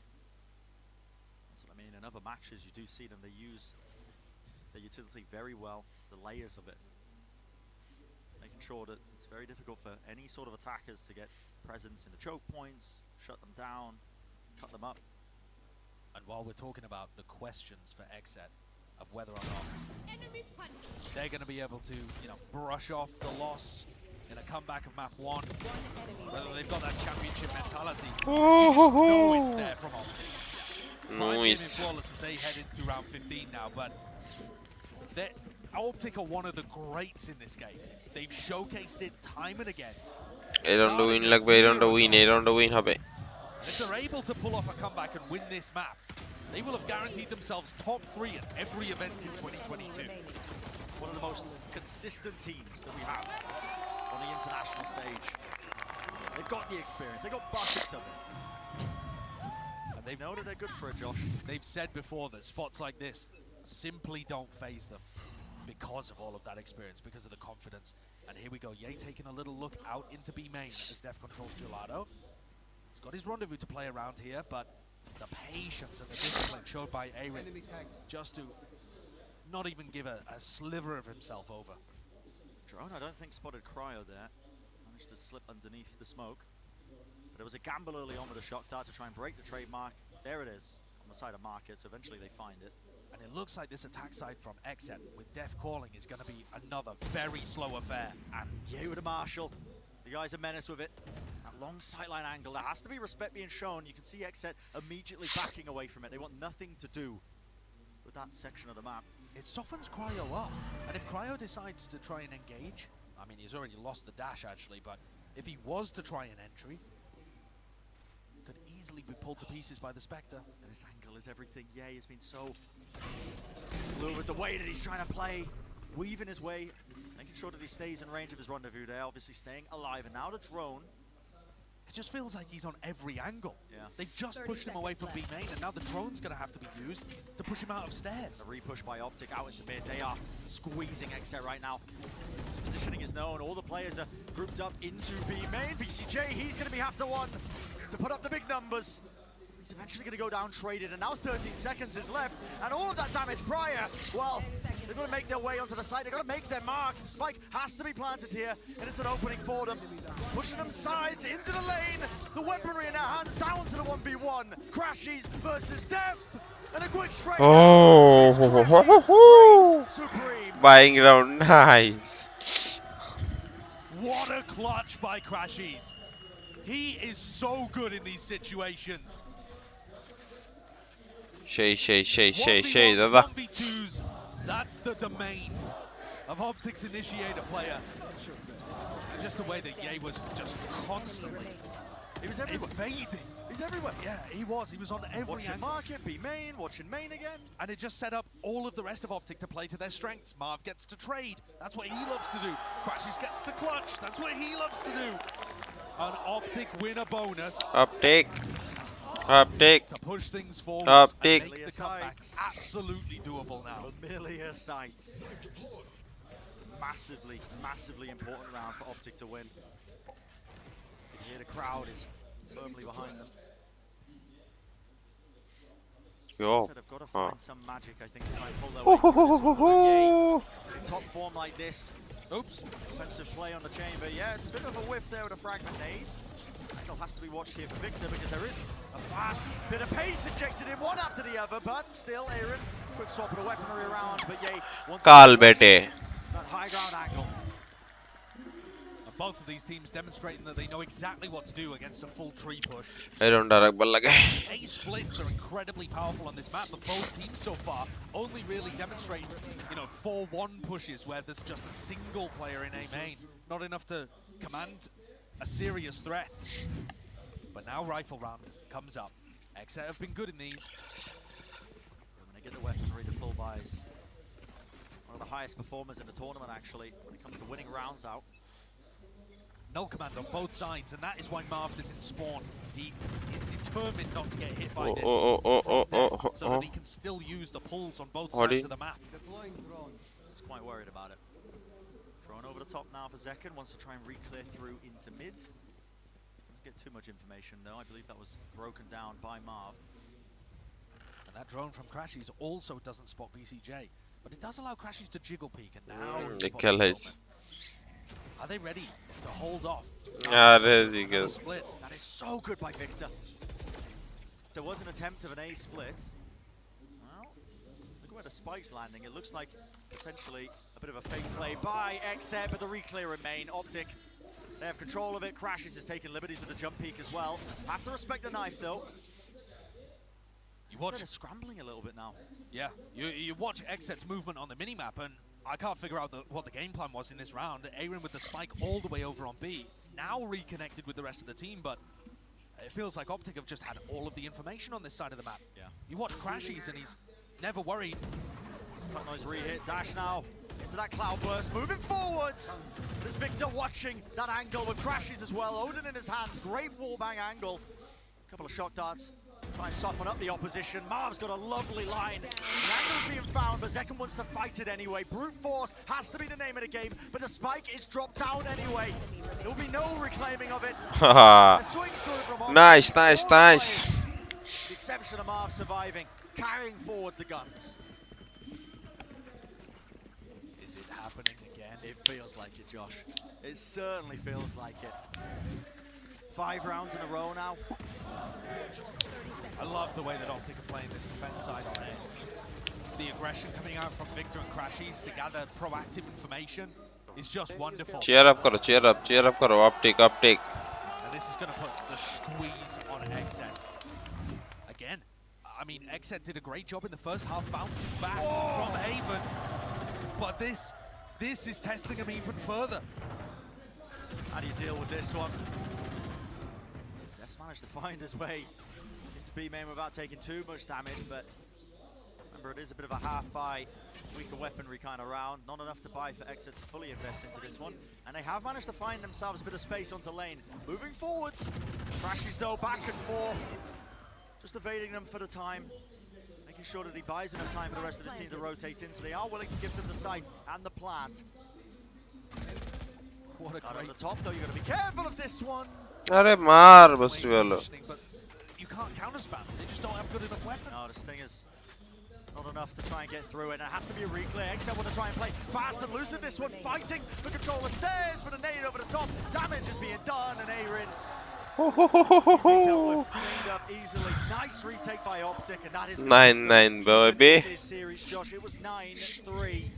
That's what I mean. In other matches, you do see them. They use their utility very well, the layers of it. Making sure that it's very difficult for any sort of attackers to get presence in the choke points, shut them down, cut them up. And while we're talking about the questions for Exet of whether or not they're going to be able to, you know, brush off the loss in a comeback of map 1, whether they've got that championship mentality, you just know it's there from Optic. Nice. Flawless as they head into round 15 now, but Optic are one of the greats in this game. They've showcased it time and again. এই রাউন্ডে win লাগবে, এই রাউন্ডে win হবে। If they're able to pull off a comeback and win this map, they will have guaranteed themselves top 3 at every event in 2022. One of the most consistent teams that we have on the international stage. They've got the experience, they've got buckets of it. And they know that they're good for it, Josh. They've said before that spots like this simply don't phase them because of all of that experience, because of the confidence. And here we go, Ye taking a little look out into B main as Def controls Gelato. He's got his rendezvous to play around here, but the patience and the discipline showed by Aaron just to not even give a sliver of himself over. Drone, I don't think spotted Cryo there. Managed to slip underneath the smoke. But it was a gamble early on with a shock dart to try and break the trademark. There it is, on the side of Market, so eventually they find it. And it looks like this attack side from Exet with Def calling is going to be another very slow affair. And Ye with a Marshall. The guy's a menace with it. That long sightline angle, there has to be respect being shown. You can see Exet immediately backing away from it. They want nothing to do with that section of the map. It softens Cryo up. And if Cryo decides to try and engage, I mean, he's already lost the dash actually, but if he was to try an entry, could easily be pulled to pieces by the Spectre. And this angle is everything. Ye has been so fluid with the way that he's trying to play, weaving his way, making sure that he stays in range of his rendezvous there, obviously staying alive. And now the drone. It just feels like he's on every angle. Yeah. They've just pushed him away from B main, and now the drone's going to have to be used to push him out of stairs. The repush by Optic out into mid. They are squeezing Exet right now. Positioning is known. All the players are grouped up into B main. BCJ, he's going to be half the one to put up the big numbers. He's eventually going to go down traded, and now 13 seconds is left, and all of that damage prior, well, they've got to make their way onto the side, they've got to make their mark. Spike has to be planted here, and it's an opening for them. Pushing them sides into the lane, the weaponry in their hands, down to the 1v1. Crashies versus Def, and a quick trade. Oh, buying round, nice. What a clutch by Crashies. He is so good in these situations. Shay, দাদা। 1v2s, that's the domain of Optic's initiator player. And just the way that Ye was just constantly, he was everywhere. Invading. He's everywhere. Yeah, he was on every watching angle. Market, be main, watching main again. And it just set up all of the rest of Optic to play to their strengths. Marv gets to trade, that's what he loves to do. Crashies gets to clutch, that's what he loves to do. An Optic win a bonus. Optic. To push things forward Optic. and make the comeback absolutely doable now. Familiar sights. Massively, massively important round for Optic to win. You can hear the crowd is firmly behind them. Yo. They've got to find some magic, I think, to try and pull their way through this. In top form like this. Oops. Offensive play on the chamber. Yeah, it's a bit of a whiff there with a fragment nade. Angle has to be watched here for Victor because there is a fast bit of pace injected in one after the other, but still Aaron, quick swap of the weaponry around, but Ye wants Kal bete. that high ground angle. A both of these teams demonstrating that they know exactly what to do against a full tree push. I don't direct ball lage. A splits are incredibly powerful on this map, but both teams so far only really demonstrate, 4-1 pushes where there's just a single player in A main. Not enough to command a serious threat. But now rifle round comes up. Exet have been good in these. When they get the weaponry, the full buys. One of the highest performers in the tournament, actually, when it comes to winning rounds out. Null command on both sides, and that is why Marv doesn't spawn. He is determined not to get hit by this. So that he can still use the pulls on both sides of the map. He's quite worried about it. Drone over the top now for Zekken. Wants to try and re-clear through into mid. Doesn't get too much information, though. I believe that was broken down by Marv. And that drone from Crashies also doesn't spot BCJ. But it does allow Crashies to jiggle peek, and now are they ready to hold off? There he goes. Split. That is so good by Victor. There was an attempt of an A split. Well, look at where the spike's landing. It looks like potentially a bit of a fake play by Exet, but the re-clear remain. Optic, they have control of it. Crashies is taking liberties with the jump peek as well. Have to respect the knife, though. You watch it scrambling a little bit now. Yeah, you watch Exet's movement on the minimap, and I can't figure out what the game plan was in this round. Aaron with the spike all the way over on B, now reconnected with the rest of the team, but it feels like Optic have just had all of the information on this side of the map. Yeah. You watch Crashies, and he's never worried. Cut noise re-hit, dash now into that cloud burst, moving forwards. There's Victor watching that angle with Crashies as well. Odin in his hands, great wallbang angle. A couple of shot darts. Try and soften up the opposition. Marv's got a lovely line. The angle's being found, but Zekken wants to fight it anyway. Brute force has to be the name of the game, but the spike is dropped down anyway. There'll be no reclaiming of it. Nice. The exception of Marv surviving, carrying forward the guns. Is it happening again? It feels like it, Josh. It certainly feels like it. 5 rounds in a row now. I love the way that Optic are playing this defense side on it. The aggression coming out from Victor and Crashies to gather proactive information is just wonderful. Cheer up karo, Optic. And this is going to put the squeeze on Exet. Again, I mean, Exet did a great job in the first half bouncing back from Haven, but this is testing him even further. How do you deal with this one? Def's managed to find his way into B main without taking too much damage, but remember, it is a bit of a half buy, weaker weaponry kind of round. Not enough to buy for Exet to fully invest into this one. And they have managed to find themselves a bit of space onto lane. Moving forwards. Crashies though, back and forth. Just evading them for the time. Making sure that he buys enough time for the rest of his team to rotate in. So they are willing to give them the site and the plant. What a great... on the top though, you've got to be careful of this one. Arre maar basti walo. But you can't counter-spam. They just don't have good enough weapons. No, this thing is not enough to try and get through it. And it has to be a re-clear. Exet want to try and play fast and loose at this one, fighting for control of stairs, but a nade over the top. Damage is being done, and Aaron cleaned up easily. Nice retake by Optic, and that is 9-9, baby. This series, Josh, it was 9-3.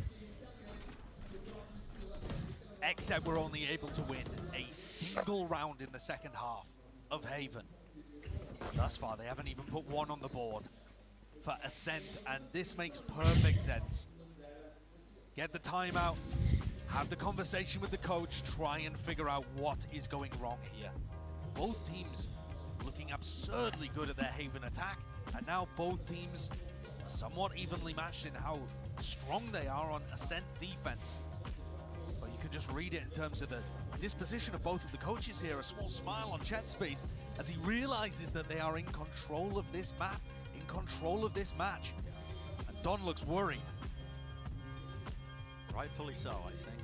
Exet were only able to win a single round in the second half of Haven. Thus far, they haven't even put one on the board for Ascent, and this makes perfect sense. Get the timeout, have the conversation with the coach, try and figure out what is going wrong here. Both teams looking absurdly good at their Haven attack, and now both teams somewhat evenly matched in how strong they are on Ascent defense. But you can just read it in terms of the disposition of both of the coaches here. A small smile on Chet's face as he realizes that they are in control of this map, in control of this match. And Don looks worried. Rightfully so, I think.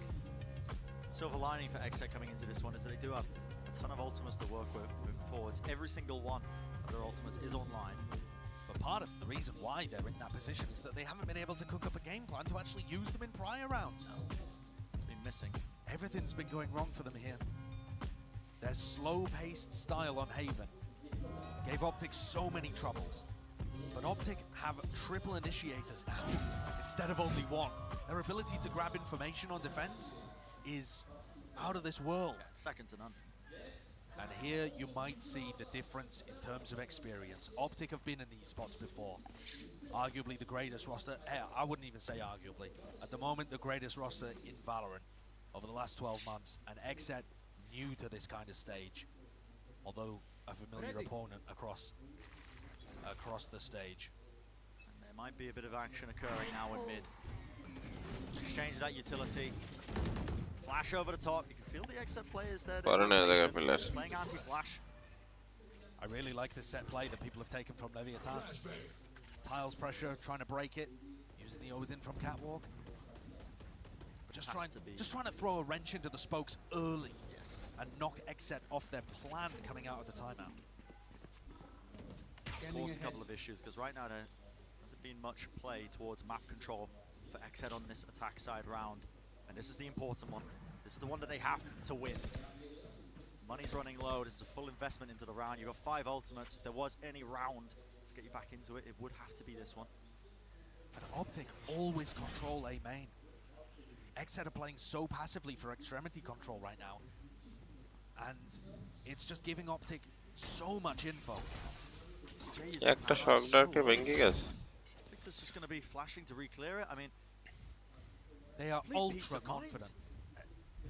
Silver lining for Exet coming into this one is that they do have a ton of ultimates to work with moving forwards. Every single one of their ultimates is online. But part of the reason why they're in that position is that they haven't been able to cook up a game plan to actually use them in prior rounds. It's been missing. Everything's been going wrong for them here. Their slow-paced style on Haven gave Optic so many troubles. But Optic have triple initiators now, instead of only one. Their ability to grab information on defense is out of this world. Second to none. And here you might see the difference in terms of experience. Optic have been in these spots before. Arguably the greatest roster. I wouldn't even say arguably. At the moment, the greatest roster in Valorant over the last 12 months. And XSET new to this kind of stage. Although a familiar opponent across the stage. And there might be a bit of action occurring now in mid. Exchange that utility. Flash over the top. You can feel the XSET players there. Playing anti-flash. I really like this set play that people have taken from Leviathan. Tiles pressure, trying to break it, using the Odin from Catwalk. Just trying to throw a wrench into the spokes early and knock XSET off their plan coming out of the timeout. Force a couple of issues because right now there hasn't been much play towards map control for XSET on this attack side round. And this is the important one. This is the one that they have to win. Money's running low. This is a full investment into the round. You've got 5 ultimates. If there was any round to get you back into it, it would have to be this one. And Optic always control A main. XSET are playing so passively for extremity control right now. And it's just giving Optic so much info. একটা শক ডার্কে ভেঙে গেছে Victor's just going to be flashing to re-clear it. I mean, they are ultra confident.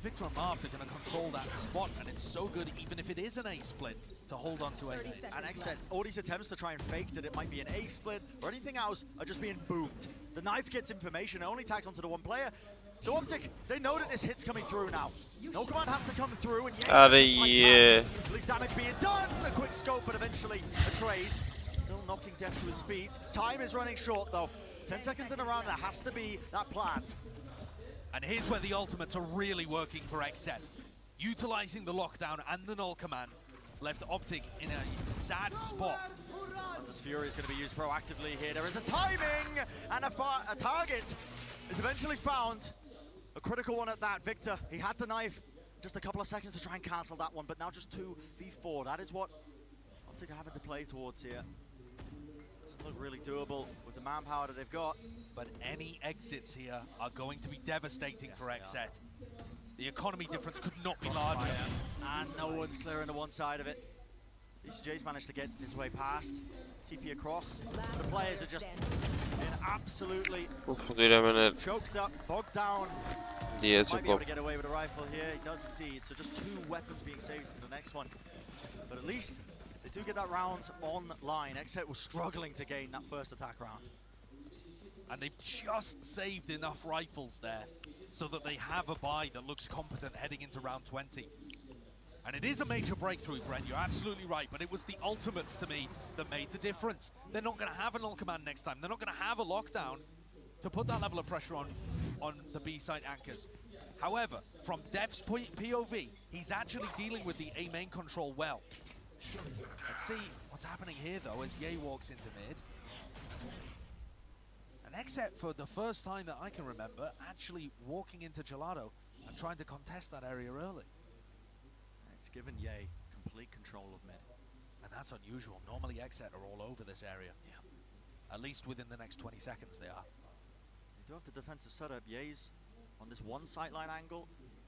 Victor and Marv are going to control that spot, and it's so good, even if it is an A split, to hold on to A. And XSET, all these attempts to try and fake that it might be an A split or anything else are just being boomed. The knife gets information, it only tags onto the one player. So Optic, they know that this hit's coming through now. No command has to come through, and damage being done. A quick scope, but eventually a trade. Still knocking Death to his feet. Time is running short though. 10 seconds in a round, there has to be that plant. And here's where the ultimates are really working for XSET. Utilizing the lockdown and the null command left Optic in a sad spot. Hunter's Fury is going to be used proactively here. There is a timing, and a target is eventually found. A critical one at that. Victor, he had the knife. Just a couple of seconds to try and cancel that one, but now just 2v4. That is what Optic are having to play towards here. Doesn't look really doable with the manpower that they've got. But any exits here are going to be devastating for XSET. The economy difference could not be larger. And no one's clearing the one side of it. BCJ's managed to get his way past. TP across. The players are just in absolutely choked up, bogged down. Might be able to get away with a rifle here. He does indeed. So just 2 weapons being saved for the next one. But at least they do get that round online. XSET was struggling to gain that first attack round. And they've just saved enough rifles there so that they have a buy that looks competent heading into round 20. And it is a major breakthrough, Brent, you're absolutely right, but it was the ultimates to me that made the difference. They're not going to have a null command next time. They're not going to have a lockdown to put that level of pressure on the B-side anchors. However, from Dev's POV, he's actually dealing with the A main control well. Let's see what's happening here, though, as Ye walks into mid. And XSET, for the first time that I can remember, actually walking into Gelato and trying to contest that area early. It's given Ye complete control of mid. And that's unusual. Normally XSET are all over this area. Yeah. At least within the next 20 seconds they are. They do have the defensive setup. Ye's on this one sightline angle.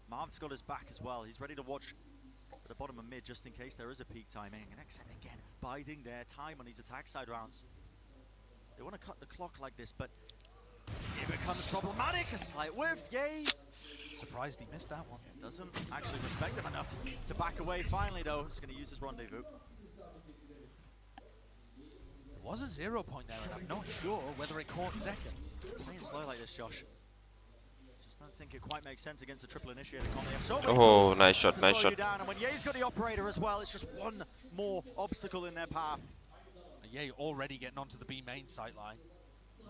Marv's got his back as well. He's ready to watch at the bottom of mid just in case there is a peak timing. And XSET again biding their time on these attack side rounds. They want to cut the clock like this, but it becomes problematic. A slight whiff, Yay! Surprised he missed that one. Doesn't actually respect him enough to back away finally though. He's going to use his rendezvous. There was a 0 point there and I'm not sure whether it caught second. Playing slow like this, Josh. Just don't think it quite makes sense against a triple initiator combo. They have so many tools nice shot, to nice slow shot. you down. And when Ye's got the operator as well, it's just one more obstacle in their path. Ye already getting onto the B main sight line.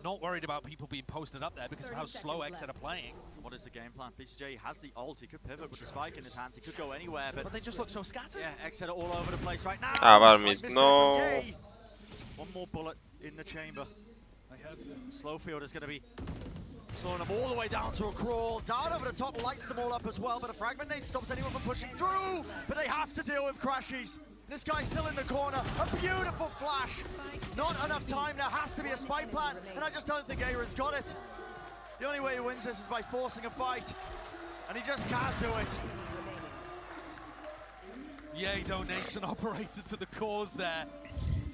Not worried about people being posted up there because of how slow XSET are playing. What is the game plan? BCJ has the ult. He could pivot with the spike in his hands. He could go anywhere, but they just look so scattered. Yeah, XSET are all over the place right now. No. One more bullet in the chamber. Slowfield is going to be slowing them all the way down to a crawl. Dart over the top lights them all up as well, but a fragment nade stops anyone from pushing through. But they have to deal with crashes. This guy's still in the corner. A beautiful flash. Not enough time. There has to be a spike plant, and I just don't think Aaron's got it. The only way he wins this is by forcing a fight, and he just can't do it. Ye donates an operator to the cause there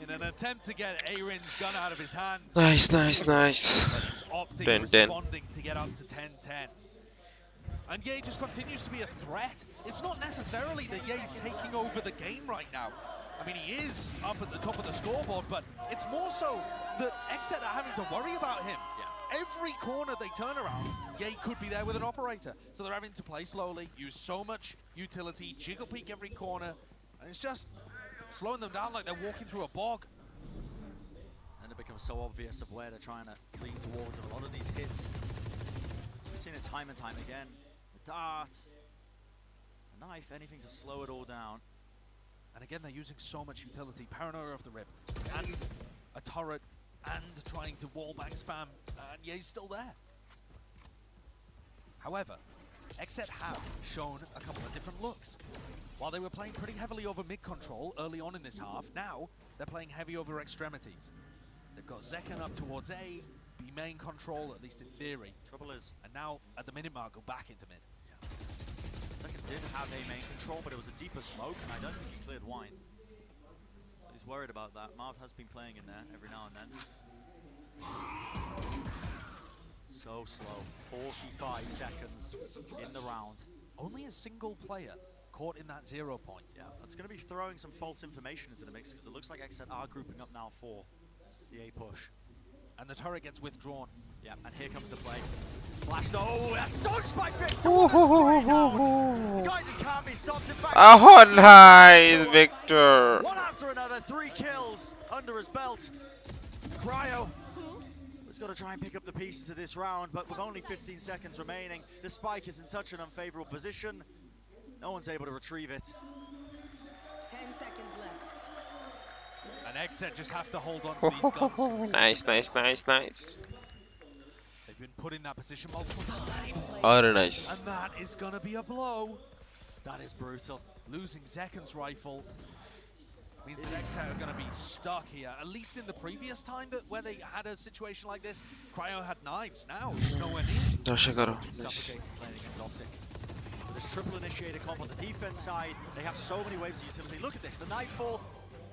in an attempt to get Aaron's gun out of his hands. Nice, nice, nice. But it's Optic 10-10. responding to get up to 10-10. And Ye just continues to be a threat. It's not necessarily that Ye's taking over the game right now. I mean, he is up at the top of the scoreboard, but it's more so that Xset are having to worry about him. Every corner they turn around, Ye could be there with an operator. So they're having to play slowly, use so much utility, jiggle peek every corner, and it's just slowing them down like they're walking through a bog. And it becomes so obvious of where they're trying to lean towards with a lot of these hits. We've seen it time and time again. The dart, a knife, anything to slow it all down. And again, they're using so much utility. Paranoia off the rip, and a turret, and trying to wallbang spam, and Ye's still there. However, Xset have shown a couple of different looks. While they were playing pretty heavily over mid control early on in this half, now they're playing heavy over extremities. They've got Zekan up towards A, B main control, at least in theory. Trouble is, and now at the minute mark, go back into mid. Zekan did have A main control, but it was a deeper smoke, and I don't think he cleared wine. So he's worried about that. Marv has been playing in there every now and then. So slow. 45 seconds in the round. Only a single player caught in that 0 point. Yeah, that's going to be throwing some false information into the mix because it looks like Xset are grouping up now for the A push. And the turret gets withdrawn. Yeah, and here comes the play. Flash, oh, that's dodged by Victor. What a spray down. The guy just can't be stopped. In fact, Oh, nice, Victor. one after another, 3 kills under his belt. Cryo has got to try and pick up the pieces of this round, but with only 15 seconds remaining, the spike is in such an unfavorable position. No one's able to retrieve it. 10 seconds left. And Xset just have to hold on to these guns. Nice, nice, nice, nice. They've been put in that position multiple times. Very nice. And that is going to be a blow. That is brutal. Losing Zekan's rifle means that Xset are going to be stuck here. At least in the previous time that where they had a situation like this, Cryo had knives. Now there's nowhere near. Suffocating playing against Optic. With this triple initiator comp on the defense side, they have so many waves of utility. Look at this, the nightfall,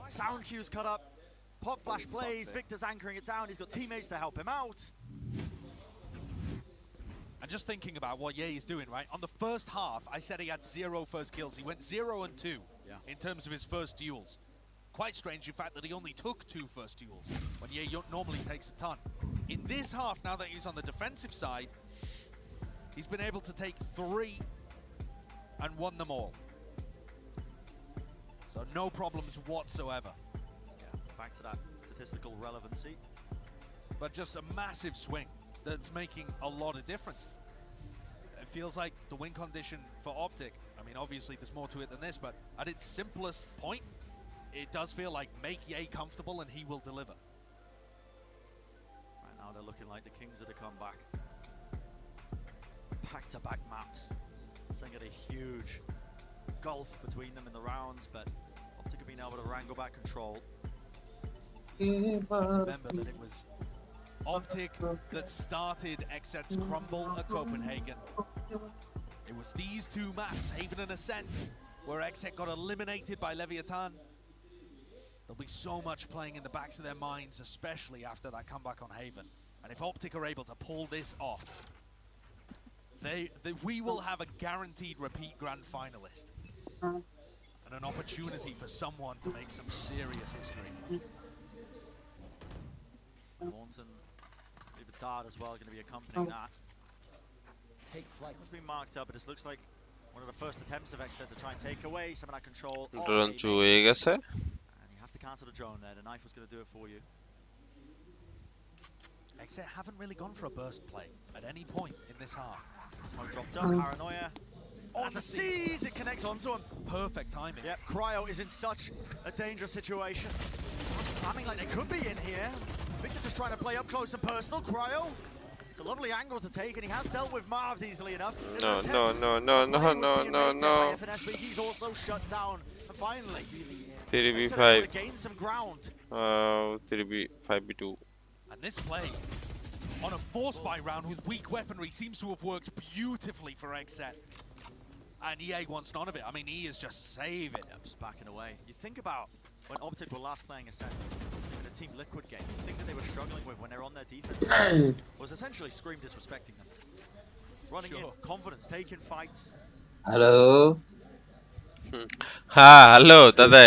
sound cues cut up, pop flash plays, Victor's anchoring it down, he's got teammates to help him out. And just thinking about what Ye is doing, right? On the first half, I said he had 0 first kills. He went 0 and 2 in terms of his first duels. Quite strange, in fact, that he only took 2 first duels, when Ye normally takes a ton. In this half, now that he's on the defensive side, he's been able to take 3 and won them all. So no problems whatsoever. Yeah, back to that statistical relevancy. But just a massive swing that's making a lot of difference. It feels like the win condition for Optic, I mean, obviously there's more to it than this, but at its simplest point, it does feel like make Ye comfortable and he will deliver. Right now they're looking like the kings of the comeback. Back-to-back maps. Setting a huge gulf between them in the rounds, but Optic have been able to wrangle back control. Remember that it was Optic that started Xset's crumble at Copenhagen. It was these 2 maps, Haven and Ascent, where Xset got eliminated by Leviathan. There'll be so much playing in the backs of their minds, especially after that comeback on Haven. And if Optic are able to pull this off, we will have a guaranteed repeat grand finalist. And an opportunity for someone to make some serious history. Morton, maybe Dart as well, going to be accompanying that. Take flight. It's been marked up, but it looks like one of the first attempts of Xset to try and take away some of that control. Drone চুয়ে গেছে And you have to cancel the drone there. The knife was going to do it for you. Xset haven't really gone for a burst play at any point in this half. Smoke dropped up, Paranoia. As a seize, it connects onto him. Perfect timing. Yep, Cryo is in such a dangerous situation. Slamming like they could be in here. Victor just trying to play up close and personal. Cryo, it's a lovely angle to take, and he has dealt with Marv easily enough. No. But he's also shut down. And finally, 3v5. gain some ground. 3v5v2. And this play on a force buy round with weak weaponry seems to have worked beautifully for Xset. And EA wants none of it. I mean, he is just saving. Yeah, just backing away. You think about when Optic were last playing a set in a Team Liquid game, the thing that they were struggling with when they were on their defense was essentially Scream disrespecting them. Running in, confidence, taking fights. Hello. Ha, hello, দাদা।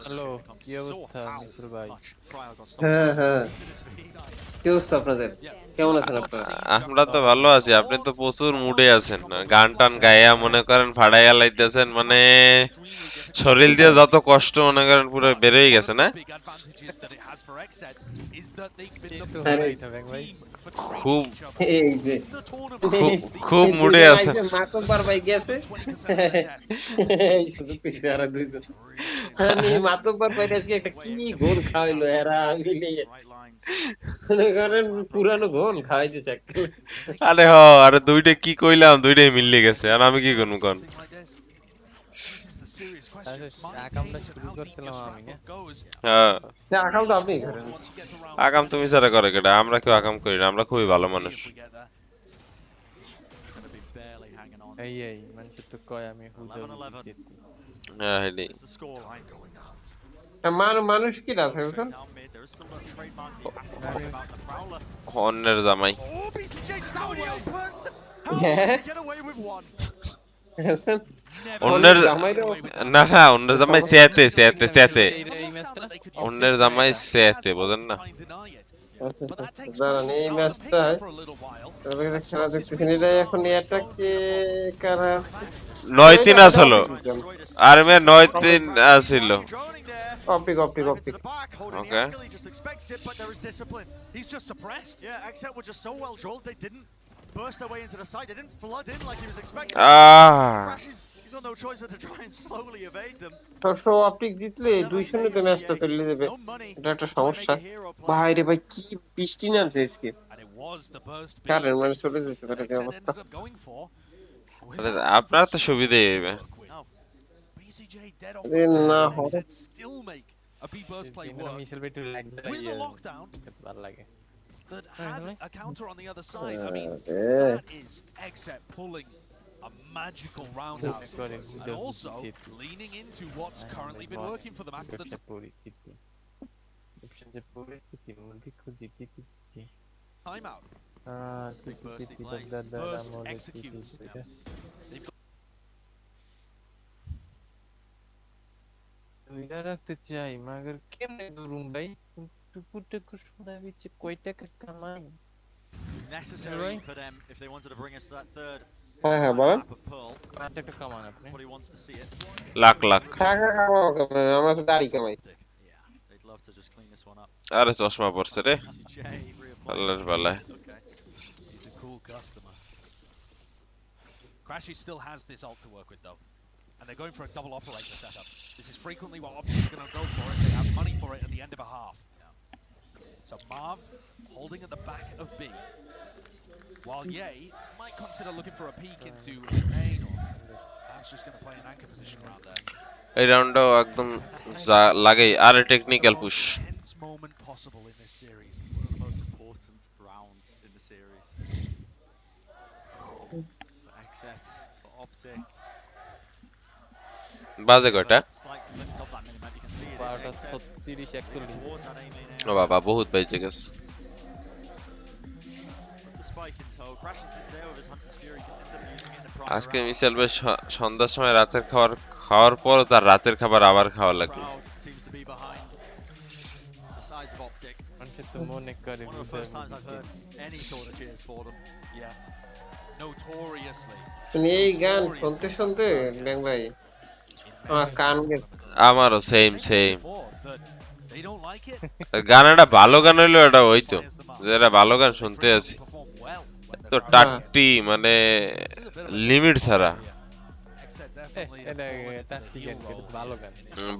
Hello, কি অবস্থা মিসুল ভাই? হ্যাঁ কি অবস্থা আপনাদের? কেমন আছেন আপনারা? আমরা তো ভালো আছি, আপনি তো প্রচুর মুডে আছেন, গান টান গায়া মনে করেন ফাড়াইয়া লাইতেছেন, মানে শরীর দিয়ে যত কষ্ট মনে করেন পুরো বের হয়ে গেছে না? খুব খুব মুডে আছে। মাতব্বর ভাই গেছে এই শুধু পিছে আর দুইজন আমি মাতব্বর ভাই আজকে একটা কি গোল খাওয়াইলো এরা মিলে মনে করেন পুরানো গোল খাওয়াইতে চাক। আরে হ, আরে দুইটা কি কইলাম, দুইটাই মিলে গেছে, আর আমি কি করব কোন? আকামটা শুরু করছিলাম আমি না। হ্যাঁ আকামটা আপনি করেন। আকাম তুমি ছাড়া করে কেডা? আমরা কেউ আকাম করি না, আমরা খুবই ভালো মানুষ। এই মানুষ তো কয় আমি হুদা দিচ্ছি। হ্যাঁ হেডি মানুষ কি আছে বুঝছেন? অন্যের জামাই। অন্যের না না, অন্যের জামাই সেতে সেতে সেতে, অন্যের জামাই সেতে, বুঝেন না? দাঁড়ান এই ম্যাচটা খেলা দেখতেছেন, এটা এখন অ্যাটাক কারা 9-3 আসলো, আর্মে 9-3 আসিল। Optic. Okay. Just expects it, but there is discipline. He's just suppressed. Yeah, Exet were just so well drilled they didn't burst their way into the side. They didn't flood in like he was expecting. He's got no choice but to try and slowly evade them. So Optic জিতলে 2-0 তে ম্যাচটা চলে যাবে। এটা একটা সমস্যা। ভাই রে ভাই কি বৃষ্টি নামছে আজকে। কারণ মানে চলে যেতে পারে এই অবস্থা। আপনার তো সুবিধা হইবে। না হবে। মিসেল ভাই একটু লাইক ভালো লাগে। That had a counter on the other side. I mean, that is Exet pulling a magical round out, and also leaning into what's currently been working for them after the timeout. Firstly plays, first executes. রাখতে চাই মাগর কেমনে দুরুম ভাই টুকুটুকু সোনা বিচে কয় টাকা কামাই Necessary for them if they wanted to bring us to that third. হ্যাঁ বলেন কয় টাকা কামান আপনি? Everybody wants to see it. Lakh টাকা কামাও, আমরা তো দাড়ি কামাই। They'd love to just clean this one up. আরে চশমা পড়ছে রে, আল্লাহর বালা। He's a cool customer. Crashy still has this ult to work with though, and they're going for a double operator setup. This is frequently what Optic are going to go for if they have money for it at the end of a half. So Marv holding at the back of B, while Ye might consider looking for a peek into main, or perhaps just going to play an anchor position around there. এই রাউন্ডও একদম লাগেই আর technical push. Tense moment possible in this series. One of the most important rounds in the series. For Exet, for Optic. বাজে কয়টা? Slight glimpse of that minimap. You can see it. 12:30 ও বাবা বহুত বেজে গেছে। The spike in tow crashes this there with his Hunter's Fury. Can end up using it in the proper আজকে মিশেল ভাই সন্ধ্যার সময় রাতের খাওয়ার পর তার রাতের খাবার আবার খাওয়া লাগবে। seems to be behind the sides of Optic. মানুষের তো মনে করে One of the first times I've heard any sort of cheers for them. Yeah. Notoriously. এই গান শুনতে শুনতে ব্যাং ভাই আমার কান গেছে। আমারও সেম গানটা ভালো গান হইলো এটা হইতো, যেটা ভালো গান শুনতে আছি তো টাট্টি মানে লিমিট ছাড়া। এটা টাট্টি গান কিন্তু ভালো গান,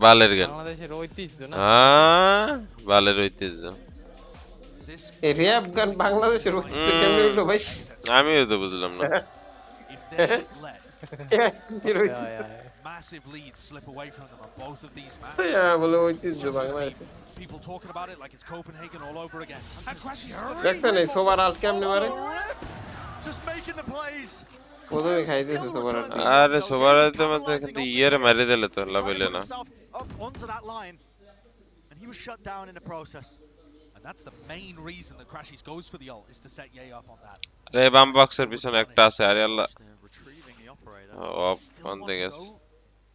বালের গান, বাংলাদেশের ঐতিহ্য না? হ্যাঁ বালের ঐতিহ্য। এই র‍্যাপ গান বাংলাদেশের ঐতিহ্য কেমনে হইলো ভাই? আমিও তো বুঝলাম না। Massive leads slip away from them on both of these maps. Yeah, বলে ঐতিহ্য Bangladesh. People talking about it like it's Copenhagen all over again. দেখছেন এই সবার আল কেমনে মারে? Just making the plays. প্রথমে খাইতেছে সবার আরে সবার মধ্যে কিন্তু ইয়েরে মেরে দিলে তো লাভ হইলে না Up onto that line, and he was shut down in the process. And that's the main reason that Crashies goes for the ult, is to set Ye up on that. আরে বাম বক্সের পিছনে একটা আছে আরে আল্লাহ Retrieving the operator. Of on থেকে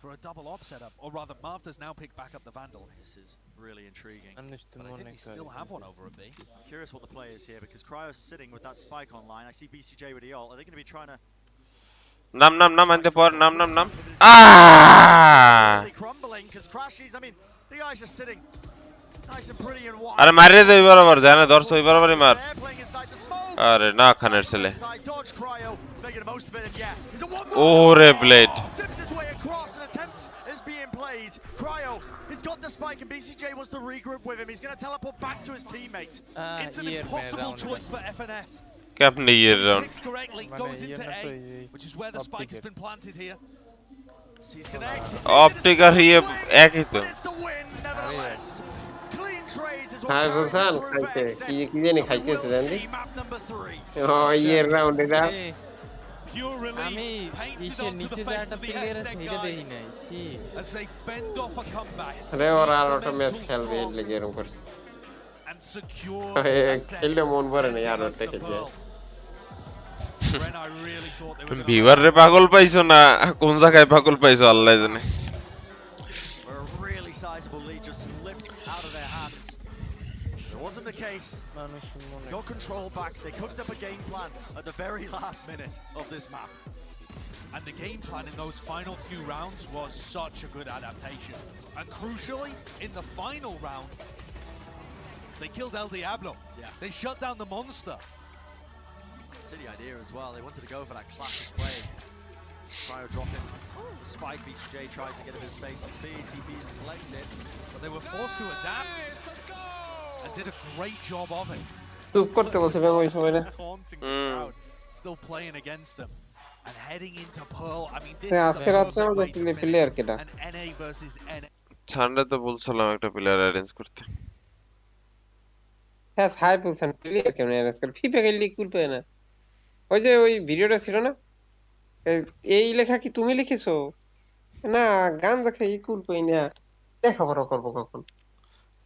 For a double op setup, or rather, Marv does now pick back up the Vandal. This is really intriguing. But I think they still have one over a B. I'm curious what the play is here because Cryo's sitting with that spike online. I see BCJ with the ult. Are they going to be trying to? নাম আনতে পর নাম Really crumbling because Crashies. I mean, the guy's just sitting nice and pretty and wide. আরে মারিয়ে দে বরাবর জানা দর্শ বরাবরই মার আরে না খানের ছেলে Dodge Cryo making the most of it, and yeah, he's a one. ওরে blade Tips his way across, an attempt is being played. Cryo, he's got the spike, and BCJ wants to regroup with him. He's going to teleport back to his teammate. It's an impossible choice for FNS. Captain year round. Picks correctly, goes into A, which is where the spike has been planted here. Sees connects. Optic আর ইয়ে একই তো It's the win, nevertheless. Clean trades is হ্যাঁ what বুঝছেন খাইতে কি জানি খাইতেছে জানি ও ইয়ের রাউন্ড এটা আমি ইসের নিচে যে একটা প্লেয়ার আছে এটা দেখি নাই C as they fend off a comeback. আরে ওরা আর একটা ম্যাচ খেলবে এর লাগি এরকম করছে And secure খেললে মন ভরে না আর একটা খেলবে ভিউয়ার রে পাগল পাইছো না কোন জায়গায় পাগল পাইছো আল্লাহ জানে a really sizable lead just slipped out of their hands. It wasn't the case. Got control back. They cooked up a game plan at the very last minute of this map. And the game plan in those final few rounds was such a good adaptation. And crucially, in the final round, they killed El Diablo. Yeah. They shut down the monster. That's the idea as well. They wanted to go for that classic play. Cryo dropping. The spike, BCJ tries to get a bit of space on feed. TPs and collects it. But they were forced to adapt. And did a great job of it. চুপ করতে বলছে ব্যাং ওই সময় না Taunting the crowd, still playing against them. And heading into Pearl, I mean, this আজকে রাতে আমাদের player কেডা an NA versus NA. ঠান্ডা তো বলছিলাম একটা প্লেয়ার অ্যারেঞ্জ করতে হ্যাঁ হাই বলছেন প্লেয়ার কেমন অ্যারেঞ্জ করে ফিফা খেললে কুল পায় না ওই যে ওই ভিডিওটা ছিল না এই লেখা কি তুমি লিখেছো না গান দেখে এই কুল পাই না দেখা বড় করবো কখন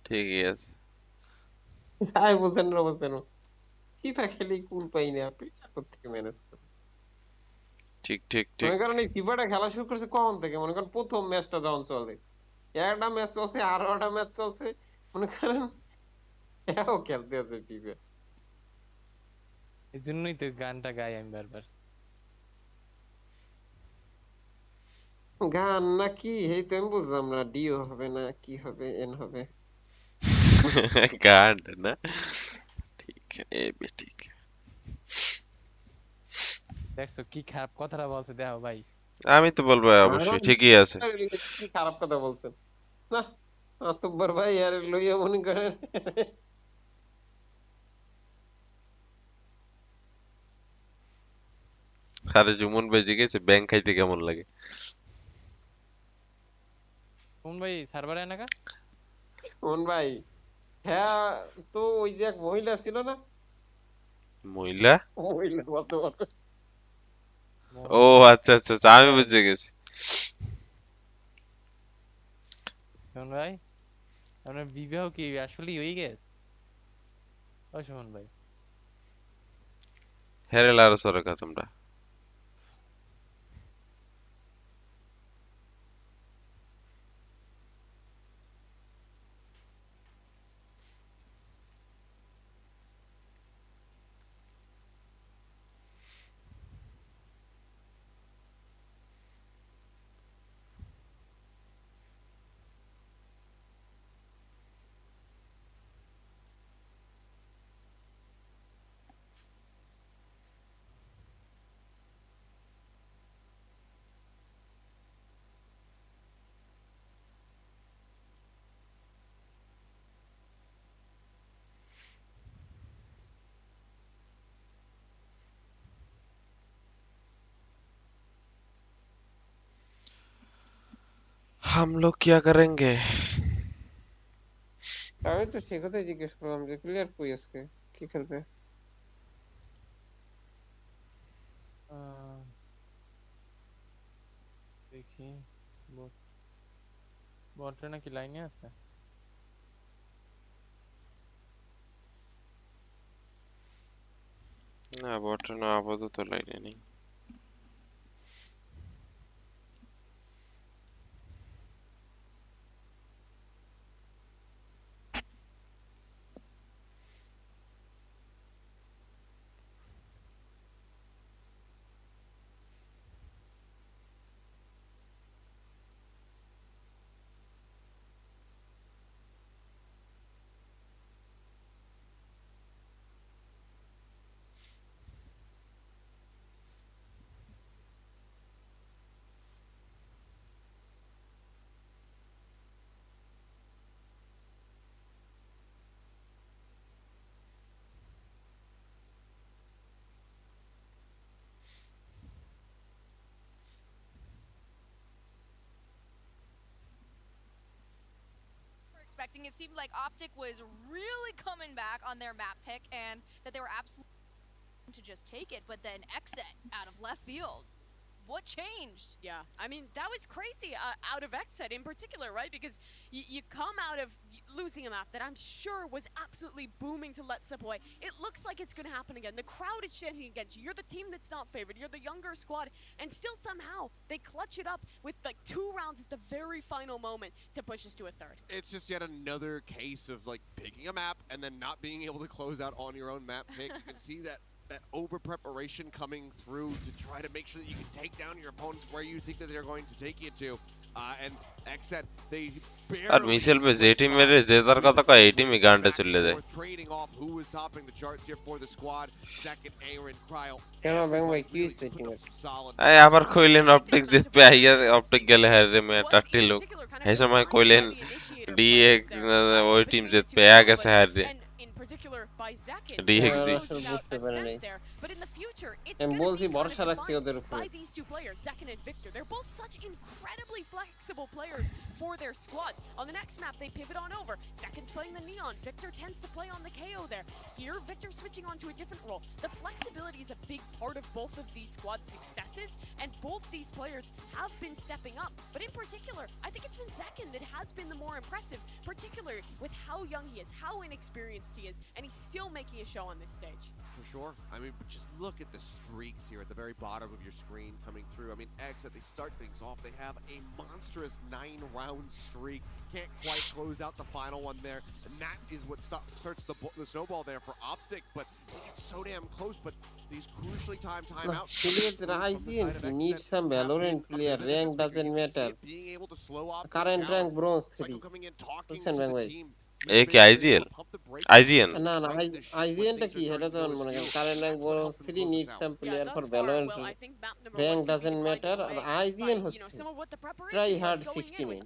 ঠিকই আছে হাই বলছেন না বলছেন ফিফা খেলে কুল পাই না প্লেয়ার কোথেকে ম্যানেজ করে ঠিক ঠিক মনে করেন এই ফিফাটা খেলা শুরু করছে কখন থেকে মনে করেন প্রথম ম্যাচটা যখন চলে একটা ম্যাচ চলছে আরো একটা ম্যাচ চলছে মনে করেন এও খেলতে আছে ফিফা এই জন্যই তো গানটা গাই আমি বারবার গান নাকি এই তো আমি বুঝলাম না ডিও হবে না কি হবে এন হবে গান না ঠিক এ বি ঠিক দেখছো কি খারাপ কথাটা বলছে দেখো ভাই আমি তো বলবো অবশ্যই ঠিকই আছে কি খারাপ কথা বলছেন না আতব্বর ভাই আর লইয়া মনে করেন আরে জুমন ভাই জিজ্ঞেস ব্যাংক খাইতে কেমন লাগে কোন ভাই সার্ভারে নাকা কোন ভাই হ্যাঁ তো ওই যে এক মহিলা ছিল না মহিলা কত ও আচ্ছা আচ্ছা আমি বুঝে গেছি কোন ভাই আপনার বিবাহ কি আসলে হয়ে গেছে ও শোন ভাই হেরেলার সরকা তোমরা हम लोग क्या करेंगे আমি তো সে কথাই জিজ্ঞেস করলাম যে প্লেয়ার কই আজকে কি খেলবে দেখি বটে নাকি লাইনে আছে না বট না আপাতত লাইনে নেই Expecting. It seemed like Optic was really coming back on their map pick and that they were absolutely to just take it, but then exit out of left field. What changed? Yeah, I mean, that was crazy out of exit in particular, right? Because you come out of losing a map that I'm sure was absolutely booming to let slip away. It looks like it's going to happen again. The crowd is chanting against you. You're the team that's not favored. You're the younger squad. And still somehow they clutch it up with like 2 rounds at the very final moment to push us to a third. It's just yet another case of like picking a map and then not being able to close out on your own map pick. You can see that over preparation coming through to try to make sure that you can take down your opponents where you think that they're going to take you to. And Xset, they আর মিশেল পে যে team মেরে জেতার কথা কয় এই টিমই গানটা চলে যায় trading off who was topping the charts here for the squad. Second, Aaron, Cryo. কেন ব্যাং ভাই কি হইছে টিমের এই আবার কইলেন অপটিক জিতবে আইয়া অপটিক গেলে হারে মে টাটি লোক এই সময় কইলেন DX ওই টিম জিতবে আগে গেছে হারে by Zekin. DXG. But in the future, it's going to be defined by these two players, Zekin and Victor. They're both such incredibly flexible players for their squads. On the next map, they pivot on over. Zekin's playing the Neon. Victor tends to play on the KO there. Here, Victor's switching on to a different role. The flexibility is a big part of both of these squad successes, and both these players have been stepping up. But in particular, I think it's been Zekin that has been the more impressive, particularly with how young he is, how inexperienced he is, and he's still making a show on this stage. For sure. I mean, just look at the streaks here at the very bottom of your screen coming through. I mean, Xset, they start things off. They have a monstrous 9-round streak. Can't quite close out the final one there. And that is what starts the snowball there for Optic. But they get so damn close. But these crucially timed timeouts. Need some Valorant player. Rank doesn't matter. Being able to slow Optic current down. rank bronze 3. Psycho coming in, talking to the team. এ কি IGL IGN না না IGN টা কি এটা তো মনে করেন current rank বরং 3 need some player for Valorant rank doesn't matter আর আইজিএন হচ্ছে ট্রাই হার্ড 60 মিনিট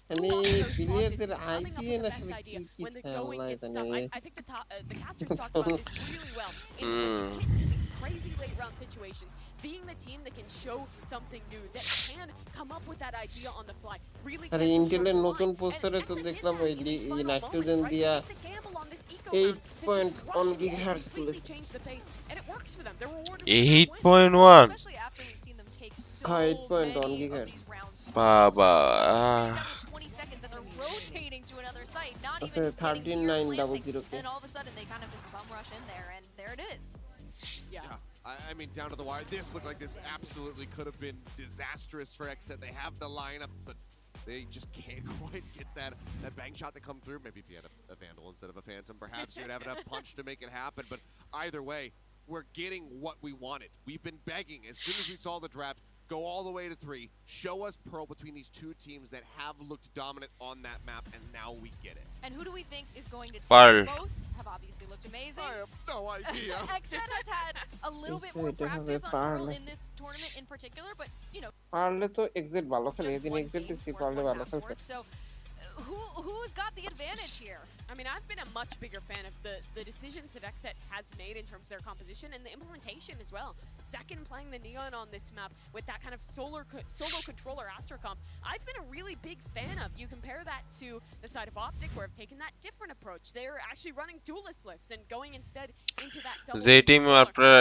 মানে প্লেয়ারদের আইজিএন আসলে কি খেলা জানি crazy late round situations, being the team that can show something new, that can come up with that idea on the fly, really আরে ইন্টেলের নতুন পোস্টারে তো দেখলাম এই নাইট্রোজেন দিয়া 8.1 GHz 8.1 8.1 GHz বাবা rotating to another site, not even 13900 and all of a sudden they kind of just bum rush in there and there it is. Yeah, I mean, down to the wire. This looked like this absolutely could have been disastrous for Xset. They have the lineup, but they just can't quite get that bang shot to come through. Maybe if you had a Vandal instead of a Phantom, perhaps you'd have enough punch to make it happen. But either way, we're getting what we wanted. We've been begging as soon as we saw the draft. Go all the way to 3. Show us Pearl between these two teams that have looked dominant on that map, and now we get it. And who do we think is going to take Pearl. both? Have obviously looked amazing. I have no idea. Xset has had a little bit more practice on Pearl in this tournament in particular, but you know. পারলে তো exit ভালো খেলে এদিন exit দেখছি পারলে ভালো খেলছে So who's got the advantage here? I mean, I've been a much bigger fan of the decisions that XSET has made in terms of their composition and the implementation as well. Second, playing the Neon on this map with that kind of solo controller Astrocomp, I've been a really big fan of. You compare that to the side of Optic, where I've taken that different approach. They're actually running duelist list and going instead into that double. যে team আপনার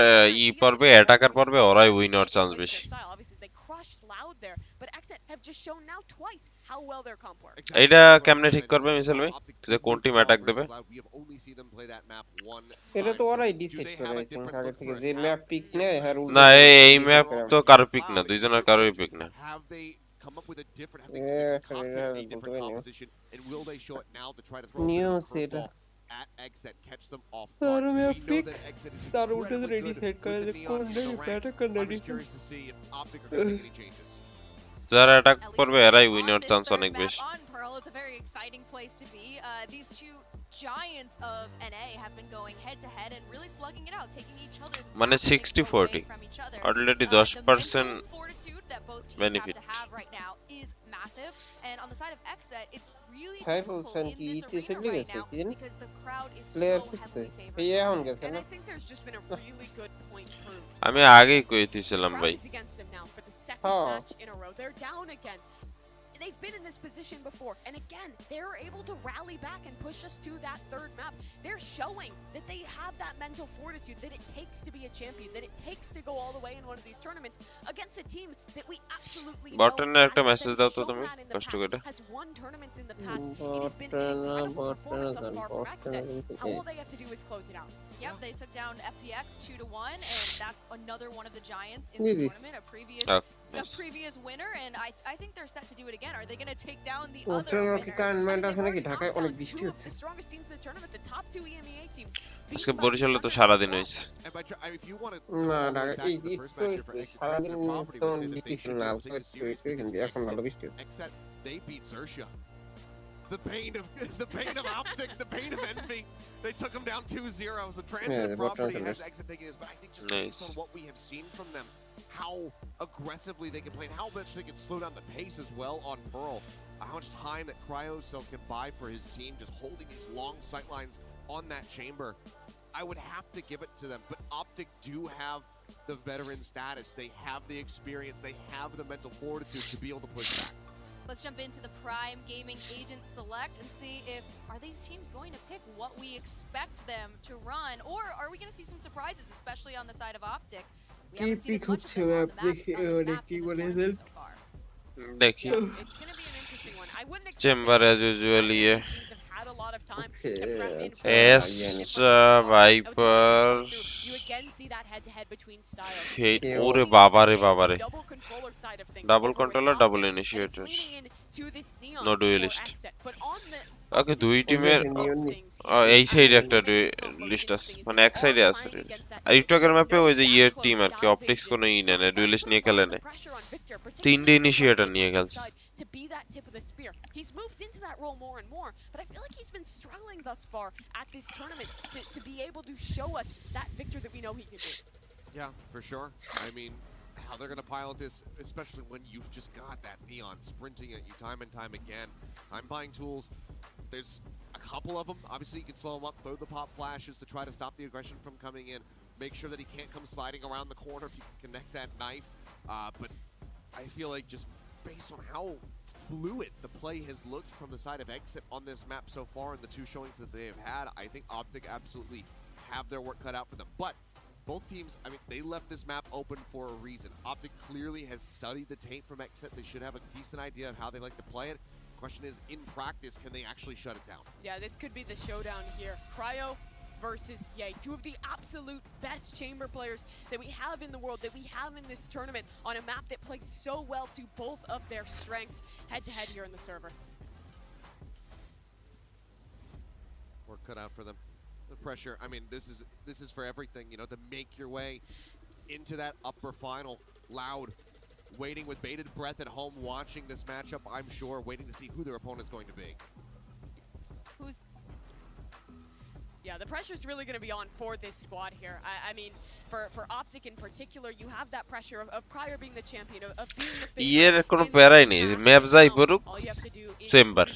ই পর্বে attacker পর্বে ওরাই winner chance বেশি Obviously, they crushed Loud there, but XSET have just shown now twice how well their comp works. এইটা কেমনে ঠিক করবে মিশেল ভাই যে কোন টিম অ্যাটাক দেবে এটা তো ওরাই ডিসাইড করে আই থিং আগে থেকে যে ম্যাপ পিক নেয় আর না এই ম্যাপ তো কারো পিক না দুইজনের কারোই পিক না come up with a different have they concocted a different composition and will they show it now to try to throw a ball at exit catch them off guard? We know that exit is incredibly good with the neon in the ranks. I'm just curious to see if Optic are going to make any changes. যারা attack করবে এরাই winner chance অনেক বেশি On Pearl, it's a very exciting place to be. These two giants of NA have been going head to head and really slugging it out, taking each other's মানে 60-40 already 10% benefit to have right now is massive, and on the side of XSET it's really 5% difficult in this arena right now because the crowd is so player heavily favored. And I think there's just been a really good point proved. আমি আগেই কইতেছিলাম ভাই Against them now for the second match in a row. They're down again. They've been in this position before, and again, they're able to rally back and push us to that third map. They're showing that they have that mental fortitude, that it takes to be a champion, that it takes to go all the way in one of these tournaments against a team that we absolutely know has won tournaments in the past. It has been an incredible performance thus far from XSET. All they have to do is close it out. Yep, they took down FPX 2-1, and that's another one of the giants in the tournament, a previous winner, and I think they're set to do it again. Are they going to take down the other the strongest teams in the tournament, the top two EMEA teams? আজকে বরিশালে তো সারা দিন হইছে না না এই সারা দিন তো ডিসিশন না হইছে কিন্তু এখন ভালো বৃষ্টি they beat Xerxia. The pain of Optic, the pain of Envy. They took him down 2-0. So Transit Property has exit taking this, but I think just based on what we have seen from them, how aggressively they can play and how much they can slow down the pace as well on Pearl. How much time that Cryocells can buy for his team, just holding these long sight lines on that chamber. I would have to give it to them, but Optic do have the veteran status. They have the experience. They have the mental fortitude to be able to push back. Let's jump into the Prime Gaming Agent Select and see if are these teams going to pick what we expect them to run, or are we going to see some surprises, especially on the side of Optic? We haven't seen as much of them on the map in this tournament so far. দেখি It's going to be an interesting one. I wouldn't expect chamber as usually teams have had a lot of time to prep in for VIPERX you again see that head to head between styles. ওরে বাবারে বাবারে Double controller side of things. Double controller double initiator no duelist okay দুই টিমের এই সাইডে একটা list আছে মানে এক সাইডে আছে আর ইটকের ম্যাপে ওই যে ইয়ের টিম আর কি অপটিক্স কোনো ই নেয় না ডুয়েলিস্ট নিয়ে খেলে না তিনটে ইনিশিয়েটর নিয়ে খেলছে to be that tip of the spear. He's moved into that role more and more, but I feel like he's been struggling thus far at this tournament to be able to show us that Victor that we know he can do. Yeah, for sure. I mean, how they're going to pilot this, especially when you've just got that Neon sprinting at you time and time again. I'm buying tools. There's a couple of them. Obviously, you can slow him up, throw the pop flashes to try to stop the aggression from coming in. Make sure that he can't come sliding around the corner if you can connect that knife. But I feel like just based on how fluid the play has looked from the side of Exit on this map so far in the two showings that they have had, I think Optic absolutely have their work cut out for them. But both teams, I mean, they left this map open for a reason. Optic clearly has studied the tape from Exit. They should have a decent idea of how they like to play it. The question is, in practice, can they actually shut it down? Yeah, this could be the showdown here. Cryo versus Ye, two of the absolute best chamber players that we have in the world, that we have in this tournament, on a map that plays so well to both of their strengths, head to head here in the server. Work cut out for them. The pressure, I mean, this is for everything, you know, to make your way into that upper final. Loud, waiting with bated breath at home, watching this matchup, I'm sure, waiting to see who their opponent's going to be. Yeah, the pressure's really going to be on for this squad here. I mean, for Optic in particular, you have that pressure of prior being the champion, of being the favorite. কোনো প্যারাই নেই map যাই পড়ুক chamber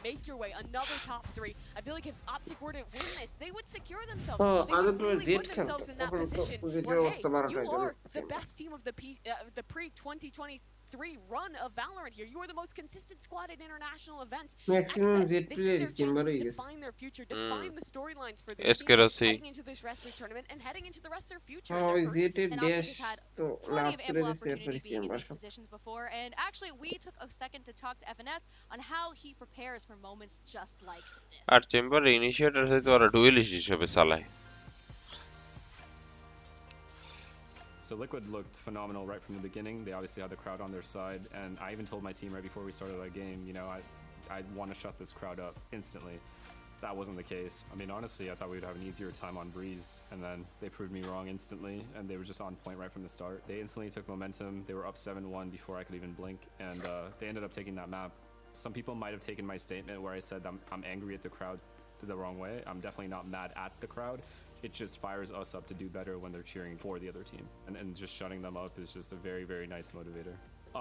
make your way another top 3. I feel like if Optic were to win this, they would secure themselves. Oh, They would other really put themselves in that position where, hey, you are the best team of the pre-2023 run of Valorant here. You are the most consistent squad at international events. Maximum Z This is their chance to define their future, define the storylines for this team heading into this wrestling tournament and heading into the rest of their future. How is it And Optic has dash had to plenty of ample last opportunity being in these positions before, and actually we took a second to talk to FNS on how he prepares for moments just like this. আর Chamber initiator সাথে ওরা duellist হিসেবে চালায় So Liquid looked phenomenal right from the beginning. They obviously had the crowd on their side, and I even told my team right before we started that game, you know, I want to shut this crowd up instantly. That wasn't the case. I mean, honestly, I thought we would have an easier time on Breeze, and then they proved me wrong instantly, and they were just on point right from the start. They instantly took momentum. They were up 7-1 before I could even blink, and they ended up taking that map. Some people might have taken my statement where I said I'm angry at the crowd the wrong way. I'm definitely not mad at the crowd. It just fires us up to do better when they're cheering for the other team. And just shutting them up is just a very, very nice motivator.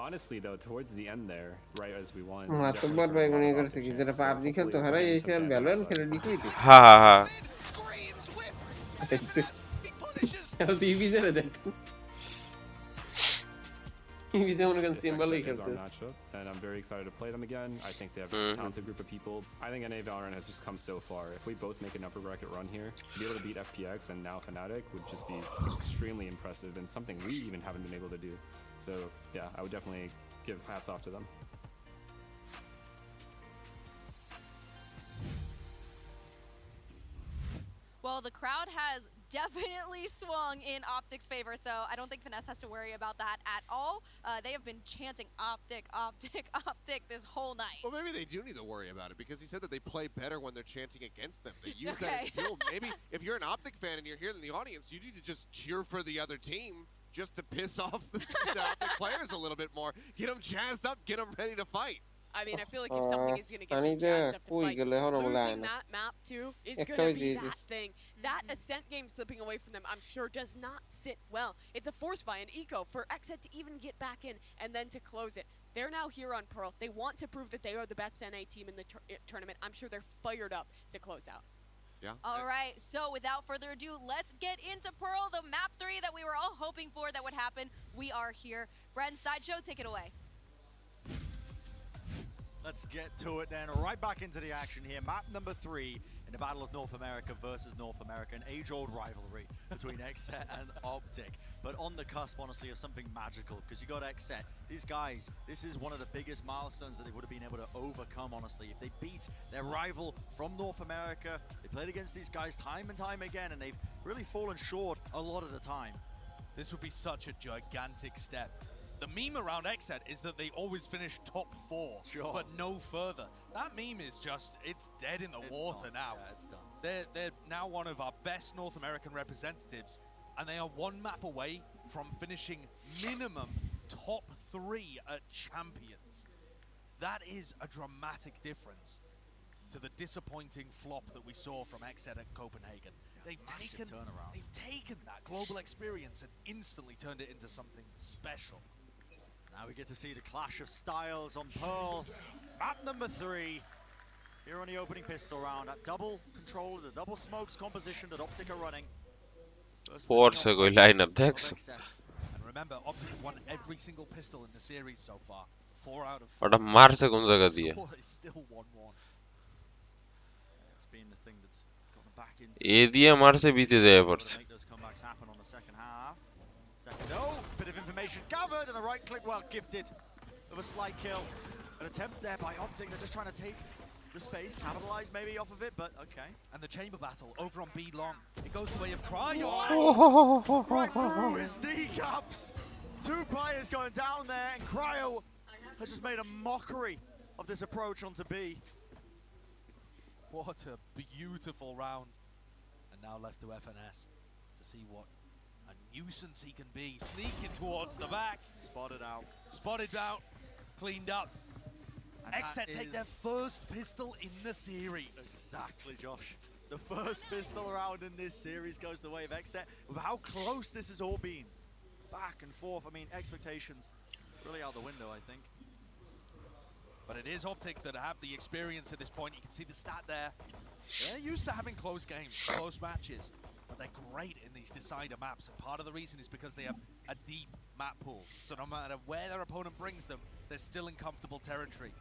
Honestly, though, towards the end there, right as we won, He's the only one is our matchup, and I'm very excited to play them again. I think they have a talented group of people. I think NA Valorant has just come so far. If we both make an upper bracket run here, to be able to beat FPX and now Fnatic would just be extremely impressive and something we even haven't been able to do. So yeah, I would definitely give hats off to them. Well, the crowd has definitely swung in Optic's favor, so I don't think Finesse has to worry about that at all. They have been chanting Optic, Optic, Optic this whole night. Well, maybe they do need to worry about it, because he said that they play better when they're chanting against them. They use that as fuel. Maybe if you're an Optic fan and you're here in the audience, you need to just cheer for the other team just to piss off the Optic players a little bit more. Get them jazzed up, get them ready to fight. I mean, I feel like if something is going to get them jazzed up to fight, losing that map too is going to be that thing. That Ascent game slipping away from them, I'm sure, does not sit well. It's a force buy, an eco for Exet to even get back in and then to close it. They're now here on Pearl. They want to prove that they are the best NA team in the tournament. I'm sure they're fired up to close out. Yeah. All right, so without further ado, let's get into Pearl, the map 3 that we were all hoping for that would happen. We are here. Bren, Sideshow, take it away. Let's get to it then. Right back into the action here. Map number 3 in the Battle of North America versus North America. An age-old rivalry between Xset and Optic. But on the cusp, honestly, of something magical, because you got Xset. These guys, this is one of the biggest milestones that they would have been able to overcome, honestly. If they beat their rival from North America, they played against these guys time and time again, and they've really fallen short a lot of the time. This would be such a gigantic step. The meme around Xset is that they always finish top 4, but no further. That meme is just, it's dead in the water now. Yeah, it's done. They're now one of our best North American representatives, and they are one map away from finishing minimum top 3 at Champions. That is a dramatic difference to the disappointing flop that we saw from Xset at Copenhagen. They've taken that global experience and instantly turned it into something special. Now we get to see the clash of styles on Pearl. Map number 3. Here on the opening pistol round at double control, the double smokes composition that Optic are running. Forse coi lineup দেখছো And remember, Optic have won every single pistol in the series so far. 4 out of 4. ওটা মারছে কোন জায়গা দিয়ে It's still 1-1. It's been the thing that's gotten back into এ দিয়ে মারছে বিতে যায় পড়ছে make those comebacks happen on the second half. Bit of information gathered and a right click, well gifted of a slight kill. An attempt there by Optic. They're just trying to take the space, capitalize maybe off of it, but okay. And the chamber battle over on B long. It goes the way of Cryo. Right through his kneecaps. 2 players going down there, and Cryo has just made a mockery of this approach onto B. What a beautiful round. And now left to FNS to see what a nuisance he can be. Sneaking towards the back. Spotted out. Spotted out. Cleaned up. Xset take their first pistol in the series. Exactly, Josh. The first pistol round in this series goes the way of Xset. With how close this has all been. Back and forth. I mean, expectations really out the window, I think. But it is Optic that have the experience at this point. You can see the stat there. They're used to having close games, close matches, but they're great in these decider maps. And part of the reason is because they have a deep map pool. So no matter where their opponent brings them, they're still in comfortable territory.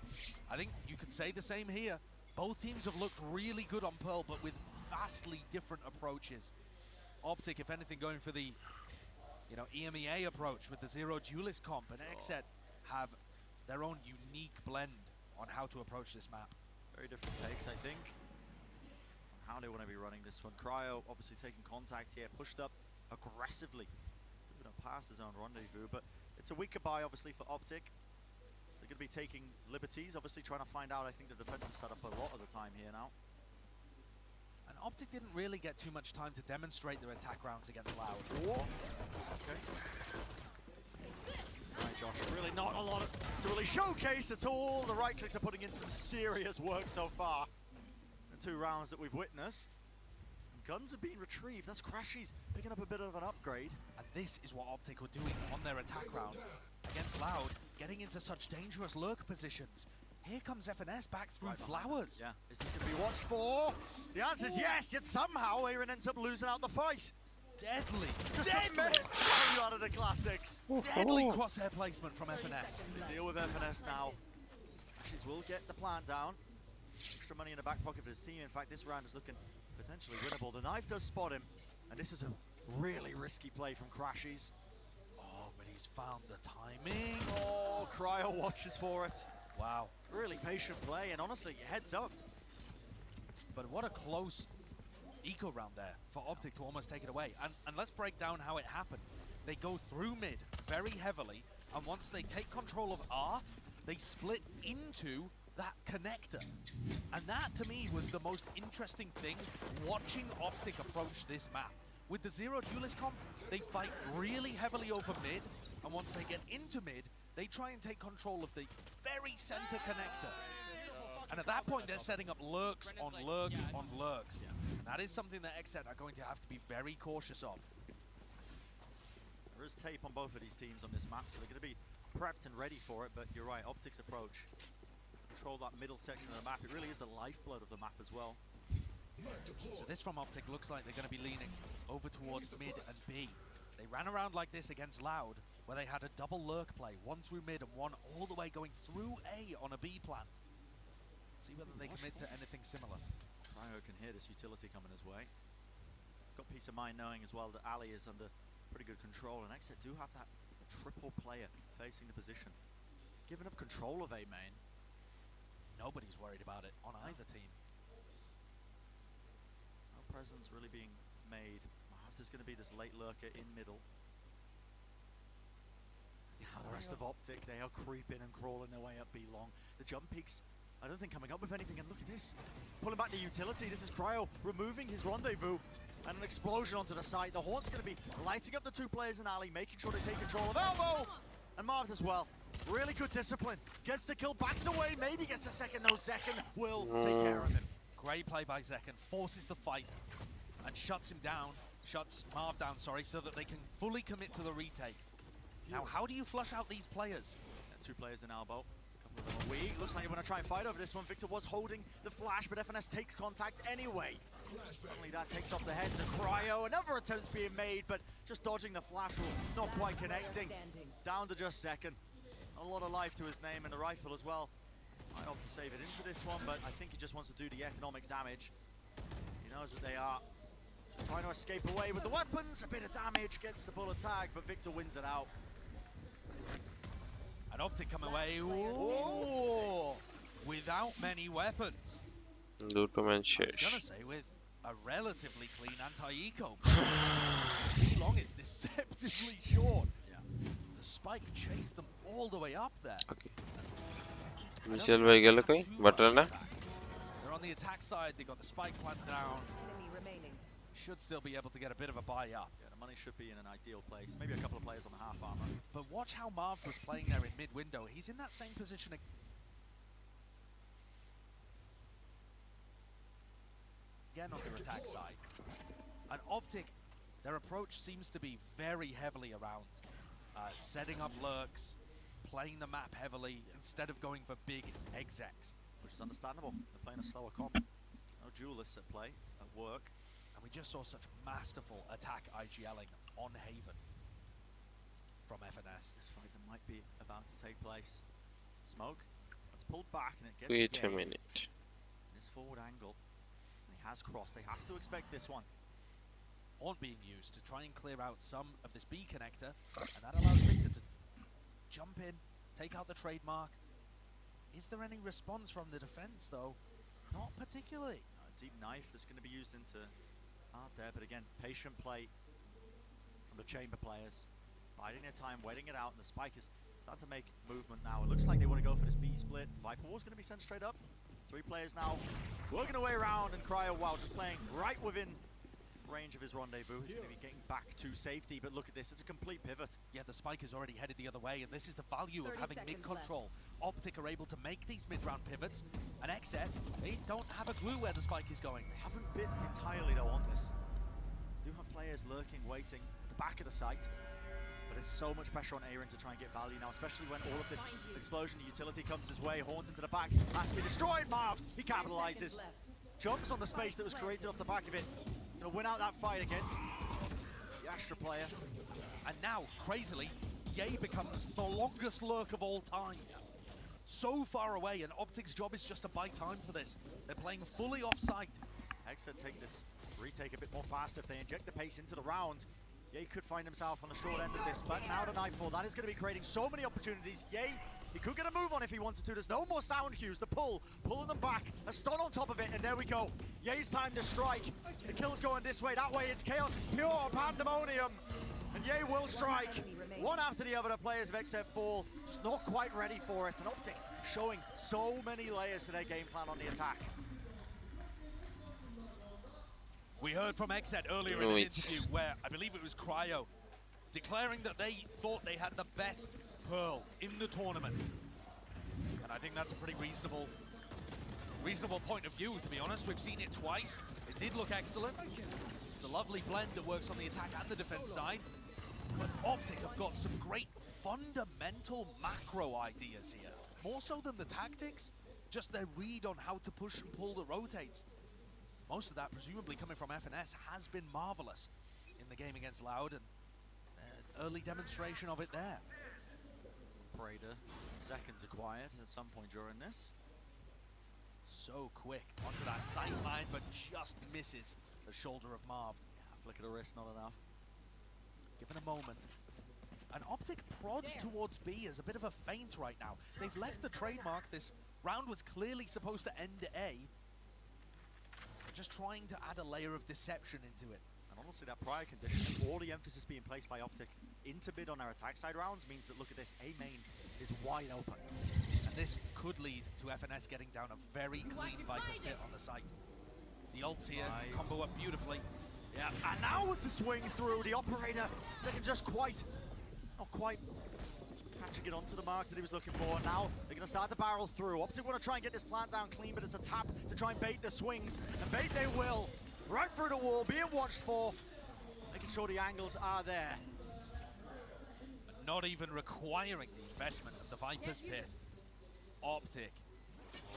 I think you could say the same here. Both teams have looked really good on Pearl, but with vastly different approaches. Optic, if anything, going for the EMEA approach with the zero duelist comp, and XZ have their own unique blend on how to approach this map. Very different takes, I think, on how they want to be running this one. Cryo obviously taking contact here, pushed up aggressively, moving up past his own rendezvous, but it's a weaker buy obviously for Optic. They're going to be taking liberties, obviously trying to find out, I think, the defensive setup a lot of the time here now. And Optic didn't really get too much time to demonstrate their attack rounds against Loud. Whoa. Okay. Right, Josh, really not a lot to really showcase at all. The right clicks are putting in some serious work so far. The 2 rounds that we've witnessed. And guns are being retrieved. That's Crashies picking up a bit of an upgrade. And this is what Optic were doing on their attack round against Loud, getting into such dangerous lurk positions. Here comes FNS back through flowers. Yeah, is this going to be watched for? The answer is yes, yet somehow Aaron ends up losing out the fight. Deadly. Just a minute to you out of the classics. Deadly crosshair placement from FNS. They deal with FNS now. Ashes will get the plan down. Extra money in the back pocket of his team. In fact, this round is looking potentially winnable. The knife does spot him, and this is a really risky play from Crashies. Oh, but he's found the timing. Oh, Cryo watches for it. Wow. Really patient play, and honestly, heads up. But what a close eco round there for Optic to almost take it away. And let's break down how it happened. They go through mid very heavily, and once they take control of Art, they split into that connector. And that, to me, was the most interesting thing, watching Optic approach this map. With the zero duelist comp, they fight really heavily over mid, and once they get into mid, they try and take control of the very center connector. And at that point, they're setting up lurks on lurks on lurks. And that is something that XZ are going to have to be very cautious of. There is tape on both of these teams on this map, so they're going to be prepped and ready for it, but you're right, Optic's approach. Control that middle section of the map. It really is the lifeblood of the map as well. So this from Optic looks like they're going to be leaning over towards mid and B. They ran around like this against Loud, where they had a double lurk play, one through mid and one all the way going through A on a B plant. See whether they commit to anything similar. Cryo can hear this utility coming his way. He's got peace of mind knowing as well that Ali is under pretty good control, and XZ do have that triple player facing the position. Giving up control of A main. Nobody's worried about it on either team. No presence really being made. There's going to be this late lurker in middle. Now the rest of Optic, they are creeping and crawling their way up B long. The jump peaks, I don't think coming up with anything, and look at this. Pulling back the utility, this is Cryo removing his rendezvous, and an explosion onto the site. The Haunt's going to be lighting up the 2 players in alley, making sure they take control of Elbow, and Marv as well. Really good discipline. Gets the kill, backs away, maybe gets a second, no second, will take care of him. Great play by Zekken, forces the fight, and shuts him down. Shuts Marv down, sorry, so that they can fully commit to the retake. Now, how do you flush out these players? 2 players in elbow. A couple of them are weak. Looks like they want to try and fight over this one. Victor was holding the flash, but FNS takes contact anyway. Only that takes off the heads of Cryo. Another attempt's being made, but just dodging the flash will not quite connecting. Down to just second. A lot of life to his name, and the rifle as well. Might opt to save it into this one, but I think he just wants to do the economic damage. He knows that they are trying to escape away with the weapons. A bit of damage, gets the bullet tag, but Victor wins it out. And Optic come away without many weapons. I was gonna say with a relatively clean anti-eco. B-long is deceptively short. Yeah. The spike chased them all the way up there. Okay. Michel bhai gelo koi butter na. They're on the attack side. They got the spike plant down. Should still be able to get a bit of a buy up. Yeah, the money should be in an ideal place. Maybe a couple of players on the half armor. But watch how Marv was playing there in mid-window. He's in that same position again on their attack side. And Optic, their approach seems to be very heavily around setting up lurks, playing the map heavily instead of going for big execs. Which is understandable. They're playing a slower comp. No duelists at play, at work. And we just saw such masterful attack IGLing on Haven from FNS. This fight that might be about to take place. Smoke, that's pulled back and it gets Wait a gained. minute. This forward angle. And he has crossed. They have to expect this one. On being used to try and clear out some of this B connector, and that allows Victor to jump in, take out the trademark. Is there any response from the defense though? Not particularly. A deep knife that's going to be used into out there, but again, patient play from the chamber players. Biding their time, waiting it out, and the spike is starting to make movement now. It looks like they want to go for this B split. Viper War's going to be sent straight up. 3 players now working their way around, and Cryo, wow, just playing right within range of his rendezvous. He's going to be getting back to safety, but look at this, it's a complete pivot. Yeah, the spike is already headed the other way, and this is the value of having mid control. Optic are able to make these mid-round pivots, and XZ, they don't have a clue where the spike is going. They haven't been entirely though on this. Do have players lurking, waiting at the back of the site, but there's so much pressure on Aaron to try and get value now, especially when all of this explosion utility comes his way. Horns into the back, has to be destroyed. Marved, he capitalizes, jumps on the space that was created off the back of it. Gonna win out that fight against the Astra player. And now, crazily, Ye becomes the longest lurk of all time. So far away, and Optic's job is just to buy time for this. They're playing fully off-site. Hexa take this retake a bit more fast if they inject the pace into the round. Ye could find himself on the short end of this, but now to Nightfall, that is going to be creating so many opportunities. Ye, he could get a move on if he wanted to. There's no more sound cues. The pull, pulling them back. A stun on top of it, and there we go. Ye's time to strike. The kill's going this way, that way. It's chaos, it's pure pandemonium. And Ye will strike. One after the other, the players of XF fall. Just not quite ready for it. And Optic showing so many layers to their game plan on the attack. We heard from XZ earlier in an interview where I believe it was Cryo declaring that they thought they had the best Pearl in the tournament. And I think that's a pretty reasonable point of view, to be honest. We've seen it twice. It did look excellent. It's a lovely blend that works on the attack and the defense side. But Optic have got some great fundamental macro ideas here. More so than the tactics, just their read on how to push and pull the rotates. Most of that, presumably coming from FNS, has been marvelous in the game against Loud, and an early demonstration of it there. Prader, seconds acquired at some point during this. So quick onto that sight line, but just misses the shoulder of Marv. Yeah, flick of the wrist, not enough. Given a moment. An Optic prod towards B is a bit of a feint right now. They've left the trademark. This round was clearly supposed to end A. Just trying to add a layer of deception into it. And honestly, that prior condition, all the emphasis being placed by Optic into mid on our attack side rounds means that, look at this, A main is wide open. And this could lead to FNS getting down a very clean Viper's pit on the site. The ults here combo up beautifully. Yeah, and now with the swing through, the operator, they can just not quite catching it onto the mark that he was looking for. Now they're going to start to barrel through. Optic want to try and get this plant down clean, but it's a tap to try and bait the swings. And bait they will. Right through the wall, being watched for. Making sure the angles are there. Not even requiring the investment of the Viper's pit. Optic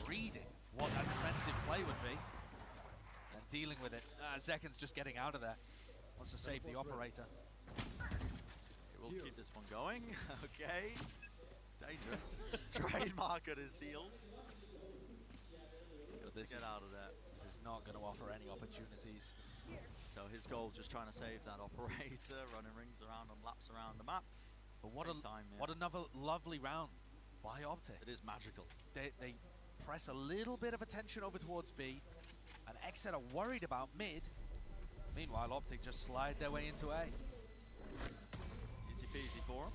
reading what that defensive play would be. And dealing with it. Zekin's just getting out of there. Wants to save the operator. We'll keep this one going. Okay. Dangerous. Trademark at his heels. Get out of there. This is not going to offer any opportunities. So his goal, just trying to save that operator, running rings around and laps around the map. But what another lovely round by Optic. It is magical. They press a little bit of attention over towards B, and XZ are worried about mid. Meanwhile, Optic just slide their way into A. Easy peasy for him.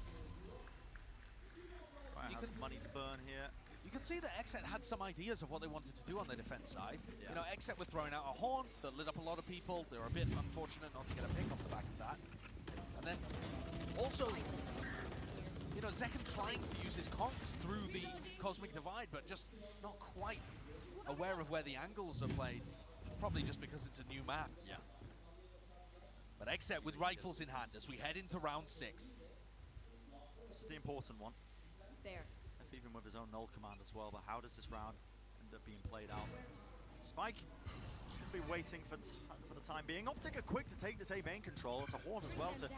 Right, has money to burn here. You can see that XZ had some ideas of what they wanted to do on the defense side. Yeah. You know, XZ were throwing out a haunt that lit up a lot of people. They were a bit unfortunate not to get a pick off the back of that. And then also, you know, Zekin trying to use his conks through the Cosmic Divide, but just not quite aware of where the angles are played. Probably just because it's a new map. Yeah. But XZ with rifles in hand as we head into round 6. This is the important one. Even with his own null command as well, but how does this round end up being played out? Spike should be waiting for the time being. Optic are quick to take this A main control. It's a Horde as well to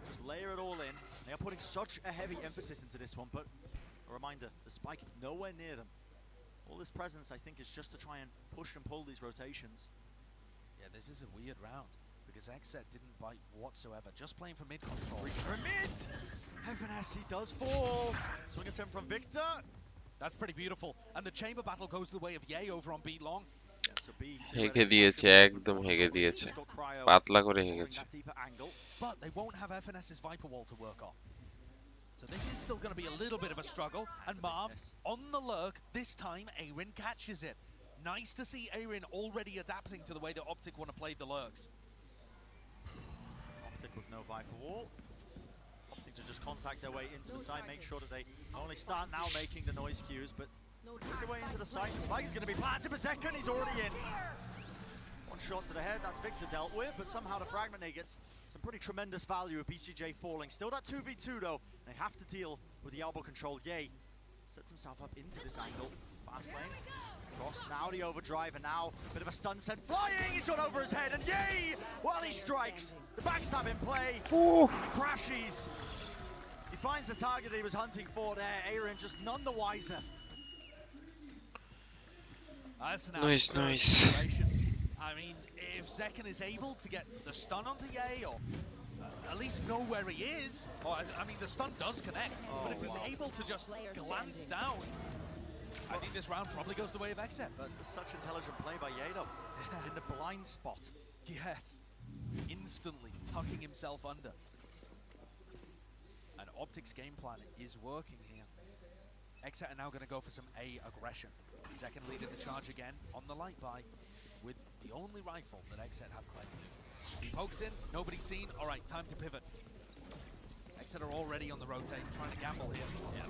just layer it all in. They are putting such a heavy emphasis into this one, but a reminder, the Spike nowhere near them. All this presence, I think, is just to try and push and pull these rotations. Yeah, this is a weird round, because XZ didn't bite whatsoever, just playing for mid control. For mid! FNSC does fall. Swing attempt from Victor. That's pretty beautiful. And the chamber battle goes the way of Ye over on B long. Yeah, so B হেগে দিয়েছে একদম হেগে দিয়েছে পাতলা করে হেগেছে But they won't have FNS's Viper wall to work off. So this is still going to be a little bit of a struggle. And Marv on the lurk. This time Arin catches it. Nice to see Arin already adapting to the way that Optic want to play the lurks. Optic with no Viper wall. Optic to just contact their way into the side, make sure that they not only start now making the noise cues, but make their way into the side. The Spike is going to be planted per second, he's already in. One shot to the head, that's Victor dealt with, but somehow the Fragment gets some pretty tremendous value with BCJ falling. Still that 2v2 though, they have to deal with the elbow control. Ye sets himself up into this angle. Fast lane. Cross now the overdrive, and now a bit of a stun sent flying. He's got over his head, and yay! While he strikes, the backstab in play. Crashes. He finds the target he was hunting for there. Arin just none the wiser. Nice. I mean, if Zekken is able to get the stun onto Ye, or at least know where he is, or, I mean, the stun does connect, but if he's able to just glance down, I think this round probably goes the way of Exet. But such intelligent play by Yedo in the blind spot. Yes, instantly tucking himself under. And Optic's game plan is working here. Exet are now going to go for some A aggression. Second leading the charge again on the light buy with the only rifle that Exet have claimed. He pokes in, nobody's seen. All right, time to pivot. Exet are already on the rotate, trying to gamble here. Yeah.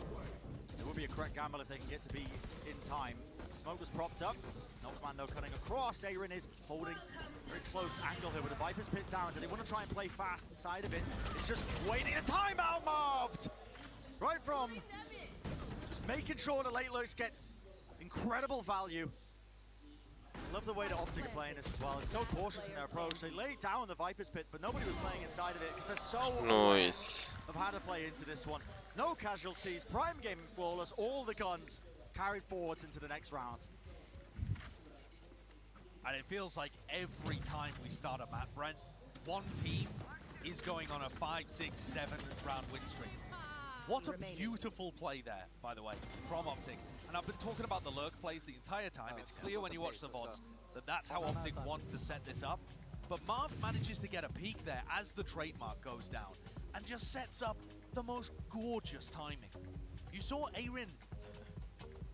It would be a correct gamble if they can get to be in time. Smoke was propped up. No commando cutting across. Arin is holding very close angle here with the Viper's pit down. Do they want to try and play fast inside of it? It's just waiting a timeout, Marved! Right from just making sure the late lurks get incredible value. I love the way that Optic are playing this as well. It's so cautious in their approach. They laid down the Viper's pit, but nobody was playing inside of it because they're so aware of how to play into this one. No casualties, prime game flawless, all the guns carried forwards into the next round. And it feels like every time we start a map, Brent, one team is going on a 5, 6, 7 round win streak. What a beautiful play there, by the way, from Optic. And I've been talking about the lurk plays the entire time. It's clear when you watch the VODs that that's how Optic wants to set this up. But Marv manages to get a peek there as the trademark goes down and just sets up the most gorgeous timing. You saw Arin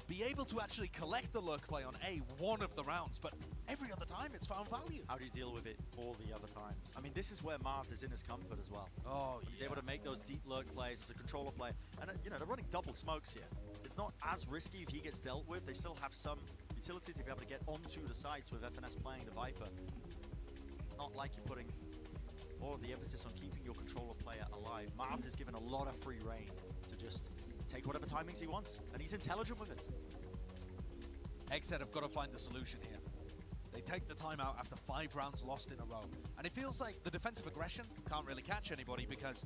be able to actually collect the lurk play on A one of the rounds, but every other time it's found value. How do you deal with it all the other times? I mean, this is where Marv is in his comfort as well. Oh, he's able to make those deep lurk plays as a controller play. And, you know, they're running double smokes here. It's not as risky if he gets dealt with. They still have some utility to be able to get onto the sites with FNS playing the Viper. It's not like you're putting more of the emphasis on keeping your controller player alive. Marv is given a lot of free reign to just take whatever timings he wants, and he's intelligent with it. Exet have got to find the solution here. They take the timeout after 5 rounds lost in a row. And it feels like the defensive aggression can't really catch anybody because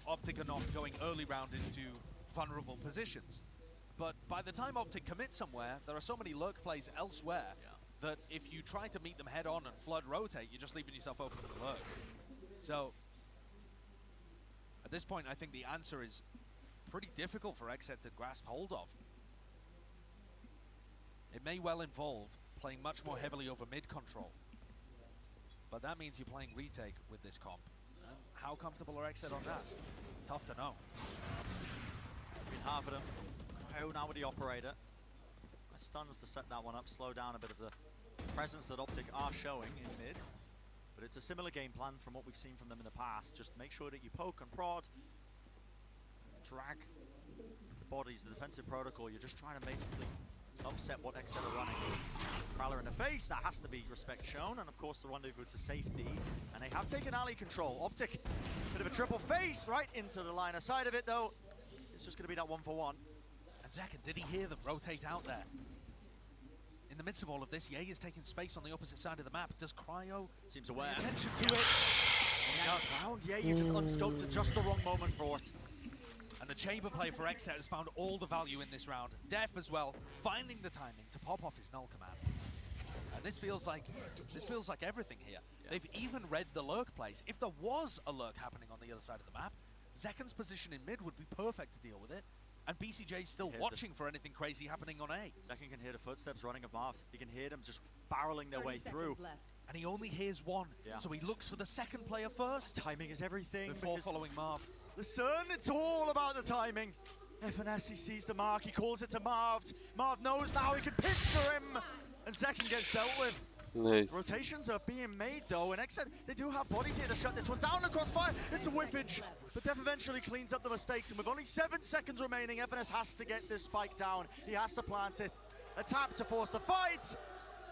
Optic are not going early round into vulnerable positions. But by the time Optic commit somewhere, there are so many lurk plays elsewhere that if you try to meet them head on and flood rotate, you're just leaving yourself open to the lurk. So, at this point, I think the answer is pretty difficult for Exet to grasp hold of. It may well involve playing much more heavily over mid control, but that means you're playing retake with this comp. And how comfortable are Exet on that? Tough to know. It's been half of them. Cryo now with the operator. Stuns to set that one up, slow down a bit of the presence that Optic are showing in mid. But it's a similar game plan from what we've seen from them in the past. Just make sure that you poke and prod, drag the bodies, the defensive protocol. You're just trying to basically upset what Exet are running. Prowler in the face, that has to be respect shown. And of course the rendezvous to safety. And they have taken alley control. Optic, bit of a triple face right into the line. Aside of it though, it's just going to be that 1-for-1. Zekan, did he hear them rotate out there? In the midst of all of this, Ye is taking space on the opposite side of the map. Does Cryo seems aware? Pay attention to it? Found. Yeah, you just unscoped at just the wrong moment for it. And the chamber play for Xset has found all the value in this round. Def as well, finding the timing to pop off his null command. And this feels like everything here. Yeah. They've even read the lurk plays. If there was a lurk happening on the other side of the map, Zekan's position in mid would be perfect to deal with it. And BCJ is still watching for anything crazy happening on A. Zekan can hear the footsteps running above. He can hear them just barreling their way through. And he only hears one, so he looks for the second player first. Timing is everything. Before following Marv. Listen, it's all about the timing. FNS, he sees the mark, he calls it to Marv. Marv knows now he can pincer him. And Zekan gets dealt with. Nice. Rotations are being made though, and Xset, they do have bodies here to shut this one down. The crossfire, it's a whiffage. But Def eventually cleans up the mistakes, and with only 7 seconds remaining, FNS has to get this spike down. He has to plant it. A tap to force the fight,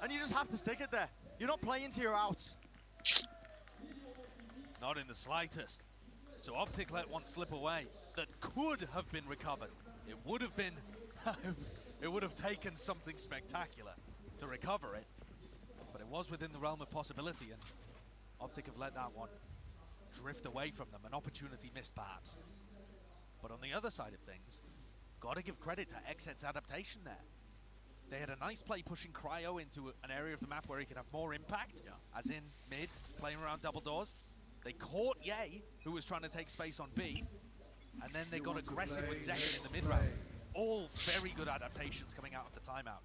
and you just have to stick it there. You're not playing to your outs. Not in the slightest. So Optic let one slip away that could have been recovered. It would have been, it would have taken something spectacular to recover it, but it was within the realm of possibility, and Optic have let that one drift away from them, an opportunity missed perhaps. But on the other side of things, gotta give credit to Xset's adaptation there. They had a nice play pushing Cryo into an area of the map where he could have more impact, as in mid, playing around double doors. They caught Ye, who was trying to take space on B, and then they got aggressive with Zekan in the mid round. All very good adaptations coming out of the timeout.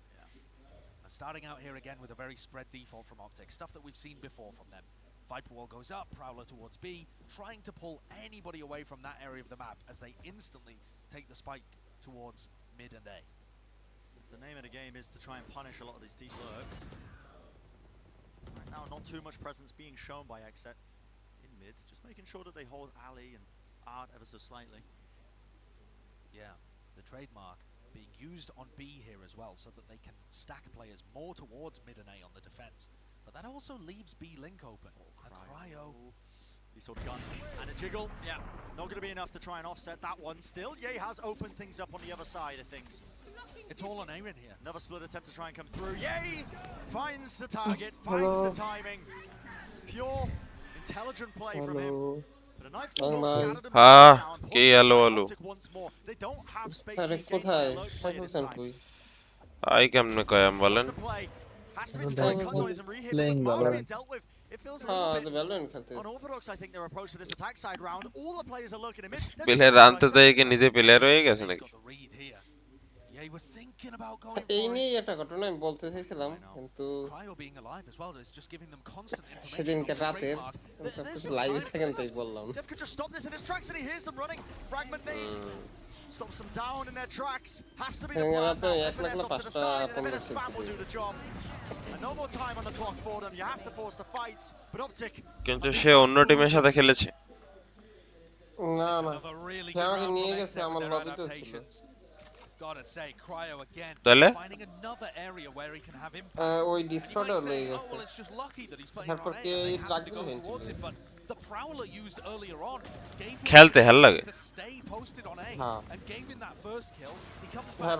And starting out here again with a very spread default from Optic, stuff that we've seen before from them. Viper wall goes up, Prowler towards B, trying to pull anybody away from that area of the map as they instantly take the spike towards mid and A. The name of the game is to try and punish a lot of these deep lurks. Right now, not too much presence being shown by Xset in mid, just making sure that they hold Ali and Art ever so slightly. Yeah, the trademark being used on B here as well, so that they can stack players more towards mid and A on the defense. But that also leaves B link open. Cryo. He saw the gun and a jiggle. Yeah, not going to be enough to try and offset that one. Still, Ye has opened things up on the other side of things. It's all on Aaron here. Another split attempt to try and come through. Ye finds the target, finds the timing. Pure, intelligent play from him. But a knife scattered him down. Optic once more. They don't have space to gain their low play this time. I কেমনে কয়াম বলেন Has to be to try and cut noise and re-hit with Marv being dealt with. It feels a little bit unorthodox, I think, their approach to this attack side round. All the players are looking at mid. Player আনতে যায় কি নিজে player হয়ে গেছে নাকি Ye was thinking about going এই নিয়ে একটা ঘটনা আমি বলতে চাইছিলাম কিন্তু Cryo being alive as well is just giving them constant information. সেদিনকে রাতে লাইভে থাকেন তাই বললাম Def could just stop this in his tracks and he hears them running. Fragment made. Stops them down in their tracks. Has to be the plan now. FNS off to the side and a bit of spam will do the job. And no more time on the clock for them. You have to force the fights. But Optic. কিন্তু সে অন্য টিমের সাথে খেলেছে না না সে আমাকে নিয়ে গেছে আমার লবিতে ছিল Gotta say, Cryo again finding another area where he can have impact. ওই ডিসকর্ডে লয়ে গেছে Well, it's just lucky that he's playing তারপর কে লাগবে but the Prowler used earlier on gave him খেলতে ভালো লাগে to stay posted on A and gave him that first kill. He comes back.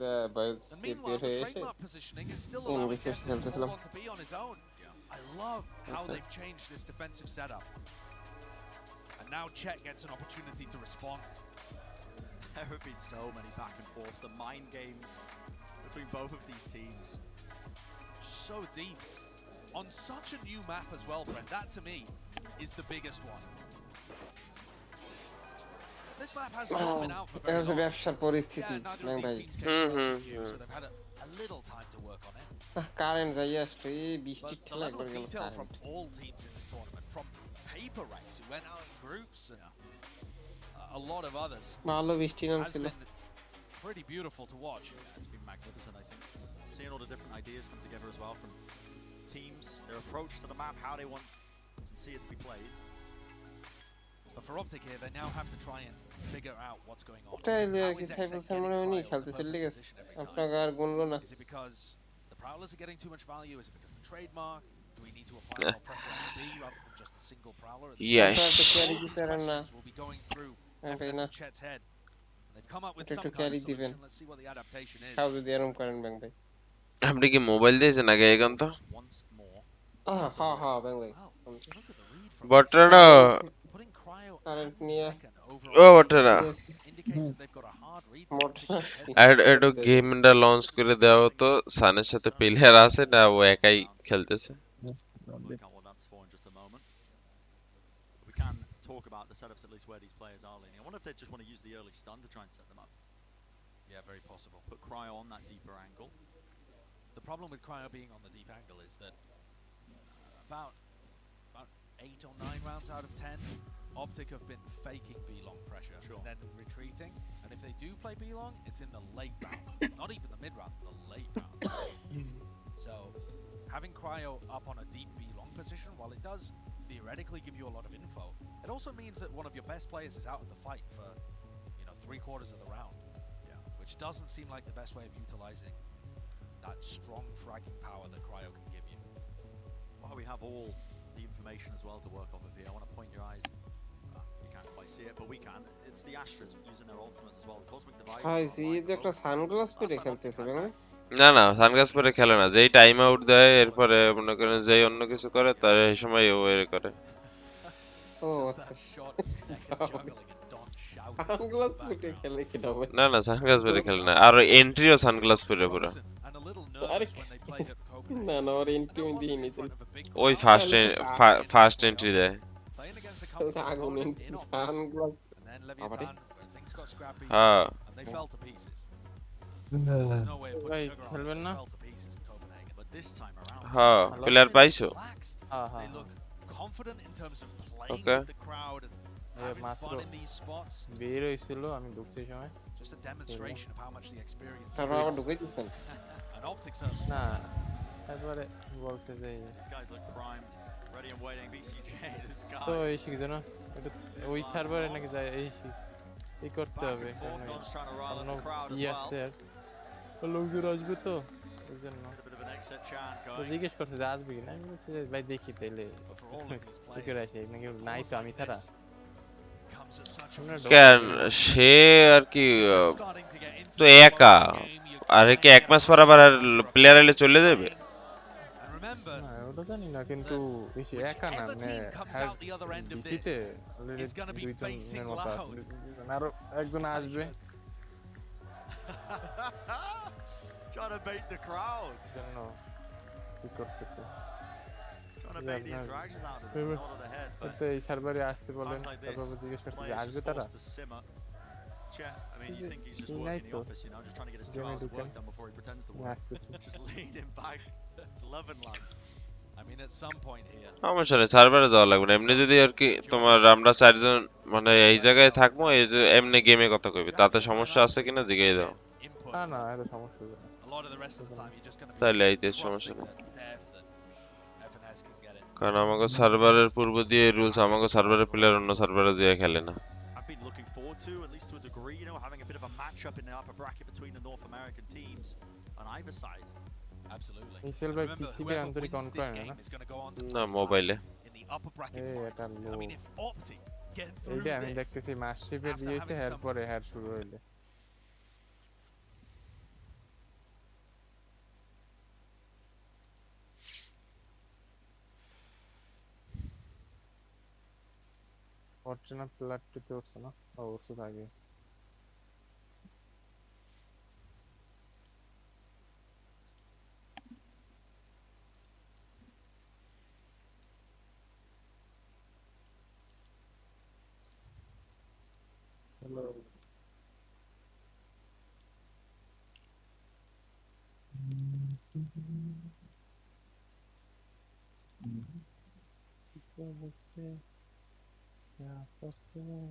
the builds meanwhile, the trademark positioning is still allowing him to be on his own. I love how they've changed this defensive setup. And now Chet gets an opportunity to respond. There have been so many back and forths, the mind games between both of these teams. So deep. On such a new map as well, Brent. That to me is the biggest one. This map has not been out for very long. ব্যবসার পরিস্থিতি না ভাই So they've had a little time to work on it. Current যাই আসছে এই বৃষ্টির ঠেলা একবার গেল from all teams in this tournament, from HYPERX who went out in groups and a lot of others. ভালো বৃষ্টি নামছিল Pretty beautiful to watch. Yeah, it's been magnificent, I think. Seeing all the different ideas come together as well from teams, their approach to the map, how they want to see it to be played. But for Optic here, they now have to try and figure out what's going on. Is it because the Prowlers are getting too much value? Is it because the trademark? Do we need to apply more pressure on B rather than just a single Prowler? Yes. We'll be going through Chet's head. They've come up with এটা some একটু kind carry of দিবেন solution. Let's see what the adaptation is. খাও যদি এরম করেন ব্যাং ভাই আপনি কি মোবাইল দিয়েছেন আগে এখন তো Once more. হ্যাঁ হ্যাঁ ব্যাং ভাই বটরা কারেন্ট নিয়ে ও বটরা indicates that they've got a hard read. একটু গেমটা লঞ্চ করে দাও তো সানের সাথে প্লেয়ার আছে না ও একাই খেলতেছে Work out what that's for in just a moment. We can talk about the setups, at least where these players are leaning. I wonder if they just want to use the early stun to try and set them up. Yeah, very possible. Put Cryo on that deeper angle. The problem with Cryo being on the deep angle is that about 8 or 9 rounds out of 10, Optic have been faking B-long pressure, and then retreating. And if they do play B-long, it's in the late round. Not even the mid-round, the late round. So, having Cryo up on a deep B-long position, while it does theoretically give you a lot of info, it also means that one of your best players is out of the fight for, 3/4 of the round. Yeah. Which doesn't seem like the best way of utilizing that strong fragging power that Cryo can give you. While we have all the information as well to work off of here, I want to point your eyes. You can't quite see it, but we can. It's the Astras using their ultimates as well. The Cosmic Divide. ভাই জিদ একটা sunglass পরে খেলতেছে ব্যাং ভাই না না sunglass পরে খেলে না যেই টাইম আউট দেয় এরপরে মনে করেন যেই অন্য কিছু করে তার এই সময় ও এর করে ও আচ্ছা সানগ্লাস পরে খেলে কি হবে না না সানগ্লাস পরে খেলে না আর এন্ট্রিও সানগ্লাস পরে পুরো আরে না না ওর এন্ট্রি দিয়ে নিতে ওই ফার্স্ট এন্ট্রি দেয় আগুন সানগ্লাস আবার হ্যাঁ ভাই খেলবেন না হ্যাঁ প্লেয়ার পাইছো হ্যাঁ হ্যাঁ ওকে মাত্র বের হইছিল আমি ঢুকতে সময় তারপর আবার ঢুকে দিচ্ছেন না তারপরে বলছে যে তো এই শিখছে না এটা ওই সার্ভারে নাকি যায় এই করতে হবে লোকজন আসবে তো ওই জন্য জিজ্ঞেস করছে যে আসবে কিনা আমি বলছি যে ভাই দেখি তাইলে কি করে আসে নাকি নাই তো আমি ছাড়া কেন সে আর কি তো একা আর কি এক মাস পর আবার প্লেয়ার এলে চলে যাবে না ওটা জানি না কিন্তু বেশি একা না মানে ডিসিতে অলরেডি দুইজনের মতো আছে আরো একজন আসবে Trying to bait the crowd. জন্য কি করতেছে Trying to bait the interactions out of them, not on the head. তো এই সার্ভারে আসতে বলেন তারপর জিজ্ঞেস করতে যে আসবে তারা I mean, you think he's just working in the office, just trying to get his 2 hours work done before he pretends to work. Just lean him back. It's loving life. I mean, at some point here. সমস্যা নেই সার্ভারে যাওয়া লাগবে না এমনি যদি আর কি তোমার আমরা চারজন মানে এই জায়গায় থাকবো এই যে এমনি গেমে কথা কইবে তাতে সমস্যা আছে কিনা জিজ্ঞেস দাও না না এত সমস্যা হবে না তাহলে এইতে সমস্যা নেই কারণ আমাকে সার্ভারের পূর্ব দিয়ে রুলস আমাকে সার্ভারের প্লেয়ার অন্য সার্ভারে দিয়ে খেলে না I've been looking forward to, at least to a degree, having a bit of a match-up in the upper bracket between the North American teams on either side. Absolutely. মিশেল ভাই পিসিতে আন্তরিক অন করে না না মোবাইলে এই এটা লো এইটা আমি দেখতেছি মাসশিপে দিয়েছে এর পরে হেয়ার শুরু হইলে অরিজিনাল প্ল্যাটটিতে উঠছে না উঠছে আগে হ্যালো বলছে क्या करते हैं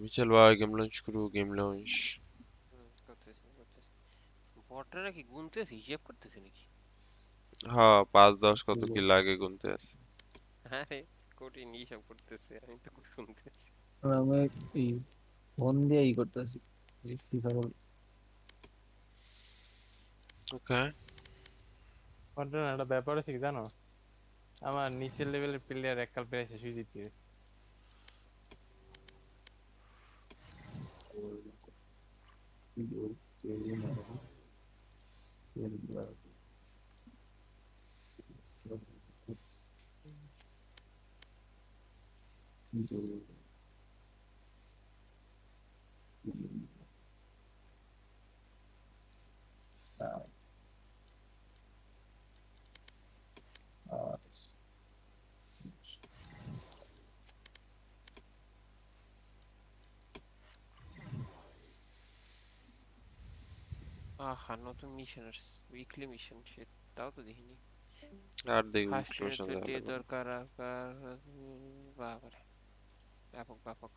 মিচেল ভাই গেম লঞ্চ করু গেম লঞ্চ বটরা কি গুনতেছে হিসাব করতেছে নাকি হ্যাঁ 5-10 কত কি লাগে গুনতে আছে আরে কঠিন হিসাব করতেছে আমি তো শুনতেছি আমি এই ফোন দিয়ে করতেছি ওকে বটরা একটা ব্যাপার আছে কি জানো আমার নিচের লেভেলের প্লেয়ার এককাল প্রায় শেষ হয়ে যেতে আহা নতুন মিশন উইকলি মিশন সেটাও তো দেখিনি আর দেখুন ফার্স্ট দরকার বাবারে ব্যাপক